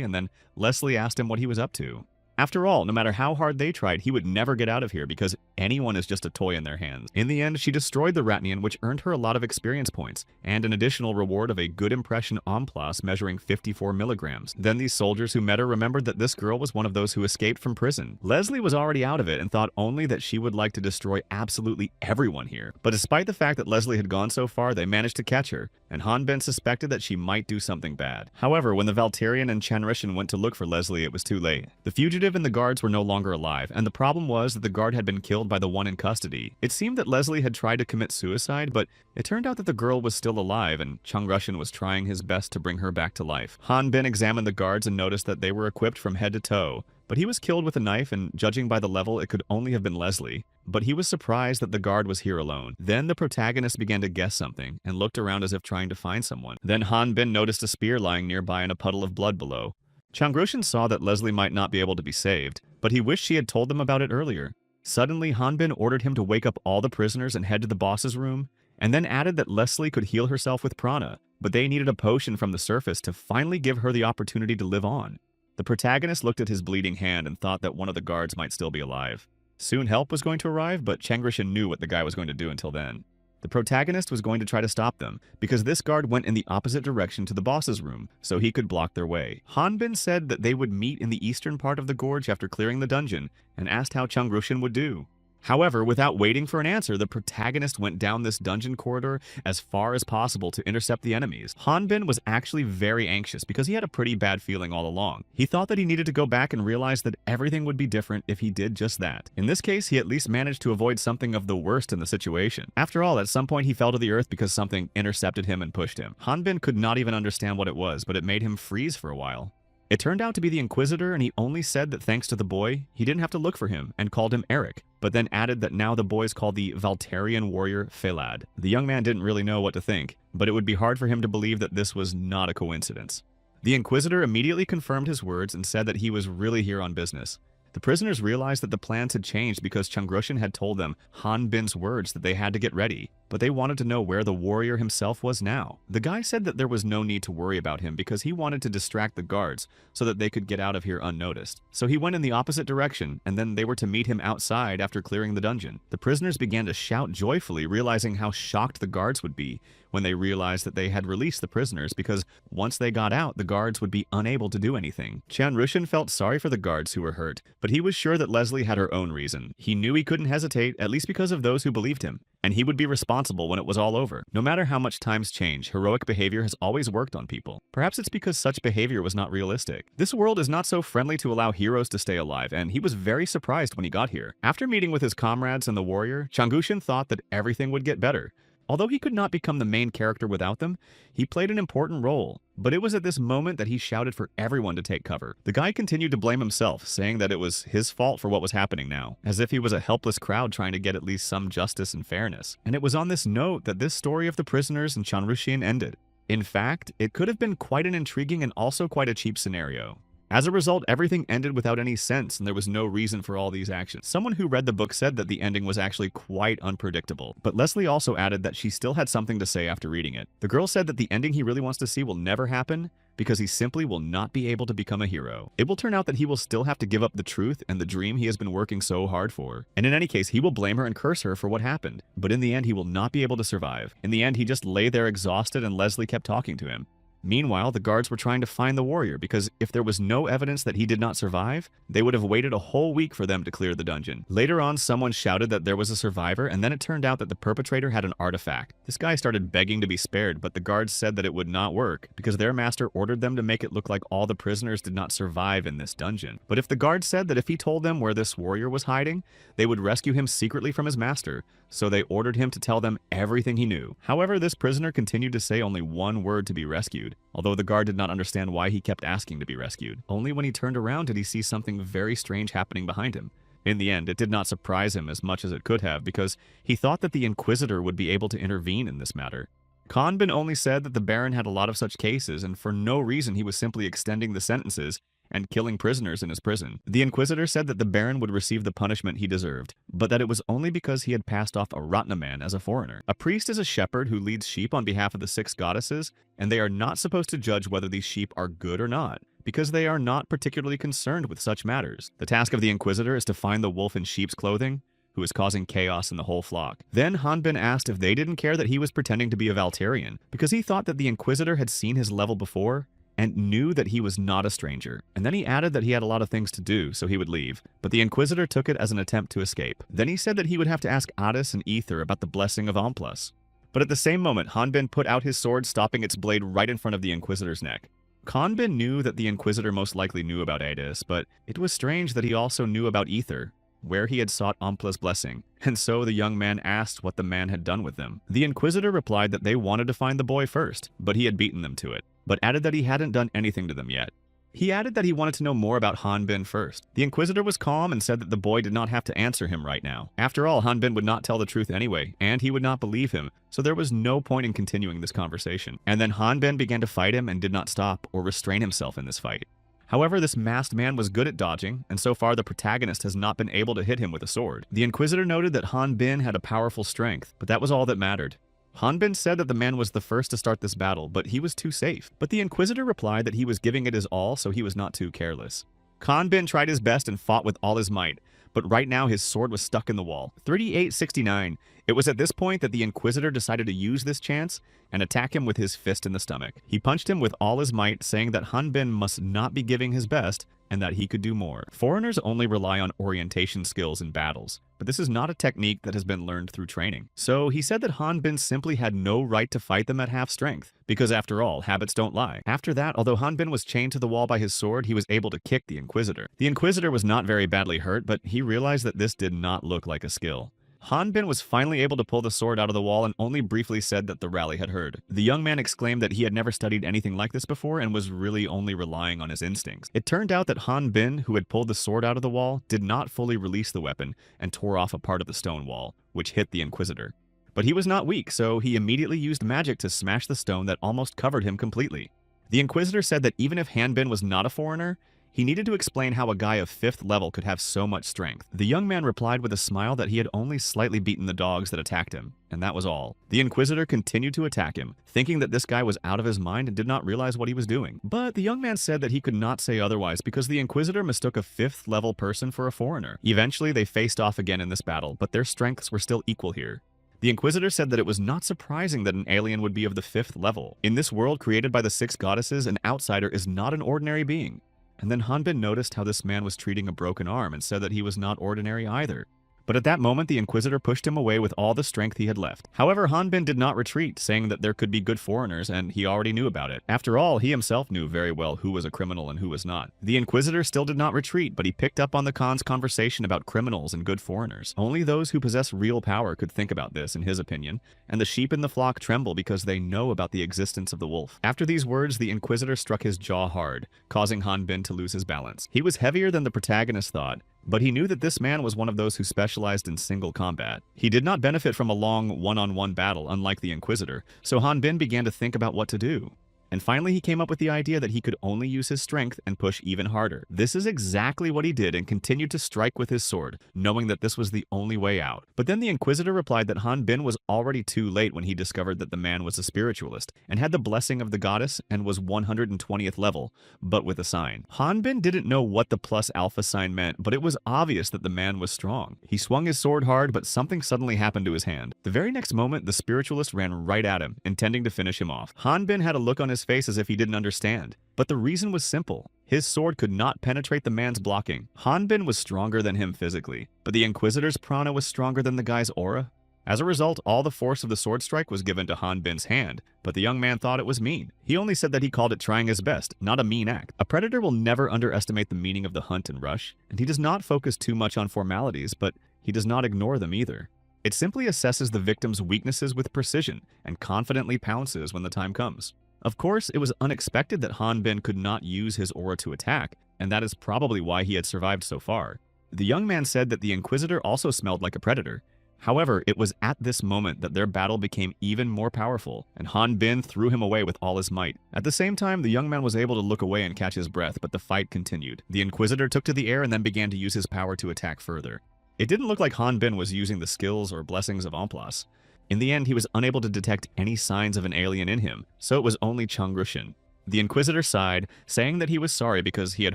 and then Leslie asked him what he was up to. After all, no matter how hard they tried, he would never get out of here because anyone is just a toy in their hands. In the end, she destroyed the Ratnian, which earned her a lot of experience points, and an additional reward of a good impression Omplus measuring 54 milligrams. Then these soldiers who met her remembered that this girl was one of those who escaped from prison. Leslie was already out of it and thought only that she would like to destroy absolutely everyone here. But despite the fact that Leslie had gone so far, they managed to catch her, and Hanbin suspected that she might do something bad. However, when the Valterian and Chanrishan went to look for Leslie, it was too late. The fugitive and the guards were no longer alive, and the problem was that the guard had been killed by the one in custody. It seemed that Leslie had tried to commit suicide, but it turned out that the girl was still alive, and Changrushan was trying his best to bring her back to life. Hanbin examined the guards and noticed that they were equipped from head to toe, but he was killed with a knife, and judging by the level, it could only have been Leslie. But he was surprised that the guard was here alone. Then the protagonist began to guess something, and looked around as if trying to find someone. Then Hanbin noticed a spear lying nearby and a puddle of blood below. Changrushan saw that Leslie might not be able to be saved, but he wished she had told them about it earlier. Suddenly, Hanbin ordered him to wake up all the prisoners and head to the boss's room, and then added that Leslie could heal herself with prana, but they needed a potion from the surface to finally give her the opportunity to live on. The protagonist looked at his bleeding hand and thought that one of the guards might still be alive. Soon help was going to arrive, but Changrushan knew what the guy was going to do until then. The protagonist was going to try to stop them, because this guard went in the opposite direction to the boss's room, so he could block their way. Hanbin said that they would meet in the eastern part of the gorge after clearing the dungeon, and asked how Changrushan would do. However, without waiting for an answer, the protagonist went down this dungeon corridor as far as possible to intercept the enemies. Hanbin was actually very anxious because he had a pretty bad feeling all along. He thought that he needed to go back and realize that everything would be different if he did just that. In this case, he at least managed to avoid something of the worst in the situation. After all, at some point he fell to the earth because something intercepted him and pushed him. Hanbin could not even understand what it was, but it made him freeze for a while. It turned out to be the Inquisitor, and he only said that thanks to the boy, he didn't have to look for him, and called him Eric, but then added that now the boy is called the Valterian warrior Felad. The young man didn't really know what to think, but it would be hard for him to believe that this was not a coincidence. The Inquisitor immediately confirmed his words and said that he was really here on business. The prisoners realized that the plans had changed because Changrushan had told them Hanbin's words that they had to get ready, but they wanted to know where the warrior himself was now. The guy said that there was no need to worry about him because he wanted to distract the guards so that they could get out of here unnoticed. So he went in the opposite direction, and then they were to meet him outside after clearing the dungeon. The prisoners began to shout joyfully, realizing how shocked the guards would be when they realized that they had released the prisoners, because once they got out, the guards would be unable to do anything. Changrushan felt sorry for the guards who were hurt, but he was sure that Leslie had her own reason. He knew he couldn't hesitate, at least because of those who believed him, and he would be responsible when it was all over. No matter how much times change, heroic behavior has always worked on people. Perhaps it's because such behavior was not realistic. This world is not so friendly to allow heroes to stay alive, and he was very surprised when he got here. After meeting with his comrades and the warrior, Changrushan thought that everything would get better. Although he could not become the main character without them, he played an important role. But it was at this moment that he shouted for everyone to take cover. The guy continued to blame himself, saying that it was his fault for what was happening now, as if he was a helpless crowd trying to get at least some justice and fairness. And it was on this note that this story of the prisoners and Changrushan ended. In fact, it could have been quite an intriguing and also quite a cheap scenario. As a result, everything ended without any sense, and there was no reason for all these actions. Someone who read the book said that the ending was actually quite unpredictable, but Leslie also added that she still had something to say after reading it. The girl said that the ending he really wants to see will never happen because he simply will not be able to become a hero. It will turn out that he will still have to give up the truth and the dream he has been working so hard for. And in any case, he will blame her and curse her for what happened, but in the end, he will not be able to survive. In the end, he just lay there exhausted, and Leslie kept talking to him. Meanwhile, the guards were trying to find the warrior because if there was no evidence that he did not survive, they would have waited a whole week for them to clear the dungeon. Later on, someone shouted that there was a survivor, and then it turned out that the perpetrator had an artifact. This guy started begging to be spared, but the guards said that it would not work because their master ordered them to make it look like all the prisoners did not survive in this dungeon. But if the guards said that if he told them where this warrior was hiding, they would rescue him secretly from his master, so they ordered him to tell them everything he knew. However, this prisoner continued to say only one word to be rescued, although the guard did not understand why he kept asking to be rescued. Only when he turned around did he see something very strange happening behind him. In the end, it did not surprise him as much as it could have because he thought that the Inquisitor would be able to intervene in this matter. Kanbin only said that the Baron had a lot of such cases, and for no reason he was simply extending the sentences and killing prisoners in his prison. The Inquisitor said that the Baron would receive the punishment he deserved, but that it was only because he had passed off a Ratnaman as a foreigner. A priest is a shepherd who leads sheep on behalf of the 6 goddesses, and they are not supposed to judge whether these sheep are good or not, because they are not particularly concerned with such matters. The task of the Inquisitor is to find the wolf in sheep's clothing, who was causing chaos in the whole flock. Then Hanbin asked if they didn't care that he was pretending to be a Valterian, because he thought that the Inquisitor had seen his level before and knew that he was not a stranger. And then he added that he had a lot of things to do, so he would leave. But the Inquisitor took it as an attempt to escape. Then he said that he would have to ask Adis and Ether about the blessing of Omplus. But at the same moment, Hanbin put out his sword, stopping its blade right in front of the Inquisitor's neck. Hanbin knew that the Inquisitor most likely knew about Adis, but it was strange that he also knew about Ether, where he had sought Omplus' blessing, and so the young man asked what the man had done with them. The Inquisitor replied that they wanted to find the boy first, but he had beaten them to it, but added that he hadn't done anything to them yet. He added that he wanted to know more about Hanbin first. The Inquisitor was calm and said that the boy did not have to answer him right now. After all, Hanbin would not tell the truth anyway, and he would not believe him, so there was no point in continuing this conversation. And then Hanbin began to fight him and did not stop or restrain himself in this fight. However, this masked man was good at dodging, and so far the protagonist has not been able to hit him with a sword. The Inquisitor noted that Hanbin had a powerful strength, but that was all that mattered. Hanbin said that the man was the first to start this battle, but he was too safe. But the Inquisitor replied that he was giving it his all, so he was not too careless. Hanbin tried his best and fought with all his might, but right now his sword was stuck in the wall. 3869. It was at this point that the Inquisitor decided to use this chance and attack him with his fist in the stomach. He punched him with all his might, saying that Hanbin must not be giving his best and that he could do more. Foreigners only rely on orientation skills in battles, but this is not a technique that has been learned through training. So he said that Hanbin simply had no right to fight them at half strength, because after all, habits don't lie. After that, although Hanbin was chained to the wall by his sword, he was able to kick the Inquisitor. The Inquisitor was not very badly hurt, but he realized that this did not look like a skill. Hanbin was finally able to pull the sword out of the wall and only briefly said that the rally had heard. The young man exclaimed that he had never studied anything like this before and was really only relying on his instincts. It turned out that Hanbin, who had pulled the sword out of the wall, did not fully release the weapon and tore off a part of the stone wall, which hit the Inquisitor. But he was not weak, so he immediately used magic to smash the stone that almost covered him completely. The Inquisitor said that even if Hanbin was not a foreigner, he needed to explain how a guy of 5th level could have so much strength. The young man replied with a smile that he had only slightly beaten the dogs that attacked him, and that was all. The Inquisitor continued to attack him, thinking that this guy was out of his mind and did not realize what he was doing. But the young man said that he could not say otherwise because the Inquisitor mistook a 5th level person for a foreigner. Eventually, they faced off again in this battle, but their strengths were still equal here. The Inquisitor said that it was not surprising that an alien would be of the 5th level. In this world created by the 6 goddesses, an outsider is not an ordinary being. And then Hanbin noticed how this man was treating a broken arm and said that he was not ordinary either. But at that moment, the Inquisitor pushed him away with all the strength he had left. However, Hanbin did not retreat, saying that there could be good foreigners, and he already knew about it. After all, he himself knew very well who was a criminal and who was not. The Inquisitor still did not retreat, but he picked up on the Khan's conversation about criminals and good foreigners. Only those who possess real power could think about this, in his opinion, and the sheep in the flock tremble because they know about the existence of the wolf. After these words, the Inquisitor struck his jaw hard, causing Hanbin to lose his balance. He was heavier than the protagonist thought, but he knew that this man was one of those who specialized in single combat. He did not benefit from a long one-on-one battle, unlike the Inquisitor, so Hanbin began to think about what to do. And finally, he came up with the idea that he could only use his strength and push even harder. This is exactly what he did and continued to strike with his sword, knowing that this was the only way out. But then the Inquisitor replied that Hanbin was already too late when he discovered that the man was a spiritualist and had the blessing of the goddess and was 120th level, but with a sign. Hanbin didn't know what the plus alpha sign meant, but it was obvious that the man was strong. He swung his sword hard, but something suddenly happened to his hand. The very next moment, the spiritualist ran right at him, intending to finish him off. Hanbin had a look on his face as if he didn't understand. But the reason was simple. His sword could not penetrate the man's blocking. Hanbin was stronger than him physically, but the Inquisitor's prana was stronger than the guy's aura. As a result, all the force of the sword strike was given to Hanbin's hand, but the young man thought it was mean. He only said that he called it trying his best, not a mean act. A predator will never underestimate the meaning of the hunt and rush, and he does not focus too much on formalities, but he does not ignore them either. It simply assesses the victim's weaknesses with precision and confidently pounces when the time comes. Of course, it was unexpected that Hanbin could not use his aura to attack, and that is probably why he had survived so far. The young man said that the Inquisitor also smelled like a predator. However, it was at this moment that their battle became even more powerful, and Hanbin threw him away with all his might. At the same time, the young man was able to look away and catch his breath, but the fight continued. The Inquisitor took to the air and then began to use his power to attack further. It didn't look like Hanbin was using the skills or blessings of Omplus. In the end, he was unable to detect any signs of an alien in him, so it was only Changrishin. The Inquisitor sighed, saying that he was sorry because he had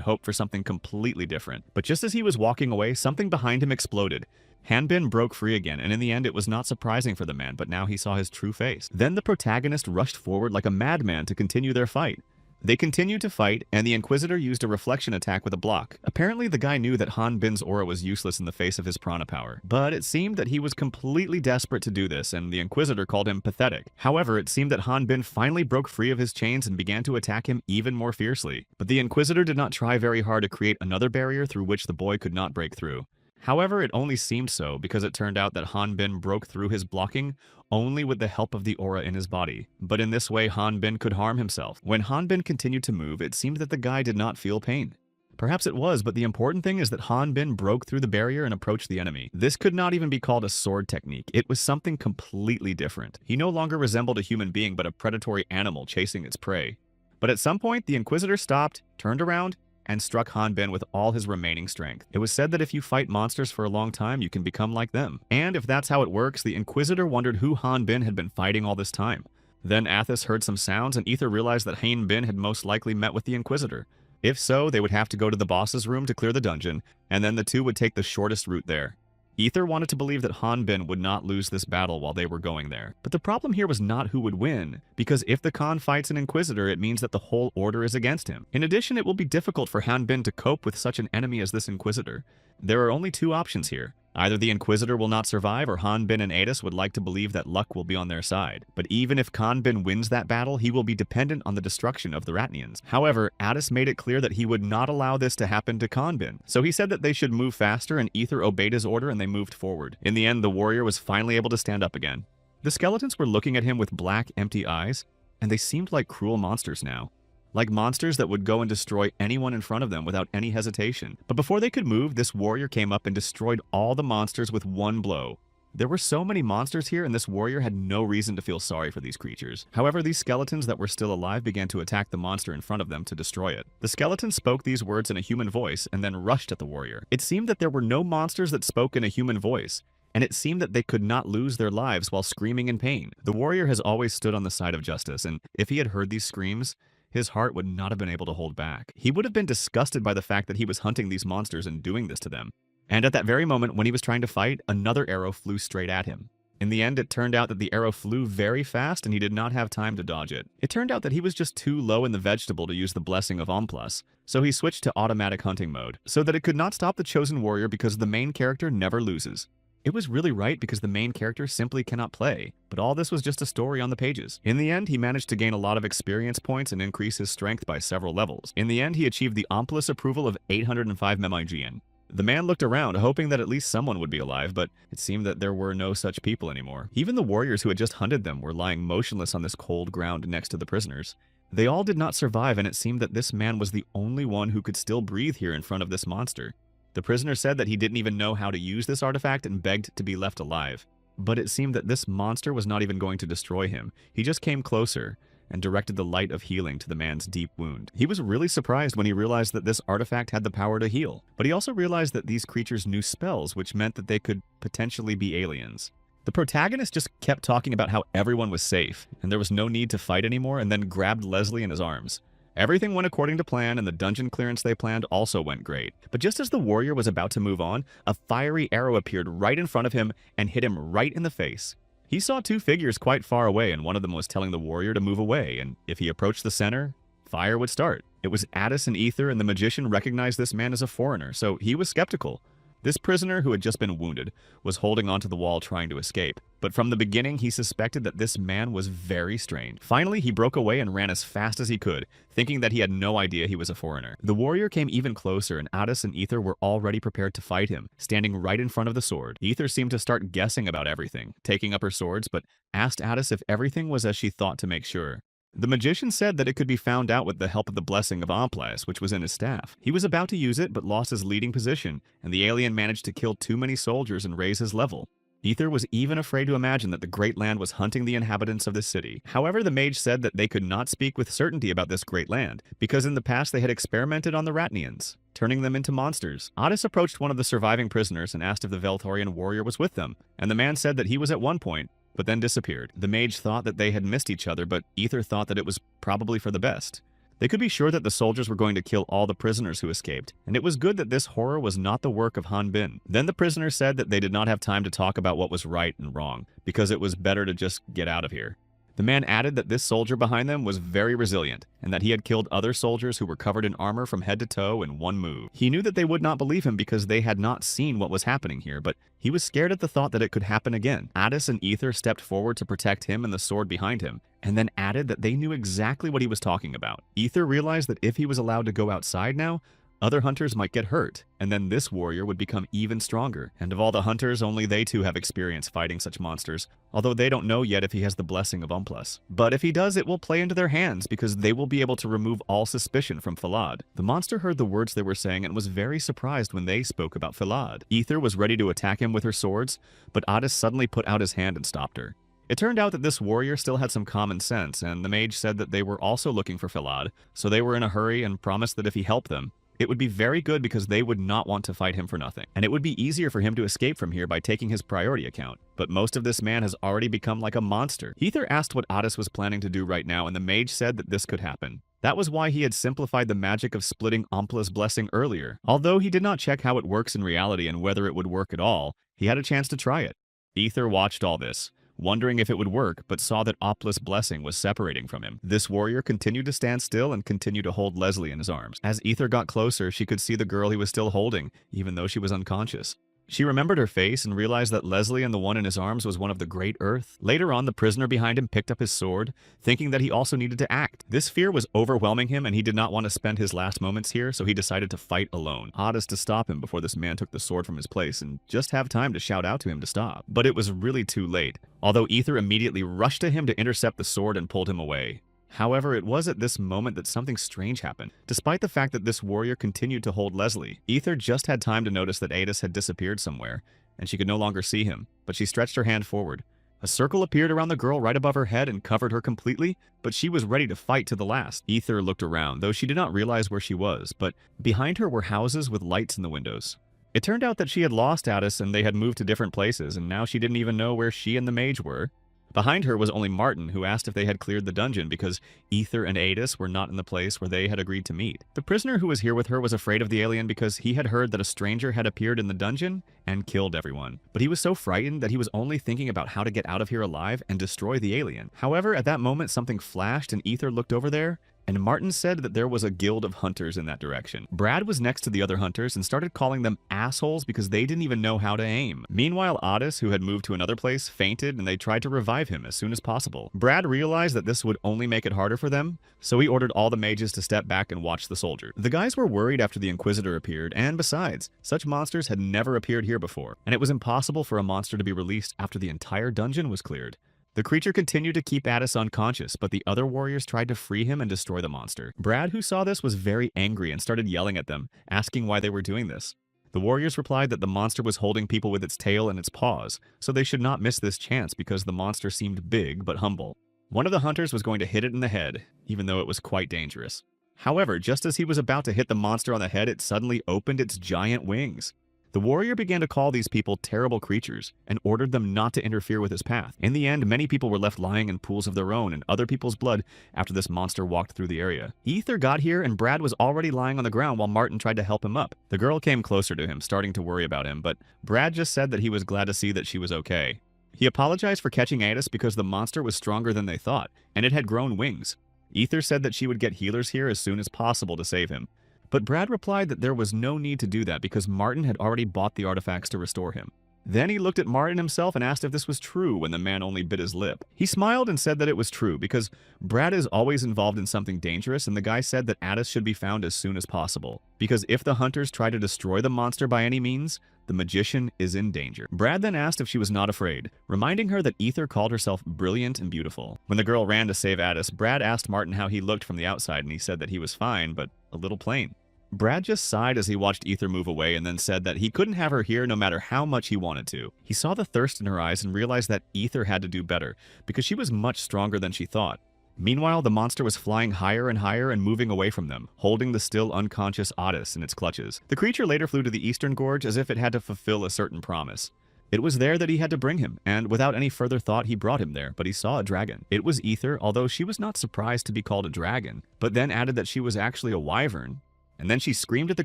hoped for something completely different. But just as he was walking away, something behind him exploded. Hanbin broke free again, and in the end it was not surprising for the man, but now he saw his true face. Then the protagonist rushed forward like a madman to continue their fight. They continued to fight, and the Inquisitor used a reflection attack with a block. Apparently the guy knew that Hanbin's aura was useless in the face of his prana power, but it seemed that he was completely desperate to do this, and the Inquisitor called him pathetic. However, it seemed that Hanbin finally broke free of his chains and began to attack him even more fiercely. But the Inquisitor did not try very hard to create another barrier through which the boy could not break through. However, it only seemed so because it turned out that Hanbin broke through his blocking only with the help of the aura in his body. But in this way, Hanbin could harm himself. When Hanbin continued to move, it seemed that the guy did not feel pain. Perhaps it was, but the important thing is that Hanbin broke through the barrier and approached the enemy. This could not even be called a sword technique. It was something completely different. He no longer resembled a human being, but a predatory animal chasing its prey. But at some point, the Inquisitor stopped, turned around, and struck Hanbin with all his remaining strength. It was said that if you fight monsters for a long time, you can become like them. And if that's how it works, the Inquisitor wondered who Hanbin had been fighting all this time. Then Athos heard some sounds, and Ether realized that Hanbin had most likely met with the Inquisitor. If so, they would have to go to the boss's room to clear the dungeon, and then the two would take the shortest route there. Ether wanted to believe that Hanbin would not lose this battle while they were going there. But the problem here was not who would win, because if the Khan fights an Inquisitor, it means that the whole order is against him. In addition, it will be difficult for Hanbin to cope with such an enemy as this Inquisitor. There are only two options here. Either the Inquisitor will not survive, or Hanbin and Adis would like to believe that luck will be on their side. But even if Hanbin wins that battle, he will be dependent on the destruction of the Ratnians. However, Adis made it clear that he would not allow this to happen to Hanbin. So he said that they should move faster, and Ether obeyed his order and they moved forward. In the end, the warrior was finally able to stand up again. The skeletons were looking at him with black, empty eyes, and they seemed like cruel monsters now. Like monsters that would go and destroy anyone in front of them without any hesitation. But before they could move, this warrior came up and destroyed all the monsters with one blow. There were so many monsters here, and this warrior had no reason to feel sorry for these creatures. However, these skeletons that were still alive began to attack the monster in front of them to destroy it. The skeleton spoke these words in a human voice and then rushed at the warrior. It seemed that there were no monsters that spoke in a human voice, and it seemed that they could not lose their lives while screaming in pain. The warrior has always stood on the side of justice, and if he had heard these screams, his heart would not have been able to hold back. He would have been disgusted by the fact that he was hunting these monsters and doing this to them. And at that very moment, when he was trying to fight, another arrow flew straight at him. In the end, it turned out that the arrow flew very fast and he did not have time to dodge it. It turned out that he was just too low in the vegetable to use the blessing of Omplus, so he switched to automatic hunting mode, so that it could not stop the chosen warrior because the main character never loses. It was really right because the main character simply cannot play, but all this was just a story on the pages. In the end, he managed to gain a lot of experience points and increase his strength by several levels. In the end, he achieved the Omplus approval of 805 Memigian. The man looked around, hoping that at least someone would be alive, but it seemed that there were no such people anymore. Even the warriors who had just hunted them were lying motionless on this cold ground next to the prisoners. They all did not survive, and it seemed that this man was the only one who could still breathe here in front of this monster. The prisoner said that he didn't even know how to use this artifact and begged to be left alive. But it seemed that this monster was not even going to destroy him. He just came closer and directed the light of healing to the man's deep wound. He was really surprised when he realized that this artifact had the power to heal. But he also realized that these creatures knew spells, which meant that they could potentially be aliens. The protagonist just kept talking about how everyone was safe, and there was no need to fight anymore, and then grabbed Leslie in his arms. Everything went according to plan, and the dungeon clearance they planned also went great. But just as the warrior was about to move on, a fiery arrow appeared right in front of him and hit him right in the face. He saw two figures quite far away, and one of them was telling the warrior to move away, and if he approached the center, fire would start. It was Adis and Ether, and the magician recognized this man as a foreigner, so he was skeptical. This prisoner, who had just been wounded, was holding onto the wall trying to escape. But from the beginning, he suspected that this man was very strange. Finally, he broke away and ran as fast as he could, thinking that he had no idea he was a foreigner. The warrior came even closer, and Adis and Ether were already prepared to fight him, standing right in front of the sword. Ether seemed to start guessing about everything, taking up her swords, but asked Adis if everything was as she thought to make sure. The magician said that it could be found out with the help of the blessing of Omplus, which was in his staff. He was about to use it, but lost his leading position, and the alien managed to kill too many soldiers and raise his level. Ether was even afraid to imagine that the Great Land was hunting the inhabitants of the city. However, the mage said that they could not speak with certainty about this Great Land, because in the past they had experimented on the Ratnians, turning them into monsters. Adis approached one of the surviving prisoners and asked if the Veltarian warrior was with them, and the man said that he was at one point, but then disappeared. The mage thought that they had missed each other, but Ether thought that it was probably for the best. They could be sure that the soldiers were going to kill all the prisoners who escaped, and it was good that this horror was not the work of Han Bin. Then the prisoners said that they did not have time to talk about what was right and wrong, because it was better to just get out of here. The man added that this soldier behind them was very resilient, and that he had killed other soldiers who were covered in armor from head to toe in one move. He knew that they would not believe him because they had not seen what was happening here, but he was scared at the thought that it could happen again. Addis and Ether stepped forward to protect him and the sword behind him, and then added that they knew exactly what he was talking about. Ether realized that if he was allowed to go outside now, other hunters might get hurt, and then this warrior would become even stronger. And of all the hunters, only they two have experience fighting such monsters, although they don't know yet if he has the blessing of Umplus. But if he does, it will play into their hands, because they will be able to remove all suspicion from Falad. The monster heard the words they were saying and was very surprised when they spoke about Falad. Ether was ready to attack him with her swords, but Addis suddenly put out his hand and stopped her. It turned out that this warrior still had some common sense, and the mage said that they were also looking for Falad, so they were in a hurry and promised that if he helped them, it would be very good because they would not want to fight him for nothing, and it would be easier for him to escape from here by taking his priority account. But most of this man has already become like a monster. Ether asked what Addis was planning to do right now, and the mage said that this could happen. That was why he had simplified the magic of splitting Ampla's blessing earlier. Although he did not check how it works in reality and whether it would work at all, he had a chance to try it. Ether watched all this, wondering if it would work, but saw that Opla's blessing was separating from him. This warrior continued to stand still and continued to hold Leslie in his arms. As Ether got closer, she could see the girl he was still holding, even though she was unconscious. She remembered her face and realized that Leslie and the one in his arms was one of the Great Earth. Later on, the prisoner behind him picked up his sword, thinking that he also needed to act. This fear was overwhelming him, and he did not want to spend his last moments here, so he decided to fight alone. Addis to stop him before this man took the sword from his place and just have time to shout out to him to stop. But it was really too late, although Ether immediately rushed to him to intercept the sword and pulled him away. However, it was at this moment that something strange happened. Despite the fact that this warrior continued to hold Leslie, Ether just had time to notice that Addis had disappeared somewhere, and she could no longer see him, but she stretched her hand forward. A circle appeared around the girl right above her head and covered her completely, but she was ready to fight to the last. Ether looked around, though she did not realize where she was, but behind her were houses with lights in the windows. It turned out that she had lost Addis and they had moved to different places, and now she didn't even know where she and the mage were. Behind her was only Martin, who asked if they had cleared the dungeon because Ether and Addis were not in the place where they had agreed to meet. The prisoner who was here with her was afraid of the alien because he had heard that a stranger had appeared in the dungeon and killed everyone. But he was so frightened that he was only thinking about how to get out of here alive and destroy the alien. However, at that moment something flashed and Ether looked over there, and Martin said that there was a guild of hunters in that direction. Brad was next to the other hunters and started calling them assholes because they didn't even know how to aim. Meanwhile, Addis, who had moved to another place, fainted and they tried to revive him as soon as possible. Brad realized that this would only make it harder for them, so he ordered all the mages to step back and watch the soldier. The guys were worried after the Inquisitor appeared, and besides, such monsters had never appeared here before, and it was impossible for a monster to be released after the entire dungeon was cleared. The creature continued to keep Addis unconscious, but the other warriors tried to free him and destroy the monster. Brad, who saw this, was very angry and started yelling at them, asking why they were doing this. The warriors replied that the monster was holding people with its tail and its paws, so they should not miss this chance because the monster seemed big but humble. One of the hunters was going to hit it in the head, even though it was quite dangerous. However, just as he was about to hit the monster on the head, it suddenly opened its giant wings. The warrior began to call these people terrible creatures and ordered them not to interfere with his path. In the end, many people were left lying in pools of their own and other people's blood after this monster walked through the area. Ether got here and Brad was already lying on the ground while Martin tried to help him up. The girl came closer to him, starting to worry about him, but Brad just said that he was glad to see that she was okay. He apologized for catching Addis because the monster was stronger than they thought, and it had grown wings. Ether said that she would get healers here as soon as possible to save him. But Brad replied that there was no need to do that because Martin had already bought the artifacts to restore him. Then he looked at Martin himself and asked if this was true when the man only bit his lip. He smiled and said that it was true because Brad is always involved in something dangerous, and the guy said that Addis should be found as soon as possible. Because if the hunters try to destroy the monster by any means, the magician is in danger. Brad then asked if she was not afraid, reminding her that Ether called herself brilliant and beautiful. When the girl ran to save Addis, Brad asked Martin how he looked from the outside, and he said that he was fine, but a little plain. Brad just sighed as he watched Ether move away and then said that he couldn't have her here no matter how much he wanted to. He saw the thirst in her eyes and realized that Ether had to do better, because she was much stronger than she thought. Meanwhile, the monster was flying higher and higher and moving away from them, holding the still unconscious Addis in its clutches. The creature later flew to the eastern gorge as if it had to fulfill a certain promise. It was there that he had to bring him, and without any further thought he brought him there, but he saw a dragon. It was Ether, although she was not surprised to be called a dragon, but then added that she was actually a wyvern. And then she screamed at the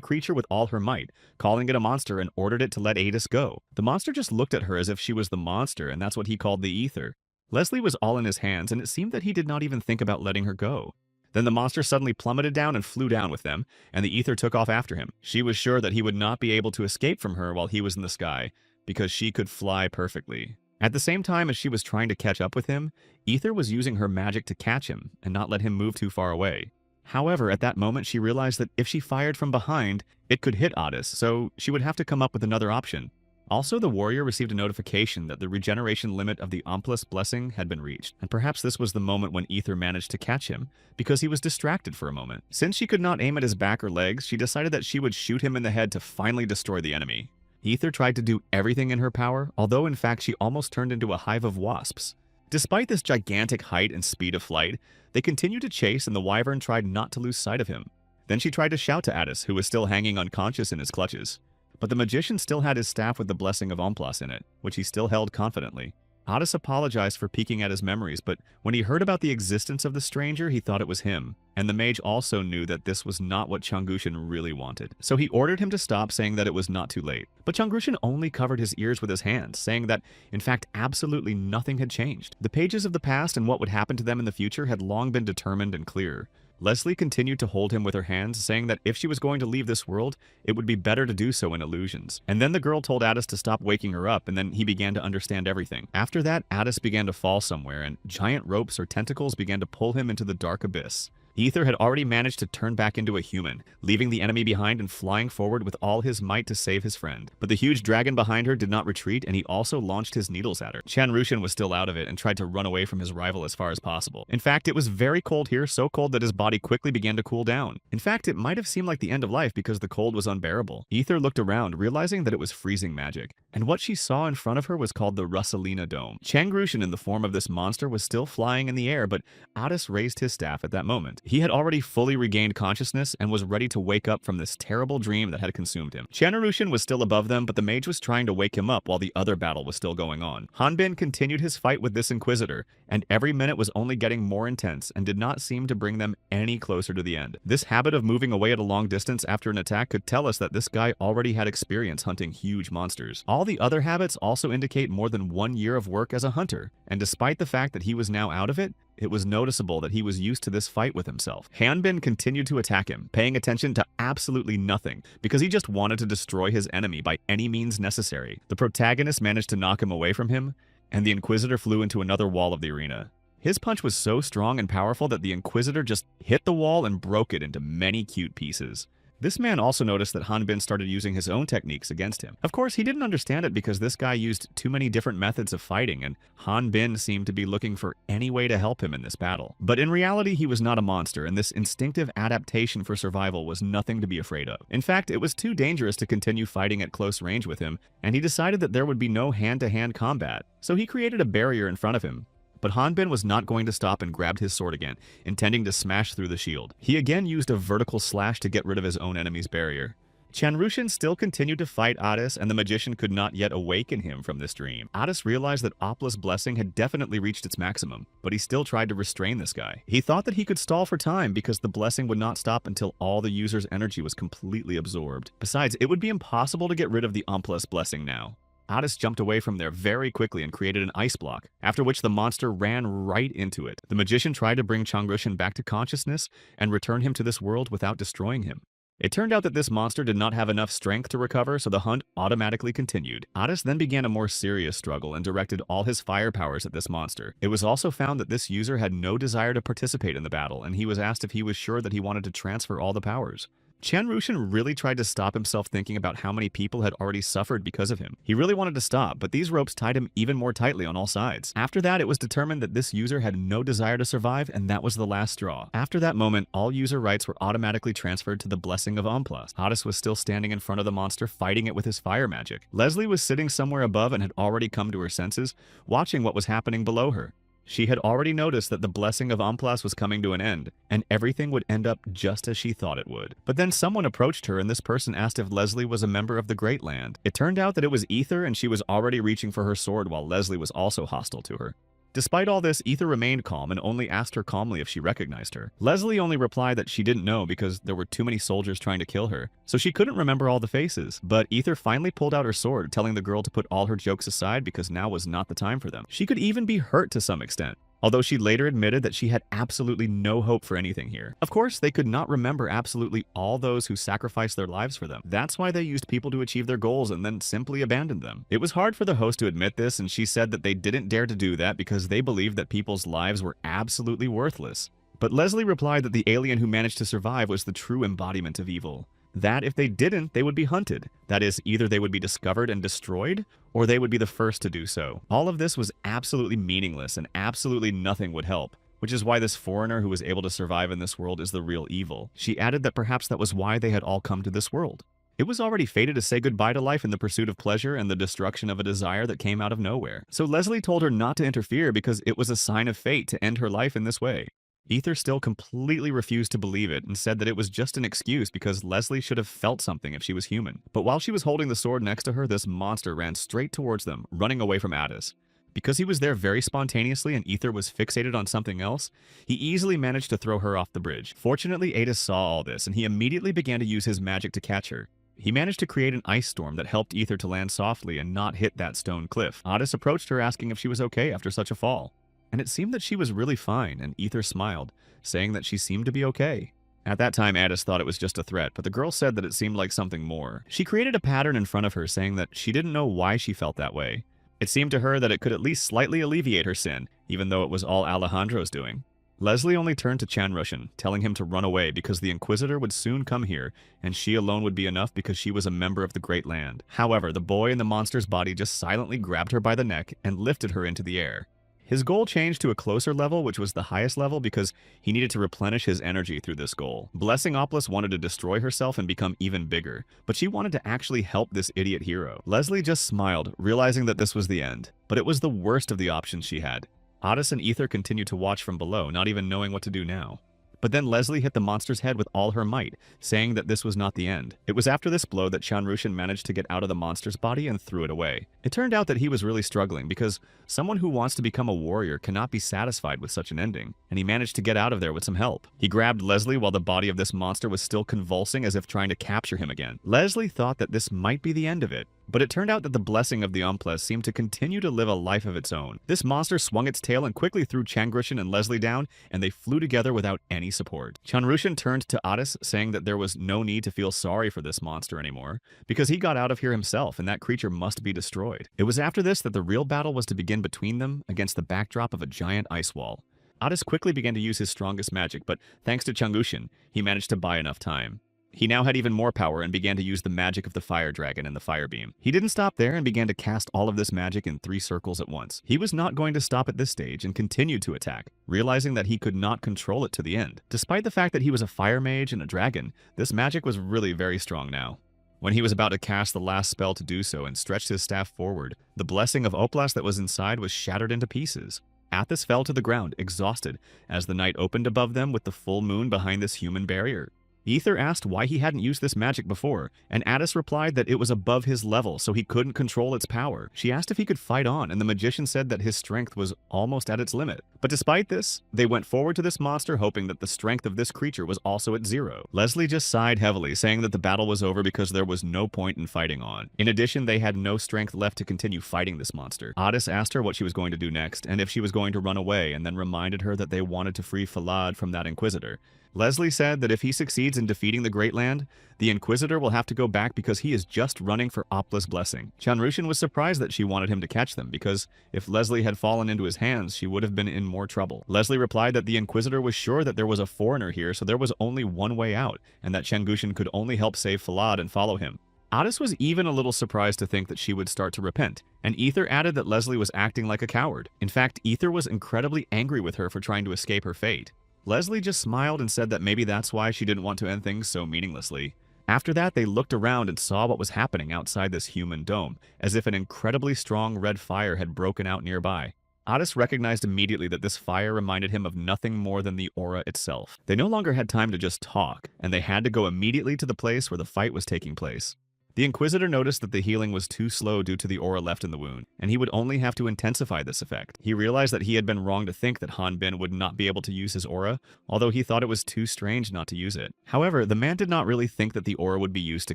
creature with all her might, calling it a monster, and ordered it to let Adis go. The monster just looked at her as if she was the monster, and that's what he called the Ether. Leslie was all in his hands, and it seemed that he did not even think about letting her go. Then the monster suddenly plummeted down and flew down with them, and the Ether took off after him. She was sure that he would not be able to escape from her while he was in the sky, because she could fly perfectly. At the same time as she was trying to catch up with him, Ether was using her magic to catch him and not let him move too far away. However, at that moment she realized that if she fired from behind, it could hit Adis, so she would have to come up with another option. Also, the warrior received a notification that the regeneration limit of the Omplus blessing had been reached, and perhaps this was the moment when Ether managed to catch him, because he was distracted for a moment. Since she could not aim at his back or legs, she decided that she would shoot him in the head to finally destroy the enemy. Ether tried to do everything in her power, although in fact she almost turned into a hive of wasps. Despite this gigantic height and speed of flight, they continued to chase and the wyvern tried not to lose sight of him. Then she tried to shout to Adis, who was still hanging unconscious in his clutches. But the magician still had his staff with the blessing of Omplas in it, which he still held confidently. Adis apologized for peeking at his memories, but when he heard about the existence of the stranger, he thought it was him. And the mage also knew that this was not what Changushan really wanted. So he ordered him to stop, saying that it was not too late. But Changushan only covered his ears with his hands, saying that, in fact, absolutely nothing had changed. The pages of the past and what would happen to them in the future had long been determined and clear. Leslie continued to hold him with her hands, saying that if she was going to leave this world, it would be better to do so in illusions. And then the girl told Adis to stop waking her up, and then he began to understand everything. After that, Adis began to fall somewhere, and giant ropes or tentacles began to pull him into the dark abyss. Ether had already managed to turn back into a human, leaving the enemy behind and flying forward with all his might to save his friend. But the huge dragon behind her did not retreat, and he also launched his needles at her. Chanrushan was still out of it and tried to run away from his rival as far as possible. In fact, it was very cold here, so cold that his body quickly began to cool down. In fact, it might have seemed like the end of life because the cold was unbearable. Ether looked around, realizing that it was freezing magic. And what she saw in front of her was called the Russelina Dome. Changrushan in the form of this monster was still flying in the air, but Adis raised his staff at that moment. He had already fully regained consciousness and was ready to wake up from this terrible dream that had consumed him. Chanrushan was still above them, but the mage was trying to wake him up while the other battle was still going on. Hanbin continued his fight with this inquisitor, and every minute was only getting more intense and did not seem to bring them any closer to the end. This habit of moving away at a long distance after an attack could tell us that this guy already had experience hunting huge monsters. All the other habits also indicate more than 1 year of work as a hunter, and despite the fact that he was now out of it, it was noticeable that he was used to this fight with himself. Hanbin continued to attack him, paying attention to absolutely nothing, because he just wanted to destroy his enemy by any means necessary. The protagonist managed to knock him away from him, and the Inquisitor flew into another wall of the arena. His punch was so strong and powerful that the Inquisitor just hit the wall and broke it into many cute pieces. This man also noticed that Hanbin started using his own techniques against him. Of course, he didn't understand it because this guy used too many different methods of fighting, and Hanbin seemed to be looking for any way to help him in this battle. But in reality, he was not a monster, and this instinctive adaptation for survival was nothing to be afraid of. In fact, it was too dangerous to continue fighting at close range with him, and he decided that there would be no hand-to-hand combat. So he created a barrier in front of him. But Hanbin was not going to stop and grabbed his sword again, intending to smash through the shield. He again used a vertical slash to get rid of his own enemy's barrier. Chanrushan still continued to fight Adis, and the magician could not yet awaken him from this dream. Adis realized that Opla's blessing had definitely reached its maximum, but he still tried to restrain this guy. He thought that he could stall for time because the blessing would not stop until all the user's energy was completely absorbed. Besides, it would be impossible to get rid of the Opla's blessing now. Adis jumped away from there very quickly and created an ice block, after which the monster ran right into it. The magician tried to bring Changrushan back to consciousness and return him to this world without destroying him. It turned out that this monster did not have enough strength to recover, so the hunt automatically continued. Adis then began a more serious struggle and directed all his fire powers at this monster. It was also found that this user had no desire to participate in the battle, and he was asked if he was sure that he wanted to transfer all the powers. Chanrushan really tried to stop himself thinking about how many people had already suffered because of him. He really wanted to stop, but these ropes tied him even more tightly on all sides. After that, it was determined that this user had no desire to survive, and that was the last straw. After that moment, all user rights were automatically transferred to the blessing of Omplas. Adis was still standing in front of the monster, fighting it with his fire magic. Leslie was sitting somewhere above and had already come to her senses, watching what was happening below her. She had already noticed that the blessing of Amplas was coming to an end, and everything would end up just as she thought it would. But then someone approached her, and this person asked if Leslie was a member of the Great Land. It turned out that it was Ether, and she was already reaching for her sword while Leslie was also hostile to her. Despite all this, Ether remained calm and only asked her calmly if she recognized her. Leslie only replied that she didn't know because there were too many soldiers trying to kill her, so she couldn't remember all the faces. But Ether finally pulled out her sword, telling the girl to put all her jokes aside because now was not the time for them. She could even be hurt to some extent, although she later admitted that she had absolutely no hope for anything here. Of course, they could not remember absolutely all those who sacrificed their lives for them. That's why they used people to achieve their goals and then simply abandoned them. It was hard for the host to admit this, and she said that they didn't dare to do that because they believed that people's lives were absolutely worthless. But Leslie replied that the alien who managed to survive was the true embodiment of evil. That if they didn't, they would be hunted. That is, either they would be discovered and destroyed, or they would be the first to do so. All of this was absolutely meaningless, and absolutely nothing would help, which is why this foreigner who was able to survive in this world is the real evil. She added that perhaps that was why they had all come to this world. It was already fated to say goodbye to life in the pursuit of pleasure and the destruction of a desire that came out of nowhere. So Leslie told her not to interfere because it was a sign of fate to end her life in this way. Ether still completely refused to believe it and said that it was just an excuse because Leslie should have felt something if she was human. But while she was holding the sword next to her, this monster ran straight towards them, running away from Addis. Because he was there very spontaneously and Ether was fixated on something else, he easily managed to throw her off the bridge. Fortunately, Addis saw all this, and he immediately began to use his magic to catch her. He managed to create an ice storm that helped Ether to land softly and not hit that stone cliff. Addis approached her asking if she was okay after such a fall, and it seemed that she was really fine, and Ether smiled, saying that she seemed to be okay. At that time, Addis thought it was just a threat, but the girl said that it seemed like something more. She created a pattern in front of her, saying that she didn't know why she felt that way. It seemed to her that it could at least slightly alleviate her sin, even though it was all Alejandro's doing. Leslie only turned to Chanrushan, telling him to run away because the Inquisitor would soon come here, and she alone would be enough because she was a member of the Great Land. However, the boy in the monster's body just silently grabbed her by the neck and lifted her into the air. His goal changed to a closer level, which was the highest level because he needed to replenish his energy through this goal. Blessing Oplis wanted to destroy herself and become even bigger, but she wanted to actually help this idiot hero. Leslie just smiled, realizing that this was the end, but it was the worst of the options she had. Addis and Ether continued to watch from below, not even knowing what to do now. But then Leslie hit the monster's head with all her might, saying that this was not the end. It was after this blow that Chanrushan managed to get out of the monster's body and threw it away. It turned out that he was really struggling because someone who wants to become a warrior cannot be satisfied with such an ending, and he managed to get out of there with some help. He grabbed Leslie while the body of this monster was still convulsing as if trying to capture him again. Leslie thought that this might be the end of it, but it turned out that the blessing of the Umples seemed to continue to live a life of its own. This monster swung its tail and quickly threw Changrushan and Leslie down, and they flew together without any support. Chanrushan turned to Addis, saying that there was no need to feel sorry for this monster anymore, because he got out of here himself and that creature must be destroyed. It was after this that the real battle was to begin between them against the backdrop of a giant ice wall. Addis quickly began to use his strongest magic, but thanks to Changrushan, he managed to buy enough time. He now had even more power and began to use the magic of the fire dragon and the fire beam. He didn't stop there and began to cast all of this magic in 3 circles at once. He was not going to stop at this stage and continued to attack, realizing that he could not control it to the end. Despite the fact that he was a fire mage and a dragon, this magic was really very strong now. When he was about to cast the last spell to do so and stretched his staff forward, the blessing of Oplas that was inside was shattered into pieces. Athos fell to the ground, exhausted, as the night opened above them with the full moon behind this human barrier. Ether asked why he hadn't used this magic before, and Addis replied that it was above his level, so he couldn't control its power. She asked if he could fight on, and the magician said that his strength was almost at its limit. But despite this, they went forward to this monster, hoping that the strength of this creature was also at 0. Leslie just sighed heavily, saying that the battle was over because there was no point in fighting on. In addition, they had no strength left to continue fighting this monster. Addis asked her what she was going to do next, and if she was going to run away, and then reminded her that they wanted to free Falad from that Inquisitor. Leslie said that if he succeeds in defeating the Great Land, the Inquisitor will have to go back because he is just running for Oplas' blessing. Chanrushan was surprised that she wanted him to catch them, because if Leslie had fallen into his hands, she would have been in more trouble. Leslie replied that the Inquisitor was sure that there was a foreigner here, so there was only one way out, and that Chanrushan could only help save Falad and follow him. Addis was even a little surprised to think that she would start to repent, and Ether added that Leslie was acting like a coward. In fact, Ether was incredibly angry with her for trying to escape her fate. Leslie just smiled and said that maybe that's why she didn't want to end things so meaninglessly. After that, they looked around and saw what was happening outside this human dome, as if an incredibly strong red fire had broken out nearby. Otis recognized immediately that this fire reminded him of nothing more than the aura itself. They no longer had time to just talk, and they had to go immediately to the place where the fight was taking place. The Inquisitor noticed that the healing was too slow due to the aura left in the wound, and he would only have to intensify this effect. He realized that he had been wrong to think that Han Bin would not be able to use his aura, although he thought it was too strange not to use it. However, the man did not really think that the aura would be used to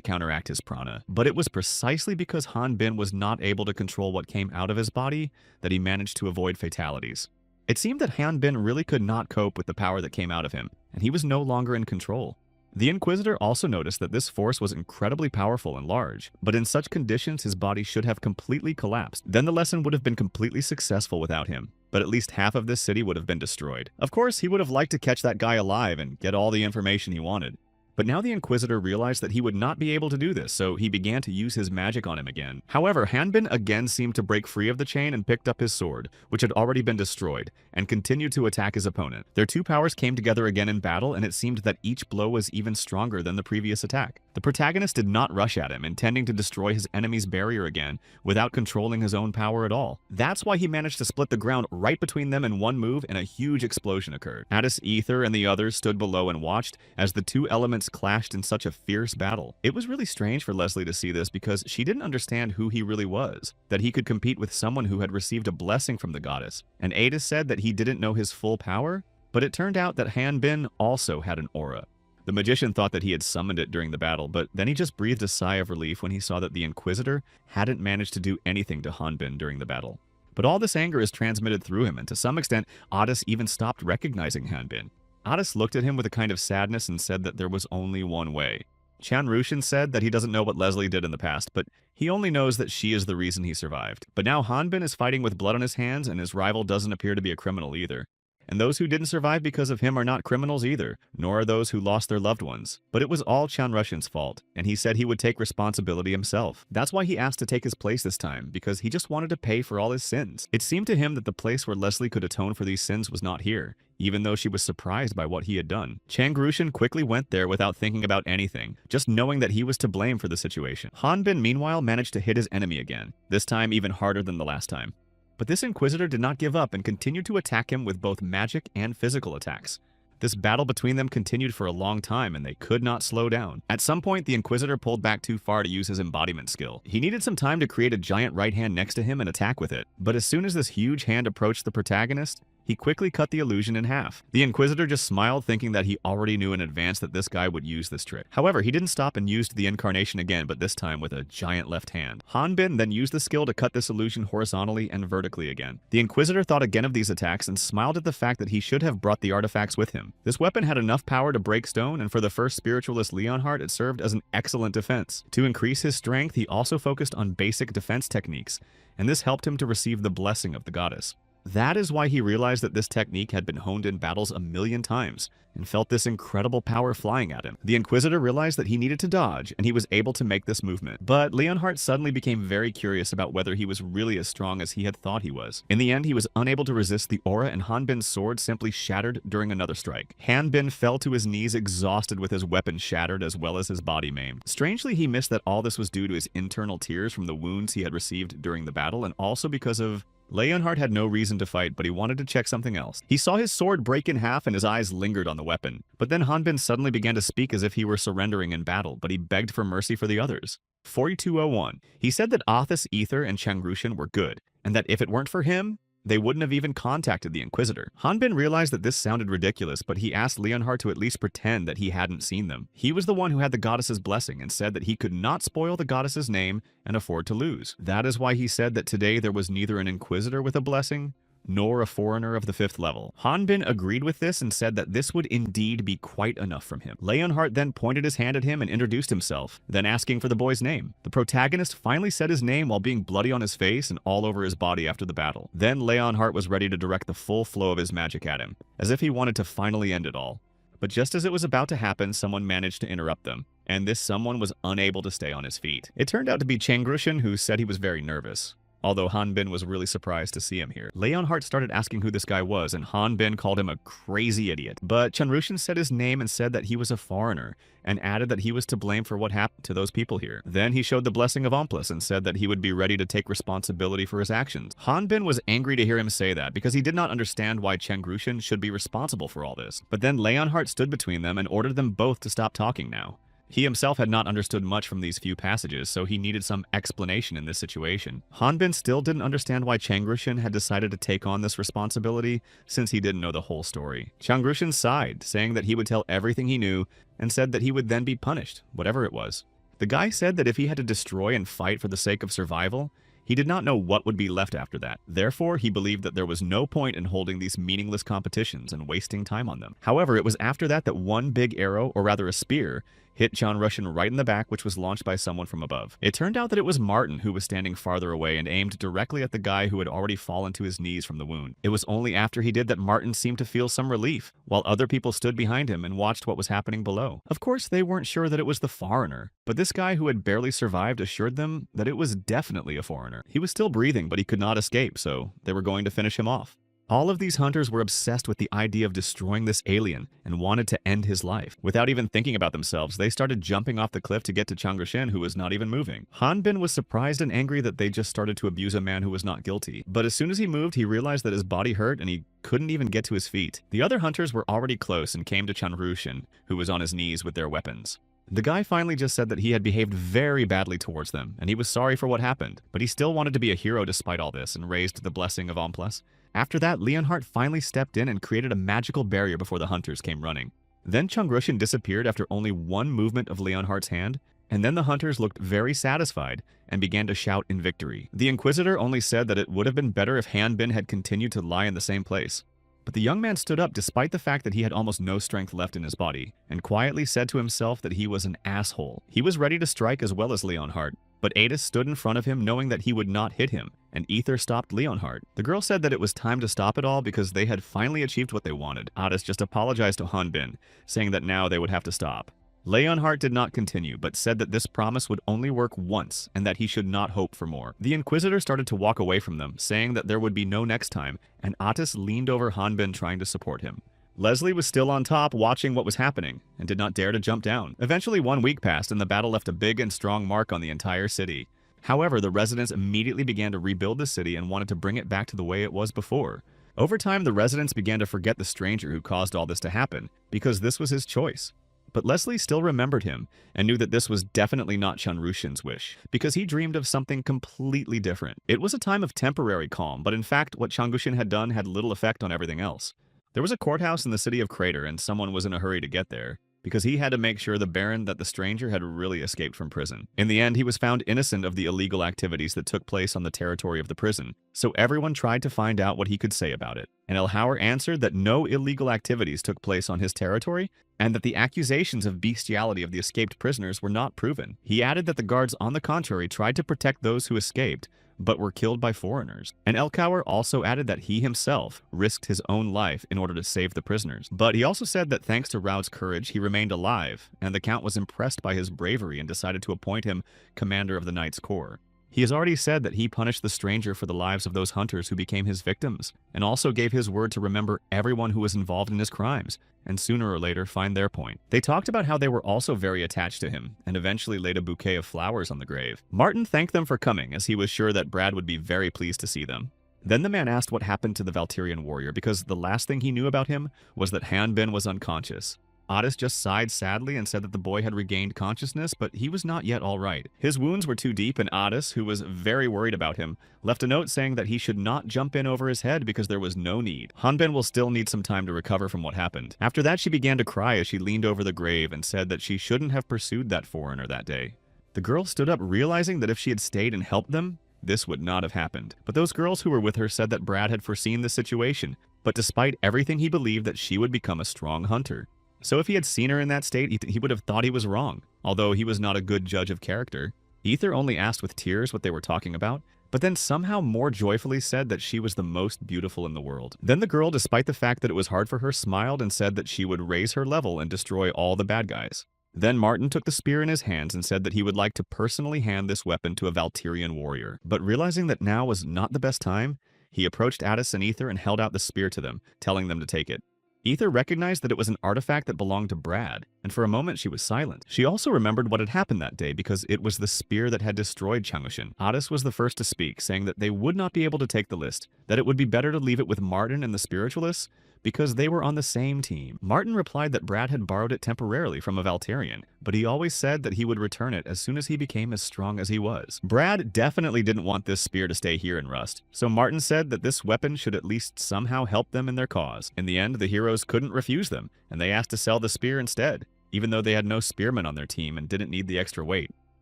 counteract his prana, but it was precisely because Han Bin was not able to control what came out of his body that he managed to avoid fatalities. It seemed that Han Bin really could not cope with the power that came out of him, and he was no longer in control. The Inquisitor also noticed that this force was incredibly powerful and large, but in such conditions his body should have completely collapsed. Then the lesson would have been completely successful without him, but at least half of this city would have been destroyed. Of course, he would have liked to catch that guy alive and get all the information he wanted. But now the Inquisitor realized that he would not be able to do this, so he began to use his magic on him again. However, Han Bin again seemed to break free of the chain and picked up his sword, which had already been destroyed, and continued to attack his opponent. Their two powers came together again in battle, and it seemed that each blow was even stronger than the previous attack. The protagonist did not rush at him, intending to destroy his enemy's barrier again, without controlling his own power at all. That's why he managed to split the ground right between them in one move, and a huge explosion occurred. Addis, Ether, and the others stood below and watched as the two elements clashed in such a fierce battle. It was really strange for Leslie to see this because she didn't understand who he really was, that he could compete with someone who had received a blessing from the goddess. And Addis said that he didn't know his full power, but it turned out that Han Bin also had an aura. The magician thought that he had summoned it during the battle, but then he just breathed a sigh of relief when he saw that the Inquisitor hadn't managed to do anything to Han Bin during the battle. But all this anger is transmitted through him, and to some extent, Addis even stopped recognizing Han Bin. Addis looked at him with a kind of sadness and said that there was only one way. Chan Rushin said that he doesn't know what Leslie did in the past, but he only knows that she is the reason he survived. But now Han Bin is fighting with blood on his hands, and his rival doesn't appear to be a criminal either. And those who didn't survive because of him are not criminals either, nor are those who lost their loved ones. But it was all Chan Rushin's fault, and he said he would take responsibility himself. That's why he asked to take his place this time, because he just wanted to pay for all his sins. It seemed to him that the place where Leslie could atone for these sins was not here, even though she was surprised by what he had done. Chan Rushin quickly went there without thinking about anything, just knowing that he was to blame for the situation. Han Bin meanwhile managed to hit his enemy again, this time even harder than the last time. But this Inquisitor did not give up and continued to attack him with both magic and physical attacks. This battle between them continued for a long time, and they could not slow down. At some point, the Inquisitor pulled back too far to use his embodiment skill. He needed some time to create a giant right hand next to him and attack with it. But as soon as this huge hand approached the protagonist, he quickly cut the illusion in half. The Inquisitor just smiled, thinking that he already knew in advance that this guy would use this trick. However, he didn't stop and used the incarnation again, but this time with a giant left hand. Han Bin then used the skill to cut this illusion horizontally and vertically again. The Inquisitor thought again of these attacks and smiled at the fact that he should have brought the artifacts with him. This weapon had enough power to break stone, and for the first spiritualist Leonhardt, it served as an excellent defense. To increase his strength, he also focused on basic defense techniques, and this helped him to receive the blessing of the goddess. That is why he realized that this technique had been honed in battles a million times, and felt this incredible power flying at him. The Inquisitor realized that he needed to dodge, and he was able to make this movement. But Leonhardt suddenly became very curious about whether he was really as strong as he had thought he was. In the end, he was unable to resist the aura, and Han Bin's sword simply shattered during another strike. Han Bin fell to his knees exhausted with his weapon shattered as well as his body maimed. Strangely, he missed that all this was due to his internal tears from the wounds he had received during the battle, and also because of Leonhardt had no reason to fight, but he wanted to check something else. He saw his sword break in half and his eyes lingered on the weapon. But then Han Bin suddenly began to speak as if he were surrendering in battle, but he begged for mercy for the others. 4201. He said that Athos, Ether, and Chan Rushin were good, and that if it weren't for him, they wouldn't have even contacted the Inquisitor. Han Bin realized that this sounded ridiculous, but he asked Leonhardt to at least pretend that he hadn't seen them. He was the one who had the goddess's blessing and said that he could not spoil the goddess's name and afford to lose. That is why he said that today there was neither an Inquisitor with a blessing, nor a foreigner of the 5th level. Han Bin agreed with this and said that this would indeed be quite enough from him. Leonhardt then pointed his hand at him and introduced himself, then asking for the boy's name. The protagonist finally said his name while being bloody on his face and all over his body after the battle. Then Leonhardt was ready to direct the full flow of his magic at him, as if he wanted to finally end it all. But just as it was about to happen, someone managed to interrupt them, and this someone was unable to stay on his feet. It turned out to be Chan Rushin, who said he was very nervous. although Han Bin was really surprised to see him here. Leonhardt started asking who this guy was, and Han Bin called him a crazy idiot. But Chunrushin said his name and said that he was a foreigner, and added that he was to blame for what happened to those people here. Then he showed the blessing of Omplus and said that he would be ready to take responsibility for his actions. Han Bin was angry to hear him say that because he did not understand why Chunrushin should be responsible for all this. But then Leonhardt stood between them and ordered them both to stop talking now. He himself had not understood much from these few passages, so he needed some explanation in this situation. Han Bin still didn't understand why Chunrushin had decided to take on this responsibility, since he didn't know the whole story. Chunrushin sighed, saying that he would tell everything he knew, and said that he would then be punished, whatever it was. The guy said that if he had to destroy and fight for the sake of survival, he did not know what would be left after that. Therefore, he believed that there was no point in holding these meaningless competitions and wasting time on them. However, it was after that one big arrow, or rather a spear, hit Chunrushin right in the back, which was launched by someone from above. It turned out that it was Martin, who was standing farther away and aimed directly at the guy who had already fallen to his knees from the wound. It was only after he did that Martin seemed to feel some relief, while other people stood behind him and watched what was happening below. Of course, they weren't sure that it was the foreigner, but this guy who had barely survived assured them that it was definitely a foreigner. He was still breathing, but he could not escape, so they were going to finish him off. All of these hunters were obsessed with the idea of destroying this alien and wanted to end his life. Without even thinking about themselves, they started jumping off the cliff to get to Chunrushin, who was not even moving. Han Bin was surprised and angry that they just started to abuse a man who was not guilty. But as soon as he moved, he realized that his body hurt and he couldn't even get to his feet. The other hunters were already close and came to Chunrushin, who was on his knees with their weapons. The guy finally just said that he had behaved very badly towards them, and he was sorry for what happened, but he still wanted to be a hero despite all this and raised the blessing of Omplus. After that, Leonhardt finally stepped in and created a magical barrier before the hunters came running. Then Chunrushin disappeared after only one movement of Leonhardt's hand, and then the hunters looked very satisfied and began to shout in victory. The Inquisitor only said that it would have been better if Han Bin had continued to lie in the same place. But the young man stood up despite the fact that he had almost no strength left in his body, and quietly said to himself that he was an asshole. He was ready to strike as well as Leonhardt, but Adis stood in front of him knowing that he would not hit him, and Ether stopped Leonhardt. The girl said that it was time to stop it all because they had finally achieved what they wanted. Adis just apologized to Han Bin, saying that now they would have to stop. Leonhardt did not continue, but said that this promise would only work once and that he should not hope for more. The Inquisitor started to walk away from them, saying that there would be no next time, and Atis leaned over Han Bin trying to support him. Leslie was still on top watching what was happening and did not dare to jump down. Eventually 1 week passed and the battle left a big and strong mark on the entire city. However, the residents immediately began to rebuild the city and wanted to bring it back to the way it was before. Over time, the residents began to forget the stranger who caused all this to happen, because this was his choice. But Leslie still remembered him and knew that this was definitely not Chunrushin's wish, because he dreamed of something completely different. It was a time of temporary calm, but in fact, what Chunrushin had done had little effect on everything else. There was a courthouse in the city of Crater, and someone was in a hurry to get there, because he had to make sure the Baron that the stranger had really escaped from prison. In the end, he was found innocent of the illegal activities that took place on the territory of the prison, so everyone tried to find out what he could say about it. And Elhauer answered that no illegal activities took place on his territory, and that the accusations of bestiality of the escaped prisoners were not proven. He added that the guards, on the contrary, tried to protect those who escaped, but were killed by foreigners. And Elhauer also added that he himself risked his own life in order to save the prisoners. But he also said that thanks to Raud's courage, he remained alive, and the Count was impressed by his bravery and decided to appoint him commander of the Knights Corps. He has already said that he punished the stranger for the lives of those hunters who became his victims, and also gave his word to remember everyone who was involved in his crimes, and sooner or later find their point. They talked about how they were also very attached to him, and eventually laid a bouquet of flowers on the grave. Martin thanked them for coming, as he was sure that Brad would be very pleased to see them. Then the man asked what happened to the Valkyrian warrior, because the last thing he knew about him was that Han Bin was unconscious. Adis just sighed sadly and said that the boy had regained consciousness, but he was not yet all right. His wounds were too deep, and Adis, who was very worried about him, left a note saying that he should not jump in over his head because there was no need. Han Bin will still need some time to recover from what happened. After that, she began to cry as she leaned over the grave and said that she shouldn't have pursued that foreigner that day. The girl stood up, realizing that if she had stayed and helped them, this would not have happened. But those girls who were with her said that Brad had foreseen the situation, but despite everything, he believed that she would become a strong hunter. So if he had seen her in that state, he would have thought he was wrong, although he was not a good judge of character. Ether only asked with tears what they were talking about, but then somehow more joyfully said that she was the most beautiful in the world. Then the girl, despite the fact that it was hard for her, smiled and said that she would raise her level and destroy all the bad guys. Then Martin took the spear in his hands and said that he would like to personally hand this weapon to a Valtirian warrior. But realizing that now was not the best time, he approached Addis and Ether and held out the spear to them, telling them to take it. Ether recognized that it was an artifact that belonged to Brad, and for a moment she was silent. She also remembered what had happened that day because it was the spear that had destroyed Changushin. Addis was the first to speak, saying that they would not be able to take the list, that it would be better to leave it with Martin and the spiritualists, because they were on the same team. Martin replied that Brad had borrowed it temporarily from a Valtarian, but he always said that he would return it as soon as he became as strong as he was. Brad definitely didn't want this spear to stay here in Rust, so Martin said that this weapon should at least somehow help them in their cause. In the end, the heroes couldn't refuse them, and they asked to sell the spear instead, even though they had no spearmen on their team and didn't need the extra weight.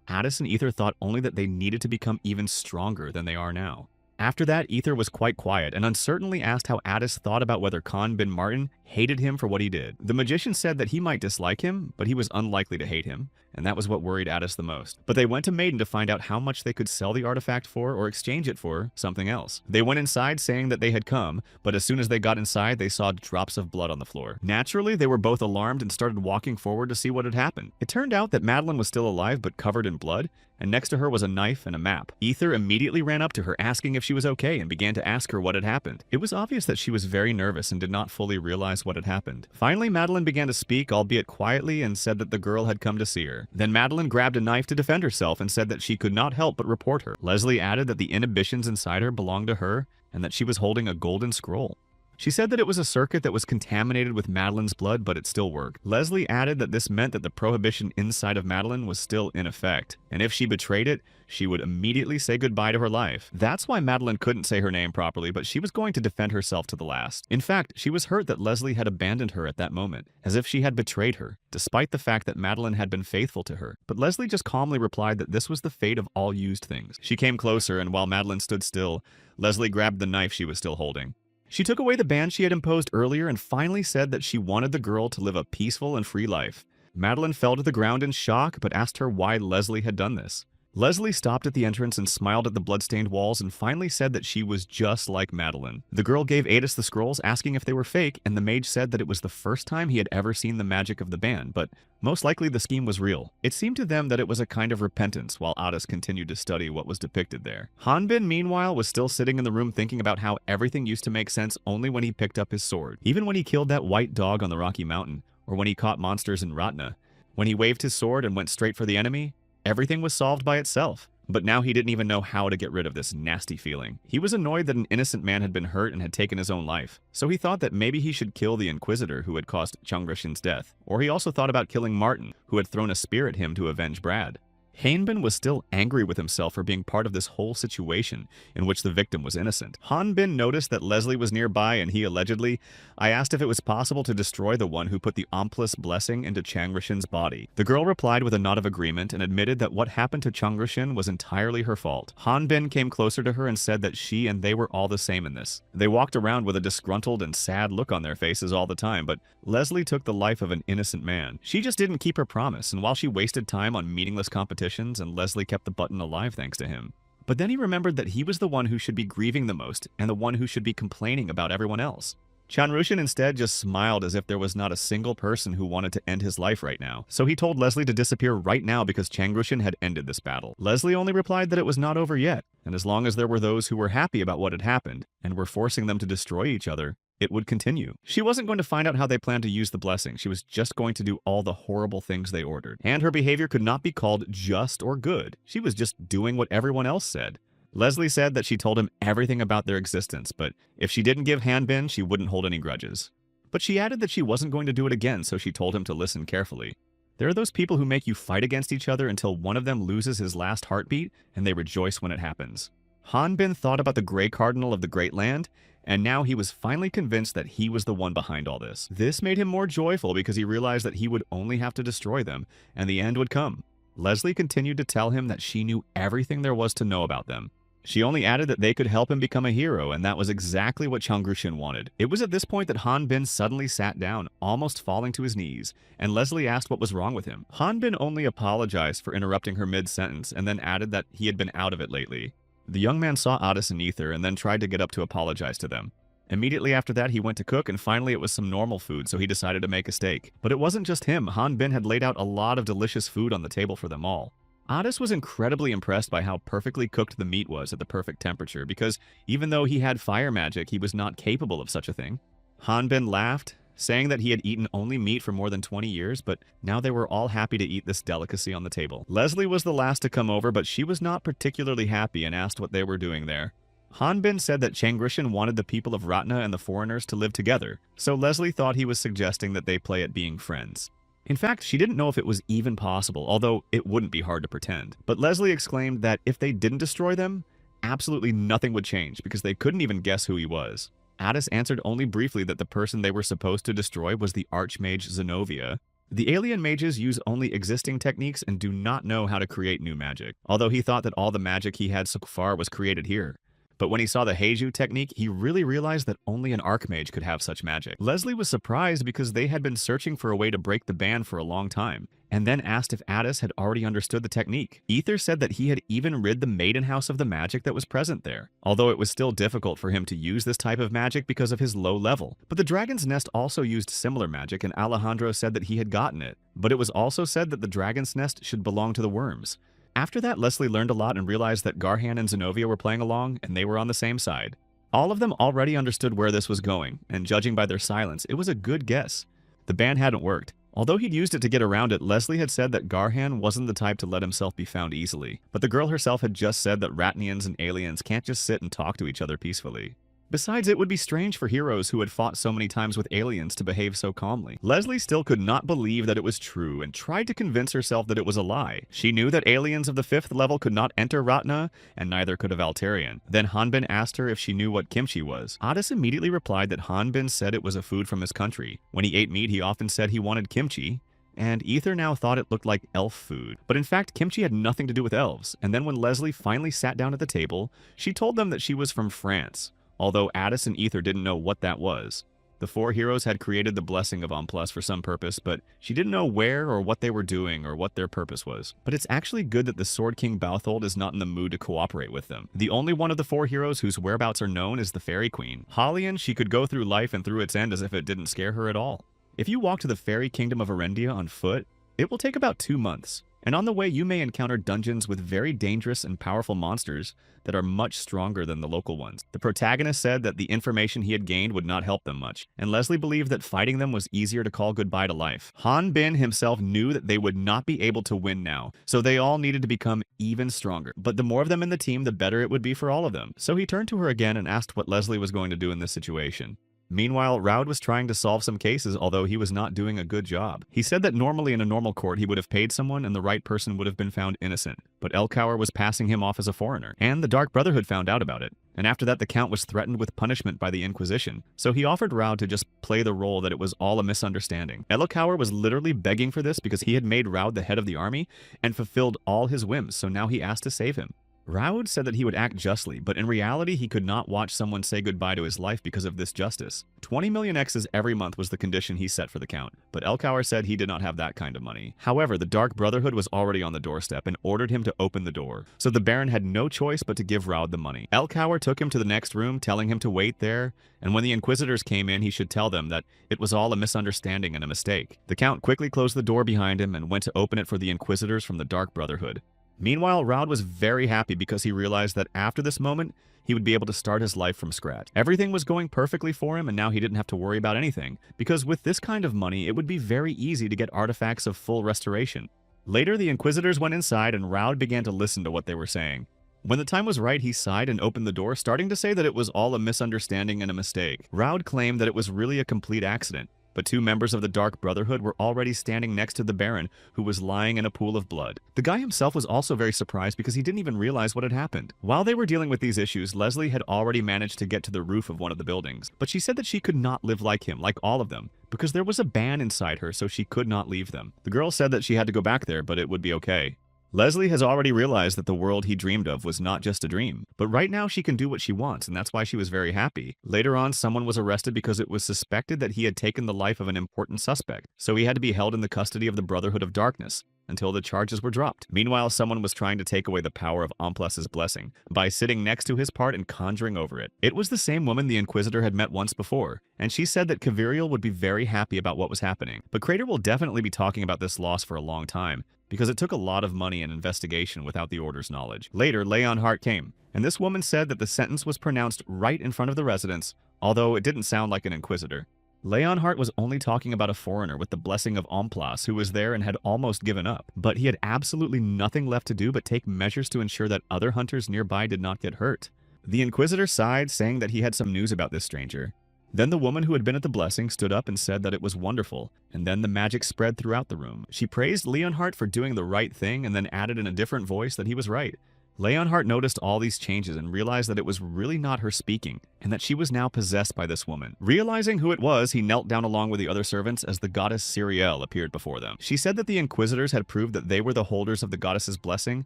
Addis and Ether thought only that they needed to become even stronger than they are now. After that, Ether was quite quiet and uncertainly asked how Addis thought about whether Khan bin Martin hated him for what he did. The magician said that he might dislike him, but he was unlikely to hate him, and that was what worried Addis the most. But they went to Maiden to find out how much they could sell the artifact for or exchange it for something else. They went inside saying that they had come, but as soon as they got inside, they saw drops of blood on the floor. Naturally, they were both alarmed and started walking forward to see what had happened. It turned out that Madeline was still alive but covered in blood, and next to her was a knife and a map. Ether immediately ran up to her asking if she was okay and began to ask her what had happened. It was obvious that she was very nervous and did not fully realize what had happened. Finally, Madeline began to speak, albeit quietly, and said that the girl had come to see her. Then Madeline grabbed a knife to defend herself and said that she could not help but report her. Leslie added that the inhibitions inside her belonged to her and that she was holding a golden scroll. She said that it was a circuit that was contaminated with Madeline's blood, but it still worked. Leslie added that this meant that the prohibition inside of Madeline was still in effect, and if she betrayed it, she would immediately say goodbye to her life. That's why Madeline couldn't say her name properly, but she was going to defend herself to the last. In fact, she was hurt that Leslie had abandoned her at that moment, as if she had betrayed her, despite the fact that Madeline had been faithful to her. But Leslie just calmly replied that this was the fate of all used things. She came closer, and while Madeline stood still, Leslie grabbed the knife she was still holding. She took away the ban she had imposed earlier and finally said that she wanted the girl to live a peaceful and free life. Madeline fell to the ground in shock, but asked her why Leslie had done this. Leslie stopped at the entrance and smiled at the bloodstained walls and finally said that she was just like Madeline. The girl gave Addis the scrolls, asking if they were fake, and the mage said that it was the first time he had ever seen the magic of the ban, but most likely the scheme was real. It seemed to them that it was a kind of repentance while Addis continued to study what was depicted there. Hanbin, meanwhile, was still sitting in the room thinking about how everything used to make sense only when he picked up his sword. Even when he killed that white dog on the Rocky Mountain, or when he caught monsters in Ratna. When he waved his sword and went straight for the enemy, everything was solved by itself. But now he didn't even know how to get rid of this nasty feeling. He was annoyed that an innocent man had been hurt and had taken his own life, so he thought that maybe he should kill the Inquisitor who had caused Changrishin's death. Or he also thought about killing Martin, who had thrown a spear at him to avenge Brad. Hanbin was still angry with himself for being part of this whole situation in which the victim was innocent. Hanbin noticed that Leslie was nearby and he allegedly, I asked if it was possible to destroy the one who put the Omplice blessing into Changrishin's body. The girl replied with a nod of agreement and admitted that what happened to Changrishin was entirely her fault. Hanbin came closer to her and said that she and they were all the same in this. They walked around with a disgruntled and sad look on their faces all the time, but Leslie took the life of an innocent man. She just didn't keep her promise, and while she wasted time on meaningless competition, and Leslie kept the button alive thanks to him. But then he remembered that he was the one who should be grieving the most and the one who should be complaining about everyone else. Chanrushin instead just smiled as if there was not a single person who wanted to end his life right now. So he told Leslie to disappear right now because Changrushin had ended this battle. Leslie only replied that it was not over yet, and as long as there were those who were happy about what had happened and were forcing them to destroy each other, it would continue. She wasn't going to find out how they planned to use the blessing. She was just going to do all the horrible things they ordered. And her behavior could not be called just or good. She was just doing what everyone else said. Leslie said that she told him everything about their existence, but if she didn't give Hanbin, she wouldn't hold any grudges. But she added that she wasn't going to do it again, so she told him to listen carefully. There are those people who make you fight against each other until one of them loses his last heartbeat, and they rejoice when it happens. Hanbin thought about the Grey Cardinal of the Great Land, and now he was finally convinced that he was the one behind all this. This made him more joyful because he realized that he would only have to destroy them, and the end would come. Leslie continued to tell him that she knew everything there was to know about them. She only added that they could help him become a hero, and that was exactly what Changrushin wanted. It was at this point that Hanbin suddenly sat down, almost falling to his knees, and Leslie asked what was wrong with him. Hanbin only apologized for interrupting her mid-sentence, and then added that he had been out of it lately. The young man saw Addis and Ether and then tried to get up to apologize to them. Immediately after that, he went to cook, and finally it was some normal food, so he decided to make a steak. But it wasn't just him. Han Bin had laid out a lot of delicious food on the table for them all. Addis was incredibly impressed by how perfectly cooked the meat was at the perfect temperature, because even though he had fire magic, he was not capable of such a thing. Han Bin laughed, saying that he had eaten only meat for more than 20 years, but now they were all happy to eat this delicacy on the table. Leslie was the last to come over, but she was not particularly happy and asked what they were doing there. Han Bin said that Changrishan wanted the people of Ratna and the foreigners to live together, so Leslie thought he was suggesting that they play at being friends. In fact, she didn't know if it was even possible, although it wouldn't be hard to pretend. But Leslie exclaimed that if they didn't destroy them, absolutely nothing would change because they couldn't even guess who he was. Addis answered only briefly that the person they were supposed to destroy was the Archmage Zenobia. The alien mages use only existing techniques and do not know how to create new magic, although he thought that all the magic he had so far was created here. But when he saw the Heiju technique, he really realized that only an Archmage could have such magic. Leslie was surprised because they had been searching for a way to break the ban for a long time, and then asked if Addis had already understood the technique. Ether said that he had even rid the Maiden House of the magic that was present there, although it was still difficult for him to use this type of magic because of his low level. But the Dragon's Nest also used similar magic, and Alejandro said that he had gotten it, but it was also said that the Dragon's Nest should belong to the worms. After that, Leslie learned a lot and realized that Garhan and Zenobia were playing along, and they were on the same side. All of them already understood where this was going, and judging by their silence, it was a good guess. The ban hadn't worked. Although he'd used it to get around it, Leslie had said that Garhan wasn't the type to let himself be found easily. But the girl herself had just said that Ratnians and aliens can't just sit and talk to each other peacefully. Besides, it would be strange for heroes who had fought so many times with aliens to behave so calmly. Leslie still could not believe that it was true and tried to convince herself that it was a lie. She knew that aliens of the 5th level could not enter Ratna, and neither could a Valterian. Then Han Bin asked her if she knew what kimchi was. Addis immediately replied that Han Bin said it was a food from his country. When he ate meat, he often said he wanted kimchi, and Ether now thought it looked like elf food. But in fact, kimchi had nothing to do with elves. And then when Leslie finally sat down at the table, she told them that she was from France, although Addis and Ether didn't know what that was. The 4 heroes had created the blessing of Omplus for some purpose, but she didn't know where or what they were doing or what their purpose was. But it's actually good that the Sword King Balthold is not in the mood to cooperate with them. The only one of the 4 heroes whose whereabouts are known is the Fairy Queen. Halian, she could go through life and through its end as if it didn't scare her at all. If you walk to the Fairy Kingdom of Erendia on foot, it will take about 2 months. And on the way, you may encounter dungeons with very dangerous and powerful monsters that are much stronger than the local ones. The protagonist said that the information he had gained would not help them much, and Leslie believed that fighting them was easier to call goodbye to life. Han Bin himself knew that they would not be able to win now, so they all needed to become even stronger. But the more of them in the team, the better it would be for all of them. So he turned to her again and asked what Leslie was going to do in this situation. Meanwhile, Raud was trying to solve some cases, although he was not doing a good job. He said that normally in a normal court he would have paid someone and the right person would have been found innocent, but Elcower was passing him off as a foreigner, and the Dark Brotherhood found out about it. And after that, the Count was threatened with punishment by the Inquisition, so he offered Raud to just play the role that it was all a misunderstanding. Elcower was literally begging for this because he had made Raud the head of the army and fulfilled all his whims, so now he asked to save him. Raud said that he would act justly, but in reality he could not watch someone say goodbye to his life because of this justice. 20 million X's every month was the condition he set for the Count, but Elcower said he did not have that kind of money. However, the Dark Brotherhood was already on the doorstep and ordered him to open the door, so the Baron had no choice but to give Raud the money. Elcower took him to the next room, telling him to wait there, and when the Inquisitors came in, he should tell them that it was all a misunderstanding and a mistake. The Count quickly closed the door behind him and went to open it for the Inquisitors from the Dark Brotherhood. Meanwhile, Raud was very happy because he realized that after this moment, he would be able to start his life from scratch. Everything was going perfectly for him, and now he didn't have to worry about anything, because with this kind of money, it would be very easy to get artifacts of full restoration. Later, the Inquisitors went inside, and Raud began to listen to what they were saying. When the time was right, he sighed and opened the door, starting to say that it was all a misunderstanding and a mistake. Raud claimed that it was really a complete accident, but 2 members of the Dark Brotherhood were already standing next to the Baron, who was lying in a pool of blood. The guy himself was also very surprised because he didn't even realize what had happened. While they were dealing with these issues, Leslie had already managed to get to the roof of one of the buildings, but she said that she could not live like him, like all of them, because there was a ban inside her, so she could not leave them. The girl said that she had to go back there, but it would be okay. Leslie has already realized that the world he dreamed of was not just a dream, but right now she can do what she wants, and that's why she was very happy. Later on, someone was arrested because it was suspected that he had taken the life of an important suspect, so he had to be held in the custody of the Brotherhood of Darkness. until the charges were dropped. Meanwhile, someone was trying to take away the power of Amplas's blessing by sitting next to his part and conjuring over it. It was the same woman the Inquisitor had met once before, and she said that Kaviriel would be very happy about what was happening. But Crater will definitely be talking about this loss for a long time, because it took a lot of money and investigation without the Order's knowledge. Later, Leonhardt came, and this woman said that the sentence was pronounced right in front of the residents, although it didn't sound like an Inquisitor. Leonhardt was only talking about a foreigner with the blessing of Amplas who was there and had almost given up, but he had absolutely nothing left to do but take measures to ensure that other hunters nearby did not get hurt. The Inquisitor sighed, saying that he had some news about this stranger. Then the woman who had been at the blessing stood up and said that it was wonderful, and then the magic spread throughout the room. She praised Leonhardt for doing the right thing and then added in a different voice that he was right. Leonhardt noticed all these changes and realized that it was really not her speaking, and that she was now possessed by this woman. Realizing who it was, he knelt down along with the other servants as the goddess Siriel appeared before them. She said that the Inquisitors had proved that they were the holders of the goddess's blessing,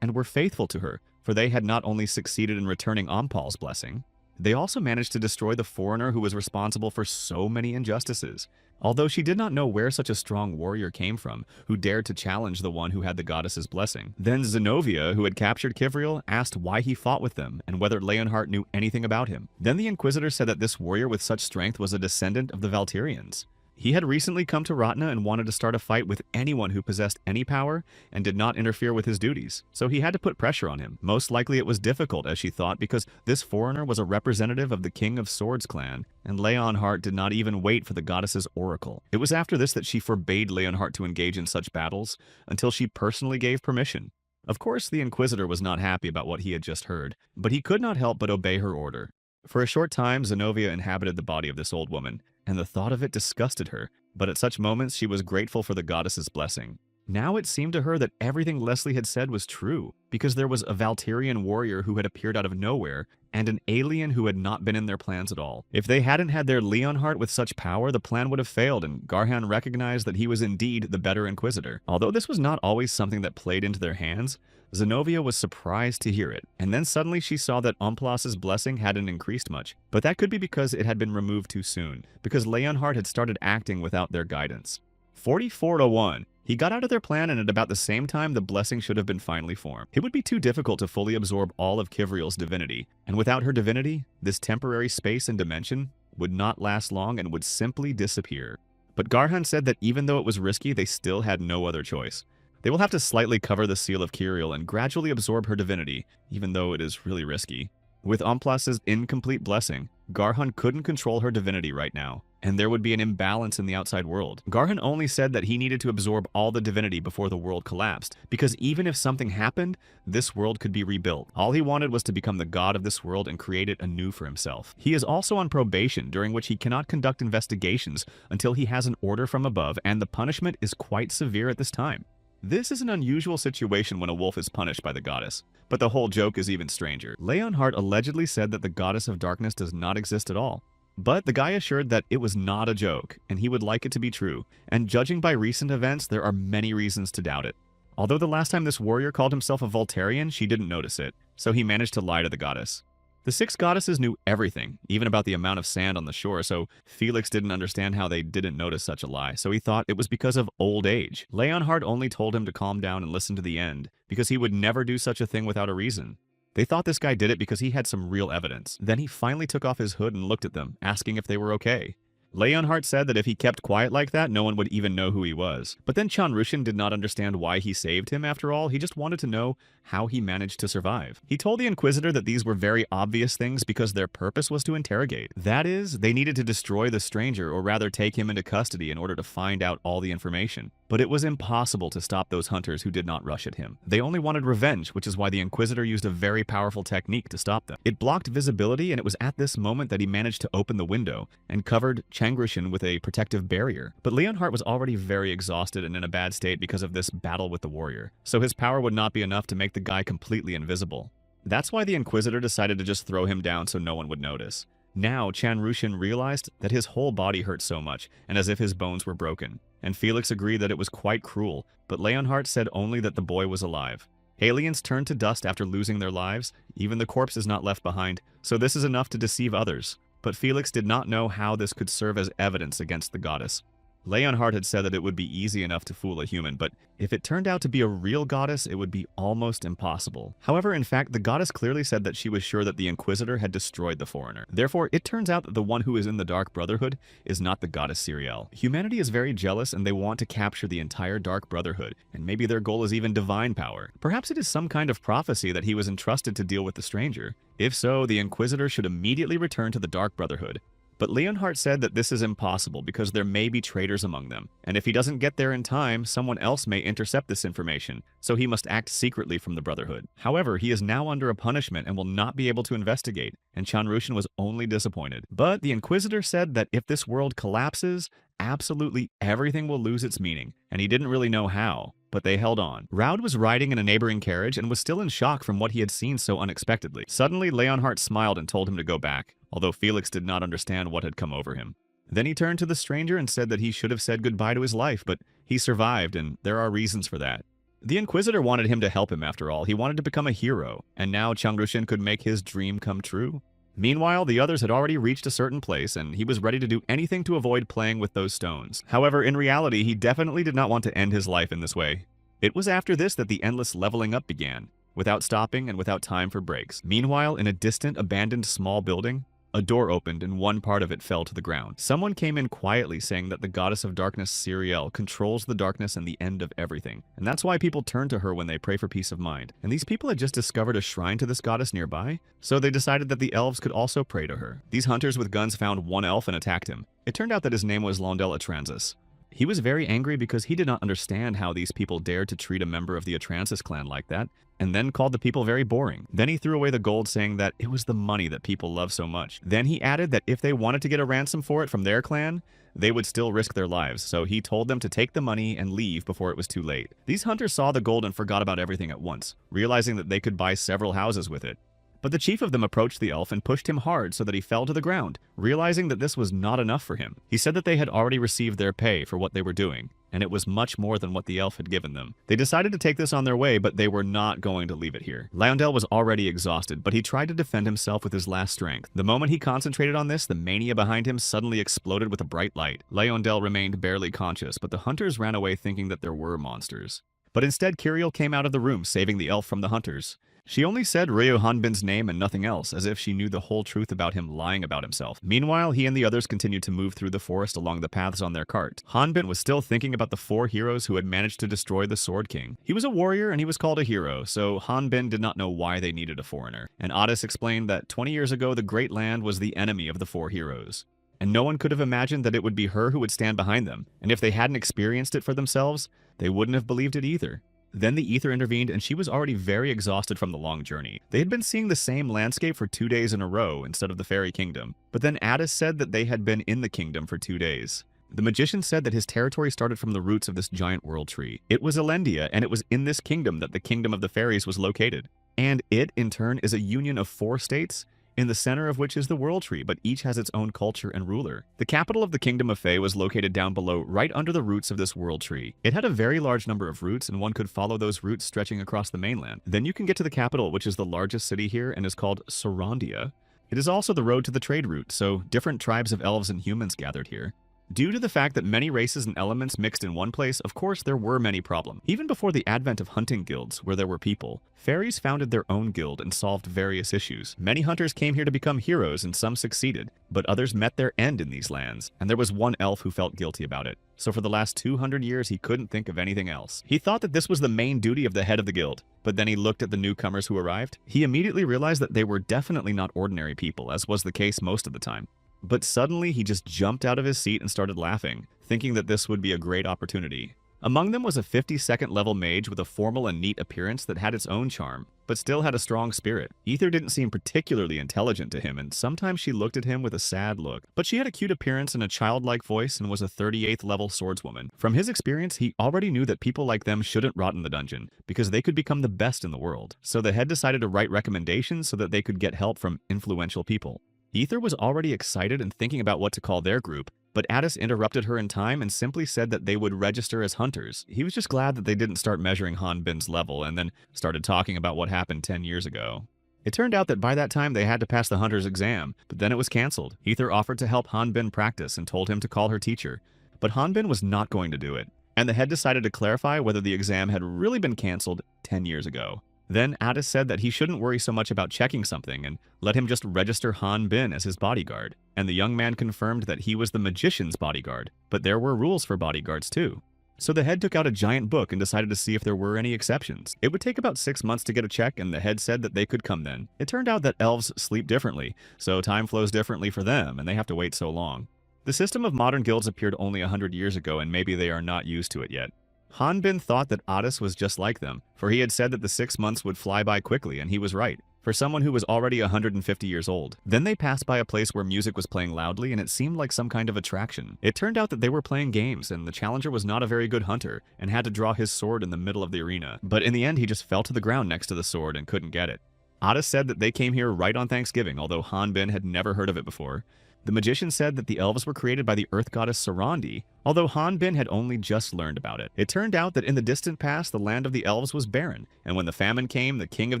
and were faithful to her, for they had not only succeeded in returning Ampal's blessing, they also managed to destroy the foreigner who was responsible for so many injustices. Although she did not know where such a strong warrior came from, who dared to challenge the one who had the goddess's blessing. Then Zenobia, who had captured Kivriel, asked why he fought with them, and whether Leonhardt knew anything about him. Then the Inquisitor said that this warrior with such strength was a descendant of the Valterians. He had recently come to Ratna and wanted to start a fight with anyone who possessed any power and did not interfere with his duties, so he had to put pressure on him. Most likely it was difficult, as she thought, because this foreigner was a representative of the King of Swords clan, and Leonhardt did not even wait for the goddess's oracle. It was after this that she forbade Leonhardt to engage in such battles, until she personally gave permission. Of course, the Inquisitor was not happy about what he had just heard, but he could not help but obey her order. For a short time, Zenobia inhabited the body of this old woman, and the thought of it disgusted her, but at such moments she was grateful for the goddess's blessing. Now it seemed to her that everything Leslie had said was true, because there was a Valterian warrior who had appeared out of nowhere, and an alien who had not been in their plans at all. If they hadn't had their Leonhardt with such power, the plan would have failed, and Garhan recognized that he was indeed the better Inquisitor. Although this was not always something that played into their hands, Zenobia was surprised to hear it, and then suddenly she saw that Amplas's blessing hadn't increased much. But that could be because it had been removed too soon, because Leonhardt had started acting without their guidance. 44-1. He got out of their plan, and at about the same time the blessing should have been finally formed. It would be too difficult to fully absorb all of Kivriel's divinity, and without her divinity, this temporary space and dimension would not last long and would simply disappear. But Garhan said that even though it was risky, they still had no other choice. They will have to slightly cover the seal of Kiriel and gradually absorb her divinity, even though it is really risky. With Amplas's incomplete blessing, Garhan couldn't control her divinity right now, and there would be an imbalance in the outside world. Garhan only said that he needed to absorb all the divinity before the world collapsed, because even if something happened, this world could be rebuilt. All he wanted was to become the god of this world and create it anew for himself. He is also on probation, during which he cannot conduct investigations until he has an order from above, and the punishment is quite severe at this time. This is an unusual situation when a wolf is punished by the goddess, but the whole joke is even stranger. Leonhardt allegedly said that the goddess of darkness does not exist at all, but the guy assured that it was not a joke, and he would like it to be true, and judging by recent events, there are many reasons to doubt it. Although the last time this warrior called himself a Voltarian, she didn't notice it, so he managed to lie to the goddess. The 6 goddesses knew everything, even about the amount of sand on the shore, so Felix didn't understand how they didn't notice such a lie, so he thought it was because of old age. Leonhardt only told him to calm down and listen to the end, because he would never do such a thing without a reason. They thought this guy did it because he had some real evidence. Then he finally took off his hood and looked at them, asking if they were okay. Leonhardt said that if he kept quiet like that, no one would even know who he was. But then Chanrushin did not understand why he saved him after all. He just wanted to know how he managed to survive. He told the Inquisitor that these were very obvious things because their purpose was to interrogate. That is, they needed to destroy the stranger, or rather take him into custody in order to find out all the information. But it was impossible to stop those hunters who did not rush at him. They only wanted revenge, which is why the Inquisitor used a very powerful technique to stop them. It blocked visibility, and it was at this moment that he managed to open the window and covered Changrushin with a protective barrier. But Leonhardt was already very exhausted and in a bad state because of this battle with the warrior, so his power would not be enough to make the guy completely invisible. That's why the Inquisitor decided to just throw him down so no one would notice. Now, Chanrushin realized that his whole body hurt so much, and as if his bones were broken. And Felix agreed that it was quite cruel, but Leonhardt said only that the boy was alive. Aliens turn to dust after losing their lives, even the corpse is not left behind, so this is enough to deceive others. But Felix did not know how this could serve as evidence against the goddess. Leonhardt had said that it would be easy enough to fool a human, but if it turned out to be a real goddess, it would be almost impossible. However, in fact, the goddess clearly said that she was sure that the Inquisitor had destroyed the foreigner. Therefore, it turns out that the one who is in the Dark Brotherhood is not the goddess Siriel. Humanity is very jealous and they want to capture the entire Dark Brotherhood, and maybe their goal is even divine power. Perhaps it is some kind of prophecy that he was entrusted to deal with the stranger. If so, the Inquisitor should immediately return to the Dark Brotherhood. But Leonhardt said that this is impossible because there may be traitors among them, and if he doesn't get there in time, someone else may intercept this information, so he must act secretly from the Brotherhood. However, he is now under a punishment and will not be able to investigate, and Chanrushan was only disappointed. But the Inquisitor said that if this world collapses, absolutely everything will lose its meaning, and he didn't really know how. But they held on. Raud was riding in a neighboring carriage and was still in shock from what he had seen so unexpectedly. Suddenly, Leonhardt smiled and told him to go back, although Felix did not understand what had come over him. Then he turned to the stranger and said that he should have said goodbye to his life, but he survived, and there are reasons for that. The Inquisitor wanted him to help him after all. He wanted to become a hero, and now Chanrushan could make his dream come true. Meanwhile, the others had already reached a certain place, and he was ready to do anything to avoid playing with those stones. However, in reality, he definitely did not want to end his life in this way. It was after this that the endless leveling up began, without stopping and without time for breaks. Meanwhile, in a distant, abandoned small building, a door opened and one part of it fell to the ground. Someone came in quietly saying that the goddess of darkness, Siriel, controls the darkness and the end of everything. And that's why people turn to her when they pray for peace of mind. And these people had just discovered a shrine to this goddess nearby, so they decided that the elves could also pray to her. These hunters with guns found one elf and attacked him. It turned out that his name was Londel Atransis. He was very angry because he did not understand how these people dared to treat a member of the Atransis clan like that, and then called the people very boring. Then he threw away the gold, saying that it was the money that people love so much. Then he added that if they wanted to get a ransom for it from their clan, they would still risk their lives, so he told them to take the money and leave before it was too late. These hunters saw the gold and forgot about everything at once, realizing that they could buy several houses with it. But the chief of them approached the elf and pushed him hard so that he fell to the ground, realizing that this was not enough for him. He said that they had already received their pay for what they were doing, and it was much more than what the elf had given them. They decided to take this on their way, but they were not going to leave it here. Londel was already exhausted, but he tried to defend himself with his last strength. The moment he concentrated on this, the mania behind him suddenly exploded with a bright light. Londel remained barely conscious, but the hunters ran away thinking that there were monsters. But instead, Kiriel came out of the room, saving the elf from the hunters. She only said Ryo Hanbin's name and nothing else, as if she knew the whole truth about him lying about himself. Meanwhile, he and the others continued to move through the forest along the paths on their cart. Hanbin was still thinking about the 4 heroes who had managed to destroy the Sword King. He was a warrior and he was called a hero, so Hanbin did not know why they needed a foreigner. And Otis explained that 20 years ago the Great Land was the enemy of the 4 heroes. And no one could have imagined that it would be her who would stand behind them. And if they hadn't experienced it for themselves, they wouldn't have believed it either. Then the ether intervened and she was already very exhausted from the long journey. They had been seeing the same landscape for 2 days in a row instead of the fairy kingdom. But then Addis said that they had been in the kingdom for 2 days. The magician said that his territory started from the roots of this giant world tree. It was Elendia, and it was in this kingdom that the kingdom of the fairies was located. And it, in turn, is a union of 4 states, in the center of which is the World Tree, but each has its own culture and ruler. The capital of the Kingdom of Fae was located down below, right under the roots of this World Tree. It had a very large number of roots, and one could follow those roots stretching across the mainland. Then you can get to the capital, which is the largest city here and is called Sorondia. It is also the road to the trade route, so different tribes of elves and humans gathered here. Due to the fact that many races and elements mixed in one place, of course there were many problems. Even before the advent of hunting guilds, where there were people, fairies founded their own guild and solved various issues. Many hunters came here to become heroes and some succeeded, but others met their end in these lands, and there was one elf who felt guilty about it. So for the last 200 years he couldn't think of anything else. He thought that this was the main duty of the head of the guild, but then he looked at the newcomers who arrived. He immediately realized that they were definitely not ordinary people, as was the case most of the time. But suddenly he just jumped out of his seat and started laughing, thinking that this would be a great opportunity. Among them was a 52nd level mage with a formal and neat appearance that had its own charm, but still had a strong spirit. Ether didn't seem particularly intelligent to him, and sometimes she looked at him with a sad look. But she had a cute appearance and a childlike voice and was a 38th level swordswoman. From his experience, he already knew that people like them shouldn't rot in the dungeon, because they could become the best in the world. So the head decided to write recommendations so that they could get help from influential people. Ether was already excited and thinking about what to call their group, but Addis interrupted her in time and simply said that they would register as hunters. He was just glad that they didn't start measuring Hanbin's level and then started talking about what happened 10 years ago. It turned out that by that time they had to pass the hunter's exam, but then it was cancelled. Ether offered to help Hanbin practice and told him to call her teacher. but Hanbin was not going to do it, and the head decided to clarify whether the exam had really been cancelled 10 years ago. Then Addis said that he shouldn't worry so much about checking something and let him just register Hanbin as his bodyguard, and the young man confirmed that he was the magician's bodyguard, but there were rules for bodyguards too. So the head took out a giant book and decided to see if there were any exceptions. It would take about 6 months to get a check, and the head said that they could come then. It turned out that elves sleep differently, so time flows differently for them, and they have to wait so long. The system of modern guilds appeared only 100 years ago, and maybe they are not used to it yet. Hanbin thought that Addis was just like them, for he had said that the 6 months would fly by quickly, and he was right, for someone who was already 150 years old. Then they passed by a place where music was playing loudly, and it seemed like some kind of attraction. It turned out that they were playing games, and the challenger was not a very good hunter, and had to draw his sword in the middle of the arena. But in the end, he just fell to the ground next to the sword and couldn't get it. Addis said that they came here right on Thanksgiving, although Hanbin had never heard of it before. The magician said that the elves were created by the earth goddess Sarandi, although Hanbin had only just learned about it. It turned out that in the distant past, the land of the elves was barren, and when the famine came, the king of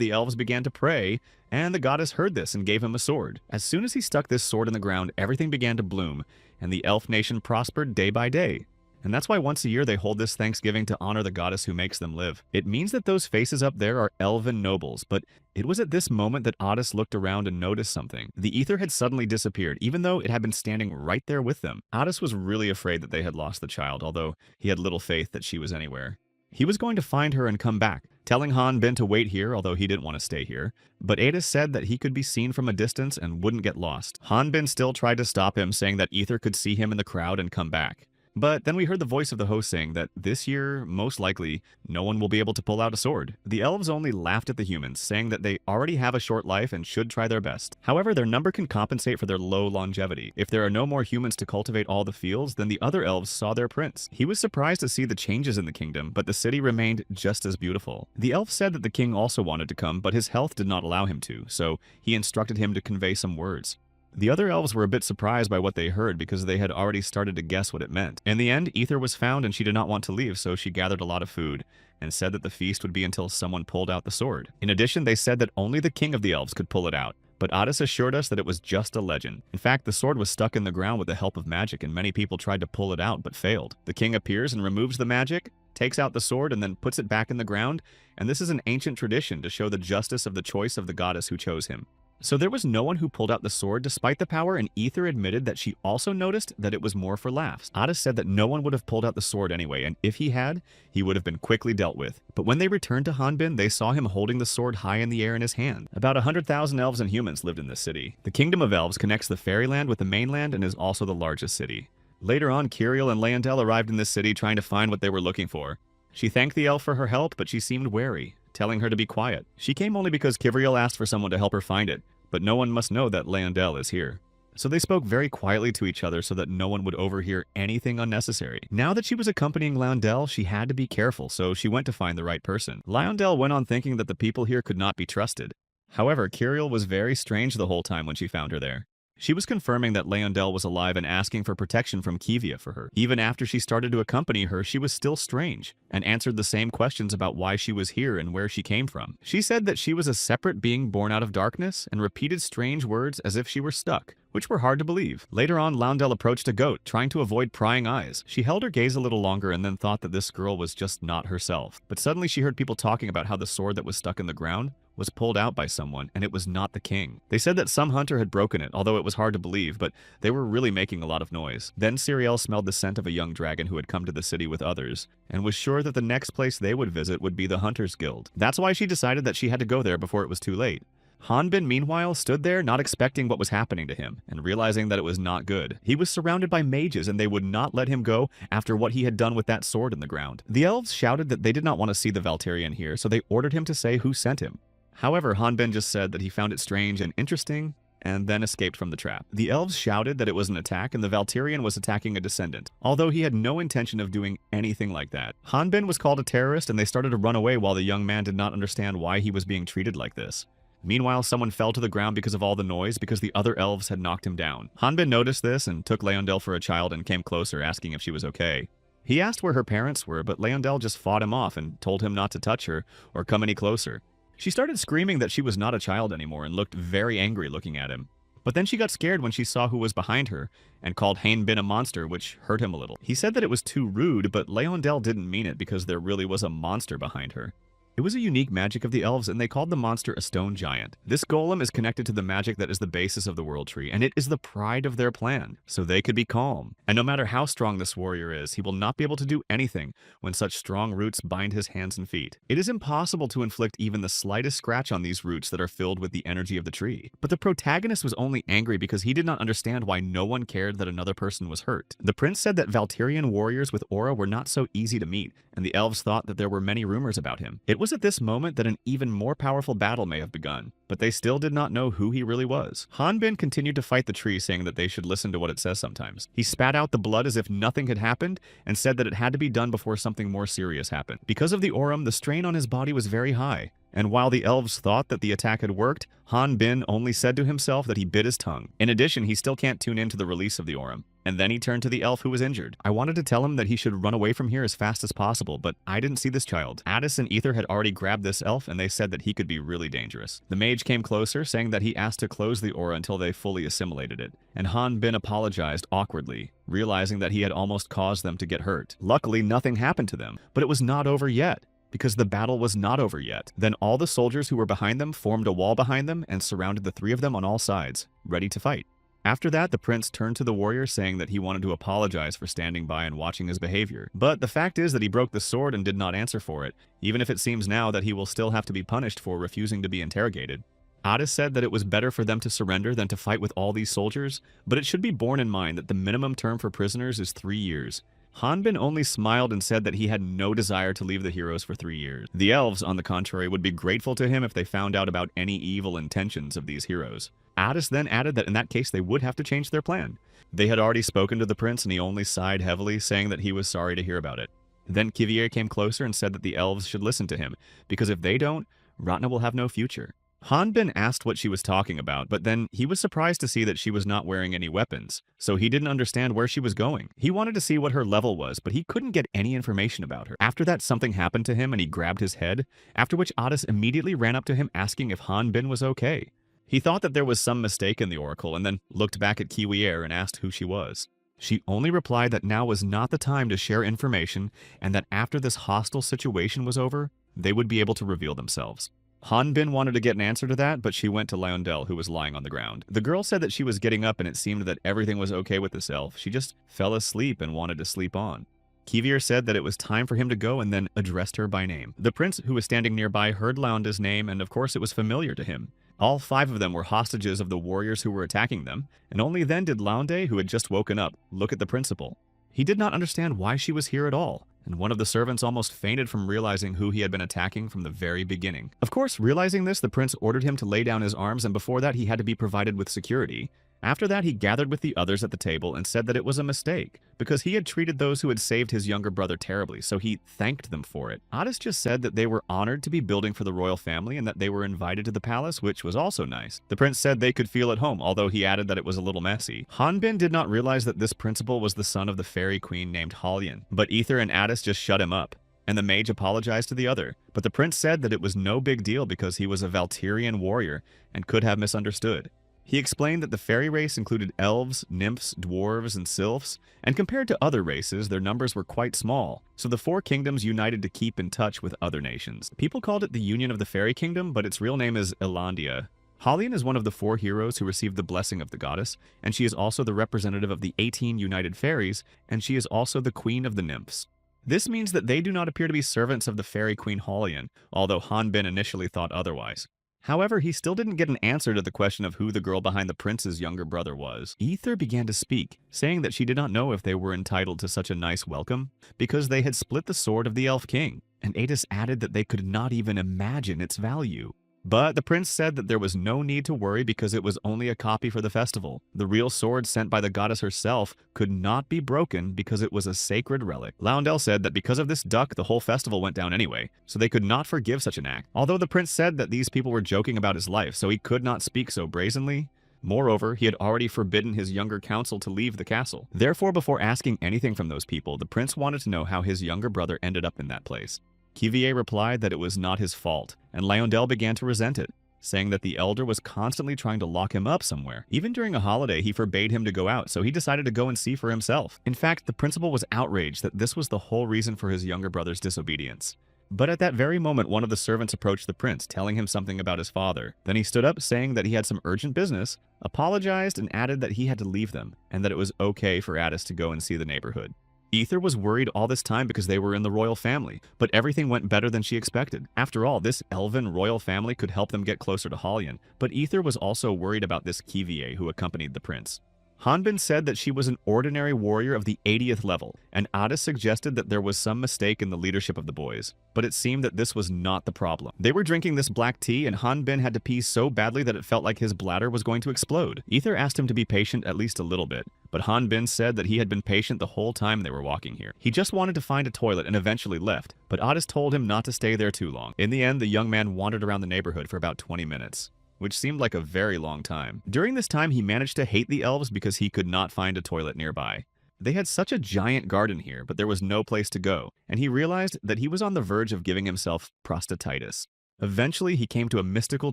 the elves began to pray, and the goddess heard this and gave him a sword. As soon as he stuck this sword in the ground, everything began to bloom, and the elf nation prospered day by day. And that's why once a year they hold this Thanksgiving to honor the goddess who makes them live. It means that those faces up there are elven nobles, but it was at this moment that Addis looked around and noticed something. The ether had suddenly disappeared, even though it had been standing right there with them. Addis was really afraid that they had lost the child, although he had little faith that she was anywhere. He was going to find her and come back, telling Hanbin to wait here, although he didn't want to stay here. But Addis said that he could be seen from a distance and wouldn't get lost. Hanbin still tried to stop him, saying that ether could see him in the crowd and come back. But then we heard the voice of the host saying that this year, most likely, no one will be able to pull out a sword. The elves only laughed at the humans, saying that they already have a short life and should try their best. However, their number can compensate for their low longevity. If there are no more humans to cultivate all the fields, then the other elves saw their prince. He was surprised to see the changes in the kingdom, but the city remained just as beautiful. The elf said that the king also wanted to come, but his health did not allow him to, so he instructed him to convey some words. The other elves were a bit surprised by what they heard because they had already started to guess what it meant. In the end, ether was found and she did not want to leave, so she gathered a lot of food and said that the feast would be until someone pulled out the sword. In addition, they said that only the king of the elves could pull it out, but Addis assured us that it was just a legend. In fact, the sword was stuck in the ground with the help of magic, and many people tried to pull it out but failed. The king appears and removes the magic, takes out the sword, and then puts it back in the ground, and this is an ancient tradition to show the justice of the choice of the goddess who chose him. So there was no one who pulled out the sword despite the power, and Ether admitted that she also noticed that it was more for laughs. Addis said that no one would have pulled out the sword anyway, and if he had, he would have been quickly dealt with. But when they returned to Hanbin, they saw him holding the sword high in the air in his hand. About 100,000 elves and humans lived in this city. The Kingdom of Elves connects the fairyland with the mainland and is also the largest city. Later on, Kiriel and Leondel arrived in this city trying to find what they were looking for. She thanked the elf for her help, but she seemed wary, telling her to be quiet. She came only because Kiriel asked for someone to help her find it, but no one must know that Leondel is here. So they spoke very quietly to each other so that no one would overhear anything unnecessary. Now that she was accompanying Leondel, she had to be careful, so she went to find the right person. Leondel went on thinking that the people here could not be trusted. However, Kiriel was very strange the whole time when she found her there. She was confirming that Leondel was alive and asking for protection from Kivia for her. Even after she started to accompany her, she was still strange, and answered the same questions about why she was here and where she came from. She said that she was a separate being born out of darkness, and repeated strange words as if she were stuck, which were hard to believe. Later on, Leondel approached a goat, trying to avoid prying eyes. She held her gaze a little longer and then thought that this girl was just not herself. But suddenly she heard people talking about how the sword that was stuck in the ground was pulled out by someone, and it was not the king. They said that some hunter had broken it, although it was hard to believe, but they were really making a lot of noise. Then Siriel smelled the scent of a young dragon who had come to the city with others, and was sure that the next place they would visit would be the Hunters Guild. That's why she decided that she had to go there before it was too late. Hanbin, meanwhile, stood there, not expecting what was happening to him, and realizing that it was not good. He was surrounded by mages, and they would not let him go after what he had done with that sword in the ground. The elves shouted that they did not want to see the Valterian here, so they ordered him to say who sent him. However, Hanbin just said that he found it strange and interesting, and then escaped from the trap. The elves shouted that it was an attack, and the Valterian was attacking a descendant, although he had no intention of doing anything like that. Hanbin was called a terrorist, and they started to run away while the young man did not understand why he was being treated like this. Meanwhile, someone fell to the ground because of all the noise, because the other elves had knocked him down. Hanbin noticed this and took Leondel for a child and came closer, asking if she was okay. He asked where her parents were, but Leondel just fought him off and told him not to touch her or come any closer. She started screaming that she was not a child anymore and looked very angry looking at him. But then she got scared when she saw who was behind her and called Hainbin a monster, which hurt him a little. He said that it was too rude, but Leondel didn't mean it because there really was a monster behind her. It was a unique magic of the elves, and they called the monster a stone giant. This golem is connected to the magic that is the basis of the world tree, and it is the pride of their plan, so they could be calm. And no matter how strong this warrior is, he will not be able to do anything when such strong roots bind his hands and feet. It is impossible to inflict even the slightest scratch on these roots that are filled with the energy of the tree. But the protagonist was only angry because he did not understand why no one cared that another person was hurt. The prince said that Valtirian warriors with aura were not so easy to meet, and the elves thought that there were many rumors about him. It was at this moment that an even more powerful battle may have begun, but they still did not know who he really was. Hanbin continued to fight the tree, saying that they should listen to what it says sometimes. He spat out the blood as if nothing had happened and said that it had to be done before something more serious happened. Because of the Aurum, the strain on his body was very high, and while the elves thought that the attack had worked, Hanbin only said to himself that he bit his tongue. In addition, he still can't tune into the release of the Aurum. And then he turned to the elf who was injured. I wanted to tell him that he should run away from here as fast as possible, but I didn't see this child. Addis and Ether had already grabbed this elf, and they said that he could be really dangerous. The mage came closer, saying that he asked to close the aura until they fully assimilated it. And Hanbin apologized awkwardly, realizing that he had almost caused them to get hurt. Luckily, nothing happened to them, but it was not over yet, because the battle was not over yet. Then all the soldiers who were behind them formed a wall behind them and surrounded the three of them on all sides, ready to fight. After that, the prince turned to the warrior, saying that he wanted to apologize for standing by and watching his behavior. But the fact is that he broke the sword and did not answer for it, even if it seems now that he will still have to be punished for refusing to be interrogated. Addis said that it was better for them to surrender than to fight with all these soldiers, but it should be borne in mind that the minimum term for prisoners is 3 years. Hanbin only smiled and said that he had no desire to leave the heroes for 3 years. The elves, on the contrary, would be grateful to him if they found out about any evil intentions of these heroes. Addis then added that in that case they would have to change their plan. They had already spoken to the prince, and he only sighed heavily, saying that he was sorry to hear about it. Then Kivier came closer and said that the elves should listen to him, because if they don't, Ratna will have no future. Hanbin asked what she was talking about, but then he was surprised to see that she was not wearing any weapons, so he didn't understand where she was going. He wanted to see what her level was, but he couldn't get any information about her. After that, something happened to him and he grabbed his head, after which Addis immediately ran up to him asking if Hanbin was okay. He thought that there was some mistake in the oracle and then looked back at Kiwier and asked who she was. She only replied that now was not the time to share information and that after this hostile situation was over, they would be able to reveal themselves. Hanbin wanted to get an answer to that, but she went to Leondel, who was lying on the ground. The girl said that she was getting up and it seemed that everything was okay with this elf. She just fell asleep and wanted to sleep on. Kivier said that it was time for him to go and then addressed her by name. The prince, who was standing nearby, heard Leondel's name, and of course it was familiar to him. All 5 of them were hostages of the warriors who were attacking them, and only then did Launde, who had just woken up, look at the principal. He did not understand why she was here at all, and one of the servants almost fainted from realizing who he had been attacking from the very beginning. Of course, realizing this, the prince ordered him to lay down his arms, and before that he had to be provided with security. After that, he gathered with the others at the table and said that it was a mistake, because he had treated those who had saved his younger brother terribly, so he thanked them for it. Addis just said that they were honored to be building for the royal family and that they were invited to the palace, which was also nice. The prince said they could feel at home, although he added that it was a little messy. Hanbin did not realize that this principal was the son of the fairy queen named Halian, but Ether and Addis just shut him up, and the mage apologized to the other. But the prince said that it was no big deal because he was a Valtirian warrior and could have misunderstood. He explained that the fairy race included elves, nymphs, dwarves, and sylphs, and compared to other races, their numbers were quite small, so the 4 kingdoms united to keep in touch with other nations. People called it the Union of the Fairy Kingdom, but its real name is Elandia. Halian is one of the 4 heroes who received the blessing of the goddess, and she is also the representative of the 18 united fairies, and she is also the queen of the nymphs. This means that they do not appear to be servants of the fairy queen Halian, although Hanbin initially thought otherwise. However, he still didn't get an answer to the question of who the girl behind the prince's younger brother was. Ether began to speak, saying that she did not know if they were entitled to such a nice welcome, because they had split the sword of the Elf King, and Addis added that they could not even imagine its value. But the prince said that there was no need to worry because it was only a copy for the festival. The real sword sent by the goddess herself could not be broken because it was a sacred relic. Laundel said that because of this duck, the whole festival went down anyway, so they could not forgive such an act. Although the prince said that these people were joking about his life, so he could not speak so brazenly. Moreover, he had already forbidden his younger council to leave the castle. Therefore, before asking anything from those people, the prince wanted to know how his younger brother ended up in that place. Kivier replied that it was not his fault, and Leondel began to resent it. saying that the elder was constantly trying to lock him up somewhere. Even during a holiday, he forbade him to go out, so he decided to go and see for himself. In fact, the principal was outraged that this was the whole reason for his younger brother's disobedience. But at that very moment, one of the servants approached the prince, telling him something about his father. Then he stood up, saying that he had some urgent business, apologized, and added that he had to leave them, and that it was okay for Addis to go and see the neighborhood. Ether was worried all this time because they were in the royal family, but everything went better than she expected. After all, this elven royal family could help them get closer to Halion, but Ether was also worried about this Kivier who accompanied the prince. Hanbin said that she was an ordinary warrior of the 80th level, and Addis suggested that there was some mistake in the leadership of the boys. But it seemed that this was not the problem. They were drinking this black tea, and Hanbin had to pee so badly that it felt like his bladder was going to explode. Ether asked him to be patient at least a little bit, but Hanbin said that he had been patient the whole time they were walking here. He just wanted to find a toilet and eventually left, but Addis told him not to stay there too long. In the end, the young man wandered around the neighborhood for about 20 minutes. Which seemed like a very long time. During this time, he managed to hate the elves because he could not find a toilet nearby. They had such a giant garden here, but there was no place to go, and he realized that he was on the verge of giving himself prostatitis. Eventually, he came to a mystical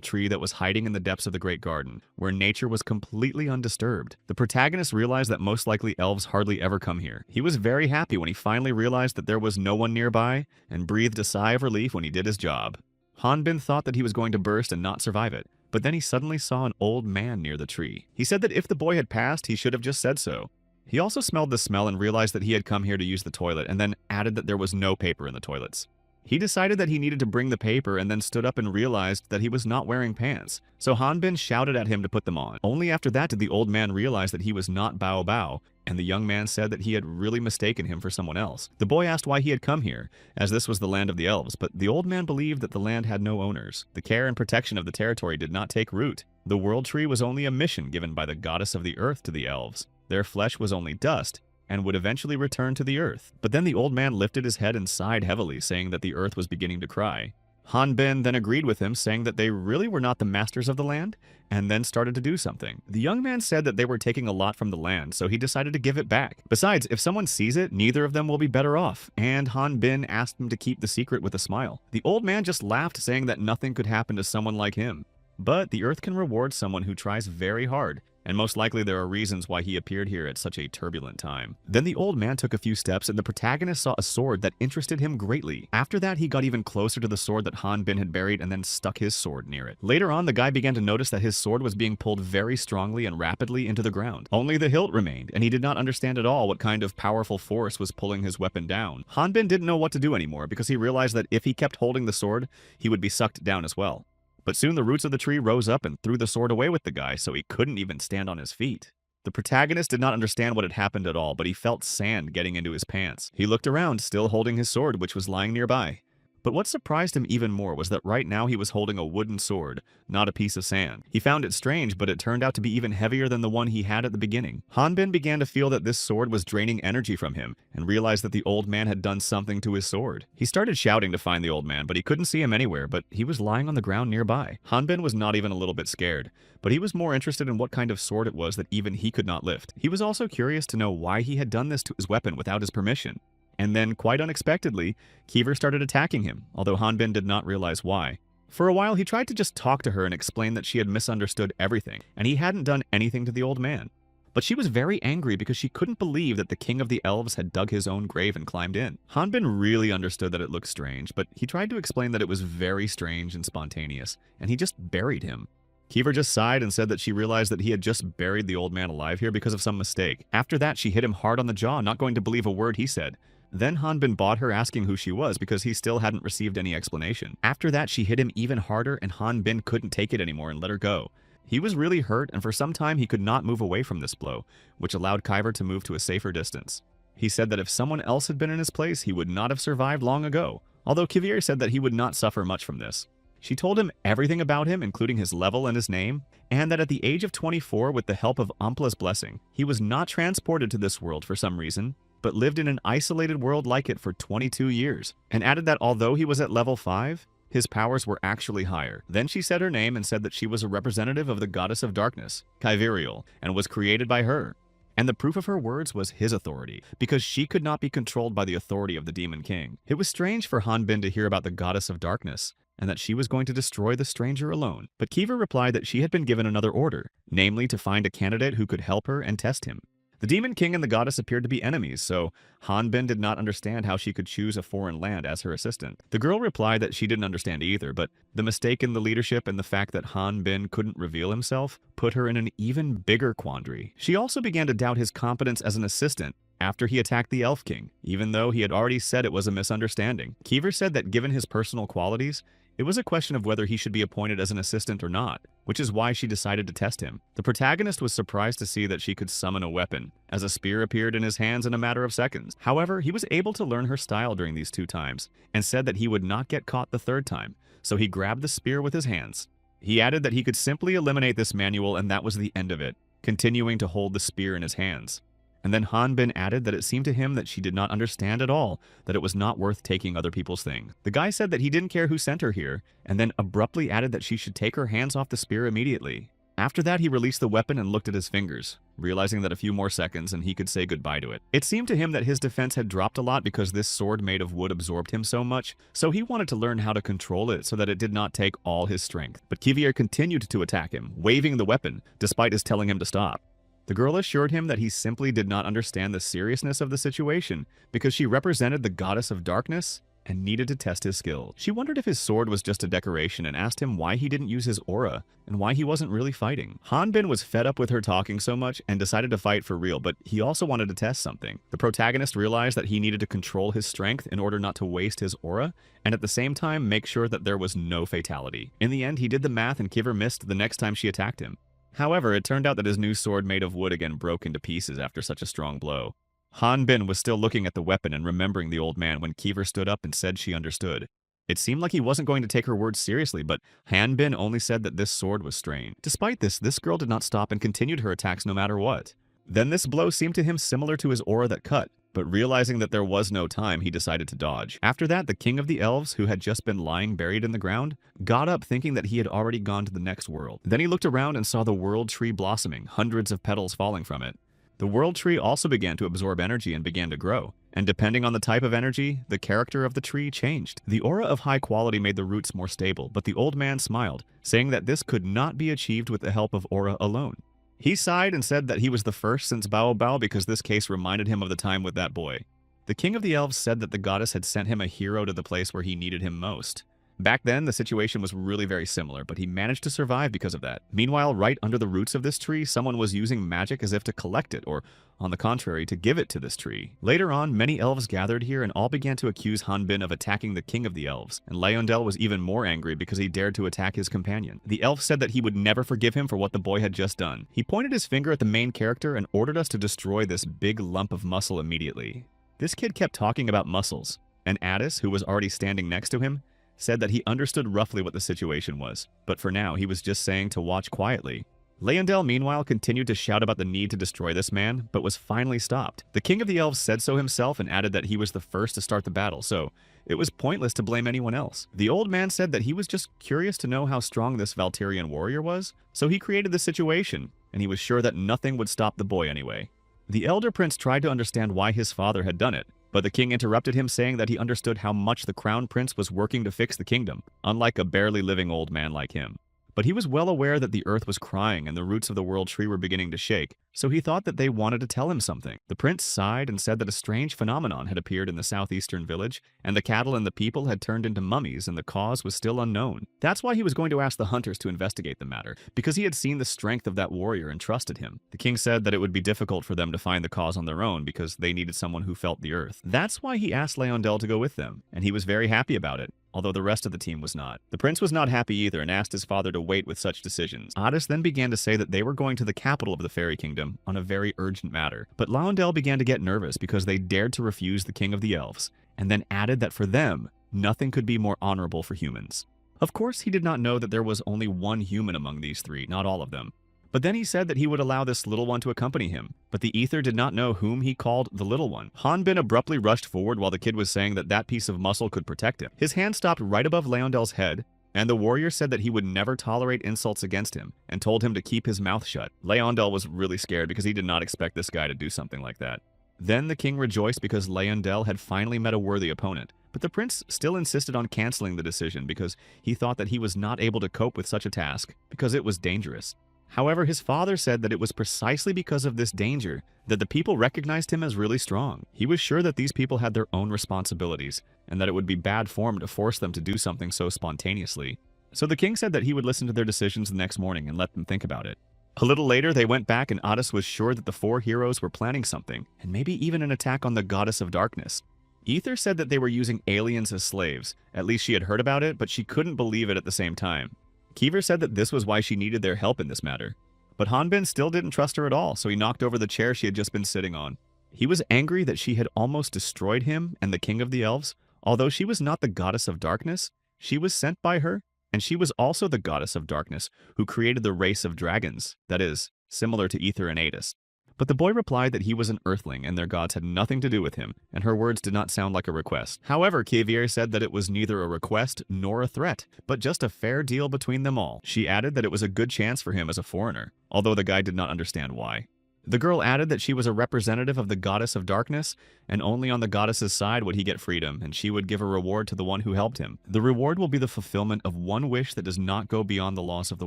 tree that was hiding in the depths of the great garden, where nature was completely undisturbed. The protagonist realized that most likely elves hardly ever come here. He was very happy when he finally realized that there was no one nearby, and breathed a sigh of relief when he did his job. Hanbin thought that he was going to burst and not survive it, but then he suddenly saw an old man near the tree. He said that if the boy had passed, he should have just said so. He also smelled the smell and realized that he had come here to use the toilet, and then added that there was no paper in the toilets. He decided that he needed to bring the paper and then stood up and realized that he was not wearing pants. So Hanbin shouted at him to put them on. Only after that did the old man realize that he was not Bao Bao, and the young man said that he had really mistaken him for someone else. The boy asked why he had come here, as this was the land of the elves, but the old man believed that the land had no owners. The care and protection of the territory did not take root. The world tree was only a mission given by the goddess of the earth to the elves. Their flesh was only dust, and would eventually return to the earth. But then the old man lifted his head and sighed heavily, saying that the earth was beginning to cry. Hanbin then agreed with him, saying that they really were not the masters of the land, and then started to do something. The young man said that they were taking a lot from the land, so he decided to give it back. Besides, if someone sees it, neither of them will be better off, and Hanbin asked him to keep the secret with a smile. The old man just laughed, saying that nothing could happen to someone like him. But the earth can reward someone who tries very hard, and most likely there are reasons why he appeared here at such a turbulent time. Then the old man took a few steps, and the protagonist saw a sword that interested him greatly. After that, he got even closer to the sword that Hanbin had buried and then stuck his sword near it. Later on, the guy began to notice that his sword was being pulled very strongly and rapidly into the ground. Only the hilt remained, and he did not understand at all what kind of powerful force was pulling his weapon down. Hanbin didn't know what to do anymore because he realized that if he kept holding the sword, he would be sucked down as well. But soon the roots of the tree rose up and threw the sword away with the guy, so he couldn't even stand on his feet. The protagonist did not understand what had happened at all, but he felt sand getting into his pants. He looked around, still holding his sword, which was lying nearby. But what surprised him even more was that right now he was holding a wooden sword, not a piece of sand. He found it strange, but it turned out to be even heavier than the one he had at the beginning. Hanbin began to feel that this sword was draining energy from him, and realized that the old man had done something to his sword. He started shouting to find the old man, but he couldn't see him anywhere, but he was lying on the ground nearby. Hanbin was not even a little bit scared, but he was more interested in what kind of sword it was that even he could not lift. He was also curious to know why he had done this to his weapon without his permission. And then, quite unexpectedly, Kiever started attacking him, although Hanbin did not realize why. For a while, he tried to just talk to her and explain that she had misunderstood everything, and he hadn't done anything to the old man. But she was very angry because she couldn't believe that the king of the elves had dug his own grave and climbed in. Hanbin really understood that it looked strange, but he tried to explain that it was very strange and spontaneous, and he just buried him. Kiever just sighed and said that she realized that he had just buried the old man alive here because of some mistake. After that, she hit him hard on the jaw, not going to believe a word he said. Then Hanbin bought her, asking who she was because he still hadn't received any explanation. After that, she hit him even harder, and Hanbin couldn't take it anymore and let her go. He was really hurt, and for some time he could not move away from this blow, which allowed Kiever to move to a safer distance. He said that if someone else had been in his place, he would not have survived long ago, although Kiever said that he would not suffer much from this. She told him everything about him, including his level and his name, and that at the age of 24, with the help of Ampla's blessing, he was not transported to this world for some reason, but lived in an isolated world like it for 22 years, and added that although he was at level 5, his powers were actually higher. Then she said her name and said that she was a representative of the goddess of darkness, Kyveriel, and was created by her. And the proof of her words was his authority, because she could not be controlled by the authority of the Demon King. It was strange for Hanbin to hear about the goddess of darkness, and that she was going to destroy the stranger alone. But Kiva replied that she had been given another order, namely to find a candidate who could help her and test him. The Demon King and the goddess appeared to be enemies, so Hanbin did not understand how she could choose a foreign land as her assistant. The girl replied that she didn't understand either, but the mistake in the leadership and the fact that Hanbin couldn't reveal himself put her in an even bigger quandary. She also began to doubt his competence as an assistant after he attacked the Elf King, even though he had already said it was a misunderstanding. Keever said that given his personal qualities, it was a question of whether he should be appointed as an assistant or not, which is why she decided to test him. The protagonist was surprised to see that she could summon a weapon, as a spear appeared in his hands in a matter of seconds. However, he was able to learn her style during these 2 times, and said that he would not get caught the 3rd time, so he grabbed the spear with his hands. He added that he could simply eliminate this manual and that was the end of it, continuing to hold the spear in his hands. And then Hanbin added that it seemed to him that she did not understand at all that it was not worth taking other people's things. The guy said that he didn't care who sent her here, and then abruptly added that she should take her hands off the spear immediately. After that, he released the weapon and looked at his fingers, realizing that a few more seconds and he could say goodbye to it. It seemed to him that his defense had dropped a lot because this sword made of wood absorbed him so much, so he wanted to learn how to control it so that it did not take all his strength. But Kivier continued to attack him, waving the weapon, despite his telling him to stop. The girl assured him that he simply did not understand the seriousness of the situation because she represented the goddess of darkness and needed to test his skill. She wondered if his sword was just a decoration and asked him why he didn't use his aura and why he wasn't really fighting. Hanbin was fed up with her talking so much and decided to fight for real, but he also wanted to test something. The protagonist realized that he needed to control his strength in order not to waste his aura and at the same time make sure that there was no fatality. In the end, he did the math and Kiver missed the next time she attacked him. However, it turned out that his new sword made of wood again broke into pieces after such a strong blow. Hanbin was still looking at the weapon and remembering the old man when Kiver stood up and said she understood. It seemed like he wasn't going to take her words seriously, but Hanbin only said that this sword was strange. Despite this girl did not stop and continued her attacks no matter what. Then this blow seemed to him similar to his aura that cut, but realizing that there was no time, he decided to dodge. After that, the king of the elves, who had just been lying buried in the ground, got up thinking that he had already gone to the next world. Then he looked around and saw the world tree blossoming, hundreds of petals falling from it. The world tree also began to absorb energy and began to grow, and depending on the type of energy, the character of the tree changed. The aura of high quality made the roots more stable, but the old man smiled, saying that this could not be achieved with the help of aura alone. He sighed and said that he was the first since Bao Bao because this case reminded him of the time with that boy. The king of the elves said that the goddess had sent him a hero to the place where he needed him most. Back then, the situation was really very similar, but he managed to survive because of that. Meanwhile, right under the roots of this tree, someone was using magic as if to collect it, or on the contrary, to give it to this tree. Later on, many elves gathered here and all began to accuse Hanbin of attacking the king of the elves, and Leondel was even more angry because he dared to attack his companion. The elf said that he would never forgive him for what the boy had just done. He pointed his finger at the main character and ordered us to destroy this big lump of muscle immediately. This kid kept talking about muscles, and Addis, who was already standing next to him, said that he understood roughly what the situation was, but for now he was just saying to watch quietly. Leondel, meanwhile, continued to shout about the need to destroy this man, but was finally stopped. The king of the elves said so himself and added that he was the first to start the battle, so it was pointless to blame anyone else. The old man said that he was just curious to know how strong this Valterian warrior was, so he created the situation, and he was sure that nothing would stop the boy anyway. The elder prince tried to understand why his father had done it, but the king interrupted him, saying that he understood how much the crown prince was working to fix the kingdom, unlike a barely living old man like him. But he was well aware that the earth was crying and the roots of the world tree were beginning to shake, so he thought that they wanted to tell him something. The prince sighed and said that a strange phenomenon had appeared in the southeastern village, and the cattle and the people had turned into mummies, and the cause was still unknown. That's why he was going to ask the hunters to investigate the matter, because he had seen the strength of that warrior and trusted him. The king said that it would be difficult for them to find the cause on their own because they needed someone who felt the earth. That's why he asked Leondel to go with them, and he was very happy about it, although the rest of the team was not. The prince was not happy either and asked his father to wait with such decisions. Addis then began to say that they were going to the capital of the fairy kingdom on a very urgent matter, but Leondel began to get nervous because they dared to refuse the king of the elves, and then added that for them, nothing could be more honorable for humans. Of course, he did not know that there was only one human among these three, not all of them. But then he said that he would allow this little one to accompany him, but the ether did not know whom he called the little one. Hanbin abruptly rushed forward while the kid was saying that that piece of muscle could protect him. His hand stopped right above Leondel's head, and the warrior said that he would never tolerate insults against him, and told him to keep his mouth shut. Leondel was really scared because he did not expect this guy to do something like that. Then the king rejoiced because Leondel had finally met a worthy opponent. But the prince still insisted on canceling the decision because he thought that he was not able to cope with such a task because it was dangerous. However, his father said that it was precisely because of this danger that the people recognized him as really strong. He was sure that these people had their own responsibilities and that it would be bad form to force them to do something so spontaneously. So the king said that he would listen to their decisions the next morning and let them think about it. A little later, they went back and Otis was sure that the four heroes were planning something, and maybe even an attack on the goddess of darkness. Ether said that they were using aliens as slaves. At least she had heard about it, but she couldn't believe it at the same time. Kiever said that this was why she needed their help in this matter. But Hanbin still didn't trust her at all, so he knocked over the chair she had just been sitting on. He was angry that she had almost destroyed him and the king of the elves. Although she was not the goddess of darkness, she was sent by her, and she was also the goddess of darkness who created the race of dragons, that is, similar to Ether and Adis. But the boy replied that he was an earthling and their gods had nothing to do with him, and her words did not sound like a request. However, Kivier said that it was neither a request nor a threat, but just a fair deal between them all. She added that it was a good chance for him as a foreigner, although the guy did not understand why. The girl added that she was a representative of the goddess of darkness, and only on the goddess's side would he get freedom, and she would give a reward to the one who helped him. The reward will be the fulfillment of one wish that does not go beyond the laws of the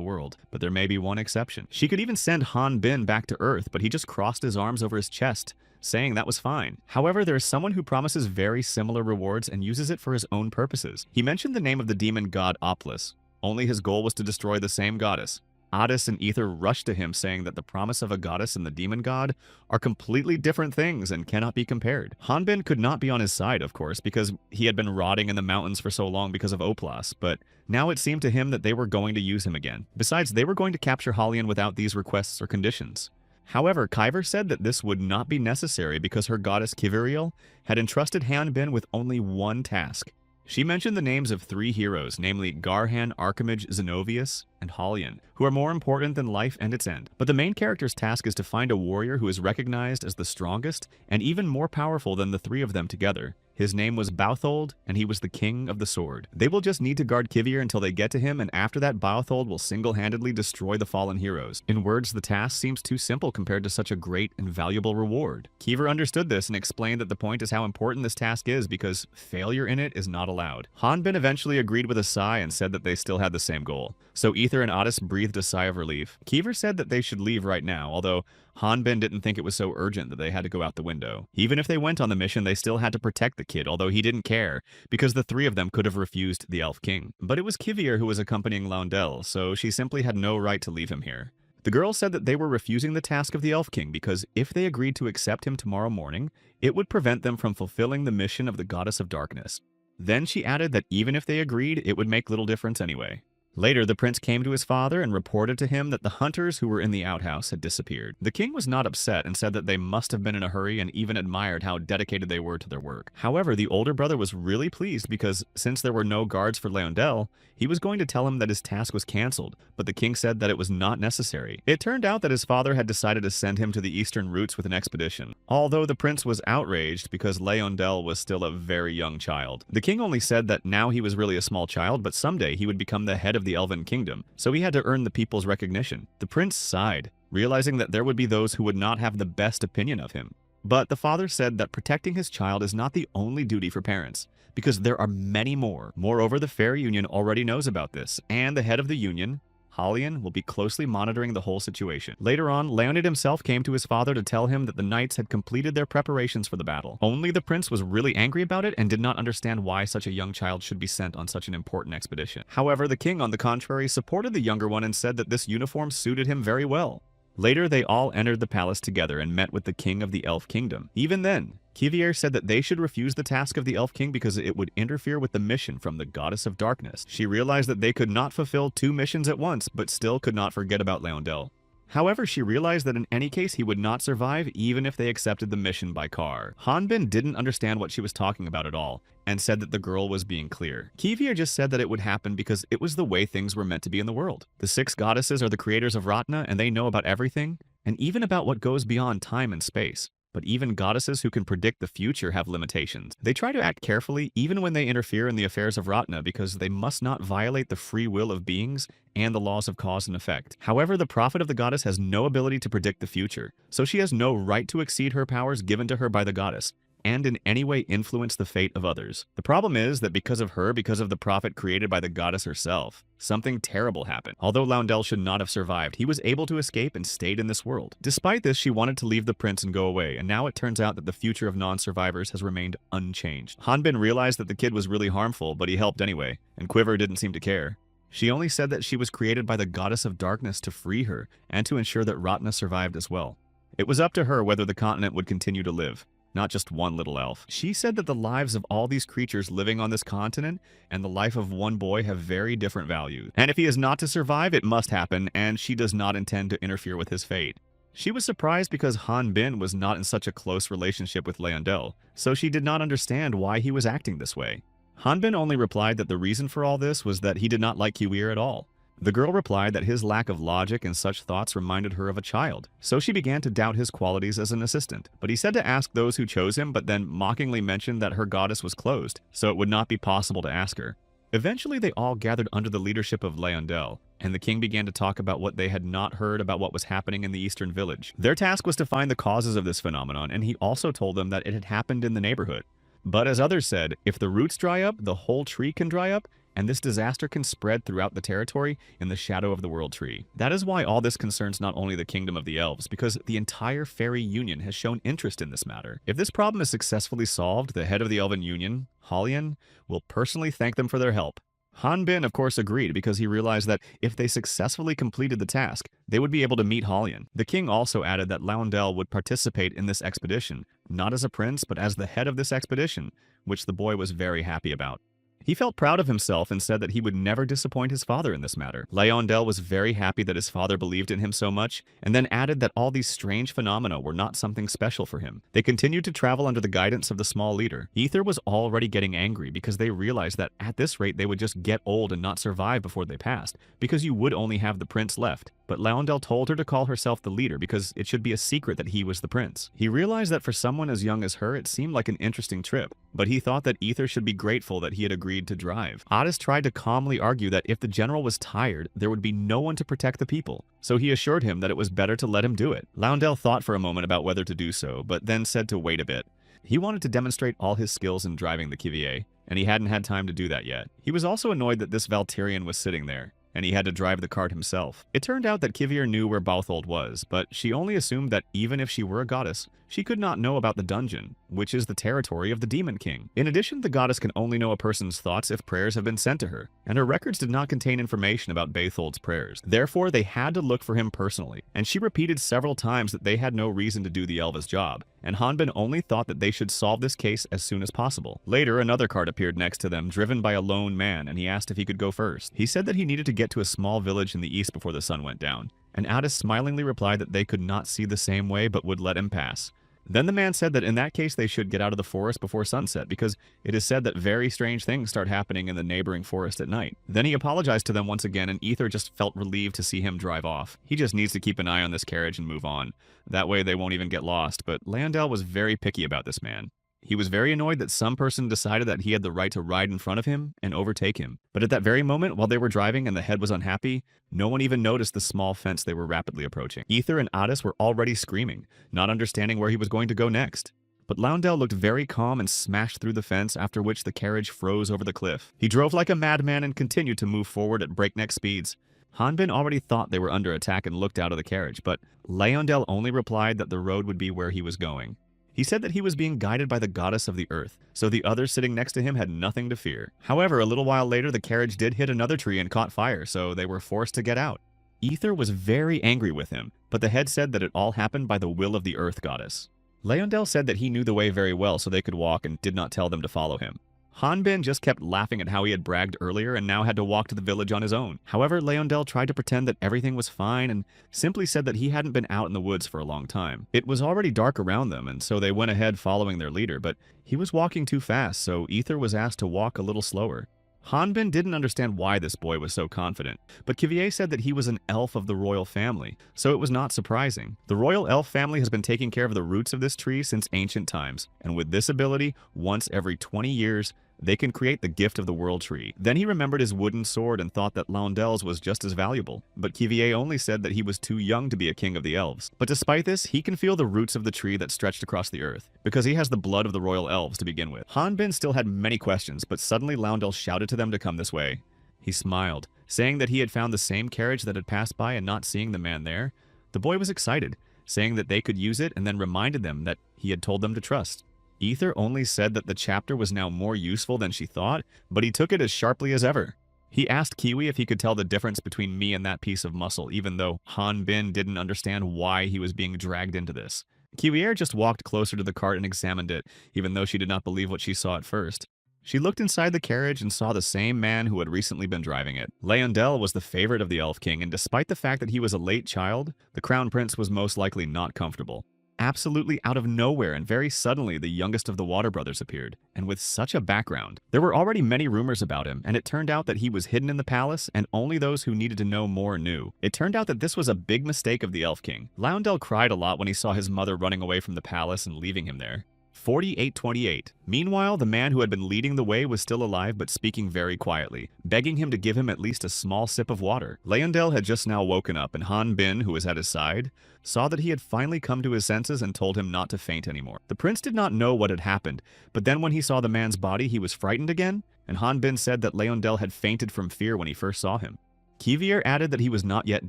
world, but there may be one exception. She could even send Han Bin back to Earth, but he just crossed his arms over his chest, saying that was fine. However, there is someone who promises very similar rewards and uses it for his own purposes. He mentioned the name of the demon god Oplis. Only his goal was to destroy the same goddess. Otis and Ether rushed to him saying that the promise of a goddess and the demon god are completely different things and cannot be compared. Hanbin could not be on his side, of course, because he had been rotting in the mountains for so long because of Oplas, but now it seemed to him that they were going to use him again. Besides, they were going to capture Halion without these requests or conditions. However, Kyver said that this would not be necessary because her goddess Kiviriel had entrusted Hanbin with only one task. She mentioned the names of three heroes, namely Garhan, Archimage, Zenovius, and Halion, who are more important than life and its end. But the main character's task is to find a warrior who is recognized as the strongest and even more powerful than the three of them together. His name was Bauthold, and he was the king of the sword. They will just need to guard Kivier until they get to him, and after that Bauthold will single-handedly destroy the fallen heroes. In words, the task seems too simple compared to such a great and valuable reward. Kiever understood this and explained that the point is how important this task is because failure in it is not allowed. Hanbin eventually agreed with a sigh and said that they still had the same goal. So Ether and Otis breathed a sigh of relief. Kiever said that they should leave right now, although Hanbin didn't think it was so urgent that they had to go out the window. Even if they went on the mission, they still had to protect the kid, although he didn't care, because the three of them could have refused the Elf King. But it was Kivier who was accompanying Laundel, so she simply had no right to leave him here. The girl said that they were refusing the task of the Elf King because if they agreed to accept him tomorrow morning, it would prevent them from fulfilling the mission of the Goddess of Darkness. Then she added that even if they agreed, it would make little difference anyway. Later, the prince came to his father and reported to him that the hunters who were in the outhouse had disappeared. The king was not upset and said that they must have been in a hurry and even admired how dedicated they were to their work. However, the older brother was really pleased because since there were no guards for Leondel, he was going to tell him that his task was cancelled, but the king said that it was not necessary. It turned out that his father had decided to send him to the eastern routes with an expedition, although the prince was outraged because Leondel was still a very young child. The king only said that now he was really a small child, but someday he would become the head of the Elven Kingdom, so he had to earn the people's recognition. The prince sighed, realizing that there would be those who would not have the best opinion of him. But the father said that protecting his child is not the only duty for parents, because there are many more. Moreover, the Fair Union already knows about this, and the head of the union, Halion, will be closely monitoring the whole situation. Later on, Leonid himself came to his father to tell him that the knights had completed their preparations for the battle. Only the prince was really angry about it and did not understand why such a young child should be sent on such an important expedition. However, the king, on the contrary, supported the younger one and said that this uniform suited him very well. Later, they all entered the palace together and met with the king of the Elf Kingdom. Even then, Kivier said that they should refuse the task of the Elf King because it would interfere with the mission from the Goddess of Darkness. She realized that they could not fulfill two missions at once, but still could not forget about Leondel. However, she realized that in any case he would not survive even if they accepted the mission by car. Hanbin didn't understand what she was talking about at all, and said that the girl was being clear. Kivier just said that it would happen because it was the way things were meant to be in the world. The 6 goddesses are the creators of Ratna, and they know about everything, and even about what goes beyond time and space. but even goddesses who can predict the future have limitations. They try to act carefully even when they interfere in the affairs of Ratna because they must not violate the free will of beings and the laws of cause and effect. However, the prophet of the goddess has no ability to predict the future, so she has no right to exceed her powers given to her by the goddess, and in any way influence the fate of others. The problem is that because of the prophet created by the goddess herself, something terrible happened. Although Loundel should not have survived, he was able to escape and stayed in this world. Despite this, she wanted to leave the prince and go away, and now it turns out that the future of non-survivors has remained unchanged. Hanbin realized that the kid was really harmful, but he helped anyway, and Quiver didn't seem to care. She only said that she was created by the goddess of darkness to free her, and to ensure that Ratna survived as well. It was up to her whether the continent would continue to live, not just one little elf. She said that the lives of all these creatures living on this continent and the life of one boy have very different values. And if he is not to survive, it must happen, and she does not intend to interfere with his fate. She was surprised because Han Bin was not in such a close relationship with Leondel, so she did not understand why he was acting this way. Han Bin only replied that the reason for all this was that he did not like Kiwir at all. The girl replied that his lack of logic and such thoughts reminded her of a child, so she began to doubt his qualities as an assistant. But he said to ask those who chose him, but then mockingly mentioned that her goddess was closed, so it would not be possible to ask her. Eventually, they all gathered under the leadership of Leondel, and the king began to talk about what they had not heard about what was happening in the eastern village. Their task was to find the causes of this phenomenon, and he also told them that it had happened in the neighborhood. But as others said, if the roots dry up, the whole tree can dry up, and this disaster can spread throughout the territory in the shadow of the World Tree. That is why all this concerns not only the kingdom of the elves, because the entire fairy union has shown interest in this matter. If this problem is successfully solved, the head of the elven union, Halian, will personally thank them for their help. Han Bin, of course, agreed because he realized that if they successfully completed the task, they would be able to meet Halian. The king also added that Loundel would participate in this expedition, not as a prince, but as the head of this expedition, which the boy was very happy about. He felt proud of himself and said that he would never disappoint his father in this matter. Leondel was very happy that his father believed in him so much, and then added that all these strange phenomena were not something special for him. They continued to travel under the guidance of the small leader. Ether was already getting angry because they realized that at this rate they would just get old and not survive before they passed, because you would only have the prince left. But Leondel told her to call herself the leader because it should be a secret that he was the prince. He realized that for someone as young as her, it seemed like an interesting trip, but he thought that Ether should be grateful that he had agreed to drive. Otis tried to calmly argue that if the general was tired, there would be no one to protect the people, so he assured him that it was better to let him do it. Loundel thought for a moment about whether to do so, but then said to wait a bit. He wanted to demonstrate all his skills in driving the Kivier, and he hadn't had time to do that yet. He was also annoyed that this Valtirian was sitting there, and he had to drive the cart himself. It turned out that Kivier knew where Bauthold was, but she only assumed that even if she were a goddess, she could not know about the dungeon, which is the territory of the Demon King. In addition, the goddess can only know a person's thoughts if prayers have been sent to her, and her records did not contain information about Bauthold's prayers. Therefore, they had to look for him personally, and she repeated several times that they had no reason to do the Elva's job, and Hanbin only thought that they should solve this case as soon as possible. Later, another cart appeared next to them, driven by a lone man, and he asked if he could go first. He said that he needed to get to a small village in the east before the sun went down, and Addis smilingly replied that they could not see the same way but would let him pass. Then the man said that in that case they should get out of the forest before sunset, because it is said that very strange things start happening in the neighboring forest at night. Then he apologized to them once again, and Ether just felt relieved to see him drive off. He just needs to keep an eye on this carriage and move on. That way they won't even get lost, but Leondel was very picky about this man. He was very annoyed that some person decided that he had the right to ride in front of him and overtake him. But at that very moment, while they were driving and the head was unhappy, no one even noticed the small fence they were rapidly approaching. Ether and Addis were already screaming, not understanding where he was going to go next. But Loundel looked very calm and smashed through the fence, after which the carriage froze over the cliff. He drove like a madman and continued to move forward at breakneck speeds. Hanbin already thought they were under attack and looked out of the carriage, but Leondel only replied that the road would be where he was going. He said that he was being guided by the goddess of the earth, so the others sitting next to him had nothing to fear. However, a little while later the carriage did hit another tree and caught fire, so they were forced to get out. Ether was very angry with him, but the head said that it all happened by the will of the earth goddess. Leondel said that he knew the way very well, so they could walk, and did not tell them to follow him. Hanbin just kept laughing at how he had bragged earlier and now had to walk to the village on his own. However, Leondel tried to pretend that everything was fine and simply said that he hadn't been out in the woods for a long time. It was already dark around them, and so they went ahead following their leader, but he was walking too fast, so Ether was asked to walk a little slower. Hanbin didn't understand why this boy was so confident, but Cuvier said that he was an elf of the royal family, so it was not surprising. The royal elf family has been taking care of the roots of this tree since ancient times, and with this ability, once every 20 years, they can create the gift of the world tree. Then he remembered his wooden sword and thought that Laundel's was just as valuable, but Cuvier only said that he was too young to be a king of the elves. But despite this, he can feel the roots of the tree that stretched across the earth, because he has the blood of the royal elves to begin with. Hanbin still had many questions, but suddenly Laundel shouted to them to come this way. He smiled, saying that he had found the same carriage that had passed by and not seeing the man there. The boy was excited, saying that they could use it and then reminded them that he had told them to trust. Ether only said that the chapter was now more useful than she thought, but he took it as sharply as ever. He asked Kiwi if he could tell the difference between me and that piece of muscle, even though Hanbin didn't understand why he was being dragged into this. Kiwier just walked closer to the cart and examined it, even though she did not believe what she saw at first. She looked inside the carriage and saw the same man who had recently been driving it. Leondel was the favorite of the Elf King, and despite the fact that he was a late child, the Crown Prince was most likely not comfortable. Absolutely out of nowhere and very suddenly, the youngest of the Water Brothers appeared, and with such a background. There were already many rumors about him, and it turned out that he was hidden in the palace, and only those who needed to know more knew. It turned out that this was a big mistake of the Elf King. Laundel cried a lot when he saw his mother running away from the palace and leaving him there. 4828. Meanwhile, the man who had been leading the way was still alive but speaking very quietly, begging him to give him at least a small sip of water. Leondel had just now woken up, and Hanbin, who was at his side, saw that he had finally come to his senses and told him not to faint anymore. The prince did not know what had happened, but then when he saw the man's body, he was frightened again, and Hanbin said that Leondel had fainted from fear when he first saw him. Kivier added that he was not yet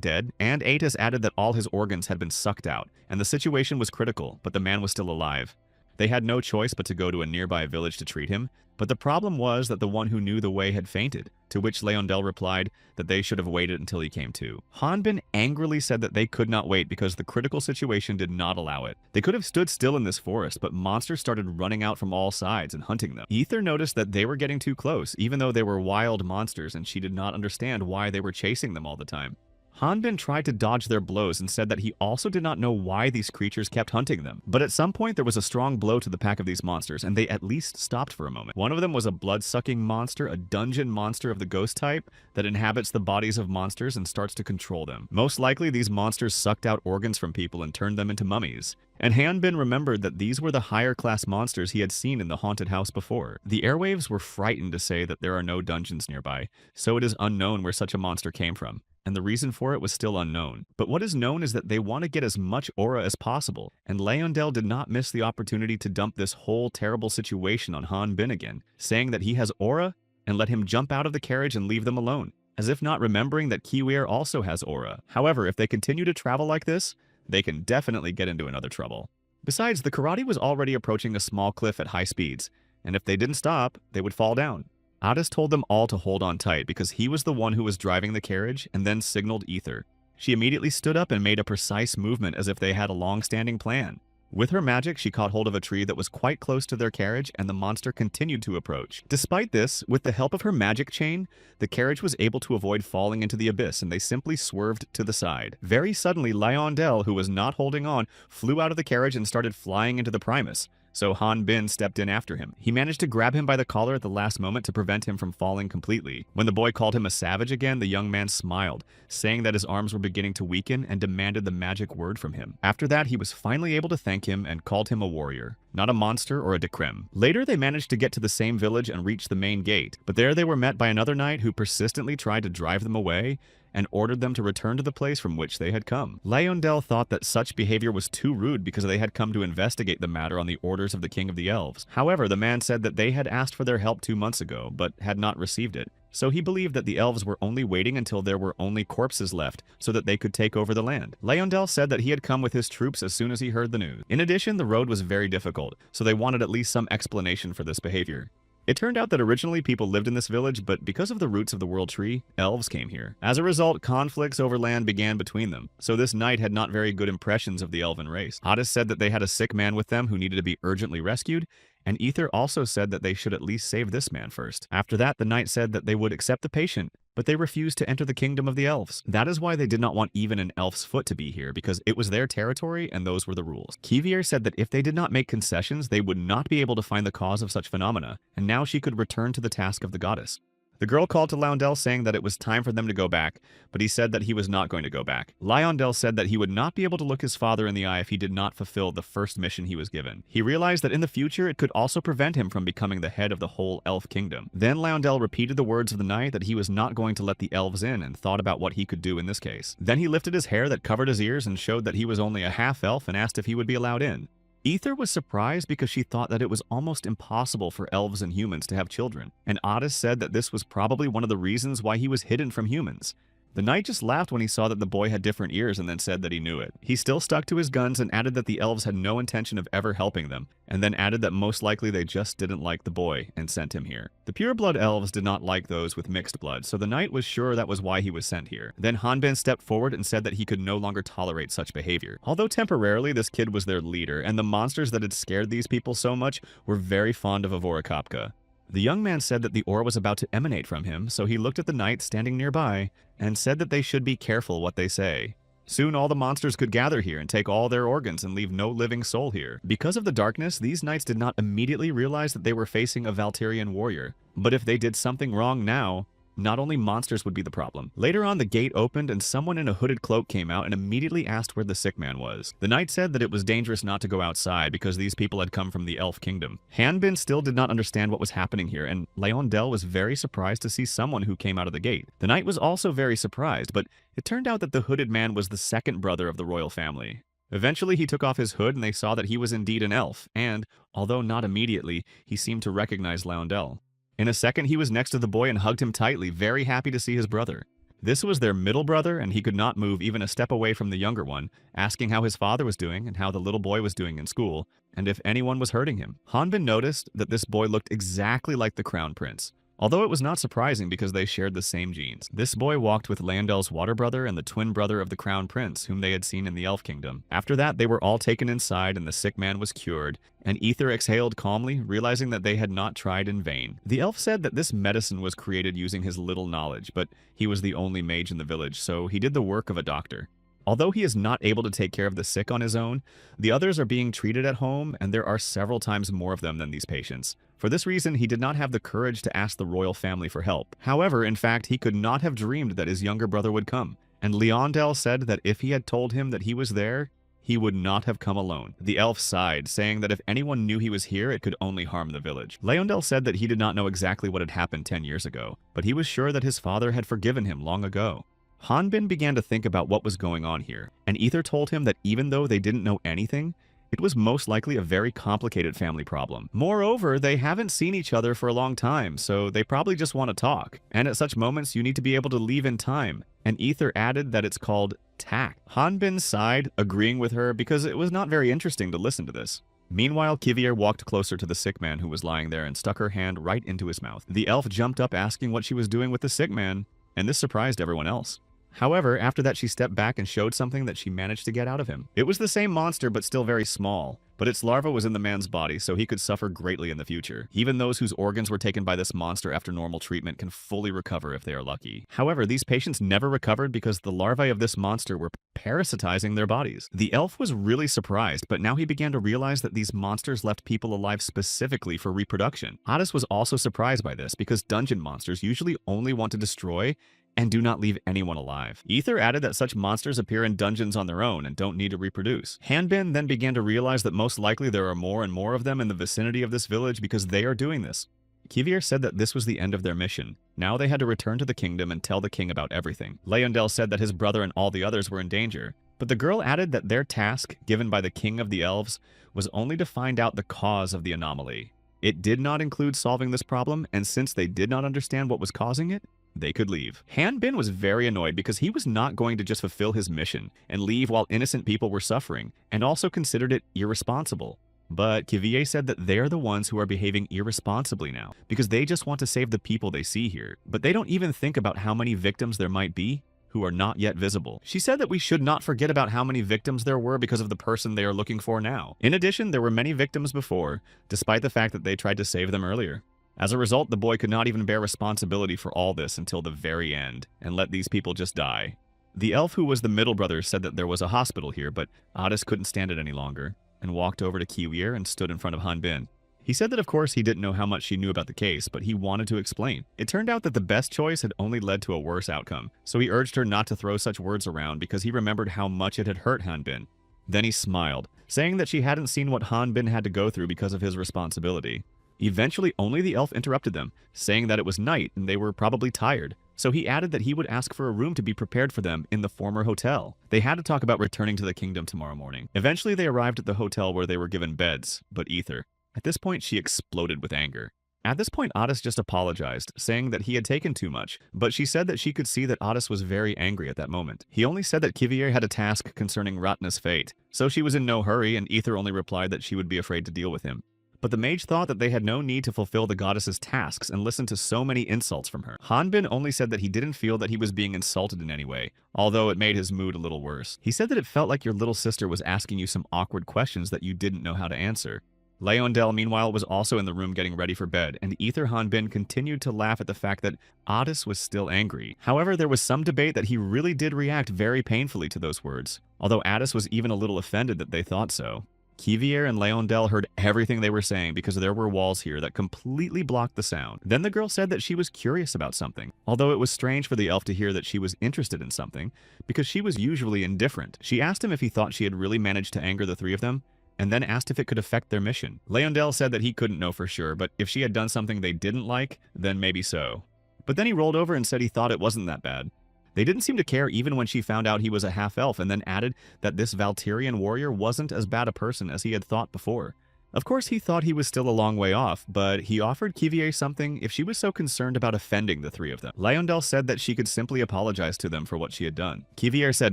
dead, and Atis added that all his organs had been sucked out, and the situation was critical, but the man was still alive. They had no choice but to go to a nearby village to treat him, but the problem was that the one who knew the way had fainted, to which Leondel replied that they should have waited until he came to. Hanbin angrily said that they could not wait because the critical situation did not allow it. They could have stood still in this forest, but monsters started running out from all sides and hunting them. Ether noticed that they were getting too close, even though they were wild monsters, and she did not understand why they were chasing them all the time. Hanbin tried to dodge their blows and said that he also did not know why these creatures kept hunting them. But at some point there was a strong blow to the pack of these monsters, and they at least stopped for a moment. One of them was a blood-sucking monster, a dungeon monster of the ghost type that inhabits the bodies of monsters and starts to control them. Most likely these monsters sucked out organs from people and turned them into mummies. And Hanbin remembered that these were the higher-class monsters he had seen in the haunted house before. The airwaves were frightened to say that there are no dungeons nearby, so it is unknown where such a monster came from, and the reason for it was still unknown. But what is known is that they want to get as much aura as possible, and Leondel did not miss the opportunity to dump this whole terrible situation on Hanbin again, saying that he has aura, and let him jump out of the carriage and leave them alone, as if not remembering that Kiwier also has aura. However, if they continue to travel like this, they can definitely get into another trouble. Besides, the karate was already approaching a small cliff at high speeds, and if they didn't stop, they would fall down. Addis told them all to hold on tight because he was the one who was driving the carriage and then signaled Ether. She immediately stood up and made a precise movement as if they had a long-standing plan. With her magic, she caught hold of a tree that was quite close to their carriage, and the monster continued to approach. Despite this, with the help of her magic chain, the carriage was able to avoid falling into the abyss, and they simply swerved to the side. Very suddenly, Leondel, who was not holding on, flew out of the carriage and started flying into the Primus. So Hanbin stepped in after him. He managed to grab him by the collar at the last moment to prevent him from falling completely. When the boy called him a savage again, the young man smiled, saying that his arms were beginning to weaken and demanded the magic word from him. After that, he was finally able to thank him and called him a warrior, not a monster or a decrem. Later, they managed to get to the same village and reach the main gate, but there they were met by another knight who persistently tried to drive them away and ordered them to return to the place from which they had come. Leondel thought that such behavior was too rude because they had come to investigate the matter on the orders of the King of the Elves. However, the man said that they had asked for their help 2 months ago, but had not received it. So he believed that the elves were only waiting until there were only corpses left so that they could take over the land. Leondel said that he had come with his troops as soon as he heard the news. In addition, the road was very difficult, so they wanted at least some explanation for this behavior. It turned out that originally people lived in this village, but because of the roots of the world tree, elves came here. As a result, conflicts over land began between them, so this knight had not very good impressions of the elven race. Addis said that they had a sick man with them who needed to be urgently rescued, and Ether also said that they should at least save this man first. After that, the knight said that they would accept the patient, but they refused to enter the kingdom of the elves. That is why they did not want even an elf's foot to be here, because it was their territory and those were the rules. Kivier said that if they did not make concessions, they would not be able to find the cause of such phenomena, and now she could return to the task of the goddess. The girl called to Lyondell saying that it was time for them to go back, but he said that he was not going to go back. Lyondell said that he would not be able to look his father in the eye if he did not fulfill the first mission he was given. He realized that in the future it could also prevent him from becoming the head of the whole elf kingdom. Then Lyondell repeated the words of the night that he was not going to let the elves in and thought about what he could do in this case. Then he lifted his hair that covered his ears and showed that he was only a half-elf and asked if he would be allowed in. Ether was surprised because she thought that it was almost impossible for elves and humans to have children, and Otis said that this was probably one of the reasons why he was hidden from humans. The knight just laughed when he saw that the boy had different ears and then said that he knew it. He still stuck to his guns and added that the elves had no intention of ever helping them, and then added that most likely they just didn't like the boy and sent him here. The pureblood elves did not like those with mixed blood, so the knight was sure that was why he was sent here. Then Hanbin stepped forward and said that he could no longer tolerate such behavior. Although temporarily this kid was their leader, and the monsters that had scared these people so much were very fond of Avorakopka. The young man said that the aura was about to emanate from him, so he looked at the knight standing nearby and said that they should be careful what they say. Soon all the monsters could gather here and take all their organs and leave no living soul here. Because of the darkness, these knights did not immediately realize that they were facing a Valterian warrior. But if they did something wrong now, not only monsters would be the problem. Later on, the gate opened and someone in a hooded cloak came out and immediately asked where the sick man was. The knight said that it was dangerous not to go outside because these people had come from the elf kingdom. Hanbin still did not understand what was happening here, and Lyondell was very surprised to see someone who came out of the gate. The knight was also very surprised, but it turned out that the hooded man was the second brother of the royal family. Eventually, he took off his hood and they saw that he was indeed an elf, and, although not immediately, he seemed to recognize Lyondell. In a second, he was next to the boy and hugged him tightly, very happy to see his brother. This was their middle brother, and he could not move even a step away from the younger one, asking how his father was doing and how the little boy was doing in school, and if anyone was hurting him. Hanbin noticed that this boy looked exactly like the crown prince, although it was not surprising because they shared the same genes. This boy walked with Lyondell's water brother and the twin brother of the crown prince, whom they had seen in the elf kingdom. After that, they were all taken inside and the sick man was cured, and Ether exhaled calmly, realizing that they had not tried in vain. The elf said that this medicine was created using his little knowledge, but he was the only mage in the village, so he did the work of a doctor. Although he is not able to take care of the sick on his own, the others are being treated at home, and there are several times more of them than these patients. For this reason, he did not have the courage to ask the royal family for help. However, in fact, he could not have dreamed that his younger brother would come, and Lyondell said that if he had told him that he was there, he would not have come alone. The elf sighed, saying that if anyone knew he was here, it could only harm the village. Lyondell said that he did not know exactly what had happened 10 years ago, but he was sure that his father had forgiven him long ago. Hanbin began to think about what was going on here, and Ether told him that even though they didn't know anything, it was most likely a very complicated family problem. Moreover, they haven't seen each other for a long time, so they probably just want to talk. And at such moments, you need to be able to leave in time. And Ether added that it's called tact. Hanbin sighed, agreeing with her because it was not very interesting to listen to this. Meanwhile, Kivier walked closer to the sick man who was lying there and stuck her hand right into his mouth. The elf jumped up asking what she was doing with the sick man, and this surprised everyone else. However, after that she stepped back and showed something that she managed to get out of him. It was the same monster but still very small, but its larva was in the man's body so he could suffer greatly in the future. Even those whose organs were taken by this monster after normal treatment can fully recover if they are lucky. However, these patients never recovered because the larvae of this monster were parasitizing their bodies. The elf was really surprised, but now he began to realize that these monsters left people alive specifically for reproduction. Otis was also surprised by this because dungeon monsters usually only want to destroy and do not leave anyone alive. Ether added that such monsters appear in dungeons on their own and don't need to reproduce. Hanbin then began to realize that most likely there are more and more of them in the vicinity of this village because they are doing this. Kivier said that this was the end of their mission. Now they had to return to the kingdom and tell the king about everything. Lyondell said that his brother and all the others were in danger, but the girl added that their task, given by the king of the elves, was only to find out the cause of the anomaly. It did not include solving this problem, and since they did not understand what was causing it, they could leave. Hanbin was very annoyed because he was not going to just fulfill his mission and leave while innocent people were suffering, and also considered it irresponsible. But Kivier said that they're the ones who are behaving irresponsibly now, because they just want to save the people they see here. But they don't even think about how many victims there might be who are not yet visible. She said that we should not forget about how many victims there were because of the person they are looking for now. In addition, there were many victims before, despite the fact that they tried to save them earlier. As a result, the boy could not even bear responsibility for all this until the very end, and let these people just die. The elf who was the middle brother said that there was a hospital here, but Otis couldn't stand it any longer, and walked over to Kiwier and stood in front of Hanbin. He said that of course he didn't know how much she knew about the case, but he wanted to explain. It turned out that the best choice had only led to a worse outcome, so he urged her not to throw such words around because he remembered how much it had hurt Hanbin. Then he smiled, saying that she hadn't seen what Hanbin had to go through because of his responsibility. Eventually, only the elf interrupted them, saying that it was night and they were probably tired. So he added that he would ask for a room to be prepared for them in the former hotel. They had to talk about returning to the kingdom tomorrow morning. Eventually, they arrived at the hotel where they were given beds, but Ether. At this point, she exploded with anger. At this point, Otis just apologized, saying that he had taken too much, but she said that she could see that Otis was very angry at that moment. He only said that Kivier had a task concerning Ratna's fate, so she was in no hurry, and Ether only replied that she would be afraid to deal with him. But the mage thought that they had no need to fulfill the goddess's tasks and listen to so many insults from her. Hanbin only said that he didn't feel that he was being insulted in any way, although it made his mood a little worse. He said that it felt like your little sister was asking you some awkward questions that you didn't know how to answer. Leondel, meanwhile, was also in the room getting ready for bed, and Ether Hanbin continued to laugh at the fact that Otis was still angry. However, there was some debate that he really did react very painfully to those words, although Otis was even a little offended that they thought so. Kivier and Leondel heard everything they were saying because there were walls here that completely blocked the sound. Then the girl said that she was curious about something, although it was strange for the elf to hear that she was interested in something, because she was usually indifferent. She asked him if he thought she had really managed to anger the three of them, and then asked if it could affect their mission. Leondel said that he couldn't know for sure, but if she had done something they didn't like, then maybe so. But then he rolled over and said he thought it wasn't that bad. They didn't seem to care even when she found out he was a half-elf, and then added that this Valtirian warrior wasn't as bad a person as he had thought before. Of course, he thought he was still a long way off, but he offered Kivier something if she was so concerned about offending the three of them. Leondel said that she could simply apologize to them for what she had done. Kivier said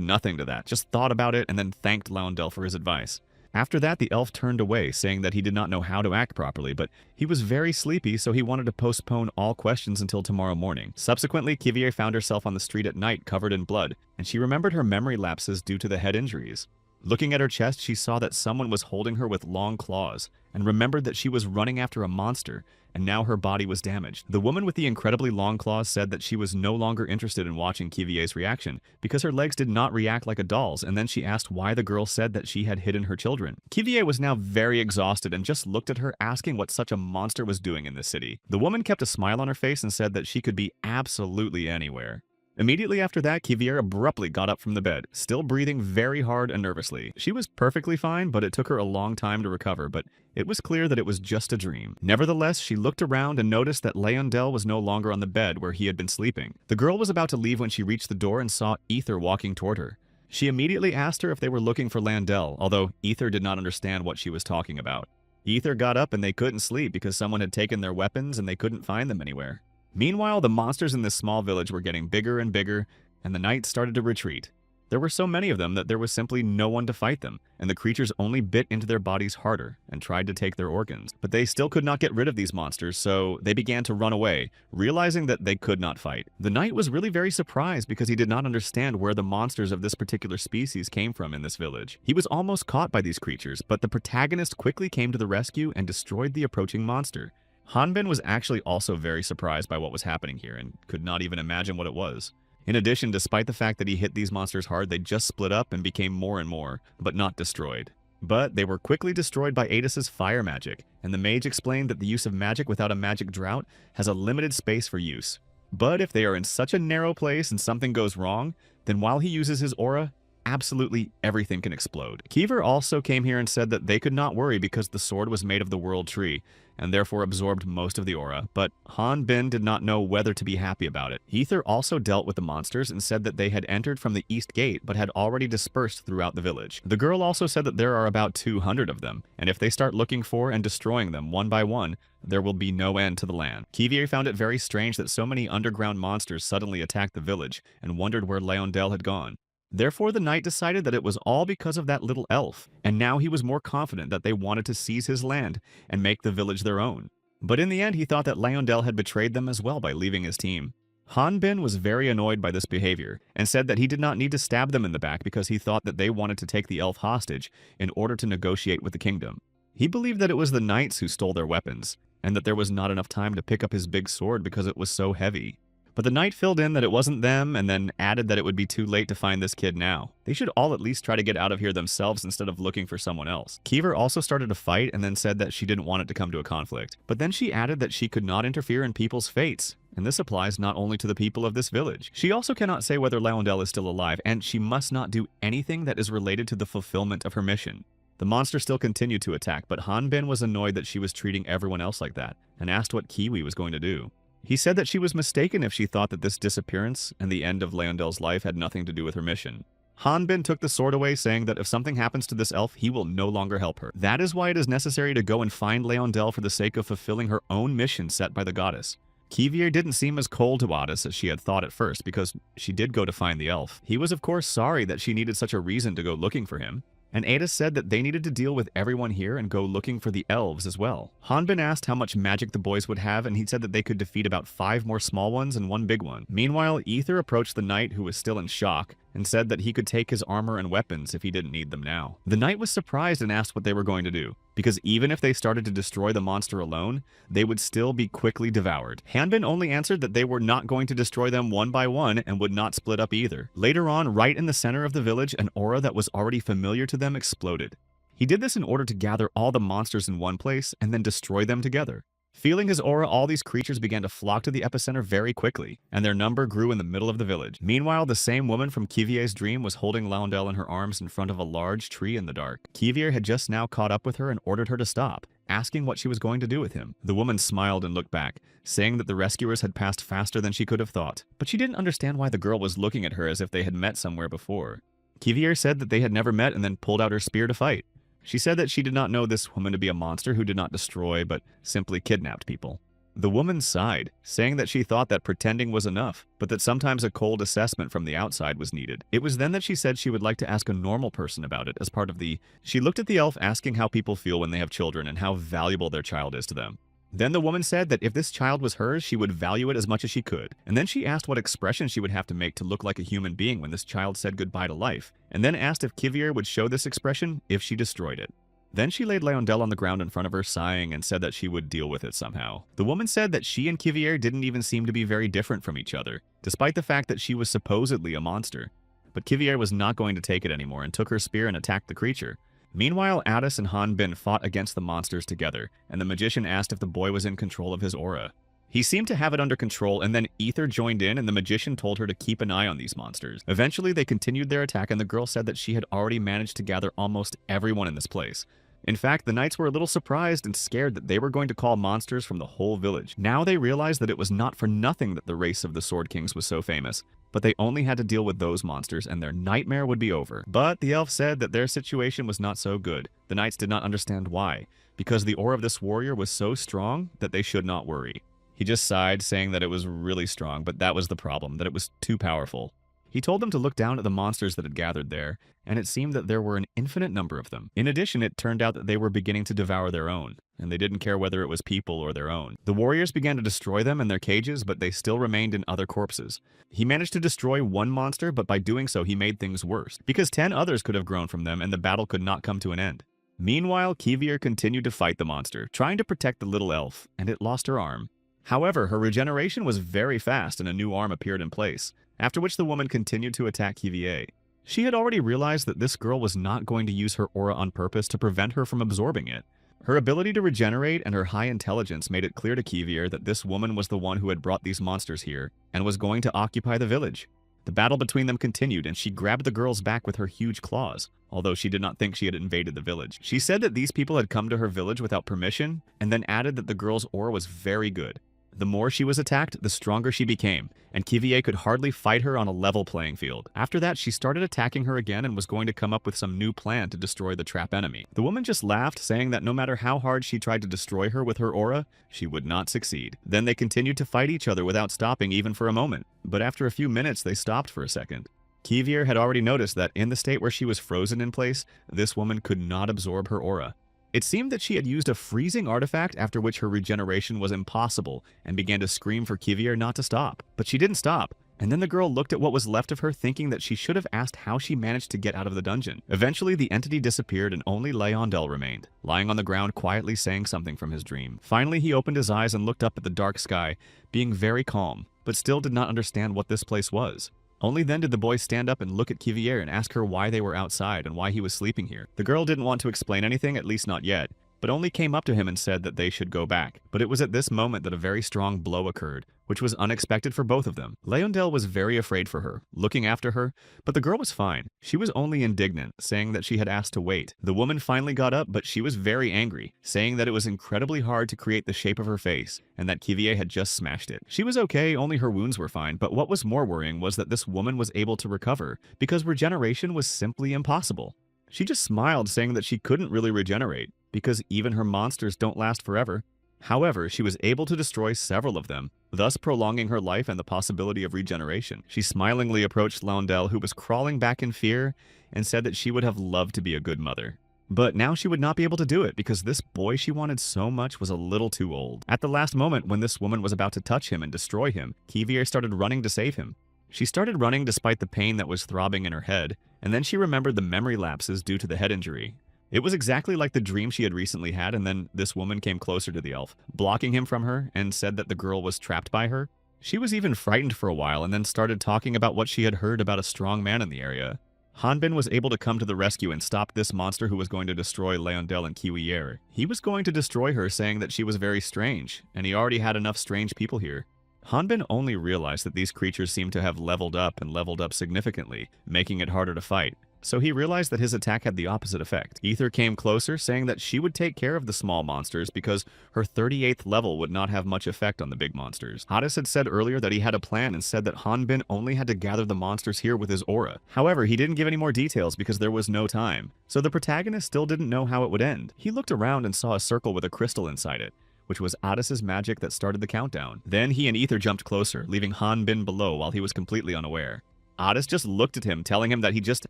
nothing to that, just thought about it and then thanked Leondel for his advice. After that, the elf turned away, saying that he did not know how to act properly, but he was very sleepy, so he wanted to postpone all questions until tomorrow morning. Subsequently, Kivier found herself on the street at night covered in blood, and she remembered her memory lapses due to the head injuries. Looking at her chest, she saw that someone was holding her with long claws, and remembered that she was running after a monster, and now her body was damaged. The woman with the incredibly long claws said that she was no longer interested in watching Kivier's reaction, because her legs did not react like a doll's, and then she asked why the girl said that she had hidden her children. Kivier was now very exhausted and just looked at her, asking what such a monster was doing in this city. The woman kept a smile on her face and said that she could be absolutely anywhere. Immediately after that, Kivier abruptly got up from the bed, still breathing very hard and nervously. She was perfectly fine, but it took her a long time to recover, but it was clear that it was just a dream. Nevertheless, she looked around and noticed that Leondel was no longer on the bed where he had been sleeping. The girl was about to leave when she reached the door and saw Ether walking toward her. She immediately asked her if they were looking for Leondel, although Ether did not understand what she was talking about. Ether got up and they couldn't sleep because someone had taken their weapons and they couldn't find them anywhere. Meanwhile, the monsters in this small village were getting bigger and bigger, and the knights started to retreat. There were so many of them that there was simply no one to fight them, and the creatures only bit into their bodies harder and tried to take their organs. But they still could not get rid of these monsters, so they began to run away, realizing that they could not fight. The knight was really very surprised because he did not understand where the monsters of this particular species came from in this village. He was almost caught by these creatures, but the protagonist quickly came to the rescue and destroyed the approaching monster. Hanbin was actually also very surprised by what was happening here and could not even imagine what it was. In addition, despite the fact that he hit these monsters hard, they just split up and became more and more, but not destroyed. But they were quickly destroyed by Adis's fire magic, and the mage explained that the use of magic without a magic drought has a limited space for use. But if they are in such a narrow place and something goes wrong, then while he uses his aura, absolutely everything can explode. Kiever also came here and said that they could not worry because the sword was made of the world tree, and therefore absorbed most of the aura, but Hanbin did not know whether to be happy about it. Ether also dealt with the monsters and said that they had entered from the east gate but had already dispersed throughout the village. The girl also said that there are about 200 of them, and if they start looking for and destroying them one by one, there will be no end to the land. Kivier found it very strange that so many underground monsters suddenly attacked the village and wondered where Leondel had gone. Therefore, the knight decided that it was all because of that little elf, and now he was more confident that they wanted to seize his land and make the village their own. But in the end, he thought that Leondel had betrayed them as well by leaving his team. Hanbin was very annoyed by this behavior, and said that he did not need to stab them in the back because he thought that they wanted to take the elf hostage in order to negotiate with the kingdom. He believed that it was the knights who stole their weapons, and that there was not enough time to pick up his big sword because it was so heavy. But the knight filled in that it wasn't them and then added that it would be too late to find this kid now. They should all at least try to get out of here themselves instead of looking for someone else. Kiever also started a fight and then said that she didn't want it to come to a conflict. But then she added that she could not interfere in people's fates. And this applies not only to the people of this village. She also cannot say whether Laondel is still alive, and she must not do anything that is related to the fulfillment of her mission. The monster still continued to attack, but Hanbin was annoyed that she was treating everyone else like that, and asked what Kiwi was going to do. He said that she was mistaken if she thought that this disappearance and the end of Laondel's life had nothing to do with her mission. Hanbin took the sword away, saying that if something happens to this elf, he will no longer help her. That is why it is necessary to go and find Laondel for the sake of fulfilling her own mission set by the goddess. Kivier didn't seem as cold to Adis as she had thought at first, because she did go to find the elf. He was of course sorry that she needed such a reason to go looking for him. And Adis said that they needed to deal with everyone here and go looking for the elves as well. Hanbin asked how much magic the boys would have, and he said that they could defeat about 5 more small ones and 1 big one. Meanwhile, Ether approached the knight, who was still in shock, and said that he could take his armor and weapons if he didn't need them now. The knight was surprised and asked what they were going to do, because even if they started to destroy the monster alone, they would still be quickly devoured. Hanbin only answered that they were not going to destroy them one by one and would not split up either. Later on, right in the center of the village, an aura that was already familiar to them exploded. He did this in order to gather all the monsters in one place and then destroy them together. Feeling his aura, all these creatures began to flock to the epicenter very quickly, and their number grew in the middle of the village. Meanwhile, the same woman from Kivier's dream was holding Laondel in her arms in front of a large tree in the dark. Kivier had just now caught up with her and ordered her to stop, asking what she was going to do with him. The woman smiled and looked back, saying that the rescuers had passed faster than she could have thought. But she didn't understand why the girl was looking at her as if they had met somewhere before. Kivier said that they had never met and then pulled out her spear to fight. She said that she did not know this woman to be a monster who did not destroy, but simply kidnapped people. The woman sighed, saying that she thought that pretending was enough, but that sometimes a cold assessment from the outside was needed. It was then that she said she would like to ask a normal person about it as part of the... She looked at the elf, asking how people feel when they have children and how valuable their child is to them. Then the woman said that if this child was hers, she would value it as much as she could. And then she asked what expression she would have to make to look like a human being when this child said goodbye to life, and then asked if Kivier would show this expression if she destroyed it. Then she laid Laondel on the ground in front of her, sighing, and said that she would deal with it somehow. The woman said that she and Kivier didn't even seem to be very different from each other, despite the fact that she was supposedly a monster. But Kivier was not going to take it anymore and took her spear and attacked the creature. Meanwhile, Adis and Hanbin fought against the monsters together, and the magician asked if the boy was in control of his aura. He seemed to have it under control, and then Ether joined in and the magician told her to keep an eye on these monsters. Eventually, they continued their attack, and the girl said that she had already managed to gather almost everyone in this place. In fact, the knights were a little surprised and scared that they were going to call monsters from the whole village. Now they realized that it was not for nothing that the race of the Sword Kings was so famous, but they only had to deal with those monsters and their nightmare would be over. But the elf said that their situation was not so good. The knights did not understand why, because the aura of this warrior was so strong that they should not worry. He just sighed, saying that it was really strong, but that was the problem, that it was too powerful. He told them to look down at the monsters that had gathered there, and it seemed that there were an infinite number of them. In addition, it turned out that they were beginning to devour their own, and they didn't care whether it was people or their own. The warriors began to destroy them in their cages, but they still remained in other corpses. He managed to destroy one monster, but by doing so he made things worse, because 10 others could have grown from them and the battle could not come to an end. Meanwhile, Kivier continued to fight the monster, trying to protect the little elf, and it lost her arm. However, her regeneration was very fast and a new arm appeared in place, after which the woman continued to attack Kivier. She had already realized that this girl was not going to use her aura on purpose to prevent her from absorbing it. Her ability to regenerate and her high intelligence made it clear to Kivier that this woman was the one who had brought these monsters here and was going to occupy the village. The battle between them continued, and she grabbed the girl's back with her huge claws, although she did not think she had invaded the village. She said that these people had come to her village without permission, and then added that the girl's aura was very good. The more she was attacked, the stronger she became, and Kivier could hardly fight her on a level playing field. After that, she started attacking her again and was going to come up with some new plan to destroy the trap enemy. The woman just laughed, saying that no matter how hard she tried to destroy her with her aura, she would not succeed. Then they continued to fight each other without stopping even for a moment, but after a few minutes they stopped for a second. Kivier had already noticed that in the state where she was frozen in place, this woman could not absorb her aura. It seemed that she had used a freezing artifact, after which her regeneration was impossible, and began to scream for Kivier not to stop. But she didn't stop. And then the girl looked at what was left of her, thinking that she should have asked how she managed to get out of the dungeon. Eventually, the entity disappeared and only Leondel remained, lying on the ground quietly saying something from his dream. Finally, he opened his eyes and looked up at the dark sky, being very calm, but still did not understand what this place was. Only then did the boy stand up and look at Kivier and ask her why they were outside and why he was sleeping here. The girl didn't want to explain anything, at least not yet, but only came up to him and said that they should go back. But it was at this moment that a very strong blow occurred, which was unexpected for both of them. Leondel was very afraid for her, looking after her, but the girl was fine. She was only indignant, saying that she had asked to wait. The woman finally got up, but she was very angry, saying that it was incredibly hard to create the shape of her face, and that Kivier had just smashed it. She was okay, only her wounds were fine, but what was more worrying was that this woman was able to recover, because regeneration was simply impossible. She just smiled, saying that she couldn't really regenerate, because even her monsters don't last forever. However, she was able to destroy several of them, thus prolonging her life and the possibility of regeneration. She smilingly approached Leondel, who was crawling back in fear, and said that she would have loved to be a good mother. But now she would not be able to do it because this boy she wanted so much was a little too old. At the last moment, when this woman was about to touch him and destroy him, Kivier started running to save him. She started running despite the pain that was throbbing in her head, and then she remembered the memory lapses due to the head injury. It was exactly like the dream she had recently had, and then this woman came closer to the elf, blocking him from her, and said that the girl was trapped by her. She was even frightened for a while and then started talking about what she had heard about a strong man in the area. Hanbin was able to come to the rescue and stop this monster who was going to destroy Leondel and Kiwier. He was going to destroy her, saying that she was very strange, and he already had enough strange people here. Hanbin only realized that these creatures seemed to have leveled up and leveled up significantly, making it harder to fight. So he realized that his attack had the opposite effect. Ether came closer, saying that she would take care of the small monsters because her 38th level would not have much effect on the big monsters. Hades had said earlier that he had a plan and said that Hanbin only had to gather the monsters here with his aura. However, he didn't give any more details because there was no time. So the protagonist still didn't know how it would end. He looked around and saw a circle with a crystal inside it, which was Adis's magic that started the countdown. Then he and Ether jumped closer, leaving Hanbin below while he was completely unaware. Adis just looked at him, telling him that he just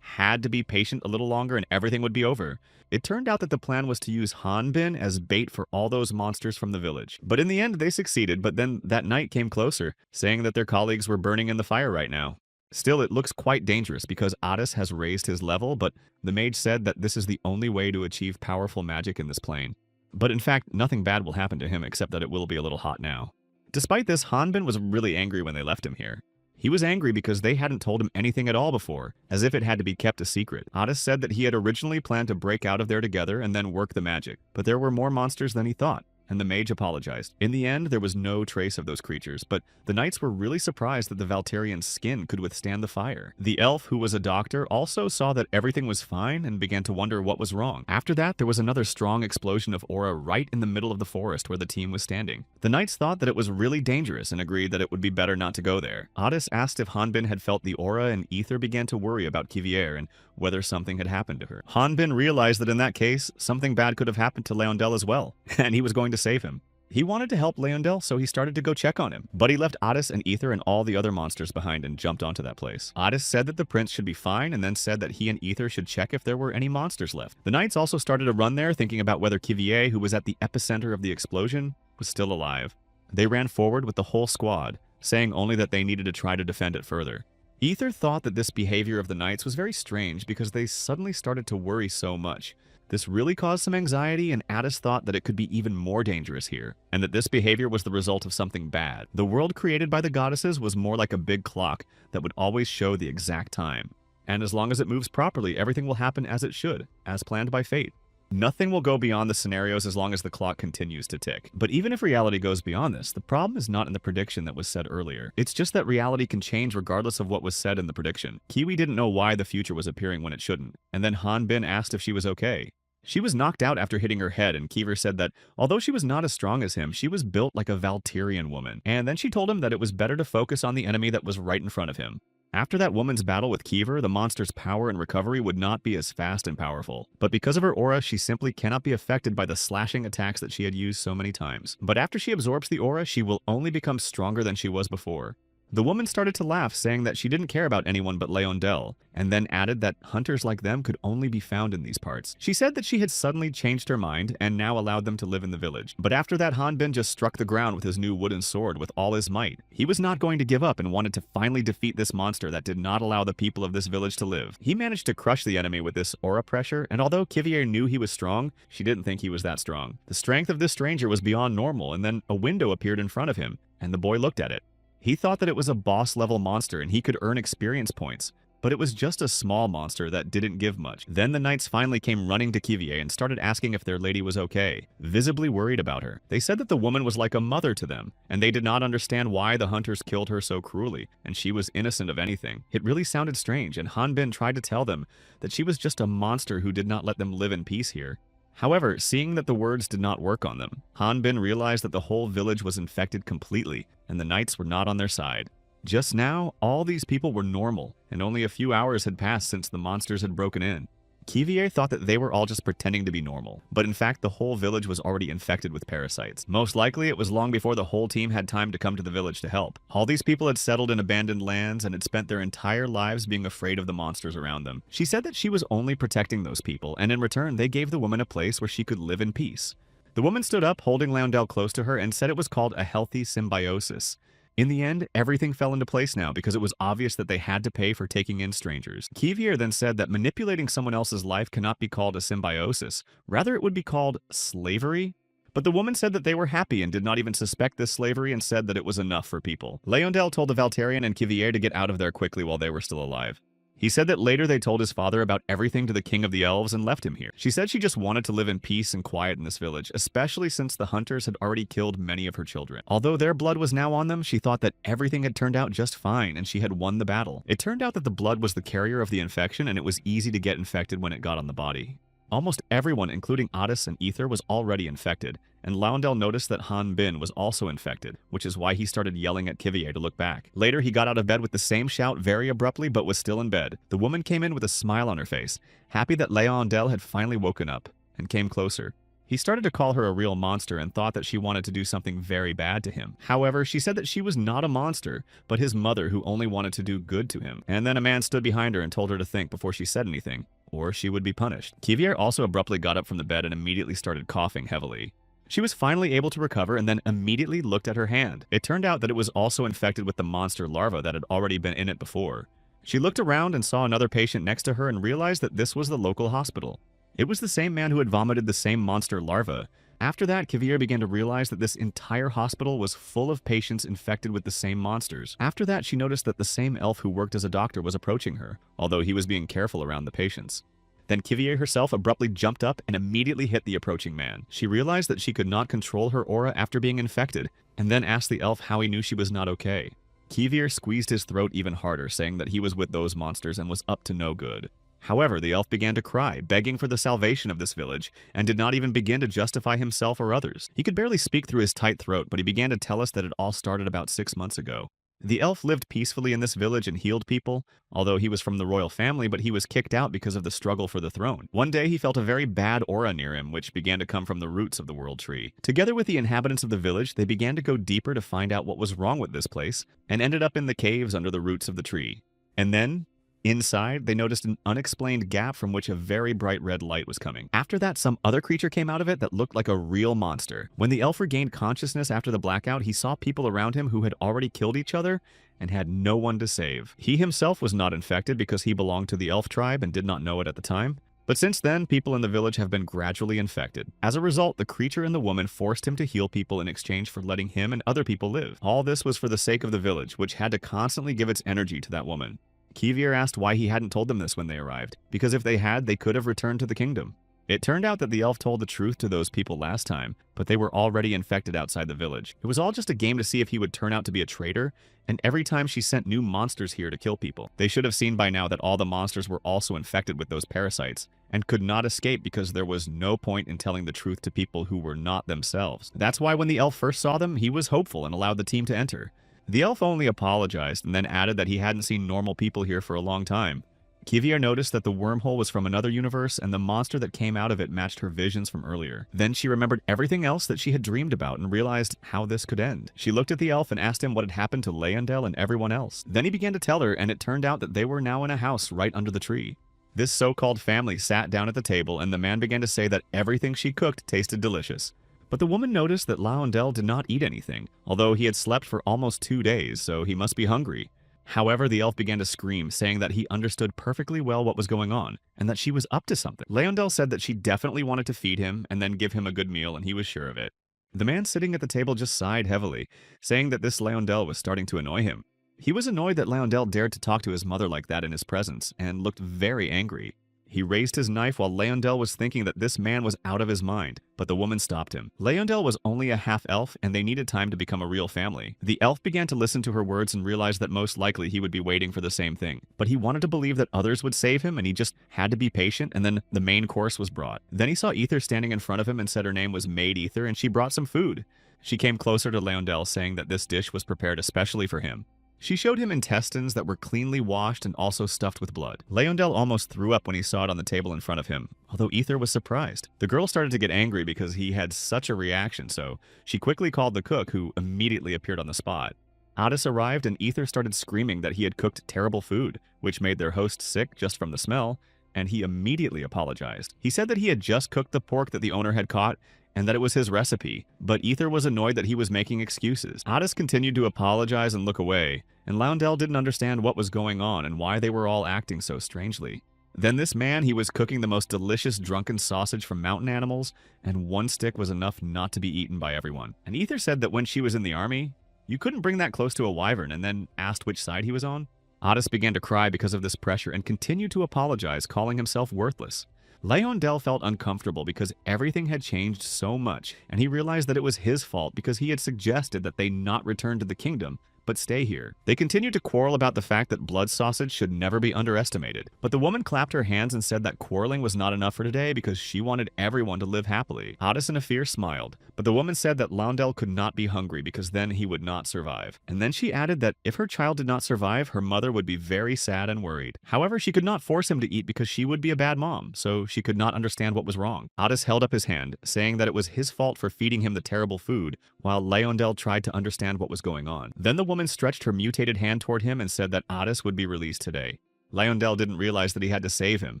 had to be patient a little longer and everything would be over. It turned out that the plan was to use Hanbin as bait for all those monsters from the village. But in the end, they succeeded, but then that night came closer, saying that their colleagues were burning in the fire right now. Still, it looks quite dangerous because Adis has raised his level, but the mage said that this is the only way to achieve powerful magic in this plane. But in fact, nothing bad will happen to him except that it will be a little hot now. Despite this, Hanbin was really angry when they left him here. He was angry because they hadn't told him anything at all before, as if it had to be kept a secret. Adis said that he had originally planned to break out of there together and then work the magic, but there were more monsters than he thought, and the mage apologized. In the end, there was no trace of those creatures, but the knights were really surprised that the Valterian's skin could withstand the fire. The elf, who was a doctor, also saw that everything was fine and began to wonder what was wrong. After that, there was another strong explosion of aura right in the middle of the forest where the team was standing. The knights thought that it was really dangerous and agreed that it would be better not to go there. Adis asked if Hanbin had felt the aura, and Ether began to worry about Kivier and whether something had happened to her. Hanbin realized that in that case, something bad could have happened to Leondel as well, and he was going to save him. He wanted to help Leondel, so he started to go check on him, but he left Adis and Ether and all the other monsters behind and jumped onto that place. Adis said that the prince should be fine and then said that he and Ether should check if there were any monsters left. The knights also started to run there, thinking about whether Kivier, who was at the epicenter of the explosion, was still alive. They ran forward with the whole squad, saying only that they needed to try to defend it further. Ether thought that this behavior of the knights was very strange because they suddenly started to worry so much. This really caused some anxiety, and Adis thought that it could be even more dangerous here, and that this behavior was the result of something bad. The world created by the goddesses was more like a big clock that would always show the exact time. And as long as it moves properly, everything will happen as it should, as planned by fate. Nothing will go beyond the scenarios as long as the clock continues to tick. But even if reality goes beyond this, the problem is not in the prediction that was said earlier. It's just that reality can change regardless of what was said in the prediction. Kiwi didn't know why the future was appearing when it shouldn't, and then Hanbin asked if she was okay. She was knocked out after hitting her head, and Kiever said that although she was not as strong as him, she was built like a Valterian woman. And then she told him that it was better to focus on the enemy that was right in front of him. After that woman's battle with Kiever, the monster's power and recovery would not be as fast and powerful. But because of her aura, she simply cannot be affected by the slashing attacks that she had used so many times. But after she absorbs the aura, she will only become stronger than she was before. The woman started to laugh, saying that she didn't care about anyone but Leondel, and then added that hunters like them could only be found in these parts. She said that she had suddenly changed her mind and now allowed them to live in the village. But after that, Hanbin just struck the ground with his new wooden sword with all his might. He was not going to give up and wanted to finally defeat this monster that did not allow the people of this village to live. He managed to crush the enemy with this aura pressure, and although Kivier knew he was strong, she didn't think he was that strong. The strength of this stranger was beyond normal, and then a window appeared in front of him, and the boy looked at it. He thought that it was a boss-level monster and he could earn experience points, but it was just a small monster that didn't give much. Then the knights finally came running to Kivier and started asking if their lady was okay, visibly worried about her. They said that the woman was like a mother to them, and they did not understand why the hunters killed her so cruelly, and she was innocent of anything. It really sounded strange, and Hanbin tried to tell them that she was just a monster who did not let them live in peace here. However, seeing that the words did not work on them, Hanbin realized that the whole village was infected completely, and the knights were not on their side. Just now, all these people were normal, and only a few hours had passed since the monsters had broken in. Kivier thought that they were all just pretending to be normal, but in fact the whole village was already infected with parasites. Most likely it was long before the whole team had time to come to the village to help. All these people had settled in abandoned lands and had spent their entire lives being afraid of the monsters around them. She said that she was only protecting those people, and in return they gave the woman a place where she could live in peace. The woman stood up, holding Leondel close to her, and said it was called a healthy symbiosis. In the end, everything fell into place now because it was obvious that they had to pay for taking in strangers. Kivier then said that manipulating someone else's life cannot be called a symbiosis. Rather, it would be called slavery. But the woman said that they were happy and did not even suspect this slavery and said that it was enough for people. Leondel told the Valterian and Kivier to get out of there quickly while they were still alive. He said that later they told his father about everything to the king of the elves and left him here. She said she just wanted to live in peace and quiet in this village, especially since the hunters had already killed many of her children. Although their blood was now on them, she thought that everything had turned out just fine and she had won the battle. It turned out that the blood was the carrier of the infection and it was easy to get infected when it got on the body. Almost everyone, including Otis and Ether, was already infected, and Leondel noticed that Hanbin was also infected, which is why he started yelling at Kivier to look back. Later, he got out of bed with the same shout very abruptly, but was still in bed. The woman came in with a smile on her face, happy that Leondel had finally woken up, and came closer. He started to call her a real monster and thought that she wanted to do something very bad to him. However, she said that she was not a monster, but his mother who only wanted to do good to him. And then a man stood behind her and told her to think before she said anything, or she would be punished. Kivier also abruptly got up from the bed and immediately started coughing heavily. She was finally able to recover and then immediately looked at her hand. It turned out that it was also infected with the monster larva that had already been in it before. She looked around and saw another patient next to her and realized that this was the local hospital. It was the same man who had vomited the same monster larva. After that, Kivier began to realize that this entire hospital was full of patients infected with the same monsters. After that, she noticed that the same elf who worked as a doctor was approaching her, although he was being careful around the patients. Then Kivier herself abruptly jumped up and immediately hit the approaching man. She realized that she could not control her aura after being infected, and then asked the elf how he knew she was not okay. Kivier squeezed his throat even harder, saying that he was with those monsters and was up to no good. However, the elf began to cry, begging for the salvation of this village, and did not even begin to justify himself or others. He could barely speak through his tight throat, but he began to tell us that it all started about 6 months ago. The elf lived peacefully in this village and healed people, although he was from the royal family, but he was kicked out because of the struggle for the throne. One day he felt a very bad aura near him, which began to come from the roots of the world tree. Together with the inhabitants of the village, they began to go deeper to find out what was wrong with this place, and ended up in the caves under the roots of the tree. And then, inside, they noticed an unexplained gap from which a very bright red light was coming. After that, some other creature came out of it that looked like a real monster. When the elf regained consciousness after the blackout, he saw people around him who had already killed each other and had no one to save. He himself was not infected because he belonged to the elf tribe and did not know it at the time. But since then, people in the village have been gradually infected. As a result, the creature and the woman forced him to heal people in exchange for letting him and other people live. All this was for the sake of the village, which had to constantly give its energy to that woman. Kivier asked why he hadn't told them this when they arrived, because if they had, they could have returned to the kingdom. It turned out that the elf told the truth to those people last time, but they were already infected outside the village. It was all just a game to see if he would turn out to be a traitor, and every time she sent new monsters here to kill people. They should have seen by now that all the monsters were also infected with those parasites, and could not escape because there was no point in telling the truth to people who were not themselves. That's why when the elf first saw them, he was hopeful and allowed the team to enter. The elf only apologized and then added that he hadn't seen normal people here for a long time. Kivier noticed that the wormhole was from another universe and the monster that came out of it matched her visions from earlier. Then she remembered everything else that she had dreamed about and realized how this could end. She looked at the elf and asked him what had happened to Leondel and everyone else. Then he began to tell her, and it turned out that they were now in a house right under the tree. This so-called family sat down at the table, and the man began to say that everything she cooked tasted delicious. But the woman noticed that Leondel did not eat anything, although he had slept for almost 2 days, so he must be hungry. However, the elf began to scream, saying that he understood perfectly well what was going on, and that she was up to something. Leondel said that she definitely wanted to feed him and then give him a good meal, and he was sure of it. The man sitting at the table just sighed heavily, saying that this Leondel was starting to annoy him. He was annoyed that Leondel dared to talk to his mother like that in his presence, and looked very angry. He raised his knife while Leondel was thinking that this man was out of his mind, but the woman stopped him. Leondel was only a half-elf, and they needed time to become a real family. The elf began to listen to her words and realized that most likely he would be waiting for the same thing. But he wanted to believe that others would save him, and he just had to be patient, and then the main course was brought. Then he saw Ether standing in front of him and said her name was Maid Ether, and she brought some food. She came closer to Leondel, saying that this dish was prepared especially for him. She showed him intestines that were cleanly washed and also stuffed with blood. Leondel almost threw up when he saw it on the table in front of him, although Ether was surprised. The girl started to get angry because he had such a reaction, so she quickly called the cook, who immediately appeared on the spot. Otis arrived and Ether started screaming that he had cooked terrible food, which made their host sick just from the smell, and he immediately apologized. He said that he had just cooked the pork that the owner had caught, and that it was his recipe, but Ether was annoyed that he was making excuses. Otis continued to apologize and look away, and Leondel didn't understand what was going on and why they were all acting so strangely. Then this man, he was cooking the most delicious drunken sausage from mountain animals, and one stick was enough not to be eaten by everyone. And Ether said that when she was in the army, you couldn't bring that close to a wyvern, and then asked which side he was on. Otis began to cry because of this pressure and continued to apologize, calling himself worthless. Leondel felt uncomfortable because everything had changed so much, and he realized that it was his fault because he had suggested that they not return to the kingdom, but stay here. They continued to quarrel about the fact that blood sausage should never be underestimated, but the woman clapped her hands and said that quarreling was not enough for today because she wanted everyone to live happily. Otis in a fear smiled, but the woman said that Leondel could not be hungry because then he would not survive. And then she added that if her child did not survive, her mother would be very sad and worried. However, she could not force him to eat because she would be a bad mom, so she could not understand what was wrong. Otis held up his hand, saying that it was his fault for feeding him the terrible food, while Leondel tried to understand what was going on. Then the woman stretched her mutated hand toward him and said that Otis would be released today. Leondel didn't realize that he had to save him,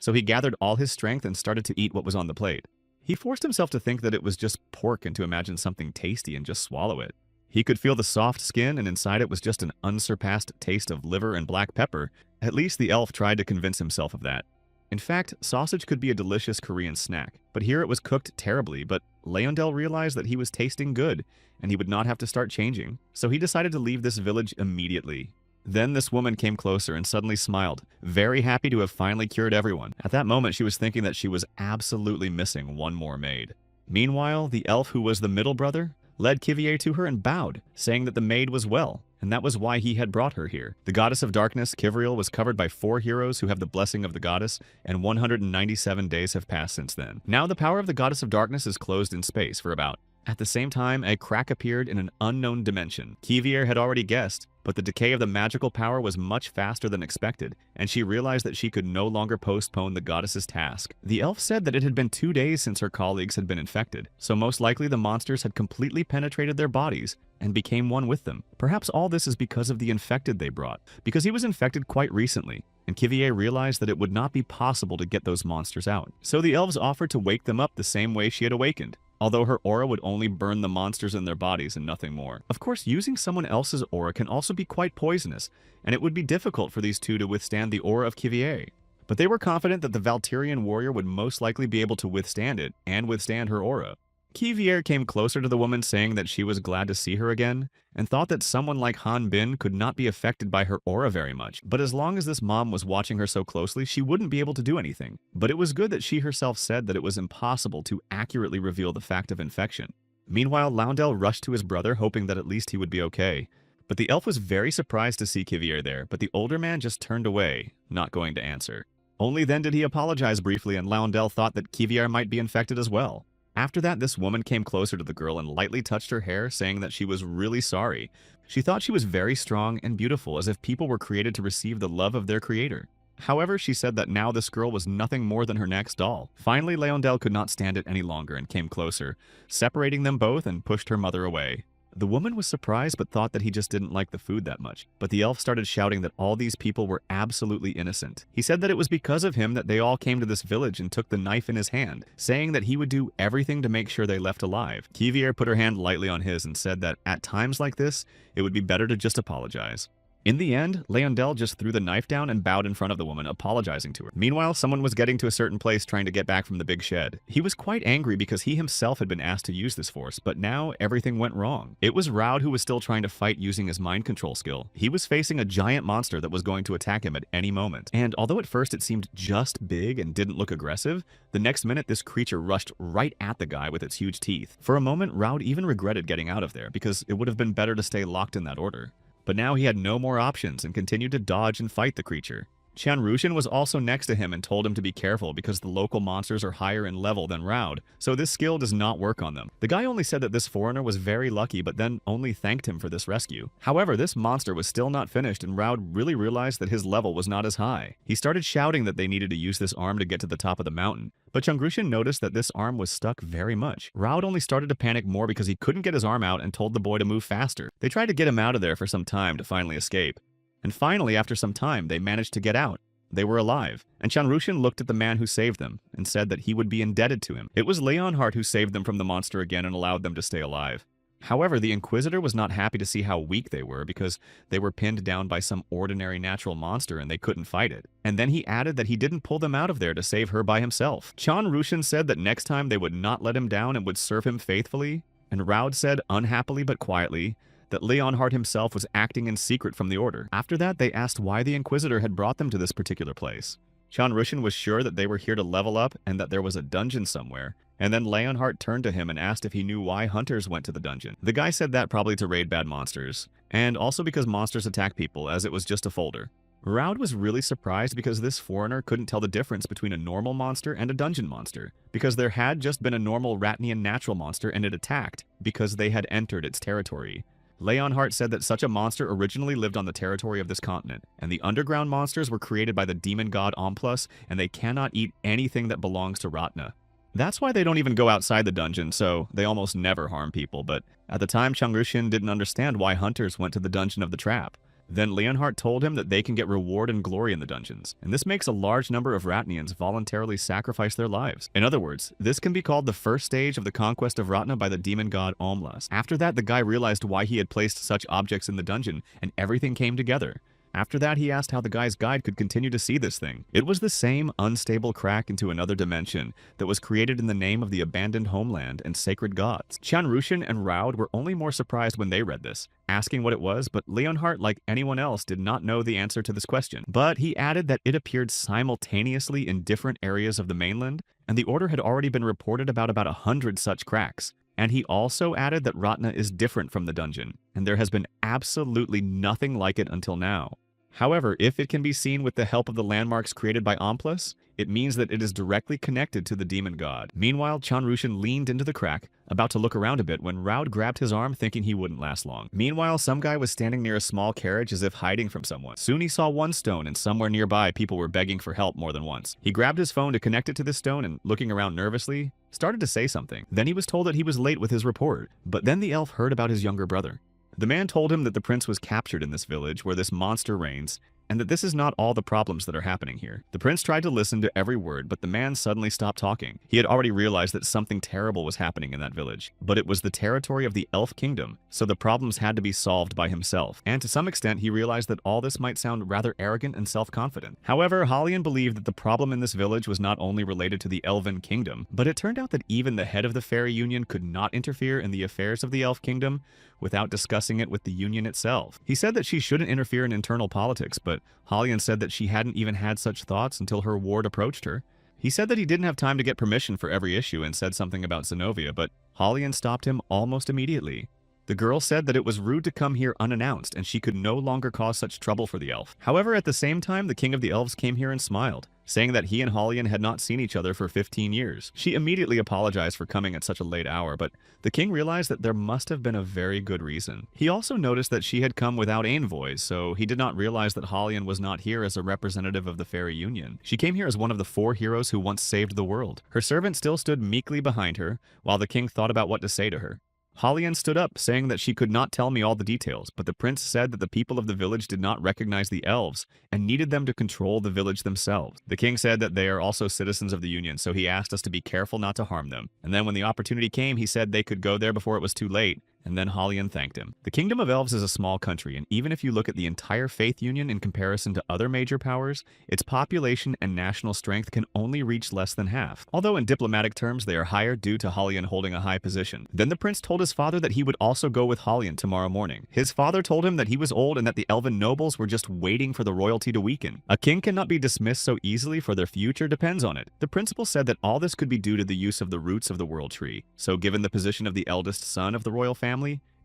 so he gathered all his strength and started to eat what was on the plate. He forced himself to think that it was just pork and to imagine something tasty and just swallow it. He could feel the soft skin, and inside it was just an unsurpassed taste of liver and black pepper. At least the elf tried to convince himself of that. In fact, sausage could be a delicious Korean snack, but here it was cooked terribly, but Leondel realized that he was tasting good, and he would not have to start changing, so he decided to leave this village immediately. Then this woman came closer and suddenly smiled, very happy to have finally cured everyone. At that moment, she was thinking that she was absolutely missing one more maid. Meanwhile, the elf who was the middle brother led Kivier to her and bowed, saying that the maid was well, and that was why he had brought her here. The goddess of darkness, Kivriel, was covered by 4 heroes who have the blessing of the goddess, and 197 days have passed since then. Now the power of the goddess of darkness is closed in space for about. At the same time, a crack appeared in an unknown dimension. Kivier had already guessed, but the decay of the magical power was much faster than expected, and she realized that she could no longer postpone the goddess's task. The elf said that it had been 2 days since her colleagues had been infected, so most likely the monsters had completely penetrated their bodies and became one with them. Perhaps all this is because of the infected they brought, because he was infected quite recently, and Kivier realized that it would not be possible to get those monsters out. So the elves offered to wake them up the same way she had awakened, although her aura would only burn the monsters in their bodies and nothing more. Of course, using someone else's aura can also be quite poisonous, and it would be difficult for these two to withstand the aura of Kivier. But they were confident that the Valtirian warrior would most likely be able to withstand it and withstand her aura. Kivier came closer to the woman, saying that she was glad to see her again, and thought that someone like Han Bin could not be affected by her aura very much, but as long as this mom was watching her so closely, she wouldn't be able to do anything. But it was good that she herself said that it was impossible to accurately reveal the fact of infection. Meanwhile, Leondel rushed to his brother, hoping that at least he would be okay. But the elf was very surprised to see Kivier there, but the older man just turned away, not going to answer. Only then did he apologize briefly, and Leondel thought that Kivier might be infected as well. After that, this woman came closer to the girl and lightly touched her hair, saying that she was really sorry. She thought she was very strong and beautiful, as if people were created to receive the love of their creator. However, she said that now this girl was nothing more than her next doll. Finally, Leondel could not stand it any longer and came closer, separating them both and pushed her mother away. The woman was surprised but thought that he just didn't like the food that much. But the elf started shouting that all these people were absolutely innocent. He said that it was because of him that they all came to this village and took the knife in his hand, saying that he would do everything to make sure they left alive. Kivier put her hand lightly on his and said that at times like this, it would be better to just apologize. In the end, Leondel just threw the knife down and bowed in front of the woman, apologizing to her. Meanwhile, someone was getting to a certain place trying to get back from the big shed. He was quite angry because he himself had been asked to use this force, but now everything went wrong. It was Raud who was still trying to fight using his mind control skill. He was facing a giant monster that was going to attack him at any moment. And although at first it seemed just big and didn't look aggressive, the next minute this creature rushed right at the guy with its huge teeth. For a moment, Raud even regretted getting out of there because it would have been better to stay locked in that order. But now he had no more options and continued to dodge and fight the creature. Chanrushan was also next to him and told him to be careful because the local monsters are higher in level than Raud, so this skill does not work on them. The guy only said that this foreigner was very lucky but then only thanked him for this rescue. However, this monster was still not finished and Raud really realized that his level was not as high. He started shouting that they needed to use this arm to get to the top of the mountain, but Changrushan noticed that this arm was stuck very much. Raud only started to panic more because he couldn't get his arm out and told the boy to move faster. They tried to get him out of there for some time to finally escape. And finally, after some time, they managed to get out. They were alive, and Chanrushan looked at the man who saved them and said that he would be indebted to him. It was Leonhardt who saved them from the monster again and allowed them to stay alive. However, the Inquisitor was not happy to see how weak they were because they were pinned down by some ordinary natural monster and they couldn't fight it. And then he added that he didn't pull them out of there to save her by himself. Chanrushan said that next time they would not let him down and would serve him faithfully, and Raud said, unhappily but quietly, that Leonhardt himself was acting in secret from the Order. After that, they asked why the Inquisitor had brought them to this particular place. Chanrushan was sure that they were here to level up and that there was a dungeon somewhere, and then Leonhardt turned to him and asked if he knew why hunters went to the dungeon. The guy said that probably to raid bad monsters, and also because monsters attack people, as it was just a folder. Raud was really surprised because this foreigner couldn't tell the difference between a normal monster and a dungeon monster, because there had just been a normal Ratnian natural monster and it attacked because they had entered its territory. Leonhardt said that such a monster originally lived on the territory of this continent, and the underground monsters were created by the demon god Omplus, and they cannot eat anything that belongs to Ratna. That's why they don't even go outside the dungeon, so they almost never harm people, but at the time Changrushan didn't understand why hunters went to the dungeon of the trap. Then Leonhardt told him that they can get reward and glory in the dungeons, and this makes a large number of Ratnians voluntarily sacrifice their lives. In other words, this can be called the first stage of the conquest of Ratna by the demon god Omlas. After that, the guy realized why he had placed such objects in the dungeon, and everything came together. After that, he asked how the guy's guide could continue to see this thing. It was the same unstable crack into another dimension that was created in the name of the abandoned homeland and sacred gods. Chanrushan and Raud were only more surprised when they read this, asking what it was, but Leonhardt, like anyone else, did not know the answer to this question. But he added that it appeared simultaneously in different areas of the mainland, and the Order had already been reported about 100 such cracks. And he also added that Ratna is different from the dungeon, and there has been absolutely nothing like it until now. However, if it can be seen with the help of the landmarks created by Omplus, it means that it is directly connected to the demon god. Meanwhile, Chanrushan leaned into the crack, about to look around a bit when Raud grabbed his arm thinking he wouldn't last long. Meanwhile, some guy was standing near a small carriage as if hiding from someone. Soon he saw one stone and somewhere nearby people were begging for help more than once. He grabbed his phone to connect it to the stone and, looking around nervously, started to say something. Then he was told that he was late with his report, but then the elf heard about his younger brother. The man told him that the prince was captured in this village where this monster reigns, and that this is not all the problems that are happening here. The prince tried to listen to every word, but the man suddenly stopped talking. He had already realized that something terrible was happening in that village, but it was the territory of the Elf Kingdom, so the problems had to be solved by himself. And to some extent, he realized that all this might sound rather arrogant and self-confident. However, Halion believed that the problem in this village was not only related to the Elven Kingdom, but it turned out that even the head of the Fairy Union could not interfere in the affairs of the Elf Kingdom without discussing it with the Union itself. He said that she shouldn't interfere in internal politics, but Halion said that she hadn't even had such thoughts until her ward approached her. He said that he didn't have time to get permission for every issue and said something about Zenobia, but Halion stopped him almost immediately. The girl said that it was rude to come here unannounced and she could no longer cause such trouble for the elf. However, at the same time, the king of the elves came here and smiled, saying that he and Holian had not seen each other for 15 years. She immediately apologized for coming at such a late hour, but the king realized that there must have been a very good reason. He also noticed that she had come without envoys, so he did not realize that Holian was not here as a representative of the Fairy Union. She came here as one of the 4 heroes who once saved the world. Her servant still stood meekly behind her, while the king thought about what to say to her. Holian stood up, saying that she could not tell me all the details, but the prince said that the people of the village did not recognize the elves and needed them to control the village themselves. The king said that they are also citizens of the Union, so he asked us to be careful not to harm them. And then when the opportunity came, he said they could go there before it was too late, and then Holian thanked him. The Kingdom of Elves is a small country, and even if you look at the entire Faith Union in comparison to other major powers, its population and national strength can only reach less than half. Although in diplomatic terms they are higher due to Holian holding a high position. Then the prince told his father that he would also go with Holian tomorrow morning. His father told him that he was old and that the elven nobles were just waiting for the royalty to weaken. A king cannot be dismissed so easily, for their future depends on it. The principal said that all this could be due to the use of the roots of the world tree. So given the position of the eldest son of the royal family,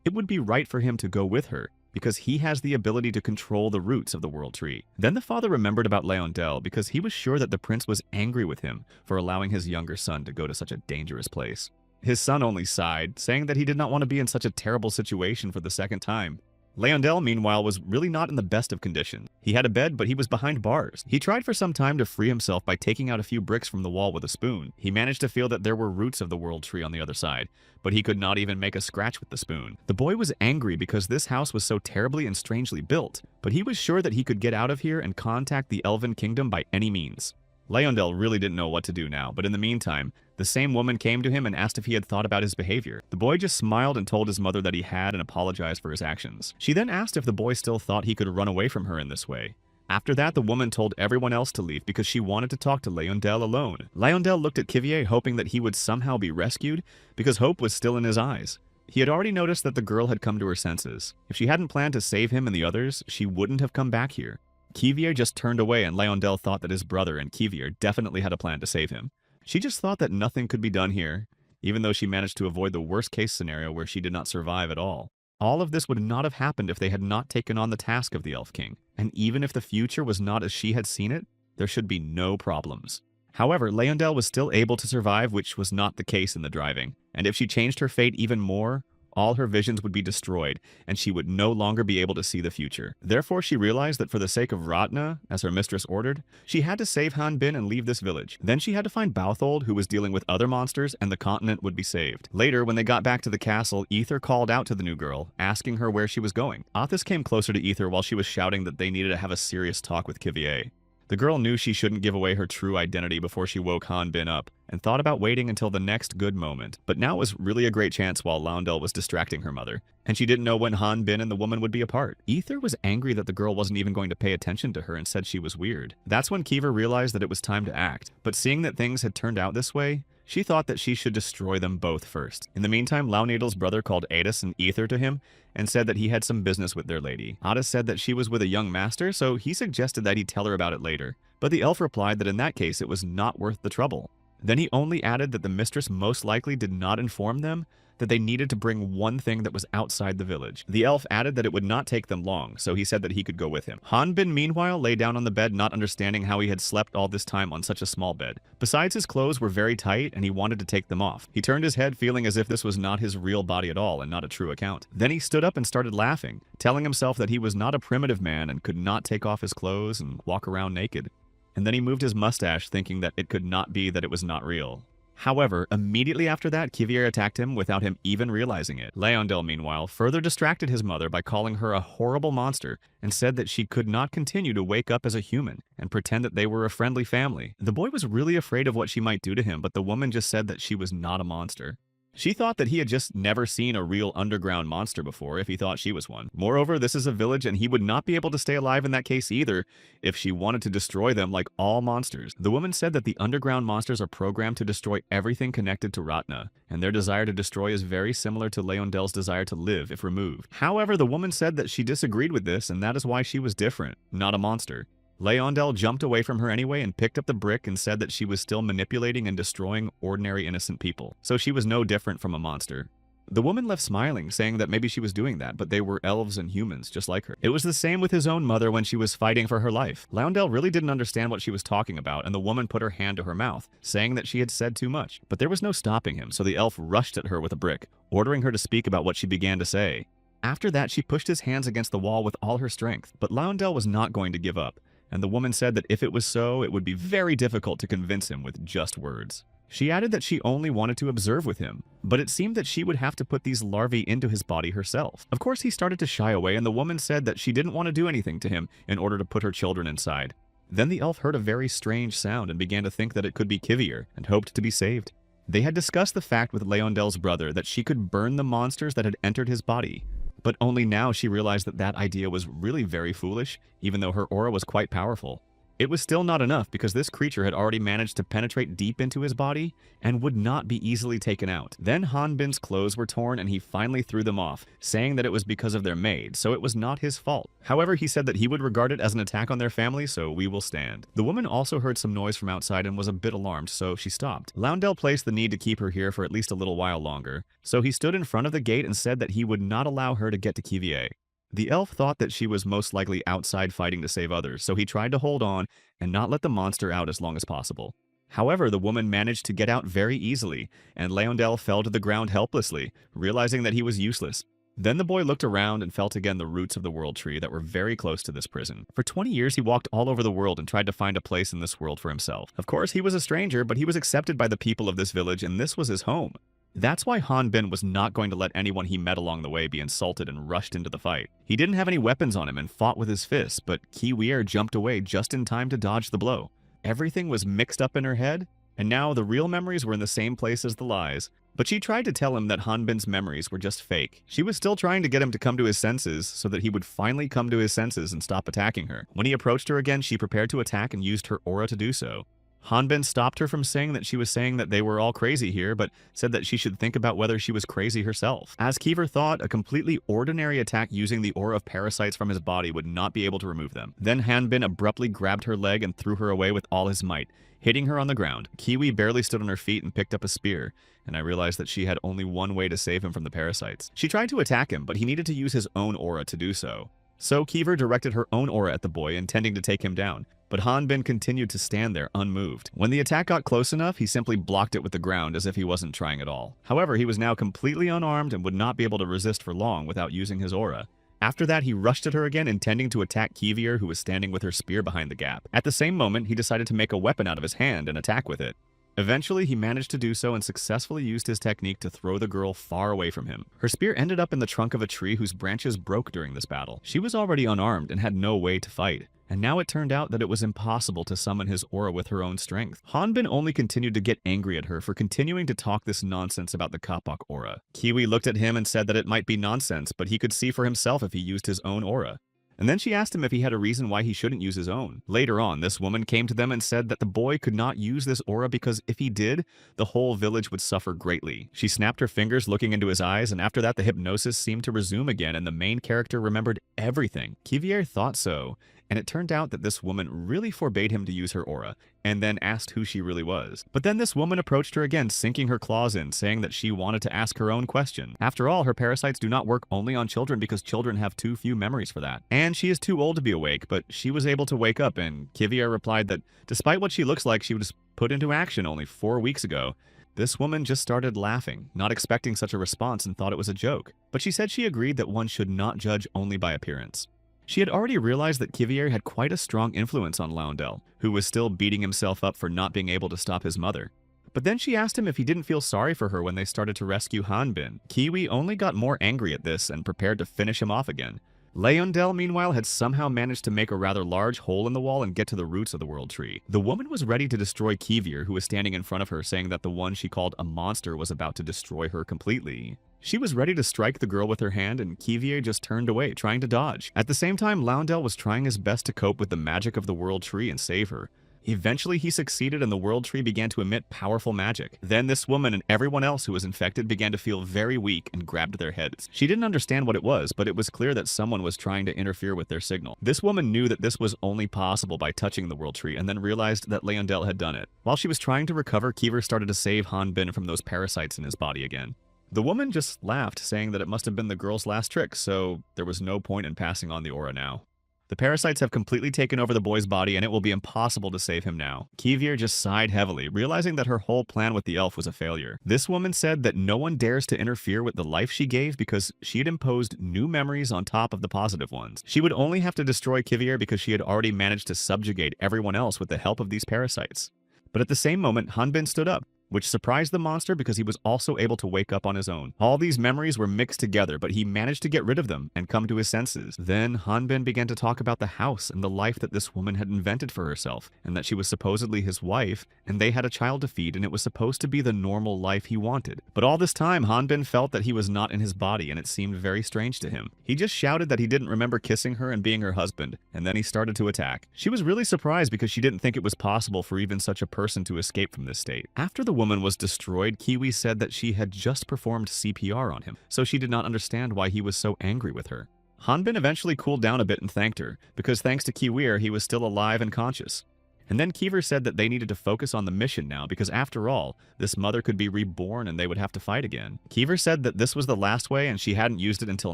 it would be right for him to go with her, because he has the ability to control the roots of the world tree. Then the father remembered about Leondel, because he was sure that the prince was angry with him for allowing his younger son to go to such a dangerous place. His son only sighed, saying that he did not want to be in such a terrible situation for the second time. Leondel, meanwhile, was really not in the best of condition. He had a bed, but he was behind bars. He tried for some time to free himself by taking out a few bricks from the wall with a spoon. He managed to feel that there were roots of the world tree on the other side, but he could not even make a scratch with the spoon. The boy was angry because this house was so terribly and strangely built, but he was sure that he could get out of here and contact the Elven Kingdom by any means. Leondel really didn't know what to do now, but in the meantime, the same woman came to him and asked if he had thought about his behavior. The boy just smiled and told his mother that he had and apologized for his actions. She then asked if the boy still thought he could run away from her in this way. After that, the woman told everyone else to leave because she wanted to talk to Leondel alone. Leondel looked at Kivier, hoping that he would somehow be rescued because hope was still in his eyes. He had already noticed that the girl had come to her senses. If she hadn't planned to save him and the others, she wouldn't have come back here. Kivier just turned away, and Leondel thought that his brother and Kivier definitely had a plan to save him. She just thought that nothing could be done here, even though she managed to avoid the worst-case scenario where she did not survive at all. All of this would not have happened if they had not taken on the task of the Elf King, and even if the future was not as she had seen it, there should be no problems. However, Leondel was still able to survive, which was not the case in the driving, and if she changed her fate even more, all her visions would be destroyed, and she would no longer be able to see the future. Therefore, she realized that for the sake of Ratna, as her mistress ordered, she had to save Han Bin and leave this village. Then she had to find Bauthold, who was dealing with other monsters, and the continent would be saved. Later, when they got back to the castle, Ether called out to the new girl, asking her where she was going. Athos came closer to Ether while she was shouting that they needed to have a serious talk with Kivier. The girl knew she shouldn't give away her true identity before she woke Han Bin up, and thought about waiting until the next good moment. But now was really a great chance while Leondel was distracting her mother, and she didn't know when Han Bin and the woman would be apart. Ether was angry that the girl wasn't even going to pay attention to her and said she was weird. That's when Kiever realized that it was time to act, but seeing that things had turned out this way, she thought that she should destroy them both first. In the meantime, Launedel's brother called Adis and Ether to him and said that he had some business with their lady. Adis said that she was with a young master, so he suggested that he tell her about it later. But the elf replied that in that case it was not worth the trouble. Then he only added that the mistress most likely did not inform them that they needed to bring one thing that was outside the village. The elf added that it would not take them long, so he said that he could go with him. Han Bin meanwhile lay down on the bed, not understanding how he had slept all this time on such a small bed. Besides, his clothes were very tight and he wanted to take them off. He turned his head, feeling as if this was not his real body at all and not a true account. Then he stood up and started laughing, telling himself that he was not a primitive man and could not take off his clothes and walk around naked. And then he moved his mustache, thinking that it could not be that it was not real. However, immediately after that, Kivier attacked him without him even realizing it. Leondel, meanwhile, further distracted his mother by calling her a horrible monster and said that she could not continue to wake up as a human and pretend that they were a friendly family. The boy was really afraid of what she might do to him, but the woman just said that she was not a monster. She thought that he had just never seen a real underground monster before if he thought she was one. Moreover, this is a village and he would not be able to stay alive in that case either if she wanted to destroy them like all monsters. The woman said that the underground monsters are programmed to destroy everything connected to Ratna, and their desire to destroy is very similar to Leondel's desire to live if removed. However, the woman said that she disagreed with this and that is why she was different, not a monster. Leondel jumped away from her anyway and picked up the brick and said that she was still manipulating and destroying ordinary innocent people, so she was no different from a monster. The woman left smiling, saying that maybe she was doing that, but they were elves and humans, just like her. It was the same with his own mother when she was fighting for her life. Loundel really didn't understand what she was talking about, and the woman put her hand to her mouth, saying that she had said too much. But there was no stopping him, so the elf rushed at her with a brick, ordering her to speak about what she began to say. After that, she pushed his hands against the wall with all her strength, but Loundel was not going to give up, and the woman said that if it was so, it would be very difficult to convince him with just words. She added that she only wanted to observe with him, but it seemed that she would have to put these larvae into his body herself. Of course, he started to shy away, and the woman said that she didn't want to do anything to him in order to put her children inside. Then the elf heard a very strange sound and began to think that it could be Kivier, and hoped to be saved. They had discussed the fact with Leondel's brother that she could burn the monsters that had entered his body, but only now she realized that that idea was really very foolish, even though her aura was quite powerful. It was still not enough because this creature had already managed to penetrate deep into his body and would not be easily taken out. Then Hanbin's clothes were torn and he finally threw them off, saying that it was because of their maid, so it was not his fault. However, he said that he would regard it as an attack on their family, so we will stand. The woman also heard some noise from outside and was a bit alarmed, so she stopped. Loundel placed the need to keep her here for at least a little while longer, so he stood in front of the gate and said that he would not allow her to get to Kivier. The elf thought that she was most likely outside fighting to save others, so he tried to hold on and not let the monster out as long as possible. However, the woman managed to get out very easily, and Leondel fell to the ground helplessly, realizing that he was useless. Then the boy looked around and felt again the roots of the world tree that were very close to this prison. For 20 years, he walked all over the world and tried to find a place in this world for himself. Of course, he was a stranger, but he was accepted by the people of this village, and this was his home. That's why Hanbin was not going to let anyone he met along the way be insulted and rushed into the fight. He didn't have any weapons on him and fought with his fists, but Kiwier jumped away just in time to dodge the blow. Everything was mixed up in her head, and now the real memories were in the same place as the lies. But she tried to tell him that Hanbin's memories were just fake. She was still trying to get him to come to his senses so that he would finally come to his senses and stop attacking her. When he approached her again, she prepared to attack and used her aura to do so. Hanbin stopped her from saying that she was saying that they were all crazy here, but said that she should think about whether she was crazy herself. As Kiever thought, a completely ordinary attack using the aura of parasites from his body would not be able to remove them. Then Hanbin abruptly grabbed her leg and threw her away with all his might, hitting her on the ground. Kiwi barely stood on her feet and picked up a spear, and I realized that she had only one way to save him from the parasites. She tried to attack him, but he needed to use his own aura to do so. So Kiever directed her own aura at the boy, intending to take him down. But Hanbin continued to stand there, unmoved. When the attack got close enough, he simply blocked it with the ground as if he wasn't trying at all. However, he was now completely unarmed and would not be able to resist for long without using his aura. After that, he rushed at her again, intending to attack Kivier, who was standing with her spear behind the gap. At the same moment, he decided to make a weapon out of his hand and attack with it. Eventually, he managed to do so and successfully used his technique to throw the girl far away from him. Her spear ended up in the trunk of a tree whose branches broke during this battle. She was already unarmed and had no way to fight, and now it turned out that it was impossible to summon his aura with her own strength. Hanbin only continued to get angry at her for continuing to talk this nonsense about the Kapok aura. Kiwi looked at him and said that it might be nonsense, but he could see for himself if he used his own aura. And then she asked him if he had a reason why he shouldn't use his own. Later on, this woman came to them and said that the boy could not use this aura because if he did, the whole village would suffer greatly. She snapped her fingers looking into his eyes, and after that the hypnosis seemed to resume again and the main character remembered everything. Kivier thought so, and it turned out that this woman really forbade him to use her aura, and then asked who she really was. But then this woman approached her again, sinking her claws in, saying that she wanted to ask her own question. After all, her parasites do not work only on children because children have too few memories for that. And she is too old to be awake, but she was able to wake up, and Kivier replied that despite what she looks like she was put into action only 4 weeks ago, this woman just started laughing, not expecting such a response and thought it was a joke. But she said she agreed that one should not judge only by appearance. She had already realized that Kivier had quite a strong influence on Loundel, who was still beating himself up for not being able to stop his mother. But then she asked him if he didn't feel sorry for her when they started to rescue Hanbin. Kiwi only got more angry at this and prepared to finish him off again. Leondel, meanwhile, had somehow managed to make a rather large hole in the wall and get to the roots of the world tree. The woman was ready to destroy Kivier, who was standing in front of her, saying that the one she called a monster was about to destroy her completely. She was ready to strike the girl with her hand, and Kivier just turned away, trying to dodge. At the same time, Loundel was trying his best to cope with the magic of the world tree and save her. Eventually, he succeeded and the world tree began to emit powerful magic. Then this woman and everyone else who was infected began to feel very weak and grabbed their heads. She didn't understand what it was, but it was clear that someone was trying to interfere with their signal. This woman knew that this was only possible by touching the world tree and then realized that Leondel had done it. While she was trying to recover, Kiever started to save Hanbin from those parasites in his body again. The woman just laughed, saying that it must have been the girl's last trick, so there was no point in passing on the aura now. The parasites have completely taken over the boy's body, and it will be impossible to save him now. Kivier just sighed heavily, realizing that her whole plan with the elf was a failure. This woman said that no one dares to interfere with the life she gave because she had imposed new memories on top of the positive ones. She would only have to destroy Kivier because she had already managed to subjugate everyone else with the help of these parasites. But at the same moment, Hanbin stood up, which surprised the monster because he was also able to wake up on his own. All these memories were mixed together, but he managed to get rid of them and come to his senses. Then Hanbin began to talk about the house and the life that this woman had invented for herself, and that she was supposedly his wife, and they had a child to feed, and it was supposed to be the normal life he wanted. But all this time, Hanbin felt that he was not in his body, and it seemed very strange to him. He just shouted that he didn't remember kissing her and being her husband, and then he started to attack. She was really surprised because she didn't think it was possible for even such a person to escape from this state. After the woman was destroyed, Kiwi said that she had just performed CPR on him, so she did not understand why he was so angry with her. Hanbin eventually cooled down a bit and thanked her, because thanks to Kiwir, he was still alive and conscious. And then Kiever said that they needed to focus on the mission now because after all, this mother could be reborn and they would have to fight again. Kiever said that this was the last way and she hadn't used it until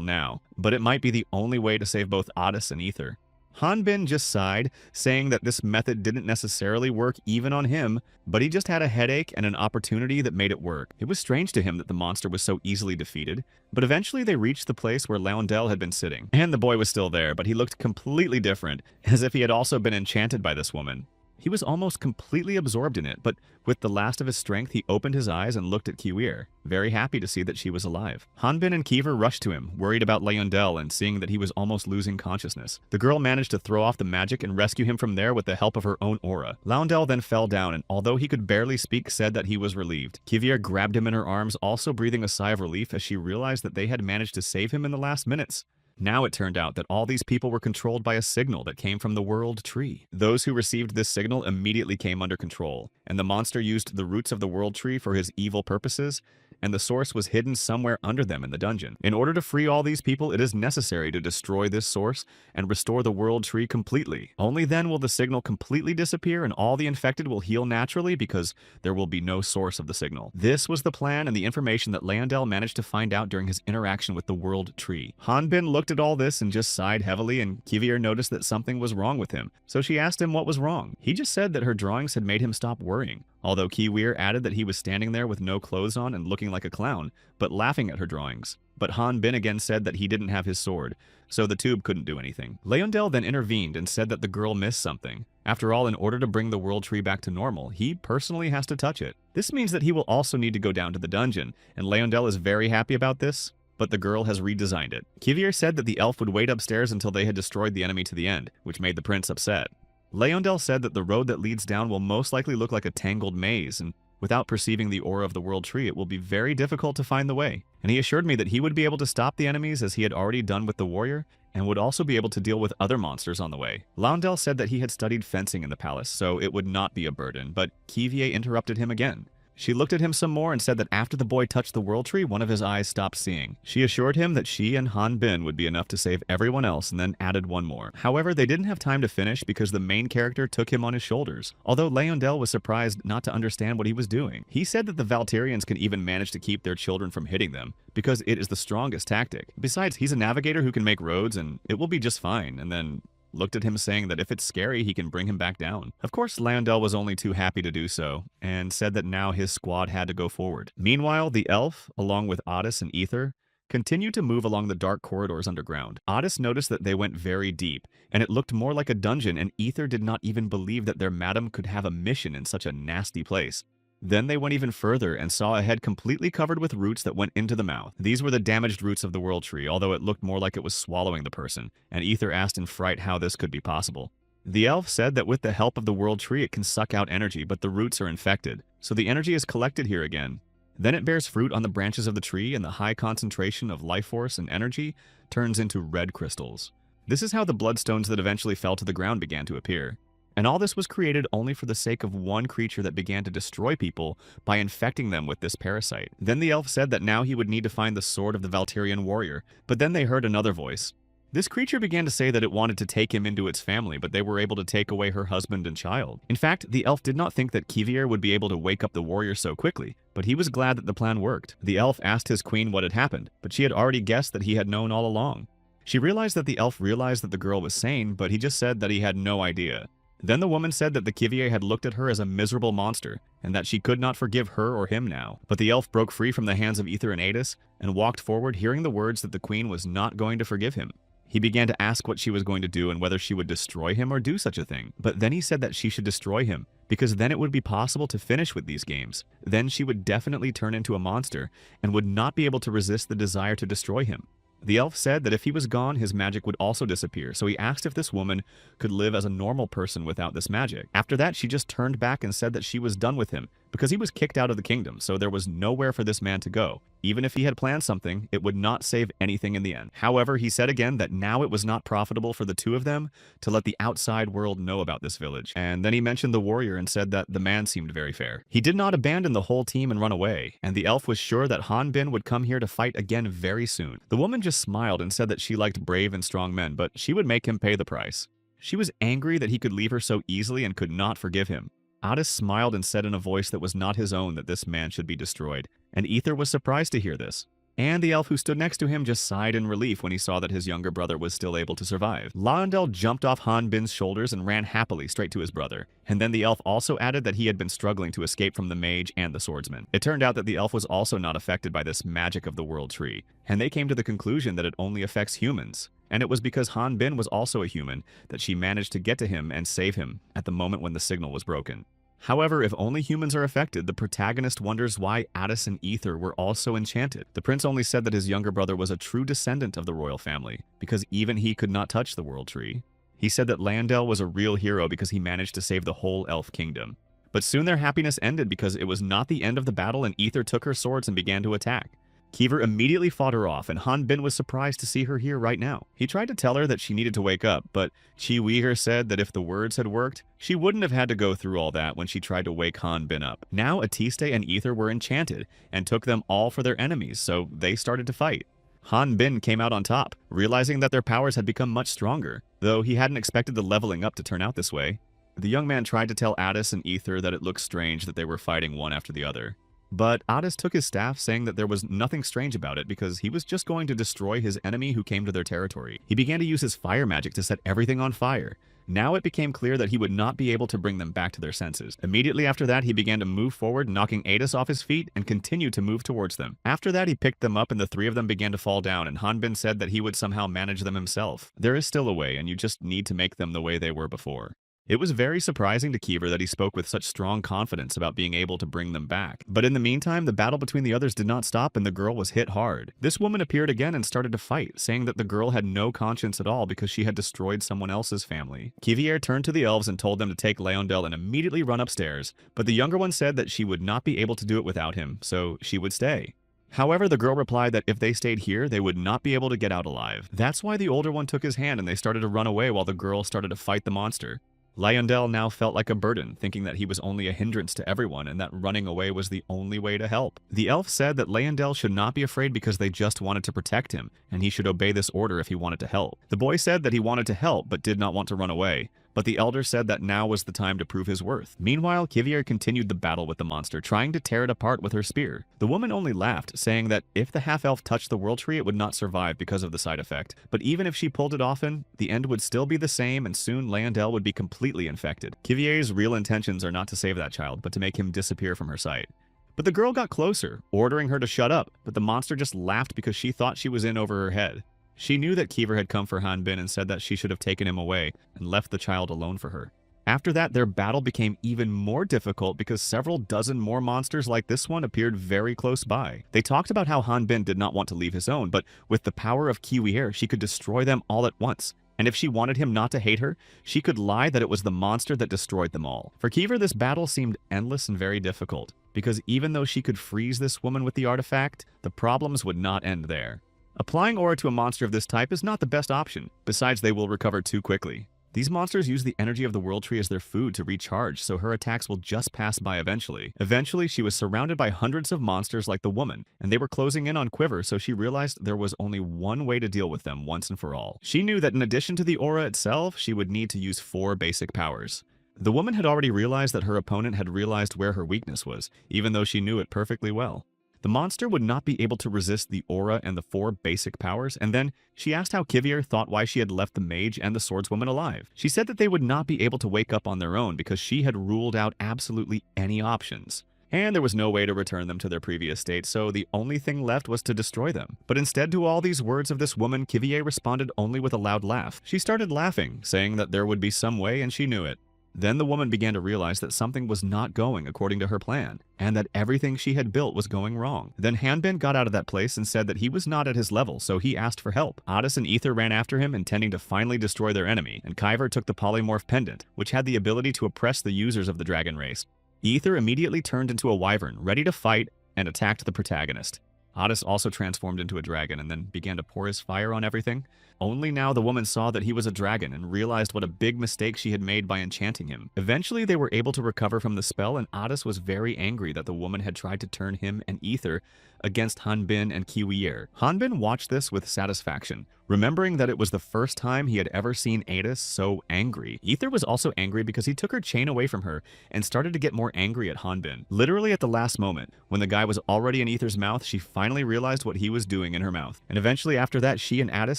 now, but it might be the only way to save both Otis and Ether. Hanbin just sighed, saying that this method didn't necessarily work even on him, but he just had a headache and an opportunity that made it work. It was strange to him that the monster was so easily defeated, but eventually they reached the place where Leondel had been sitting. And the boy was still there, but he looked completely different, as if he had also been enchanted by this woman. He was almost completely absorbed in it, but with the last of his strength, he opened his eyes and looked at Kiwir, very happy to see that she was alive. Hanbin and Kiever rushed to him, worried about Leondel and seeing that he was almost losing consciousness. The girl managed to throw off the magic and rescue him from there with the help of her own aura. Leondel then fell down and, although he could barely speak, said that he was relieved. Kivier grabbed him in her arms, also breathing a sigh of relief as she realized that they had managed to save him in the last minutes. Now it turned out that all these people were controlled by a signal that came from the World Tree. Those who received this signal immediately came under control, and the monster used the roots of the World Tree for his evil purposes, and the source was hidden somewhere under them in the dungeon. In order to free all these people, it is necessary to destroy this source and restore the World Tree completely. Only then will the signal completely disappear and all the infected will heal naturally because there will be no source of the signal. This was the plan and the information that Leondel managed to find out during his interaction with the World Tree. Hanbin looked at all this and just sighed heavily, and Kivier noticed that something was wrong with him, so she asked him what was wrong. He just said that her drawings had made him stop worrying, although Kiwir added that he was standing there with no clothes on and looking like a clown, but laughing at her drawings. But Hanbin again said that he didn't have his sword, so the tube couldn't do anything. Leondel then intervened and said that the girl missed something. After all, in order to bring the World Tree back to normal, he personally has to touch it. This means that he will also need to go down to the dungeon, and Leondel is very happy about this, but the girl has redesigned it. Kivier said that the elf would wait upstairs until they had destroyed the enemy to the end, which made the prince upset. Leondel said that the road that leads down will most likely look like a tangled maze, and without perceiving the aura of the World Tree, it will be very difficult to find the way. And he assured me that he would be able to stop the enemies as he had already done with the warrior, and would also be able to deal with other monsters on the way. Leondel said that he had studied fencing in the palace, so it would not be a burden, but Kivier interrupted him again. She looked at him some more and said that after the boy touched the World Tree, one of his eyes stopped seeing. She assured him that she and Hanbin would be enough to save everyone else and then added one more. However, they didn't have time to finish because the main character took him on his shoulders, although Leondel was surprised not to understand what he was doing. He said that the Valterians can even manage to keep their children from hitting them because it is the strongest tactic. Besides, he's a navigator who can make roads and it will be just fine, and then looked at him saying that if it's scary, he can bring him back down. Of course, Leondel was only too happy to do so, and said that now his squad had to go forward. Meanwhile, the elf, along with Otis and Ether, continued to move along the dark corridors underground. Otis noticed that they went very deep, and it looked more like a dungeon, and Ether did not even believe that their madam could have a mission in such a nasty place. Then they went even further and saw a head completely covered with roots that went into the mouth. These were the damaged roots of the World Tree, although it looked more like it was swallowing the person, and Ether asked in fright how this could be possible. The elf said that with the help of the World Tree it can suck out energy, but the roots are infected, so the energy is collected here again. Then it bears fruit on the branches of the tree, and the high concentration of life force and energy turns into red crystals. This is how the bloodstones that eventually fell to the ground began to appear. And all this was created only for the sake of one creature that began to destroy people by infecting them with this parasite. Then the elf said that now he would need to find the sword of the Valterian warrior, but then they heard another voice. This creature began to say that it wanted to take him into its family, but they were able to take away her husband and child. In fact, the elf did not think that Kivier would be able to wake up the warrior so quickly, but he was glad that the plan worked. The elf asked his queen what had happened, but she had already guessed that he had known all along. She realized that the elf realized that the girl was sane, but he just said that he had no idea. Then the woman said that the Kivier had looked at her as a miserable monster, and that she could not forgive her or him now. But the elf broke free from the hands of Ether and Adis, and walked forward hearing the words that the queen was not going to forgive him. He began to ask what she was going to do and whether she would destroy him or do such a thing. But then he said that she should destroy him, because then it would be possible to finish with these games. Then she would definitely turn into a monster, and would not be able to resist the desire to destroy him. The elf said that if he was gone, his magic would also disappear, so he asked if this woman could live as a normal person without this magic. After that, she just turned back and said that she was done with him, because he was kicked out of the kingdom, so there was nowhere for this man to go. Even if he had planned something, it would not save anything in the end. However, he said again that now it was not profitable for the two of them to let the outside world know about this village. And then he mentioned the warrior and said that the man seemed very fair. He did not abandon the whole team and run away, and the elf was sure that Han Bin would come here to fight again very soon. The woman just smiled and said that she liked brave and strong men, but she would make him pay the price. She was angry that he could leave her so easily and could not forgive him. Adis smiled and said in a voice that was not his own that this man should be destroyed, and Ether was surprised to hear this. And the elf who stood next to him just sighed in relief when he saw that his younger brother was still able to survive. Laundel jumped off Han Bin's shoulders and ran happily straight to his brother, and then the elf also added that he had been struggling to escape from the mage and the swordsman. It turned out that the elf was also not affected by this magic of the world tree, and they came to the conclusion that it only affects humans. And it was because Han Bin was also a human that she managed to get to him and save him at the moment when the signal was broken. However, if only humans are affected, the protagonist wonders why Adis and Ether were also enchanted. The prince only said that his younger brother was a true descendant of the royal family, because even he could not touch the world tree. He said that Landel was a real hero because he managed to save the whole elf kingdom. But soon their happiness ended because it was not the end of the battle and Ether took her swords and began to attack. Kiever immediately fought her off, and Han Bin was surprised to see her here right now. He tried to tell her that she needed to wake up, but Chi Weeher said that if the words had worked, she wouldn't have had to go through all that when she tried to wake Han Bin up. Now Atiste and Ether were enchanted, and took them all for their enemies, so they started to fight. Han Bin came out on top, realizing that their powers had become much stronger, though he hadn't expected the leveling up to turn out this way. The young man tried to tell Adis and Ether that it looked strange that they were fighting one after the other. But Adis took his staff, saying that there was nothing strange about it because he was just going to destroy his enemy who came to their territory. He began to use his fire magic to set everything on fire. Now it became clear that he would not be able to bring them back to their senses. Immediately after that, he began to move forward, knocking Adis off his feet, and continued to move towards them. After that, he picked them up and the three of them began to fall down, and Han Bin said that he would somehow manage them himself. There is still a way, and you just need to make them the way they were before. It was very surprising to Kiever that he spoke with such strong confidence about being able to bring them back. But in the meantime, the battle between the others did not stop and the girl was hit hard. This woman appeared again and started to fight, saying that the girl had no conscience at all because she had destroyed someone else's family. Kivier turned to the elves and told them to take Leondel and immediately run upstairs, but the younger one said that she would not be able to do it without him, so she would stay. However, the girl replied that if they stayed here, they would not be able to get out alive. That's why the older one took his hand and they started to run away while the girl started to fight the monster. Leondel now felt like a burden, thinking that he was only a hindrance to everyone and that running away was the only way to help. The elf said that Leondel should not be afraid because they just wanted to protect him, and he should obey this order if he wanted to help. The boy said that he wanted to help but did not want to run away, but the elder said that now was the time to prove his worth. Meanwhile, Kivier continued the battle with the monster, trying to tear it apart with her spear. The woman only laughed, saying that if the half-elf touched the world tree, it would not survive because of the side effect. But even if she pulled it often, the end would still be the same and soon Leondel would be completely infected. Kivier's real intentions are not to save that child, but to make him disappear from her sight. But the girl got closer, ordering her to shut up, but the monster just laughed because she thought she was in over her head. She knew that Kiever had come for Han Bin and said that she should have taken him away and left the child alone for her. After that, their battle became even more difficult because several dozen more monsters like this one appeared very close by. They talked about how Han Bin did not want to leave his own, but with the power of Kiwier, she could destroy them all at once. And if she wanted him not to hate her, she could lie that it was the monster that destroyed them all. For Kiever, this battle seemed endless and very difficult, because even though she could freeze this woman with the artifact, the problems would not end there. Applying aura to a monster of this type is not the best option, besides they will recover too quickly. These monsters use the energy of the World Tree as their food to recharge, so her attacks will just pass by eventually. Eventually, she was surrounded by hundreds of monsters like the woman, and they were closing in on Quiver, so she realized there was only one way to deal with them once and for all. She knew that in addition to the aura itself, she would need to use 4 basic powers. The woman had already realized that her opponent had realized where her weakness was, even though she knew it perfectly well. The monster would not be able to resist the aura and the 4 basic powers, and then she asked how Kivier thought why she had left the mage and the swordswoman alive. She said that they would not be able to wake up on their own because she had ruled out absolutely any options. And there was no way to return them to their previous state, so the only thing left was to destroy them. But instead to all these words of this woman, Kivier responded only with a loud laugh. She started laughing, saying that there would be some way and she knew it. Then the woman began to realize that something was not going according to her plan, and that everything she had built was going wrong. Then Hanbin got out of that place and said that he was not at his level, so he asked for help. Otis and Ether ran after him, intending to finally destroy their enemy, and Kyver took the polymorph pendant, which had the ability to oppress the users of the dragon race. Ether immediately turned into a wyvern, ready to fight, and attacked the protagonist. Otis also transformed into a dragon and then began to pour his fire on everything. Only now the woman saw that he was a dragon and realized what a big mistake she had made by enchanting him. Eventually they were able to recover from the spell, and Otis was very angry that the woman had tried to turn him and Ether against Hanbin and Kiwier. Hanbin watched this with satisfaction, remembering that it was the first time he had ever seen Adis so angry. Ether was also angry because he took her chain away from her and started to get more angry at Hanbin. Literally at the last moment, when the guy was already in Ether's mouth, she finally realized what he was doing in her mouth. And eventually after that, she and Adis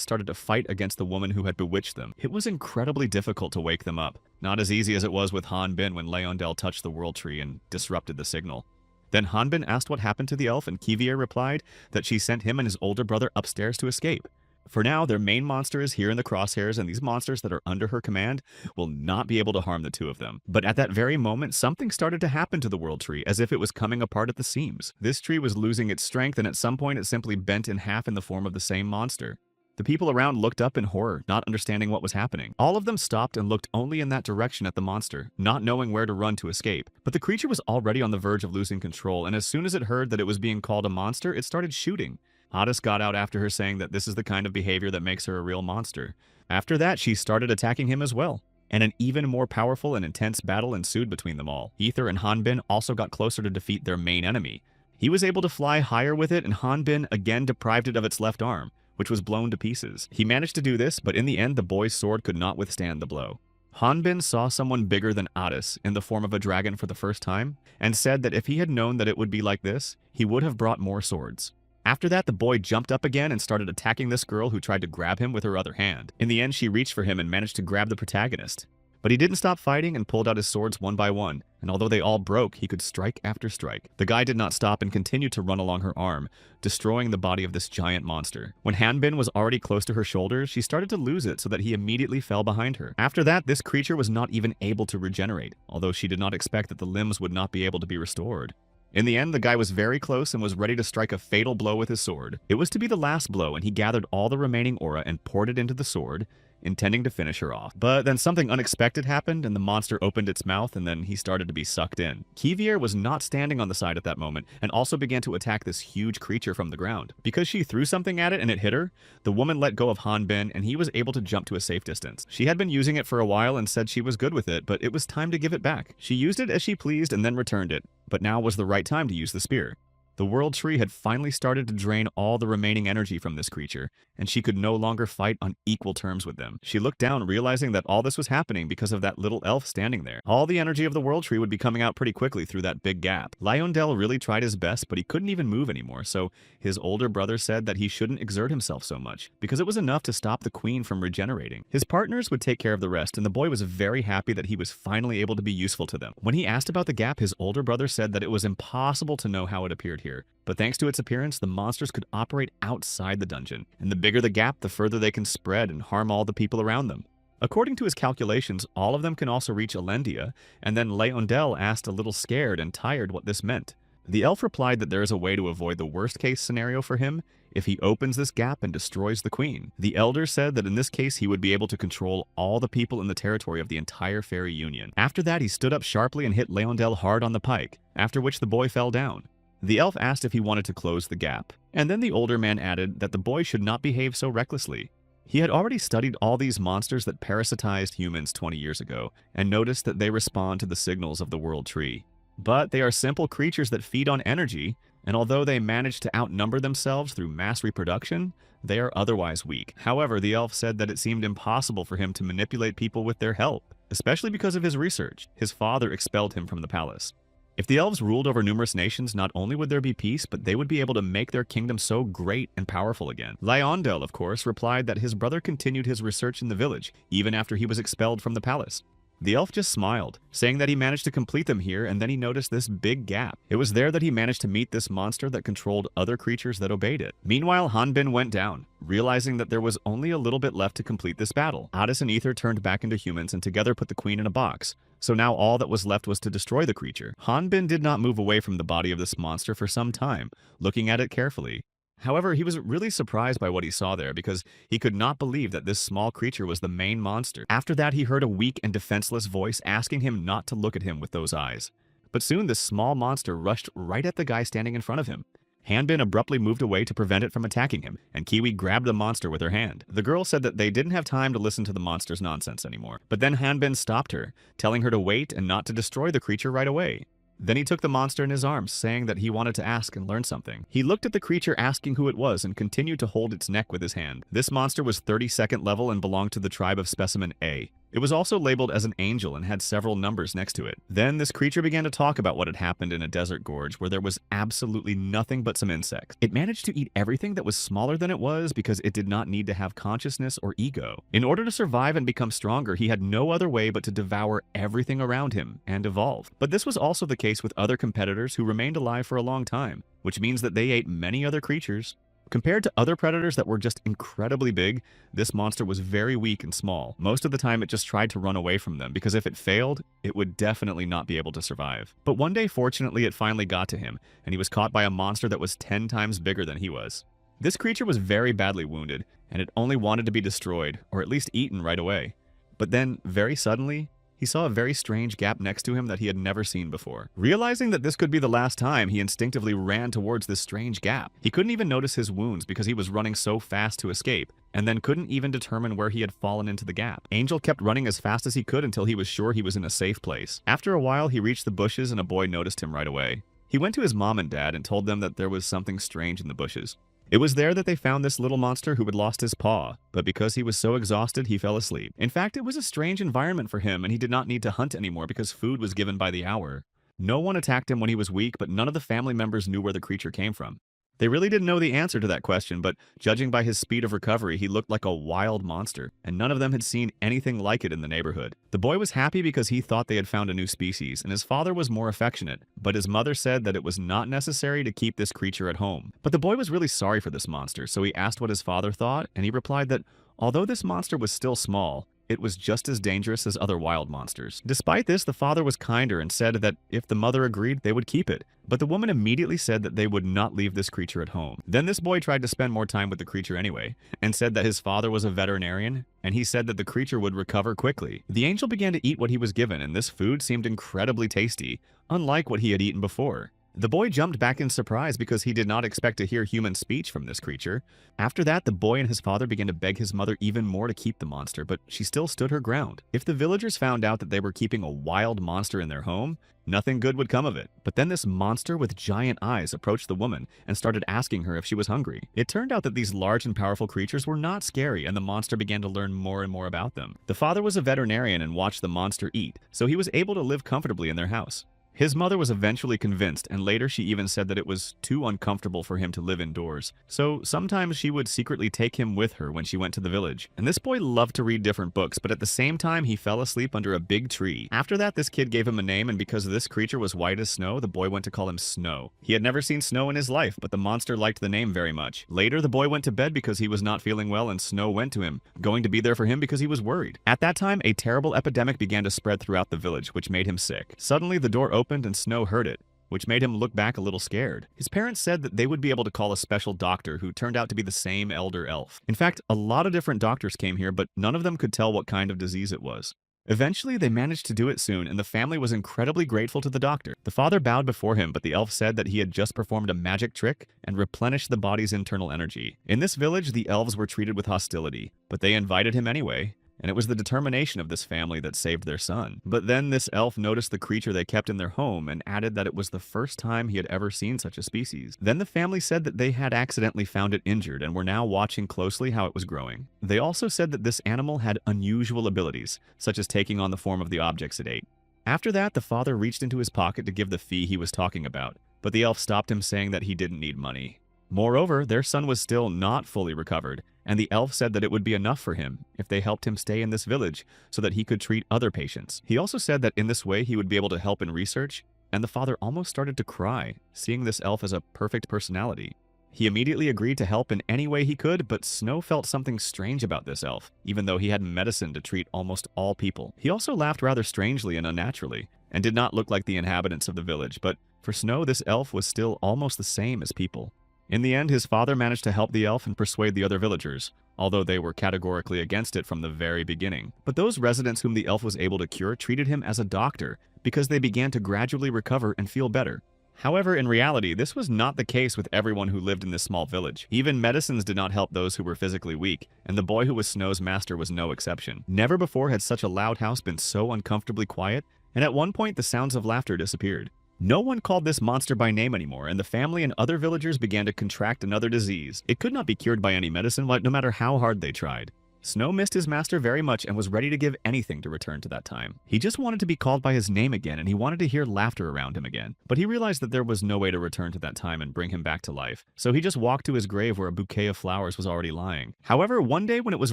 started to fight against the woman who had bewitched them. It was incredibly difficult to wake them up. Not as easy as it was with Hanbin when Leondel touched the World Tree and disrupted the signal. Then Hanbin asked what happened to the elf, and Kivier replied that she sent him and his older brother upstairs to escape. For now, their main monster is here in the crosshairs, and these monsters that are under her command will not be able to harm the two of them. But at that very moment, something started to happen to the World Tree, as if it was coming apart at the seams. This tree was losing its strength, and at some point it simply bent in half in the form of the same monster. The people around looked up in horror, not understanding what was happening. All of them stopped and looked only in that direction at the monster, not knowing where to run to escape. But the creature was already on the verge of losing control, and as soon as it heard that it was being called a monster, it started shooting. Otis got out after her, saying that this is the kind of behavior that makes her a real monster. After that, she started attacking him as well, and an even more powerful and intense battle ensued between them all. Ether and Hanbin also got closer to defeat their main enemy. He was able to fly higher with it, and Hanbin again deprived it of its left arm, which was blown to pieces. He managed to do this, but in the end the boy's sword could not withstand the blow. Hanbin saw someone bigger than Otis in the form of a dragon for the first time, and said that if he had known that it would be like this, he would have brought more swords. After that, the boy jumped up again and started attacking this girl who tried to grab him with her other hand. In the end, she reached for him and managed to grab the protagonist. But he didn't stop fighting and pulled out his swords one by one, and although they all broke, he could strike after strike. The guy did not stop and continued to run along her arm, destroying the body of this giant monster. When Hanbin was already close to her shoulders, she started to lose it so that he immediately fell behind her. After that, this creature was not even able to regenerate, although she did not expect that the limbs would not be able to be restored. In the end, the guy was very close and was ready to strike a fatal blow with his sword. It was to be the last blow, and he gathered all the remaining aura and poured it into the sword, intending to finish her off. But then something unexpected happened, and the monster opened its mouth, and then he started to be sucked in. Kivier was not standing on the side at that moment, and also began to attack this huge creature from the ground. Because she threw something at it and it hit her, the woman let go of Hanbin, and he was able to jump to a safe distance. She had been using it for a while and said she was good with it, but it was time to give it back. She used it as she pleased and then returned it, but now was the right time to use the spear. The World Tree had finally started to drain all the remaining energy from this creature, and she could no longer fight on equal terms with them. She looked down, realizing that all this was happening because of that little elf standing there. All the energy of the World Tree would be coming out pretty quickly through that big gap. Leondel really tried his best, but he couldn't even move anymore, so his older brother said that he shouldn't exert himself so much, because it was enough to stop the queen from regenerating. His partners would take care of the rest, and the boy was very happy that he was finally able to be useful to them. When he asked about the gap, his older brother said that it was impossible to know how it appeared here, but thanks to its appearance, the monsters could operate outside the dungeon, and the bigger the gap, the further they can spread and harm all the people around them. According to his calculations, all of them can also reach Elendia, and then Leondel asked a little scared and tired what this meant. The elf replied that there is a way to avoid the worst-case scenario for him if he opens this gap and destroys the queen. The elder said that in this case he would be able to control all the people in the territory of the entire Fairy Union. After that, he stood up sharply and hit Leondel hard on the pike, after which the boy fell down. The elf asked if he wanted to close the gap, and then the older man added that the boy should not behave so recklessly. He had already studied all these monsters that parasitized humans 20 years ago and noticed that they respond to the signals of the World Tree. But they are simple creatures that feed on energy, and although they manage to outnumber themselves through mass reproduction, they are otherwise weak. However, the elf said that it seemed impossible for him to manipulate people with their help, especially because of his research. His father expelled him from the palace. If the elves ruled over numerous nations, not only would there be peace, but they would be able to make their kingdom so great and powerful again. Lyondel, of course, replied that his brother continued his research in the village, even after he was expelled from the palace. The elf just smiled, saying that he managed to complete them here, and then he noticed this big gap. It was there that he managed to meet this monster that controlled other creatures that obeyed it. Meanwhile, Hanbin went down, realizing that there was only a little bit left to complete this battle. Hades and Ether turned back into humans and together put the queen in a box. So now all that was left was to destroy the creature. Hanbin did not move away from the body of this monster for some time, looking at it carefully. However, he was really surprised by what he saw there because he could not believe that this small creature was the main monster. After that, he heard a weak and defenseless voice asking him not to look at him with those eyes. But soon this small monster rushed right at the guy standing in front of him. Hanbin abruptly moved away to prevent it from attacking him, and Kiwi grabbed the monster with her hand. The girl said that they didn't have time to listen to the monster's nonsense anymore. But then Hanbin stopped her, telling her to wait and not to destroy the creature right away. Then he took the monster in his arms, saying that he wanted to ask and learn something. He looked at the creature asking who it was and continued to hold its neck with his hand. This monster was 32nd level and belonged to the tribe of Specimen A. It was also labeled as an angel and had several numbers next to it. Then this creature began to talk about what had happened in a desert gorge where there was absolutely nothing but some insects. It managed to eat everything that was smaller than it was because it did not need to have consciousness or ego. In order to survive and become stronger, he had no other way but to devour everything around him and evolve. But this was also the case with other competitors who remained alive for a long time, which means that they ate many other creatures. Compared to other predators that were just incredibly big, this monster was very weak and small. Most of the time it just tried to run away from them because if it failed, it would definitely not be able to survive. But one day, fortunately, it finally got to him, and he was caught by a monster that was 10 times bigger than he was. This creature was very badly wounded, and it only wanted to be destroyed, or at least eaten right away. But then, very suddenly, he saw a very strange gap next to him that he had never seen before. Realizing that this could be the last time, he instinctively ran towards this strange gap. He couldn't even notice his wounds because he was running so fast to escape, and then couldn't even determine where he had fallen into the gap. Angel kept running as fast as he could until he was sure he was in a safe place. After a while, he reached the bushes and a boy noticed him right away. He went to his mom and dad and told them that there was something strange in the bushes. It was there that they found this little monster who had lost his paw, but because he was so exhausted, he fell asleep. In fact, it was a strange environment for him, and he did not need to hunt anymore because food was given by the hour. No one attacked him when he was weak, but none of the family members knew where the creature came from. They really didn't know the answer to that question, but judging by his speed of recovery, he looked like a wild monster, and none of them had seen anything like it in the neighborhood. The boy was happy because he thought they had found a new species, and his father was more affectionate, but his mother said that it was not necessary to keep this creature at home. But the boy was really sorry for this monster, so he asked what his father thought, and he replied that although this monster was still small, it was just as dangerous as other wild monsters. Despite this, the father was kinder and said that if the mother agreed, they would keep it. But the woman immediately said that they would not leave this creature at home. Then this boy tried to spend more time with the creature anyway, and said that his father was a veterinarian, and he said that the creature would recover quickly. The angel began to eat what he was given, and this food seemed incredibly tasty, unlike what he had eaten before. The boy jumped back in surprise because he did not expect to hear human speech from this creature. After that, the boy and his father began to beg his mother even more to keep the monster, but she still stood her ground. If the villagers found out that they were keeping a wild monster in their home, nothing good would come of it. But then this monster with giant eyes approached the woman and started asking her if she was hungry. It turned out that these large and powerful creatures were not scary, and the monster began to learn more and more about them. The father was a veterinarian and watched the monster eat, so he was able to live comfortably in their house. His mother was eventually convinced, and later she even said that it was too uncomfortable for him to live indoors. So sometimes she would secretly take him with her when she went to the village. And this boy loved to read different books, but at the same time he fell asleep under a big tree. After that, this kid gave him a name, and because this creature was white as snow, the boy went to call him Snow. He had never seen snow in his life, but the monster liked the name very much. Later, the boy went to bed because he was not feeling well, and Snow went to him, going to be there for him because he was worried. At that time, a terrible epidemic began to spread throughout the village, which made him sick. Suddenly, the door opened and Snow heard it, which made him look back a little scared. His parents said that they would be able to call a special doctor who turned out to be the same elder elf. In fact, a lot of different doctors came here, but none of them could tell what kind of disease it was. Eventually, they managed to do it soon, and the family was incredibly grateful to the doctor. The father bowed before him, but the elf said that he had just performed a magic trick and replenished the body's internal energy. In this village, the elves were treated with hostility, but they invited him anyway. And it was the determination of this family that saved their son. But then this elf noticed the creature they kept in their home and added that it was the first time he had ever seen such a species. Then the family said that they had accidentally found it injured and were now watching closely how it was growing. They also said that this animal had unusual abilities, such as taking on the form of the objects it ate. After that, the father reached into his pocket to give the fee he was talking about, but the elf stopped him, saying that he didn't need money. Moreover, their son was still not fully recovered, and the elf said that it would be enough for him if they helped him stay in this village so that he could treat other patients. He also said that in this way he would be able to help in research, and the father almost started to cry, seeing this elf as a perfect personality. He immediately agreed to help in any way he could, but Snow felt something strange about this elf, even though he had medicine to treat almost all people. He also laughed rather strangely and unnaturally, and did not look like the inhabitants of the village, but for Snow, this elf was still almost the same as people. In the end, his father managed to help the elf and persuade the other villagers, although they were categorically against it from the very beginning. But those residents whom the elf was able to cure treated him as a doctor, because they began to gradually recover and feel better. However, in reality, this was not the case with everyone who lived in this small village. Even medicines did not help those who were physically weak, and the boy who was Snow's master was no exception. Never before had such a loud house been so uncomfortably quiet, and at one point the sounds of laughter disappeared. No one called this monster by name anymore, and the family and other villagers began to contract another disease. It could not be cured by any medicine, no matter how hard they tried. Snow missed his master very much and was ready to give anything to return to that time. He just wanted to be called by his name again, and he wanted to hear laughter around him again. But he realized that there was no way to return to that time and bring him back to life. So he just walked to his grave where a bouquet of flowers was already lying. However, one day when it was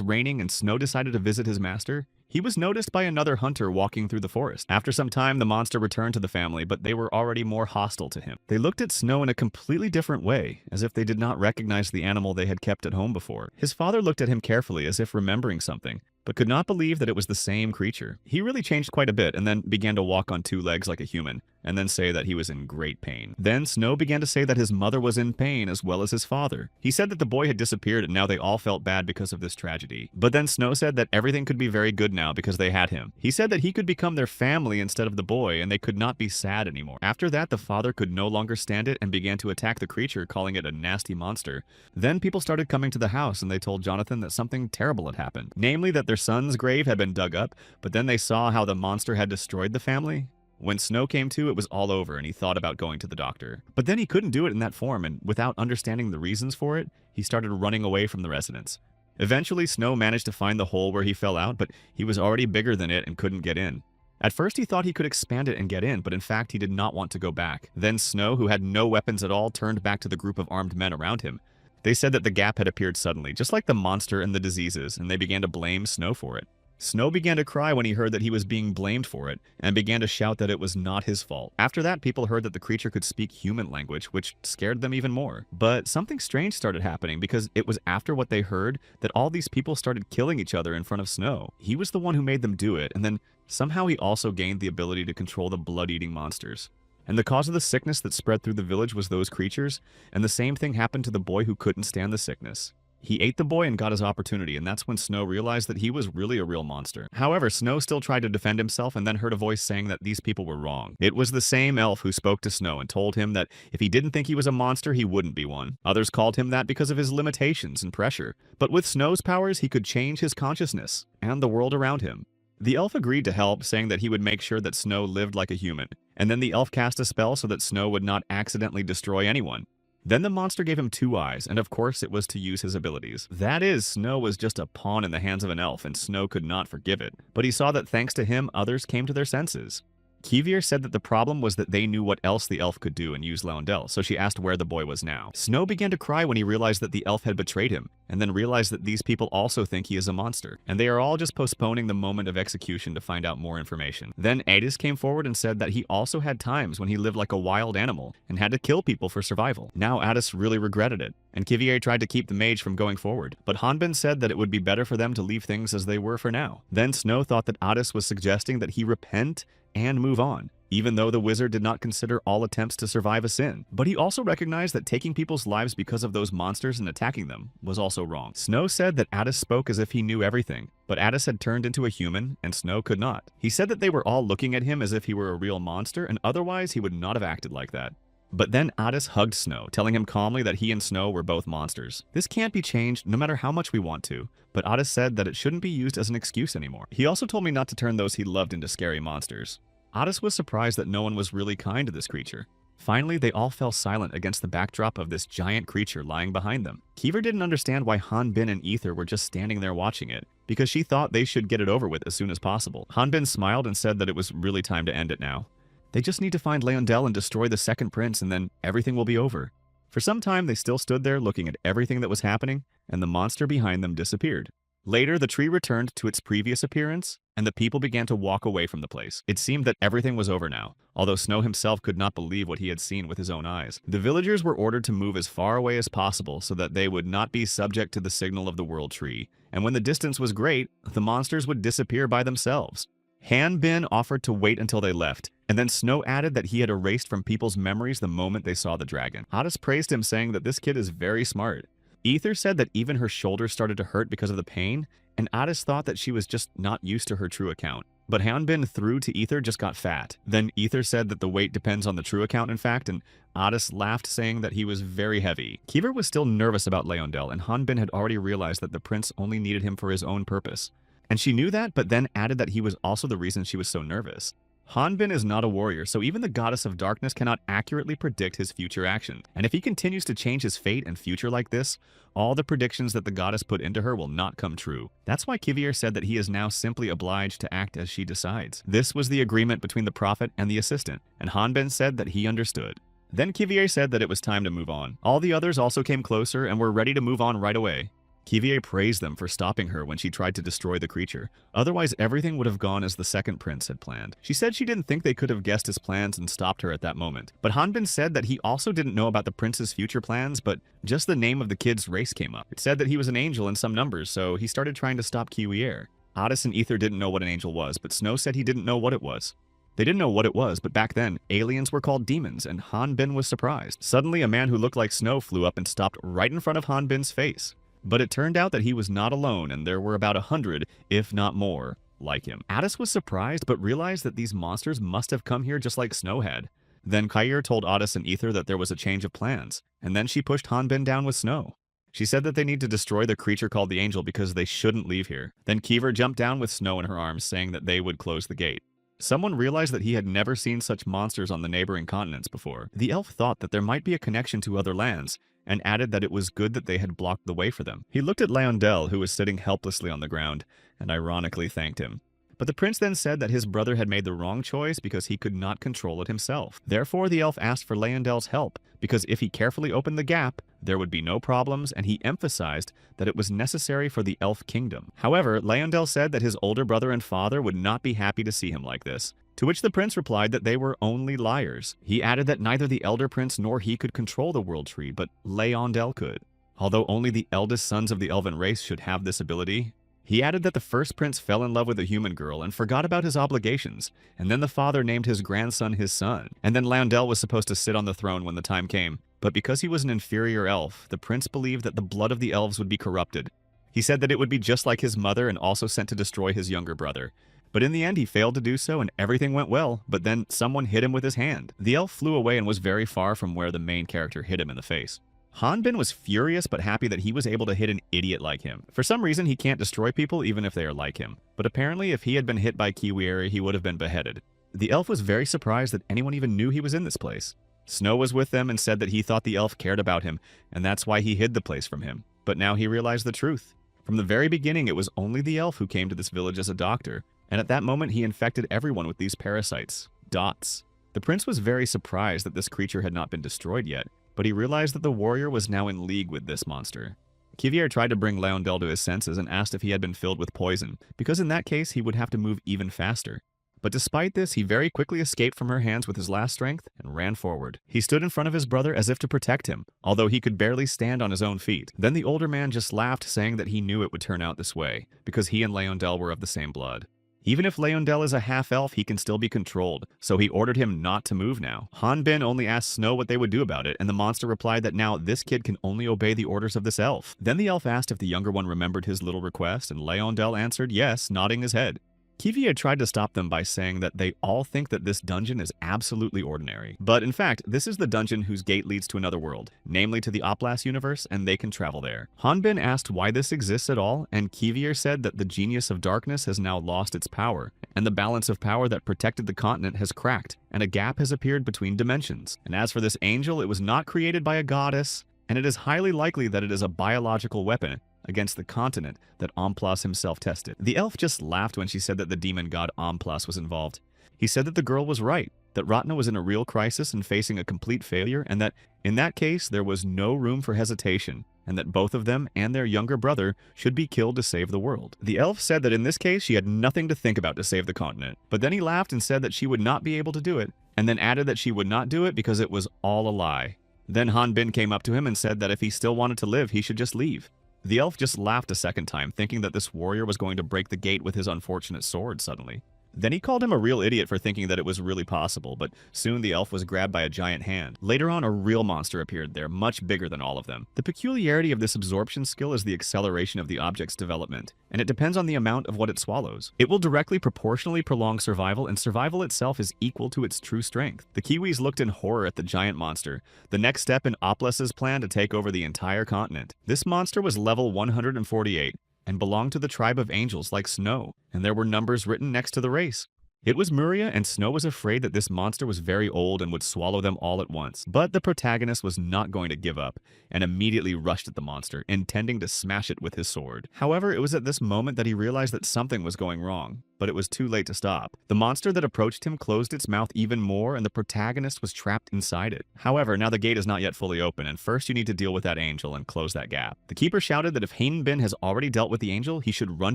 raining and Snow decided to visit his master, he was noticed by another hunter walking through the forest. After some time, the monster returned to the family, but they were already more hostile to him. They looked at Snow in a completely different way, as if they did not recognize the animal they had kept at home before. His father looked at him carefully, as if remembering something, but could not believe that it was the same creature. He really changed quite a bit and then began to walk on two legs like a human, and then say that he was in great pain. Then Snow began to say that his mother was in pain as well as his father. He said that the boy had disappeared and now they all felt bad because of this tragedy. But then Snow said that everything could be very good now because they had him. He said that he could become their family instead of the boy, and they could not be sad anymore. After that, the father could no longer stand it and began to attack the creature, calling it a nasty monster. Then people started coming to the house and they told Jonathan that something terrible had happened. Namely, that their son's grave had been dug up, but then they saw how the monster had destroyed the family. When Snow came to, it was all over and he thought about going to the doctor. But then he couldn't do it in that form, and without understanding the reasons for it, he started running away from the residents. Eventually, Snow managed to find the hole where he fell out, but he was already bigger than it and couldn't get in. At first, he thought he could expand it and get in, but in fact, he did not want to go back. Then Snow, who had no weapons at all, turned back to the group of armed men around him. They said that the gap had appeared suddenly, just like the monster and the diseases, and they began to blame Snow for it. Snow began to cry when he heard that he was being blamed for it, and began to shout that it was not his fault. After that, people heard that the creature could speak human language, which scared them even more. But something strange started happening, because it was after what they heard that all these people started killing each other in front of Snow. He was the one who made them do it, and then somehow he also gained the ability to control the blood-eating monsters. And the cause of the sickness that spread through the village was those creatures, and the same thing happened to the boy who couldn't stand the sickness. He ate the boy and got his opportunity, and that's when Snow realized that he was really a real monster. However, Snow still tried to defend himself and then heard a voice saying that these people were wrong. It was the same elf who spoke to Snow and told him that if he didn't think he was a monster, he wouldn't be one. Others called him that because of his limitations and pressure. But with Snow's powers, he could change his consciousness and the world around him. The elf agreed to help, saying that he would make sure that Snow lived like a human. And then the elf cast a spell so that Snow would not accidentally destroy anyone. Then the monster gave him 2 eyes, and of course it was to use his abilities. That is, Snow was just a pawn in the hands of an elf, and Snow could not forgive it. But he saw that thanks to him, others came to their senses. Kivier said that the problem was that they knew what else the elf could do and use Loundel, so she asked where the boy was now. Snow began to cry when he realized that the elf had betrayed him, and then realized that these people also think he is a monster, and they are all just postponing the moment of execution to find out more information. Then Adis came forward and said that he also had times when he lived like a wild animal and had to kill people for survival. Now Adis really regretted it, and Kivier tried to keep the mage from going forward, but Hanbin said that it would be better for them to leave things as they were for now. Then Snow thought that Adis was suggesting that he repent and move on. even though the wizard did not consider all attempts to survive a sin. But he also recognized that taking people's lives because of those monsters and attacking them was also wrong. Snow said that Addis spoke as if he knew everything, but Addis had turned into a human and Snow could not. He said that they were all looking at him as if he were a real monster, and otherwise he would not have acted like that. But then Addis hugged Snow, telling him calmly that he and Snow were both monsters. This can't be changed no matter how much we want to, but Addis said that it shouldn't be used as an excuse anymore. He also told me not to turn those he loved into scary monsters. Addis was surprised that no one was really kind to this creature. Finally, they all fell silent against the backdrop of this giant creature lying behind them. Kiever didn't understand why Hanbin and Ether were just standing there watching it, because she thought they should get it over with as soon as possible. Hanbin smiled and said that it was really time to end it now. They just need to find Leondel and destroy the second prince, and then everything will be over. For some time, they still stood there looking at everything that was happening, and the monster behind them disappeared. Later, the tree returned to its previous appearance, and the people began to walk away from the place. It seemed that everything was over now, although Snow himself could not believe what he had seen with his own eyes. The villagers were ordered to move as far away as possible so that they would not be subject to the signal of the world tree, and when the distance was great, the monsters would disappear by themselves. Hanbin offered to wait until they left, and then Snow added that he had erased from people's memories the moment they saw the dragon. Addis praised him, saying that this kid is very smart. Ether said that even her shoulders started to hurt because of the pain, and Addis thought that she was just not used to her true account. But Hanbin through to Ether just got fat. Then Ether said that the weight depends on the true account in fact, and Addis laughed, saying that he was very heavy. Kiever was still nervous about Leondel, and Hanbin had already realized that the prince only needed him for his own purpose. And she knew that, but then added that he was also the reason she was so nervous. Hanbin is not a warrior, so even the goddess of darkness cannot accurately predict his future actions. And if he continues to change his fate and future like this, all the predictions that the goddess put into her will not come true. That's why Kivier said that he is now simply obliged to act as she decides. This was the agreement between the prophet and the assistant, and Hanbin said that he understood. Then Kivier said that it was time to move on. All the others also came closer and were ready to move on right away. Kivier praised them for stopping her when she tried to destroy the creature. Otherwise, everything would have gone as the second prince had planned. She said she didn't think they could have guessed his plans and stopped her at that moment. But Hanbin said that he also didn't know about the prince's future plans, but just the name of the kid's race came up. It said that he was an angel in some numbers, so he started trying to stop Kiwier. Addis and Ether didn't know what an angel was, but Snow said he didn't know what it was. They didn't know what it was, but back then, aliens were called demons, and Hanbin was surprised. Suddenly, a man who looked like Snow flew up and stopped right in front of Hanbin's face. But it turned out that he was not alone, and there were about 100, if not more, like him. Addis was surprised, but realized that these monsters must have come here just like Snow had. Then Kair told Addis and Ether that there was a change of plans, and then she pushed Hanbin down with Snow. She said that they need to destroy the creature called the Angel because they shouldn't leave here. Then Kiever jumped down with Snow in her arms, saying that they would close the gate. Someone realized that he had never seen such monsters on the neighboring continents before. The elf thought that there might be a connection to other lands, and added that it was good that they had blocked the way for them. He looked at Leondel, who was sitting helplessly on the ground, and ironically thanked him. But the prince then said that his brother had made the wrong choice because he could not control it himself. Therefore, the elf asked for Leondel's help, because if he carefully opened the gap, there would be no problems, and he emphasized that it was necessary for the elf kingdom. However, Leondel said that his older brother and father would not be happy to see him like this, to which the prince replied that they were only liars. He added that neither the elder prince nor he could control the world tree, but Leondel could. Although only the eldest sons of the elven race should have this ability, he added that the first prince fell in love with a human girl and forgot about his obligations, and then the father named his grandson his son, and then Leondel was supposed to sit on the throne when the time came. But because he was an inferior elf, the prince believed that the blood of the elves would be corrupted. He said that it would be just like his mother and also sent to destroy his younger brother. But in the end, he failed to do so, and everything went well, but then someone hit him with his hand. The elf flew away and was very far from where the main character hit him in the face. Hanbin was furious but happy that he was able to hit an idiot like him. For some reason, he can't destroy people even if they are like him. But apparently, if he had been hit by Kiwieri, he would have been beheaded. The elf was very surprised that anyone even knew he was in this place. Snow was with them and said that he thought the elf cared about him, and that's why he hid the place from him. But now he realized the truth. From the very beginning, it was only the elf who came to this village as a doctor, and at that moment he infected everyone with these parasites, dots. The prince was very surprised that this creature had not been destroyed yet, but he realized that the warrior was now in league with this monster. Kivier tried to bring Leondel to his senses and asked if he had been filled with poison, because in that case he would have to move even faster. But despite this, he very quickly escaped from her hands with his last strength and ran forward. He stood in front of his brother as if to protect him, although he could barely stand on his own feet. Then the older man just laughed, saying that he knew it would turn out this way, because he and Leondel were of the same blood. Even if Leondel is a half-elf, he can still be controlled, so he ordered him not to move now. Hanbin only asked Snow what they would do about it, and the monster replied that now this kid can only obey the orders of this elf. Then the elf asked if the younger one remembered his little request, and Leondel answered yes, nodding his head. Kivia tried to stop them by saying that they all think that this dungeon is absolutely ordinary. But in fact, this is the dungeon whose gate leads to another world, namely to the Oplas universe, and they can travel there. Hanbin asked why this exists at all, and Kivir said that the genius of darkness has now lost its power, and the balance of power that protected the continent has cracked, and a gap has appeared between dimensions. And as for this angel, it was not created by a goddess, and it is highly likely that it is a biological weapon against the continent that Omplas himself tested. The elf just laughed when she said that the demon god Omplas was involved. He said that the girl was right, that Ratna was in a real crisis and facing a complete failure, and that, in that case, there was no room for hesitation, and that both of them and their younger brother should be killed to save the world. The elf said that in this case she had nothing to think about to save the continent, but then he laughed and said that she would not be able to do it, and then added that she would not do it because it was all a lie. Then Hanbin came up to him and said that if he still wanted to live, he should just leave. The elf just laughed a second time, thinking that this warrior was going to break the gate with his unfortunate sword suddenly. Then he called him a real idiot for thinking that it was really possible, but soon the elf was grabbed by a giant hand. Later on, a real monster appeared there, much bigger than all of them. The peculiarity of this absorption skill is the acceleration of the object's development, and it depends on the amount of what it swallows. It will directly proportionally prolong survival, and survival itself is equal to its true strength. The Kiwis looked in horror at the giant monster, the next step in Oplas's plan to take over the entire continent. This monster was level 148. And belonged to the tribe of angels like Snow, and there were numbers written next to the race. It was Muria, and Snow was afraid that this monster was very old and would swallow them all at once. But the protagonist was not going to give up, and immediately rushed at the monster, intending to smash it with his sword. However, it was at this moment that he realized that something was going wrong, but it was too late to stop. The monster that approached him closed its mouth even more, and the protagonist was trapped inside it. However, now the gate is not yet fully open, and first you need to deal with that angel and close that gap. The keeper shouted that if Hainbin has already dealt with the angel, he should run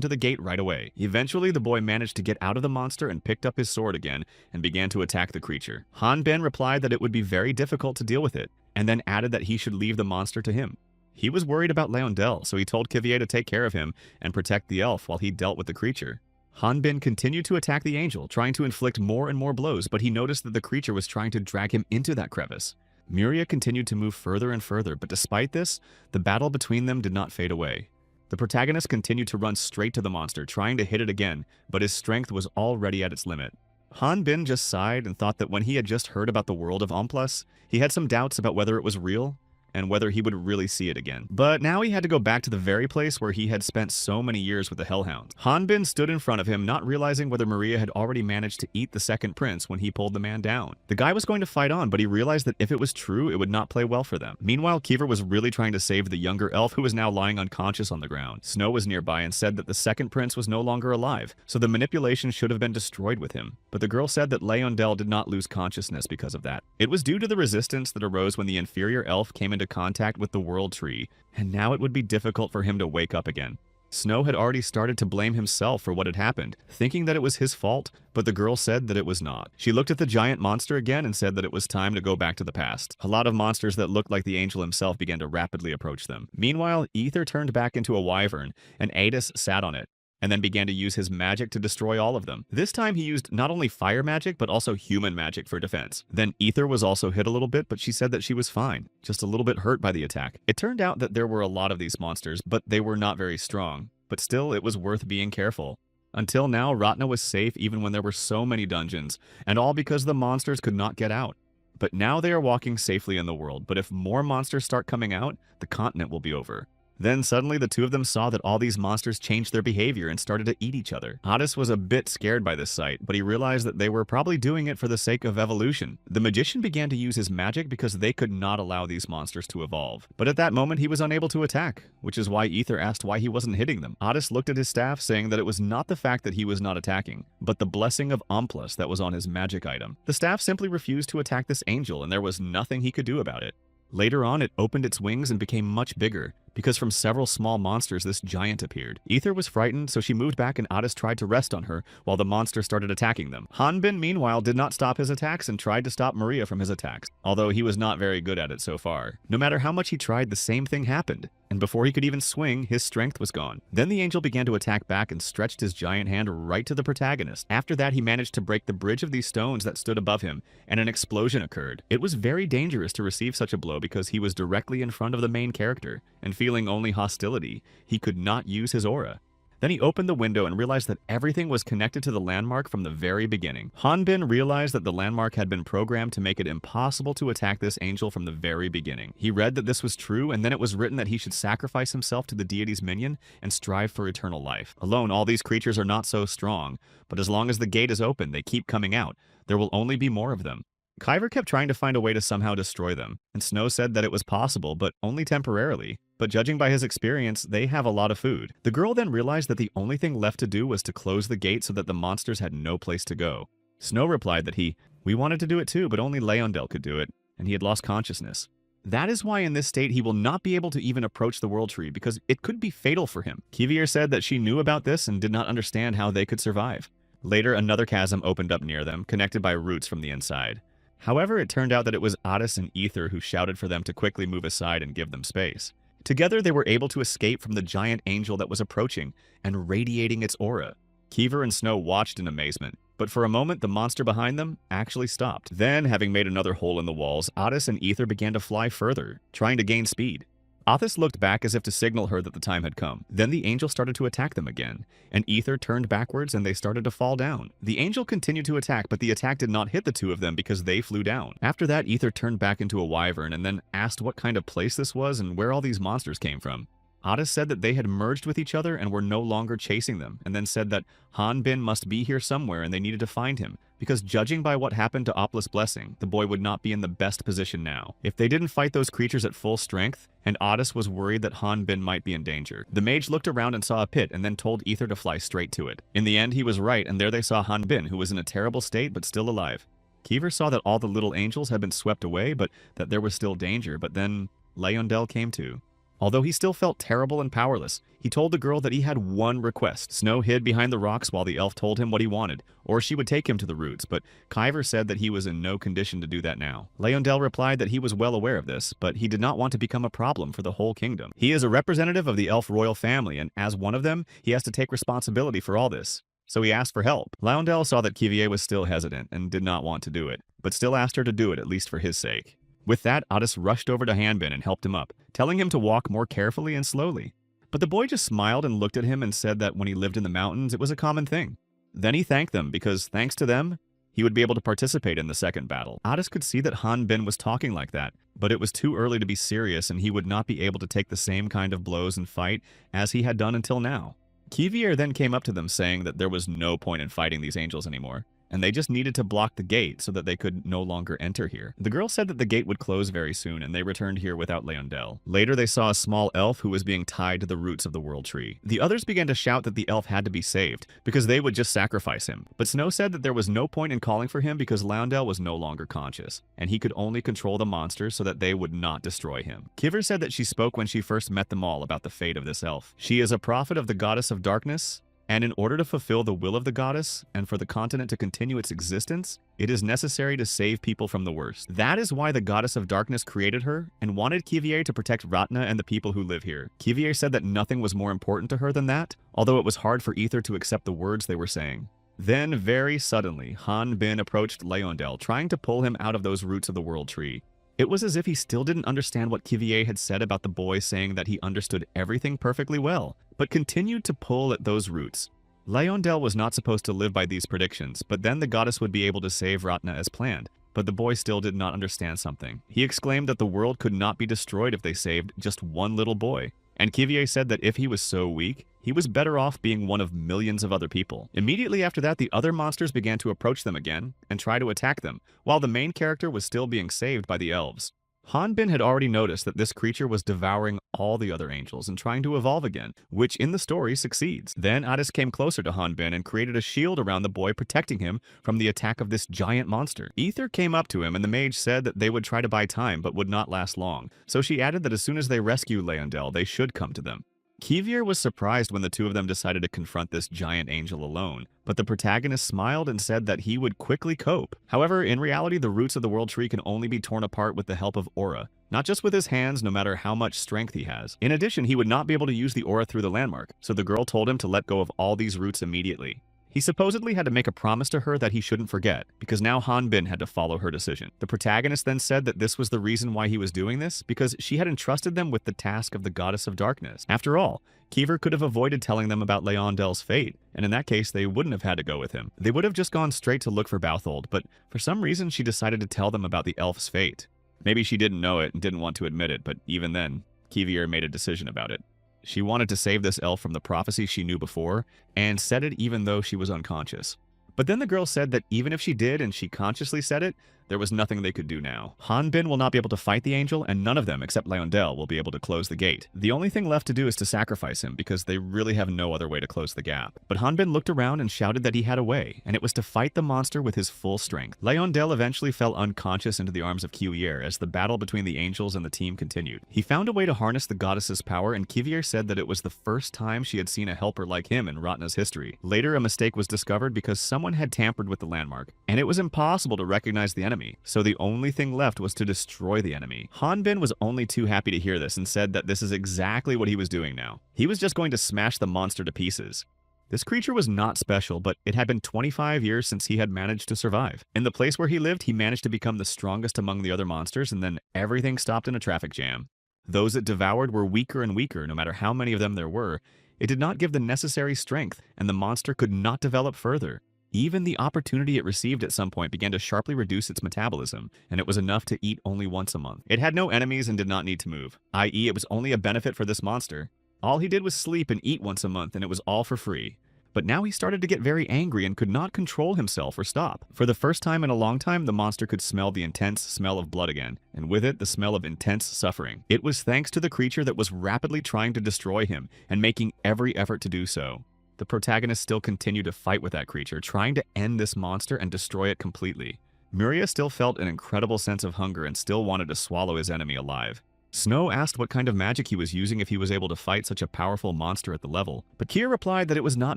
to the gate right away. Eventually, the boy managed to get out of the monster and picked up his sword again and began to attack the creature. Hanbin replied that it would be very difficult to deal with it, and then added that he should leave the monster to him. He was worried about Leondel, so he told Kivier to take care of him and protect the elf while he dealt with the creature. Hanbin continued to attack the angel, trying to inflict more and more blows, but he noticed that the creature was trying to drag him into that crevice. Muria continued to move further and further, but despite this, the battle between them did not fade away. The protagonist continued to run straight to the monster, trying to hit it again, but his strength was already at its limit. Hanbin just sighed and thought that when he had just heard about the world of Omplas, he had some doubts about whether it was real and whether he would really see it again. But now he had to go back to the very place where he had spent so many years with the Hellhounds. Hanbin stood in front of him, not realizing whether Maria had already managed to eat the second prince when he pulled the man down. The guy was going to fight on, but he realized that if it was true, it would not play well for them. Meanwhile, Kiever was really trying to save the younger elf who was now lying unconscious on the ground. Snow was nearby and said that the second prince was no longer alive, so the manipulation should have been destroyed with him. But the girl said that Leondel did not lose consciousness because of that. It was due to the resistance that arose when the inferior elf came into contact with the world tree, and now it would be difficult for him to wake up again. Snow had already started to blame himself for what had happened, thinking that it was his fault, but the girl said that it was not. She looked at the giant monster again and said that it was time to go back to the past. A lot of monsters that looked like the angel himself began to rapidly approach them. Meanwhile, Ether turned back into a wyvern, and Adis sat on it, and then began to use his magic to destroy all of them. This time he used not only fire magic, but also human magic for defense. Then Ether was also hit a little bit, but she said that she was fine, just a little bit hurt by the attack. It turned out that there were a lot of these monsters, but they were not very strong. But still, it was worth being careful. Until now, Ratna was safe even when there were so many dungeons, and all because the monsters could not get out. But now they are walking safely in the world, but if more monsters start coming out, the continent will be over. Then suddenly the two of them saw that all these monsters changed their behavior and started to eat each other. Adis was a bit scared by this sight, but he realized that they were probably doing it for the sake of evolution. The magician began to use his magic because they could not allow these monsters to evolve. But at that moment he was unable to attack, which is why Ether asked why he wasn't hitting them. Adis looked at his staff, saying that it was not the fact that he was not attacking, but the blessing of Omplas that was on his magic item. The staff simply refused to attack this angel, and there was nothing he could do about it. Later on, it opened its wings and became much bigger, because from several small monsters this giant appeared. Ether was frightened, so she moved back and Otis tried to rest on her while the monster started attacking them. Hanbin, meanwhile, did not stop his attacks and tried to stop Maria from his attacks, although he was not very good at it so far. No matter how much he tried, the same thing happened, and before he could even swing, his strength was gone. Then the angel began to attack back and stretched his giant hand right to the protagonist. After that, he managed to break the bridge of these stones that stood above him, and an explosion occurred. It was very dangerous to receive such a blow because he was directly in front of the main character, and feeling only hostility, he could not use his aura. Then he opened the window and realized that everything was connected to the landmark from the very beginning. Hanbin realized that the landmark had been programmed to make it impossible to attack this angel from the very beginning. He read that this was true, and then it was written that he should sacrifice himself to the deity's minion and strive for eternal life. Alone, all these creatures are not so strong, but as long as the gate is open, they keep coming out. There will only be more of them. Kyver kept trying to find a way to somehow destroy them, and Snow said that it was possible, but only temporarily. But judging by his experience, they have a lot of food. The girl then realized that the only thing left to do was to close the gate so that the monsters had no place to go. Snow replied that we wanted to do it too, but only Leondel could do it, and he had lost consciousness. That is why in this state he will not be able to even approach the World Tree, because it could be fatal for him. Kivier said that she knew about this and did not understand how they could survive. Later, another chasm opened up near them, connected by roots from the inside. However, it turned out that it was Otis and Ether who shouted for them to quickly move aside and give them space. Together, they were able to escape from the giant angel that was approaching and radiating its aura. Kyver and Snow watched in amazement, but for a moment, the monster behind them actually stopped. Then, having made another hole in the walls, Otis and Ether began to fly further, trying to gain speed. Otis looked back as if to signal her that the time had come. Then the angel started to attack them again, and Ether turned backwards and they started to fall down. The angel continued to attack, but the attack did not hit the two of them because they flew down. After that, Ether turned back into a wyvern and then asked what kind of place this was and where all these monsters came from. Otis said that they had merged with each other and were no longer chasing them, and then said that Hanbin must be here somewhere and they needed to find him, because judging by what happened to Oplus Blessing, the boy would not be in the best position now. If they didn't fight those creatures at full strength, and Otis was worried that Hanbin might be in danger. The mage looked around and saw a pit and then told Ether to fly straight to it. In the end, he was right, and there they saw Hanbin, who was in a terrible state but still alive. Kyver saw that all the little angels had been swept away, but that there was still danger, but then Leondel came too. Although he still felt terrible and powerless, he told the girl that he had one request. Snow hid behind the rocks while the elf told him what he wanted, or she would take him to the roots, but Kyver said that he was in no condition to do that now. Leondel replied that he was well aware of this, but he did not want to become a problem for the whole kingdom. He is a representative of the elf royal family, and as one of them, he has to take responsibility for all this. So he asked for help. Leondel saw that Kivier was still hesitant and did not want to do it, but still asked her to do it, at least for his sake. With that, Otis rushed over to Hanbin and helped him up, telling him to walk more carefully and slowly. But the boy just smiled and looked at him and said that when he lived in the mountains, it was a common thing. Then he thanked them because, thanks to them, he would be able to participate in the second battle. Otis could see that Hanbin was talking like that, but it was too early to be serious and he would not be able to take the same kind of blows and fight as he had done until now. Kivier then came up to them saying that there was no point in fighting these angels anymore, and they just needed to block the gate so that they could no longer enter here. The girl said that the gate would close very soon, and they returned here without Leondel. Later, they saw a small elf who was being tied to the roots of the World Tree. The others began to shout that the elf had to be saved, because they would just sacrifice him. But Snow said that there was no point in calling for him because Leondel was no longer conscious, and he could only control the monsters so that they would not destroy him. Kyver said that she spoke when she first met them all about the fate of this elf. She is a prophet of the goddess of darkness, and in order to fulfill the will of the goddess, and for the continent to continue its existence, it is necessary to save people from the worst. That is why the goddess of darkness created her, and wanted Kivier to protect Ratna and the people who live here. Kivier said that nothing was more important to her than that, although it was hard for Ether to accept the words they were saying. Then, very suddenly, Hanbin approached Leondel, trying to pull him out of those roots of the World Tree. It was as if he still didn't understand what Kivier had said about the boy saying that he understood everything perfectly well, but continued to pull at those roots. Leondel was not supposed to live by these predictions, but then the goddess would be able to save Ratna as planned. But the boy still did not understand something. He exclaimed that the world could not be destroyed if they saved just one little boy. And Kivier said that if he was so weak, he was better off being one of millions of other people. Immediately after that, the other monsters began to approach them again and try to attack them, while the main character was still being saved by the elves. Hanbin had already noticed that this creature was devouring all the other angels and trying to evolve again, which in the story succeeds. Then Addis came closer to Hanbin and created a shield around the boy, protecting him from the attack of this giant monster. Ether came up to him and the mage said that they would try to buy time but would not last long, so she added that as soon as they rescue Leondel, they should come to them. Kivier was surprised when the two of them decided to confront this giant angel alone, but the protagonist smiled and said that he would quickly cope. However, in reality, the roots of the World Tree can only be torn apart with the help of aura, not just with his hands, no matter how much strength he has. In addition, he would not be able to use the aura through the landmark, so the girl told him to let go of all these roots immediately. He supposedly had to make a promise to her that he shouldn't forget, because now Hanbin had to follow her decision. The protagonist then said that this was the reason why he was doing this, because she had entrusted them with the task of the Goddess of Darkness. After all, Kiever could have avoided telling them about Leondel's fate, and in that case, they wouldn't have had to go with him. They would have just gone straight to look for Bouthold, but for some reason she decided to tell them about the elf's fate. Maybe she didn't know it and didn't want to admit it, but even then, Kivier made a decision about it. She wanted to save this elf from the prophecy she knew before, and said it even though she was unconscious. But then the girl said that even if she did and she consciously said it, there was nothing they could do now. Hanbin will not be able to fight the angel, and none of them, except Leondel, will be able to close the gate. The only thing left to do is to sacrifice him, because they really have no other way to close the gap. But Hanbin looked around and shouted that he had a way, and it was to fight the monster with his full strength. Leondel eventually fell unconscious into the arms of Kivier as the battle between the angels and the team continued. He found a way to harness the goddess's power, and Kivier said that it was the first time she had seen a helper like him in Ratna's history. Later, a mistake was discovered because someone had tampered with the landmark, and it was impossible to recognize the enemy, so the only thing left was to destroy the enemy. Hanbin was only too happy to hear this and said that this is exactly what he was doing now. He was just going to smash the monster to pieces. This creature was not special, but it had been 25 years since he had managed to survive. In the place where he lived, he managed to become the strongest among the other monsters, and then everything stopped in a traffic jam. Those it devoured were weaker and weaker, no matter how many of them there were. It did not give the necessary strength, and the monster could not develop further. Even the opportunity it received at some point began to sharply reduce its metabolism, and it was enough to eat only once a month. It had no enemies and did not need to move, i.e. it was only a benefit for this monster. All he did was sleep and eat once a month, and it was all for free. But now he started to get very angry and could not control himself or stop. For the first time in a long time, the monster could smell the intense smell of blood again, and with it, the smell of intense suffering. It was thanks to the creature that was rapidly trying to destroy him and making every effort to do so. The protagonist still continued to fight with that creature, trying to end this monster and destroy it completely. Miria still felt an incredible sense of hunger and still wanted to swallow his enemy alive. Snow asked what kind of magic he was using if he was able to fight such a powerful monster at the level, but Kier replied that it was not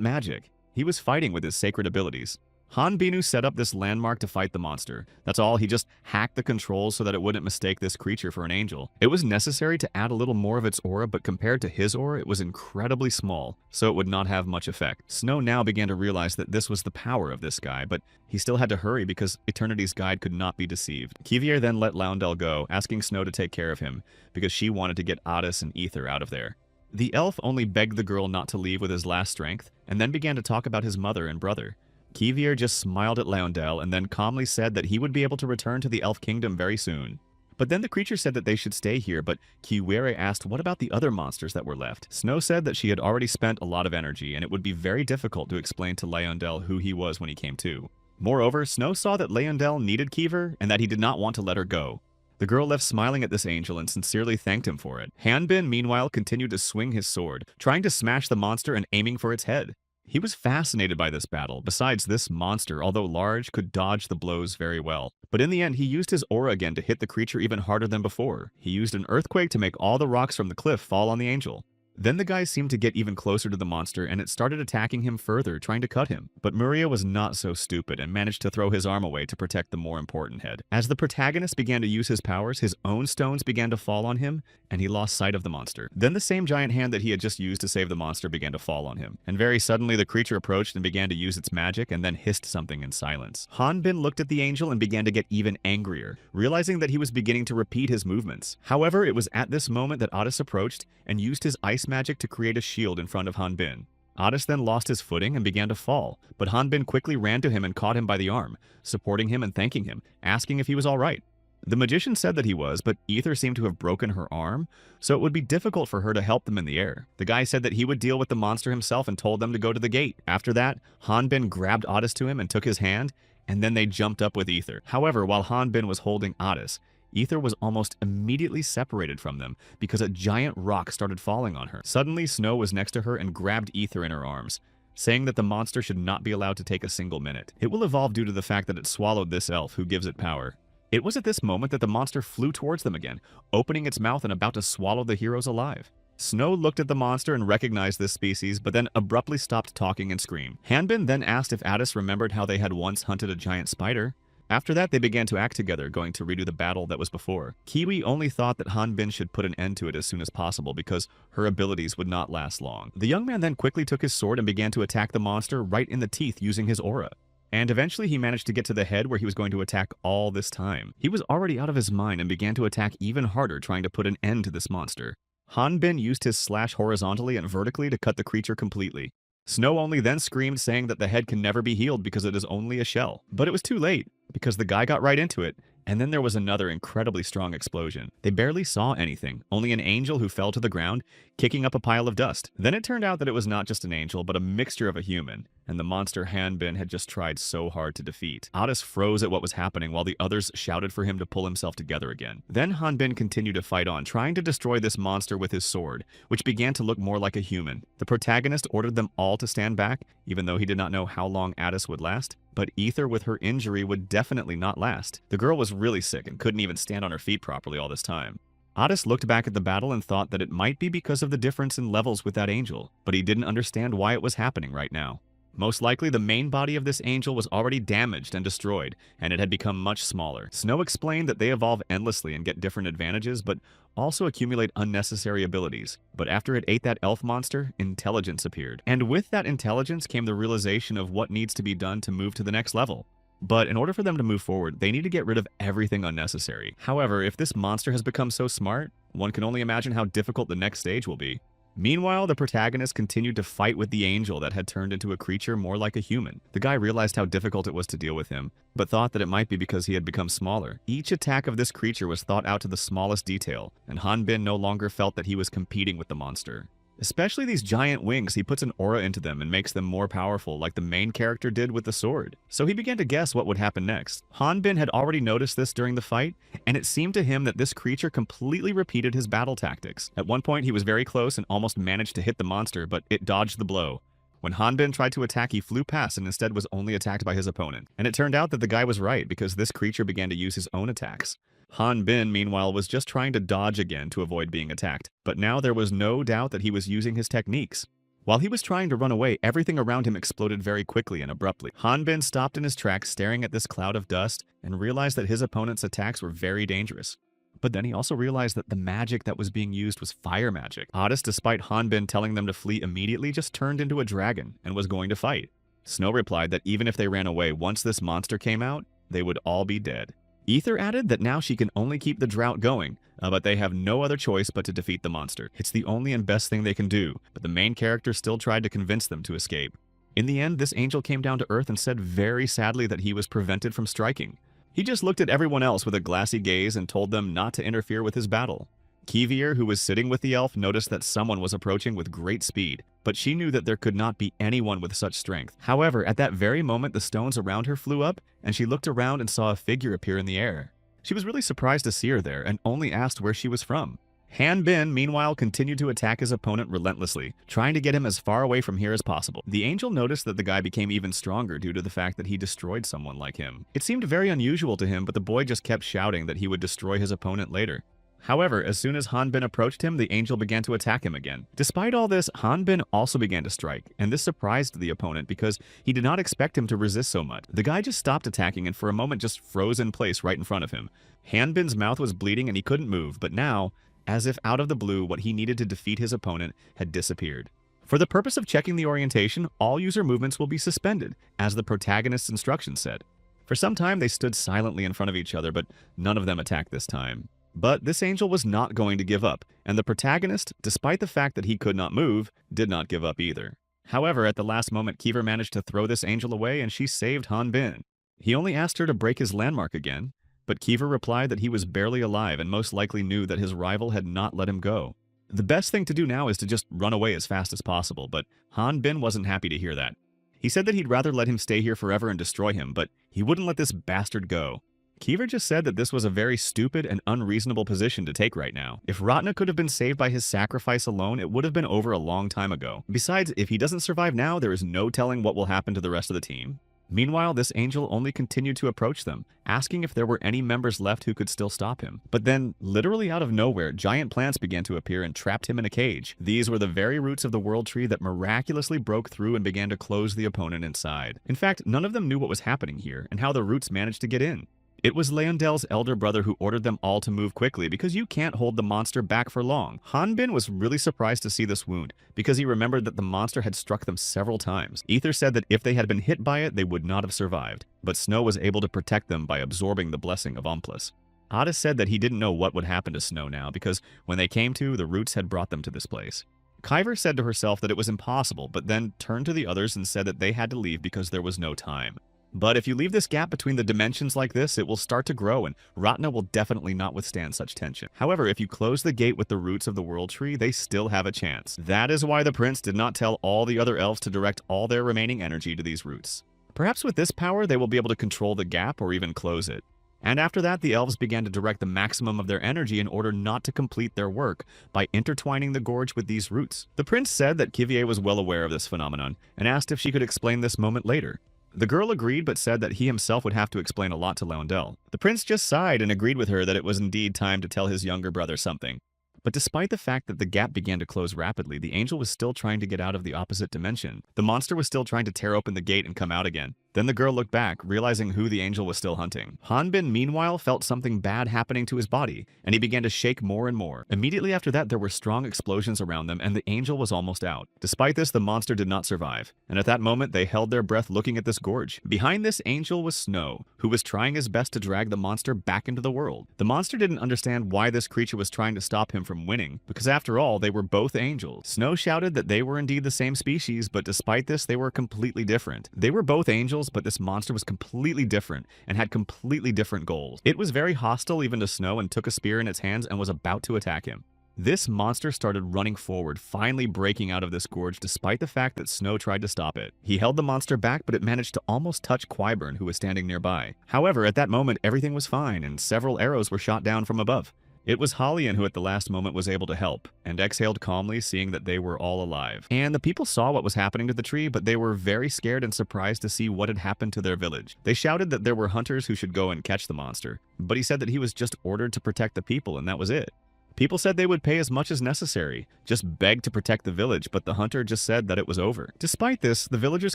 magic. He was fighting with his sacred abilities. Hanbinu set up this landmark to fight the monster. That's all, he just hacked the controls so that it wouldn't mistake this creature for an angel. It was necessary to add a little more of its aura, but compared to his aura, it was incredibly small, so it would not have much effect. Snow now began to realize that this was the power of this guy, but he still had to hurry because Eternity's guide could not be deceived. Kivier then let Leondel go, asking Snow to take care of him, because she wanted to get Addis and Ether out of there. The elf only begged the girl not to leave with his last strength, and then began to talk about his mother and brother. Kivier just smiled at Leondel and then calmly said that he would be able to return to the Elf Kingdom very soon. But then the creature said that they should stay here, but Kiwere asked what about the other monsters that were left. Snow said that she had already spent a lot of energy and it would be very difficult to explain to Leondel who he was when he came to. Moreover, Snow saw that Leondel needed Kiver and that he did not want to let her go. The girl left smiling at this angel and sincerely thanked him for it. Hanbin, meanwhile, continued to swing his sword, trying to smash the monster and aiming for its head. He was fascinated by this battle. Besides, this monster, although large, could dodge the blows very well. But in the end, he used his aura again to hit the creature even harder than before. He used an earthquake to make all the rocks from the cliff fall on the angel. Then the guy seemed to get even closer to the monster and it started attacking him further, trying to cut him. But Muria was not so stupid and managed to throw his arm away to protect the more important head. As the protagonist began to use his powers, his own stones began to fall on him and he lost sight of the monster. Then the same giant hand that he had just used to save the monster began to fall on him. And very suddenly the creature approached and began to use its magic and then hissed something in silence. Hanbin looked at the angel and began to get even angrier, realizing that he was beginning to repeat his movements. However, it was at this moment that Addis approached and used his ice magic to create a shield in front of Hanbin. Addis then lost his footing and began to fall, but Hanbin quickly ran to him and caught him by the arm, supporting him and thanking him, asking if he was all right. The magician said that he was, but Ether seemed to have broken her arm, so it would be difficult for her to help them in the air. The guy said that he would deal with the monster himself and told them to go to the gate. After that, Hanbin grabbed Addis to him and took his hand, and then they jumped up with Ether. However, while Hanbin was holding Addis, Ether was almost immediately separated from them because a giant rock started falling on her. Suddenly, Snow was next to her and grabbed Ether in her arms, saying that the monster should not be allowed to take a single minute. It will evolve due to the fact that it swallowed this elf who gives it power. It was at this moment that the monster flew towards them again, opening its mouth and about to swallow the heroes alive. Snow looked at the monster and recognized this species, but then abruptly stopped talking and screamed. Hanbin then asked if Addis remembered how they had once hunted a giant spider. After that, they began to act together, going to redo the battle that was before. Kiwi only thought that Hanbin should put an end to it as soon as possible because her abilities would not last long. The young man then quickly took his sword and began to attack the monster right in the teeth using his aura. And eventually he managed to get to the head where he was going to attack all this time. He was already out of his mind and began to attack even harder, trying to put an end to this monster. Hanbin used his slash horizontally and vertically to cut the creature completely. Snow only then screamed, saying that the head can never be healed because it is only a shell. But it was too late, because the guy got right into it, and then there was another incredibly strong explosion. They barely saw anything, only an angel who fell to the ground, kicking up a pile of dust. Then it turned out that it was not just an angel, but a mixture of a human, and the monster Hanbin had just tried so hard to defeat. Addis froze at what was happening while the others shouted for him to pull himself together again. Then Hanbin continued to fight on, trying to destroy this monster with his sword, which began to look more like a human. The protagonist ordered them all to stand back, even though he did not know how long Addis would last. But Ether with her injury would definitely not last. The girl was really sick and couldn't even stand on her feet properly all this time. Addis looked back at the battle and thought that it might be because of the difference in levels with that angel, but he didn't understand why it was happening right now. Most likely, the main body of this angel was already damaged and destroyed, and it had become much smaller. Snow explained that they evolve endlessly and get different advantages, but also accumulate unnecessary abilities. But after it ate that elf monster, intelligence appeared. And with that intelligence came the realization of what needs to be done to move to the next level. But in order for them to move forward, they need to get rid of everything unnecessary. However, if this monster has become so smart, one can only imagine how difficult the next stage will be. Meanwhile, the protagonist continued to fight with the angel that had turned into a creature more like a human. The guy realized how difficult it was to deal with him, but thought that it might be because he had become smaller. Each attack of this creature was thought out to the smallest detail, and Hanbin no longer felt that he was competing with the monster. Especially these giant wings, he puts an aura into them and makes them more powerful, like the main character did with the sword. So he began to guess what would happen next. Hanbin had already noticed this during the fight, and it seemed to him that this creature completely repeated his battle tactics. At one point, he was very close and almost managed to hit the monster, but it dodged the blow. When Hanbin tried to attack, he flew past and instead was only attacked by his opponent. And it turned out that the guy was right, because this creature began to use his own attacks. Hanbin, meanwhile, was just trying to dodge again to avoid being attacked, but now there was no doubt that he was using his techniques. While he was trying to run away, everything around him exploded very quickly and abruptly. Hanbin stopped in his tracks, staring at this cloud of dust, and realized that his opponent's attacks were very dangerous. But then he also realized that the magic that was being used was fire magic. Addis, despite Hanbin telling them to flee immediately, just turned into a dragon and was going to fight. Snow replied that even if they ran away, once this monster came out, they would all be dead. Ether added that now she can only keep the drought going, but they have no other choice but to defeat the monster. It's the only and best thing they can do, but the main character still tried to convince them to escape. In the end, this angel came down to earth and said very sadly that he was prevented from striking. He just looked at everyone else with a glassy gaze and told them not to interfere with his battle. Kivier, who was sitting with the elf, noticed that someone was approaching with great speed, but she knew that there could not be anyone with such strength. However, at that very moment, the stones around her flew up, and she looked around and saw a figure appear in the air. She was really surprised to see her there, and only asked where she was from. Hanbin, meanwhile, continued to attack his opponent relentlessly, trying to get him as far away from here as possible. The angel noticed that the guy became even stronger due to the fact that he destroyed someone like him. It seemed very unusual to him, but the boy just kept shouting that he would destroy his opponent later. However, as soon as Hanbin approached him, the angel began to attack him again. Despite all this, Hanbin also began to strike, and this surprised the opponent because he did not expect him to resist so much. The guy just stopped attacking and for a moment just froze in place right in front of him. Hanbin's mouth was bleeding and he couldn't move, but now, as if out of the blue, what he needed to defeat his opponent had disappeared. For the purpose of checking the orientation, all user movements will be suspended, as the protagonist's instructions said. For some time, they stood silently in front of each other, but none of them attacked this time. But this angel was not going to give up, and the protagonist, despite the fact that he could not move, did not give up either. However, at the last moment, Kiver managed to throw this angel away and she saved Hanbin. He only asked her to break his landmark again, but Kiver replied that he was barely alive and most likely knew that his rival had not let him go. The best thing to do now is to just run away as fast as possible, but Hanbin wasn't happy to hear that. He said that he'd rather let him stay here forever and destroy him, but he wouldn't let this bastard go. Kiever just said that this was a very stupid and unreasonable position to take right now. If Ratna could have been saved by his sacrifice alone, it would have been over a long time ago. Besides, if he doesn't survive now, there is no telling what will happen to the rest of the team. Meanwhile, this angel only continued to approach them, asking if there were any members left who could still stop him. But then, literally out of nowhere, giant plants began to appear and trapped him in a cage. These were the very roots of the World Tree that miraculously broke through and began to close the opponent inside. In fact, none of them knew what was happening here and how the roots managed to get in. It was Leondel's elder brother who ordered them all to move quickly because you can't hold the monster back for long. Hanbin was really surprised to see this wound because he remembered that the monster had struck them several times. Ether said that if they had been hit by it, they would not have survived, but Snow was able to protect them by absorbing the blessing of Omplus. Otis said that he didn't know what would happen to Snow now because when they came to, the roots had brought them to this place. Kyver said to herself that it was impossible, but then turned to the others and said that they had to leave because there was no time. But if you leave this gap between the dimensions like this, it will start to grow and Ratna will definitely not withstand such tension. However, if you close the gate with the roots of the World Tree, they still have a chance. That is why the prince did not tell all the other elves to direct all their remaining energy to these roots. Perhaps with this power, they will be able to control the gap or even close it. And after that, the elves began to direct the maximum of their energy in order not to complete their work by intertwining the gorge with these roots. The prince said that Kivier was well aware of this phenomenon and asked if she could explain this moment later. The girl agreed but said that he himself would have to explain a lot to Leondel. The prince just sighed and agreed with her that it was indeed time to tell his younger brother something. But despite the fact that the gap began to close rapidly, the angel was still trying to get out of the opposite dimension. The monster was still trying to tear open the gate and come out again. Then the girl looked back, realizing who the angel was still hunting. Hanbin, meanwhile, felt something bad happening to his body, and he began to shake more and more. Immediately after that, there were strong explosions around them, and the angel was almost out. Despite this, the monster did not survive, and at that moment, they held their breath looking at this gorge. Behind this angel was Snow, who was trying his best to drag the monster back into the world. The monster didn't understand why this creature was trying to stop him from winning, because after all, they were both angels. Snow shouted that they were indeed the same species, but despite this, they were completely different. They were both angels, but this monster was completely different and had completely different goals. It was very hostile even to Snow and took a spear in its hands and was about to attack him. This monster started running forward, finally breaking out of this gorge despite the fact that Snow tried to stop it. He held the monster back, but it managed to almost touch Qyburn, who was standing nearby. However, at that moment, everything was fine and several arrows were shot down from above. It was Holian who at the last moment was able to help, and exhaled calmly, seeing that they were all alive. And the people saw what was happening to the tree, but they were very scared and surprised to see what had happened to their village. They shouted that there were hunters who should go and catch the monster, but he said that he was just ordered to protect the people, and that was it. People said they would pay as much as necessary, just begged to protect the village, but the hunter just said that it was over. Despite this, the villagers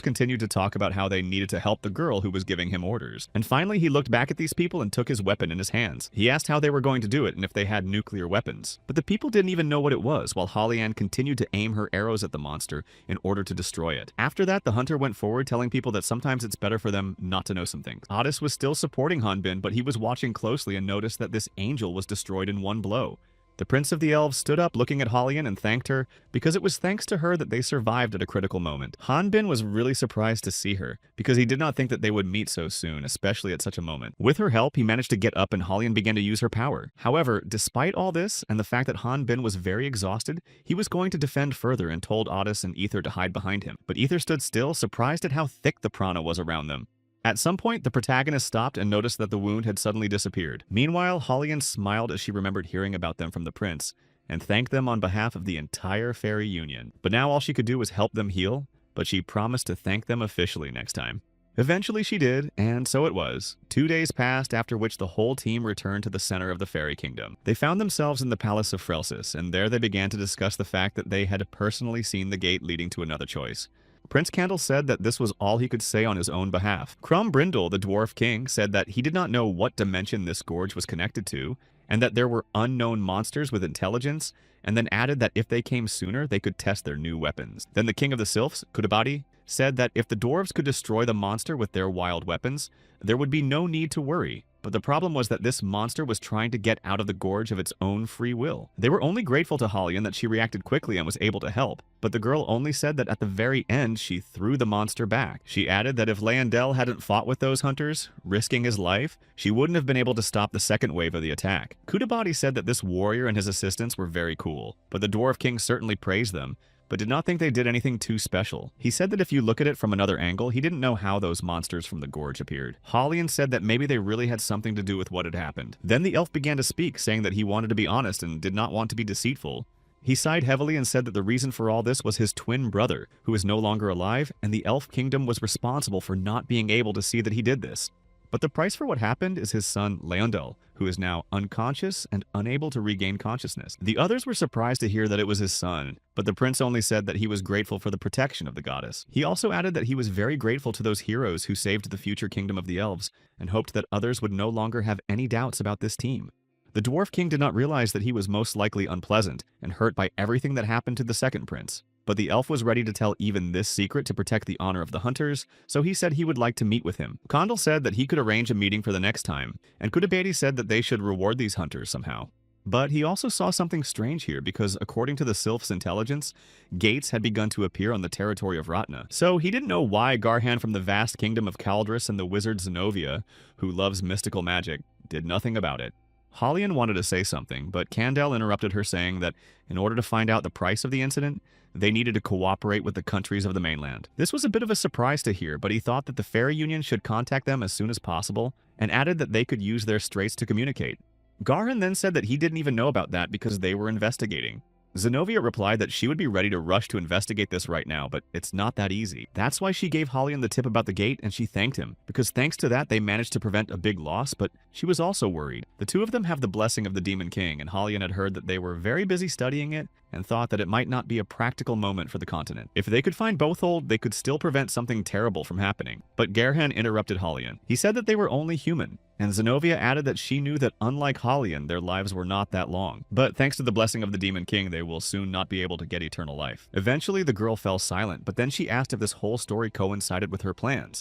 continued to talk about how they needed to help the girl who was giving him orders. And finally, he looked back at these people and took his weapon in his hands. He asked how they were going to do it and if they had nuclear weapons. But the people didn't even know what it was, while Holian continued to aim her arrows at the monster in order to destroy it. After that, the hunter went forward telling people that sometimes it's better for them not to know some things. Otis was still supporting Hanbin, but he was watching closely and noticed that this angel was destroyed in one blow. The Prince of the Elves stood up looking at Holian and thanked her, because it was thanks to her that they survived at a critical moment. Hanbin was really surprised to see her, because he did not think that they would meet so soon, especially at such a moment. With her help, he managed to get up and Holian began to use her power. However, despite all this, and the fact that Hanbin was very exhausted, he was going to defend further and told Otis and Ether to hide behind him. But Ether stood still, surprised at how thick the prana was around them. At some point, the protagonist stopped and noticed that the wound had suddenly disappeared. Meanwhile, Holian smiled as she remembered hearing about them from the prince, and thanked them on behalf of the entire fairy union. But now all she could do was help them heal, but she promised to thank them officially next time. Eventually she did, and so it was. 2 days passed, after which the whole team returned to the center of the fairy kingdom. They found themselves in the palace of Frelsis, and there they began to discuss the fact that they had personally seen the gate leading to another choice. Prince Candle said that this was all he could say on his own behalf. Crum Brindle, the dwarf king, said that he did not know what dimension this gorge was connected to, and that there were unknown monsters with intelligence, and then added that if they came sooner, they could test their new weapons. Then the king of the Sylphs, Kudabadi, said that if the dwarves could destroy the monster with their wild weapons, there would be no need to worry. But the problem was that this monster was trying to get out of the gorge of its own free will. They were only grateful to Holian that she reacted quickly and was able to help, but the girl only said that at the very end she threw the monster back. She added that if Leondel hadn't fought with those hunters, risking his life, she wouldn't have been able to stop the second wave of the attack. Kudabadi said that this warrior and his assistants were very cool, but the Dwarf King certainly praised them, but did not think they did anything too special. He said that if you look at it from another angle, he didn't know how those monsters from the gorge appeared. Holian said that maybe they really had something to do with what had happened. Then the elf began to speak, saying that he wanted to be honest and did not want to be deceitful. He sighed heavily and said that the reason for all this was his twin brother, who is no longer alive, and the elf kingdom was responsible for not being able to see that he did this. But the price for what happened is his son Leondel, who is now unconscious and unable to regain consciousness. The others were surprised to hear that it was his son, but the prince only said that he was grateful for the protection of the goddess. He also added that he was very grateful to those heroes who saved the future kingdom of the elves, and hoped that others would no longer have any doubts about this team. The dwarf king did not realize that he was most likely unpleasant and hurt by everything that happened to the second prince. But the elf was ready to tell even this secret to protect the honor of the hunters, so he said he would like to meet with him. Condal said that he could arrange a meeting for the next time, and Kudabadi said that they should reward these hunters somehow. But he also saw something strange here because, according to the Sylph's intelligence, gates had begun to appear on the territory of Ratna. So he didn't know why Garhan from the vast kingdom of Caldris and the wizard Zenobia, who loves mystical magic, did nothing about it. Holian wanted to say something, but Candel interrupted her, saying that in order to find out the price of the incident, they needed to cooperate with the countries of the mainland. This was a bit of a surprise to hear, but he thought that the Fairy Union should contact them as soon as possible, and added that they could use their straits to communicate. Garhan then said that he didn't even know about that because they were investigating. Zenobia replied that she would be ready to rush to investigate this right now, but it's not that easy. That's why she gave Holian the tip about the gate, and she thanked him, because thanks to that they managed to prevent a big loss, but she was also worried. The two of them have the blessing of the Demon King, and Holian had heard that they were very busy studying it, and thought that it might not be a practical moment for the continent. If they could find Bothhold, they could still prevent something terrible from happening. But Garhan interrupted Holian. He said that they were only human, and Zenobia added that she knew that unlike Holian, their lives were not that long. But thanks to the blessing of the Demon King, they will soon not be able to get eternal life. Eventually, the girl fell silent, but then she asked if this whole story coincided with her plans.